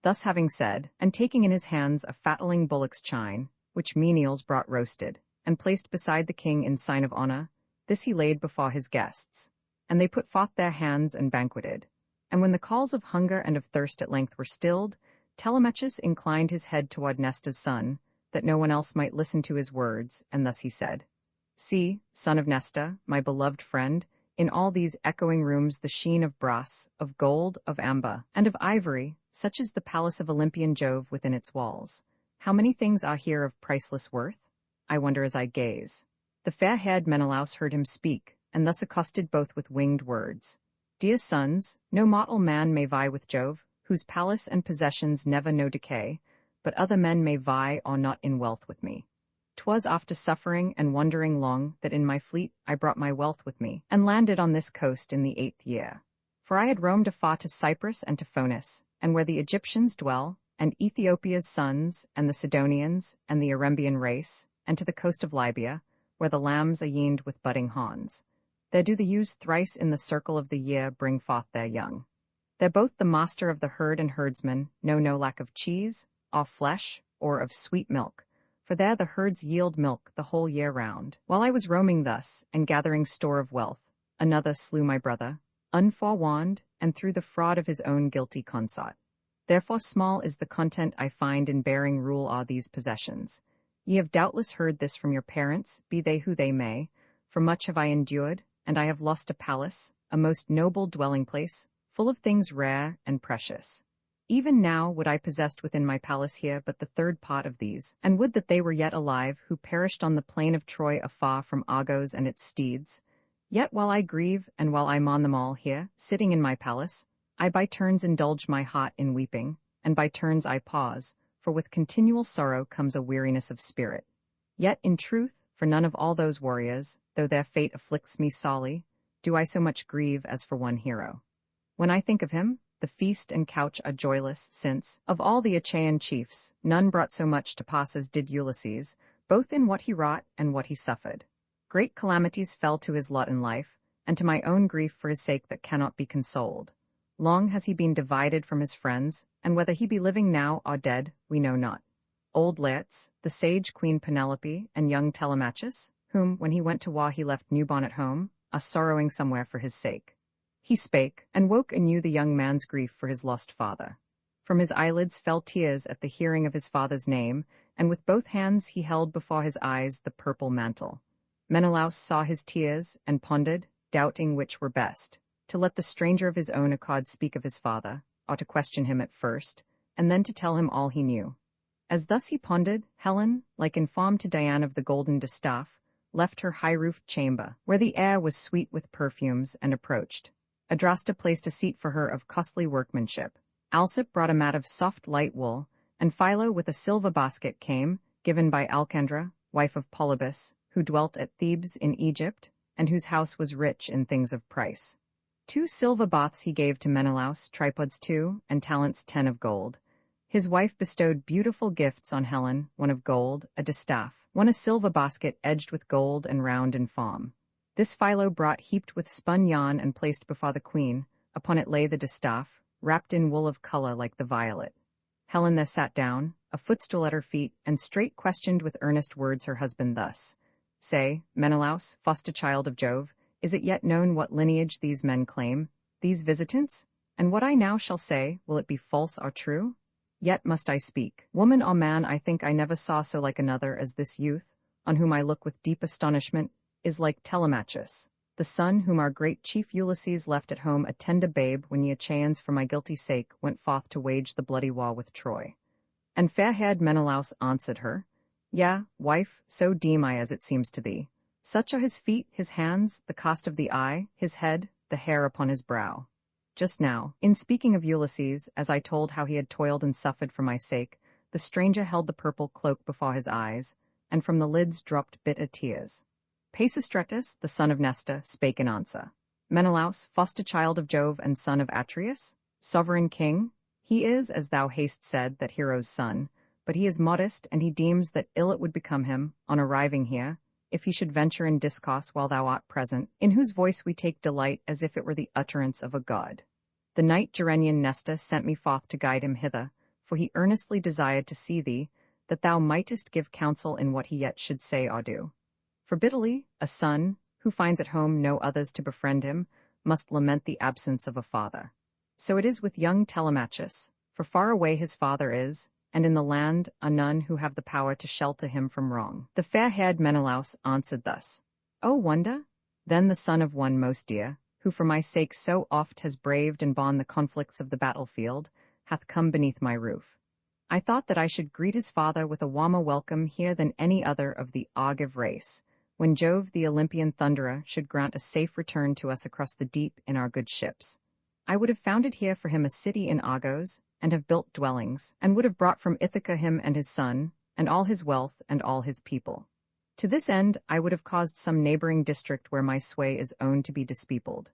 Thus having said, and taking in his hands a fatling bullock's chine, which menials brought roasted, and placed beside the king in sign of honor, this he laid before his guests. And they put forth their hands and banqueted. And when the calls of hunger and of thirst at length were stilled, Telemachus inclined his head toward Nesta's son, that no one else might listen to his words, and thus he said, See, son of Nesta, my beloved friend, in all these echoing rooms the sheen of brass, of gold, of amber, and of ivory, such is the palace of Olympian Jove within its walls. How many things are here of priceless worth? I wonder as I gaze. The fair-haired Menelaus heard him speak, and thus accosted both with winged words. Dear sons, no mortal man may vie with Jove, whose palace and possessions never know decay, but other men may vie or not in wealth with me. 'Twas after suffering and wandering long that in my fleet I brought my wealth with me, and landed on this coast in the 8th year. For I had roamed afar to Cyprus and to Phonis, and where the Egyptians dwell, and Ethiopia's sons, and the Sidonians, and the Arembian race, and to the coast of Libya, where the lambs are yeaned with budding hawns. There do the ewes thrice in the circle of the year bring forth their young. They're both the master of the herd and herdsman, know no lack of cheese, of flesh, or of sweet milk, for there the herds yield milk the whole year round. While I was roaming thus, and gathering store of wealth, another slew my brother, unforewarned, and through the fraud of his own guilty consort. Therefore small is the content I find in bearing rule o'er these possessions. Ye have doubtless heard this from your parents, be they who they may, for much have I endured, and I have lost a palace, a most noble dwelling place, full of things rare and precious. Even now would I possessed within my palace here but the third part of these, and would that they were yet alive who perished on the plain of Troy afar from Argos and its steeds. Yet while I grieve and while I mourn them all here, sitting in my palace, I by turns indulge my heart in weeping, and by turns I pause, for with continual sorrow comes a weariness of spirit. Yet in truth, for none of all those warriors, though their fate afflicts me sorely, do I so much grieve as for one hero. When I think of him, the feast and couch are joyless, since, of all the Achaean chiefs, none brought so much to pass as did Ulysses, both in what he wrought and what he suffered. Great calamities fell to his lot in life, and to my own grief for his sake that cannot be consoled. Long has he been divided from his friends, and whether he be living now or dead, we know not. Old Laertes, the sage Queen Penelope, and young Telemachus, whom, when he went to war he left newborn at home, are sorrowing somewhere for his sake. He spake, and woke anew the young man's grief for his lost father. From his eyelids fell tears at the hearing of his father's name, and with both hands he held before his eyes the purple mantle. Menelaus saw his tears, and pondered, doubting which were best, to let the stranger of his own accord speak of his father, or to question him at first, and then to tell him all he knew. As thus he pondered, Helen, like informed to Dian of the golden distaff, left her high-roofed chamber, where the air was sweet with perfumes, and approached. Adrasta placed a seat for her of costly workmanship. Alcip brought a mat of soft light wool, and Philo with a silver basket came, given by Alcandra, wife of Polybus, who dwelt at Thebes in Egypt, and whose house was rich in things of price. 2 silver baths he gave to Menelaus, tripods 2, and talents 10 of gold. His wife bestowed beautiful gifts on Helen, one of gold, a distaff, one a silver basket edged with gold and round in form. This Philo brought heaped with spun yarn and placed before the queen. Upon it lay the distaff, wrapped in wool of color like the violet. Helen there sat down, a footstool at her feet, and straight questioned with earnest words her husband thus. Say, Menelaus, foster child of Jove, is it yet known what lineage these men claim, these visitants? And what I now shall say, will it be false or true? Yet must I speak. Woman or man, I think I never saw so like another as this youth, on whom I look with deep astonishment, is like Telemachus, the son whom our great chief Ulysses left at home a tender babe when the Achaeans for my guilty sake went forth to wage the bloody war with Troy. And fair-haired Menelaus answered her, Yea, wife, so deem I as it seems to thee. Such are his feet, his hands, the cast of the eye, his head, the hair upon his brow. Just now, in speaking of Ulysses, as I told how he had toiled and suffered for my sake, the stranger held the purple cloak before his eyes, and from the lids dropped bitter tears. Peisistratus, the son of Nesta, spake in answer. Menelaus, foster child of Jove and son of Atreus, sovereign king, he is, as thou hast said, that hero's son, but he is modest, and he deems that ill it would become him, on arriving here, if he should venture in discourse while thou art present, in whose voice we take delight as if it were the utterance of a god. The knight Gerenian Nesta sent me forth to guide him hither, for he earnestly desired to see thee, that thou mightest give counsel in what he yet should say or do. For bitterly, a son, who finds at home no others to befriend him, must lament the absence of a father. So it is with young Telemachus, for far away his father is, and in the land are none who have the power to shelter him from wrong. The fair-haired Menelaus answered thus, O wonder? Then the son of one most dear, who for my sake so oft has braved and borne the conflicts of the battlefield, hath come beneath my roof. I thought that I should greet his father with a warmer welcome here than any other of the Argive race, when Jove the Olympian thunderer should grant a safe return to us across the deep in our good ships. I would have founded here for him a city in Argos, and have built dwellings, and would have brought from Ithaca him and his son, and all his wealth and all his people. To this end I would have caused some neighboring district where my sway is owned to be dispeopled.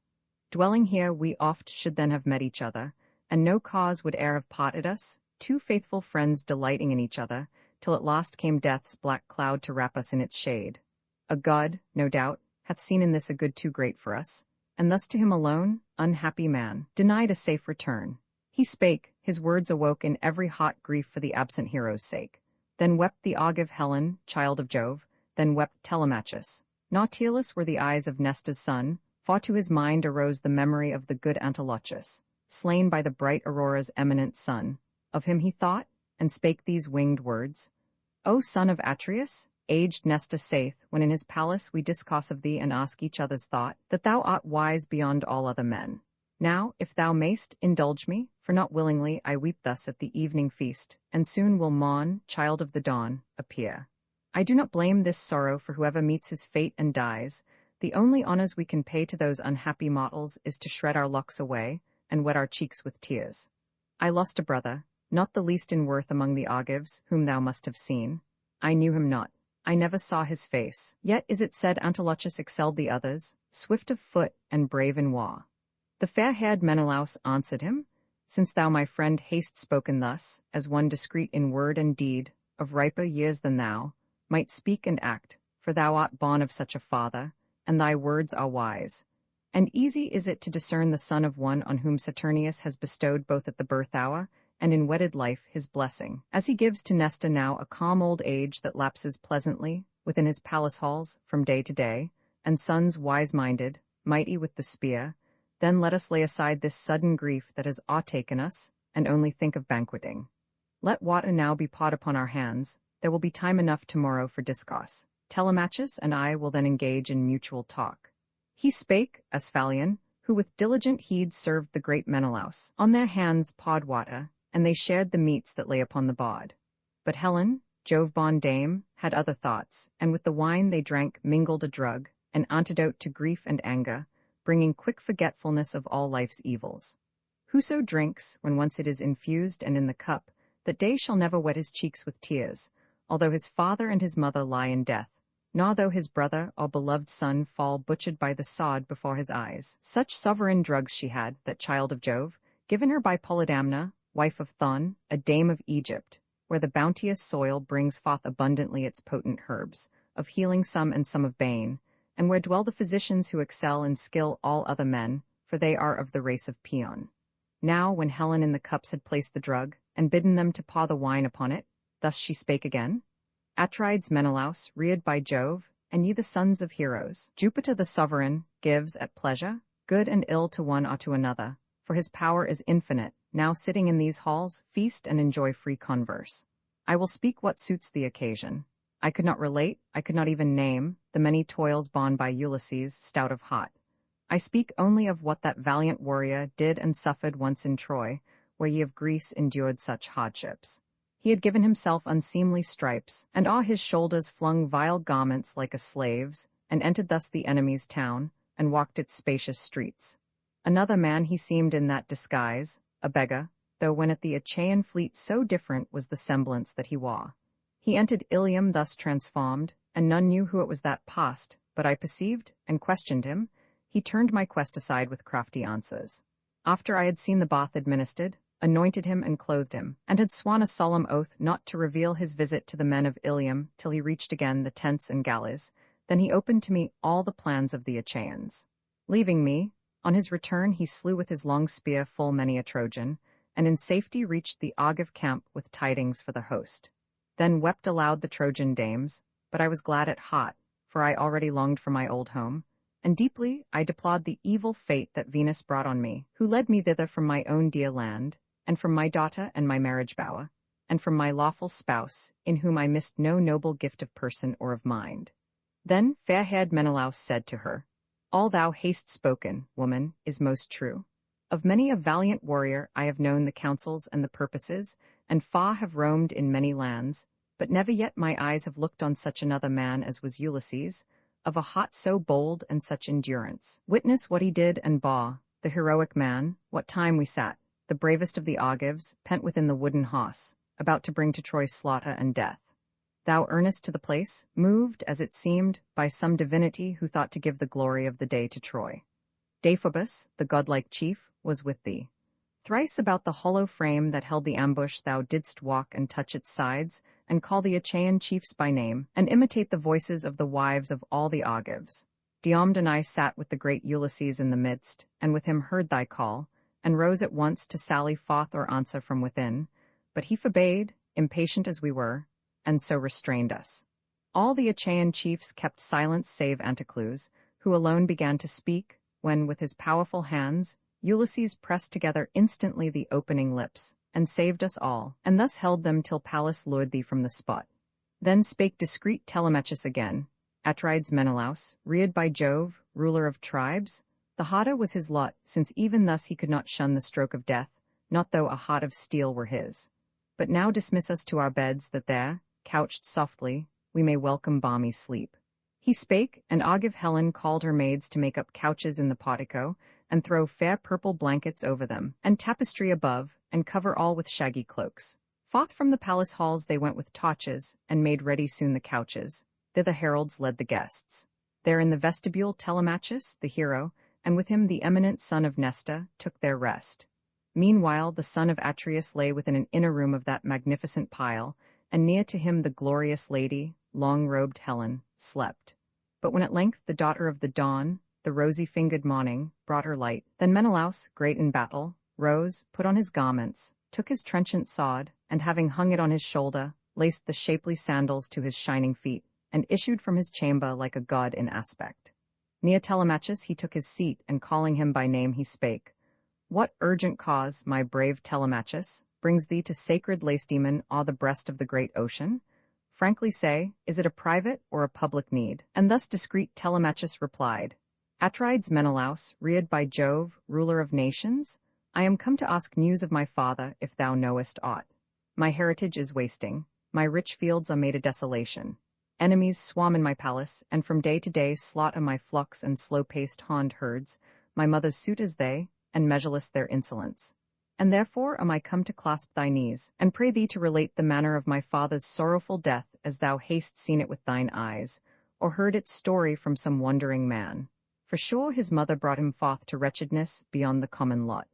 Dwelling here we oft should then have met each other, and no cause would e'er have parted us, 2 faithful friends delighting in each other, till at last came death's black cloud to wrap us in its shade. A god, no doubt, hath seen in this a good too great for us, and thus to him alone, unhappy man, denied a safe return. He spake, his words awoke in every hot grief for the absent hero's sake. Then wept the Argive Helen, child of Jove, then wept Telemachus. Not tearless were the eyes of Nesta's son, for to his mind arose the memory of the good Antilochus, slain by the bright Aurora's eminent son. Of him he thought, and spake these winged words. O son of Atreus, aged Nesta saith, when in his palace we discourse of thee and ask each other's thought, that thou art wise beyond all other men. Now, if thou mayst, indulge me, for not willingly I weep thus at the evening feast, and soon will Maun, child of the dawn, appear. I do not blame this sorrow for whoever meets his fate and dies. The only honours we can pay to those unhappy mortals is to shred our locks away, and wet our cheeks with tears. I lost a brother, not the least in worth among the Argives, whom thou must have seen. I knew him not. I never saw his face. Yet is it said Antilochus excelled the others, swift of foot and brave in war. The fair-haired Menelaus answered him, Since thou, my friend, hast spoken thus, as one discreet in word and deed, of riper years than thou, might speak and act, for thou art born of such a father, and thy words are wise. And easy is it to discern the son of one on whom Saturnius has bestowed both at the birth hour and in wedded life his blessing, as he gives to Nesta now a calm old age that lapses pleasantly within his palace halls from day to day, and sons wise-minded, mighty with the spear. Then let us lay aside this sudden grief that has o'ertaken us, and only think of banqueting. Let water now be poured upon our hands. There will be time enough tomorrow for discourse. Telemachus and I will then engage in mutual talk. He spake, Asphalion, who with diligent heed served the great Menelaus. On their hands poured water, and they shared the meats that lay upon the board. But Helen, Jove-born dame, had other thoughts, and with the wine they drank mingled a drug, an antidote to grief and anger, bringing quick forgetfulness of all life's evils. Whoso drinks, when once it is infused and in the cup, that day shall never wet his cheeks with tears, although his father and his mother lie in death, nor though his brother or beloved son fall butchered by the sword before his eyes. Such sovereign drugs she had, that child of Jove, given her by Polydamna, wife of Thon, a dame of Egypt, where the bounteous soil brings forth abundantly its potent herbs, of healing some and some of bane, and where dwell the physicians who excel in skill all other men, for they are of the race of Paeon. Now, when Helen in the cups had placed the drug, and bidden them to pour the wine upon it, thus she spake again. Atrides Menelaus, reared by Jove, and ye the sons of heroes, Jupiter the sovereign, gives, at pleasure, good and ill to one or to another, for his power is infinite. Now sitting in these halls, feast and enjoy free converse. I will speak what suits the occasion. I could not relate, I could not even name, the many toils borne by Ulysses, stout of heart. I speak only of what that valiant warrior did and suffered once in Troy, where ye of Greece endured such hardships. He had given himself unseemly stripes, and o'er his shoulders flung vile garments like a slave's, and entered thus the enemy's town, and walked its spacious streets. Another man he seemed in that disguise, a beggar, though when at the Achaean fleet so different was the semblance that he wore. He entered Ilium thus transformed, and none knew who it was that passed, but I perceived, and questioned him. He turned my quest aside with crafty answers. After I had seen the bath administered, anointed him and clothed him, and had sworn a solemn oath not to reveal his visit to the men of Ilium till he reached again the tents and galleys, then he opened to me all the plans of the Achaeans. Leaving me, on his return he slew with his long spear full many a Trojan, and in safety reached the Argive camp with tidings for the host. Then wept aloud the Trojan dames, but I was glad at heart, for I already longed for my old home, and deeply I deplored the evil fate that Venus brought on me, who led me thither from my own dear land, and from my daughter and my marriage bower, and from my lawful spouse, in whom I missed no noble gift of person or of mind. Then fair-haired Menelaus said to her, All thou hast spoken, woman, is most true. Of many a valiant warrior I have known the counsels and the purposes, and far have roamed in many lands, but never yet my eyes have looked on such another man as was Ulysses, of a heart so bold and such endurance. Witness what he did and bore, the heroic man, what time we sat, the bravest of the Argives, pent within the wooden house, about to bring to Troy slaughter and death. Thou earnest to the place, moved, as it seemed, by some divinity who thought to give the glory of the day to Troy. Deiphobus, the godlike chief, was with thee. Thrice about the hollow frame that held the ambush thou didst walk and touch its sides, and call the Achaean chiefs by name, and imitate the voices of the wives of all the Argives. Diomed and I sat with the great Ulysses in the midst, and with him heard thy call, and rose at once to sally forth or answer from within, but he forbade, impatient as we were, and so restrained us. All the Achaean chiefs kept silence save Anticleus, who alone began to speak, when with his powerful hands Ulysses pressed together instantly the opening lips, and saved us all, and thus held them till Pallas lured thee from the spot. Then spake discreet Telemachus again, Atrides Menelaus, reared by Jove, ruler of tribes. The harder was his lot, since even thus he could not shun the stroke of death, not though a heart of steel were his. But now dismiss us to our beds, that there, couched softly, we may welcome balmy sleep. He spake, and Argive Helen called her maids to make up couches in the portico, and throw fair purple blankets over them, and tapestry above, and cover all with shaggy cloaks. Forth from the palace halls they went with torches, and made ready soon the couches. Thither heralds led the guests. There in the vestibule Telemachus, the hero, and with him the eminent son of Nesta, took their rest. Meanwhile the son of Atreus lay within an inner room of that magnificent pile, and near to him the glorious lady, long-robed Helen, slept. But when at length the daughter of the dawn, the rosy-fingered morning, brought her light, then Menelaus, great in battle, rose, put on his garments, took his trenchant sword, and having hung it on his shoulder, laced the shapely sandals to his shining feet, and issued from his chamber like a god in aspect. Near Telemachus he took his seat, and calling him by name he spake, What urgent cause, my brave Telemachus, brings thee to sacred Lacedaemon or the breast of the great ocean? Frankly say, is it a private or a public need? And thus discreet Telemachus replied, Atrides Menelaus, reared by Jove, ruler of nations, I am come to ask news of my father, if thou knowest aught. My heritage is wasting, my rich fields are made a desolation. Enemies swarm in my palace, and from day to day slaughter my flocks and slow-paced horned herds. My mother's suit is they, and measureless their insolence. And therefore am I come to clasp thy knees, and pray thee to relate the manner of my father's sorrowful death, as thou hast seen it with thine eyes, or heard its story from some wondering man. For sure his mother brought him forth to wretchedness beyond the common lot.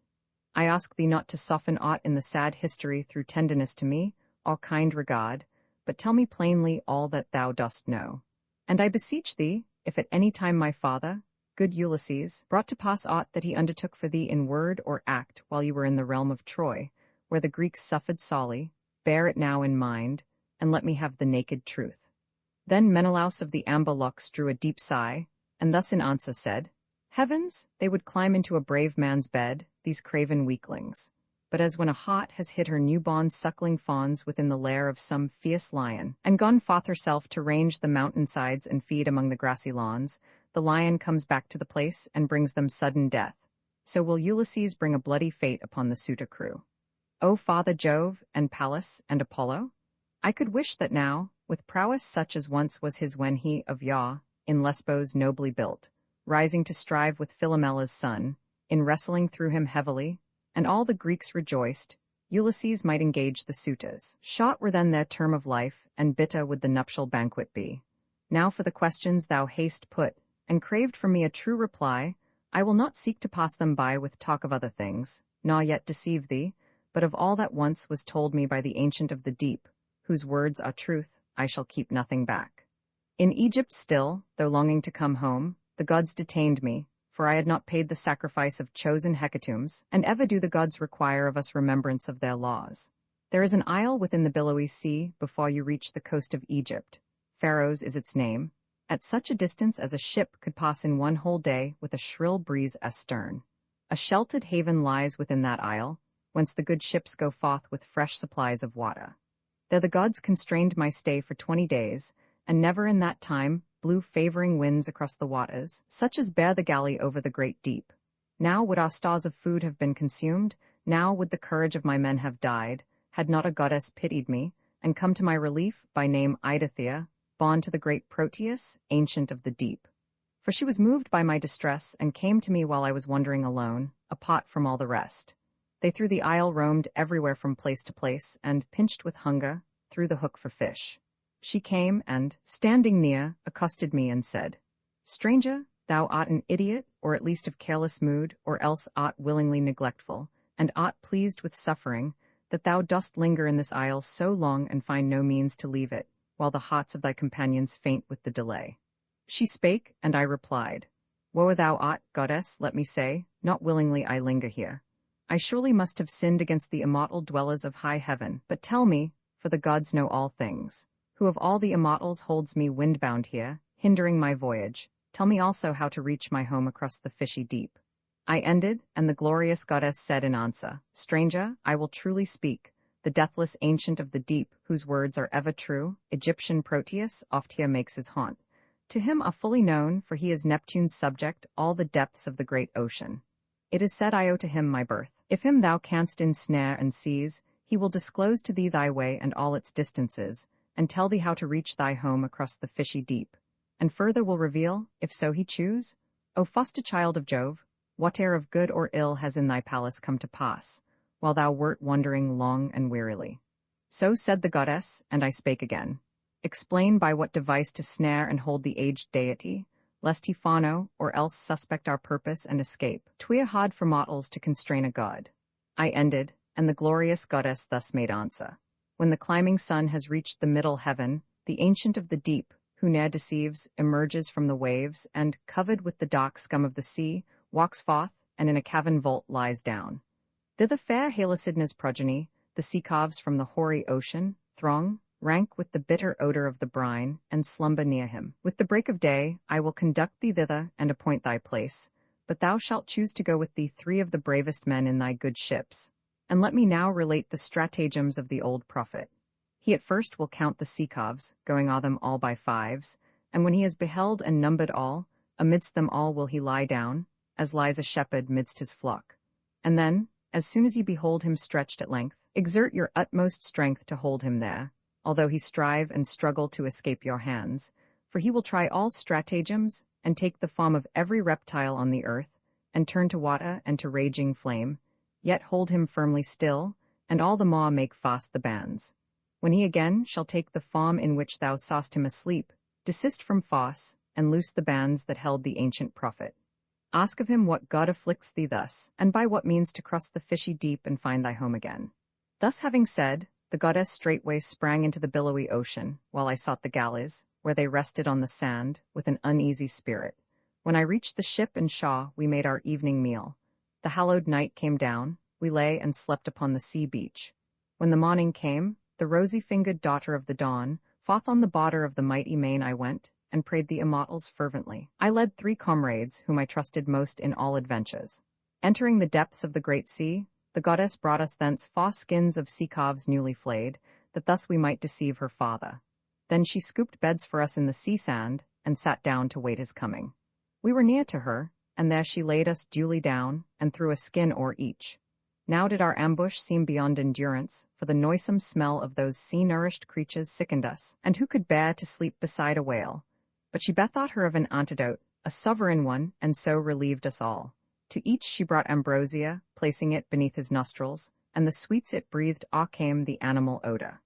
I ask thee not to soften aught in the sad history through tenderness to me, or kind regard, but tell me plainly all that thou dost know. And I beseech thee, if at any time my father, good Ulysses, brought to pass aught that he undertook for thee in word or act while you were in the realm of Troy, where the Greeks suffered sorely, bear it now in mind, and let me have the naked truth. Then Menelaus of the amber locks drew a deep sigh, and thus in answer said, Heavens, they would climb into a brave man's bed, these craven weaklings. But as when a hart has hid her newborn suckling fawns within the lair of some fierce lion, and gone forth herself to range the mountainsides and feed among the grassy lawns, the lion comes back to the place and brings them sudden death. So will Ulysses bring a bloody fate upon the suitor crew. O Father Jove, and Pallas, and Apollo, I could wish that now, with prowess such as once was his when he, of yore, in Lesbos nobly built, rising to strive with Philomelas' son, in wrestling through him heavily, and all the Greeks rejoiced, Ulysses might engage the suitors. Short were then their term of life, and bitter would the nuptial banquet be. Now for the questions thou hast put, and craved from me a true reply, I will not seek to pass them by with talk of other things, nor yet deceive thee, but of all that once was told me by the Ancient of the Deep, whose words are truth, I shall keep nothing back. In Egypt still, though longing to come home, the gods detained me, for I had not paid the sacrifice of chosen hecatombs, and ever do the gods require of us remembrance of their laws. There is an isle within the billowy sea before you reach the coast of Egypt. Pharos is its name, at such a distance as a ship could pass in one whole day with a shrill breeze astern. A sheltered haven lies within that isle, whence the good ships go forth with fresh supplies of water. There the gods constrained my stay for 20 days, and never in that time blew favoring winds across the waters, such as bear the galley over the great deep. Now would our stores of food have been consumed, now would the courage of my men have died, had not a goddess pitied me, and come to my relief, by name Eidothea, born to the great Proteus, Ancient of the Deep. For she was moved by my distress, and came to me while I was wandering alone, apart from all the rest. They through the isle roamed everywhere from place to place, and, pinched with hunger, threw the hook for fish. She came, and, standing near, accosted me and said, Stranger, thou art an idiot, or at least of careless mood, or else art willingly neglectful, and art pleased with suffering, that thou dost linger in this isle so long and find no means to leave it, while the hearts of thy companions faint with the delay? She spake, and I replied, Woe thou art, goddess, let me say, not willingly I linger here. I surely must have sinned against the immortal dwellers of high heaven, but tell me, for the gods know all things, who of all the immortals holds me windbound here, hindering my voyage, tell me also how to reach my home across the fishy deep. I ended, and the glorious goddess said in answer, Stranger, I will truly speak, the deathless ancient of the deep, whose words are ever true, Egyptian Proteus oft here makes his haunt. To him are fully known, for he is Neptune's subject, all the depths of the great ocean. It is said I owe to him my birth. If him thou canst ensnare and seize, he will disclose to thee thy way and all its distances, and tell thee how to reach thy home across the fishy deep, and further will reveal, if so he choose, O foster child of Jove, whate'er of good or ill has in thy palace come to pass, while thou wert wandering long and wearily. So said the goddess, and I spake again. Explain by what device to snare and hold the aged deity, lest he fano, or else suspect our purpose and escape. 'Twere hard for mortals to constrain a god. I ended, and the glorious goddess thus made answer. When the climbing sun has reached the middle heaven, the ancient of the deep, who ne'er deceives, emerges from the waves, and, covered with the dark scum of the sea, walks forth, and in a cavern vault lies down. Thither fair Halesidna's progeny, the sea calves from the hoary ocean, throng, rank with the bitter odor of the brine, and slumber near him. With the break of day, I will conduct thee thither and appoint thy place, but thou shalt choose to go with thee 3 of the bravest men in thy good ships. And let me now relate the stratagems of the old prophet. He at first will count the sea calves, going o'er them all by 5s, and when he has beheld and numbered all, amidst them all will he lie down, as lies a shepherd midst his flock. And then, as soon as ye behold him stretched at length, exert your utmost strength to hold him there, although he strive and struggle to escape your hands, for he will try all stratagems, and take the form of every reptile on the earth, and turn to water and to raging flame, yet hold him firmly still, and all the more make fast the bands. When he again shall take the form in which thou saw'st him asleep, desist from force, and loose the bands that held the ancient prophet. Ask of him what god afflicts thee thus, and by what means to cross the fishy deep and find thy home again. Thus having said, the goddess straightway sprang into the billowy ocean, while I sought the galleys, where they rested on the sand, with an uneasy spirit. When I reached the ship and Shaw, we made our evening meal. The hallowed night came down, we lay and slept upon the sea beach. When the morning came, the rosy-fingered daughter of the dawn, forth on the border of the mighty main I went, and prayed the immortals fervently. I led 3 comrades, whom I trusted most in all adventures. Entering the depths of the great sea, the goddess brought us thence 4 skins of sea calves newly flayed, that thus we might deceive her father. Then she scooped beds for us in the sea sand, and sat down to wait his coming. We were near to her, and there she laid us duly down, and threw a skin o'er each. Now did our ambush seem beyond endurance, for the noisome smell of those sea-nourished creatures sickened us, and who could bear to sleep beside a whale? But she bethought her of an antidote, a sovereign one, and so relieved us all. To each she brought ambrosia, placing it beneath his nostrils, and the sweets it breathed came the animal odor.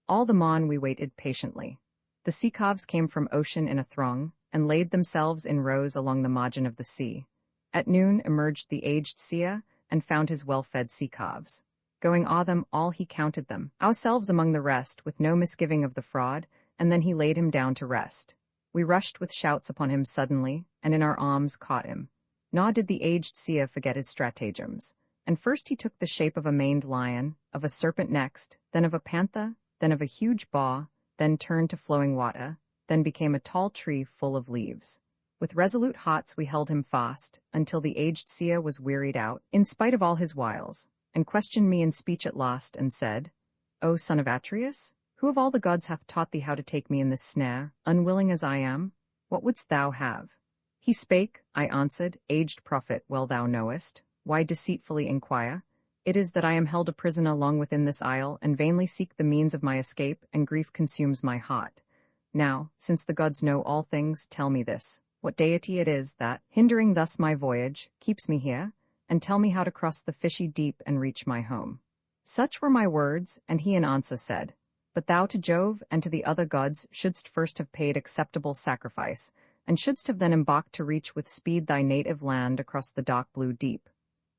All the morn we waited patiently. The sea calves came from ocean in a throng, and laid themselves in rows along the margin of the sea. At noon emerged the aged seer, and found his well-fed sea calves. Going o'er them all he counted them, ourselves among the rest, with no misgiving of the fraud, and then he laid him down to rest. We rushed with shouts upon him suddenly, and in our arms caught him. Nor did the aged seer forget his stratagems. And first he took the shape of a maned lion, of a serpent next, then of a panther, then of a huge boar, then turned to flowing water, then became a tall tree full of leaves. With resolute hearts we held him fast, until the aged seer was wearied out, in spite of all his wiles, and questioned me in speech at last, and said, O son of Atreus, who of all the gods hath taught thee how to take me in this snare, unwilling as I am? What wouldst thou have? He spake, I answered, Aged prophet, well thou knowest, why deceitfully inquire? It is that I am held a prisoner long within this isle, and vainly seek the means of my escape, and grief consumes my heart. Now, since the gods know all things, tell me this, what deity it is that, hindering thus my voyage, keeps me here, and tell me how to cross the fishy deep and reach my home. Such were my words, and he in answer said, But thou to Jove and to the other gods shouldst first have paid acceptable sacrifice, and shouldst have then embarked to reach with speed thy native land across the dark blue deep.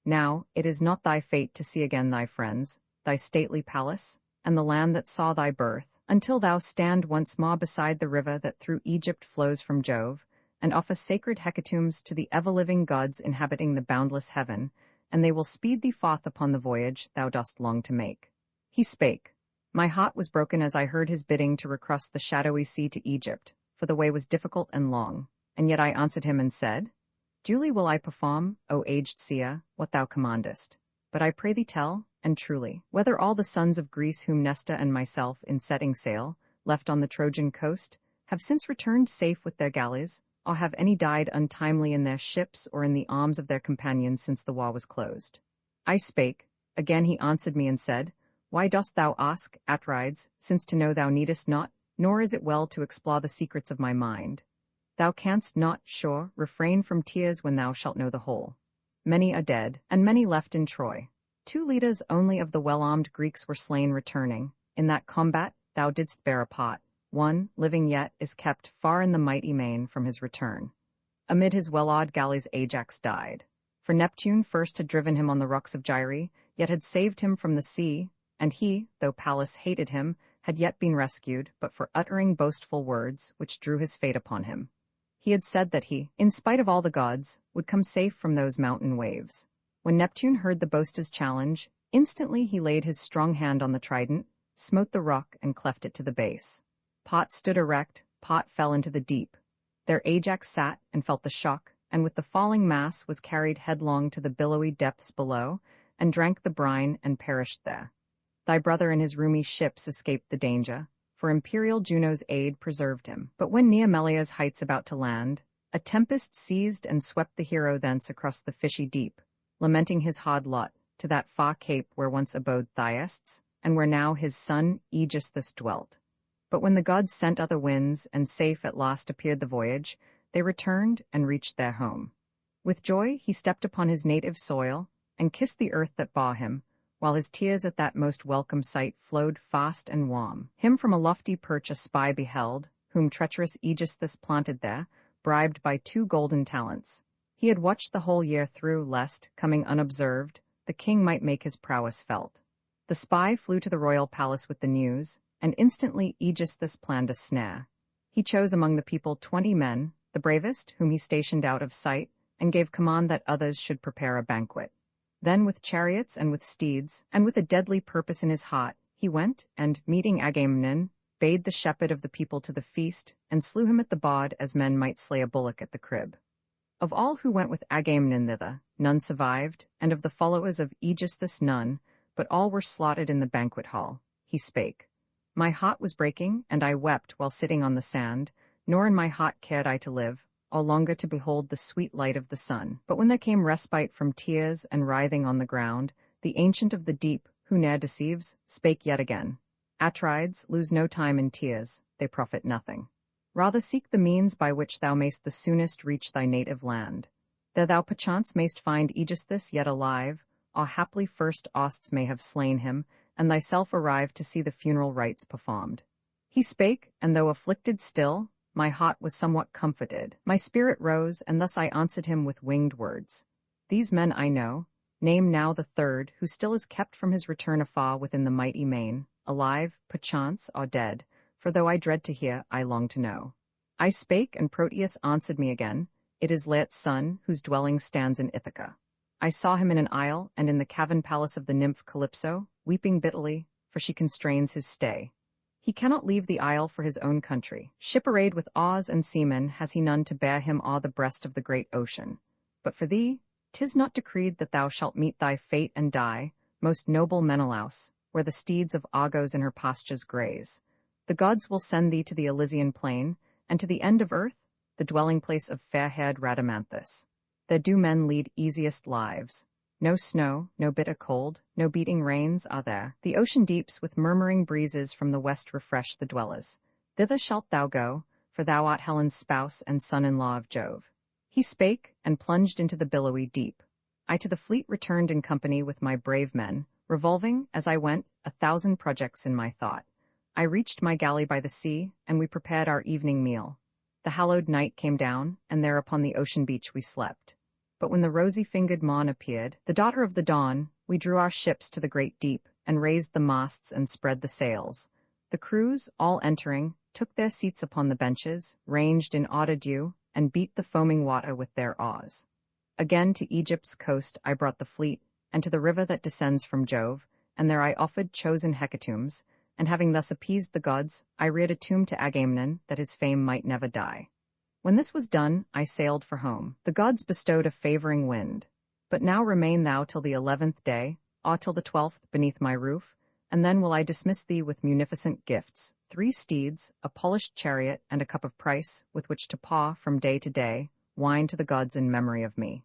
Now, it is not thy fate to see again thy friends, thy stately palace, and the land that saw thy birth, until thou stand once more beside the river that through Egypt flows from Jove, and offer sacred hecatombs to the ever-living gods inhabiting the boundless heaven, and they will speed thee forth upon the voyage thou dost long to make. He spake. My heart was broken as I heard his bidding to recross the shadowy sea to Egypt, for the way was difficult and long, and yet I answered him and said, Duly will I perform, O aged seer, what thou commandest. But I pray thee tell, and truly, whether all the sons of Greece whom Nesta and myself, in setting sail, left on the Trojan coast, have since returned safe with their galleys, or have any died untimely in their ships or in the arms of their companions since the war was closed. I spake. Again he answered me and said, Why dost thou ask, Atrides, since to know thou needest not, nor is it well to explore the secrets of my mind? Thou canst not, sure, refrain from tears when thou shalt know the whole. Many are dead, and many left in Troy. 2 leaders only of the well-armed Greeks were slain returning. In that combat thou didst bear a part. 1, living yet, is kept far in the mighty main from his return. Amid his well-oiled galleys Ajax died. For Neptune first had driven him on the rocks of Gyre, yet had saved him from the sea, and he, though Pallas hated him, had yet been rescued, but for uttering boastful words, which drew his fate upon him. He had said that he, in spite of all the gods, would come safe from those mountain waves. When Neptune heard the boaster's challenge, instantly he laid his strong hand on the trident, smote the rock, and cleft it to the base. Pot stood erect, Pot fell into the deep. There Ajax sat, and felt the shock, and with the falling mass was carried headlong to the billowy depths below, and drank the brine, and perished there. Thy brother and his roomy ships escaped the danger, for imperial Juno's aid preserved him. But when near Melia's heights about to land, a tempest seized and swept the hero thence across the fishy deep, lamenting his hard lot, to that far cape where once abode Thyists, and where now his son Aegisthus dwelt. But when the gods sent other winds, and safe at last appeared the voyage, they returned and reached their home. With joy he stepped upon his native soil, and kissed the earth that bore him, while his tears at that most welcome sight flowed fast and warm. Him from a lofty perch a spy beheld, whom treacherous Aegisthus planted there, bribed by 2 golden talents. He had watched the whole year through, lest, coming unobserved, the king might make his prowess felt. The spy flew to the royal palace with the news, and instantly Aegisthus planned a snare. He chose among the people 20 men, the bravest, whom he stationed out of sight, and gave command that others should prepare a banquet. Then with chariots and with steeds, and with a deadly purpose in his heart, he went, and, meeting Agamemnon, bade the shepherd of the people to the feast, and slew him at the board as men might slay a bullock at the crib. Of all who went with Agamemnon thither, none survived, and of the followers of Aegisthus none, but all were slaughtered in the banquet hall. He spake. My heart was breaking, and I wept while sitting on the sand, nor in my heart cared I to live, or longer to behold the sweet light of the sun. But when there came respite from tears and writhing on the ground, the ancient of the deep, who ne'er deceives, spake yet again. Atrides, lose no time in tears, they profit nothing. Rather seek the means by which thou mayst the soonest reach thy native land. There thou perchance mayst find Aegisthus yet alive, or haply first Osts may have slain him, and thyself arrive to see the funeral rites performed. He spake, and though afflicted still, my heart was somewhat comforted. My spirit rose, and thus I answered him with winged words. These men I know. Name now the 3rd, who still is kept from his return afar within the mighty main, alive, perchance, or dead, for though I dread to hear, I long to know. I spake, and Proteus answered me again. It is Laert's son, whose dwelling stands in Ithaca. I saw him in an isle, and in the cavern palace of the nymph Calypso, weeping bitterly, for she constrains his stay. He cannot leave the isle for his own country. Ship arrayed with oars and seamen has he none to bear him o'er the breast of the great ocean. But for thee, 'tis not decreed that thou shalt meet thy fate and die, most noble Menelaus, where the steeds of Argos in her pastures graze. The gods will send thee to the Elysian plain, and to the end of earth, the dwelling place of fair-haired Rhadamanthus. There do men lead easiest lives. No snow, no bitter cold, no beating rains are there. The ocean deeps with murmuring breezes from the west refresh the dwellers. Thither shalt thou go, for thou art Helen's spouse and son-in-law of Jove. He spake, and plunged into the billowy deep. I to the fleet returned in company with my brave men, revolving, as I went, 1,000 projects in my thought. I reached my galley by the sea, and we prepared our evening meal. The hallowed night came down, and there upon the ocean beach we slept. But when the rosy-fingered Maun appeared, the daughter of the dawn, we drew our ships to the great deep, and raised the masts and spread the sails. The crews, all entering, took their seats upon the benches, ranged in odd adieu, and beat the foaming water with their oars. Again to Egypt's coast I brought the fleet, and to the river that descends from Jove, and there I offered chosen hecatombs, and having thus appeased the gods, I reared a tomb to Agamemnon, that his fame might never die. When this was done, I sailed for home. The gods bestowed a favoring wind. But now remain thou till the 11th day, till the 12th, beneath my roof, and then will I dismiss thee with munificent gifts, 3 steeds, a polished chariot, and a cup of price, with which to paw, from day to day, wine to the gods in memory of me.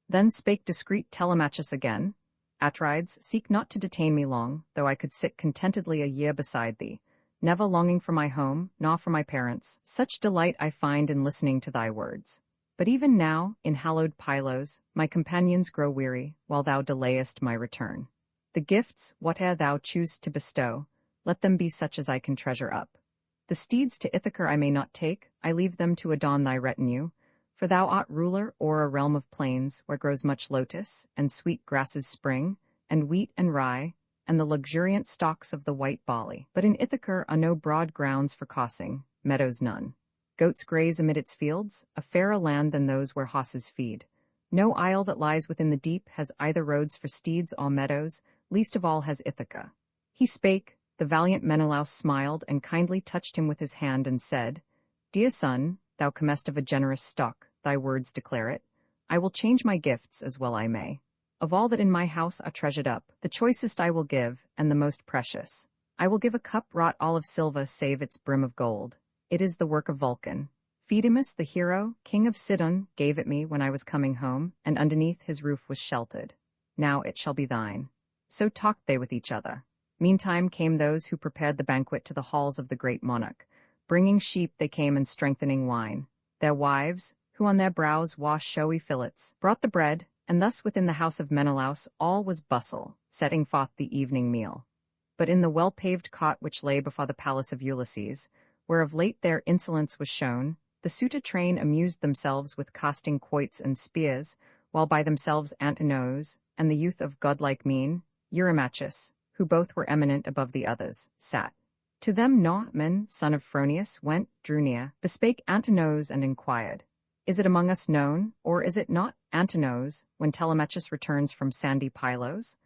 Then spake discreet Telemachus again, Atrides, seek not to detain me long, though I could sit contentedly a year beside thee, never longing for my home, nor for my parents. Such delight I find in listening to thy words. But even now, in hallowed Pylos, my companions grow weary, while thou delayest my return. The gifts, whate'er thou choose to bestow, let them be such as I can treasure up. The steeds to Ithaca I may not take, I leave them to adorn thy retinue, for thou art ruler o'er a realm of plains where grows much lotus, and sweet grasses spring, and wheat and rye, and the luxuriant stalks of the white barley. But in Ithaca are no broad grounds for crossing, meadows none. Goats graze amid its fields, a fairer land than those where horses feed. No isle that lies within the deep has either roads for steeds or meadows, least of all has Ithaca. He spake, the valiant Menelaus smiled and kindly touched him with his hand and said, Dear son, thou comest of a generous stock, thy words declare it. I will change my gifts as well I may. Of all that in my house are treasured up, the choicest I will give, and the most precious. I will give a cup wrought all of silver save its brim of gold. It is the work of Vulcan. Phaedimus the hero, king of Sidon, gave it me when I was coming home, and underneath his roof was sheltered. Now it shall be thine. So talked they with each other. Meantime came those who prepared the banquet to the halls of the great monarch. Bringing sheep they came and strengthening wine. Their wives, who on their brows wash showy fillets, brought the bread, and thus within the house of Menelaus all was bustle, setting forth the evening meal. But in the well-paved cot which lay before the palace of Ulysses, where of late their insolence was shown, the suitor train amused themselves with casting quoits and spears, while by themselves Antinous, and the youth of godlike mien, Eurymachus, who both were eminent above the others, sat. To them Naaman, son of Phronius, went, drew near, bespake Antinous and inquired, Is it among us known, or is it not, Antinous, when Telemachus returns from sandy Pylos?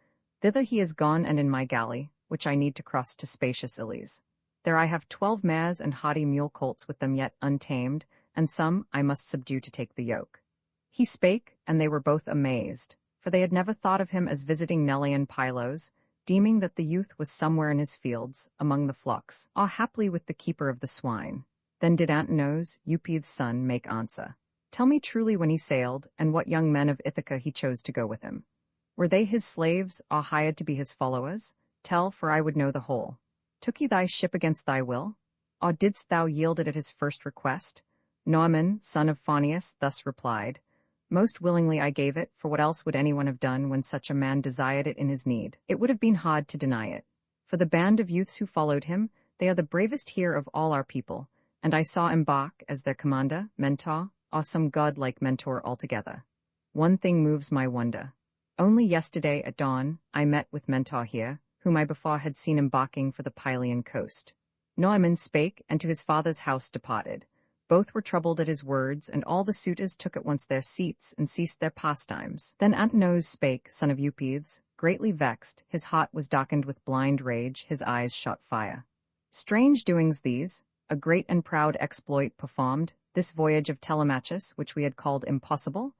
Thither he is gone and in my galley, which I need to cross to spacious Ilys. There I have 12 mares and haughty mule colts with them yet untamed, and some I must subdue to take the yoke. He spake, and they were both amazed, for they had never thought of him as visiting Nelean Pylos, deeming that the youth was somewhere in his fields, among the flocks, haply with the keeper of the swine. Then did Antinous, Eupeith's son, make answer. Tell me truly when he sailed, and what young men of Ithaca he chose to go with him. Were they his slaves, or hired to be his followers? Tell, for I would know the whole. Took he thy ship against thy will? Or didst thou yield it at his first request? Naaman, son of Phaneus, thus replied, Most willingly I gave it, for what else would anyone have done when such a man desired it in his need? It would have been hard to deny it. For the band of youths who followed him, they are the bravest here of all our people, and I saw embark, as their commander, mentor, or some god-like mentor altogether. One thing moves my wonder. Only yesterday at dawn, I met with mentor here, whom I before had seen embarking for the Pylian coast. Naaman spake, and to his father's house departed. Both were troubled at his words, and all the suitors took at once their seats, and ceased their pastimes. Then Antinous spake, son of Eupeith's, greatly vexed, his heart was darkened with blind rage, his eyes shot fire. Strange doings these, a great and proud exploit performed, this voyage of Telemachus, which we had called impossible.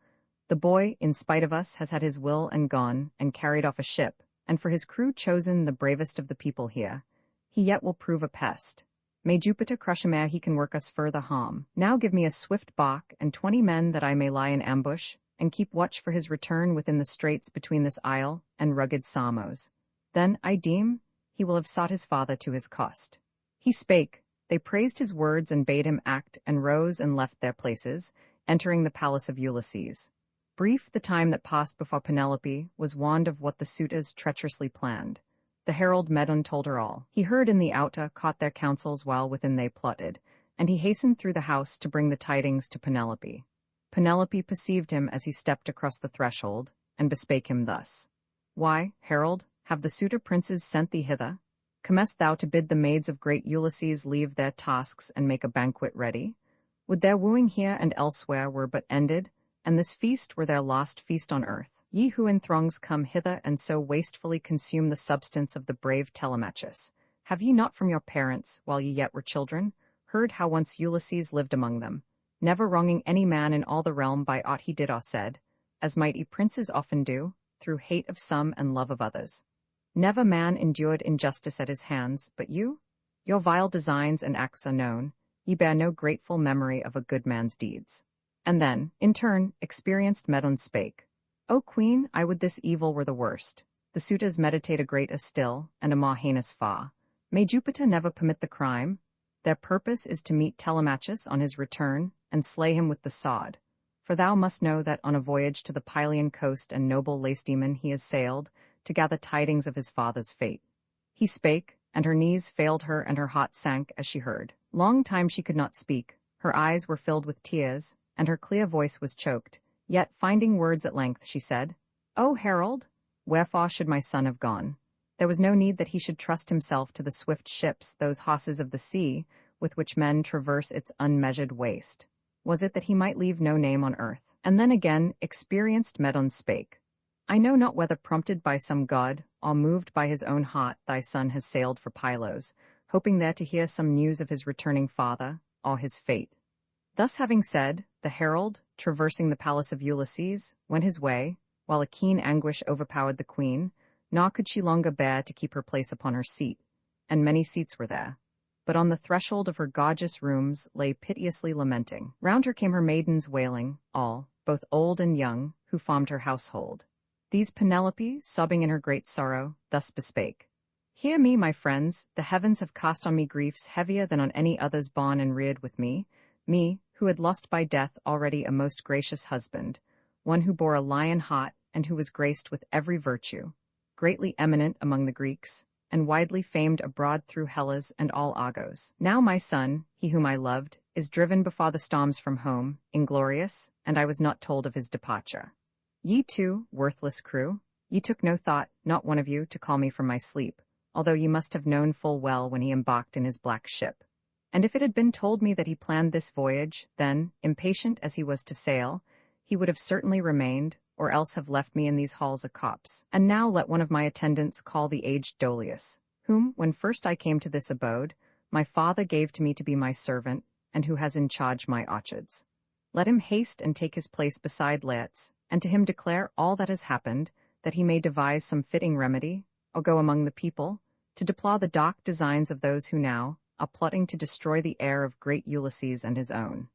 The boy, in spite of us, has had his will and gone, and carried off a ship, and for his crew chosen the bravest of the people here. He yet will prove a pest. May Jupiter crush him ere he can work us further harm. Now give me a swift bark, and 20 men that I may lie in ambush, and keep watch for his return within the straits between this isle and rugged Samos. Then, I deem, he will have sought his father to his cost. He spake, they praised his words and bade him act, and rose and left their places, entering the palace of Ulysses. Brief the time that passed before Penelope was warned of what the suitors treacherously planned. The herald Medon told her all. He heard in the outer, caught their counsels while within they plotted, and he hastened through the house to bring the tidings to Penelope. Penelope perceived him as he stepped across the threshold, and bespake him thus. Why, herald, have the suitor princes sent thee hither? Comest thou to bid the maids of great Ulysses leave their tasks and make a banquet ready? Would their wooing here and elsewhere were but ended, and this feast were their last feast on earth? Ye who in throngs come hither and so wastefully consume the substance of the brave Telemachus, have ye not from your parents, while ye yet were children, heard how once Ulysses lived among them, never wronging any man in all the realm by aught he did or said, as mighty princes often do, through hate of some and love of others? Never man endured injustice at his hands, but you? Your vile designs and acts are known, ye bear no grateful memory of a good man's deeds. And then, in turn, experienced Medon spake. O queen, I would this evil were the worst. The suitors meditate a greater still, and a more heinous far. May Jupiter never permit the crime. Their purpose is to meet Telemachus on his return, and slay him with the sword. For thou must know that on a voyage to the Pylian coast and noble Lacedaemon he has sailed, to gather tidings of his father's fate. He spake, and her knees failed her and her heart sank as she heard. Long time she could not speak, her eyes were filled with tears, and her clear voice was choked, yet finding words at length she said, O herald, wherefore should my son have gone? There was no need that he should trust himself to the swift ships, those horses of the sea, with which men traverse its unmeasured waste. Was it that he might leave no name on earth? And then again experienced Medon spake. I know not whether prompted by some god, or moved by his own heart, thy son has sailed for Pylos, hoping there to hear some news of his returning father, or his fate. Thus having said, the herald, traversing the palace of Ulysses, went his way, while a keen anguish overpowered the queen, nor could she longer bear to keep her place upon her seat, and many seats were there. But on the threshold of her gorgeous rooms lay piteously lamenting. Round her came her maidens wailing, all, both old and young, who formed her household. These Penelope, sobbing in her great sorrow, thus bespake. Hear me, my friends, the heavens have cast on me griefs heavier than on any others born and reared with me, who had lost by death already a most gracious husband, one who bore a lion heart and who was graced with every virtue, greatly eminent among the Greeks, and widely famed abroad through Hellas and all Argos. Now my son, he whom I loved, is driven before the storms from home, inglorious, and I was not told of his departure. Ye too, worthless crew, ye took no thought, not one of you, to call me from my sleep, although ye must have known full well when he embarked in his black ship. And if it had been told me that he planned this voyage, then, impatient as he was to sail, he would have certainly remained, or else have left me in these halls a copse. And now let one of my attendants call the aged Dolius, whom, when first I came to this abode, my father gave to me to be my servant, and who has in charge my orchards. Let him haste and take his place beside Laertes, and to him declare all that has happened, that he may devise some fitting remedy, or go among the people, to deplore the dark designs of those who now are plotting to destroy the heir of great Ulysses and his own.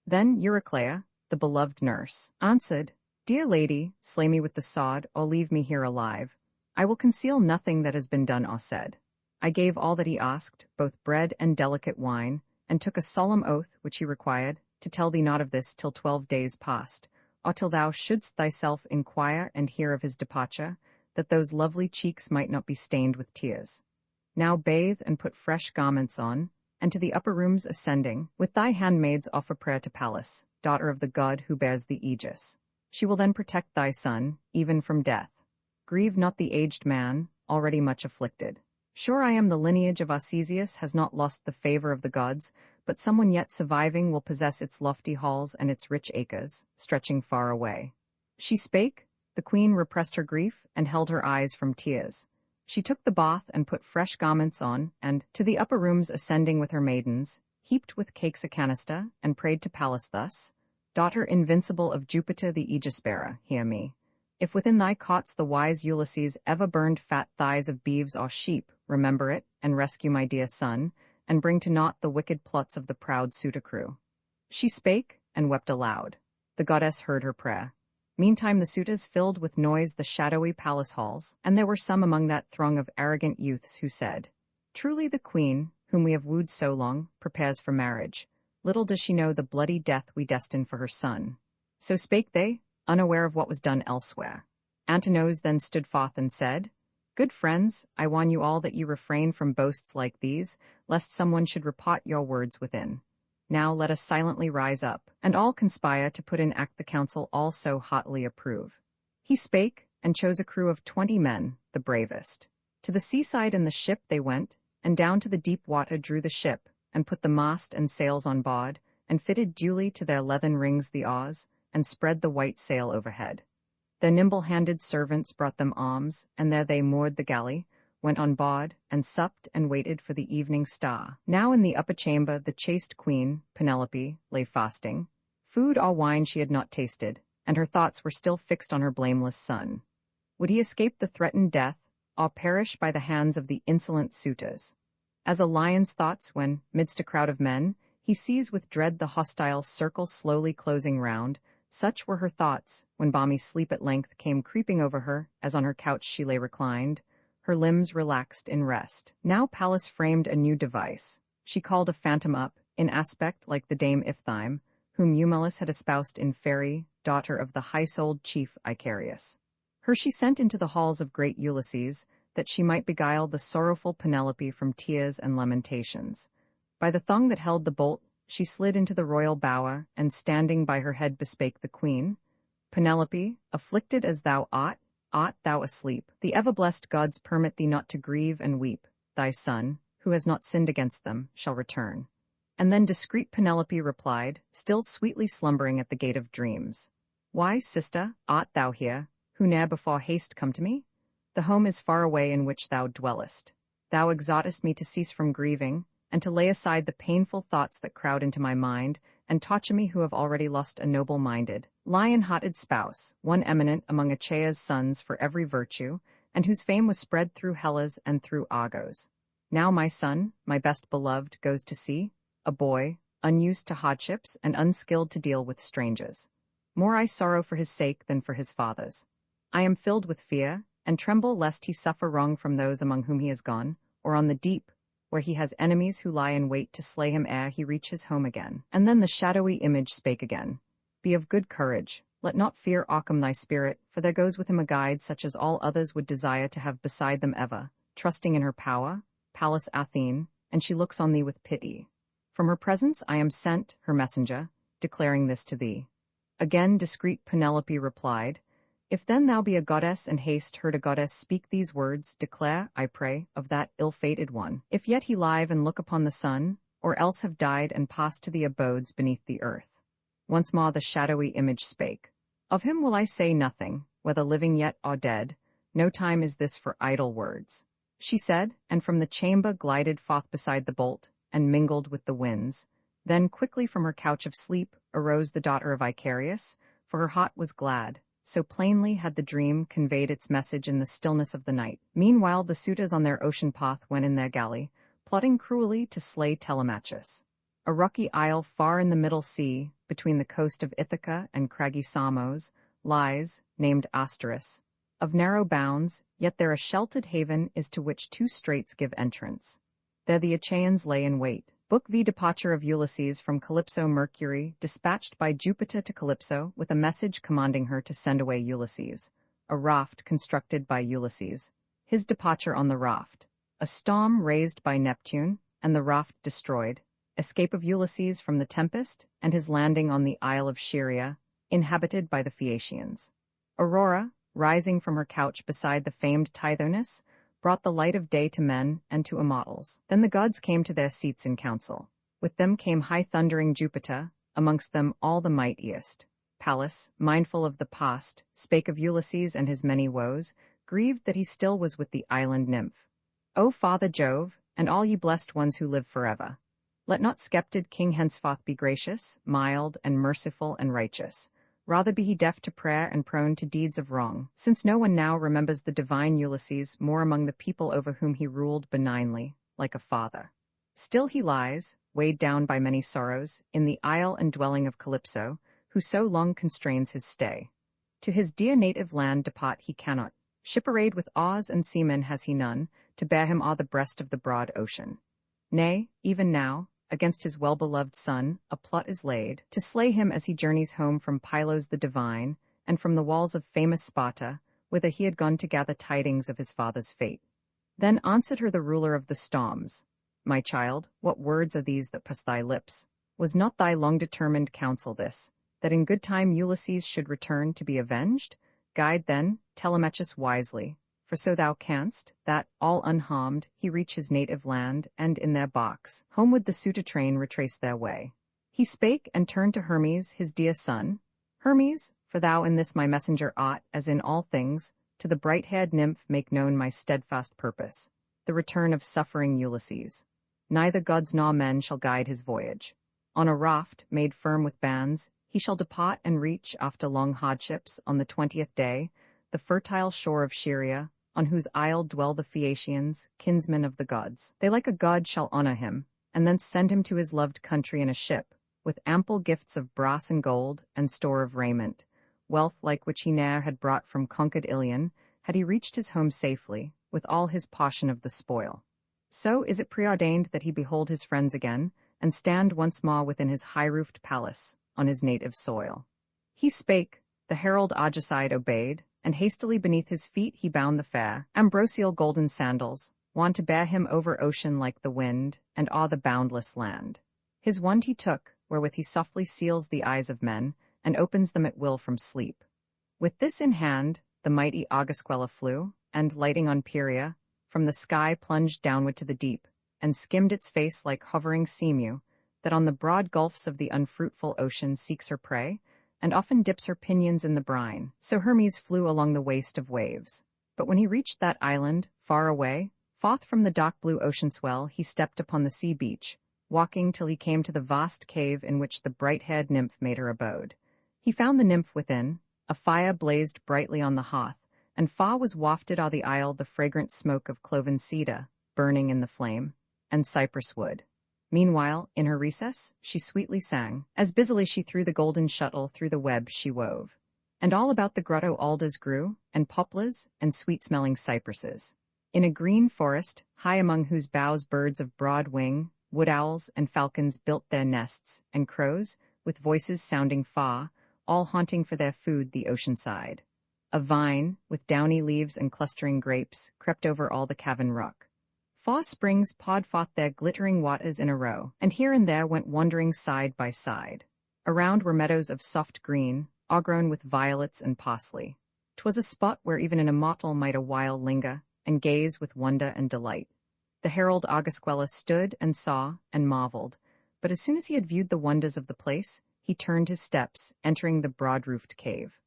Then Eurycleia, the beloved nurse, answered, Dear lady, slay me with the sword, or leave me here alive. I will conceal nothing that has been done or said. I gave all that he asked, both bread and delicate wine, and took a solemn oath, which he required, to tell thee not of this till 12 days past, or till thou shouldst thyself inquire and hear of his departure, that those lovely cheeks might not be stained with tears. Now bathe and put fresh garments on, and to the upper rooms ascending, with thy handmaids offer prayer to Pallas, daughter of the god who bears the aegis. She will then protect thy son, even from death. Grieve not the aged man, already much afflicted. Sure I am the lineage of Arcesius has not lost the favor of the gods, but someone yet surviving will possess its lofty halls and its rich acres, stretching far away. She spake, the queen repressed her grief, and held her eyes from tears. She took the bath and put fresh garments on, and, to the upper rooms ascending with her maidens, heaped with cakes a canister, and prayed to Pallas thus, Daughter invincible of Jupiter the aegis-bearer, hear me. If within thy cots the wise Ulysses ever burned fat thighs of beeves or sheep, remember it, and rescue my dear son, and bring to naught the wicked plots of the proud suitor crew. She spake, and wept aloud. The goddess heard her prayer. Meantime the suitors filled with noise the shadowy palace halls, and there were some among that throng of arrogant youths who said, Truly the queen, whom we have wooed so long, prepares for marriage. Little does she know the bloody death we destine for her son. So spake they, unaware of what was done elsewhere. Antinous then stood forth and said, Good friends, I warn you all that you refrain from boasts like these, lest someone should report your words within. Now let us silently rise up, and all conspire to put in act the counsel all so hotly approve. He spake, and chose a crew of 20 men, the bravest. To the seaside in the ship they went, and down to the deep water drew the ship, and put the mast and sails on board, and fitted duly to their leathern rings the oars, and spread the white sail overhead. Their nimble-handed servants brought them arms, and there they moored the galley, went on board, and supped and waited for the evening star. Now in the upper chamber the chaste queen, Penelope, lay fasting. Food or wine she had not tasted, and her thoughts were still fixed on her blameless son. Would he escape the threatened death, or perish by the hands of the insolent suitors? As a lion's thoughts when, midst a crowd of men, he sees with dread the hostile circle slowly closing round, such were her thoughts, when balmy sleep at length came creeping over her, as on her couch she lay reclined, her limbs relaxed in rest. Now Pallas framed a new device. She called a phantom up, in aspect like the dame Iphthyme, whom Eumelus had espoused in Phery, daughter of the high-souled chief Icarius. Her she sent into the halls of great Ulysses, that she might beguile the sorrowful Penelope from tears and lamentations. By the thong that held the bolt, she slid into the royal bower, and standing by her head bespake the queen, Penelope, afflicted as thou art thou asleep? The ever-blessed gods permit thee not to grieve and weep. Thy son, who has not sinned against them, shall return. And then discreet Penelope replied, still sweetly slumbering at the gate of dreams. Why, sister, art thou here, who ne'er before hast come to me? The home is far away in which thou dwellest. Thou exhortest me to cease from grieving, and to lay aside the painful thoughts that crowd into my mind, and torture me who have already lost a noble-minded, lion-hearted spouse, one eminent among Achaea's sons for every virtue, and whose fame was spread through Hellas and through Argos. Now my son, my best beloved, goes to sea, a boy, unused to hardships and unskilled to deal with strangers. More I sorrow for his sake than for his father's. I am filled with fear, and tremble lest he suffer wrong from those among whom he has gone, or on the deep, where he has enemies who lie in wait to slay him ere he reach his home again. And then the shadowy image spake again. Be of good courage, let not fear awcome thy spirit, for there goes with him a guide such as all others would desire to have beside them ever, trusting in her power, Pallas Athene, and she looks on thee with pity. From her presence I am sent, her messenger, declaring this to thee. Again discreet Penelope replied, if then thou be a goddess and hast heard a goddess speak these words, declare, I pray, of that ill-fated one, if yet he live and look upon the sun, or else have died and passed to the abodes beneath the earth. Once more the shadowy image spake. Of him will I say nothing, whether living yet or dead, no time is this for idle words. She said, and from the chamber glided forth beside the bolt, and mingled with the winds. Then quickly from her couch of sleep arose the daughter of Icarius, for her heart was glad. So plainly had the dream conveyed its message in the stillness of the night. Meanwhile the suitors on their ocean path went in their galley, plotting cruelly to slay Telemachus. A rocky isle far in the middle sea, between the coast of Ithaca and craggy Samos, lies, named Asteris. Of narrow bounds, yet there a sheltered haven is to which two straits give entrance. There the Achaeans lay in wait. Book V. Departure of Ulysses from Calypso. Mercury, dispatched by Jupiter to Calypso with a message commanding her to send away Ulysses. A raft constructed by Ulysses. His departure on the raft. A storm raised by Neptune, and the raft destroyed. Escape of Ulysses from the tempest, and his landing on the Isle of Scheria, inhabited by the Phaeacians. Aurora, rising from her couch beside the famed Tithonus, brought the light of day to men and to immortals. Then the gods came to their seats in council. With them came high-thundering Jupiter, amongst them all the mightiest. Pallas, mindful of the past, spake of Ulysses and his many woes, grieved that he still was with the island nymph. O Father Jove, and all ye blessed ones who live forever, let not sceptred king henceforth be gracious, mild, and merciful and righteous. Rather be he deaf to prayer and prone to deeds of wrong, since no one now remembers the divine Ulysses more among the people over whom he ruled benignly, like a father. Still he lies, weighed down by many sorrows, in the isle and dwelling of Calypso, who so long constrains his stay. To his dear native land depart he cannot. Ship-arrayed with oars and seamen has he none, to bear him o'er the breast of the broad ocean. Nay, even now, against his well-beloved son, a plot is laid, to slay him as he journeys home from Pylos the divine, and from the walls of famous Sparta, whither he had gone to gather tidings of his father's fate. Then answered her the ruler of the storms, My child, what words are these that pass thy lips? Was not thy long-determined counsel this, that in good time Ulysses should return to be avenged? Guide then Telemachus wisely, for so thou canst, that, all unharmed, he reach his native land, and in their barks, homeward the suitor train retrace their way. He spake, and turned to Hermes, his dear son. Hermes, for thou in this my messenger art, as in all things, to the bright-haired nymph make known my steadfast purpose, the return of suffering Ulysses. Neither gods nor men shall guide his voyage. On a raft, made firm with bands, he shall depart and reach, after long hardships, on the 20th day, the fertile shore of Scheria, on whose isle dwell the Phaeacians, kinsmen of the gods. They like a god shall honor him, and thence send him to his loved country in a ship, with ample gifts of brass and gold, and store of raiment, wealth like which he ne'er had brought from conquered Ilion, had he reached his home safely, with all his portion of the spoil. So is it preordained that he behold his friends again, and stand once more within his high-roofed palace, on his native soil. He spake, the herald Argicide obeyed, and hastily beneath his feet he bound the fair, ambrosial golden sandals, wont to bear him over ocean like the wind, and o'er the boundless land. His wand he took, wherewith he softly seals the eyes of men, and opens them at will from sleep. With this in hand, the mighty Augusquella flew, and, lighting on Pieria, from the sky plunged downward to the deep, and skimmed its face like hovering seamew, that on the broad gulfs of the unfruitful ocean seeks her prey, and often dips her pinions in the brine. So Hermes flew along the waste of waves. But when he reached that island, far away, forth from the dark blue ocean swell, he stepped upon the sea beach, walking till he came to the vast cave in which the bright-haired nymph made her abode. He found the nymph within. A fire blazed brightly on the hearth, and far was wafted o'er the isle the fragrant smoke of cloven cedar, burning in the flame, and cypress wood. Meanwhile, in her recess, she sweetly sang, as busily she threw the golden shuttle through the web she wove. And all about the grotto alders grew, and poplars, and sweet-smelling cypresses. In a green forest, high among whose boughs birds of broad wing, wood owls and falcons built their nests, and crows, with voices sounding far, all haunting for their food the ocean side. A vine, with downy leaves and clustering grapes, crept over all the cavern rock. Far springs poured forth their glittering waters in a row, and here and there went wandering side by side. Around were meadows of soft green, o'ergrown with violets and parsley. 'Twas a spot where even an immortal might a while linger, and gaze with wonder and delight. The herald Augusquella stood and saw and marveled, but as soon as he had viewed the wonders of the place, he turned his steps, entering the broad-roofed cave.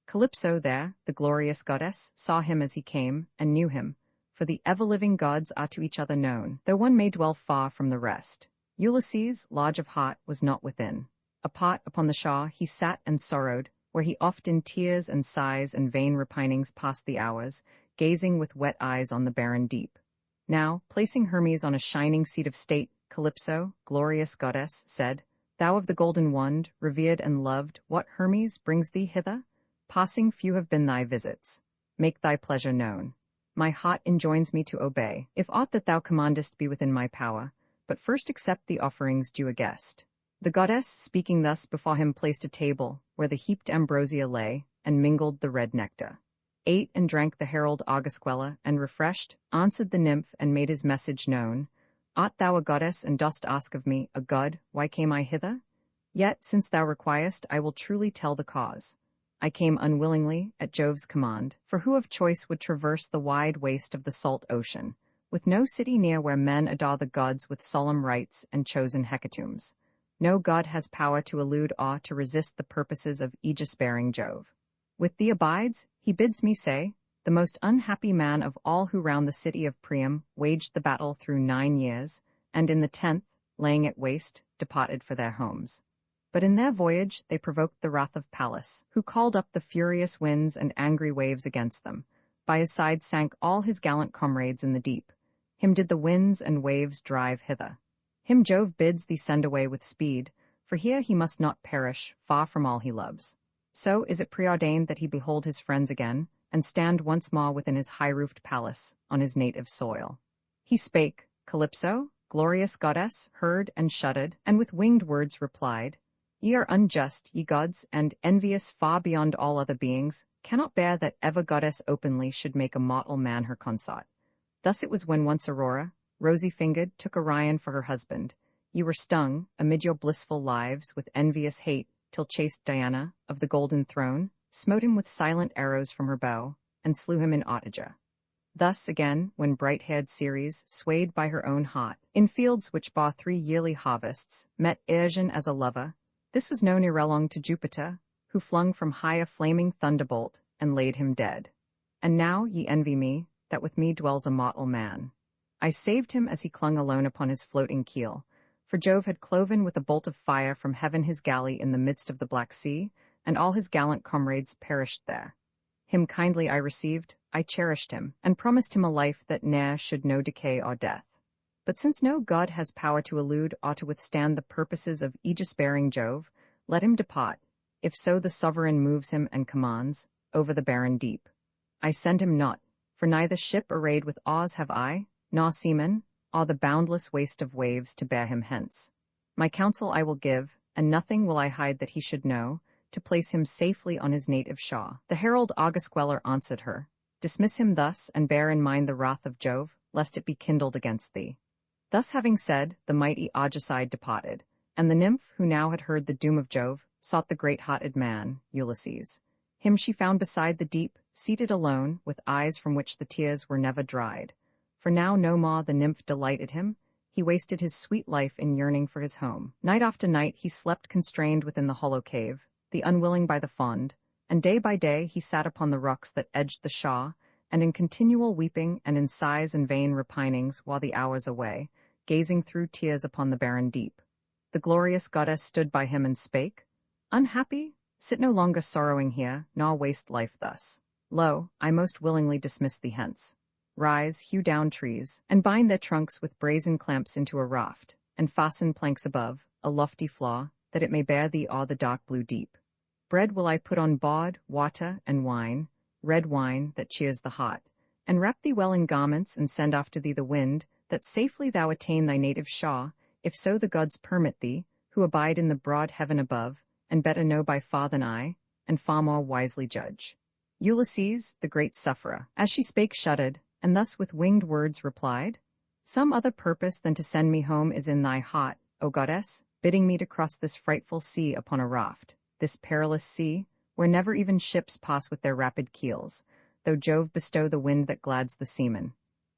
Calypso there, the glorious goddess, saw him as he came, and knew him, for the ever-living gods are to each other known, though one may dwell far from the rest. Ulysses, large of heart, was not within. Apart upon the shore he sat and sorrowed, where he oft in tears and sighs and vain repinings passed the hours, gazing with wet eyes on the barren deep. Now, placing Hermes on a shining seat of state, Calypso, glorious goddess, said, "Thou of the golden wand, revered and loved, what, Hermes, brings thee hither? Passing few have been thy visits. Make thy pleasure known. My heart enjoins me to obey, if aught that thou commandest be within my power, but first accept the offerings due a guest." The goddess, speaking thus before him, placed a table, where the heaped ambrosia lay, and mingled the red nectar. Ate and drank the herald Augusquella, and refreshed, answered the nymph and made his message known. "Art thou a goddess, and dost ask of me, a god, why came I hither? Yet, since thou requirest, I will truly tell the cause. I came unwillingly, at Jove's command, for who of choice would traverse the wide waste of the salt ocean, with no city near where men adore the gods with solemn rites and chosen hecatombs? No god has power to elude or to resist the purposes of aegis-bearing Jove. With thee abides, he bids me say, the most unhappy man of all who round the city of Priam waged the battle through 9 years, and in the 10th, laying it waste, departed for their homes. But in their voyage they provoked the wrath of Pallas, who called up the furious winds and angry waves against them. By his side sank all his gallant comrades in the deep. Him did the winds and waves drive hither. Him Jove bids thee send away with speed, for here he must not perish, far from all he loves. So is it preordained that he behold his friends again, and stand once more within his high-roofed palace, on his native soil. He spake, Calypso, glorious goddess, heard and shuddered, and with winged words replied, "Ye are unjust, ye gods, and envious far beyond all other beings, cannot bear that ever goddess openly should make a mortal man her consort. Thus it was when once Aurora, rosy-fingered, took Orion for her husband. Ye were stung, amid your blissful lives, with envious hate, till chaste Diana, of the golden throne, smote him with silent arrows from her bow, and slew him in Otygia. Thus again, when bright-haired Ceres, swayed by her own heart, in fields which bore 3 yearly harvests, met Aegeon as a lover, this was known irelong to Jupiter, who flung from high a flaming thunderbolt, and laid him dead. And now ye envy me, that with me dwells a mortal man. I saved him as he clung alone upon his floating keel, for Jove had cloven with a bolt of fire from heaven his galley in the midst of the Black Sea, and all his gallant comrades perished there. Him kindly I received, I cherished him, and promised him a life that ne'er should know decay or death. But since no god has power to elude or to withstand the purposes of aegis-bearing Jove, let him depart, if so the sovereign moves him and commands, over the barren deep. I send him not, for neither ship arrayed with oars have I, nor seamen, or the boundless waste of waves to bear him hence. My counsel I will give, and nothing will I hide that he should know, to place him safely on his native shore. The herald Augusqueller answered her, Dismiss him thus, and bear in mind the wrath of Jove, lest it be kindled against thee. Thus having said, the mighty Argicide departed, and the nymph, who now had heard the doom of Jove, sought the great-hearted man, Ulysses. Him she found beside the deep, seated alone, with eyes from which the tears were never dried. For now no more the nymph delighted him, he wasted his sweet life in yearning for his home. Night after night he slept constrained within the hollow cave, the unwilling by the fond, and day by day he sat upon the rocks that edged the shore, and in continual weeping and in sighs and vain repinings while the hours away, gazing through tears upon the barren deep. The glorious goddess stood by him and spake, Unhappy, sit no longer sorrowing here, nor waste life thus. Lo, I most willingly dismiss thee hence. Rise, hew down trees, and bind their trunks with brazen clamps into a raft, and fasten planks above, a lofty floor, that it may bear thee o'er the dark blue deep. Bread will I put on board, water, and wine, red wine that cheers the heart, and wrap thee well in garments and send after thee the wind, that safely thou attain thy native shore, if so the gods permit thee, who abide in the broad heaven above, and better know by far than I, and far more wisely judge. Ulysses, the great sufferer, as she spake shuddered, and thus with winged words replied, Some other purpose than to send me home is in thy heart, O goddess, bidding me to cross this frightful sea upon a raft, this perilous sea, where never even ships pass with their rapid keels, though Jove bestow the wind that glads the seamen.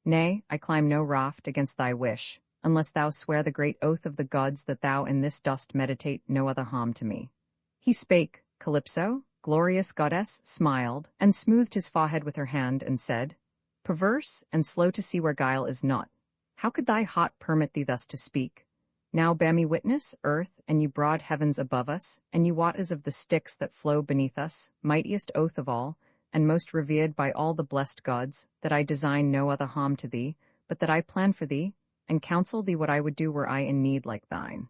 Nay, I climb no raft against thy wish, unless thou swear the great oath of the gods that thou in this dost meditate no other harm to me. He spake, Calypso, glorious goddess, smiled, and smoothed his forehead with her hand, and said, Perverse, and slow to see where guile is not, how could thy heart permit thee thus to speak? Now bear me witness, earth, and ye broad heavens above us, and ye waters of the Styx that flow beneath us, mightiest oath of all, and most revered by all the blessed gods, that I design no other harm to thee, but that I plan for thee, and counsel thee what I would do were I in need like thine.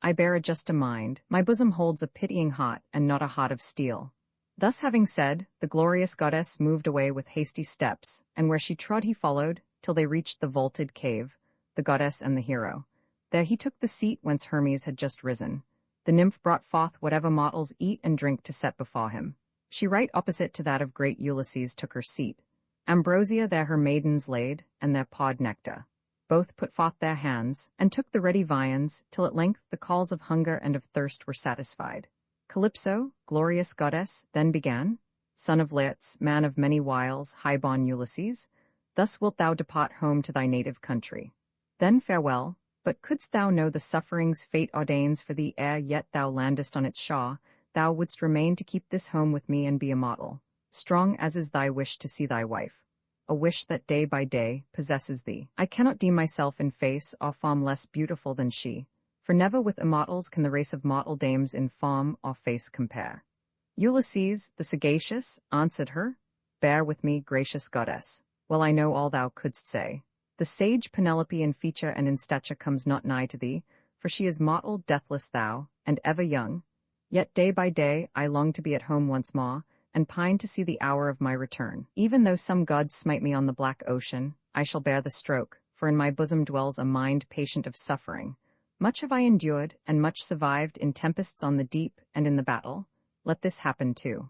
I bear a just a mind, my bosom holds a pitying heart, and not a heart of steel. Thus having said, the glorious goddess moved away with hasty steps, and where she trod he followed, till they reached the vaulted cave, the goddess and the hero. There he took the seat whence Hermes had just risen. The nymph brought forth whatever mortals eat and drink to set before him. She right opposite to that of great Ulysses took her seat. Ambrosia there her maidens laid, and their pawed nectar. Both put forth their hands, and took the ready viands, till at length the calls of hunger and of thirst were satisfied. Calypso, glorious goddess, then began, Son of Laertes, man of many wiles, high-born Ulysses, thus wilt thou depart home to thy native country. Then farewell, but couldst thou know the sufferings fate ordains for thee ere yet thou landest on its shore, thou wouldst remain to keep this home with me and be immortal, strong as is thy wish to see thy wife, a wish that day by day possesses thee. I cannot deem myself in face or form less beautiful than she, for never with immortals can the race of mortal dames in form or face compare. Ulysses, the sagacious, answered her, Bear with me, gracious goddess, well I know all thou couldst say. The sage Penelope in feature and in stature comes not nigh to thee, for she is mortal, deathless thou, and ever young. Yet day by day I long to be at home once more, and pine to see the hour of my return. Even though some gods smite me on the black ocean, I shall bear the stroke, for in my bosom dwells a mind patient of suffering. Much have I endured, and much survived in tempests on the deep and in the battle. Let this happen too.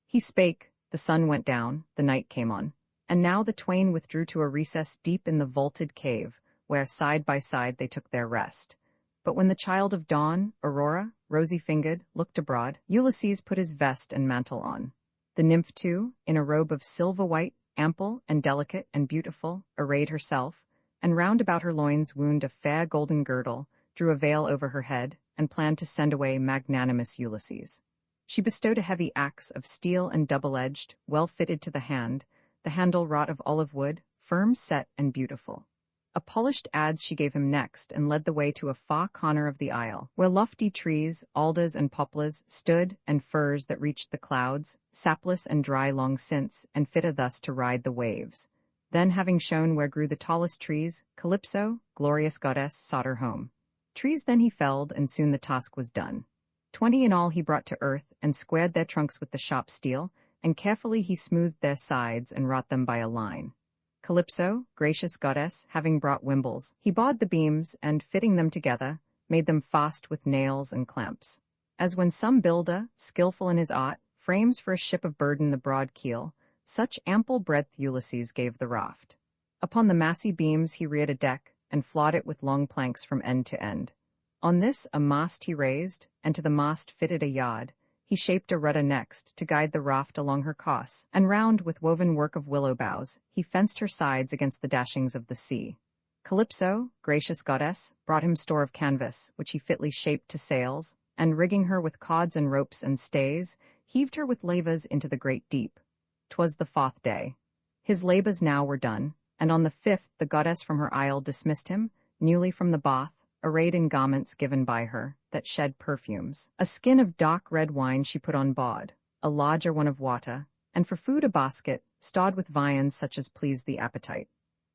He spake, the sun went down, the night came on. And now the twain withdrew to a recess deep in the vaulted cave, where side by side they took their rest. But when the child of dawn, Aurora, rosy-fingered, looked abroad, Ulysses put his vest and mantle on. The nymph too, in a robe of silver white, ample and delicate and beautiful, arrayed herself, and round about her loins wound a fair golden girdle, drew a veil over her head, and planned to send away magnanimous Ulysses. She bestowed a heavy axe of steel and double-edged, well fitted to the handle wrought of olive wood, firm set and beautiful. A polished adze she gave him next, and led the way to a far corner of the isle, where lofty trees, alders and poplars, stood, and firs that reached the clouds, sapless and dry long since, and fitter thus to ride the waves. Then, having shown where grew the tallest trees, Calypso, glorious goddess, sought her home. Trees then he felled, and soon the task was done. 20 in all he brought to earth, and squared their trunks with the sharp steel, and carefully he smoothed their sides, and wrought them by a line. Calypso, gracious goddess, having brought wimbles, he bawed the beams, and, fitting them together, made them fast with nails and clamps. As when some builder, skilful in his art, frames for a ship of burden the broad keel, such ample breadth Ulysses gave the raft. Upon the massy beams he reared a deck, and flawed it with long planks from end to end. On this a mast he raised, and to the mast fitted a yard. He shaped a rudder next, to guide the raft along her course, and round, with woven work of willow boughs, he fenced her sides against the dashings of the sea. Calypso, gracious goddess, brought him store of canvas, which he fitly shaped to sails, and rigging her with cords and ropes and stays, heaved her with lavers into the great deep. 'Twas the 4th day. His labours now were done, and on the 5th the goddess from her isle dismissed him, newly from the bath, arrayed in garments given by her, that shed perfumes. A skin of dark red wine she put on board, a larger one of water, and for food a basket, stawed with viands such as pleased the appetite.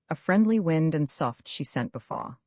A friendly wind and soft she sent before.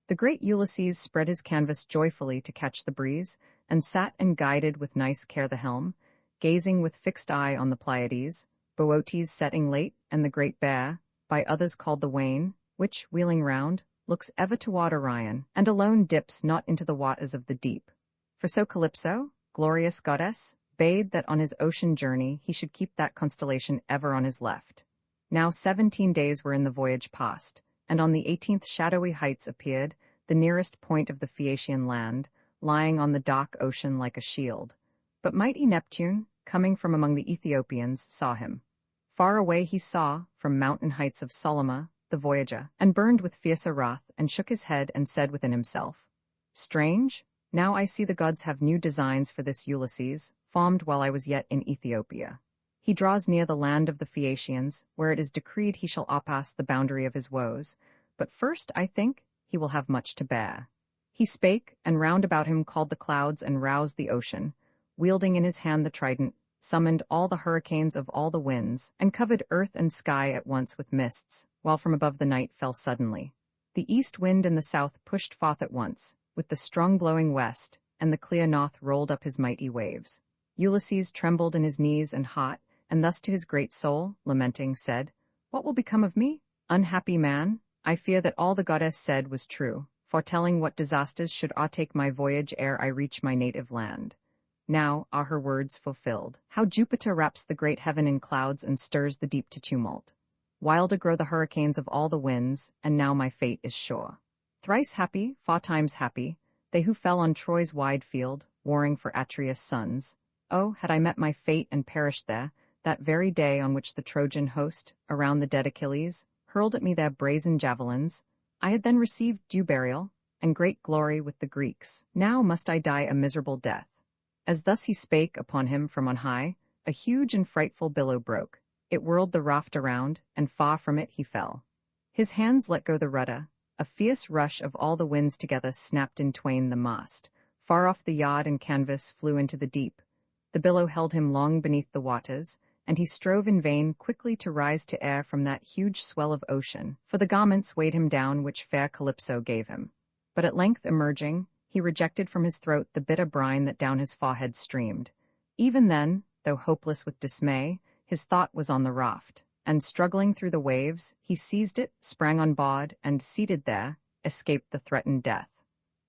The great Ulysses spread his canvas joyfully to catch the breeze, and sat and guided with nice care the helm, gazing with fixed eye on the Pleiades, Boötes setting late, and the great Bear, by others called the Wain, which, wheeling round, looks ever toward Orion, and alone dips not into the waters of the deep. For so Calypso, glorious goddess, bade that on his ocean journey he should keep that constellation ever on his left. Now 17 days were in the voyage past, and on the 18th shadowy heights appeared, the nearest point of the Phaeacian land, lying on the dark ocean like a shield. But mighty Neptune, coming from among the Ethiopians, saw him. Far away he saw, from mountain heights of Solyma, the voyager, and burned with fiercer wrath, and shook his head, and said within himself, "Strange, now I see the gods have new designs for this Ulysses, formed while I was yet in Ethiopia. He draws near the land of the Phaeacians, where it is decreed he shall opass the boundary of his woes, but first, I think, he will have much to bear." He spake, and round about him called the clouds and roused the ocean, wielding in his hand the trident, summoned all the hurricanes of all the winds, and covered earth and sky at once with mists, while from above the night fell suddenly. The east wind and the south pushed forth at once, with the strong blowing west, and the clear north rolled up his mighty waves. Ulysses trembled in his knees and heart, and thus to his great soul, lamenting, said, "What will become of me? Unhappy man, I fear that all the goddess said was true, foretelling what disasters should o'ertake my voyage ere I reach my native land. Now are her words fulfilled. How Jupiter wraps the great heaven in clouds and stirs the deep to tumult. Wilder grow the hurricanes of all the winds, and now my fate is sure. Thrice happy, 4 times happy, they who fell on Troy's wide field, warring for Atreus' sons. Oh, had I met my fate and perished there, that very day on which the Trojan host, around the dead Achilles, hurled at me their brazen javelins, I had then received due burial, and great glory with the Greeks. Now must I die a miserable death." As thus he spake, upon him from on high, a huge and frightful billow broke. It whirled the raft around, and far from it he fell. His hands let go the rudder. A fierce rush of all the winds together snapped in twain the mast. Far off the yard and canvas flew into the deep. The billow held him long beneath the waters, and he strove in vain quickly to rise to air from that huge swell of ocean, for the garments weighed him down which fair Calypso gave him. But at length emerging, he rejected from his throat the bitter brine that down his forehead streamed. Even then, though hopeless with dismay, his thought was on the raft, and struggling through the waves, he seized it, sprang on board, and, seated there, escaped the threatened death.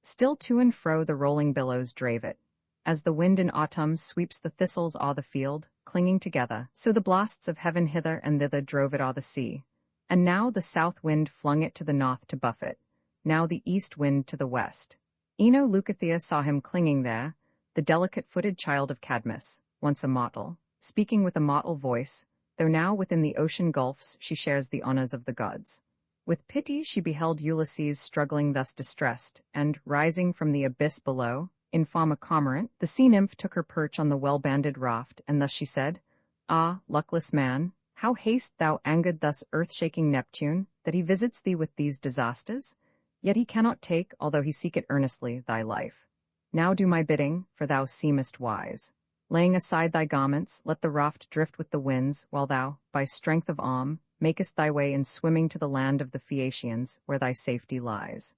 Still to and fro the rolling billows drave it. As the wind in autumn sweeps the thistles o'er the field, clinging together, so the blasts of heaven hither and thither drove it o'er the sea. And now the south wind flung it to the north to buffet, now the east wind to the west. Leucothea saw him clinging there, the delicate-footed child of Cadmus, once a mortal, speaking with a mortal voice, though now within the ocean gulfs she shares the honors of the gods. With pity she beheld Ulysses struggling thus distressed, and, rising from the abyss below, in form a cormorant, the sea-nymph took her perch on the well-banded raft, and thus she said, "Ah, luckless man, how hast thou angered thus earth-shaking Neptune, that he visits thee with these disasters? Yet he cannot take, although he seek it earnestly, thy life. Now do my bidding, for thou seemest wise. Laying aside thy garments, let the raft drift with the winds, while thou, by strength of arm, makest thy way in swimming to the land of the Phaeacians, where thy safety lies.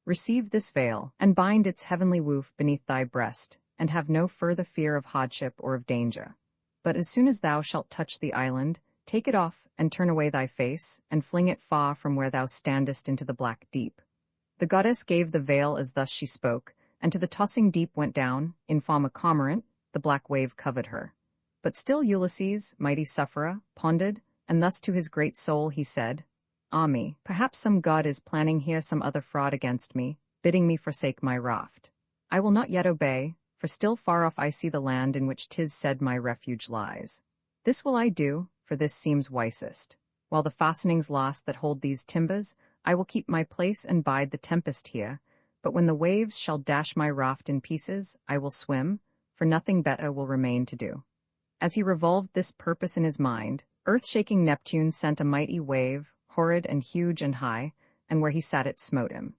Receive this veil, and bind its heavenly woof beneath thy breast, and have no further fear of hardship or of danger. But as soon as thou shalt touch the island, take it off, and turn away thy face, and fling it far from where thou standest into the black deep." The goddess gave the veil as thus she spoke, and to the tossing deep went down, in form a cormorant, the black wave covered her. But still Ulysses, mighty sufferer, pondered, and thus to his great soul he said, "Ah me, perhaps some god is planning here some other fraud against me, bidding me forsake my raft. I will not yet obey, for still far off I see the land in which 'tis said my refuge lies. This will I do, for this seems wisest. While the fastenings lost that hold these timbers, I will keep my place and bide the tempest here, but when the waves shall dash my raft in pieces, I will swim, for nothing better will remain to do." As he revolved this purpose in his mind, earth-shaking Neptune sent a mighty wave, horrid and huge and high, and where he sat it smote him.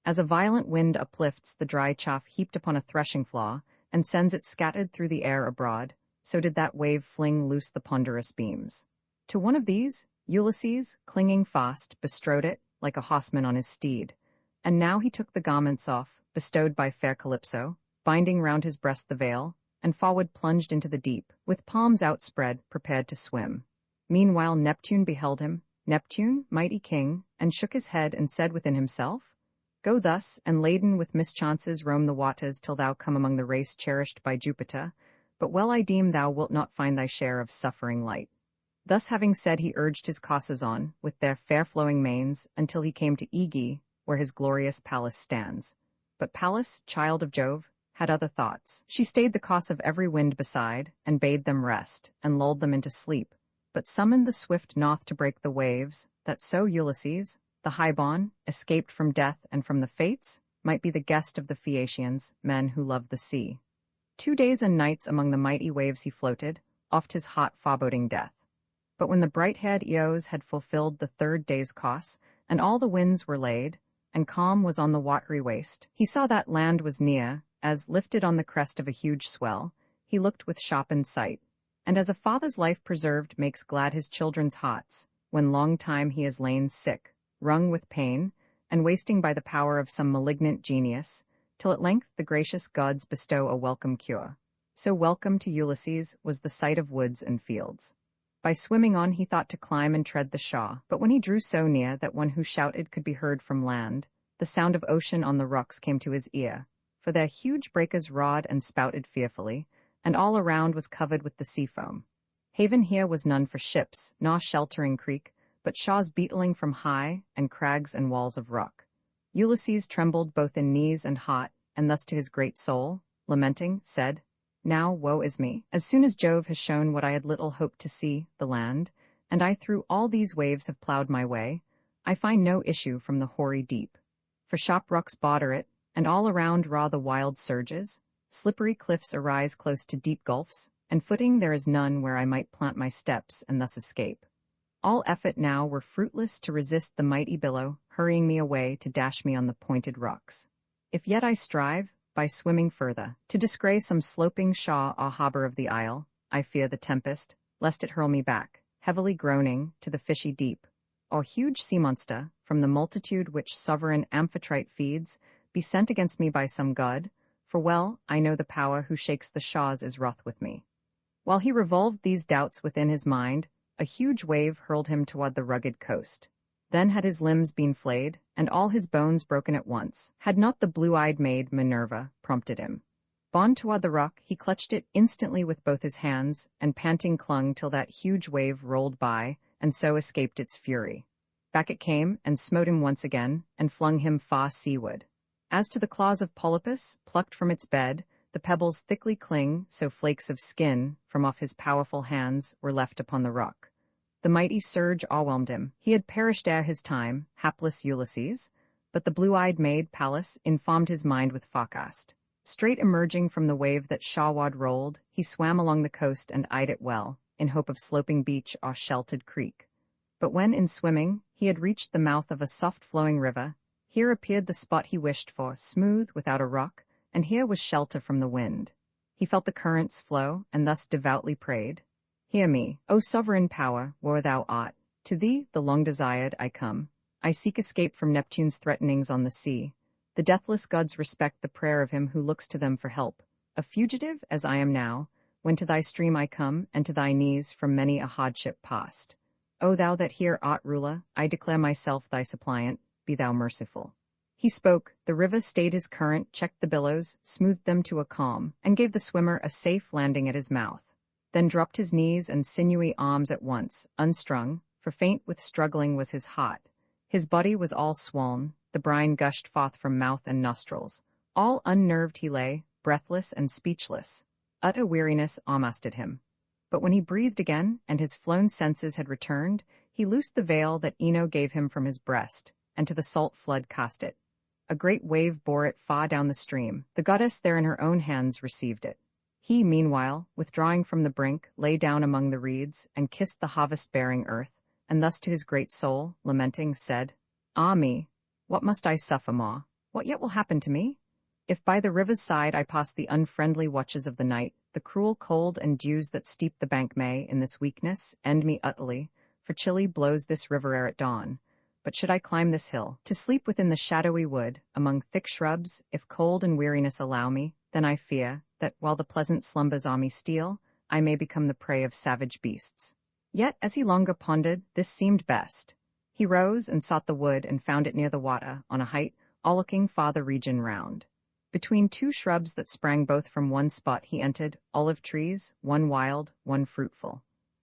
As a violent wind uplifts the dry chaff heaped upon a threshing floor, and sends it scattered through the air abroad, so did that wave fling loose the ponderous beams. To one of these, Ulysses, clinging fast, bestrode it, like a horseman on his steed. And now he took the garments off, bestowed by fair Calypso, binding round his breast the veil, and forward plunged into the deep, with palms outspread, prepared to swim. Meanwhile Neptune beheld him, Neptune, mighty king, and shook his head and said within himself, "Go thus, and laden with mischances roam the waters till thou come among the race cherished by Jupiter, but well I deem thou wilt not find thy share of suffering light." Thus having said he urged his coursers on, with their fair-flowing manes, until he came to Aegae, where his glorious Pallas stands. But Pallas, child of Jove, had other thoughts. She stayed the course of every wind beside, and bade them rest, and lulled them into sleep, but summoned the swift north to break the waves, that so Ulysses, the highborn, escaped from death and from the fates, might be the guest of the Phaeacians, men who loved the sea. 2 days and nights among the mighty waves he floated, oft his heart foreboding death. But when the bright-haired Eos had fulfilled the 3rd day's course, and all the winds were laid, and calm was on the watery waste, he saw that land was near, as, lifted on the crest of a huge swell, he looked with sharpened sight. And as a father's life preserved makes glad his children's hearts, when long time he has lain sick, wrung with pain, and wasting by the power of some malignant genius, till at length the gracious gods bestow a welcome cure. So welcome to Ulysses was the sight of woods and fields. By swimming on he thought to climb and tread the shore, but when he drew so near that one who shouted could be heard from land, the sound of ocean on the rocks came to his ear, for their huge breakers roared and spouted fearfully, and all around was covered with the sea foam. Haven here was none for ships, nor sheltering creek, but shores beetling from high, and crags and walls of rock. Ulysses trembled both in knees and heart, and thus to his great soul, lamenting, said, "Now woe is me, as soon as Jove has shown what I had little hoped to see, the land, and I through all these waves have ploughed my way, I find no issue from the hoary deep. For sharp rocks border it, and all around roar the wild surges, slippery cliffs arise close to deep gulfs, and footing there is none where I might plant my steps and thus escape. All effort now were fruitless to resist the mighty billow, hurrying me away to dash me on the pointed rocks. If yet I strive, by swimming further, to disgrace some sloping shore or harbor of the isle, I fear the tempest, lest it hurl me back, heavily groaning, to the fishy deep, or huge sea monster, from the multitude which sovereign Amphitrite feeds, be sent against me by some god, for well I know the power who shakes the shores is wroth with me." While he revolved these doubts within his mind, a huge wave hurled him toward the rugged coast. Then had his limbs been flayed, and all his bones broken at once, had not the blue-eyed maid Minerva prompted him. Borne toward the rock, he clutched it instantly with both his hands, and panting clung till that huge wave rolled by, and so escaped its fury. Back it came, and smote him once again, and flung him far seaward. As to the claws of Polypus, plucked from its bed, The pebbles thickly cling, so flakes of skin from off his powerful hands were left upon the rock. The mighty surge overwhelmed him. He had perished ere his time, hapless Ulysses, but the blue-eyed maid Pallas informed his mind with forecast. Straight emerging from the wave that shawward rolled, he swam along the coast and eyed it well, in hope of sloping beach or sheltered creek. But when, in swimming, he had reached the mouth of a soft-flowing river, here appeared the spot he wished for, smooth, without a rock, and here was shelter from the wind. He felt the currents flow, and thus devoutly prayed, "Hear me, O sovereign power, where thou art. To thee, the long-desired, I come. I seek escape from Neptune's threatenings on the sea. The deathless gods respect the prayer of him who looks to them for help. A fugitive, as I am now, when to thy stream I come, and to thy knees from many a hardship past. O thou that here art ruler, I declare myself thy suppliant, be thou merciful." He spoke, the river stayed his current, checked the billows, smoothed them to a calm, and gave the swimmer a safe landing at his mouth. Then dropped his knees and sinewy arms at once, unstrung, for faint with struggling was his heart. His body was all swollen, the brine gushed forth from mouth and nostrils. All unnerved he lay, breathless and speechless. Utter weariness almasted him. But when he breathed again, and his flown senses had returned, he loosed the veil that Ino gave him from his breast, and to the salt flood cast it. A great wave bore it far down the stream. The goddess there in her own hands received it. He, meanwhile, withdrawing from the brink, lay down among the reeds, and kissed the harvest-bearing earth, and thus to his great soul, lamenting, said, "Ah me, what must I suffer more? What yet will happen to me? If by the river's side I pass the unfriendly watches of the night, the cruel cold and dews that steep the bank may, in this weakness, end me utterly, for chilly blows this river ere at dawn. But should I climb this hill, to sleep within the shadowy wood, among thick shrubs, if cold and weariness allow me, then I fear that, while the pleasant slumbers on me steal, I may become the prey of savage beasts." Yet, as he longer pondered, this seemed best. He rose and sought the wood and found it near the water, on a height, all looking far the region round. Between two shrubs that sprang both from one spot he entered, olive trees, one wild, one fruitful.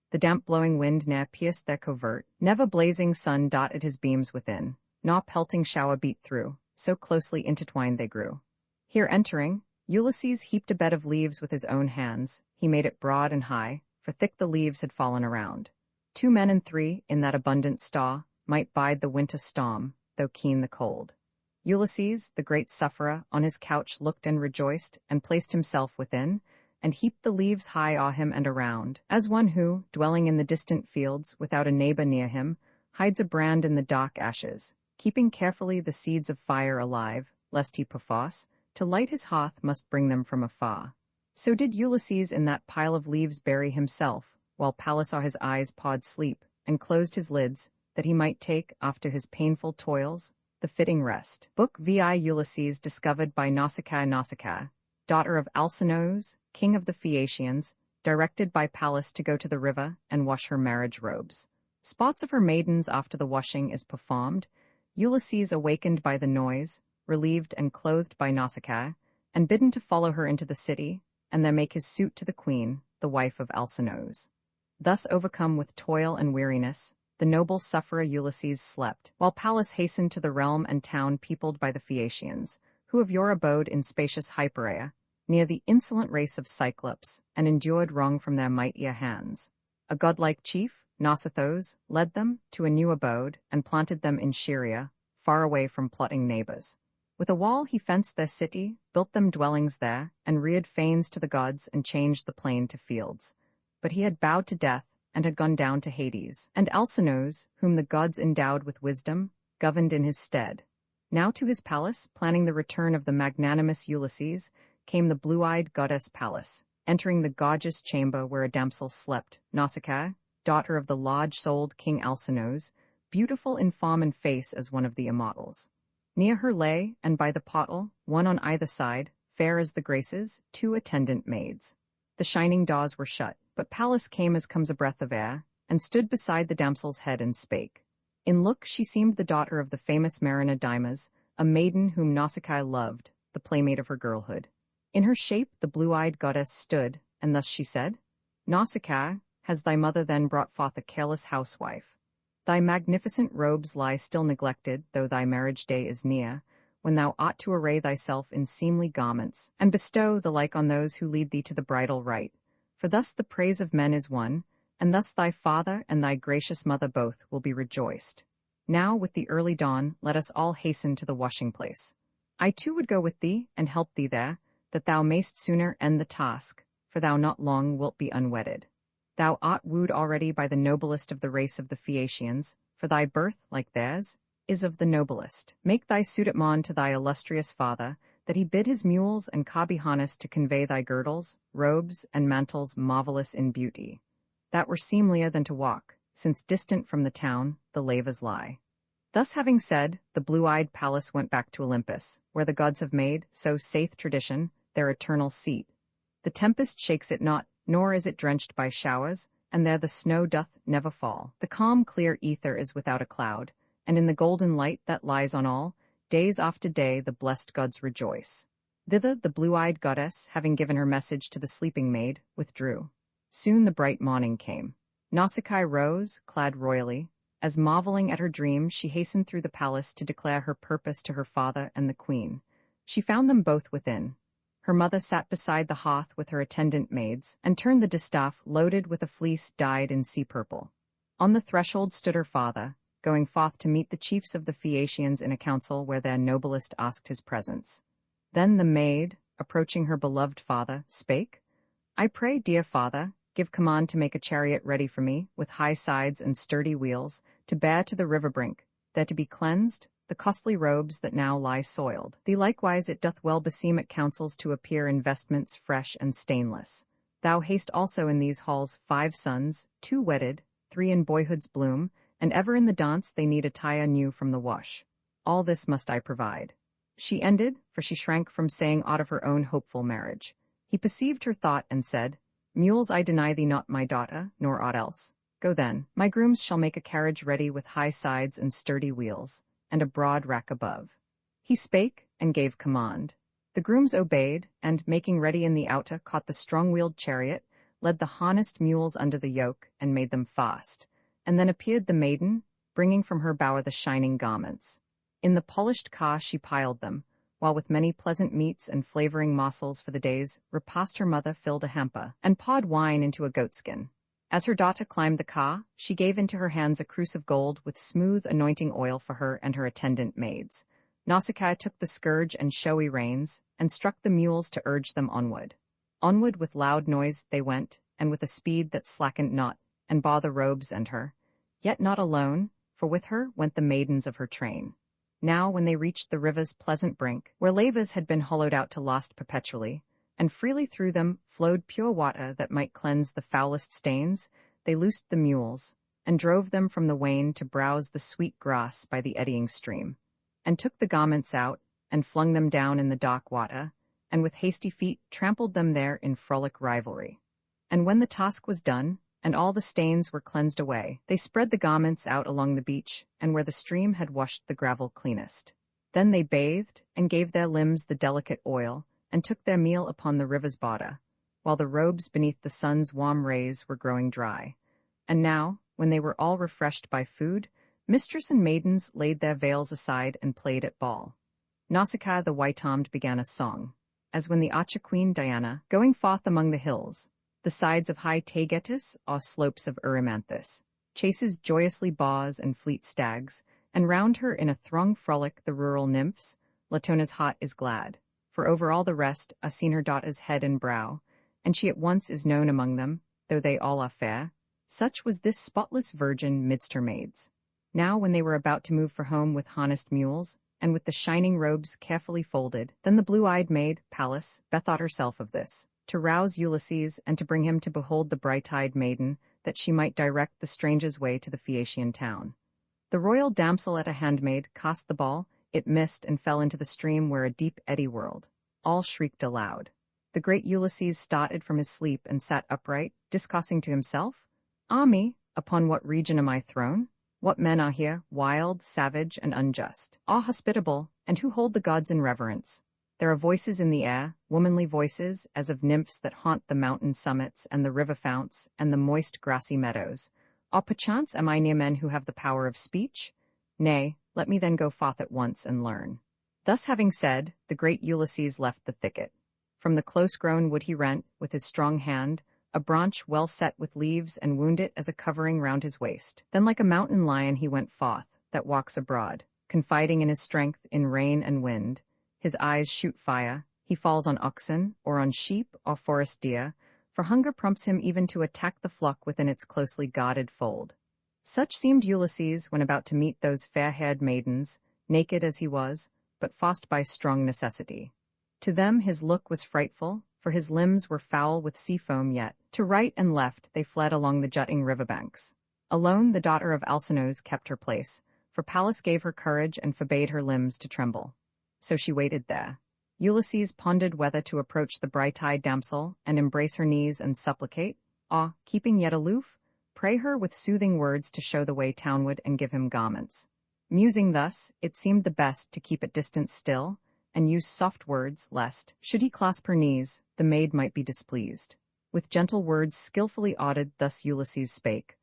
The damp blowing wind ne'er pierced their covert, never blazing sun darted his beams within, nor pelting shower beat through, so closely intertwined they grew. Here entering, Ulysses heaped a bed of leaves with his own hands. He made it broad and high, for thick the leaves had fallen around. 2 men and 3, in that abundant store, might bide the winter storm, though keen the cold. Ulysses, the great sufferer, on his couch looked and rejoiced, and placed himself within, and heaped the leaves high o'er him and around, as one who, dwelling in the distant fields, without a neighbor near him, hides a brand in the dark ashes, keeping carefully the seeds of fire alive, lest he perforce, to light his hearth must bring them from afar. So did Ulysses in that pile of leaves bury himself, while Pallas saw his eyes pawed sleep, and closed his lids, that he might take, after his painful toils, the fitting rest. Book vi Ulysses discovered by Nausicaa, daughter of Alcinous, king of the Phaeacians, directed by Pallas to go to the river and wash her marriage robes. Spots of her maidens after the washing is performed, Ulysses awakened by the noise, relieved and clothed by Nausicaa, and bidden to follow her into the city, and there make his suit to the queen, the wife of Alcinous. Thus overcome with toil and weariness, the noble sufferer Ulysses slept, while Pallas hastened to the realm and town peopled by the Phaeacians, who of yore abode in spacious Hypereia, near the insolent race of Cyclops, and endured wrong from their mightier hands. A godlike chief, Nausithous, led them to a new abode, and planted them in Scheria, far away from plotting neighbors. With a wall he fenced their city, built them dwellings there, and reared fanes to the gods, and changed the plain to fields. But he had bowed to death, and had gone down to Hades, and Alcinous, whom the gods endowed with wisdom, governed in his stead. Now to his palace, planning the return of the magnanimous Ulysses, came the blue-eyed goddess Pallas, entering the gorgeous chamber where a damsel slept, Nausicaa, daughter of the large-souled King Alcinous, beautiful in form and face as one of the immortals. Near her lay, and by the portal, one on either side, fair as the Graces, 2 attendant maids. The shining doors were shut, but Pallas came as comes a breath of air, and stood beside the damsel's head and spake. In look she seemed the daughter of the famous mariner Dymas, a maiden whom Nausicaa loved, the playmate of her girlhood. In her shape the blue-eyed goddess stood, and thus she said, "Nausicaa, has thy mother then brought forth a careless housewife? Thy magnificent robes lie still neglected, though thy marriage day is near. when thou ought to array thyself in seemly garments, and bestow the like on those who lead thee to the bridal right. For thus the praise of men is won, and thus thy father and thy gracious mother both will be rejoiced. Now with the early dawn let us all hasten to the washing place. I too would go with thee, and help thee there, that thou mayst sooner end the task, for thou not long wilt be unwedded. Thou art wooed already by the noblest of the race of the Phaeacians, for thy birth, like theirs, is of the noblest. Make thy suit at Mon to thy illustrious father, that he bid his mules and cobby harness to convey thy girdles, robes, and mantles marvelous in beauty, that were seemlier than to walk, since distant from the town the lavas lie. Thus having said, the blue-eyed Pallas went back to Olympus, where the gods have made, so saith tradition, their eternal seat. The tempest shakes it not, nor is it drenched by showers, and there the snow doth never fall. The calm clear ether is without a cloud, and in the golden light that lies on all, days after day the blessed gods rejoice. Thither the blue-eyed goddess, having given her message to the sleeping maid, withdrew. Soon the bright morning came. Nausicaa rose, clad royally. As marveling at her dream, she hastened through the palace to declare her purpose to her father and the queen. She found them both within. Her mother sat beside the hearth with her attendant maids, and turned the distaff loaded with a fleece dyed in sea-purple. On the threshold stood her father, going forth to meet the chiefs of the Phaeacians in a council where their noblest asked his presence. Then the maid, approaching her beloved father, spake, I pray, dear father, give command to make a chariot ready for me, with high sides and sturdy wheels, to bear to the river brink, there to be cleansed, the costly robes that now lie soiled. Thee likewise it doth well beseem at councils to appear in vestments fresh and stainless. Thou hast also in these halls 5 sons, 2 wedded, 3 in boyhood's bloom, and ever in the dance they need attire new from the wash. All this must I provide. She ended, for she shrank from saying aught of her own hopeful marriage. He perceived her thought and said, Mules I deny thee not, my daughter, nor aught else. Go then, my grooms shall make a carriage ready with high sides and sturdy wheels, and a broad rack above. He spake, and gave command. The grooms obeyed, and, making ready in the outer, caught the strong-wheeled chariot, led the harnessed mules under the yoke, and made them fast. And then appeared the maiden, bringing from her bower the shining garments. In the polished car she piled them, while with many pleasant meats and flavoring morsels for the day's repast her mother filled a hamper, and pawed wine into a goatskin. As her daughter climbed the car, she gave into her hands a cruse of gold with smooth anointing oil for her and her attendant maids. Nausicaa took the scourge and showy reins, and struck the mules to urge them onward. Onward with loud noise they went, and with a speed that slackened not, and bore the robes and her. Yet not alone, for with her went the maidens of her train. Now when they reached the river's pleasant brink, where lavas had been hollowed out to last perpetually, and freely through them flowed pure water that might cleanse the foulest stains, they loosed the mules, and drove them from the wain to browse the sweet grass by the eddying stream, and took the garments out, and flung them down in the dark water, and with hasty feet trampled them there in frolic rivalry. And when the task was done, and all the stains were cleansed away, they spread the garments out along the beach, and where the stream had washed the gravel cleanest. Then they bathed, and gave their limbs the delicate oil, and took their meal upon the river's border, while the robes beneath the sun's warm rays were growing dry. And now, when they were all refreshed by food, mistress and maidens laid their veils aside and played at ball. Nausicaa the white-armed began a song, as when the Acha queen Diana, going forth among the hills, the sides of high Taygetus or slopes of Erymanthus, chases joyously boars and fleet stags, and round her in a throng frolic the rural nymphs, Latona's heart is glad, for over all the rest are seen her daughter's head and brow, and she at once is known among them, though they all are fair. Such was this spotless virgin midst her maids. Now when they were about to move for home with harnessed mules, and with the shining robes carefully folded, then the blue-eyed maid, Pallas, bethought herself of this, to rouse Ulysses and to bring him to behold the bright-eyed maiden, that she might direct the stranger's way to the Phaeacian town. The royal damsel at a handmaid cast the ball, it missed and fell into the stream where a deep eddy whirled. All shrieked aloud. The great Ulysses started from his sleep and sat upright, discoursing to himself, Ah me, upon what region am I thrown? What men are here, wild, savage, and unjust, all hospitable, and who hold the gods in reverence? There are voices in the air, womanly voices, as of nymphs that haunt the mountain summits and the river founts and the moist grassy meadows. Or perchance am I near men who have the power of speech? Nay, let me then go forth at once and learn. Thus having said, the great Ulysses left the thicket. From the close-grown wood he rent, with his strong hand, a branch well set with leaves, and wound it as a covering round his waist. Then like a mountain lion he went forth, that walks abroad, confiding in his strength in rain and wind. His eyes shoot fire, he falls on oxen, or on sheep, or forest deer, for hunger prompts him even to attack the flock within its closely guarded fold. Such seemed Ulysses when about to meet those fair-haired maidens, naked as he was, but fast by strong necessity. To them his look was frightful, for his limbs were foul with sea foam, yet to right and left they fled along the jutting river-banks. Alone the daughter of Alcinous kept her place, for Pallas gave her courage and forbade her limbs to tremble. So she waited there. Ulysses pondered whether to approach the bright-eyed damsel and embrace her knees and supplicate, or, keeping yet aloof, pray her with soothing words to show the way townward and give him garments. Musing thus, it seemed the best to keep at distance still, and use soft words, lest, should he clasp her knees, the maid might be displeased. With gentle words skilfully auded, thus Ulysses spake.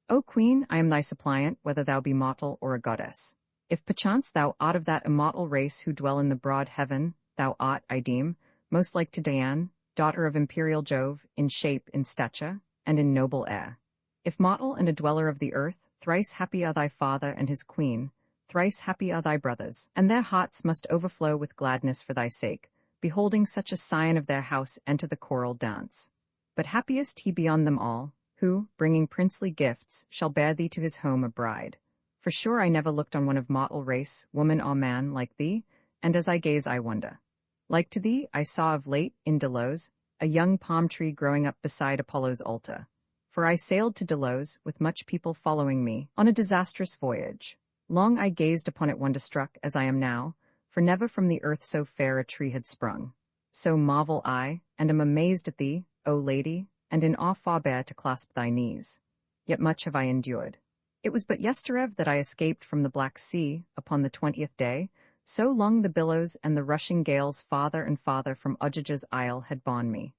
O Queen, I am thy suppliant, whether thou be mortal or a goddess. If perchance thou art of that immortal race who dwell in the broad heaven, thou art, I deem, most like to Dian, daughter of imperial Jove, in shape, in stature, and in noble air. If mortal and a dweller of the earth, thrice happy are thy father and his queen, thrice happy are thy brothers, and their hearts must overflow with gladness for thy sake, beholding such a scion of their house enter the choral dance. But happiest he beyond them all, who, bringing princely gifts, shall bear thee to his home a bride. For sure I never looked on one of mortal race, woman or man, like thee, and as I gaze I wonder. Like to thee, I saw of late, in Delos, a young palm tree growing up beside Apollo's altar. For I sailed to Delos, with much people following me, on a disastrous voyage. Long I gazed upon it wonderstruck, as I am now, for never from the earth so fair a tree had sprung. So marvel I, and am amazed at thee, O lady, and in awe forbear to clasp thy knees. Yet much have I endured. It was but yestereve that I escaped from the Black Sea, upon the 20th day, so long the billows and the rushing gales farther and farther from Ogyges' isle had borne me.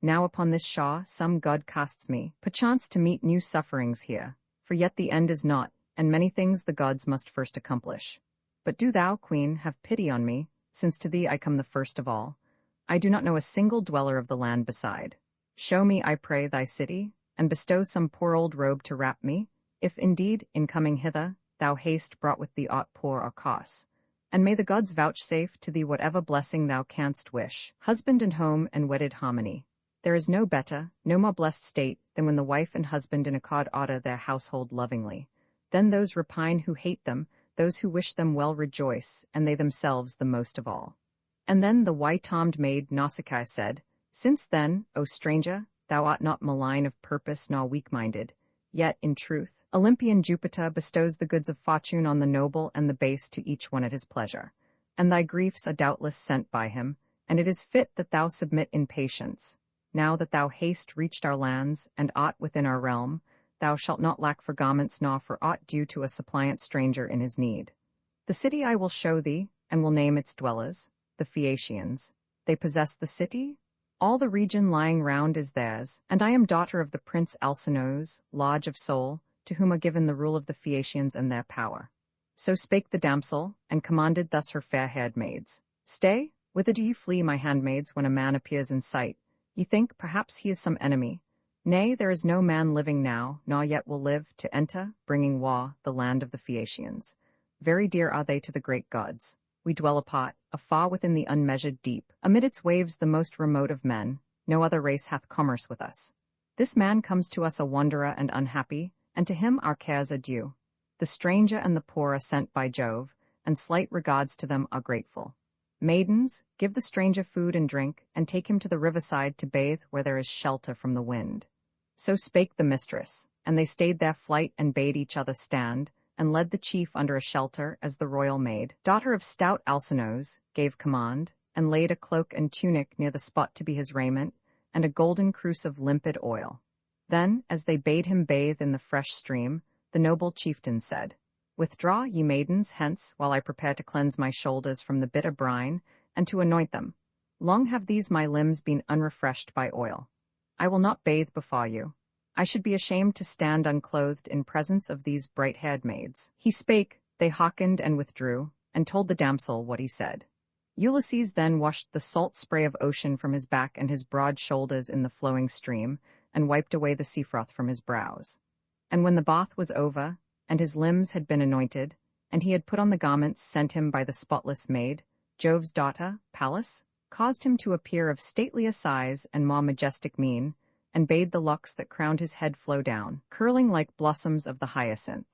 Now upon this shore some god casts me, perchance to meet new sufferings here, for yet the end is not, and many things the gods must first accomplish. But do thou, Queen, have pity on me, since to thee I come the first of all. I do not know a single dweller of the land beside. Show me, I pray, thy city, and bestow some poor old robe to wrap me, if indeed, in coming hither, thou hast brought with thee aught poor or coss. And may the gods vouchsafe to thee whatever blessing thou canst wish, husband and home and wedded harmony. There is no better, no more blessed state, than when the wife and husband in accord order their household lovingly. Then those repine who hate them, those who wish them well rejoice, and they themselves the most of all. And then the white-armed maid Nausicaa said, Since then, O stranger, thou art not malign of purpose nor weak-minded, yet, in truth, Olympian Jupiter bestows the goods of fortune on the noble and the base to each one at his pleasure. And thy griefs are doubtless sent by him, and it is fit that thou submit in patience. Now that thou hast reached our lands, and art within our realm, thou shalt not lack for garments nor for aught due to a suppliant stranger in his need. The city I will show thee, and will name its dwellers, the Phaeacians. They possess the city, all the region lying round is theirs, and I am daughter of the prince Alcinous, large of soul, to whom are given the rule of the Phaeacians and their power. So spake the damsel, and commanded thus her fair-haired maids. Stay, whither do ye flee, my handmaids, when a man appears in sight? Ye think, perhaps he is some enemy. Nay, there is no man living now, nor yet will live, to enter, bringing war, the land of the Phaeacians. Very dear are they to the great gods. We dwell apart, afar within the unmeasured deep, amid its waves the most remote of men. No other race hath commerce with us. This man comes to us a wanderer and unhappy, and to him our cares are due. The stranger and the poor are sent by Jove, and slight regards to them are grateful. Maidens, give the stranger food and drink, and take him to the riverside to bathe where there is shelter from the wind. So spake the mistress, and they stayed their flight and bade each other stand, and led the chief under a shelter as the royal maid, daughter of stout Alcinous, gave command, and laid a cloak and tunic near the spot to be his raiment, and a golden cruse of limpid oil. Then, as they bade him bathe in the fresh stream, the noble chieftain said, Withdraw, ye maidens, hence, while I prepare to cleanse my shoulders from the bitter brine, and to anoint them. Long have these my limbs been unrefreshed by oil. I will not bathe before you. I should be ashamed to stand unclothed in presence of these bright-haired maids. He spake, they hearkened and withdrew, and told the damsel what he said. Ulysses then washed the salt spray of ocean from his back and his broad shoulders in the flowing stream, and wiped away the sea froth from his brows. And when the bath was over, and his limbs had been anointed, and he had put on the garments sent him by the spotless maid, Jove's daughter, Pallas, caused him to appear of statelier size and more majestic mien, and bade the locks that crowned his head flow down, curling like blossoms of the hyacinth.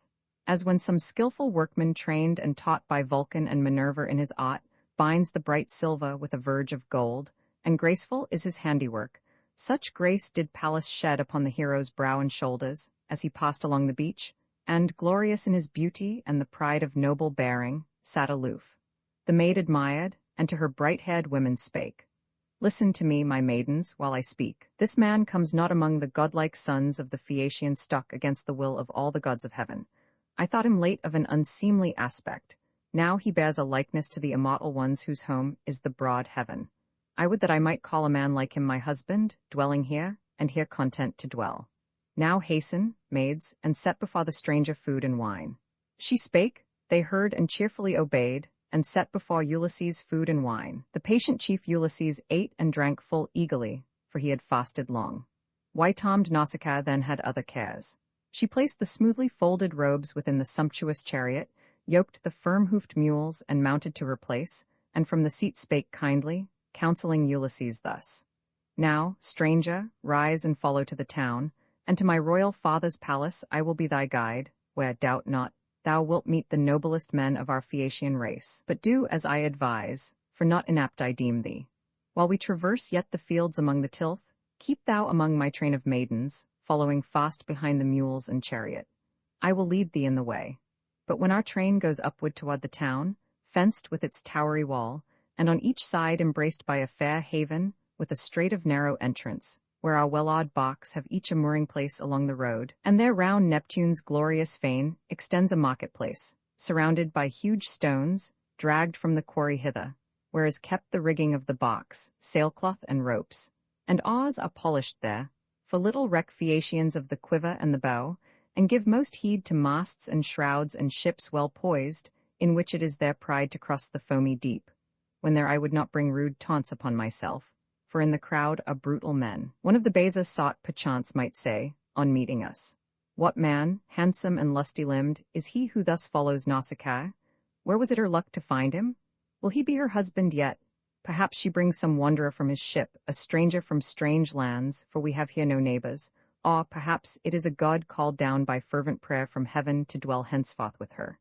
As when some skillful workman trained and taught by Vulcan and Minerva in his art, binds the bright silver with a verge of gold, and graceful is his handiwork, such grace did Pallas shed upon the hero's brow and shoulders, as he passed along the beach, and, glorious in his beauty and the pride of noble bearing, sat aloof. The maid admired, and to her bright-haired women spake, "Listen to me, my maidens, while I speak. This man comes not among the godlike sons of the Phaeacian stock against the will of all the gods of heaven. I thought him late of an unseemly aspect. Now he bears a likeness to the immortal ones whose home is the broad heaven. I would that I might call a man like him my husband, dwelling here, and here content to dwell. Now hasten, maids, and set before the stranger food and wine." She spake, they heard and cheerfully obeyed, and set before Ulysses food and wine. The patient chief Ulysses ate and drank full eagerly, for he had fasted long. White-armed Nausicaa then had other cares. She placed the smoothly folded robes within the sumptuous chariot, yoked the firm-hoofed mules, and mounted to her place, and from the seat spake kindly, counseling Ulysses thus: "Now, stranger, rise and follow to the town, and to my royal father's palace I will be thy guide, where, doubt not, thou wilt meet the noblest men of our Phaeacian race. But do as I advise, for not inapt I deem thee. While we traverse yet the fields among the tilth, keep thou among my train of maidens, following fast behind the mules and chariot. I will lead thee in the way. But when our train goes upward toward the town, fenced with its towery wall, and on each side embraced by a fair haven, with a strait of narrow entrance, where our well-oiled barks have each a mooring place along the road, and there round Neptune's glorious fane extends a marketplace, surrounded by huge stones, dragged from the quarry hither, where is kept the rigging of the barks, sailcloth and ropes. And oars are polished there, for little reck Phaeacians of the quiver and the bow, and give most heed to masts and shrouds and ships well poised, in which it is their pride to cross the foamy deep. When there I would not bring rude taunts upon myself, for in the crowd are brutal men. One of the Beza sought perchance might say, on meeting us, "What man, handsome and lusty-limbed, is he who thus follows Nausicaa? Where was it her luck to find him? Will he be her husband yet? Perhaps she brings some wanderer from his ship, a stranger from strange lands, for we have here no neighbors. Or perhaps it is a god called down by fervent prayer from heaven to dwell henceforth with her.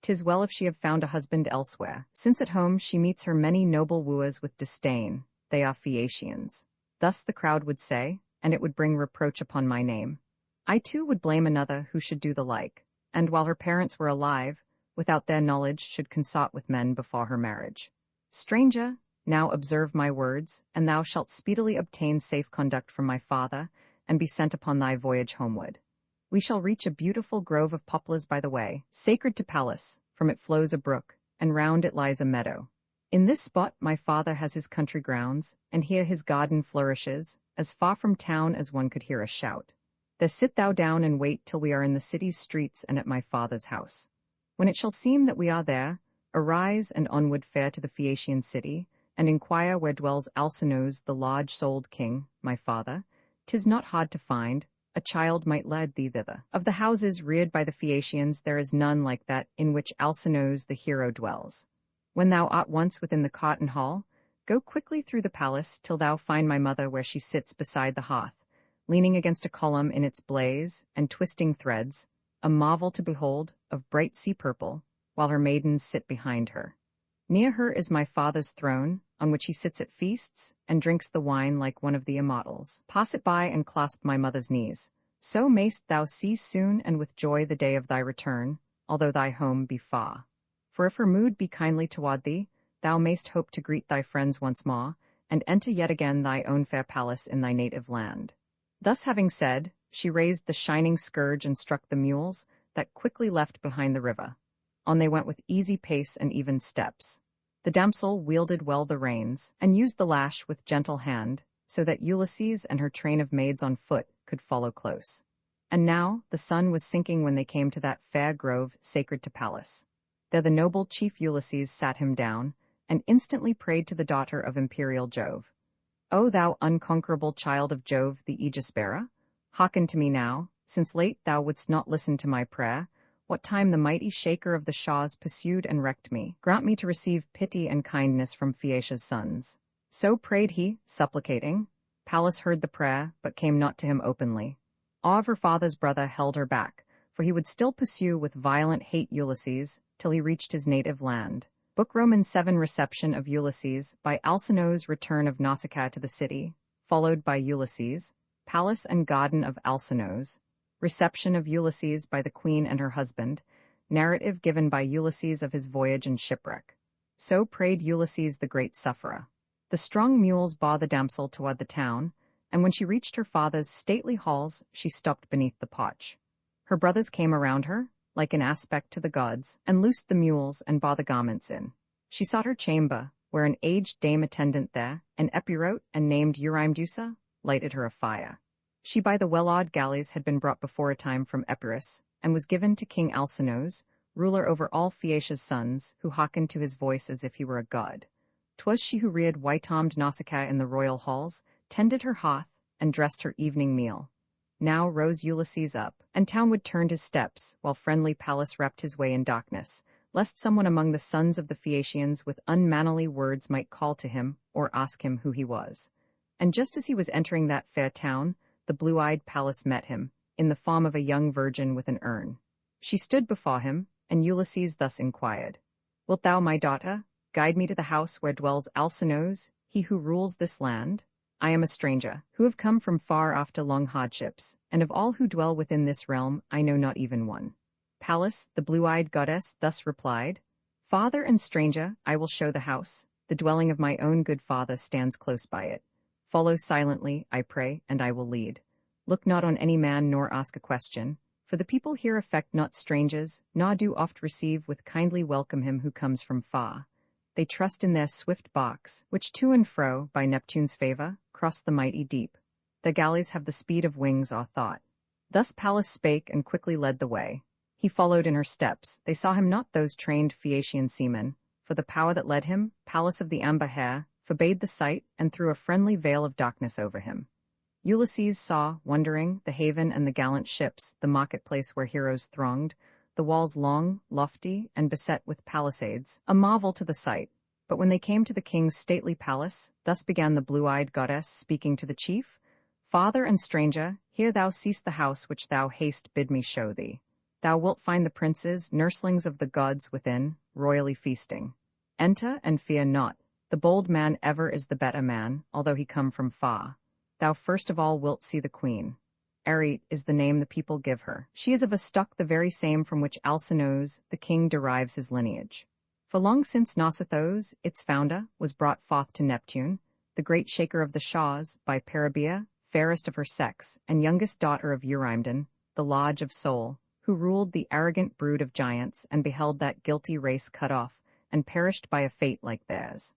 'Tis well if she have found a husband elsewhere, since at home she meets her many noble wooers with disdain. They are Phaeacians." Thus the crowd would say, and it would bring reproach upon my name. I too would blame another who should do the like, and while her parents were alive, without their knowledge should consort with men before her marriage. Stranger, now observe my words, and thou shalt speedily obtain safe conduct from my father, and be sent upon thy voyage homeward. We shall reach a beautiful grove of poplars by the way, sacred to Pallas, from it flows a brook, and round it lies a meadow. In this spot my father has his country grounds, and here his garden flourishes, as far from town as one could hear a shout. There sit thou down and wait till we are in the city's streets and at my father's house. When it shall seem that we are there, arise and onward fare to the Phaeacian city, and inquire where dwells Alcinous the large-souled king, my father. 'Tis not hard to find, a child might lead thee thither. Of the houses reared by the Phaeacians there is none like that in which Alcinous the hero dwells. When thou art once within the cotton hall, go quickly through the palace till thou find my mother where she sits beside the hearth, leaning against a column in its blaze, and twisting threads, a marvel to behold, of bright sea-purple, while her maidens sit behind her. Near her is my father's throne, on which he sits at feasts, and drinks the wine like one of the immortals. Pass it by and clasp my mother's knees. So mayst thou see soon and with joy the day of thy return, although thy home be far. For if her mood be kindly toward thee, thou mayst hope to greet thy friends once more, and enter yet again thy own fair palace in thy native land." Thus having said, she raised the shining scourge and struck the mules, that quickly left behind the river. On they went with easy pace and even steps. The damsel wielded well the reins, and used the lash with gentle hand, so that Ulysses and her train of maids on foot could follow close. And now the sun was sinking when they came to that fair grove sacred to Pallas. There the noble chief Ulysses sat him down, and instantly prayed to the daughter of imperial Jove. O thou unconquerable child of Jove the Aegis-bearer, hearken to me now, since late thou wouldst not listen to my prayer, what time the mighty shaker of the shaws pursued and wrecked me, grant me to receive pity and kindness from Phaeacia's sons. So prayed he, supplicating. Pallas heard the prayer, but came not to him openly. Awe of her father's brother held her back, for he would still pursue with violent hate Ulysses, till he reached his native land. Book Romans 7 Reception of Ulysses, by Alcino's return of Nausicaa to the city, followed by Ulysses, Palace and Garden of Alcinous, reception of Ulysses by the queen and her husband, narrative given by Ulysses of his voyage and shipwreck. So prayed Ulysses the great sufferer. The strong mules bore the damsel toward the town, and when she reached her father's stately halls, she stopped beneath the porch. Her brothers came around her, like an aspect to the gods, and loosed the mules and bore the garments in. She sought her chamber, where an aged dame attendant there, an epirote and named Eurymedeusa, lighted her a fire. She by the well-oiled galleys had been brought before a time from Epirus, and was given to King Alcinous, ruler over all Phaeacia's sons, who hearkened to his voice as if he were a god. 'Twas she who reared white-armed Nausicaa in the royal halls, tended her hearth, and dressed her evening meal. Now rose Ulysses up, and townward turned his steps, while friendly Pallas wrapped his way in darkness, lest someone among the sons of the Phaeacians with unmannerly words might call to him, or ask him who he was. And just as he was entering that fair town, the blue-eyed Pallas met him, in the form of a young virgin with an urn. She stood before him, and Ulysses thus inquired, "Wilt thou, my daughter, guide me to the house where dwells Alcinous, he who rules this land? I am a stranger, who have come from far after long hardships, and of all who dwell within this realm I know not even one." Pallas, the blue-eyed goddess, thus replied, "Father and stranger, I will show the house. The dwelling of my own good father stands close by it. Follow silently, I pray, and I will lead. Look not on any man nor ask a question, for the people here affect not strangers, nor do oft receive with kindly welcome him who comes from far. They trust in their swift barks, which to and fro, by Neptune's favor, cross the mighty deep. Their galleys have the speed of wings or thought." Thus Pallas spake and quickly led the way. He followed in her steps. They saw him not, those trained Phaeacian seamen, for the power that led him, Pallas of the amber hair, forbade the sight and threw a friendly veil of darkness over him. Ulysses saw, wondering, the haven and the gallant ships, the marketplace where heroes thronged, the walls long, lofty, and beset with palisades, a marvel to the sight. But when they came to the king's stately palace, thus began the blue-eyed goddess, speaking to the chief, "Father and stranger, here thou seest the house which thou hast bid me show thee. Thou wilt find the princes, nurslings of the gods within, royally feasting. Enter and fear not. The bold man ever is the better man, although he come from far. Thou first of all wilt see the queen. Arete is the name the people give her. She is of a stock the very same from which Alcinous, the king, derives his lineage. For long since Nausithous, its founder, was brought forth to Neptune, the great shaker of the shaws, by Peribea, fairest of her sex, and youngest daughter of Eurymedon, the lodge of Sol, who ruled the arrogant brood of giants and beheld that guilty race cut off, and perished by a fate like theirs.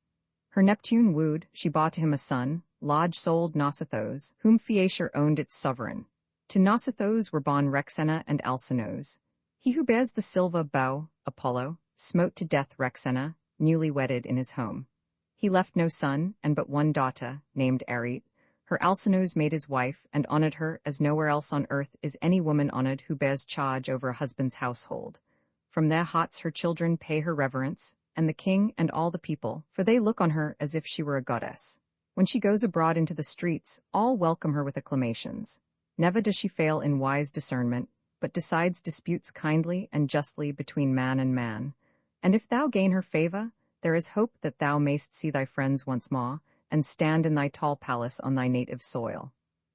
Her Neptune wooed, she bore to him a son, large-souled Nausithous, whom Phaeacia owned its sovereign. To Nausithous were born Rexenna and Alcinous. He who bears the silver bow, Apollo, smote to death Rexenna, newly wedded in his home. He left no son, and but one daughter, named Arete. Her Alcinous made his wife, and honored her as nowhere else on earth is any woman honored who bears charge over a husband's household. From their hearts her children pay her reverence, and the king and all the people, for they look on her as if she were a goddess. When she goes abroad into the streets, all welcome her with acclamations. Never does she fail in wise discernment, but decides disputes kindly and justly between man and man. And if thou gain her favor, there is hope that thou mayst see thy friends once more, and stand in thy tall palace on thy native soil.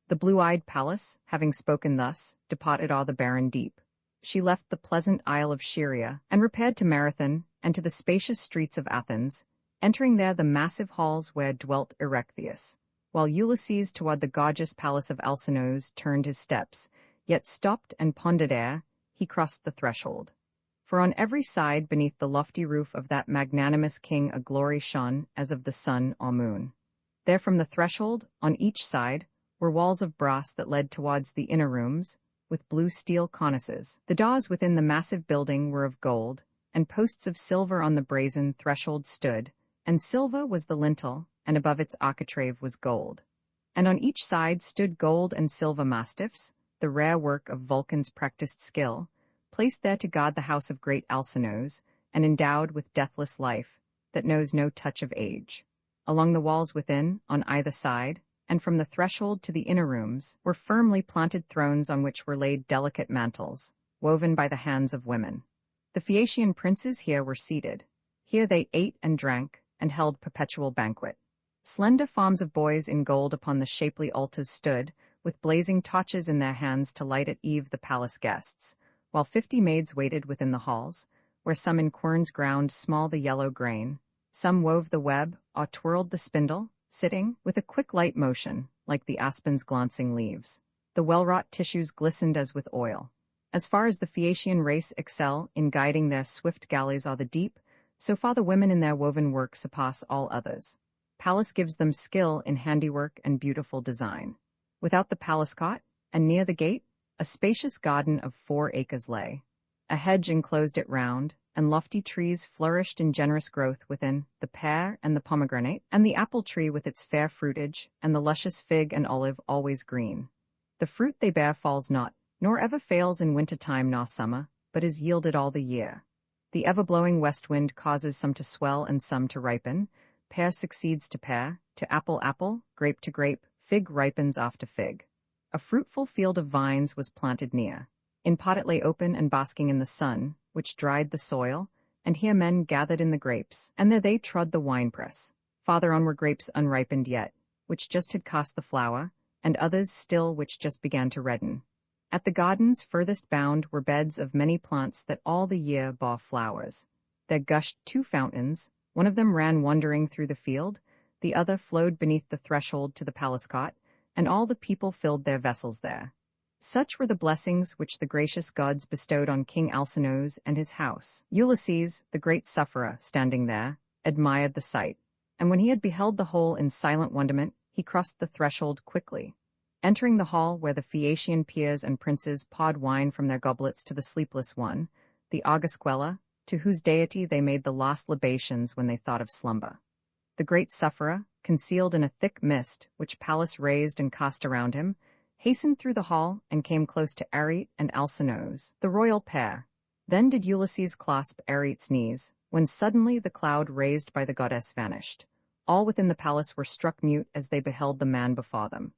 The blue-eyed Pallas, having spoken thus, departed o'er the barren deep. She left the pleasant isle of Scheria, and repaired to Marathon, and to the spacious streets of Athens, entering there the massive halls where dwelt Erechtheus, while Ulysses toward the gorgeous palace of Alcinous turned his steps, yet stopped and pondered ere he crossed the threshold. For on every side beneath the lofty roof of that magnanimous king a glory shone as of the sun or moon. There from the threshold, on each side, were walls of brass that led towards the inner rooms, with blue steel cornices. The doors within the massive building were of gold, and posts of silver on the brazen threshold stood, and silver was the lintel, and above its architrave was gold. And on each side stood gold and silver mastiffs, the rare work of Vulcan's practiced skill, placed there to guard the house of great Alcinous, and endowed with deathless life, that knows no touch of age. Along the walls within, on either side, and from the threshold to the inner rooms, were firmly planted thrones on which were laid delicate mantles, woven by the hands of women. The Phaeacian princes here were seated. Here they ate and drank, and held perpetual banquet. Slender forms of boys in gold upon the shapely altars stood, with blazing torches in their hands to light at eve the palace guests, while 50 maids waited within the halls, where some in querns ground small the yellow grain, some wove the web, or twirled the spindle, sitting, with a quick light motion, like the aspen's glancing leaves. The well-wrought tissues glistened as with oil. As far as the Phaeacian race excel in guiding their swift galleys o'er the deep, so far the women in their woven work surpass all others. Pallas gives them skill in handiwork and beautiful design. Without the palace cot, and near the gate, a spacious garden of 4 acres lay. A hedge enclosed it round, and lofty trees flourished in generous growth within, the pear and the pomegranate, and the apple tree with its fair fruitage, and the luscious fig and olive always green. The fruit they bear falls not, nor ever fails in winter time nor summer, but is yielded all the year. The ever-blowing west wind causes some to swell and some to ripen. Pear succeeds to pear, to apple, grape to grape, fig ripens after fig. A fruitful field of vines was planted near. In pot it lay open and basking in the sun, which dried the soil, and here men gathered in the grapes, and there they trod the winepress. Farther on were grapes unripened yet, which just had cast the flower, and others still which just began to redden. At the garden's furthest bound were beds of many plants that all the year bore flowers. There gushed 2 fountains, one of them ran wandering through the field, the other flowed beneath the threshold to the palace cot, and all the people filled their vessels there. Such were the blessings which the gracious gods bestowed on King Alcinous and his house. Ulysses, the great sufferer, standing there, admired the sight, and when he had beheld the whole in silent wonderment, he crossed the threshold quickly. Entering the hall where the Phaeacian peers and princes poured wine from their goblets to the sleepless one, the Augusquella, to whose deity they made the last libations when they thought of slumber. The great sufferer, concealed in a thick mist which Pallas raised and cast around him, hastened through the hall and came close to Arete and Alcinous, the royal pair. Then did Ulysses clasp Arete's knees, when suddenly the cloud raised by the goddess vanished. All within the palace were struck mute as they beheld the man before them.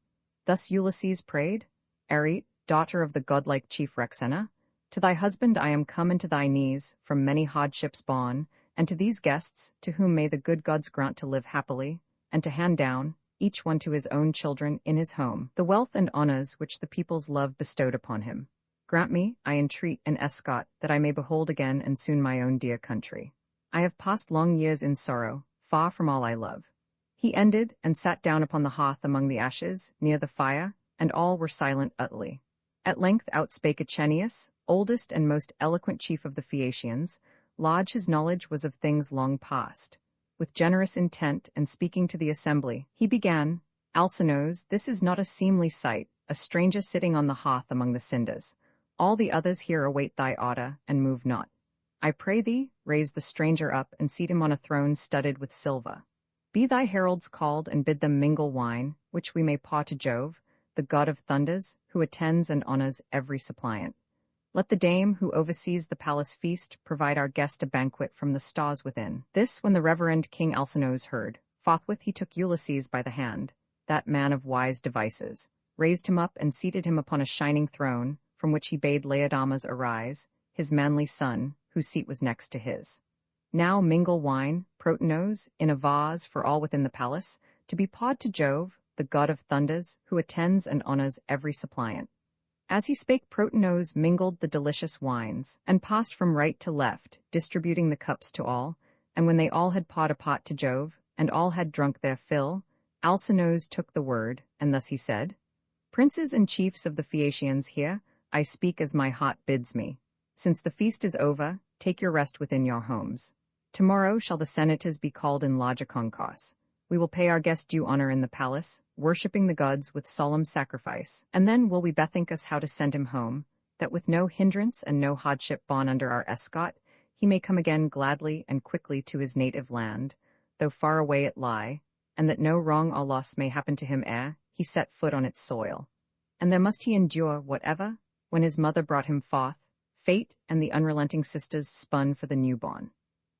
Thus Ulysses prayed, Arete, daughter of the godlike chief Rexenna, to thy husband I am come into thy knees, from many hardships born, and to these guests, to whom may the good gods grant to live happily, and to hand down, each one to his own children in his home, the wealth and honors which the people's love bestowed upon him. Grant me, I entreat, an escort, that I may behold again and soon my own dear country. I have passed long years in sorrow, far from all I love. He ended, and sat down upon the hearth among the ashes, near the fire, and all were silent utterly. At length outspake Echenius, oldest and most eloquent chief of the Phaeacians. Large his knowledge was of things long past. With generous intent, and speaking to the assembly, he began, Alcinous, this is not a seemly sight, a stranger sitting on the hearth among the cinders. All the others here await thy order, and move not. I pray thee, raise the stranger up, and seat him on a throne studded with silver. Be thy heralds called, and bid them mingle wine, which we may pour to Jove, the god of thunders, who attends and honors every suppliant. Let the dame who oversees the palace feast provide our guest a banquet from the stars within. This when the reverend King Alcinous heard, forthwith he took Ulysses by the hand, that man of wise devices, raised him up and seated him upon a shining throne, from which he bade Laodamas arise, his manly son, whose seat was next to his. Now mingle wine, Protenos, in a vase for all within the palace, to be poured to Jove, the god of thunders, who attends and honors every suppliant. As he spake, Protenos mingled the delicious wines, and passed from right to left, distributing the cups to all, and when they all had poured a pot to Jove, and all had drunk their fill, Alcinous took the word, and thus he said, Princes and chiefs of the Phaeacians here, I speak as my heart bids me. Since the feast is over, take your rest within your homes. Tomorrow shall the senators be called in larger concourse. We will pay our guest due honor in the palace, worshipping the gods with solemn sacrifice, and then will we bethink us how to send him home, that with no hindrance and no hardship borne under our escort, he may come again gladly and quickly to his native land, though far away it lie, and that no wrong or loss may happen to him ere he set foot on its soil. And there must he endure whatever, when his mother brought him forth, fate and the unrelenting sisters spun for the newborn.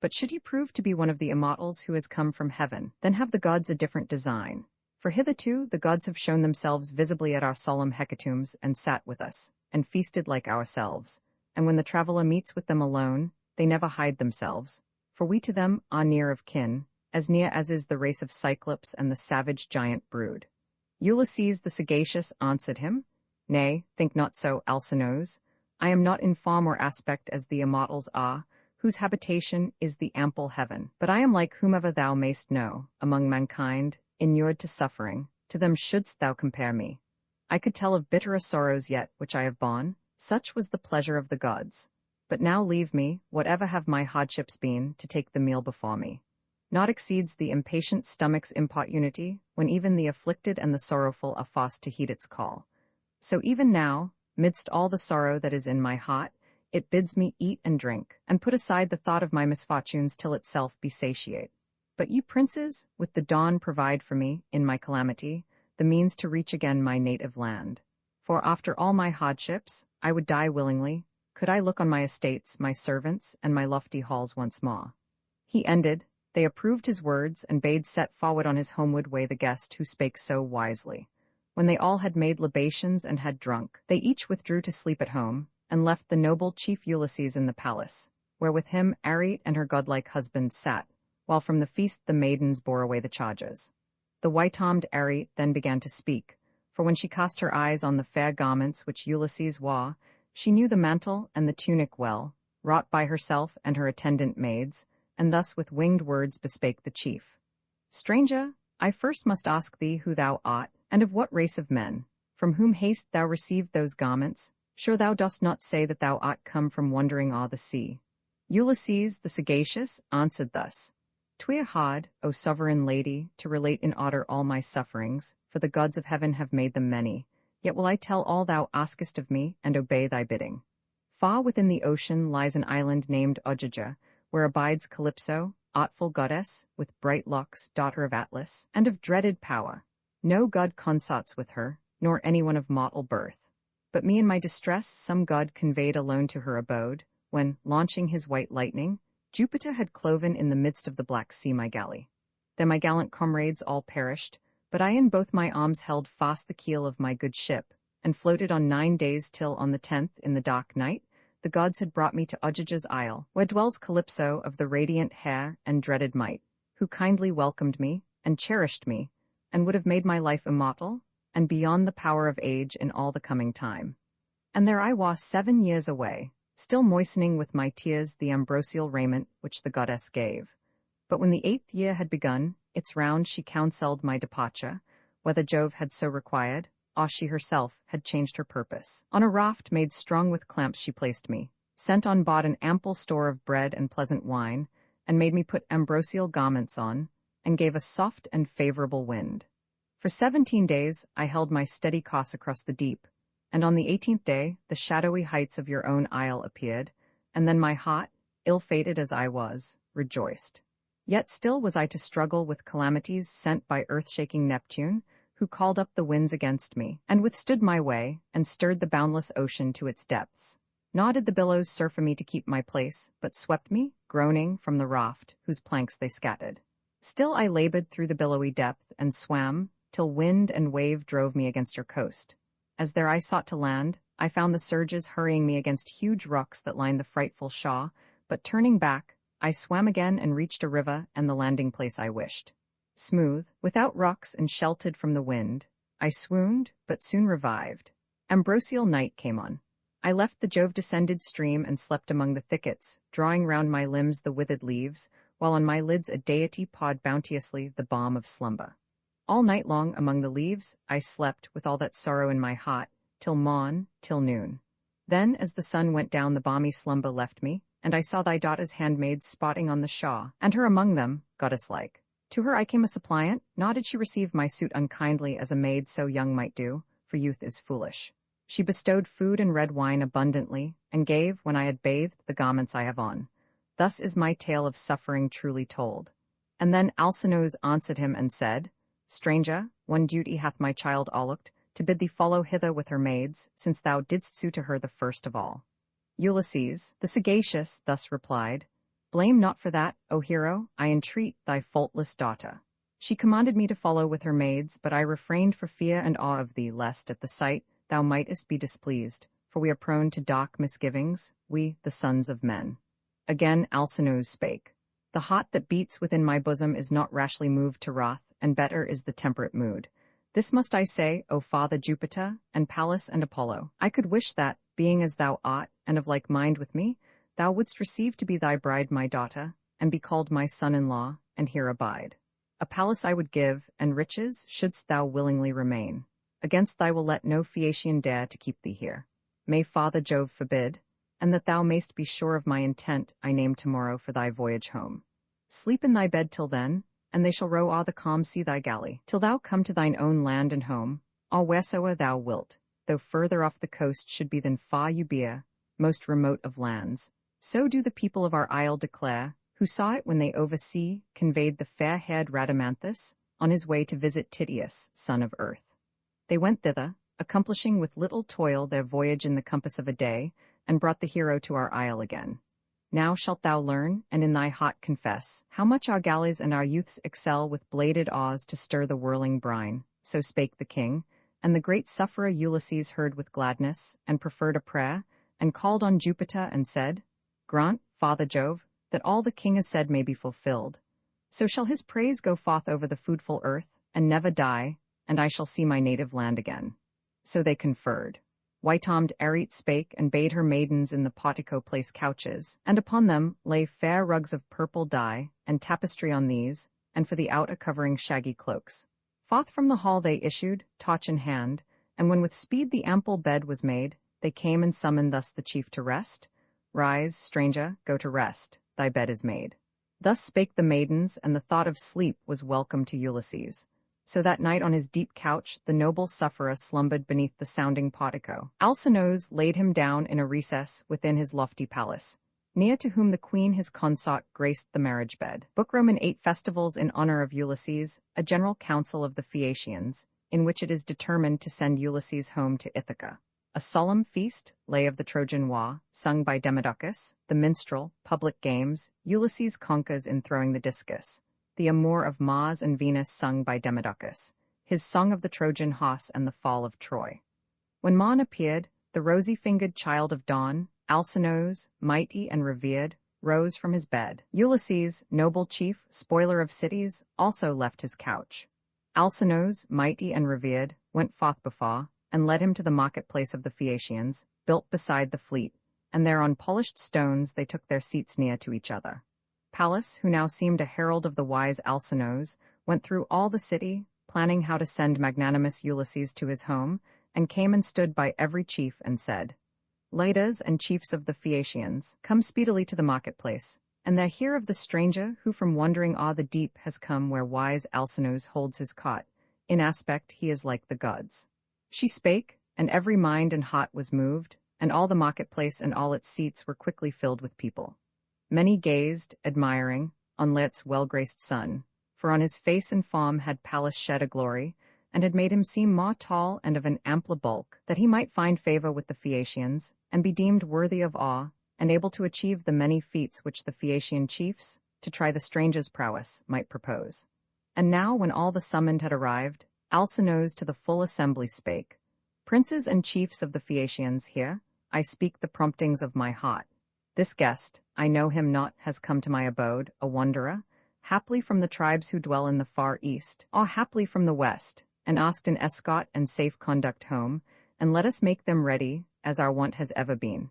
But should he prove to be one of the immortals who has come from heaven, then have the gods a different design. For hitherto the gods have shown themselves visibly at our solemn hecatombs and sat with us, and feasted like ourselves. And when the traveller meets with them alone, they never hide themselves, for we to them are near of kin, as near as is the race of Cyclops and the savage giant brood. Ulysses the sagacious answered him, Nay, think not so, Alcinous. I am not in form or aspect as the immortals are, whose habitation is the ample heaven, but I am like whomever thou mayst know, among mankind, inured to suffering, to them shouldst thou compare me. I could tell of bitterer sorrows yet which I have borne, such was the pleasure of the gods. But now leave me, whatever have my hardships been, to take the meal before me. Naught exceeds the impatient stomach's importunity, when even the afflicted and the sorrowful are forced to heed its call. So even now, midst all the sorrow that is in my heart, it bids me eat and drink, and put aside the thought of my misfortunes till itself be satiate. But ye princes, with the dawn provide for me, in my calamity, the means to reach again my native land. For after all my hardships, I would die willingly, could I look on my estates, my servants, and my lofty halls once more. He ended, they approved his words, and bade set forward on his homeward way the guest who spake so wisely. When they all had made libations and had drunk, they each withdrew to sleep at home, and left the noble chief Ulysses in the palace, where with him Arete and her godlike husband sat, while from the feast the maidens bore away the charges. The white-armed Arete then began to speak, for when she cast her eyes on the fair garments which Ulysses wore, she knew the mantle and the tunic well, wrought by herself and her attendant maids, and thus with winged words bespake the chief. Stranger, I first must ask thee who thou art, and of what race of men, from whom hast thou received those garments? Sure thou dost not say that thou art come from wandering o'er the sea. Ulysses the sagacious answered thus, 'Twere hard, O sovereign lady, to relate in order all my sufferings, for the gods of heaven have made them many, yet will I tell all thou askest of me, and obey thy bidding. Far within the ocean lies an island named Ogygia, where abides Calypso, artful goddess, with bright locks, daughter of Atlas, and of dreaded power. No god consorts with her, nor anyone of mortal birth. But me in my distress some god conveyed alone to her abode, when, launching his white lightning, Jupiter had cloven in the midst of the Black Sea my galley. There my gallant comrades all perished, but I in both my arms held fast the keel of my good ship, and floated on 9 days till on the 10th, in the dark night, the gods had brought me to Ogygia's isle, where dwells Calypso of the radiant hair and dreaded might, who kindly welcomed me, and cherished me, and would have made my life immortal, and beyond the power of age in all the coming time. And there I was 7 years away, still moistening with my tears the ambrosial raiment which the goddess gave. But when the 8th year had begun, its round she counselled my departure, whether Jove had so required, or she herself had changed her purpose. On a raft made strong with clamps she placed me, sent on board an ample store of bread and pleasant wine, and made me put ambrosial garments on, and gave a soft and favorable wind. For 17 days I held my steady course across the deep, and on the 18th day the shadowy heights of your own isle appeared, and then my heart, ill-fated as I was, rejoiced. Yet still was I to struggle with calamities sent by earth-shaking Neptune, who called up the winds against me, and withstood my way, and stirred the boundless ocean to its depths. Nor did the billows surfer me to keep my place, but swept me, groaning, from the raft, whose planks they scattered. Still I labored through the billowy depth, and swam, till wind and wave drove me against your coast. As there I sought to land, I found the surges hurrying me against huge rocks that lined the frightful shore, but turning back, I swam again and reached a river and the landing place I wished. Smooth, without rocks and sheltered from the wind, I swooned, but soon revived. Ambrosial night came on. I left the Jove-descended stream and slept among the thickets, drawing round my limbs the withered leaves, while on my lids a deity poured bounteously the balm of slumber. All night long among the leaves I slept with all that sorrow in my heart, till morn, till noon. Then as the sun went down the balmy slumber left me, and I saw thy daughter's handmaids spotting on the shore, and her among them, goddess-like. To her I came a suppliant, nor did she receive my suit unkindly as a maid so young might do, for youth is foolish. She bestowed food and red wine abundantly, and gave, when I had bathed, the garments I have on. Thus is my tale of suffering truly told. And then Alcinous answered him and said, Stranger, one duty hath my child Aulooked, to bid thee follow hither with her maids, since thou didst sue to her the first of all. Ulysses, the sagacious, thus replied, Blame not for that, O hero, I entreat thy faultless daughter. She commanded me to follow with her maids, but I refrained for fear and awe of thee, lest at the sight thou mightest be displeased, for we are prone to dark misgivings, we, the sons of men. Again Alcinous spake, The heart that beats within my bosom is not rashly moved to wrath, and better is the temperate mood. This must I say, O Father Jupiter, and Pallas and Apollo, I could wish that, being as thou art, and of like mind with me, thou wouldst receive to be thy bride my daughter, and be called my son-in-law, and here abide. A palace I would give, and riches, shouldst thou willingly remain. Against thy will let no Phaeacian dare to keep thee here. May Father Jove forbid, and that thou mayst be sure of my intent, I name tomorrow for thy voyage home. Sleep in thy bed till then, and they shall row o'er the calm sea thy galley, till thou come to thine own land and home, or wheresoe'er thou wilt, though further off the coast should be than far Euboea, most remote of lands. So do the people of our isle declare, who saw it when they over sea conveyed the fair-haired Rhadamanthus on his way to visit Tydeus, son of Earth. They went thither, accomplishing with little toil their voyage in the compass of a day, and brought the hero to our isle again. Now shalt thou learn, and in thy heart confess, how much our galleys and our youths excel with bladed oars to stir the whirling brine. So spake the king, and the great sufferer Ulysses heard with gladness, and preferred a prayer, and called on Jupiter and said, Grant, Father Jove, that all the king has said may be fulfilled. So shall his praise go forth over the foodful earth, and never die, and I shall see my native land again. So they conferred. White-armed Arete spake, and bade her maidens in the portico place couches, and upon them lay fair rugs of purple dye, and tapestry on these, and for the outer covering shaggy cloaks. Forth from the hall they issued, torch in hand, and when with speed the ample bed was made, they came and summoned thus the chief to rest. Rise, stranger, go to rest, thy bed is made. Thus spake the maidens, and the thought of sleep was welcome to Ulysses. So that night on his deep couch the noble sufferer slumbered beneath the sounding portico. Alcinous laid him down in a recess within his lofty palace, near to whom the queen his consort graced the marriage bed. Book Roman 8 Festivals in honor of Ulysses, a general council of the Phaeacians, in which it is determined to send Ulysses home to Ithaca. A solemn feast, lay of the Trojan War, sung by Demodocus, the minstrel, public games, Ulysses conquers in throwing the discus. The amour of Mars and Venus sung by Demodocus, his song of the Trojan horse and the fall of Troy. When morn appeared, the rosy-fingered child of dawn, Alcinous, mighty and revered, rose from his bed. Ulysses, noble chief, spoiler of cities, also left his couch. Alcinous, mighty and revered, went forth before, and led him to the marketplace of the Phaeacians, built beside the fleet, and there on polished stones they took their seats near to each other. Pallas, who now seemed a herald of the wise Alcinous, went through all the city, planning how to send magnanimous Ulysses to his home, and came and stood by every chief and said, Leaders and chiefs of the Phaeacians, come speedily to the marketplace, and there hear of the stranger who from wandering o'er the deep has come where wise Alcinous holds his cot. In aspect he is like the gods. She spake, and every mind and heart was moved, and all the marketplace and all its seats were quickly filled with people. Many gazed, admiring, on Leit's well-graced son, for on his face and form had Pallas shed a glory, and had made him seem more tall and of an ampler bulk, that he might find favor with the Phaeacians, and be deemed worthy of awe, and able to achieve the many feats which the Phaeacian chiefs, to try the stranger's prowess, might propose. And now, when all the summoned had arrived, Alcinous to the full assembly spake, Princes and chiefs of the Phaeacians, hear, I speak the promptings of my heart. This guest, I know him not, has come to my abode, a wanderer, haply from the tribes who dwell in the far east, or haply from the west, and asked an escort and safe conduct home, and let us make them ready, as our wont has ever been.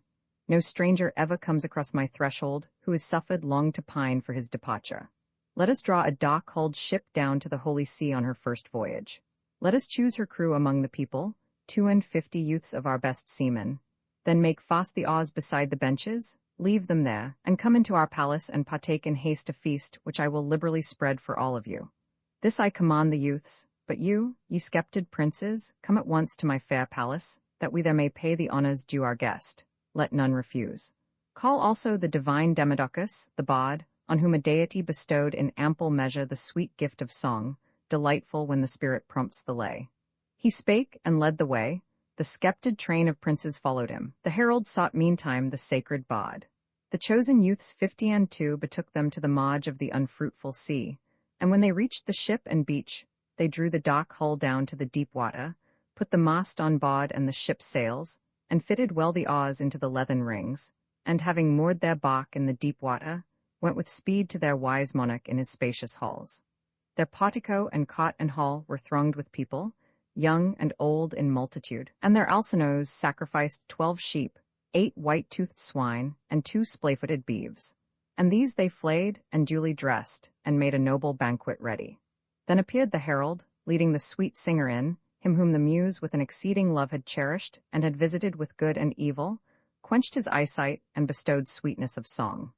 No stranger ever comes across my threshold, who has suffered long to pine for his departure. Let us draw a dark-hulled ship down to the Holy See on her first voyage. Let us choose her crew among the people, 52 youths of our best seamen. Then make fast the oars beside the benches, leave them there, and come into our palace and partake in haste a feast which I will liberally spread for all of you. This I command the youths, but you, ye sceptred princes, come at once to my fair palace, that we there may pay the honors due our guest. Let none refuse. Call also the divine Demodocus, the bard, on whom a deity bestowed in ample measure the sweet gift of song, delightful when the spirit prompts the lay. He spake and led the way. The sceptred train of princes followed him. The herald sought meantime the sacred bard. The chosen youths 50 betook them to the marge of the unfruitful sea, and when they reached the ship and beach, they drew the dark hull down to the deep water, put the mast on board and the ship's sails, and fitted well the oars into the leathern rings, and having moored their bark in the deep water, went with speed to their wise monarch in his spacious halls. Their portico and cot and hall were thronged with people, young and old in multitude, and their alcinos sacrificed 12 sheep, 8 white-toothed swine, and 2 splay-footed beeves. And these they flayed and duly dressed, and made a noble banquet ready. Then appeared the herald, leading the sweet singer in, him whom the muse with an exceeding love had cherished, and had visited with good and evil, quenched his eyesight, and bestowed sweetness of song.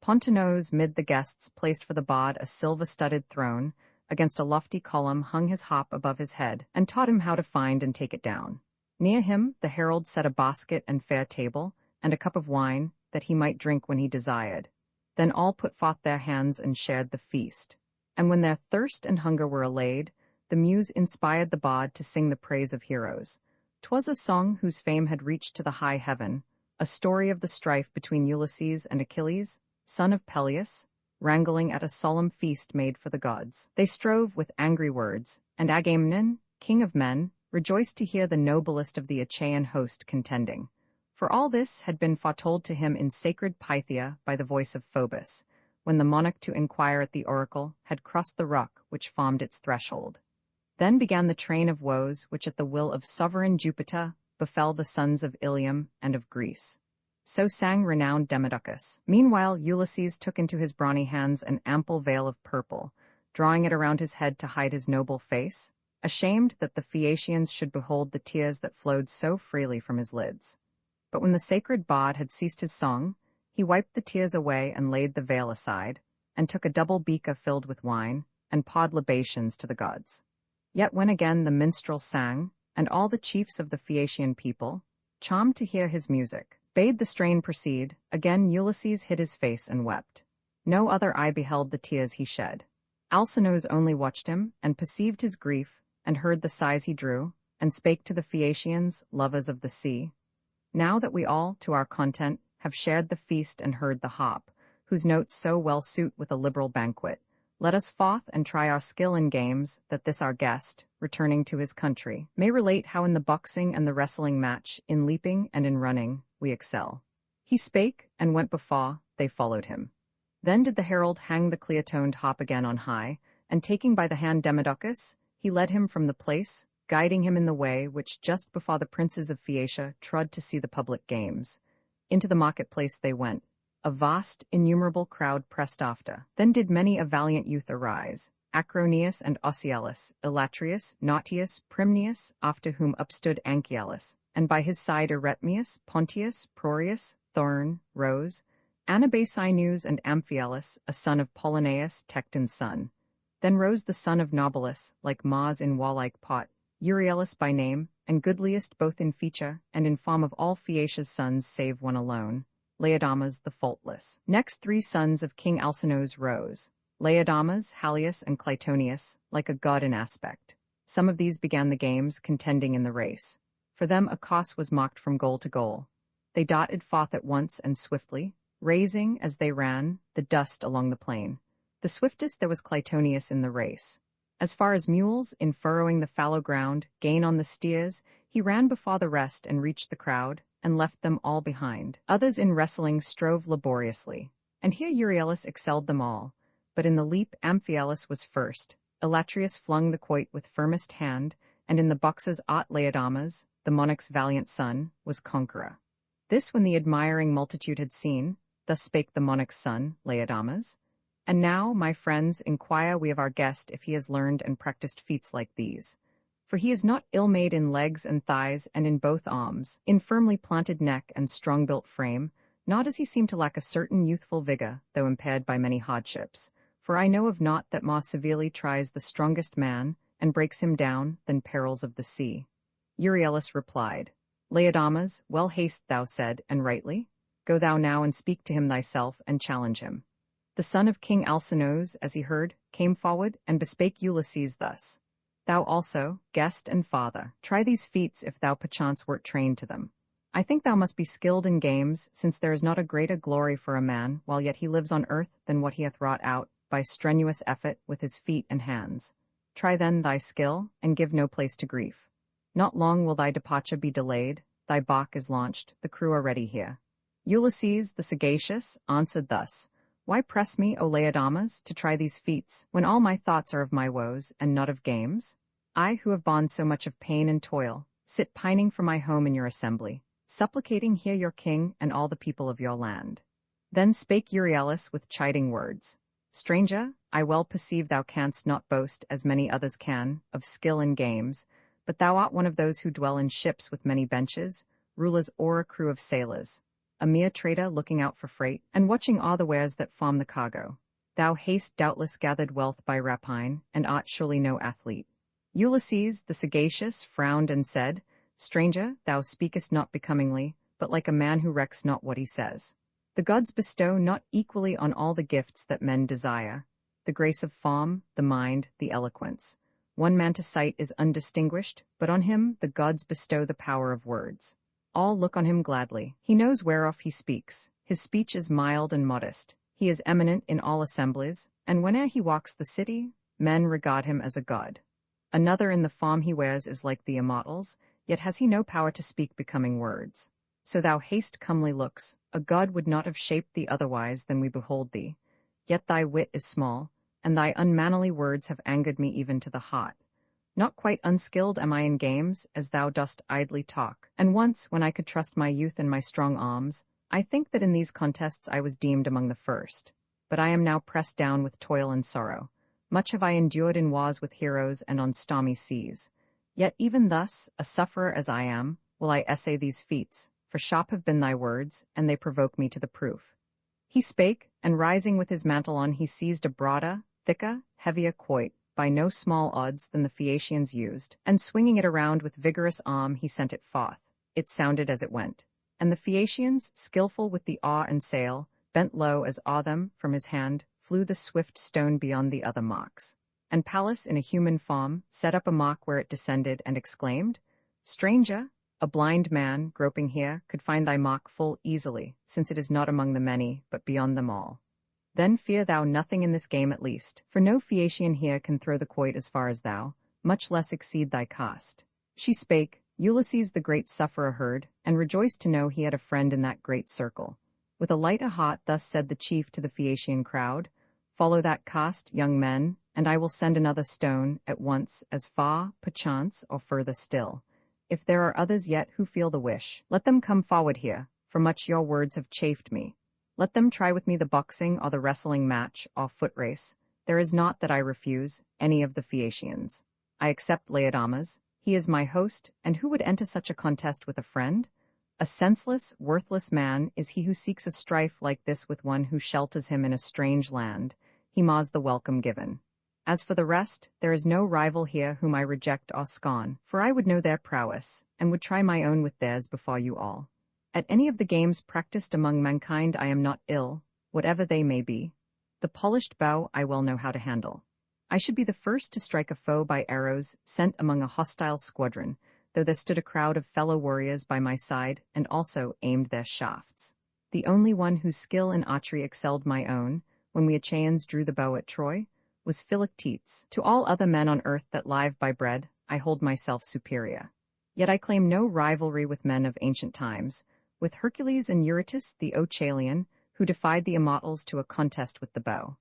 Pontonose mid the guests placed for the bard a silver-studded throne, against a lofty column hung his harp above his head, and taught him how to find and take it down. Near him the herald set a basket and fair table, and a cup of wine, that he might drink when he desired. Then all put forth their hands and shared the feast. And when their thirst and hunger were allayed, the muse inspired the bard to sing the praise of heroes. 'Twas a song whose fame had reached to the high heaven, a story of the strife between Ulysses and Achilles, son of Peleus, wrangling at a solemn feast made for the gods. They strove with angry words, and Agamemnon, king of men, rejoiced to hear the noblest of the Achaean host contending. For all this had been foretold to him in sacred Pythia by the voice of Phoebus, when the monarch to inquire at the oracle had crossed the rock which formed its threshold. Then began the train of woes which at the will of sovereign Jupiter befell the sons of Ilium and of Greece. So sang renowned Demodocus. Meanwhile Ulysses took into his brawny hands an ample veil of purple, drawing it around his head to hide his noble face, ashamed that the Phaeacians should behold the tears that flowed so freely from his lids. But when the sacred bard had ceased his song, he wiped the tears away and laid the veil aside, and took a double beaker filled with wine, and poured libations to the gods. Yet when again the minstrel sang, and all the chiefs of the Phaeacian people, charmed to hear his music, bade the strain proceed, again Ulysses hid his face and wept. No other eye beheld the tears he shed. Alcinous only watched him, and perceived his grief, and heard the sighs he drew, and spake to the Phaeacians, lovers of the sea. Now that we all, to our content, have shared the feast and heard the harp, whose notes so well suit with a liberal banquet, let us forth and try our skill in games, that this our guest, returning to his country, may relate how in the boxing and the wrestling match, in leaping and in running, we excel. He spake, and went before, they followed him. Then did the herald hang the clear-toned harp again on high, and taking by the hand Demodocus, he led him from the place, guiding him in the way which just before the princes of Phaeacia trod to see the public games. Into the marketplace they went. A vast, innumerable crowd pressed after. Then did many a valiant youth arise, Acroneus and Ocealus, Elatrius, Nautius, Primnius, after whom upstood Anchialus, and by his side Eretmius, Pontius, Prorius, Thorn, Rose, Anabasinus and Amphialus, a son of Polynaeus, Tecton's son. Then rose the son of Nobilus, like Mars in warlike pot, Euryalus by name, and goodliest both in feature and in form of all Phaeacia's sons save one alone, Laodamas the faultless. Next 3 sons of King Alcinous rose, Laodamas, Halius, and Clytonius, like a god in aspect. Some of these began the games, contending in the race. For them a course was marked from goal to goal. They darted forth at once and swiftly, raising, as they ran, the dust along the plain. The swiftest there was Clytonius in the race. As far as mules, in furrowing the fallow ground, gain on the steers, he ran before the rest and reached the crowd, and left them all behind. Others in wrestling strove laboriously, and here Euryalus excelled them all. But in the leap Amphialus was first, Elatrius flung the quoit with firmest hand, and in the boxes Laodamas, the monarch's valiant son, was conqueror. This when the admiring multitude had seen, thus spake the monarch's son, Laodamas. And now, my friends, inquire we of our guest if he has learned and practiced feats like these. For he is not ill-made in legs and thighs and in both arms, in firmly planted neck and strong-built frame, not as he seem to lack a certain youthful vigor, though impaired by many hardships. For I know of naught that more severely tries the strongest man, and breaks him down, than perils of the sea. Euryalus replied, Laodamas, well hast thou said, and rightly. Go thou now and speak to him thyself and challenge him. The son of King Alcinous, as he heard, came forward and bespake Ulysses thus. Thou also, guest and father, try these feats if thou perchance wert trained to them. I think thou must be skilled in games, since there is not a greater glory for a man while yet he lives on earth than what he hath wrought out by strenuous effort with his feet and hands. Try then thy skill, and give no place to grief. Not long will thy departure be delayed, thy bark is launched, the crew are ready here. Ulysses the sagacious answered thus, Why press me, O Laodamas, to try these feats, when all my thoughts are of my woes, and not of games? I, who have borne so much of pain and toil, sit pining for my home in your assembly, supplicating here your king and all the people of your land. Then spake Euryalus with chiding words. Stranger, I well perceive thou canst not boast, as many others can, of skill in games, but thou art one of those who dwell in ships with many benches, rulers o'er a crew of sailors, a mere trader looking out for freight, and watching all the wares that form the cargo. Thou hast doubtless gathered wealth by rapine, and art surely no athlete. Ulysses the sagacious frowned and said, Stranger, thou speakest not becomingly, but like a man who recks not what he says. The gods bestow not equally on all the gifts that men desire, the grace of form, the mind, the eloquence. One man to sight is undistinguished, but on him the gods bestow the power of words. All look on him gladly. He knows whereof he speaks. His speech is mild and modest. He is eminent in all assemblies, and whene'er he walks the city, men regard him as a god. Another in the form he wears is like the immortals, yet has he no power to speak becoming words. So thou hast comely looks, a god would not have shaped thee otherwise than we behold thee. Yet thy wit is small, and thy unmannerly words have angered me even to the heart. Not quite unskilled am I in games, as thou dost idly talk, and once, when I could trust my youth and my strong arms, I think that in these contests I was deemed among the first. But I am now pressed down with toil and sorrow. Much have I endured in wars with heroes and on stormy seas. Yet even thus, a sufferer as I am, will I essay these feats, for sharp have been thy words, and they provoke me to the proof. He spake, and rising with his mantle on he seized a broader, thicker, heavier quoit, by no small odds than the Phaeacians used, and swinging it around with vigorous arm he sent it forth. It sounded as it went. And the Phaeacians, skilful with the awe and sail, bent low as awe them, from his hand, flew the swift stone beyond the other marks. And Pallas, in a human form, set up a mark where it descended and exclaimed, Stranger, a blind man, groping here, could find thy mark full easily, since it is not among the many, but beyond them all. Then fear thou nothing in this game at least, for no Phaeacian here can throw the quoit as far as thou, much less exceed thy cost. She spake, Ulysses the great sufferer heard, and rejoiced to know he had a friend in that great circle. With a lighter heart thus said the chief to the Phaeacian crowd, Follow that cost, young men, and I will send another stone, at once, as far, perchance, or further still. If there are others yet who feel the wish, let them come forward here, for much your words have chafed me. Let them try with me the boxing or the wrestling match or foot race. There is naught that I refuse, any of the Phaeacians. I accept Laodamas. He is my host, and who would enter such a contest with a friend? A senseless, worthless man is he who seeks a strife like this with one who shelters him in a strange land. He mars the welcome given. As for the rest, there is no rival here whom I reject or scorn, for I would know their prowess, and would try my own with theirs before you all. At any of the games practiced among mankind I am not ill, whatever they may be. The polished bow I well know how to handle. I should be the first to strike a foe by arrows sent among a hostile squadron, though there stood a crowd of fellow warriors by my side, and also aimed their shafts. The only one whose skill in archery excelled my own, when we Achaeans drew the bow at Troy, was Philoctetes. To all other men on earth that live by bread, I hold myself superior. Yet I claim no rivalry with men of ancient times, with Hercules and Eurytus the Oechalian, who defied the immortals to a contest with the bow.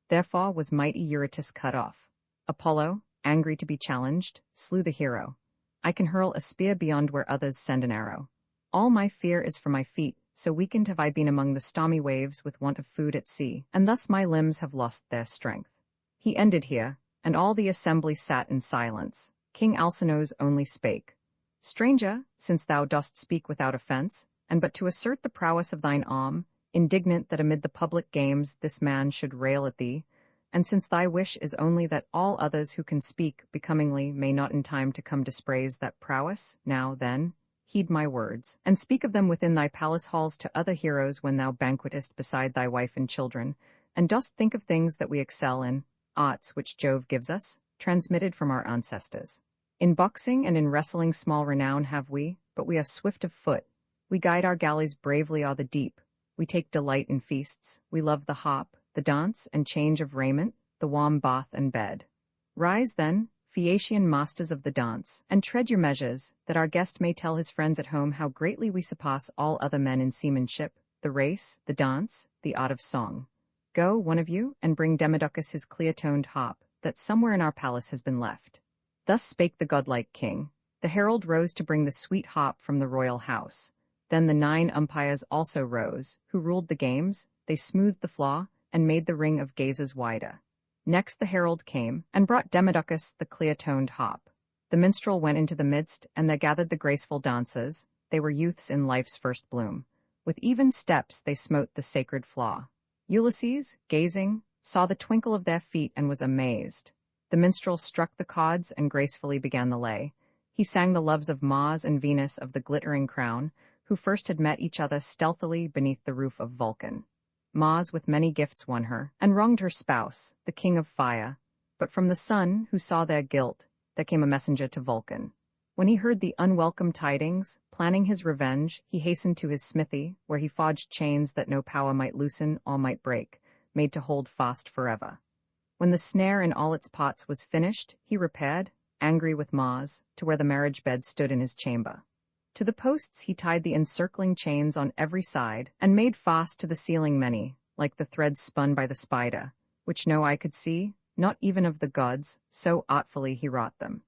Therefore was mighty Eurytus cut off. Apollo, angry to be challenged, slew the hero. I can hurl a spear beyond where others send an arrow. All my fear is for my feet, so weakened have I been among the stormy waves with want of food at sea, and thus my limbs have lost their strength. He ended here, and all the assembly sat in silence. King Alcinous only spake. Stranger, since thou dost speak without offense, and but to assert the prowess of thine arm, indignant that amid the public games this man should rail at thee, and since thy wish is only that all others who can speak becomingly may not in time to come dispraise that prowess, now, then, heed my words, and speak of them within thy palace halls to other heroes when thou banquetest beside thy wife and children, and dost think of things that we excel in, arts which Jove gives us, transmitted from our ancestors. In boxing and in wrestling small renown have we, but we are swift of foot. We guide our galleys bravely o'er the deep. We take delight in feasts. We love the harp, the dance, and change of raiment, the warm bath and bed. Rise, then, Phaeacian masters of the dance, and tread your measures, that our guest may tell his friends at home how greatly we surpass all other men in seamanship, the race, the dance, the art of song. Go, one of you, and bring Demodocus his clear-toned harp, that somewhere in our palace has been left. Thus spake the godlike king. The herald rose to bring the sweet harp from the royal house. Then the 9 umpires also rose, who ruled the games. They smoothed the flaw, and made the ring of gazers wider. Next the herald came, and brought Demodocus the clear-toned harp. The minstrel went into the midst, and there gathered the graceful dancers. They were youths in life's first bloom. With even steps they smote the sacred flaw. Ulysses, gazing, saw the twinkle of their feet and was amazed. The minstrel struck the chords and gracefully began the lay. He sang the loves of Mars and Venus of the glittering crown, who first had met each other stealthily beneath the roof of Vulcan. Mars with many gifts won her, and wronged her spouse, the king of fire. But from the sun, who saw their guilt, there came a messenger to Vulcan. When he heard the unwelcome tidings, planning his revenge, he hastened to his smithy, where he forged chains that no power might loosen or might break, made to hold fast forever. When the snare in all its parts was finished, he repaired, angry with Mars, to where the marriage bed stood in his chamber. To the posts he tied the encircling chains on every side, and made fast to the ceiling many, like the threads spun by the spider, which no eye could see, not even of the gods, so artfully he wrought them.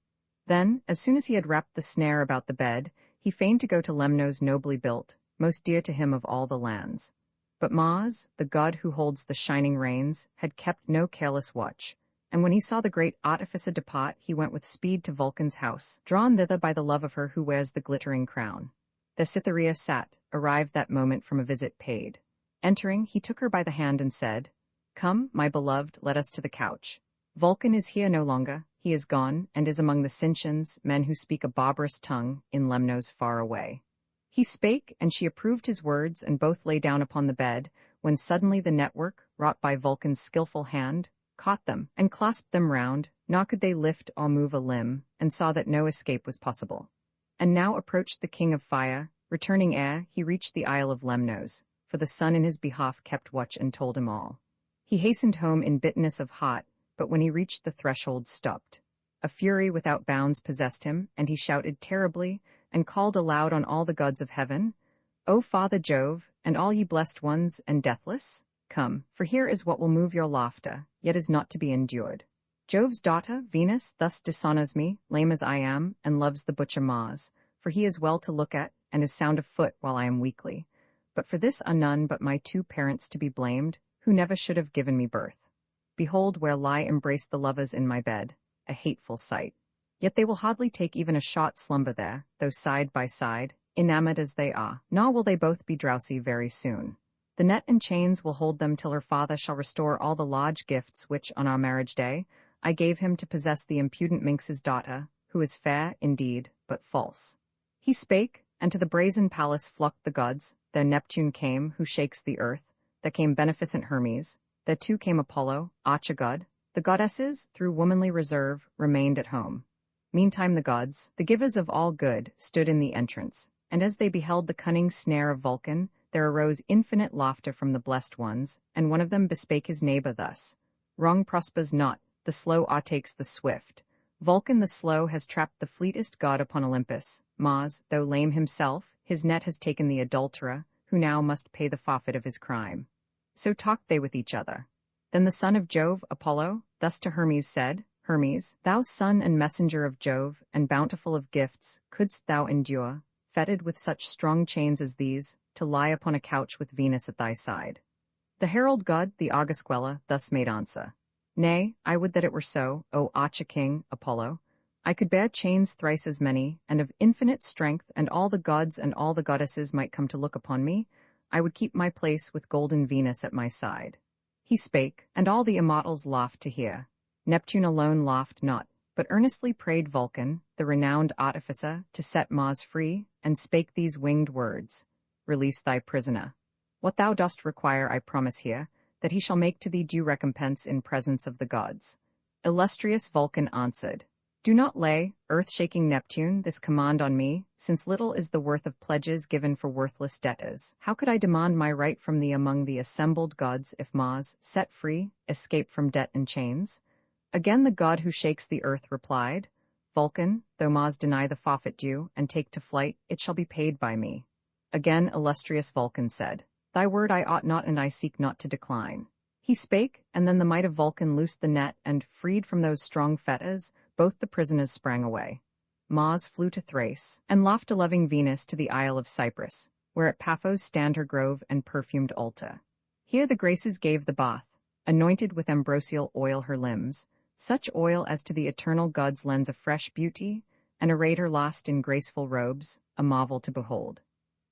Then, as soon as he had wrapped the snare about the bed, he feigned to go to Lemnos nobly built, most dear to him of all the lands. But Mars, the god who holds the shining reins, had kept no careless watch, and when he saw the great artificer depart, he went with speed to Vulcan's house, drawn thither by the love of her who wears the glittering crown. There Cytherea sat, arrived that moment from a visit paid. Entering, he took her by the hand and said, "Come, my beloved, let us to the couch. Vulcan is here no longer, he is gone, and is among the Sintians, men who speak a barbarous tongue, in Lemnos far away." He spake, and she approved his words, and both lay down upon the bed, when suddenly the network, wrought by Vulcan's skillful hand, caught them, and clasped them round, nor could they lift or move a limb, and saw that no escape was possible. And now approached the king of fire, returning ere he reached the isle of Lemnos, for the sun in his behalf kept watch and told him all. He hastened home in bitterness of heart, but when he reached the threshold stopped. A fury without bounds possessed him, and he shouted terribly, and called aloud on all the gods of heaven, "O Father Jove, and all ye blessed ones and deathless, come, for here is what will move your laughter, yet is not to be endured. Jove's daughter, Venus, thus dishonors me, lame as I am, and loves the butcher Mars, for he is well to look at, and is sound of foot while I am weakly. But for this are none but my 2 parents to be blamed, who never should have given me birth. Behold where lie embraced the lovers in my bed, a hateful sight. Yet they will hardly take even a short slumber there, though side by side, enamored as they are, nor will they both be drowsy very soon. The net and chains will hold them till her father shall restore all the large gifts which, on our marriage day, I gave him to possess the impudent minx's daughter, who is fair, indeed, but false." He spake, and to the brazen palace flocked the gods. There Neptune came, who shakes the earth. There came beneficent Hermes. There too came Apollo, archer-god. The goddesses, through womanly reserve, remained at home. Meantime the gods, the givers of all good, stood in the entrance, and as they beheld the cunning snare of Vulcan, there arose infinite laughter from the blessed ones, and one of them bespake his neighbor thus, "Wrong prospers not, the slow o'ertakes the swift. Vulcan the slow has trapped the fleetest god upon Olympus. Mars, though lame himself, his net has taken the adulterer, who now must pay the forfeit of his crime." So talked they with each other. Then the son of Jove, Apollo, thus to Hermes said, "Hermes, thou son and messenger of Jove, and bountiful of gifts, couldst thou endure, fettered with such strong chains as these, to lie upon a couch with Venus at thy side?" The herald god, the Augusquella, thus made answer, "Nay, I would that it were so, O archer-king, Apollo. I could bear chains thrice as many, and of infinite strength, and all the gods and all the goddesses might come to look upon me. I would keep my place with golden Venus at my side." He spake, and all the immortals laughed to hear. Neptune alone laughed not, but earnestly prayed Vulcan, the renowned artificer, to set Mars free, and spake these winged words, Release thy prisoner. What thou dost require I promise here, that he shall make to thee due recompense in presence of the gods. Illustrious Vulcan answered, Do not lay, earth-shaking Neptune, this command on me, since little is the worth of pledges given for worthless debtors. How could I demand my right from thee among the assembled gods if Mars, set free, escape from debt and chains? Again the god who shakes the earth replied, Vulcan, though Mars deny the forfeit due, and take to flight, it shall be paid by me. Again illustrious Vulcan said, Thy word I ought not and I seek not to decline. He spake, and then the might of Vulcan loosed the net, and, freed from those strong fetters, both the prisoners sprang away. Mars flew to Thrace, and laughter-loving Venus to the Isle of Cyprus, where at Paphos stand her grove and perfumed altar. Here the Graces gave the bath, anointed with ambrosial oil her limbs, such oil as to the eternal gods lends a fresh beauty, and arrayed her last in graceful robes, a marvel to behold.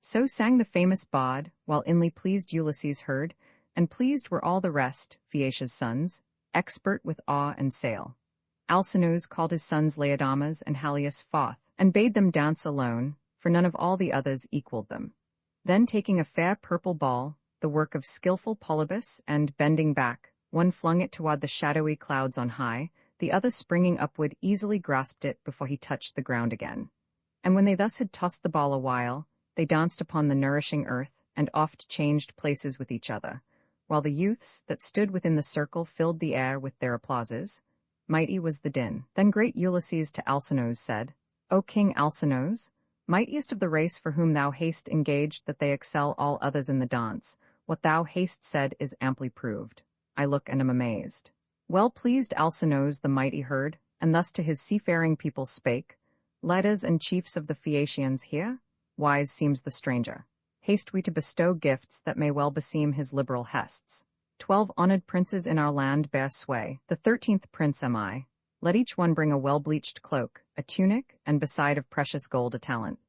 So sang the famous bard, while inly pleased Ulysses heard, and pleased were all the rest, Phaeacia's sons, expert with awe and sail. Alcinous called his sons Laodamas and Halius forth, and bade them dance alone, for none of all the others equaled them. Then taking a fair purple ball, the work of skilful Polybus, and, bending back, one flung it toward the shadowy clouds on high, the other springing upward easily grasped it before he touched the ground again. And when they thus had tossed the ball a while, they danced upon the nourishing earth, and oft changed places with each other, while the youths that stood within the circle filled the air with their applauses. Mighty was the din. Then great Ulysses to Alcinous said, O King Alcinous, mightiest of the race for whom thou hast engaged that they excel all others in the dance, what thou hast said is amply proved. I look and am amazed. Well pleased Alcinous the mighty heard, and thus to his seafaring people spake, Leaders and chiefs of the Phaeacians here, wise seems the stranger. Haste we to bestow gifts that may well beseem his liberal hests. 12 honored princes in our land bear sway, the 13th prince am I. Let each one bring a well-bleached cloak, a tunic, and beside of precious gold a talent.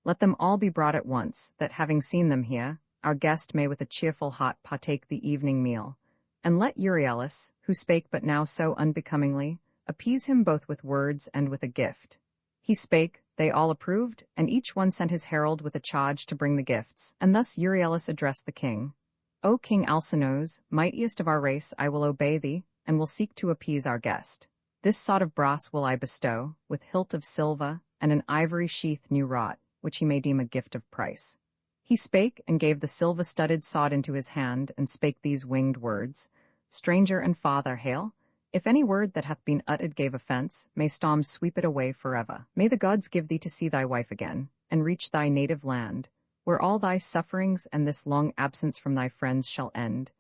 Let them all be brought at once, that having seen them here, our guest may with a cheerful heart partake the evening meal. And let Euryalus, who spake but now so unbecomingly, appease him both with words and with a gift. He spake, they all approved, and each one sent his herald with a charge to bring the gifts. And thus Euryalus addressed the king, O King Alcinous, mightiest of our race, I will obey thee, and will seek to appease our guest. This sod of brass will I bestow, with hilt of silver, and an ivory sheath new wrought, which he may deem a gift of price. He spake, and gave the silver-studded sod into his hand, and spake these winged words, Stranger and father, hail! If any word that hath been uttered gave offence, may storms sweep it away forever. May the gods give thee to see thy wife again, and reach thy native land, where all thy sufferings and this long absence from thy friends shall end.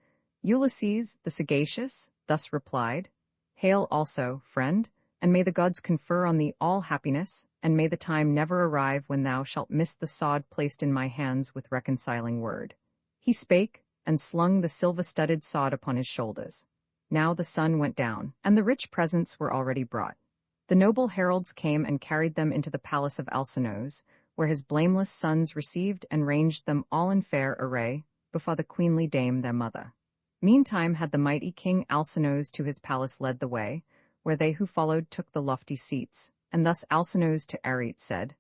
Ulysses, the sagacious, thus replied, Hail also, friend, and may the gods confer on thee all happiness, and may the time never arrive when thou shalt miss the sod placed in my hands with reconciling word. He spake, and slung the silver-studded sod upon his shoulders. Now the sun went down, and the rich presents were already brought. The noble heralds came and carried them into the palace of Alcinous, where his blameless sons received and ranged them all in fair array, before the queenly dame their mother. Meantime had the mighty King Alcinous to his palace led the way, where they who followed took the lofty seats, and thus Alcinous to Arete said,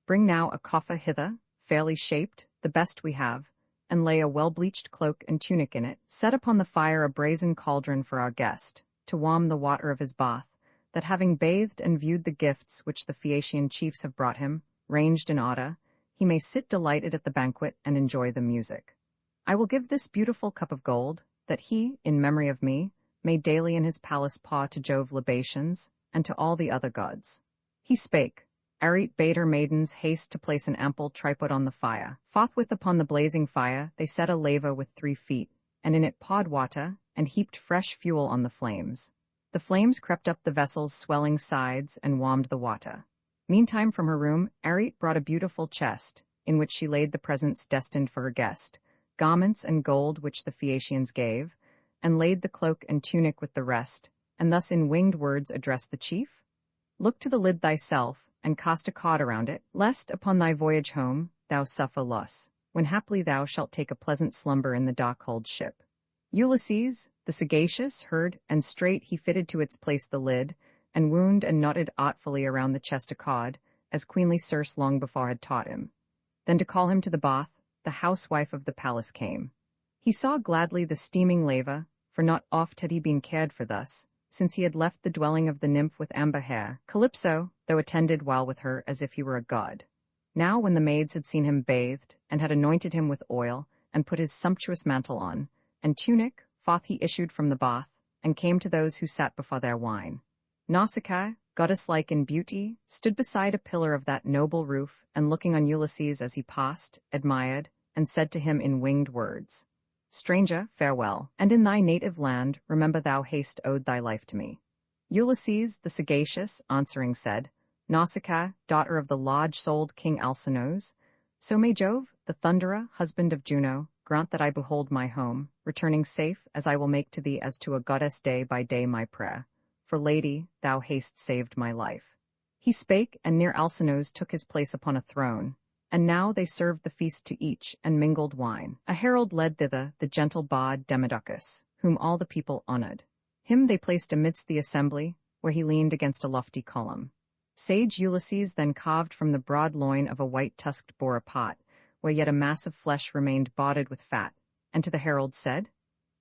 Bring now a coffer hither, fairly shaped, the best we have, and lay a well-bleached cloak and tunic in it, set upon the fire a brazen cauldron for our guest, to warm the water of his bath, that having bathed and viewed the gifts which the Phaeacian chiefs have brought him, ranged in order, he may sit delighted at the banquet and enjoy the music. I will give this beautiful cup of gold, that he, in memory of me, may daily in his palace pour to Jove libations, and to all the other gods. He spake. Arete bade her maidens haste to place an ample tripod on the fire. Forthwith upon the blazing fire they set a laver with 3 feet, and in it poured water, and heaped fresh fuel on the flames. The flames crept up the vessel's swelling sides and warmed the water. Meantime from her room Arete brought a beautiful chest, in which she laid the presents destined for her guest, garments and gold which the Phaeacians gave, and laid the cloak and tunic with the rest, and thus in winged words addressed the chief, Look to the lid thyself, and cast a card around it, lest upon thy voyage home thou suffer loss, when haply thou shalt take a pleasant slumber in the dark-hulled ship. Ulysses, the sagacious, heard, and straight he fitted to its place the lid, and wound and knotted artfully around the chest a cod, as queenly Circe long before had taught him. Then to call him to the bath, the housewife of the palace came. He saw gladly the steaming lava, for not oft had he been cared for thus, since he had left the dwelling of the nymph with amber hair, Calypso, though attended while with her as if he were a god. Now when the maids had seen him bathed, and had anointed him with oil, and put his sumptuous mantle on, and tunic, forth he issued from the bath, and came to those who sat before their wine. Nausicaa, goddess-like in beauty, stood beside a pillar of that noble roof, and looking on Ulysses as he passed, admired, and said to him in winged words, "Stranger, farewell, and in thy native land remember thou hast owed thy life to me." Ulysses, the sagacious, answering said, "Nausicaa, daughter of the large-souled King Alcinous, so may Jove, the thunderer, husband of Juno, grant that I behold my home, returning safe, as I will make to thee as to a goddess day by day my prayer. For, lady, thou hast saved my life." He spake, and near Alcinous took his place upon a throne. And now they served the feast to each, and mingled wine. A herald led thither the gentle bard Demodocus, whom all the people honored. Him they placed amidst the assembly, where he leaned against a lofty column. Sage Ulysses then carved from the broad loin of a white-tusked boar a pot, where yet a mass of flesh remained botted with fat, and to the herald said,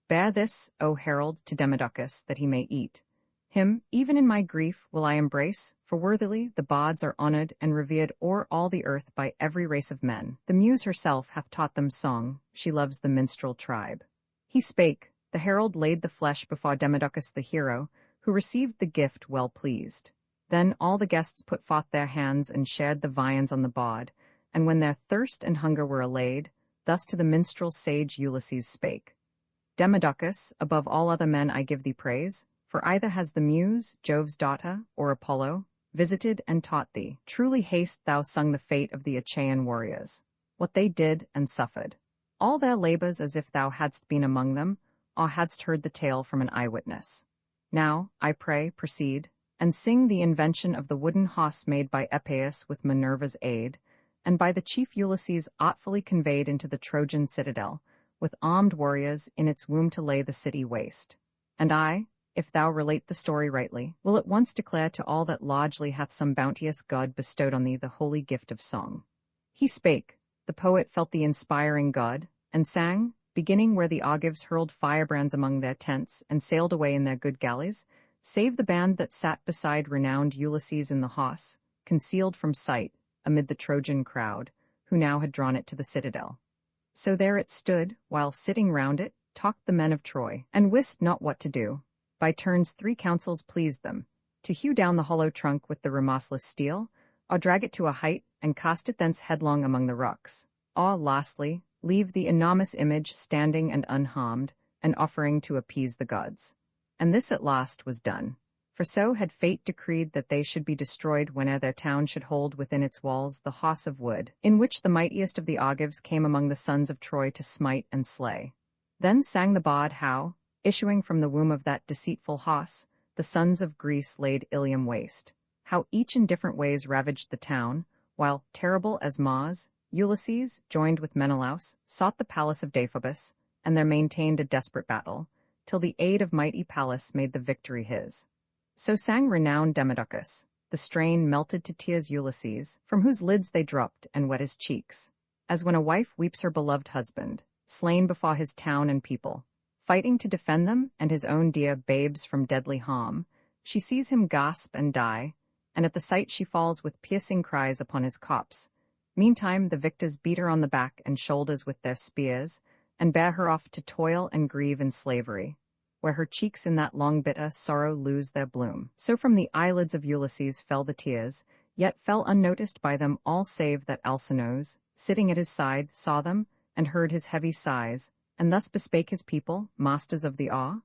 "Bear this, O herald, to Demodocus, that he may eat. Him, even in my grief, will I embrace, for worthily the bards are honored and revered o'er all the earth by every race of men. The muse herself hath taught them song, she loves the minstrel tribe." He spake, the herald laid the flesh before Demodocus the hero, who received the gift well pleased. Then all the guests put forth their hands and shared the viands on the bard, and when their thirst and hunger were allayed, thus to the minstrel sage Ulysses spake, "Demodocus, above all other men I give thee praise, for either has the Muse, Jove's daughter, or Apollo, visited and taught thee. Truly hast thou sung the fate of the Achaean warriors, what they did and suffered, all their labors as if thou hadst been among them, or hadst heard the tale from an eyewitness. Now, I pray, proceed, and sing the invention of the wooden horse made by Epeius with Minerva's aid, and by the chief Ulysses artfully conveyed into the Trojan citadel, with armed warriors in its womb to lay the city waste. And I, if thou relate the story rightly, will at once declare to all that largely hath some bounteous god bestowed on thee the holy gift of song." He spake, the poet felt the inspiring god, and sang, beginning where the Argives hurled firebrands among their tents and sailed away in their good galleys, save the band that sat beside renowned Ulysses in the hausse, concealed from sight, amid the Trojan crowd, who now had drawn it to the citadel. So there it stood, while sitting round it, talked the men of Troy, and wist not what to do. By turns 3 counsels pleased them, to hew down the hollow trunk with the remorseless steel, or drag it to a height and cast it thence headlong among the rocks, or, lastly, leave the enormous image standing and unharmed, an offering to appease the gods. And this at last was done, for so had fate decreed that they should be destroyed whene'er their town should hold within its walls the hausse of wood, in which the mightiest of the Argives came among the sons of Troy to smite and slay. Then sang the bard how, issuing from the womb of that deceitful hausse, the sons of Greece laid Ilium waste, how each in different ways ravaged the town, while, terrible as Mars, Ulysses, joined with Menelaus, sought the palace of Deiphobus, and there maintained a desperate battle, till the aid of mighty Pallas made the victory his. So sang renowned Demodocus. The strain melted to tears Ulysses, from whose lids they dropped and wet his cheeks, as when a wife weeps her beloved husband, slain before his town and people, fighting to defend them and his own dear babes from deadly harm. She sees him gasp and die, and at the sight she falls with piercing cries upon his corpse. Meantime the victors beat her on the back and shoulders with their spears, and bear her off to toil and grieve in slavery, where her cheeks in that long bitter sorrow lose their bloom. So from the eyelids of Ulysses fell the tears, yet fell unnoticed by them all save that Alcinous, sitting at his side, saw them, and heard his heavy sighs, and thus bespake his people, masters of the awe,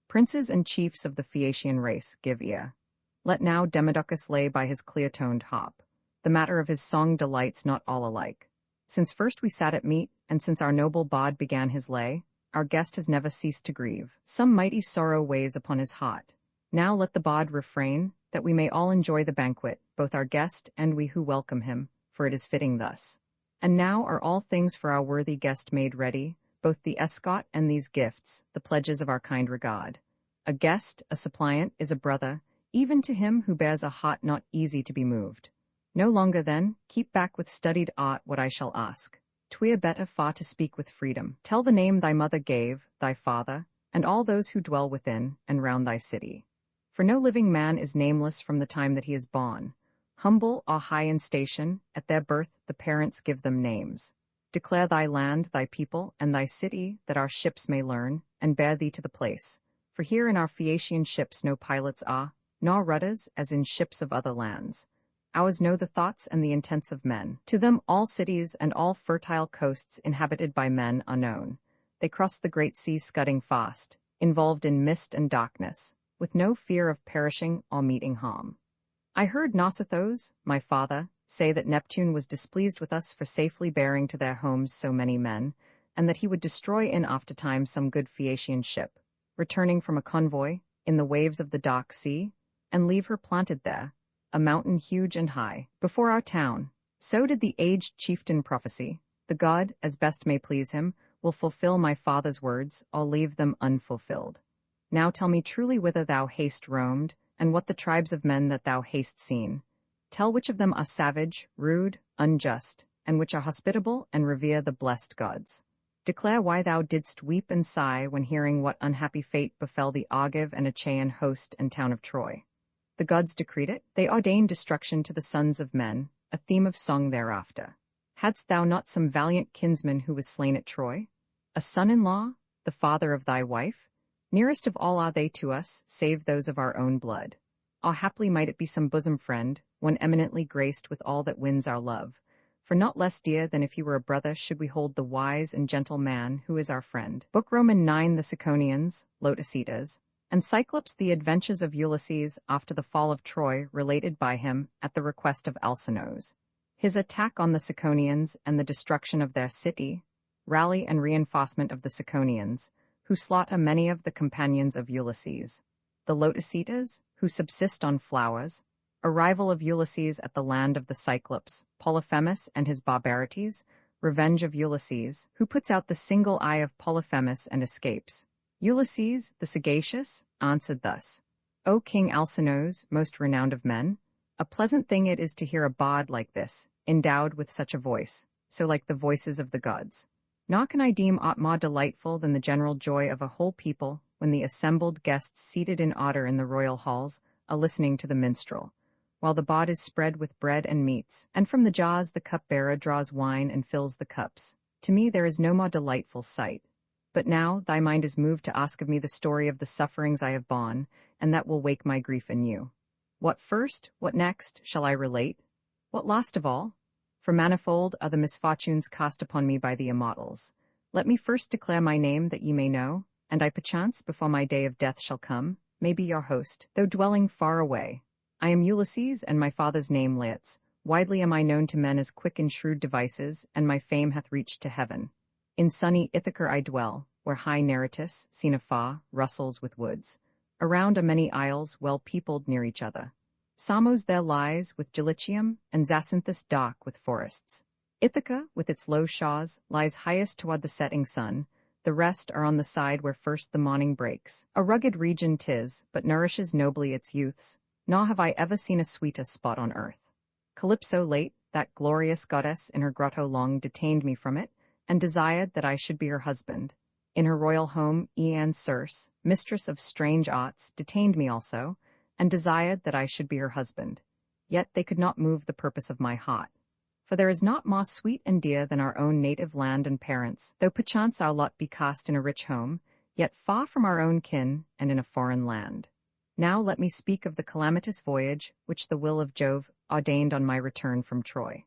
"Princes and chiefs of the Phaeacian race, give ear. Let now Demodocus lay by his clear-toned harp. The matter of his song delights not all alike. Since first we sat at meat, and since our noble bard began his lay, our guest has never ceased to grieve. Some mighty sorrow weighs upon his heart. Now let the bard refrain, that we may all enjoy the banquet, both our guest and we who welcome him, for it is fitting thus. And now are all things for our worthy guest made ready, both the escort and these gifts, the pledges of our kind regard. A guest, a suppliant, is a brother, even to him who bears a heart not easy to be moved. No longer then, keep back with studied art what I shall ask. 'Twere better far to speak with freedom. Tell the name thy mother gave, thy father, and all those who dwell within and round thy city. For no living man is nameless from the time that he is born. Humble or high in station, at their birth the parents give them names. Declare thy land, thy people, and thy city, that our ships may learn, and bear thee to the place. For here in our Phaeacian ships no pilots are, nor rudders, as in ships of other lands. Ours know the thoughts and the intents of men. To them all cities and all fertile coasts inhabited by men are known. They cross the great sea scudding fast, involved in mist and darkness, with no fear of perishing or meeting harm. I heard Nausithous, my father, say that Neptune was displeased with us for safely bearing to their homes so many men, and that he would destroy in aftertime some good Phaeacian ship, returning from a convoy, in the waves of the dark sea, and leave her planted there, a mountain huge and high, before our town. So did the aged chieftain prophesy. The god, as best may please him, will fulfill my father's words, or leave them unfulfilled. Now tell me truly whither thou hast roamed, and what the tribes of men that thou hast seen. Tell which of them are savage, rude, unjust, and which are hospitable and revere the blessed gods. Declare why thou didst weep and sigh when hearing what unhappy fate befell the Argive and Achaean host and town of Troy. The gods decreed it, they ordained destruction to the sons of men, a theme of song thereafter. Hadst thou not some valiant kinsman who was slain at Troy? A son-in-law, the father of thy wife? Nearest of all are they to us, save those of our own blood. Or haply might it be some bosom friend, one eminently graced with all that wins our love. For not less dear than if he were a brother should we hold the wise and gentle man who is our friend. Book Roman 9 The Ciconians, Lotusetas, and Cyclops the adventures of Ulysses after the fall of Troy related by him at the request of Alcinous. His attack on the Ciconians and the destruction of their city, rally and reinforcement of the Ciconians, who slaughter many of the companions of Ulysses. The Lotusetas, who subsist on flowers, arrival of Ulysses at the land of the Cyclops, Polyphemus and his barbarities, revenge of Ulysses, who puts out the single eye of Polyphemus and escapes. Ulysses, the sagacious, answered thus, O King Alcinous, most renowned of men, a pleasant thing it is to hear a bard like this, endowed with such a voice, so like the voices of the gods. Nor can I deem aught more delightful than the general joy of a whole people when the assembled guests seated in order in the royal halls are listening to the minstrel, while the bard is spread with bread and meats, and from the jaws the cupbearer draws wine and fills the cups. To me there is no more delightful sight. But now thy mind is moved to ask of me the story of the sufferings I have borne, and that will wake my grief anew. What first, what next, shall I relate? What last of all? For manifold are the misfortunes cast upon me by the immortals. Let me first declare my name that ye may know, and I perchance, before my day of death shall come, may be your host, though dwelling far away. I am Ulysses, and my father's name Laertes. Widely am I known to men as quick in shrewd devices, and my fame hath reached to heaven. In sunny Ithaca I dwell, where high Neritus, seen afar, rustles with woods. Around are many isles, well peopled near each other. Samos there lies, with Dulichium, and Zacynthus dark with forests. Ithaca, with its low shores, lies highest toward the setting sun. The rest are on the side where first the morning breaks. A rugged region 'tis, but nourishes nobly its youths, nor have I ever seen a sweeter spot on earth. Calypso late, that glorious goddess in her grotto long detained me from it, and desired that I should be her husband. In her royal home, Aeaean Circe, mistress of strange arts, detained me also, and desired that I should be her husband. Yet they could not move the purpose of my heart. For there is naught more sweet and dear than our own native land and parents, though perchance our lot be cast in a rich home, yet far from our own kin and in a foreign land. Now let me speak of the calamitous voyage which the will of Jove ordained on my return from Troy.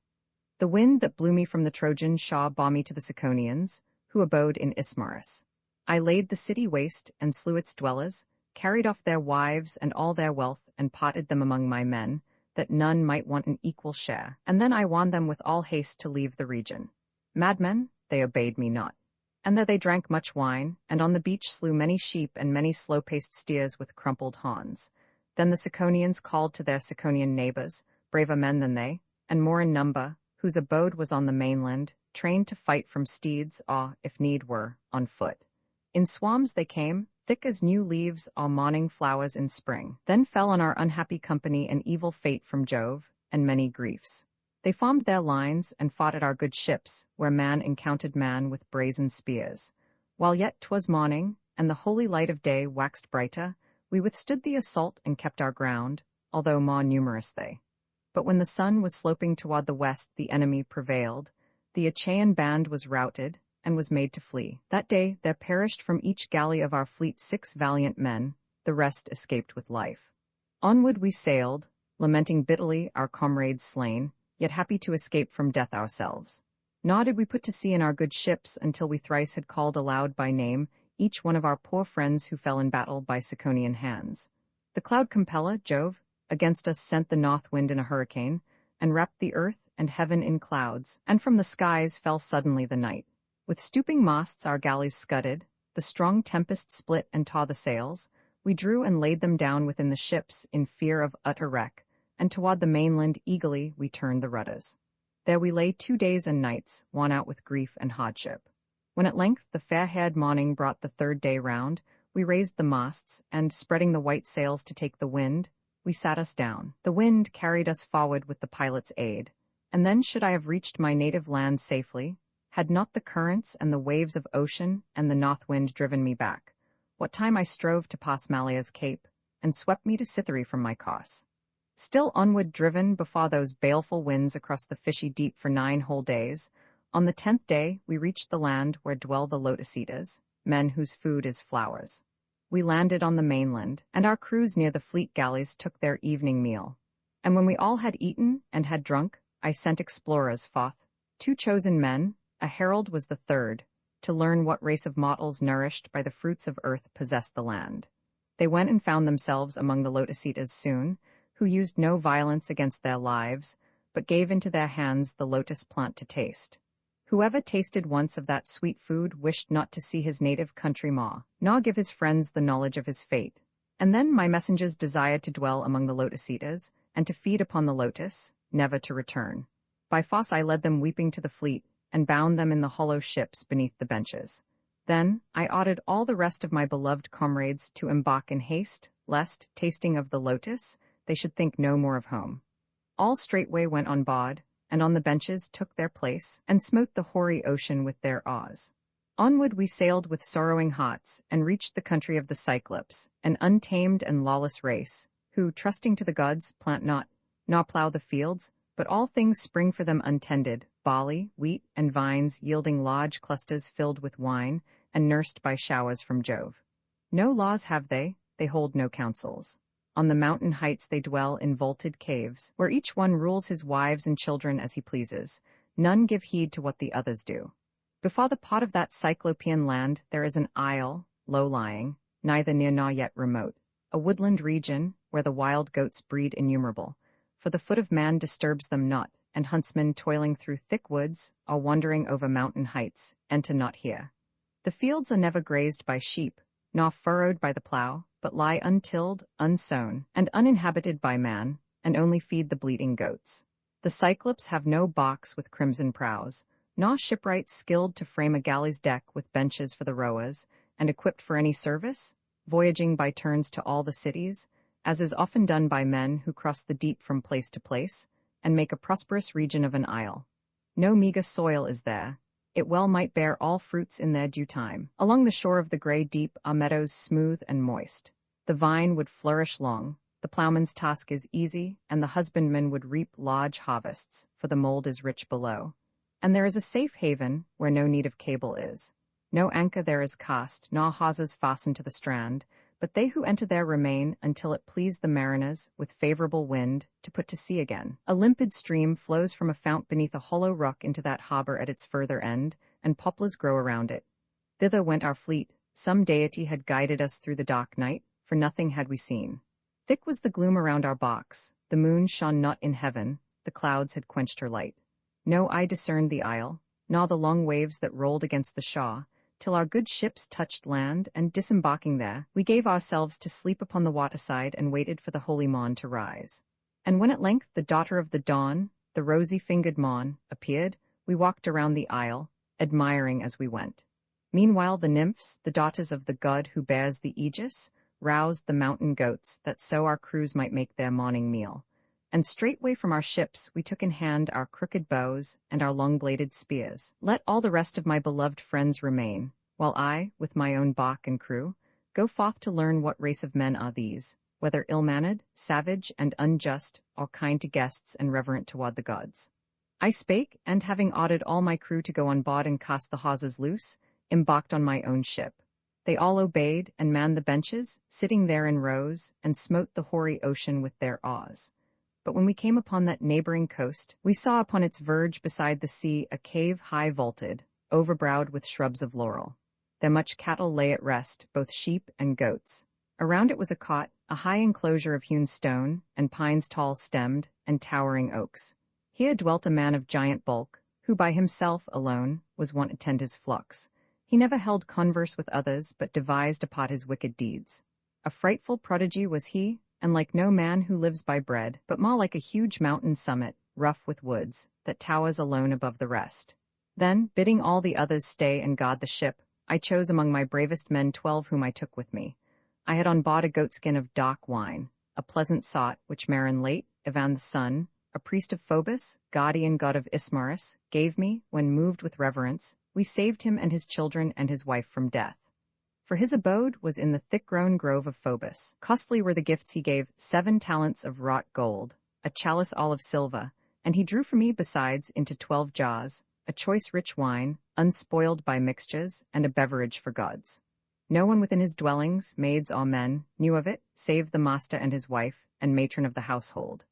The wind that blew me from the Trojan shore bore me to the Ciconians, who abode in Ismarus. I laid the city waste and slew its dwellers, carried off their wives and all their wealth, and potted them among my men, that none might want an equal share, and then I warned them with all haste to leave the region. Madmen, they obeyed me not. And there they drank much wine, and on the beach slew many sheep and many slow-paced steers with crumpled horns. Then the Ciconians called to their Ciconian neighbors, braver men than they, and more in number, whose abode was on the mainland, trained to fight from steeds or, if need were, on foot. In swarms they came, thick as new leaves or morning flowers in spring. Then fell on our unhappy company an evil fate from Jove, and many griefs. They formed their lines and fought at our good ships, where man encountered man with brazen spears. While yet 'twas morning, and the holy light of day waxed brighter, we withstood the assault and kept our ground, although more numerous they. But when the sun was sloping toward the west, the enemy prevailed. The Achaean band was routed, and was made to flee. That day there perished from each galley of our fleet 6 valiant men, the rest escaped with life. Onward we sailed, lamenting bitterly our comrades slain, yet happy to escape from death ourselves. Nor did we put to sea in our good ships until we thrice had called aloud by name each one of our poor friends who fell in battle by Ciconian hands. The cloud compeller, Jove, against us sent the north wind in a hurricane, and wrapped the earth and heaven in clouds, and from the skies fell suddenly the night. With stooping masts our galleys scudded, the strong tempest split and tore the sails. We drew and laid them down within the ships in fear of utter wreck, and toward the mainland eagerly we turned the rudders. There we lay 2 days and nights, worn out with grief and hardship. When at length the fair-haired morning brought the 3rd day round, we raised the masts, and, spreading the white sails to take the wind, we sat us down. The wind carried us forward with the pilot's aid, and then should I have reached my native land safely, had not the currents and the waves of ocean and the north wind driven me back, what time I strove to pass Malia's Cape, and swept me to Cytherea from my course. Still onward driven before those baleful winds across the fishy deep for 9 whole days, on the 10th day we reached the land where dwell the lotus eaters, men whose food is flowers. We landed on the mainland, and our crews near the fleet galleys took their evening meal. And when we all had eaten and had drunk, I sent explorers forth, 2 chosen men, a herald was the 3rd, to learn what race of mortals nourished by the fruits of earth possessed the land. They went and found themselves among the lotus eaters soon, who used no violence against their lives, but gave into their hands the lotus plant to taste. Whoever tasted once of that sweet food wished not to see his native country more, nor give his friends the knowledge of his fate. And then my messengers desired to dwell among the lotus eaters, and to feed upon the lotus, never to return. By force I led them weeping to the fleet, and bound them in the hollow ships beneath the benches. Then I ordered all the rest of my beloved comrades to embark in haste, lest, tasting of the lotus, they should think no more of home. All straightway went on board, and on the benches took their place, and smote the hoary ocean with their oars. Onward we sailed with sorrowing hearts, and reached the country of the Cyclops, an untamed and lawless race, who, trusting to the gods, plant not, nor plough the fields, but all things spring for them untended, barley, wheat, and vines yielding large clusters filled with wine, and nursed by showers from Jove. No laws have they hold no councils. On the mountain heights they dwell in vaulted caves, where each one rules his wives and children as he pleases. None give heed to what the others do. Before the pot of that Cyclopean land there is an isle, low-lying, neither near nor yet remote, a woodland region, where the wild goats breed innumerable, for the foot of man disturbs them not, and huntsmen toiling through thick woods, or wandering over mountain heights, enter not here. The fields are never grazed by sheep, nor furrowed by the plough, but lie untilled, unsown, and uninhabited by man, and only feed the bleating goats. The Cyclops have no barks with crimson prows, nor shipwrights skilled to frame a galley's deck with benches for the rowers, and equipped for any service, voyaging by turns to all the cities, as is often done by men who cross the deep from place to place, and make a prosperous region of an isle. No meager soil is there. It well might bear all fruits in their due time. Along the shore of the grey deep are meadows smooth and moist. The vine would flourish long, the ploughman's task is easy, and the husbandman would reap large harvests, for the mould is rich below. And there is a safe haven, where no need of cable is. No anchor there is cast, nor hawsers fastened to the strand, but they who enter there remain until it please the mariners, with favourable wind, to put to sea again. A limpid stream flows from a fount beneath a hollow rock into that harbour at its further end, and poplars grow around it. Thither went our fleet. Some deity had guided us through the dark night, for nothing had we seen. Thick was the gloom around our barks, the moon shone not in heaven, the clouds had quenched her light. No eye discerned the isle, nor the long waves that rolled against the shore, till our good ships touched land, and disembarking there, we gave ourselves to sleep upon the waterside and waited for the holy morn to rise. And when at length the daughter of the dawn, the rosy-fingered morn, appeared, we walked around the isle, admiring as we went. Meanwhile the nymphs, the daughters of the god who bears the aegis, roused the mountain goats, that so our crews might make their morning meal. and straightway from our ships we took in hand our crooked bows and our long-bladed spears. Let all the rest of my beloved friends remain, while I, with my own bark and crew, go forth to learn what race of men are these, whether ill-mannered, savage, and unjust, or kind to guests and reverent toward the gods. I spake, and having ordered all my crew to go on board and cast the hawsers loose, embarked on my own ship. They all obeyed and manned the benches, sitting there in rows, and smote the hoary ocean with their oars. But when we came upon that neighboring coast, we saw upon its verge beside the sea a cave high vaulted, overbrowed with shrubs of laurel. There much cattle lay at rest, both sheep and goats. Around it was a cot, a high enclosure of hewn stone, and pines tall-stemmed, and towering oaks. Here dwelt a man of giant bulk, who by himself alone was wont to tend his flocks. He never held converse with others, but devised apart his wicked deeds. A frightful prodigy was he, and like no man who lives by bread, but more like a huge mountain summit, rough with woods, that towers alone above the rest. Then, bidding all the others stay and guard the ship, I chose among my bravest men 12 whom I took with me. I had on board a goatskin of dark wine, a pleasant sot which Marin late, Ivan the sun, a priest of Phobos, guardian god of Ismarus, gave me, when moved with reverence, we saved him and his children and his wife from death. For his abode was in the thick-grown grove of Phobos. Costly were the gifts he gave, 7 talents of wrought gold, a chalice all of silver, and he drew for me besides into 12 jars, a choice rich wine, unspoiled by mixtures, and a beverage for gods. No one within his dwellings, maids or men, knew of it, save the master and his wife, and matron of the household.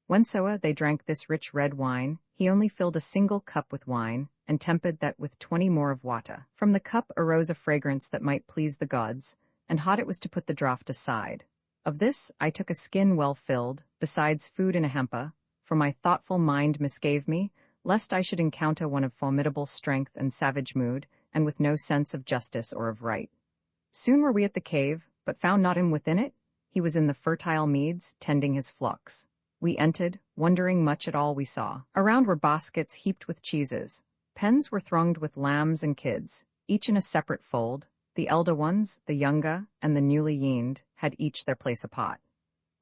Whensoever they drank this rich red wine, he only filled a single cup with wine, and tempered that with 20 more of water. From the cup arose a fragrance that might please the gods, and hot it was to put the draught aside. Of this I took a skin well filled, besides food in a hamper, for my thoughtful mind misgave me, lest I should encounter one of formidable strength and savage mood, and with no sense of justice or of right. Soon were we at the cave, but found not him within it. He was in the fertile meads, tending his flocks. We entered, wondering much at all we saw. Around were baskets heaped with cheeses. Pens were thronged with lambs and kids, each in a separate fold. The elder ones, the younger, and the newly yeaned, had each their place apart.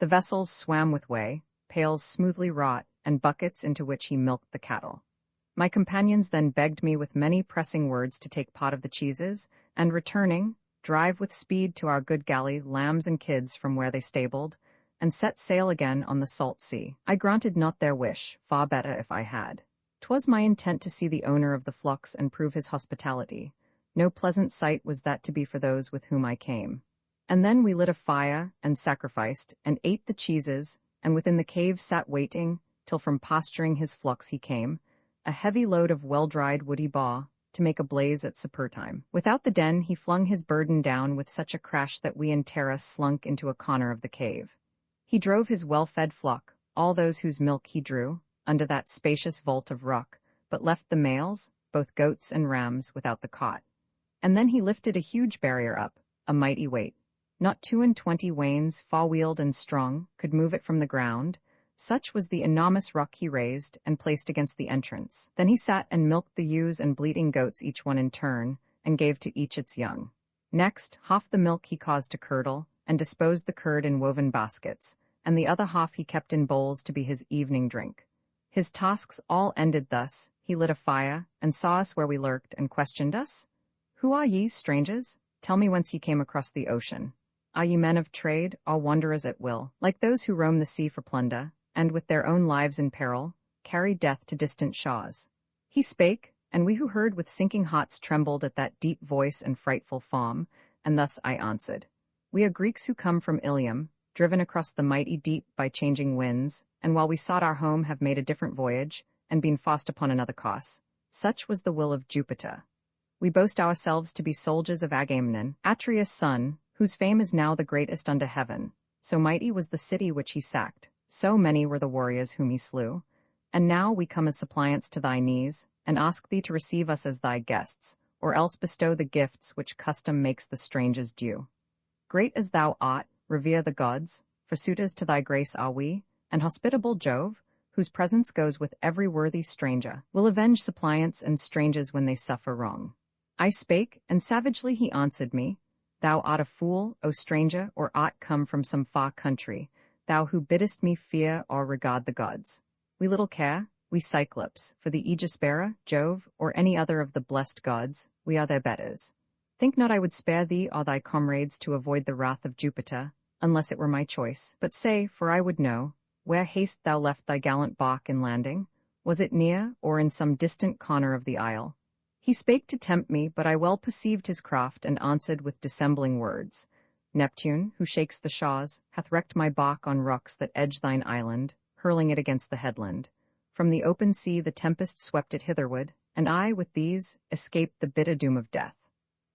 The vessels swam with whey, pails smoothly wrought, and buckets into which he milked the cattle. My companions then begged me with many pressing words to take part of the cheeses, and returning, drive with speed to our good galley lambs and kids from where they stabled, and set sail again on the salt sea. I granted not their wish, far better if I had. 'Twas my intent to see the owner of the flocks and prove his hospitality. No pleasant sight was that to be for those with whom I came. And then we lit a fire, and sacrificed, and ate the cheeses, and within the cave sat waiting, till from pasturing his flocks he came, a heavy load of well-dried woody bough, to make a blaze at supper time. Without the den he flung his burden down with such a crash that we in terror slunk into a corner of the cave. He drove his well-fed flock, all those whose milk he drew, under that spacious vault of rock, but left the males, both goats and rams, without the cot. And then he lifted a huge barrier up, a mighty weight. Not 22 wains, far-wheeled and strong, could move it from the ground. Such was the enormous rock he raised and placed against the entrance. Then he sat and milked the ewes and bleating goats each one in turn, and gave to each its young. Next, half the milk he caused to curdle, and disposed the curd in woven baskets, and the other half he kept in bowls to be his evening drink. His tasks all ended thus, he lit a fire, and saw us where we lurked, and questioned us. Who are ye, strangers? Tell me whence ye came across the ocean. Are ye men of trade, or wanderers at will, like those who roam the sea for plunder, and with their own lives in peril, carry death to distant shores? He spake, and we who heard with sinking hearts trembled at that deep voice and frightful form, and thus I answered. We are Greeks who come from Ilium, driven across the mighty deep by changing winds, and while we sought our home have made a different voyage, and been forced upon another course. Such was the will of Jupiter. We boast ourselves to be soldiers of Agamemnon, Atreus' son, whose fame is now the greatest under heaven. So mighty was the city which he sacked, so many were the warriors whom he slew. And now we come as suppliants to thy knees, and ask thee to receive us as thy guests, or else bestow the gifts which custom makes the strangers due. Great as thou art, revere the gods, for suitors to thy grace are we, and hospitable Jove, whose presence goes with every worthy stranger, will avenge suppliants and strangers when they suffer wrong. I spake, and savagely he answered me, Thou art a fool, O stranger, or art come from some far country. thou who biddest me fear or regard the gods. We little care, we Cyclops, for the aegis-bearer, Jove, or any other of the blessed gods, we are their betters. Think not I would spare thee or thy comrades to avoid the wrath of Jupiter, unless it were my choice. But say, for I would know, where haste thou left thy gallant bark in landing? Was it near, or in some distant corner of the isle? He spake to tempt me, but I well perceived his craft, and answered with dissembling words. Neptune, who shakes the shores, hath wrecked my bark on rocks that edge thine island, hurling it against the headland. From the open sea the tempest swept it hitherward, and I, with these, escaped the bitter doom of death.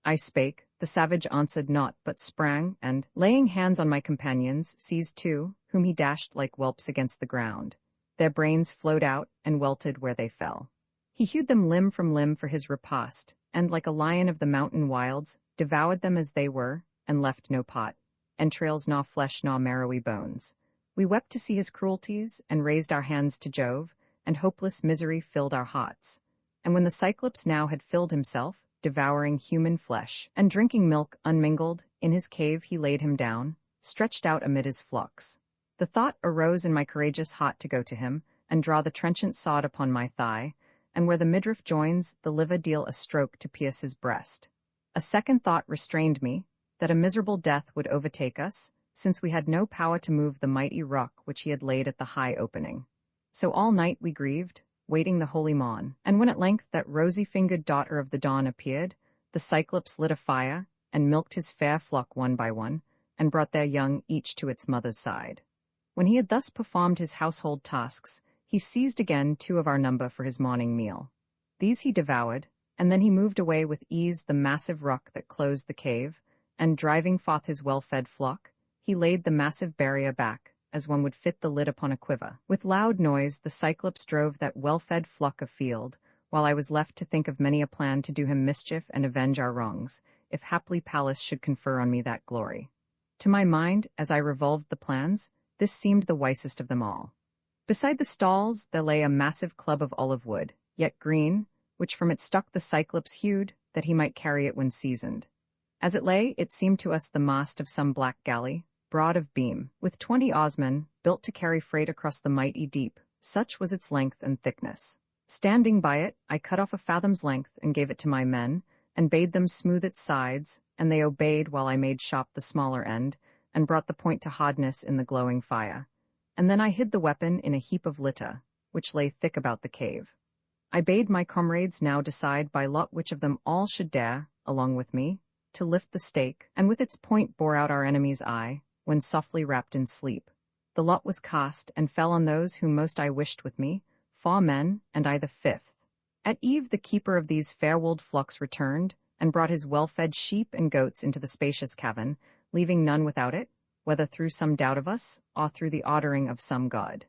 I spake, the savage answered not, but sprang, and, laying hands on my companions, seized two, whom he dashed like whelps against the ground. Their brains flowed out, and welted where they fell. He hewed them limb from limb for his repast, and, like a lion of the mountain wilds, devoured them as they were, and left no part, entrails nor flesh nor marrowy bones. We wept to see his cruelties, and raised our hands to Jove, and hopeless misery filled our hearts. And when the Cyclops now had filled himself, devouring human flesh, and drinking milk unmingled, in his cave he laid him down, stretched out amid his flocks. The thought arose in my courageous heart to go to him, and draw the trenchant sword upon my thigh, and where the midriff joins, the liver deal a stroke to pierce his breast. A second thought restrained me, that a miserable death would overtake us, since we had no power to move the mighty rock which he had laid at the high opening. So all night we grieved, waiting the holy morn, and when at length that rosy-fingered daughter of the dawn appeared, the Cyclops lit a fire, and milked his fair flock one by one, and brought their young each to its mother's side. When he had thus performed his household tasks, he seized again two of our number for his morning meal. These he devoured, and then he moved away with ease the massive rock that closed the cave, and driving forth his well-fed flock, he laid the massive barrier back, as one would fit the lid upon a quiver. With loud noise the Cyclops drove that well-fed flock afield, while I was left to think of many a plan to do him mischief and avenge our wrongs, if haply Pallas should confer on me that glory. To my mind, as I revolved the plans, this seemed the wisest of them all. Beside the stalls there lay a massive club of olive wood, yet green, which from it stuck the Cyclops hewed, that he might carry it when seasoned. As it lay, it seemed to us the mast of some black galley, broad of beam, with 20 oarsmen, built to carry freight across the mighty deep, such was its length and thickness. Standing by it, I cut off a fathom's length and gave it to my men, and bade them smooth its sides, and they obeyed while I made sharp the smaller end, and brought the point to hardness in the glowing fire. And then I hid the weapon in a heap of litter, which lay thick about the cave. I bade my comrades now decide by lot which of them all should dare, along with me, to lift the stake, and with its point bore out our enemy's eye, when softly wrapped in sleep. The lot was cast, and fell on those whom most I wished with me, 4 men, and I the 5th. At eve the keeper of these fair-wooled flocks returned, and brought his well-fed sheep and goats into the spacious cavern, leaving none without it, whether through some doubt of us, or through the ordering of some god.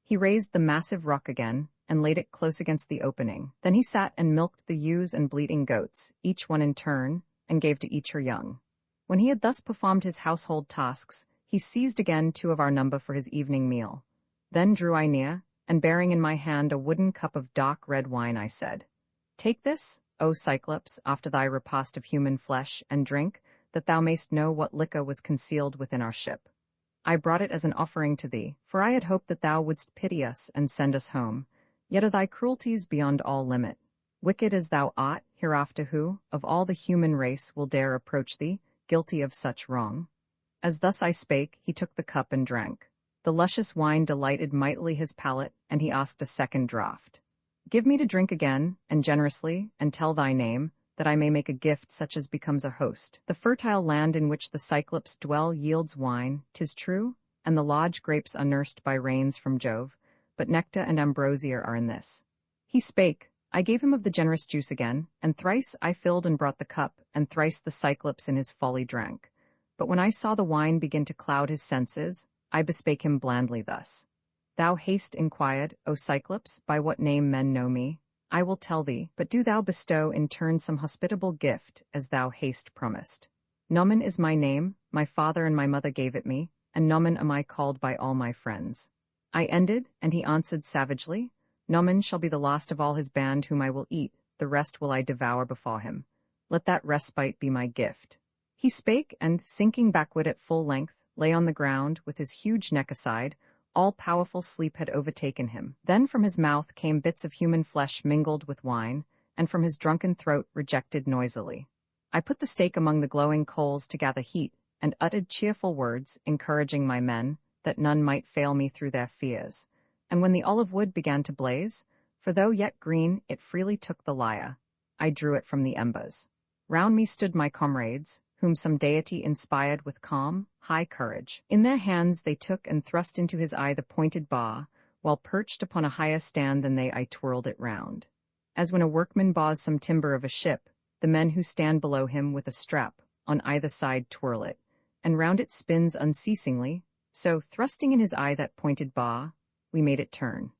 He raised the massive rock again, and laid it close against the opening. Then he sat and milked the ewes and bleating goats, each one in turn, and gave to each her young. When he had thus performed his household tasks, he seized again 2 of our number for his evening meal. Then drew I near, and bearing in my hand a wooden cup of dark red wine, I said, Take this, O Cyclops, after thy repast of human flesh, and drink, that thou mayst know what liquor was concealed within our ship. I brought it as an offering to thee, for I had hoped that thou wouldst pity us and send us home. Yet are thy cruelties beyond all limit. Wicked as thou art, hereafter who, of all the human race, will dare approach thee, guilty of such wrong? As thus I spake, he took the cup and drank. The luscious wine delighted mightily his palate, and he asked a second draught. Give me to drink again, and generously, and tell thy name, that I may make a gift such as becomes a host. The fertile land in which the Cyclops dwell yields wine, 'tis true, and the lodge grapes unnursed by rains from Jove, but nectar and ambrosia are in this. He spake, I gave him of the generous juice again, and thrice I filled and brought the cup, and thrice the Cyclops in his folly drank. But when I saw the wine begin to cloud his senses, I bespake him blandly thus. Thou hast inquired, O Cyclops, by what name men know me? I will tell thee, but do thou bestow in turn some hospitable gift, as thou hast promised. Nomen is my name, my father and my mother gave it me, and Nomen am I called by all my friends. I ended, and he answered savagely, Nomen shall be the last of all his band whom I will eat, the rest will I devour before him. Let that respite be my gift. He spake, and, sinking backward at full length, lay on the ground, with his huge neck aside. All-powerful sleep had overtaken him. Then from his mouth came bits of human flesh mingled with wine, and from his drunken throat rejected noisily. I put the steak among the glowing coals to gather heat, and uttered cheerful words, encouraging my men, that none might fail me through their fears. And when the olive wood began to blaze, for though yet green, it freely took the lyre, I drew it from the embers. Round me stood my comrades, whom some deity inspired with calm, high courage. In their hands they took and thrust into his eye the pointed bar, while perched upon a higher stand than they I twirled it round. As when a workman bars some timber of a ship, the men who stand below him with a strap on either side twirl it, and round it spins unceasingly, so, thrusting in his eye that pointed bar, we made it turn.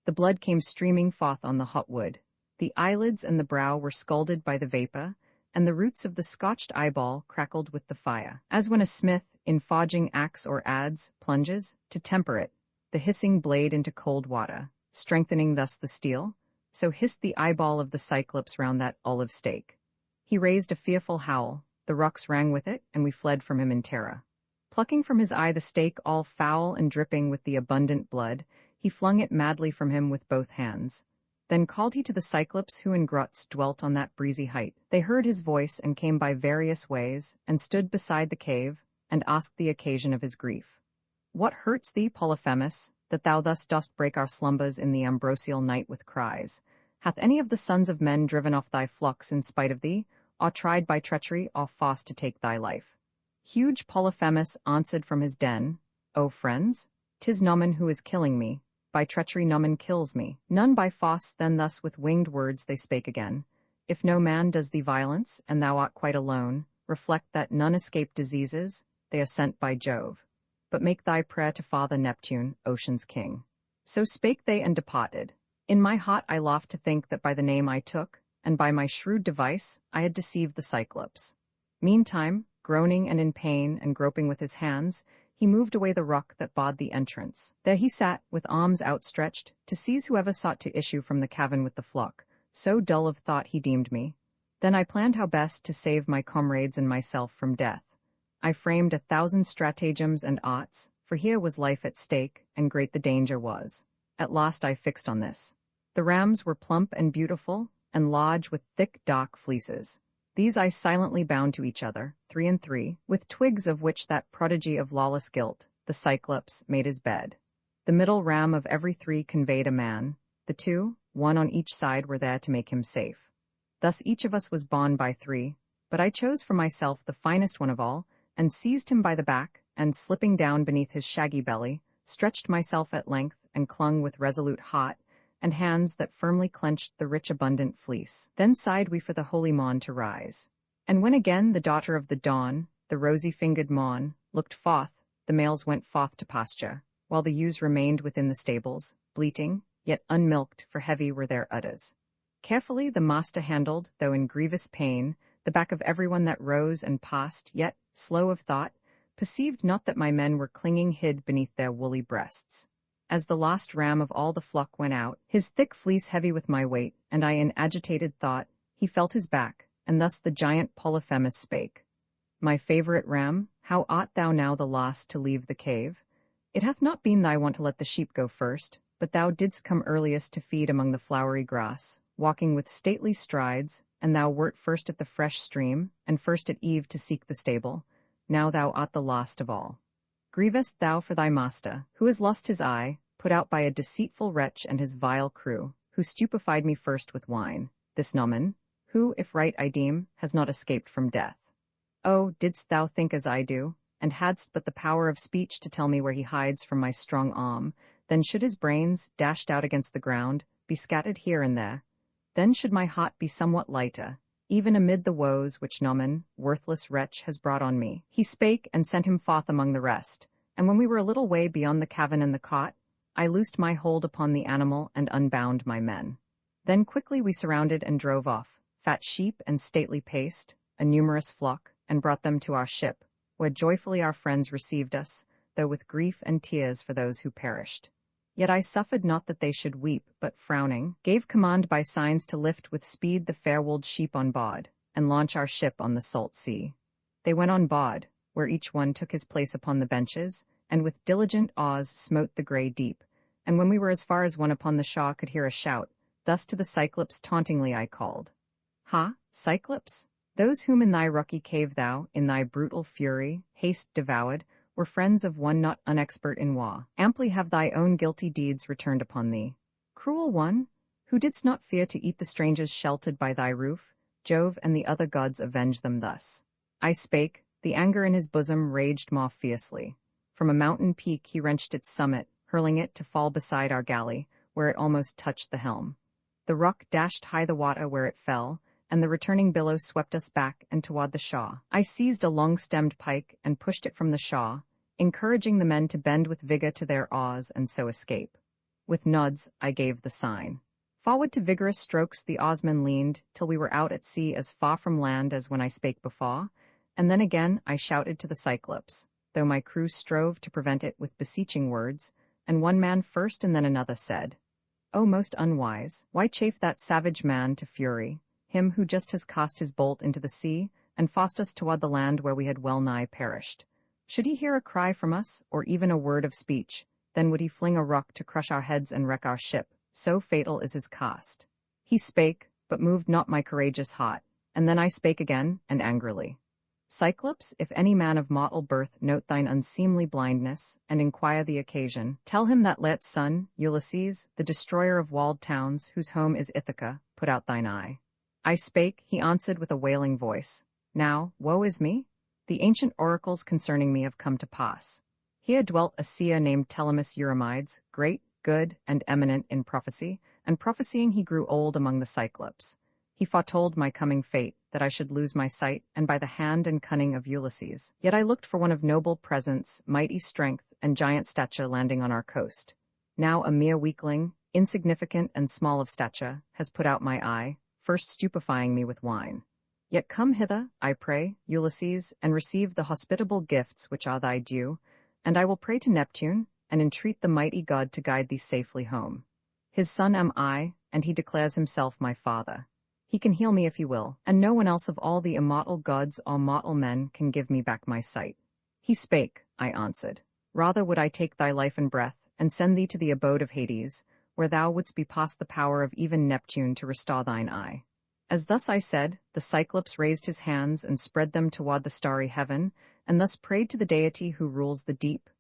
The blood came streaming forth on the hot wood. The eyelids and the brow were scalded by the vapor, and the roots of the scotched eyeball crackled with the fire. As when a smith, in forging axe or adze, plunges, to temper it, the hissing blade into cold water, strengthening thus the steel, so hissed the eyeball of the Cyclops round that olive stake. He raised a fearful howl, the rocks rang with it, and we fled from him in terror. Plucking from his eye the stake all foul and dripping with the abundant blood, he flung it madly from him with both hands. Then called he to the Cyclops who in grots dwelt on that breezy height. They heard his voice and came by various ways, and stood beside the cave, and asked the occasion of his grief. What hurts thee, Polyphemus, that thou thus dost break our slumbers in the ambrosial night with cries? Hath any of the sons of men driven off thy flocks in spite of thee, or tried by treachery or force to take thy life? Huge Polyphemus answered from his den, O friends, 'tis Nomen who is killing me. By treachery Nomen kills me. None by force. Then thus with winged words they spake again. If no man does thee violence, and thou art quite alone, reflect that none escape diseases, they are sent by Jove. But make thy prayer to Father Neptune, ocean's king. So spake they and departed. In my heart I laughed to think that by the name I took, and by my shrewd device, I had deceived the Cyclops. Meantime, groaning and in pain and groping with his hands, he moved away the rock that barred the entrance. There he sat, with arms outstretched, to seize whoever sought to issue from the cavern with the flock. So dull of thought he deemed me. Then I planned how best to save my comrades and myself from death. I framed 1,000 stratagems and arts, for here was life at stake, and great the danger was. At last I fixed on this. The rams were plump and beautiful, and large with thick dark fleeces. These I silently bound to each other, 3 and 3, with twigs of which that prodigy of lawless guilt, the Cyclops, made his bed. The middle ram of every 3 conveyed a man. The 2, one on each side, were there to make him safe. Thus each of us was bound by 3, but I chose for myself the finest one of all, and seized him by the back, and slipping down beneath his shaggy belly, stretched myself at length, and clung with resolute heart, and hands that firmly clenched the rich abundant fleece. Then sighed we for the holy Maun to rise. And when again the daughter of the dawn, the rosy-fingered Maun, looked forth, the males went forth to pasture, while the ewes remained within the stables, bleating, yet unmilked, for heavy were their udders. Carefully the master handled, though in grievous pain, the back of everyone that rose and passed, yet, slow of thought, perceived not that my men were clinging hid beneath their woolly breasts. As the last ram of all the flock went out, his thick fleece heavy with my weight, and I in agitated thought, he felt his back, and thus the giant Polyphemus spake. My favourite ram, how art thou now the last to leave the cave? It hath not been thy wont to let the sheep go first, but thou didst come earliest to feed among the flowery grass, walking with stately strides, and thou wert first at the fresh stream, and first at eve to seek the stable. Now thou art the last of all. Grievest thou for thy master, who has lost his eye, put out by a deceitful wretch and his vile crew, who stupefied me first with wine, this Nomen, who, if right I deem, has not escaped from death? Oh, didst thou think as I do, and hadst but the power of speech to tell me where he hides from my strong arm, then should his brains, dashed out against the ground, be scattered here and there. Then should my heart be somewhat lighter, even amid the woes which Nomen, worthless wretch, has brought on me. He spake, and sent him forth among the rest, and when we were a little way beyond the cavern and the cot, I loosed my hold upon the animal and unbound my men. Then quickly we surrounded and drove off, fat sheep and stately paced, a numerous flock, and brought them to our ship, where joyfully our friends received us, though with grief and tears for those who perished. Yet I suffered not that they should weep, but frowning, gave command by signs to lift with speed the fair-wooled sheep on board, and launch our ship on the salt sea. They went on board, where each one took his place upon the benches, and with diligent awes smote the grey deep. And when we were as far as one upon the shaw could hear a shout, thus to the Cyclops tauntingly I called, "Ha, Cyclops? Those whom in thy rocky cave thou, in thy brutal fury, hast devoured, were friends of one not unexpert in war. Amply have thy own guilty deeds returned upon thee. Cruel one, who didst not fear to eat the strangers sheltered by thy roof, Jove and the other gods avenge them thus." I spake, the anger in his bosom raged more fiercely. From a mountain peak he wrenched its summit, hurling it to fall beside our galley, where it almost touched the helm. The rock dashed high the water where it fell, and the returning billow swept us back and toward the shaw. I seized a long-stemmed pike and pushed it from the shaw, encouraging the men to bend with vigor to their oars and so escape. With nods, I gave the sign. Forward to vigorous strokes the oarsmen leaned, till we were out at sea as far from land as when I spake before, and then again I shouted to the Cyclops, though my crew strove to prevent it with beseeching words, and one man first and then another said, "O most unwise, why chafe that savage man to fury, him who just has cast his bolt into the sea, and forced us toward the land where we had well nigh perished? Should he hear a cry from us, or even a word of speech, then would he fling a rock to crush our heads and wreck our ship, so fatal is his cast." He spake, but moved not my courageous heart, and then I spake again, and angrily. "Cyclops, if any man of mortal birth note thine unseemly blindness, and inquire the occasion, tell him that Lear's son, Ulysses, the destroyer of walled towns, whose home is Ithaca, put out thine eye." I spake, he answered with a wailing voice, "Now, woe is me! The ancient oracles concerning me have come to pass. Here dwelt a seer named Telemus Eurymades, great, good, and eminent in prophecy, and prophesying he grew old among the Cyclops. He foretold my coming fate, that I should lose my sight, and by the hand and cunning of Ulysses. Yet I looked for one of noble presence, mighty strength, and giant stature landing on our coast. Now a mere weakling, insignificant and small of stature, has put out my eye, first stupefying me with wine. Yet come hither, I pray, Ulysses, and receive the hospitable gifts which are thy due, and I will pray to Neptune, and entreat the mighty god to guide thee safely home. His son am I, and he declares himself my father. He can heal me if he will, and no one else of all the immortal gods or mortal men can give me back my sight." He spake, I answered, "Rather would I take thy life and breath, and send thee to the abode of Hades, where thou wouldst be past the power of even Neptune to restore thine eye." As thus I said, the Cyclops raised his hands and spread them toward the starry heaven, and thus prayed to the deity who rules the deep.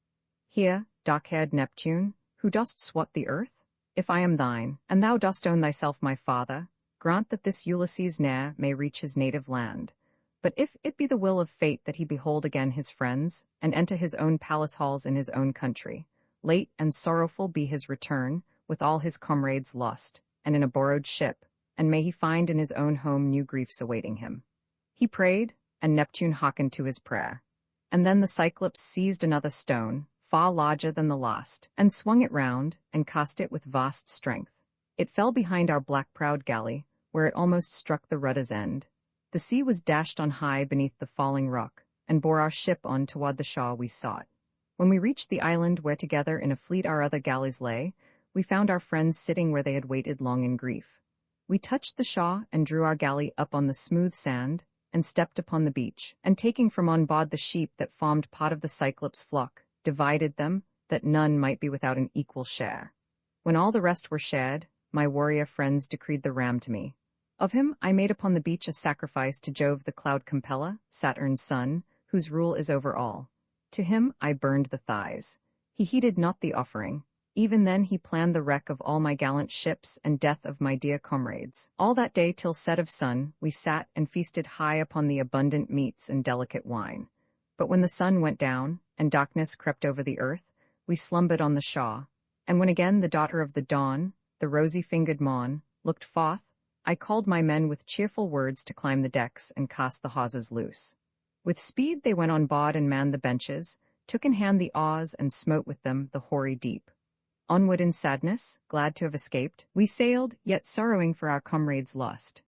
"Hear, dark-haired Neptune, who dost swat the earth, if I am thine, and thou dost own thyself my father, grant that this Ulysses ne'er may reach his native land. But if it be the will of fate that he behold again his friends, and enter his own palace halls in his own country, late and sorrowful be his return, with all his comrades lost, and in a borrowed ship, and may he find in his own home new griefs awaiting him." He prayed, and Neptune hearkened to his prayer. And then the Cyclops seized another stone, far larger than the last, and swung it round, and cast it with vast strength. It fell behind our black-prowed galley, where it almost struck the rudder's end. The sea was dashed on high beneath the falling rock, and bore our ship on toward the shore we sought. When we reached the island where together in a fleet our other galleys lay, we found our friends sitting where they had waited long in grief. We touched the shore and drew our galley up on the smooth sand, and stepped upon the beach, and taking from on board the sheep that formed part of the Cyclops' flock, divided them, that none might be without an equal share. When all the rest were shared, my warrior friends decreed the ram to me. Of him I made upon the beach a sacrifice to Jove the cloud compeller, Saturn's son, whose rule is over all. To him I burned the thighs. He heeded not the offering. Even then he planned the wreck of all my gallant ships and death of my dear comrades. All that day till set of sun we sat and feasted high upon the abundant meats and delicate wine. But when the sun went down, and darkness crept over the earth, we slumbered on the shaw, and when again the daughter of the dawn, the rosy-fingered Maun, looked forth, I called my men with cheerful words to climb the decks and cast the hawsers loose. With speed they went on board and manned the benches, took in hand the oars and smote with them the hoary deep. Onward in sadness, glad to have escaped, we sailed, yet sorrowing for our comrades lost.